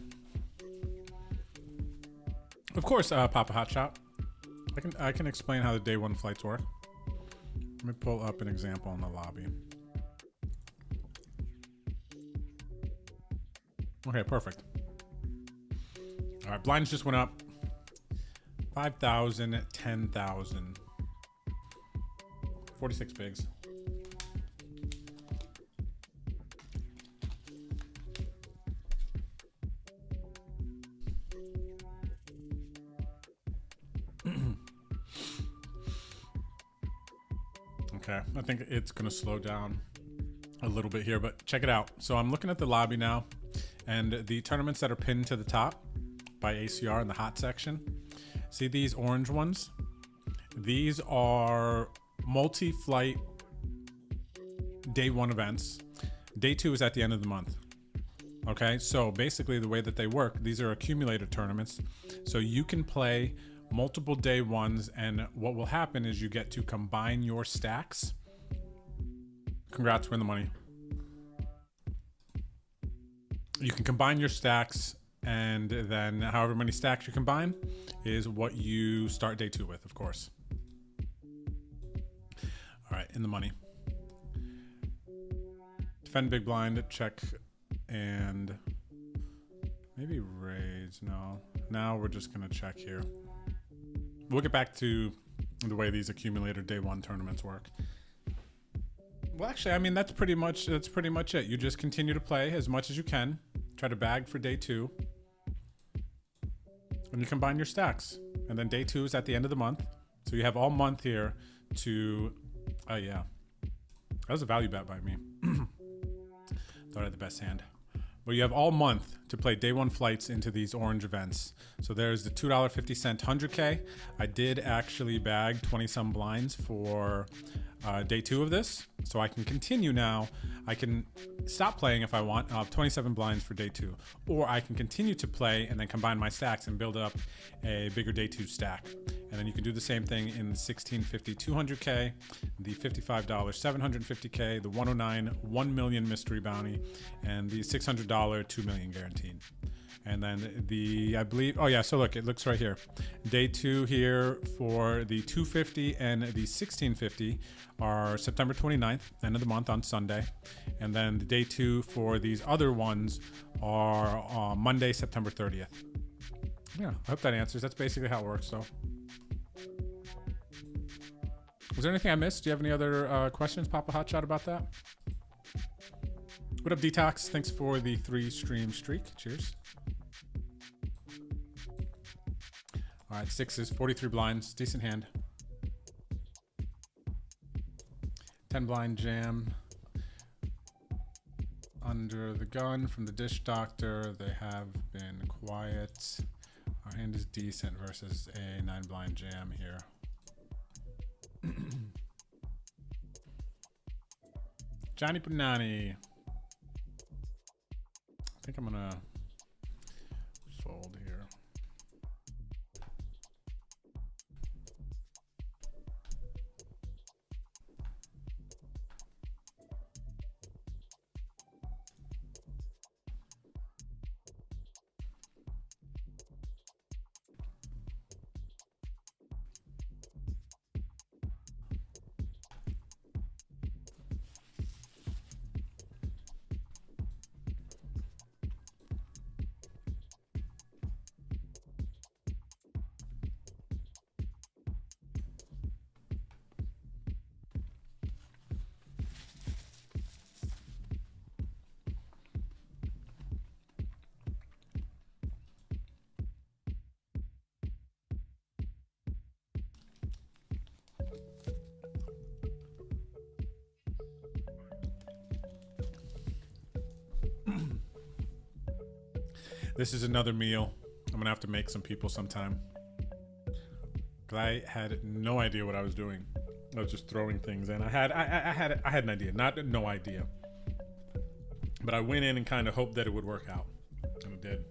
Of course, Papa Hotshot. I can explain how the day one flights work. Let me pull up an example in the lobby. Okay, perfect. All right, blinds just went up. 5,000, 10,000. 46 bigs. Okay, I think it's gonna slow down a little bit here, but check it out. So I'm looking at the lobby now, and the tournaments that are pinned to the top by ACR in the hot section. See these orange ones? These are multi-flight day one events. Day two is at the end of the month. Okay, so basically the way that they work, these are accumulator tournaments. So you can play multiple day ones, and what will happen is you get to combine your stacks. Congrats, win the money. You can combine your stacks, and then however many stacks you combine is what you start day two with, of course. All right, in the money. Defend big blind, check, and maybe raise. No, now we're just gonna check here. We'll get back to the way these accumulator day one tournaments work. Well, actually, I mean, that's pretty much it. You just continue to play as much as you can. Try to bag for day two. And you combine your stacks. And then day two is at the end of the month. So you have all month here to, oh yeah. That was a value bet by me. Thought I had the best hand. But you have all month to play day one flights into these orange events. So there's the $2.50 100K. I did actually bag 20 some blinds for day two of this. So I can continue now. I can stop playing if I want. I'll have 27 blinds for day two. Or I can continue to play and then combine my stacks and build up a bigger day two stack. And then you can do the same thing in the $16.50 200K, the $55 750K, the $109 1 million mystery bounty, and the $600 2 million guaranteed. And then the, I believe, oh yeah, so look, it looks right here. Day two here for the 250 and the 1650 are September 29th, end of the month on Sunday. And then the day two for these other ones are Monday, September 30th. Yeah, I hope that answers. That's basically how it works, so. Was there anything I missed? Do you have any other questions, Papa Hotshot, about that? What up, Detox? Thanks for the 3 stream streak. Cheers. All right, sixes, 43 blinds, decent hand. 10 blind jam. Under the gun from the Dish Doctor. They have been quiet. Our hand is decent versus a 9 blind jam here. Johnny Panani. think I'm gonna fold here. This is another meal I'm gonna have to make some people sometime. Cause I had no idea what I was doing. I was just throwing things in. I had an idea, not no idea. But I went in and kind of hoped that it would work out. And it did.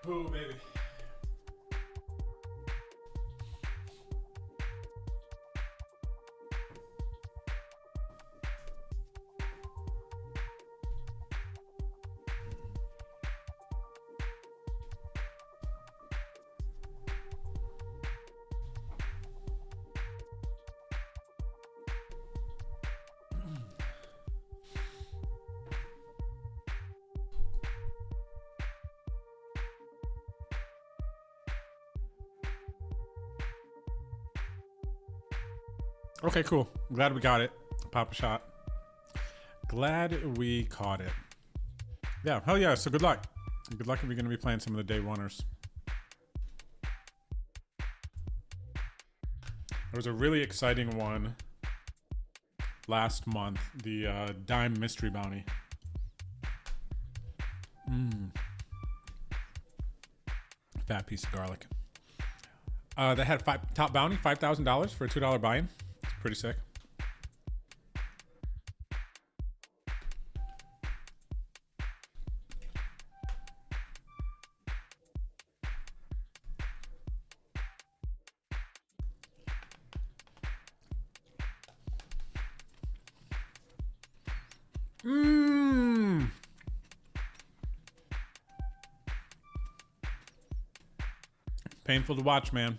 Ooh, baby. Okay, cool. Glad we got it. Pop a shot. Glad we caught it. Yeah, hell yeah. So good luck. Good luck if you're going to be playing some of the day oneers. There was a really exciting one last month. The Dime Mystery Bounty. Fat piece of garlic. That had top bounty, $5,000 for a $2 buy-in. Pretty sick. Painful to watch, man.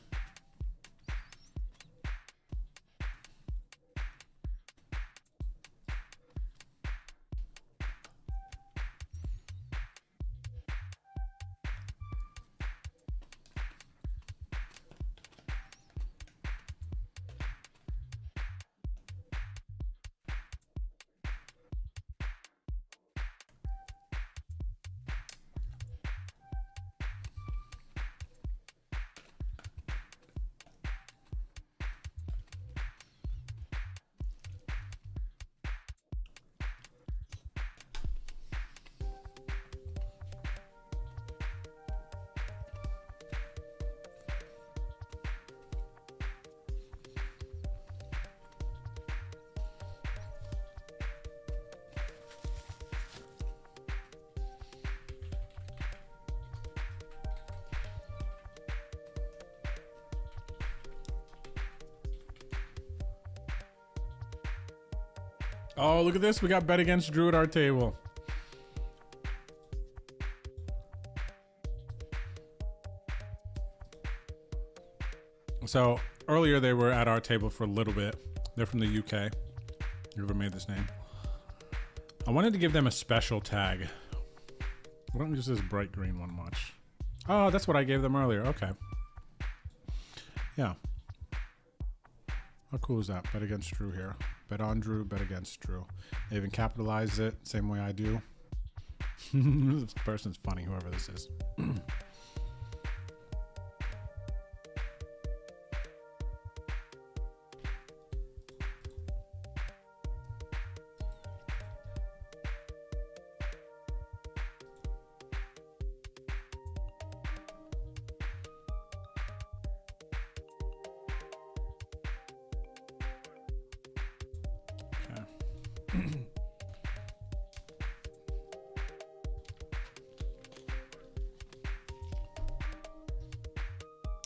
Oh, look at this. We got bet against Drew at our table. So earlier they were at our table for a little bit. They're from the UK. Whoever made this name. I wanted to give them a special tag. I don't use this bright green one much. Oh, that's what I gave them earlier. Okay. Yeah. How cool is that? Bet against Drew here. Bet on Drew, bet against Drew. They even capitalized it, same way I do. This person's funny, whoever this is.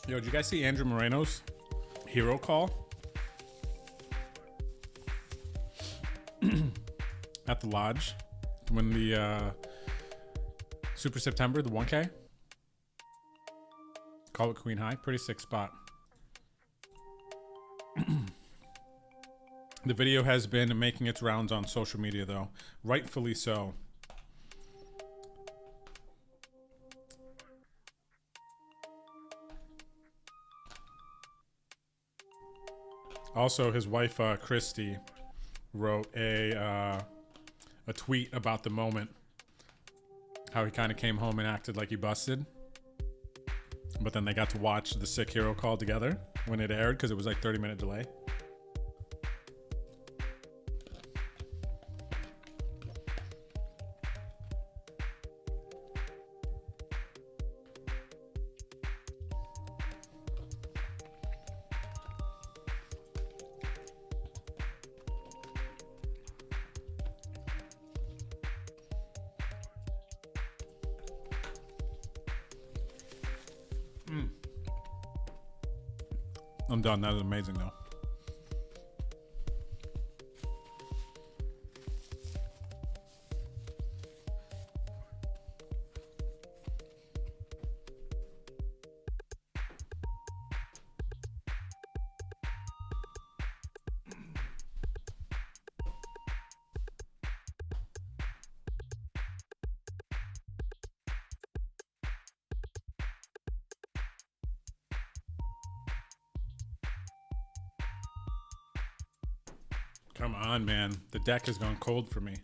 Yo, did you guys see Andrew Moreno's hero call? At the lodge when the Super September, the 1K? Call it Queen High. Pretty sick spot. The video has been making its rounds on social media, though. Rightfully so. Also, his wife, Christy, wrote a tweet about the moment. How he kind of came home and acted like he busted. But then they got to watch the sick hero call together when it aired because it was like 30-minute delay. I'm done. That was amazing, though. Come on, man. The deck has gone cold for me.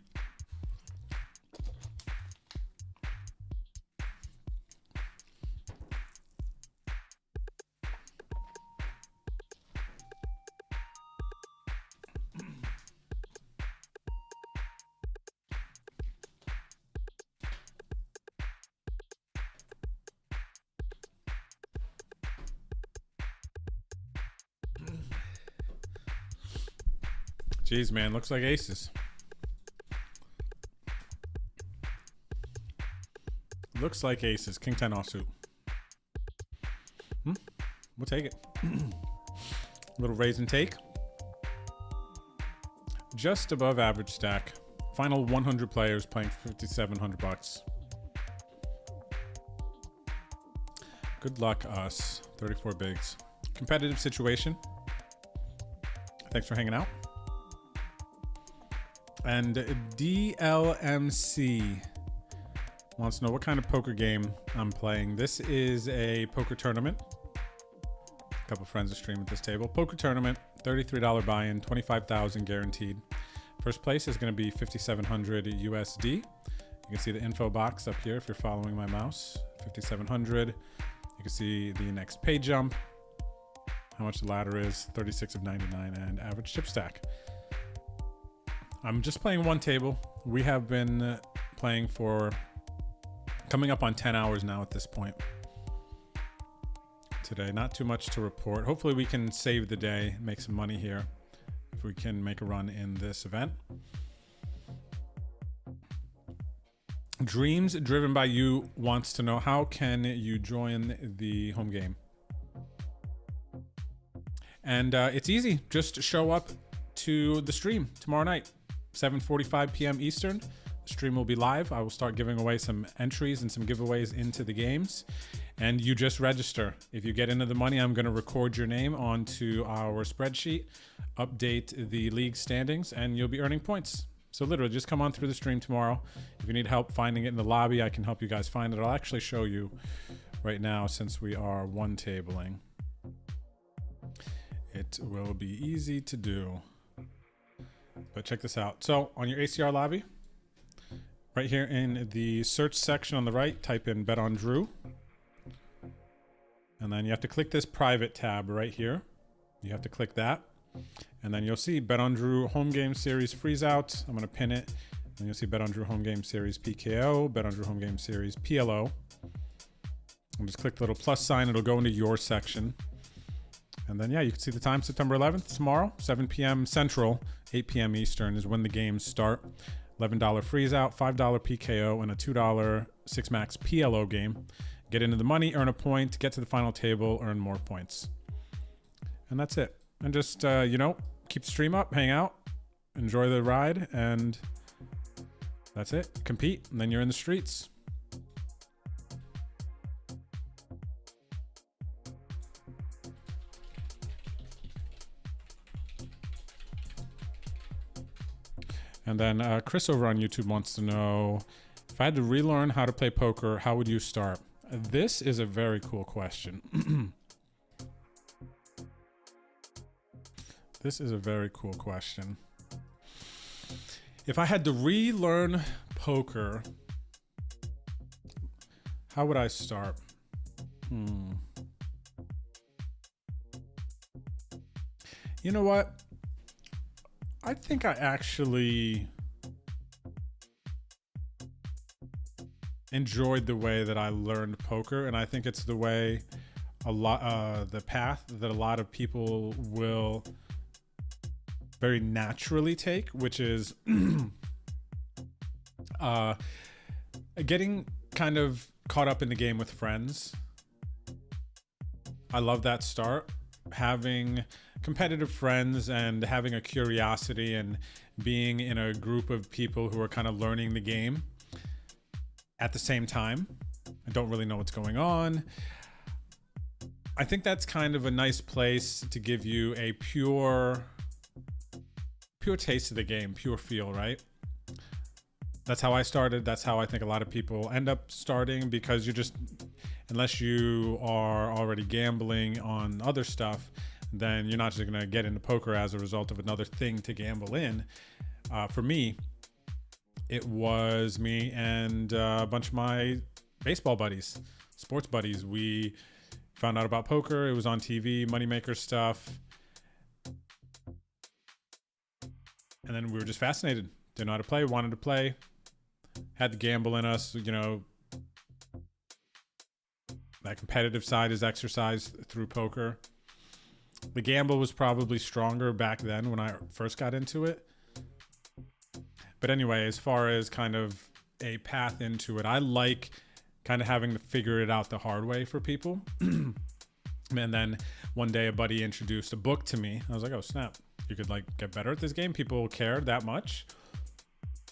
Jeez, man, looks like aces. Looks like aces. King 10 offsuit. We'll take it. Little raise and take. Just above average stack. Final 100 players playing $5,700. Good luck, us. 34 bigs. Competitive situation. Thanks for hanging out. And DLMC wants to know what kind of poker game I'm playing. This is a poker tournament. A couple friends are streaming at this table. Poker tournament, $33 buy-in, $25,000 guaranteed. First place is going to be $5,700 USD. You can see the info box up here if you're following my mouse. $5,700. You can see the next pay jump, how much the ladder is, 36 of 99, and average chip stack. I'm just playing one table. We have been playing for coming up on 10 hours now at this point. Today, not too much to report. Hopefully we can save the day, make some money here if we can make a run in this event. Dreams Driven by You wants to know, how can you join the home game? And it's easy. Just show up to the stream tomorrow night. 7:45 p.m. Eastern. The stream will be live. I will start giving away some entries and some giveaways into the games. And you just register. If you get into the money, I'm going to record your name onto our spreadsheet, update the league standings, and you'll be earning points. So literally just come on through the stream tomorrow. If you need help finding it in the lobby, I can help you guys find it. I'll actually show you right now since we are one tabling. It will be easy to do. But check this out. So on your ACR lobby, right here in the search section on the right, type in Bet on Drew. And then you have to click this private tab right here. You have to click that. And then you'll see Bet on Drew Home Game Series Freeze Out. I'm going to pin it. And you'll see Bet on Drew Home Game Series PKO, Bet on Drew Home Game Series PLO. And just click the little plus sign. It'll go into your section. And then, yeah, you can see the time, September 11th, tomorrow, 7 p.m. Central, 8 p.m. Eastern is when the games start. $11 freeze out, $5 PKO, and a $2 6 max PLO game. Get into the money, earn a point, get to the final table, earn more points. And that's it. And just, you know, keep the stream up, hang out, enjoy the ride, and that's it. Compete, and then you're in the streets. And then Chris over on YouTube wants to know, if I had to relearn how to play poker, how would you start? This is a very cool question. This is a very cool question. If I had to relearn poker, how would I start? You know what? I think I actually enjoyed the way that I learned poker, and I think it's the way the path that a lot of people will very naturally take, which is getting kind of caught up in the game with friends. I love that start. Having competitive friends and having a curiosity and being in a group of people who are kind of learning the game at the same time. I don't really know what's going on. I think that's kind of a nice place to give you a pure taste of the game, pure feel, right? That's how I started. That's how I think a lot of people end up starting, because you're just, unless you are already gambling on other stuff, then you're not just going to get into poker as a result of another thing to gamble in. For me, it was me and a bunch of my baseball buddies, sports buddies. We found out about poker. It was on TV, moneymaker stuff. And then we were just fascinated. Didn't know how to play, wanted to play, had the gamble in us. You know, that competitive side is exercised through poker. The gamble was probably stronger back then when I first got into it. But anyway, as far as kind of a path into it, I like kind of having to figure it out the hard way for people. And then one day a buddy introduced a book to me. I was like, oh snap, you could like get better at this game. People care that much.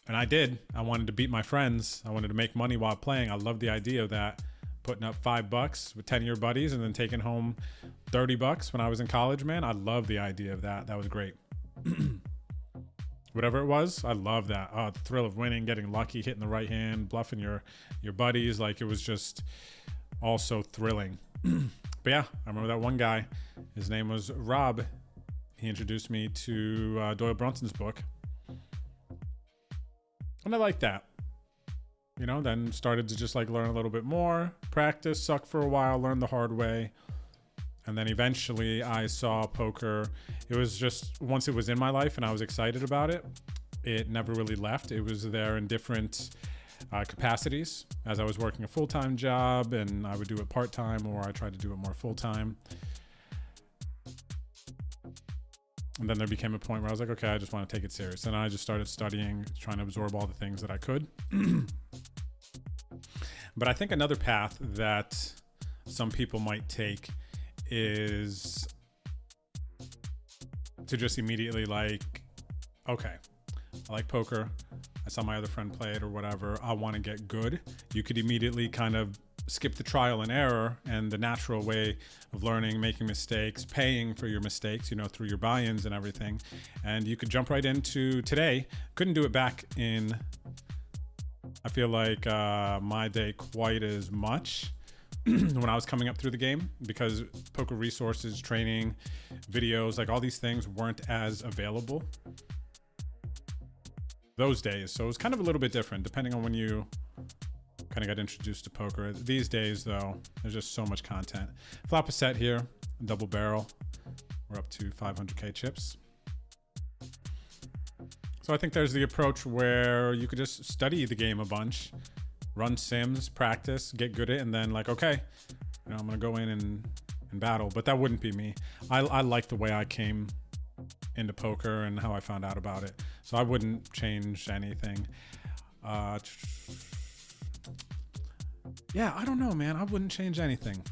And I did. I wanted to beat my friends. I wanted to make money while playing. I love the idea of that. Putting up $5 with 10 of your buddies and then taking home $30 when I was in college, man. I love the idea of that. That was great. Whatever it was, I love that. Oh, the thrill of winning, getting lucky, hitting the right hand, bluffing your buddies. Like, it was just all so thrilling. But yeah, I remember that one guy. His name was Rob. He introduced me to Doyle Brunson's book. And I liked that. You know, then started to just like learn a little bit more, practice, suck for a while, learn the hard way. And then eventually I saw poker. It was just, once it was in my life and I was excited about it, it never really left. It was there in different capacities, as I was working a full-time job, and I would do it part-time, or I tried to do it more full-time. And then there became a point where I was like, okay, I just want to take it serious. And I just started studying, trying to absorb all the things that I could. But I think another path that some people might take is to just immediately like, okay, I like poker. I saw my other friend play it or whatever. I want to get good. You could immediately kind of skip the trial and error and the natural way of learning, making mistakes, paying for your mistakes, you know, through your buy-ins and everything. And you could jump right into today. Couldn't do it back in, I feel like my day quite as much when I was coming up through the game, because poker resources, training, videos, like all these things weren't as available those days. So it was kind of a little bit different depending on when you kind of got introduced to poker. These days though, there's just so much content. Flop a set here, double barrel. We're up to 500k chips. So I think there's the approach where you could just study the game a bunch, run sims, practice, get good at it, and then like, okay, you know, I'm gonna go in and battle. But that wouldn't be me. I like the way I came into poker and how I found out about it. So I wouldn't change anything. Yeah, I don't know, man. I wouldn't change anything.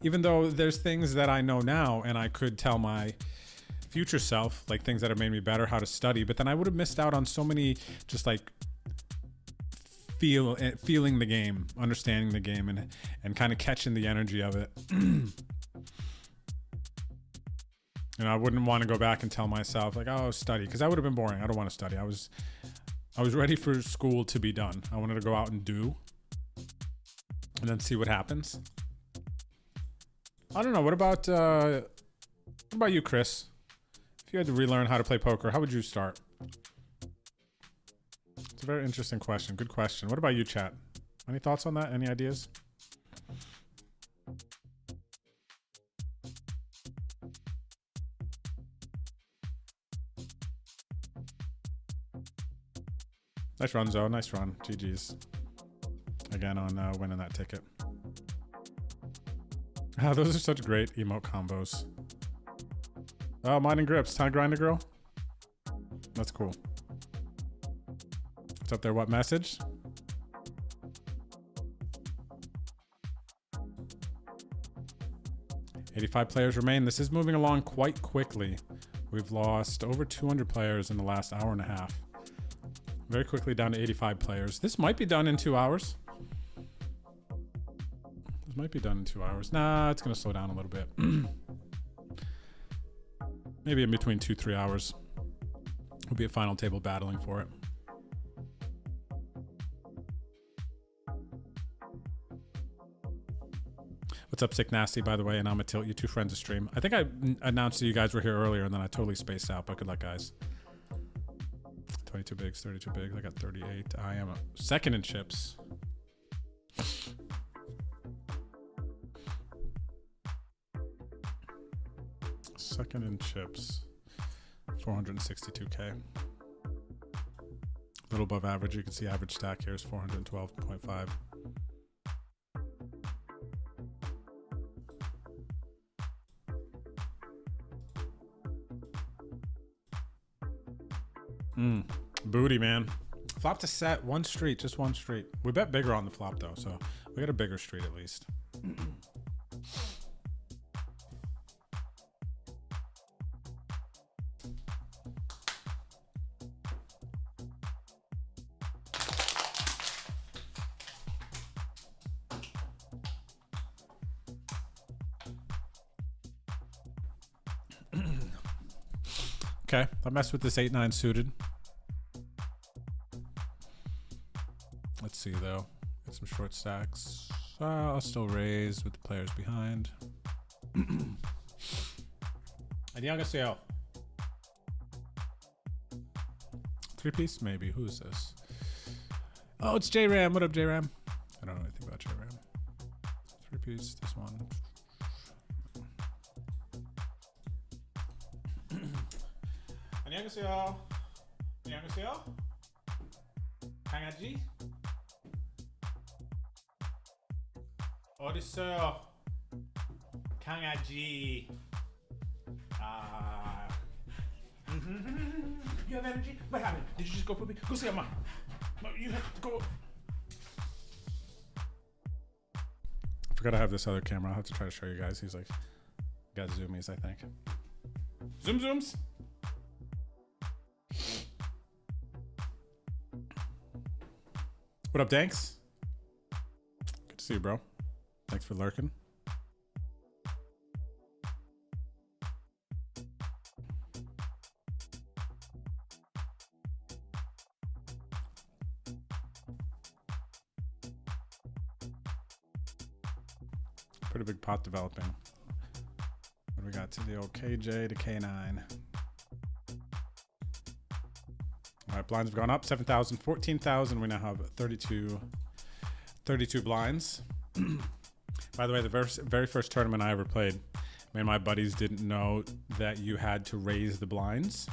Even though there's things that I know now and I could tell my future self, like things that have made me better, how to study, but then I would have missed out on so many just like feeling the game, understanding the game, and kind of catching the energy of it. And I wouldn't want to go back and tell myself like, oh, study, because that would have been boring. I don't want to study. I was ready for school to be done. I wanted to go out and do, and then see what happens. I don't know. What about you, Chris? If you had to relearn how to play poker, how would you start? It's a very interesting question. Good question. What about you, chat? Any thoughts on that? Any ideas? Nice run, Zoe. Nice run. GG's. Again on winning that ticket. Ah, those are such great emote combos. Oh, mine and grips. Time to grind a girl. That's cool. What's up there? What message? $85 players remain. This is moving along quite quickly. We've lost over 200 players in the last hour and a half. Very quickly down to 85 players. This might be done in 2 hours. This might be done in 2 hours. Nah, it's going to slow down a little bit. Maybe in between 2-3 hours. We'll be at final table battling for it. What's up, Sick Nasty, by the way, and I'm a Tilt. You two friends of stream. I think I announced that you guys were here earlier, and then I totally spaced out, but good luck, guys. 22 bigs, 32 bigs. I got 38. I am a second in chips. Second in chips. 462k. A little above average. You can see average stack here is 412.5. Booty, man. Flop to set, one street, just one street. We bet bigger on the flop though, so we got a bigger street at least. Okay, I messed with this 8-9 suited. Let's see though. Get some short stacks. I'll still raise with the players behind. 안녕하세요. 3-piece maybe. Who's this? Oh, it's J-Ram. What up, J-Ram? I don't know anything about J-Ram. 3-piece, this one. 안녕하세요. 안녕하세요. 강아지? 어딨어요? 강아지. You have energy? What happened? Did you just go poopy? Go see your mom. No, you have to go. I forgot I have this other camera. I'll have to try to show you guys. He's like, got zoomies, I think. Zoom zooms. What up, Danks? Good to see you, bro. Thanks for lurking. Pretty big pot developing. What do we got to the old KJ to K9? All right, blinds have gone up 7,000, 14,000. We now have 32 blinds. By the way, the very first tournament I ever played, me and my buddies didn't know that you had to raise the blinds.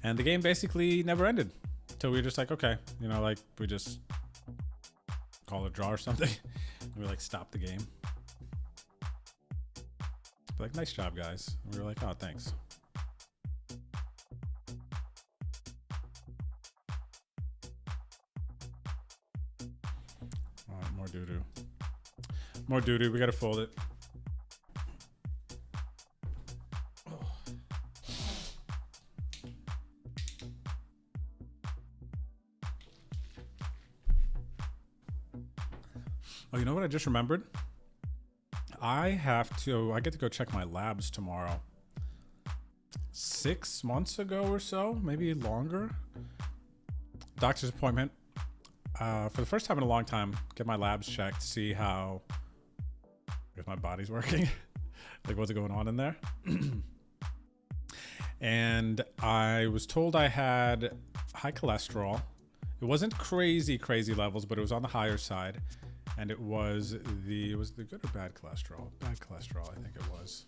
And the game basically never ended. Until we were just like, okay, you know, like we just call it a draw or something. We like stop the game. But like, nice job, guys. And we were like, oh, thanks. All right, more doo-doo. More doo-doo. We gotta fold it. Oh, you know what I just remembered? I get to go check my labs tomorrow. 6 months ago or so, maybe longer. Doctor's appointment. For the first time in a long time, get my labs checked, see how if my body's working, like what's going on in there. And I was told I had high cholesterol. It wasn't crazy levels, but it was on the higher side. And it was the good or bad cholesterol? Bad cholesterol, I think it was.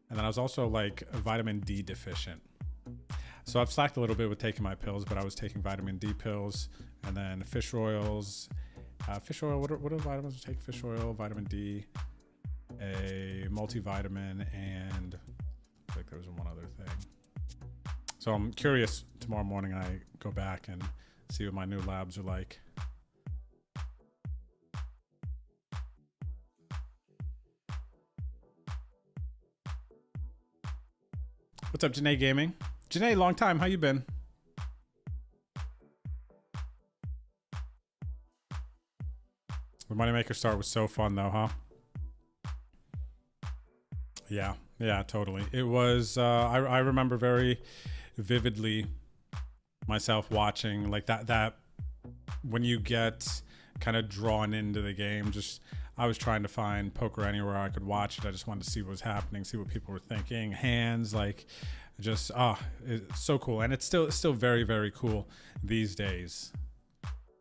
And then I was also like vitamin D deficient. So I've slacked a little bit with taking my pills, but I was taking vitamin D pills and then fish oils. Fish oil, what are vitamins we take? Fish oil, vitamin D, a multivitamin, and I think there was one other thing. So I'm curious, tomorrow morning I go back and see what my new labs are like. What's up, Janae Gaming? Janae, long time. How you been? The Moneymaker start was so fun, though, huh? Yeah, totally. It was. I remember very vividly myself watching like that when you get kind of drawn into the game. Just I was trying to find poker anywhere I could watch it. I just wanted to see what was happening, see what people were thinking, hands, like just it's so cool. And it's still very, very cool these days.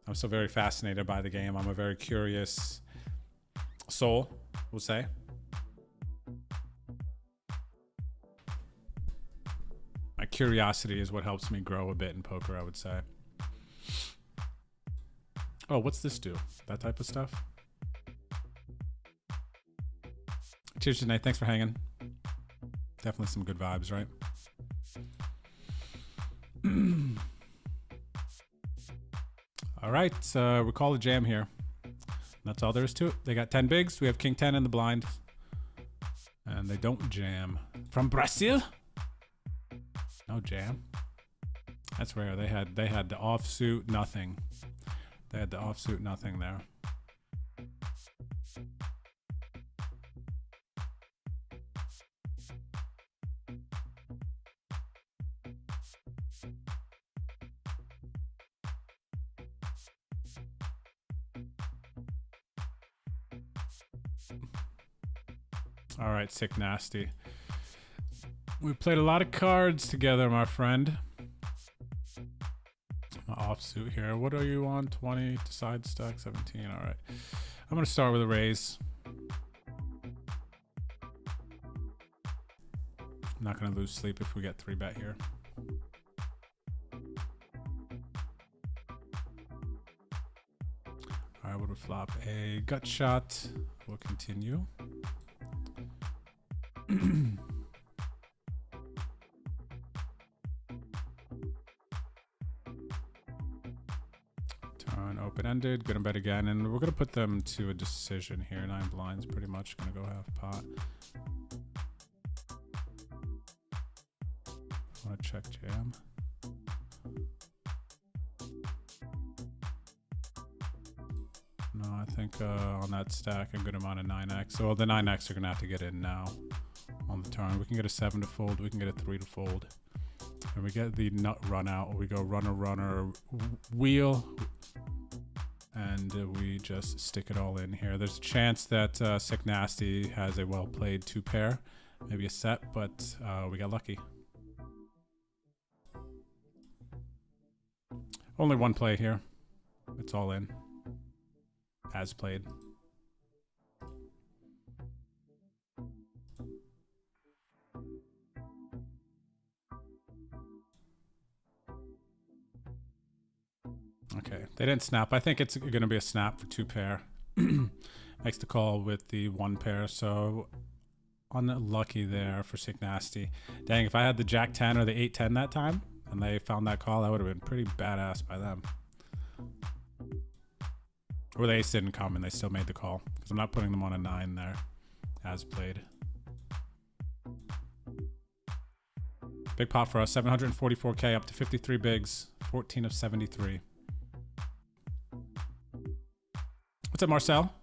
I'm still very fascinated by the game. I'm a very curious soul, we'll say. My curiosity is what helps me grow a bit in poker, I would say. Oh, what's this do? That type of stuff? Cheers, Janae. Thanks for hanging. Definitely some good vibes, right? All right, we call a jam here. That's all there is to it. They got 10 bigs. We have King 10 in the blind. And they don't jam. From Brazil? No jam. That's rare. They had the offsuit nothing. They had the offsuit nothing there. All right, sick nasty. We played a lot of cards together, my friend. My offsuit here. What are you on? 20 to side stack, 17. All right. I'm going to start with a raise. I'm not going to lose sleep if we get 3-bet here. All right, what do we flop? A gut shot. We'll continue. Turn open-ended, gonna bet again, and we're gonna put them to a decision here. 9 blinds, pretty much gonna go half pot. Wanna check jam? No, I think on that stack, a good amount of 9x. So the 9x are going to have to get in now on the turn. We can get a 7 to fold. We can get a 3 to fold. And we get the nut run out. We go runner, runner, wheel. And we just stick it all in here. There's a chance that Sick Nasty has a well-played 2 pair. Maybe a set, but we got lucky. Only one play here. It's all in. As played. Okay, they didn't snap. I think it's going to be a snap for 2 pair. Makes the call with the 1 pair, so unlucky there for Sick Nasty. Dang, if I had the Jack 10 or the 8-10 that time, and they found that call, that would have been pretty badass by them. Or the ace didn't come and they still made the call, because I'm not putting them on a 9 there, as played. Big pot for us, 744k up to 53 bigs, 14 of 73. What's up, Marcel?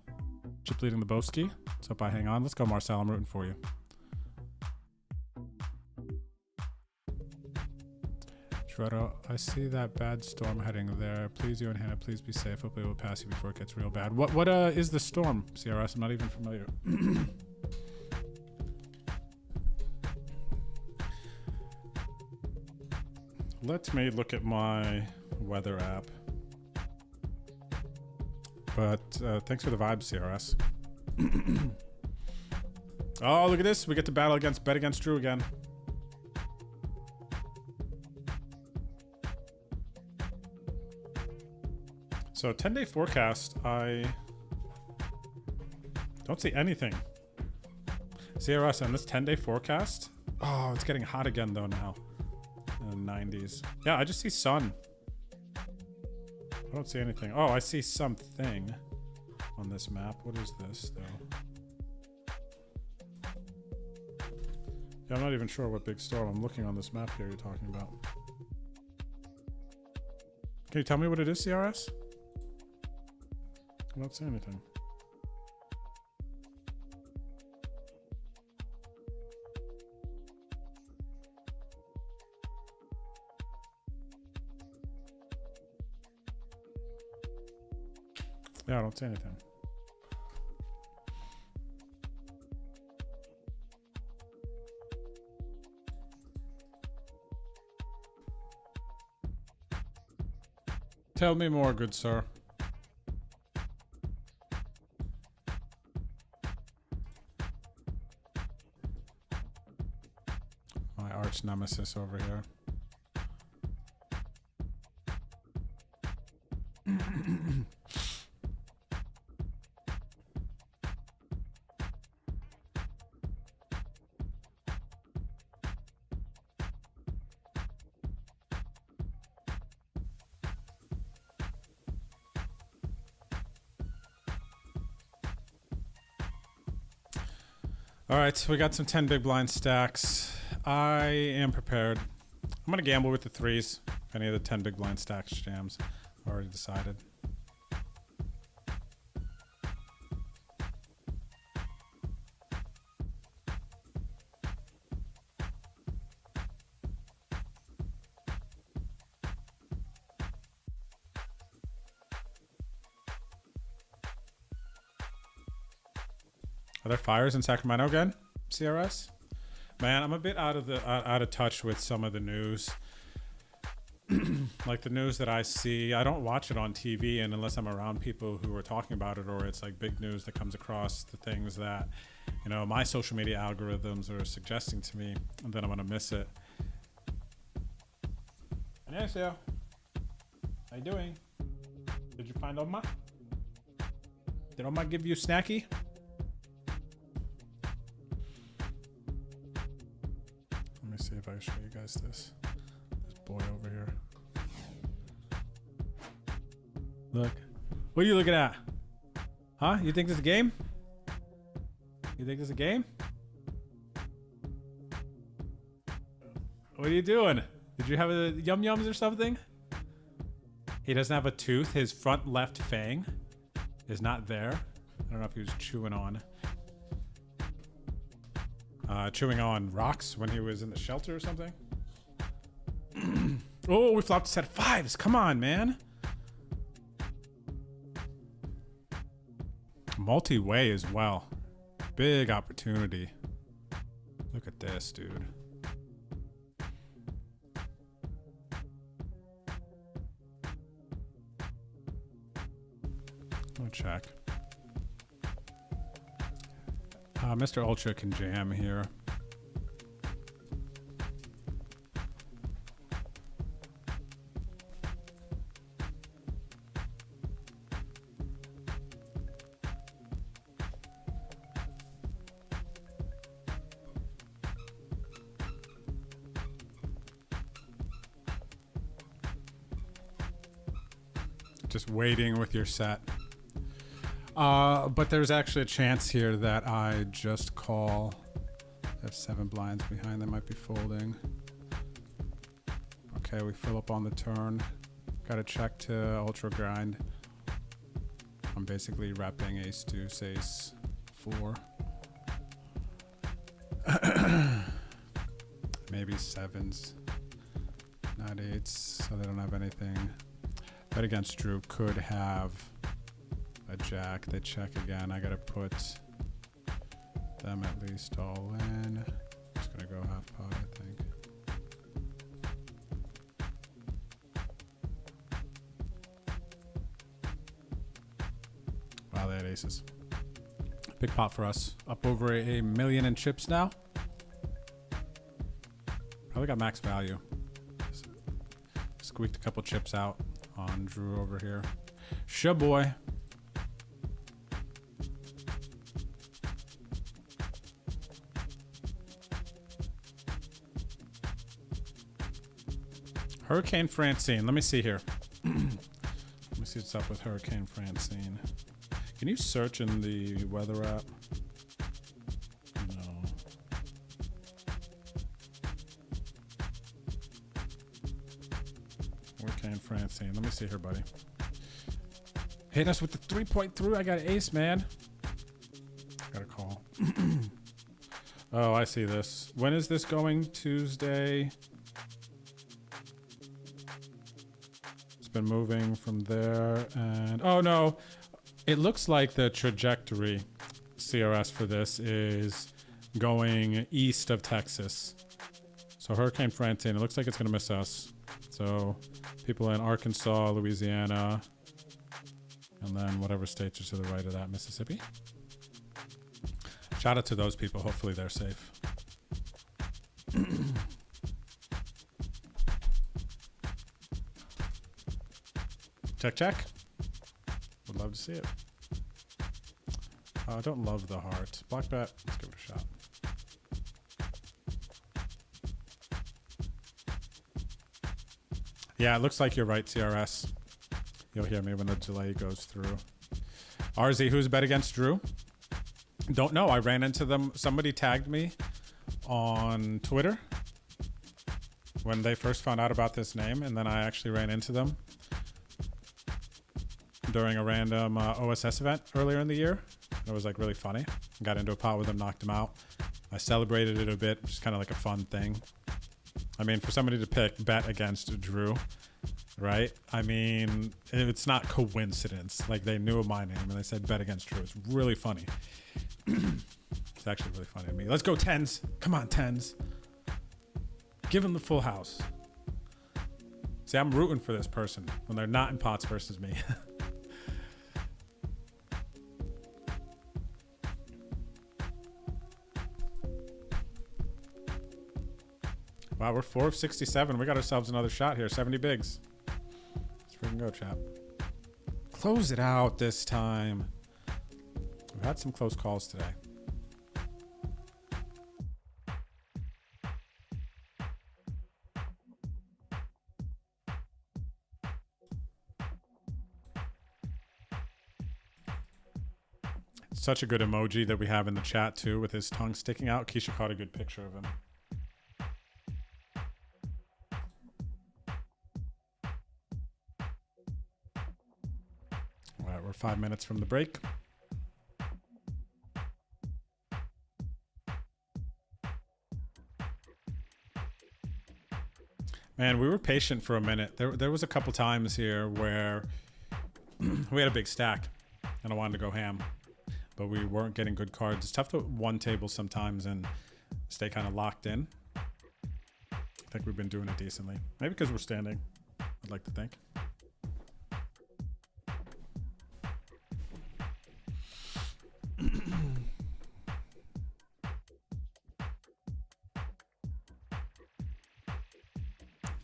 Chip leading the Boski. Let's hope I hang on. Let's go, Marcel. I'm rooting for you. Shredder, I see that bad storm heading there. Please, you and Hannah, please be safe. Hopefully it will pass you before it gets real bad. What is the storm, CRS? I'm not even familiar. Let me look at my weather app. But thanks for the vibes, CRS. Oh, look at this. We get to battle against Bet Against Drew again. So 10-day forecast, I don't see anything. CRS on this 10-day forecast. Oh, it's getting hot again though now. In the 90s. Yeah, I just see sun. I don't see anything. Oh, I see something on this map. What is this though? Yeah, I'm not even sure what big storm. I'm looking on this map here you're talking about. Can you tell me what it is, CRS? I don't see anything. Yeah, I don't see anything. Tell me more, good sir. My arch nemesis over here. All right, we got some 10 big blind stacks. I am prepared. I'm gonna gamble with the 3s. If any of the 10 big blind stacks jams, already decided. Are there fires in Sacramento again, CRS? Man, I'm a bit out of touch with some of the news. Like the news that I see, I don't watch it on TV, and unless I'm around people who are talking about it, or it's like big news that comes across the things that, you know, my social media algorithms are suggesting to me, and then I'm gonna miss it. 안녕하세요. How you doing? Did you find Oma? Did Oma give you a snacky? Let me see if I can show you guys this boy over here. Look. What are you looking at? Huh? You think this is a game? You think this is a game? What are you doing? Did you have a yum-yums or something? He doesn't have a tooth. His front left fang is not there. I don't know if he was chewing on rocks when he was in the shelter or something. Oh, we flopped a set of fives. Come on, man. Multi-way as well. Big opportunity. Look at this, dude. I'll check. Mr. Ultra can jam here. Just waiting with your set. But there's actually a chance here that I just call. I have 7 blinds behind that might be folding. Okay, we fill up on the turn. Got to check to ultra grind. I'm basically repping ace deuce, ace 4. Maybe 7s, not 8s, so they don't have anything. Bet against Drew could have a jack. They check again. I gotta put them at least all in. Just gonna go half pot, I think. Wow, they had aces. Big pot for us. Up over a million in chips now. Probably got max value. Squeaked a couple chips out on Drew over here. Shaboy. Hurricane Francine. Let me see here. Let me see what's up with Hurricane Francine. Can you search in the weather app? No. Hurricane Francine. Let me see here, buddy. Hit us with the 3.3. I got an ace, man. Got a call. Oh, I see this. When is this going? Tuesday. It's been moving from there and oh no, it looks like the trajectory CRS for this is going east of Texas. So Hurricane Francine, it looks like it's gonna miss us. So people in Arkansas, Louisiana, and then whatever states are to the right of that, Mississippi. Shout out to those people. Hopefully they're safe. Check, check. Would love to see it. I don't love the heart. Block bet. Let's give it a shot. Yeah, it looks like you're right, CRS. You'll hear me when the delay goes through. RZ, who's bet against Drew? Don't know. I ran into them. Somebody tagged me on Twitter when they first found out about this name, and then I actually ran into them during a random OSS event earlier in the year. It was like really funny. Got into a pot with them, knocked him out. I celebrated it a bit, just kind of like a fun thing. I mean, for somebody to pick bet against Drew, right? I mean, it's not coincidence. Like they knew my name and they said bet against Drew. It's really funny. It's actually really funny to me. Let's go tens. Come on, tens. Give him the full house. See, I'm rooting for this person when they're not in pots versus me. Wow, we're 4 of 67. We got ourselves another shot here. 70 bigs. Let's freaking go, chap. Close it out this time. We've had some close calls today. Such a good emoji that we have in the chat too with his tongue sticking out. Keisha caught a good picture of him. we're 5 minutes from the break. Man, we were patient for a minute. There was a couple times here where we had a big stack and I wanted to go ham, but we weren't getting good cards. It's tough to one table sometimes and stay kind of locked in. I think we've been doing it decently. Maybe because we're standing, I'd like to think.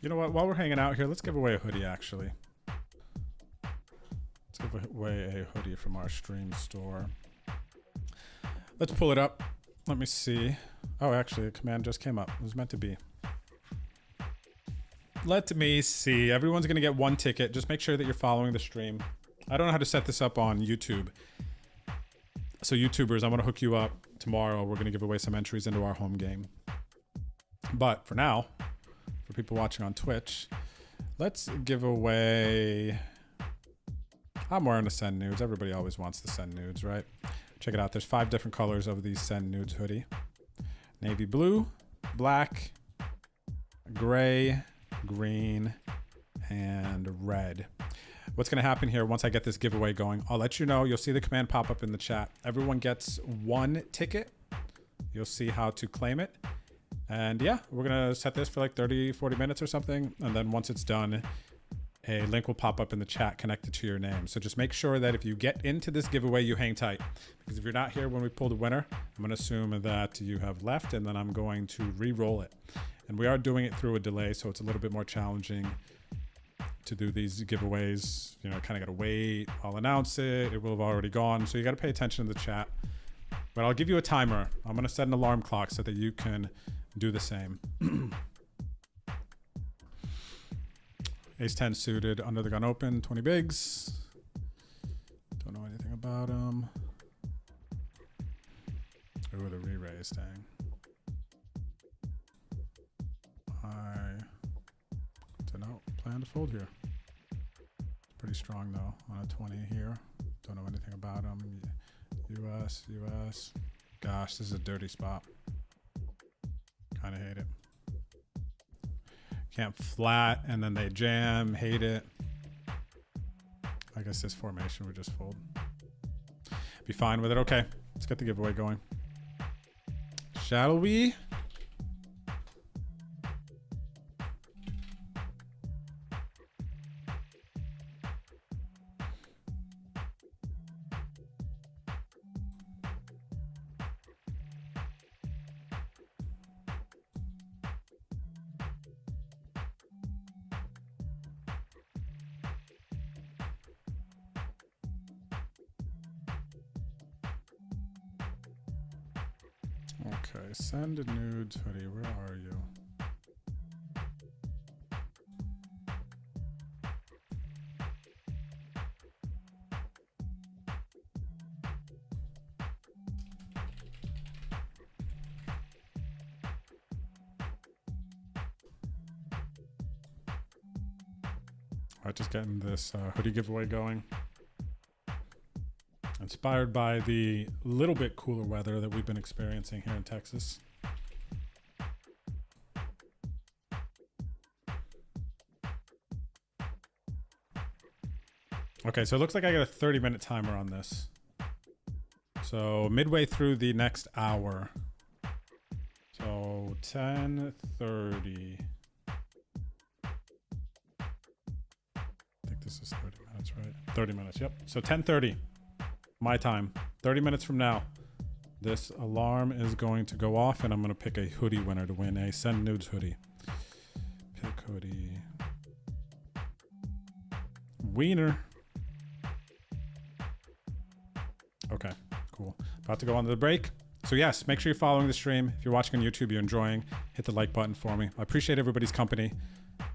You know what? While we're hanging out here, let's give away a hoodie, actually. Let's give away a hoodie from our stream store. Let's pull it up. Let me see. Oh, actually, a command just came up. It was meant to be. Let me see. Everyone's going to get one ticket. Just make sure that you're following the stream. I don't know how to set this up on YouTube. So YouTubers, I'm going to hook you up tomorrow. We're going to give away some entries into our home game. But for now, for people watching on Twitch, let's give away... I'm wearing a Send Nudes. Everybody always wants the Send Nudes, right? Check it out. There's 5 different colors of the Send Nudes hoodie. Navy blue, black, gray, green, and red. What's going to happen here once I get this giveaway going, I'll let you know. You'll see the command pop up in the chat. Everyone gets 1 ticket. You'll see how to claim it. And yeah, we're going to set this for like 30, 40 minutes or something. And then once it's done, a link will pop up in the chat connected to your name. So just make sure that if you get into this giveaway, you hang tight. Because if you're not here when we pull the winner, I'm going to assume that you have left and then I'm going to re-roll it. And we are doing it through a delay, so it's a little bit more challenging to do these giveaways. You know, kind of got to wait. I'll announce it. It will have already gone. So you got to pay attention to the chat. But I'll give you a timer. I'm going to set an alarm clock so that you can do the same. Ace 10 suited, under the gun open, 20 bigs. Don't know anything about him. Ooh, the re-raise, dang. I don't know, plan to fold here. It's pretty strong though, on a 20 here. Don't know anything about him. US. Gosh, this is a dirty spot. Kind of hate it. Can't flat, and then they jam. Hate it. I guess this formation would just fold. Be fine with it. Okay, let's get the giveaway going. Shall we? Okay, send a nudes hoodie. Where are you? All right, just getting this hoodie giveaway going. Inspired by the little bit cooler weather that we've been experiencing here in Texas. Okay, so it looks like I got a 30-minute timer on this. So midway through the next hour. So 10:30. I think this is 30 minutes, right? 30 minutes, yep. So 10:30. My time, 30 minutes from now, this alarm is going to go off and I'm going to pick a hoodie winner to win a Send Nudes hoodie. Pick hoodie. Wiener. Okay, cool. About to go on to the break. So yes, make sure you're following the stream. If you're watching on YouTube, you're enjoying, hit the like button for me. I appreciate everybody's company.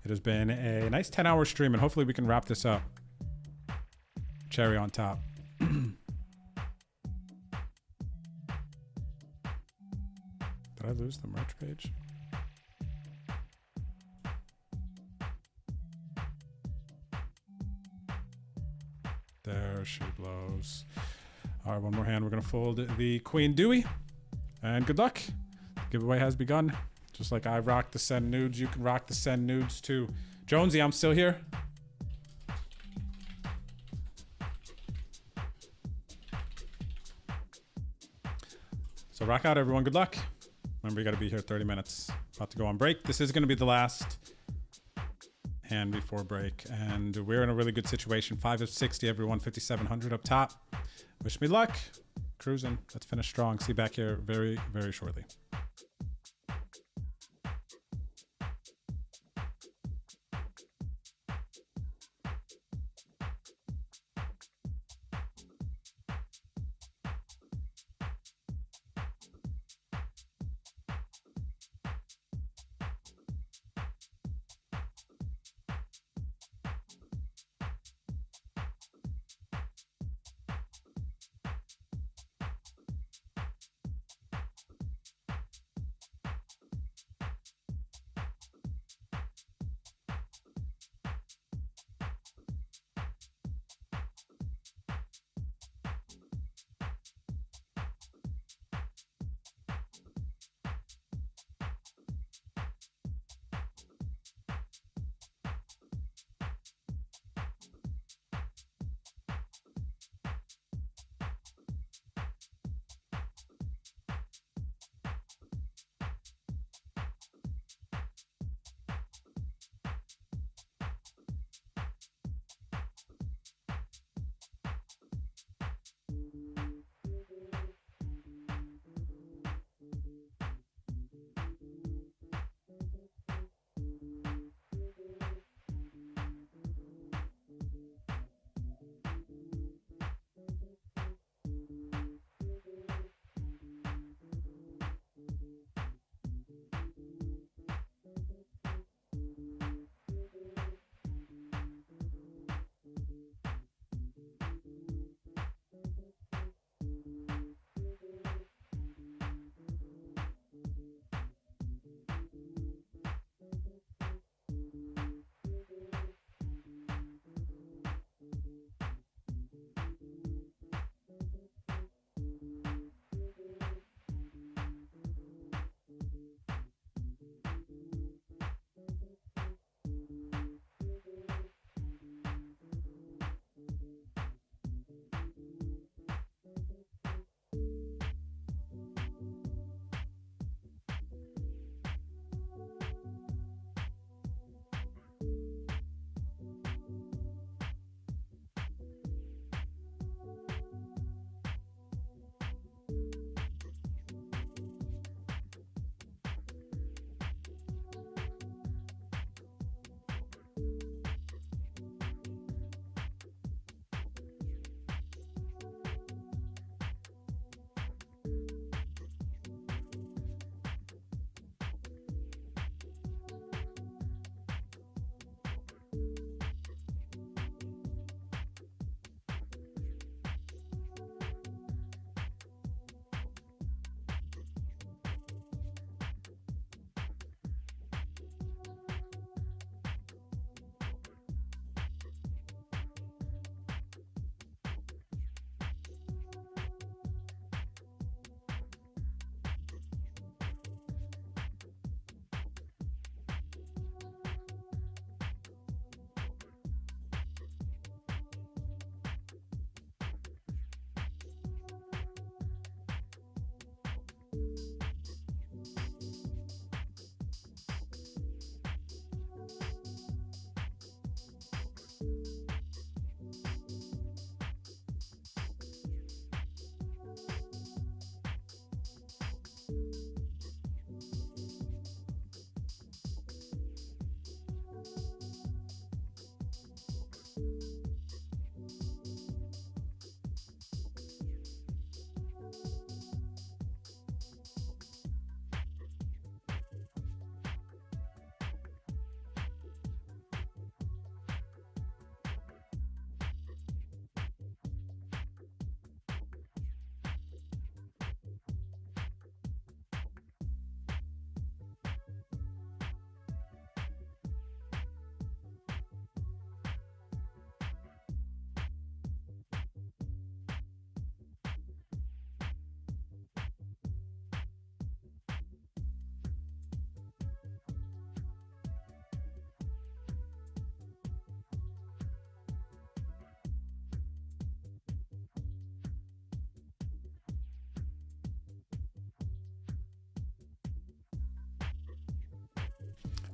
It has been a nice 10-hour stream and hopefully we can wrap this up. Cherry on top. Did I lose the merch page? There she blows. All right, one more hand. We're going to fold the Queen Dewey. And good luck. The giveaway has begun. Just like I rock the send nudes, you can rock the send nudes too. Jonesy, I'm still here. So rock out, everyone. Good luck. Remember, you got to be here 30 minutes. About to go on break. This is going to be the last hand before break. And we're in a really good situation. 5 of 60, everyone. 5,700 up top. Wish me luck. Cruising. Let's finish strong. See you back here very, very shortly.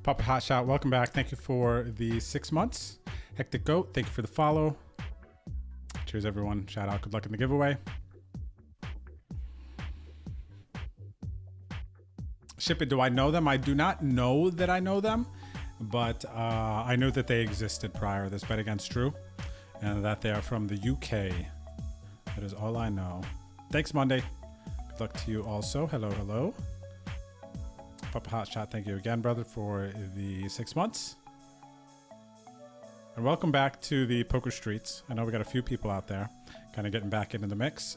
Papa Hotshot, welcome back. Thank you for the 6 months. Hectic Goat, thank you for the follow. Cheers, everyone. Shout out. Good luck in the giveaway. Ship it. Do I know them? I do not know that I know them, but I knew that they existed prior. This bet against Drew, and that they are from the UK. That is all I know. Thanks, Monday. Good luck to you also. Hello, hello. Papa Hotshot, thank you again, brother, for the 6 months. And welcome back to the poker streets. I know we got a few people out there kind of getting back into the mix.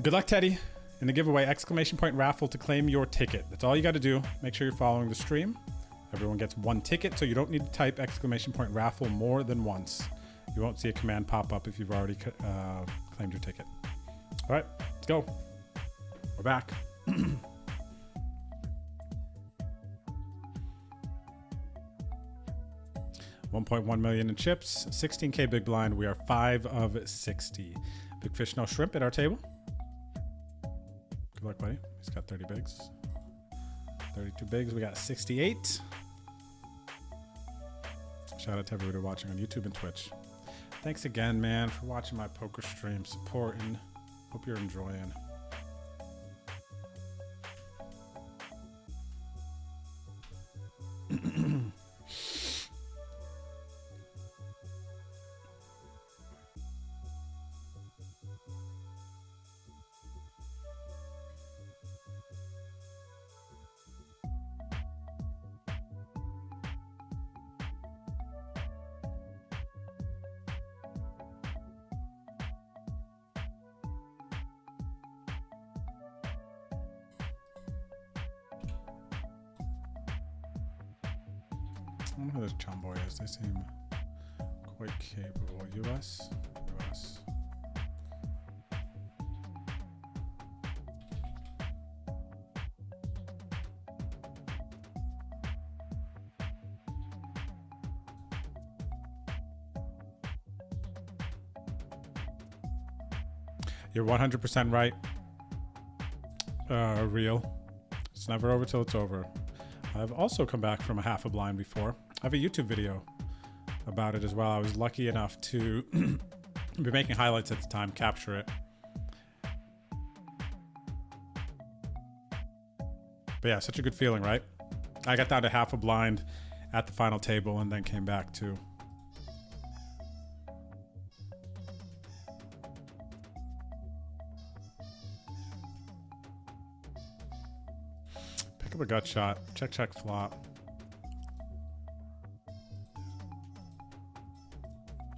Good luck, Teddy. In the giveaway, exclamation point raffle to claim your ticket. That's all you got to do. Make sure you're following the stream. Everyone gets 1 ticket, so you don't need to type exclamation point raffle more than once. You won't see a command pop up if you've already claimed your ticket. All right, let's go. We're back. 1.1 million in chips, 16K big blind. We are 5 of 60. Big fish, no shrimp at our table. Good luck, buddy. He's got 30 bigs. 32 bigs. We got 68. Shout out to everybody watching on YouTube and Twitch. Thanks again, man, for watching my poker stream, supporting. Hope you're enjoying. I don't know who this John boy is. They seem quite capable. US? US. You're 100% right. Real. It's never over till it's over. I've also come back from a half a blind before. I have a YouTube video about it as well. I was lucky enough to be making highlights at the time, capture it. But yeah, such a good feeling, right? I got down to half a blind at the final table and then came back to. Pick up a gut shot. Check, check, flop.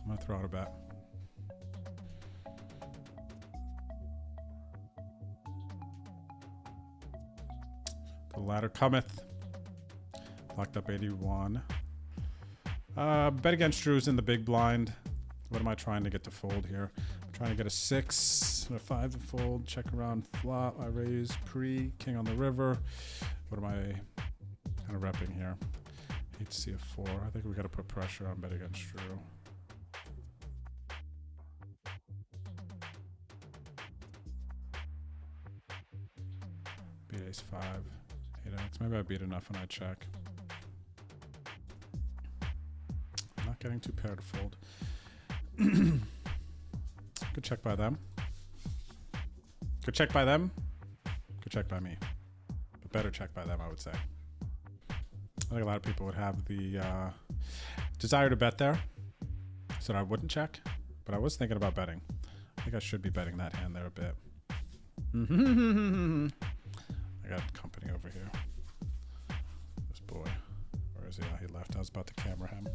I'm gonna throw out a bet. The ladder cometh. Locked up 81. Bet against Drew's in the big blind. What am I trying to get to fold here? I'm trying to get a 6 and a 5 to fold. Check around flop. I raise pre, king on the river. What am I kind of repping here? Hate to see a 4. I think we got to put pressure on bet against Drew. Beat ace 5, 8x. Maybe I beat enough when I check. I'm not getting too paired to fold. Good check by them. Good check by them. Good check by me. But better check by them, I would say. I think a lot of people would have the desire to bet there. So I wouldn't check. But I was thinking about betting. I think I should be betting that hand there a bit. I got company over here. This boy. Where is he? Oh, he left. I was about to camera him.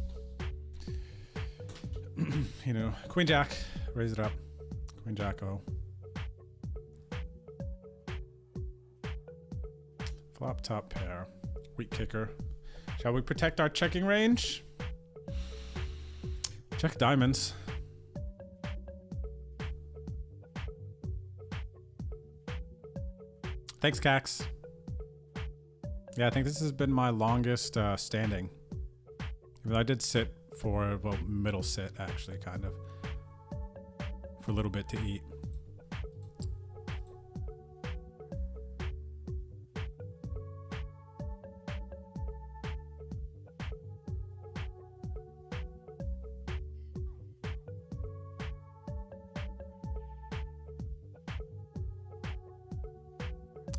You know, Queen Jack. Raise it up. Queen Jack O. Flop top pair. Weak kicker. Shall we protect our checking range? Check diamonds. Thanks, Cax. Yeah, I think this has been my longest standing. Even though I did sit for, well, middle sit, actually, kind of. For a little bit to eat.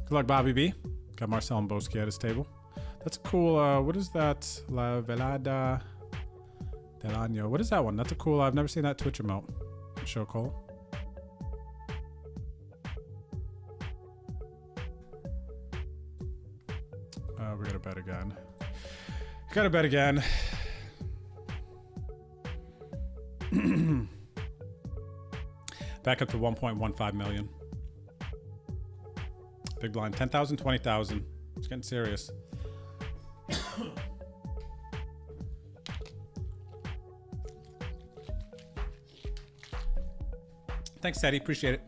Good luck, Bobby B. Got Marcel and Boski at his table. That's a cool, what is that? La Velada del Año. What is that one? That's a cool, I've never seen that Twitch emote. Show Cole. We gotta bet again. Gotta bet again. Back up to 1.15 million. Big blind. 10,000, 20,000. It's getting serious. Thanks, Teddy. Appreciate it.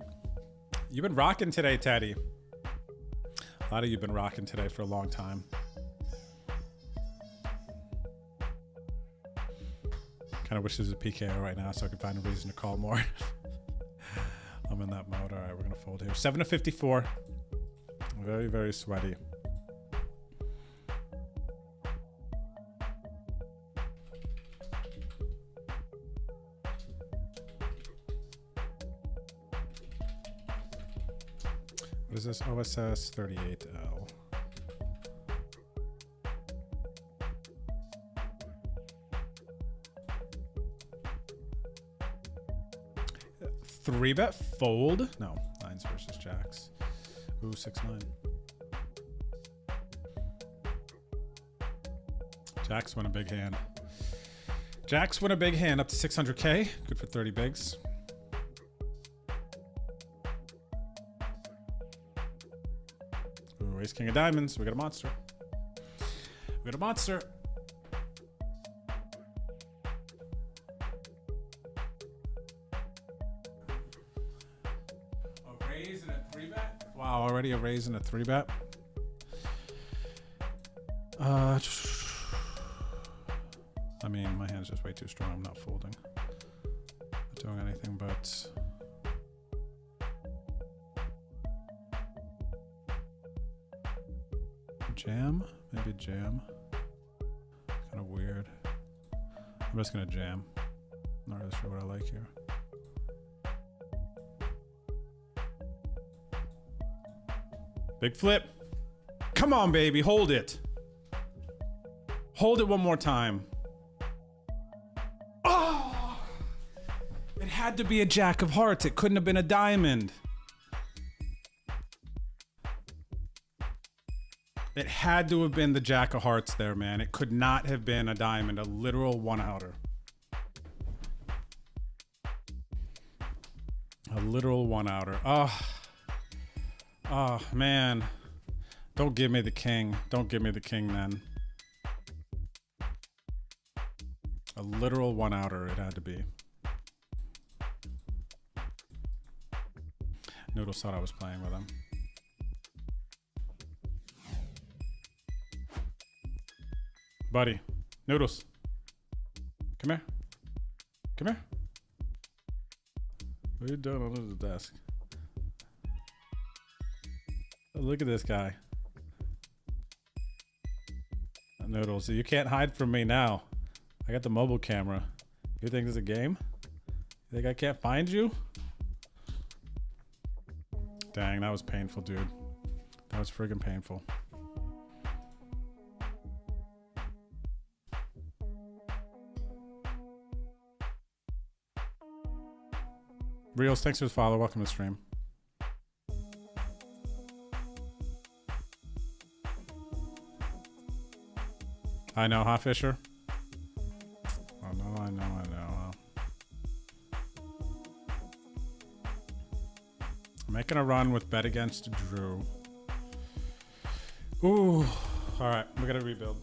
You've been rocking today, Teddy. A lot of you have been rocking today for a long time. Kind of wish there's a PKO right now so I could find a reason to call more. I'm in that mode. All right, we're going to fold here. 7 to 54. Very, very sweaty. What is this? OSS 38L. Three bet fold? No, nines versus jacks. Ooh, 6-9. Jacks win a big hand. Jacks win a big hand up to 600K. Good for 30 bigs. Ooh, ace king of diamonds. We got a monster. We got a monster. Wow, already a raise and a 3-bet. I mean, my hand's just way too strong. I'm not folding. Not doing anything but... Jam? Maybe jam. Kind of weird. I'm just gonna jam. Not really sure what I like here. Big flip. Come on, baby. Hold it. Hold it one more time. Oh! It had to be a jack of hearts. It couldn't have been a diamond. It had to have been the jack of hearts there, man. It could not have been a diamond, a literal one-outer. A literal one-outer. Oh. Oh, man. Don't give me the king. Don't give me the king, then. A literal one-outer it had to be. Noodles thought I was playing with him. Buddy. Noodles. Come here. Come here. What are you doing under the desk? Look at this guy. Noodles, you can't hide from me now. I got the mobile camera. You think this is a game? You think I can't find you? Dang, that was painful, dude. That was friggin' painful. Reels, thanks for the follow. Welcome to the stream. I know, huh, Fisher? I know. I'm making a run with bet against Drew. Ooh. All right, we gotta rebuild.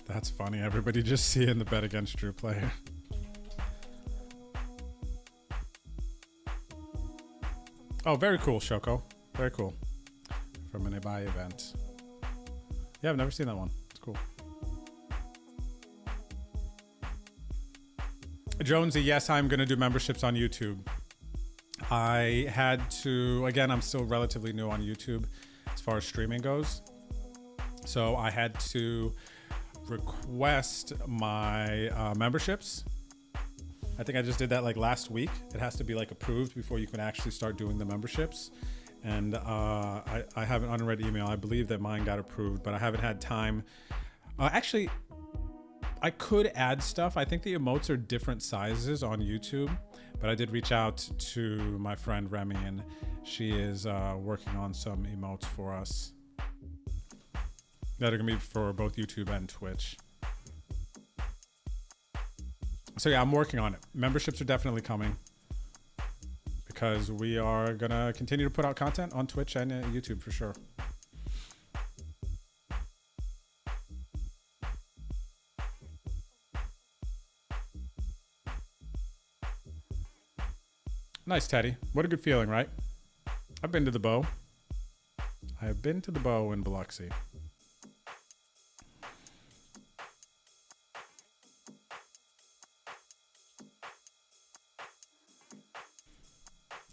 That's funny. Everybody just seeing the bet against Drew player. Oh, very cool, Shoko. Very cool. From an Ibai event. Yeah, I've never seen that one. It's cool. Jonesy, yes, I'm going to do memberships on YouTube. I had to, again, I'm still relatively new on YouTube. as far as streaming goes. So I had to request my memberships. I think I just did that like last week. It has to be like approved before you can actually start doing the memberships. And I have an unread email. I believe that mine got approved, but I haven't had time. Actually, I could add stuff. I think the emotes are different sizes on YouTube, but I did reach out to my friend Remy, and she is working on some emotes for us that are gonna be for both YouTube and Twitch. So yeah, I'm working on it. Memberships are definitely coming because we are gonna continue to put out content on Twitch and YouTube for sure. Nice, Teddy. What a good feeling, right? I've been to the Bow. I have been to the Bow in Biloxi.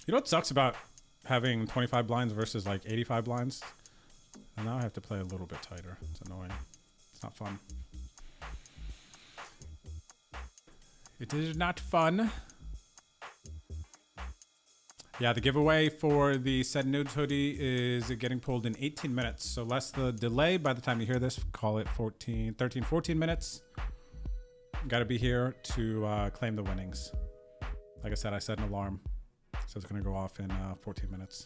You know what sucks about having 25 blinds versus like 85 blinds? And now I have to play a little bit tighter. It's annoying. It's not fun. It is not fun. Yeah, the giveaway for the Said Nudes hoodie is getting pulled in 18 minutes. So less the delay. By the time you hear this, call it 14 minutes. Got to be here to claim the winnings. Like I said, I set an alarm. So it's going to go off in 14 minutes.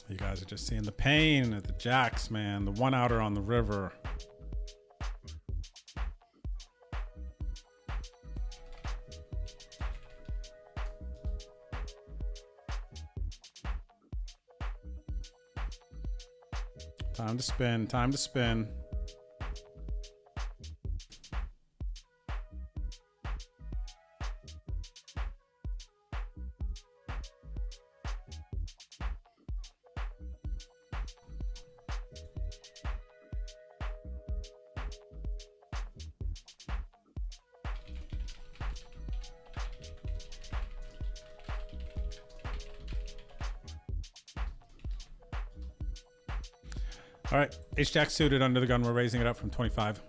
You guys are just seeing the pain at the jacks, man. The one outer on the river. Time to spin, time to spin. All right, H-Jack suited under the gun. We're raising it up from 25.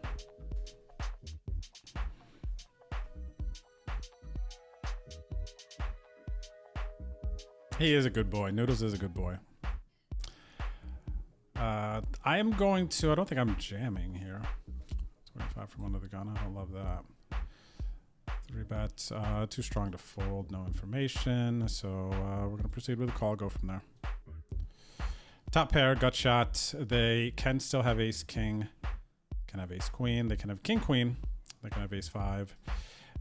He is a good boy. Noodles is a good boy. I am going to, I don't think I'm jamming here. 25 from under the gun. I don't love that. 3 bets, too strong to fold, no information. So we're going to proceed with a call, go from there. Top pair, gut shot. They can still have ace king, can have ace queen, they can have king queen, they can have ace 5,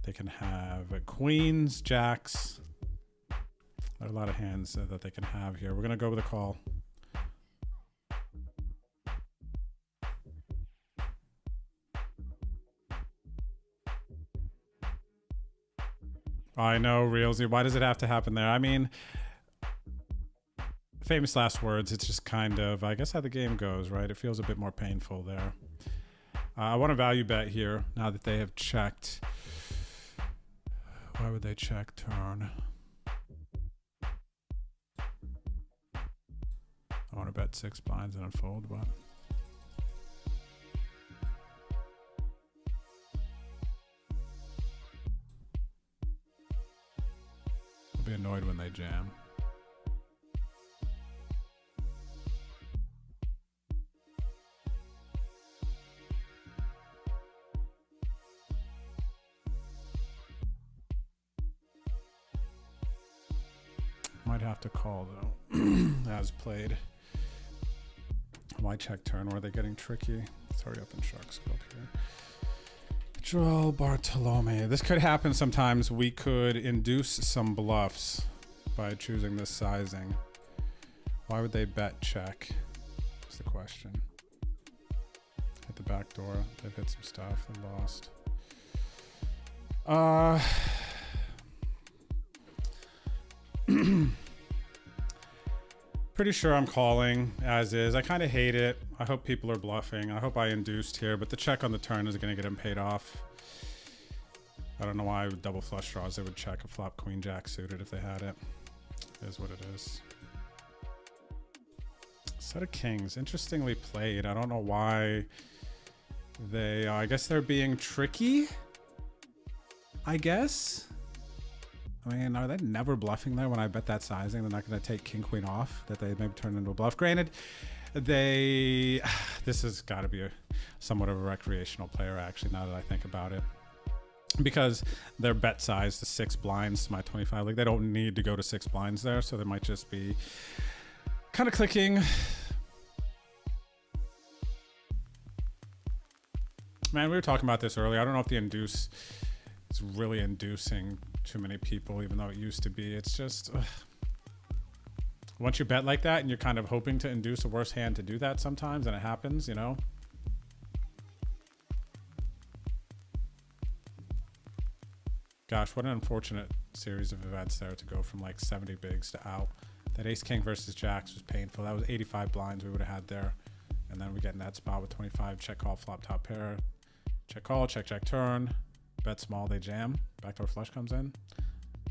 they can have queens, jacks. There are a lot of hands that they can have here. We're gonna go with a call. I know, Realsy. Why does it have to happen there? I mean, famous last words. It's just kind of, I guess, how the game goes, right? It feels a bit more painful there. I want to value bet here now that they have checked. Why would they check turn? I want to bet 6 blinds and unfold, but I'll be annoyed when they jam. Might have to call though, as played. Why check turn? Were they getting tricky? Let's hurry up and shark scope here. Joel Bartolome. This could happen sometimes. We could induce some bluffs by choosing this sizing. Why would they bet check? That's the question. Hit the back door. They've hit some stuff. They lost. Pretty sure I'm calling as is. I kind of hate it. I hope people are bluffing. I hope I induced here, but the check on the turn is going to get him paid off. I don't know why with double flush draws they would check a flop queen jack suited if they had it. It is what it is. Set of kings. Interestingly played. I don't know why they... I guess they're being tricky? I guess? I mean, are they never bluffing there when I bet that sizing? They're not going to take king queen off, that they maybe turn into a bluff. Granted, this has got to be somewhat of a recreational player, actually, now that I think about it. Because their bet size, the 6 blinds to my 25, like they don't need to go to 6 blinds there, so they might just be kind of clicking. Man, we were talking about this earlier. I don't know if the induce is really inducing too many people, even though it used to be. It's just once you bet like that and you're kind of hoping to induce a worse hand to do that sometimes, and it happens, you know. Gosh, what an unfortunate series of events there to go from like 70 bigs to out. That ace king versus jacks was painful. That was 85 blinds we would have had there, and then we get in that spot with 25. Check call, flop top pair, check call, check check turn. Bet small, they jam. Backdoor flush comes in.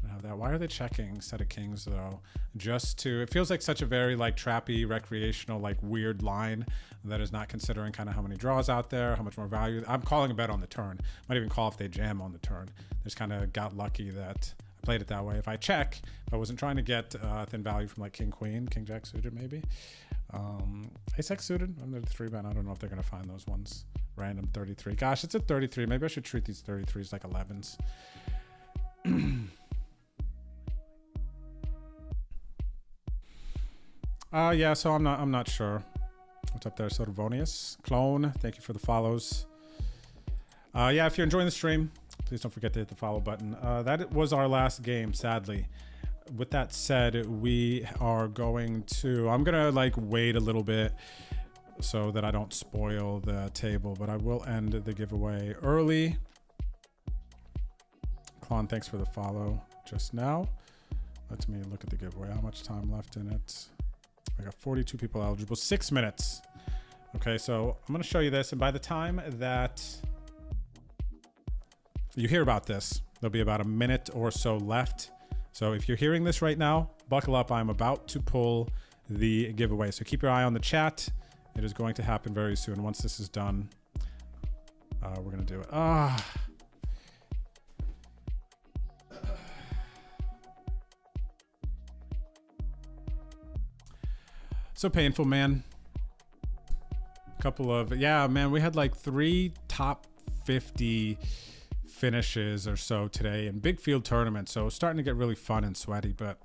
Don't have that. Why are they checking set of kings though? Just to, it feels like such a very like trappy, recreational, like weird line that is not considering kind of how many draws out there, how much more value. I'm calling a bet on the turn. Might even call if they jam on the turn. Just kind of got lucky that I played it that way. If I check, if I wasn't trying to get thin value from like king queen, king jack suited maybe. Ace X suited, I'm the 3-bet. I don't know if they're gonna find those ones. Random 33. Gosh, it's a 33. Maybe I should treat these 33s like 11s. Yeah, so I'm not sure. What's up there, Sotavonius? Clone, thank you for the follows. Yeah, if you're enjoying the stream, please don't forget to hit the follow button. That was our last game, sadly. With that said, we are going to... I'm going to like wait a little bit so that I don't spoil the table, but I will end the giveaway early. Klon, thanks for the follow just now. Let me look at the giveaway. How much time left in it? I got 42 people eligible, 6 minutes. Okay, so I'm going to show you this, and by the time that you hear about this, there'll be about a minute or so left. So if you're hearing this right now, buckle up. I'm about to pull the giveaway. So keep your eye on the chat. It is going to happen very soon. Once this is done, we're going to do it. So painful, man. Couple of, yeah, man, we had like 3 top 50 finishes or so today in big field tournaments. So it's starting to get really fun and sweaty, but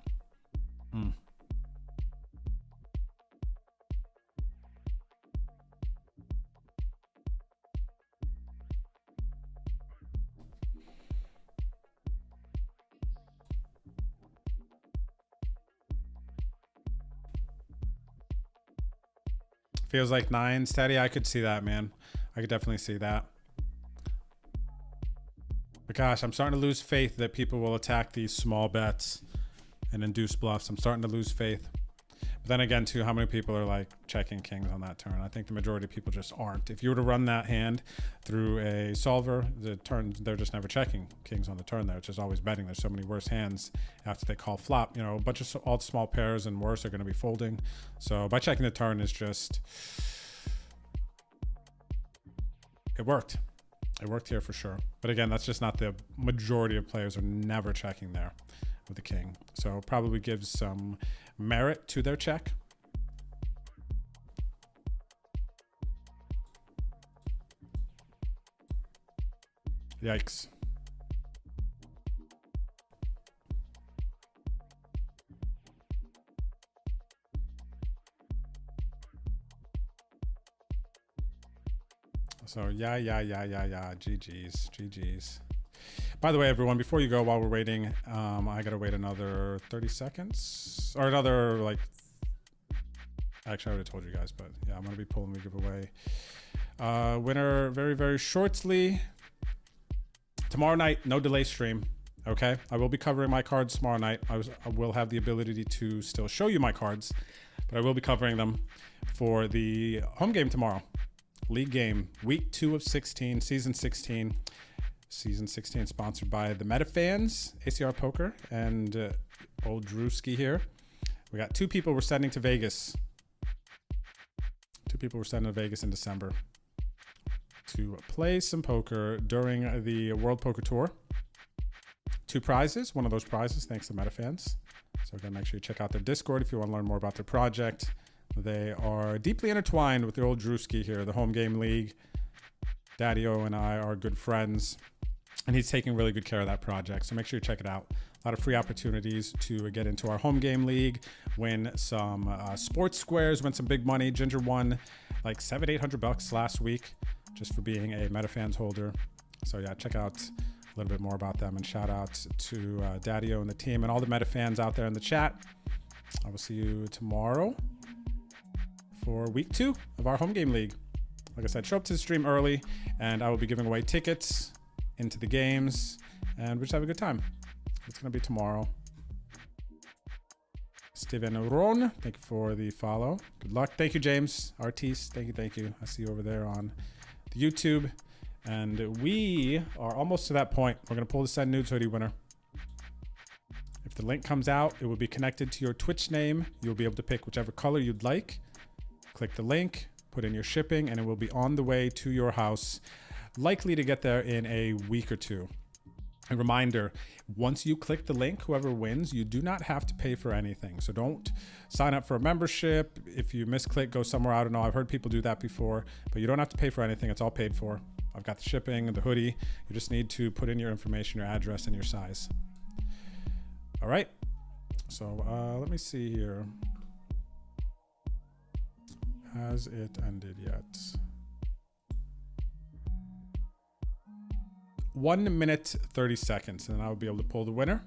feels like 9 steady. I could see that, man. I could definitely see that. But gosh, I'm starting to lose faith that people will attack these small bets and induce bluffs. I'm starting to lose faith. But then again, too, how many people are like checking kings on that turn? I think the majority of people just aren't. If you were to run that hand through a solver, the turn, they're just never checking kings on the turn there, which is always betting. There's so many worse hands after they call flop. You know, a bunch of all the small pairs and worse are going to be folding. So by checking the turn is just, it worked. It worked here for sure. But again, that's just not the majority of players are never checking there with the king. So probably gives some merit to their check. Yikes. So yeah. GG's. By the way, everyone, before you go, while we're waiting, I gotta wait another 30 seconds or another like. Actually, I already told you guys, but yeah, I'm gonna be pulling the giveaway winner very, very shortly. Tomorrow night, no delay stream. Okay, I will be covering my cards tomorrow night. I will have the ability to still show you my cards. but I will be covering them for the home game tomorrow. League game, week 2 of 16, season 16. Season 16 sponsored by the MetaFans, ACR Poker, and old Drewski here. We got 2 people we're sending to Vegas. 2 people we're sending to Vegas in December to play some poker during the World Poker Tour. 2 prizes. One of those prizes, thanks to MetaFans. So again, make sure you check out their Discord if you want to learn more about their project. They are deeply intertwined with the old Drewski here, the home game league. Daddy-O and I are good friends, and he's taking really good care of that project. So make sure you check it out. A lot of free opportunities to get into our home game league, win some sports squares, win some big money. Ginger won like $700-800 last week just for being a MetaFans holder. So yeah, check out a little bit more about them, and shout out to Daddy-O and the team and all the MetaFans out there in the chat. I will see you tomorrow for week 2 of our home game league. Like I said, show up to the stream early, and I will be giving away tickets into the games, and we'll just have a good time. It's going to be tomorrow. Steven Ron, thank you for the follow. Good luck. Thank you, James. Artiste, thank you. I see you over there on the YouTube. And we are almost to that point. We're going to pull the Send Nudes hoodie winner. If the link comes out, it will be connected to your Twitch name. You'll be able to pick whichever color you'd like. Click the link, put in your shipping, and it will be on the way to your house, likely to get there in a week or 2. A reminder, once you click the link, whoever wins, you do not have to pay for anything. So don't sign up for a membership. If you misclick, go somewhere. I don't know. I've heard people do that before, but you don't have to pay for anything. It's all paid for. I've got the shipping and the hoodie. You just need to put in your information, your address, and your size. All right. So let me see here. Has it ended yet? 1 minute, 30 seconds, and I will be able to pull the winner.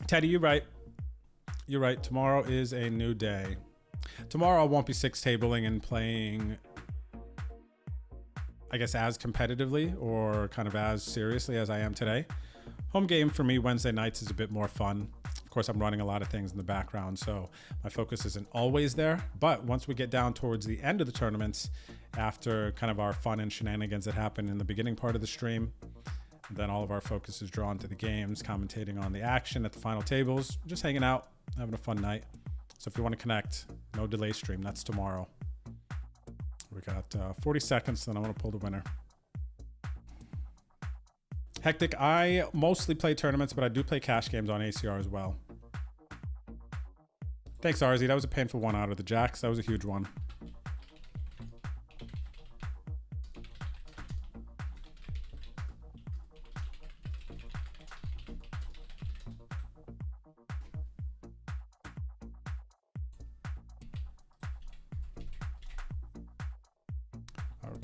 Teddy, you're right. You're right. Tomorrow is a new day. Tomorrow I won't be 6-tabling and playing, I guess, as competitively or kind of as seriously as I am today. Home game for me Wednesday nights is a bit more fun. Of course, I'm running a lot of things in the background, so my focus isn't always there. But once we get down towards the end of the tournaments, after kind of our fun and shenanigans that happen in the beginning part of the stream, then all of our focus is drawn to the games, commentating on the action at the final tables, just hanging out, having a fun night. So if you want to connect, no delay stream, that's tomorrow. We got 40 seconds, then I want to pull the winner. Hectic, I mostly play tournaments, but I do play cash games on ACR as well. Thanks, RZ. That was a painful one out of the jacks. That was a huge one.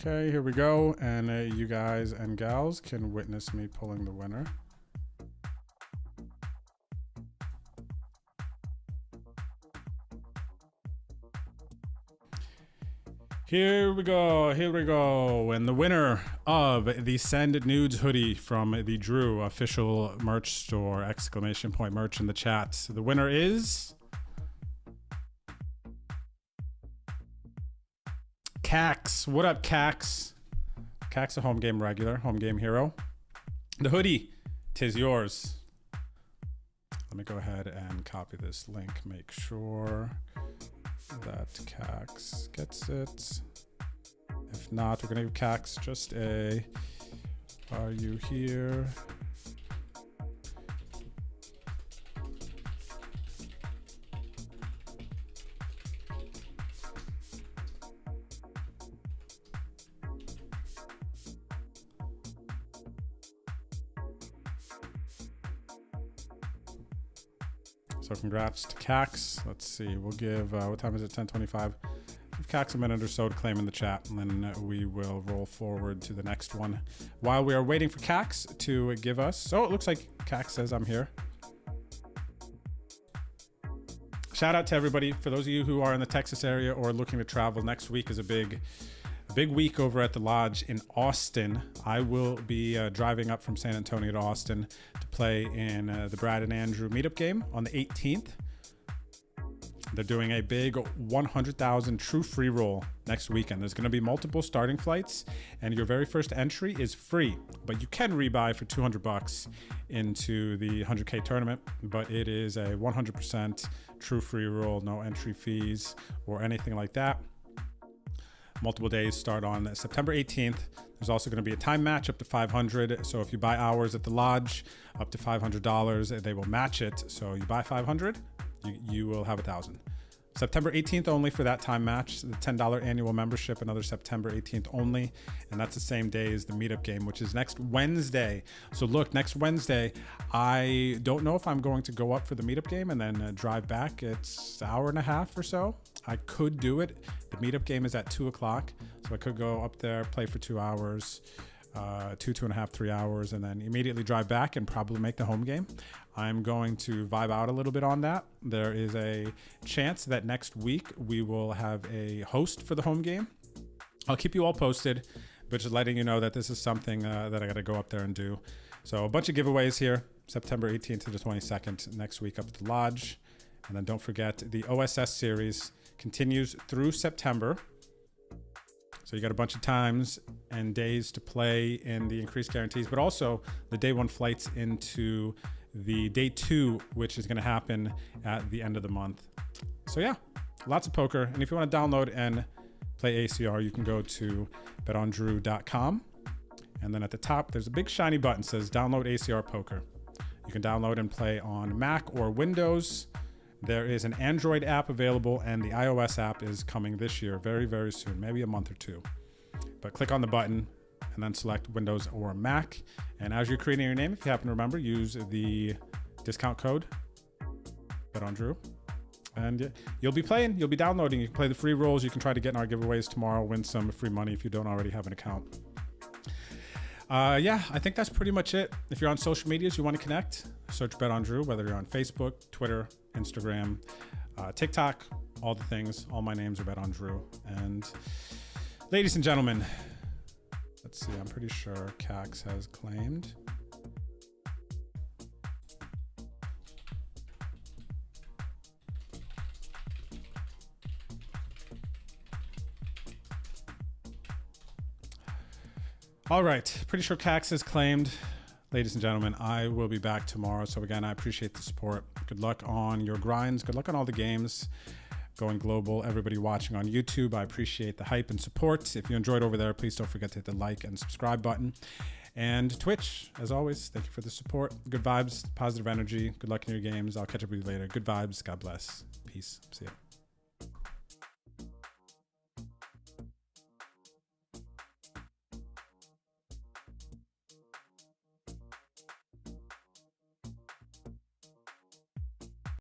Okay, here we go. And you guys and gals can witness me pulling the winner. Here we go. And the winner of the Send Nudes hoodie from the Drew official merch store, exclamation point merch in the chat. The winner is Cax. What up, Cax? Cax, a home game regular, home game hero. The hoodie, 'tis yours. Let me go ahead and copy this link. Make sure that Cax gets it. If not, we're gonna give Cax just a "Are you here?" So congrats to Cax. Let's see, we'll give, what time is it, 10:25? Give Cax a minute or so to claim in the chat, and then we will roll forward to the next one. While we are waiting for Cax to give us, so it looks like Cax says I'm here. Shout out to everybody. For those of you who are in the Texas area or looking to travel, next week is a big Big week over at the Lodge in Austin. I will be driving up from San Antonio to Austin to play in the Brad and Andrew meetup game on the 18th. They're doing a big 100,000 true free roll next weekend. There's going to be multiple starting flights, and your very first entry is free, but you can rebuy for $200 into the 100K tournament. But it is a 100% true free roll, no entry fees or anything like that. Multiple days start on September 18th. There's also going to be a time match up to 500. So if you buy hours at the Lodge up to $500, they will match it. So you buy 500, you will have 1,000. September 18th only for that time match. The $10 annual membership, another September 18th only. And that's the same day as the meetup game, which is next Wednesday. So look, next Wednesday, I don't know if I'm going to go up for the meetup game and then drive back. It's an hour and a half or so. I could do it. The meetup game is at 2 o'clock. So I could go up there, play for 2 hours, 2.5, 3 hours, and then immediately drive back and probably make the home game. I'm going to vibe out a little bit on that. There is a chance that next week we will have a host for the home game. I'll keep you all posted, but just letting you know that this is something that I got to go up there and do. So a bunch of giveaways here, September 18th to the 22nd next week up at the Lodge. And then don't forget the OSS series continues through September. So you got a bunch of times and days to play in the increased guarantees, but also the day one flights into the day 2, which is going to happen at the end of the month. So yeah, lots of poker. And if you want to download and play ACR, you can go to betondrew.com. And then at the top, there's a big shiny button that says download ACR Poker. You can download and play on Mac or Windows. There is an Android app available, and the iOS app is coming this year, very, very soon, maybe a month or two. But click on the button and then select Windows or Mac. And as you're creating your name, if you happen to remember, use the discount code BetOnDrew. And you'll be playing, you'll be downloading. You can play the free rolls. You can try to get in our giveaways tomorrow, win some free money if you don't already have an account. Yeah, I think that's pretty much it. If you're on social medias, you want to connect, search BetOnDrew, whether you're on Facebook, Twitter, Instagram, TikTok, all the things. All my names are BetOnDrew. And ladies and gentlemen, let's see, I'm pretty sure Cax has claimed. All right, pretty sure Cax has claimed. Ladies and gentlemen, I will be back tomorrow. So again, I appreciate the support. Good luck on your grinds. Good luck on all the games. Going global, everybody watching on YouTube, I appreciate the hype and support. If you enjoyed over there, please don't forget to hit the like and subscribe button. And Twitch, as always, thank you for the support. Good vibes, positive energy. Good luck in your games. I'll catch up with you later. Good vibes. God bless. Peace. See ya.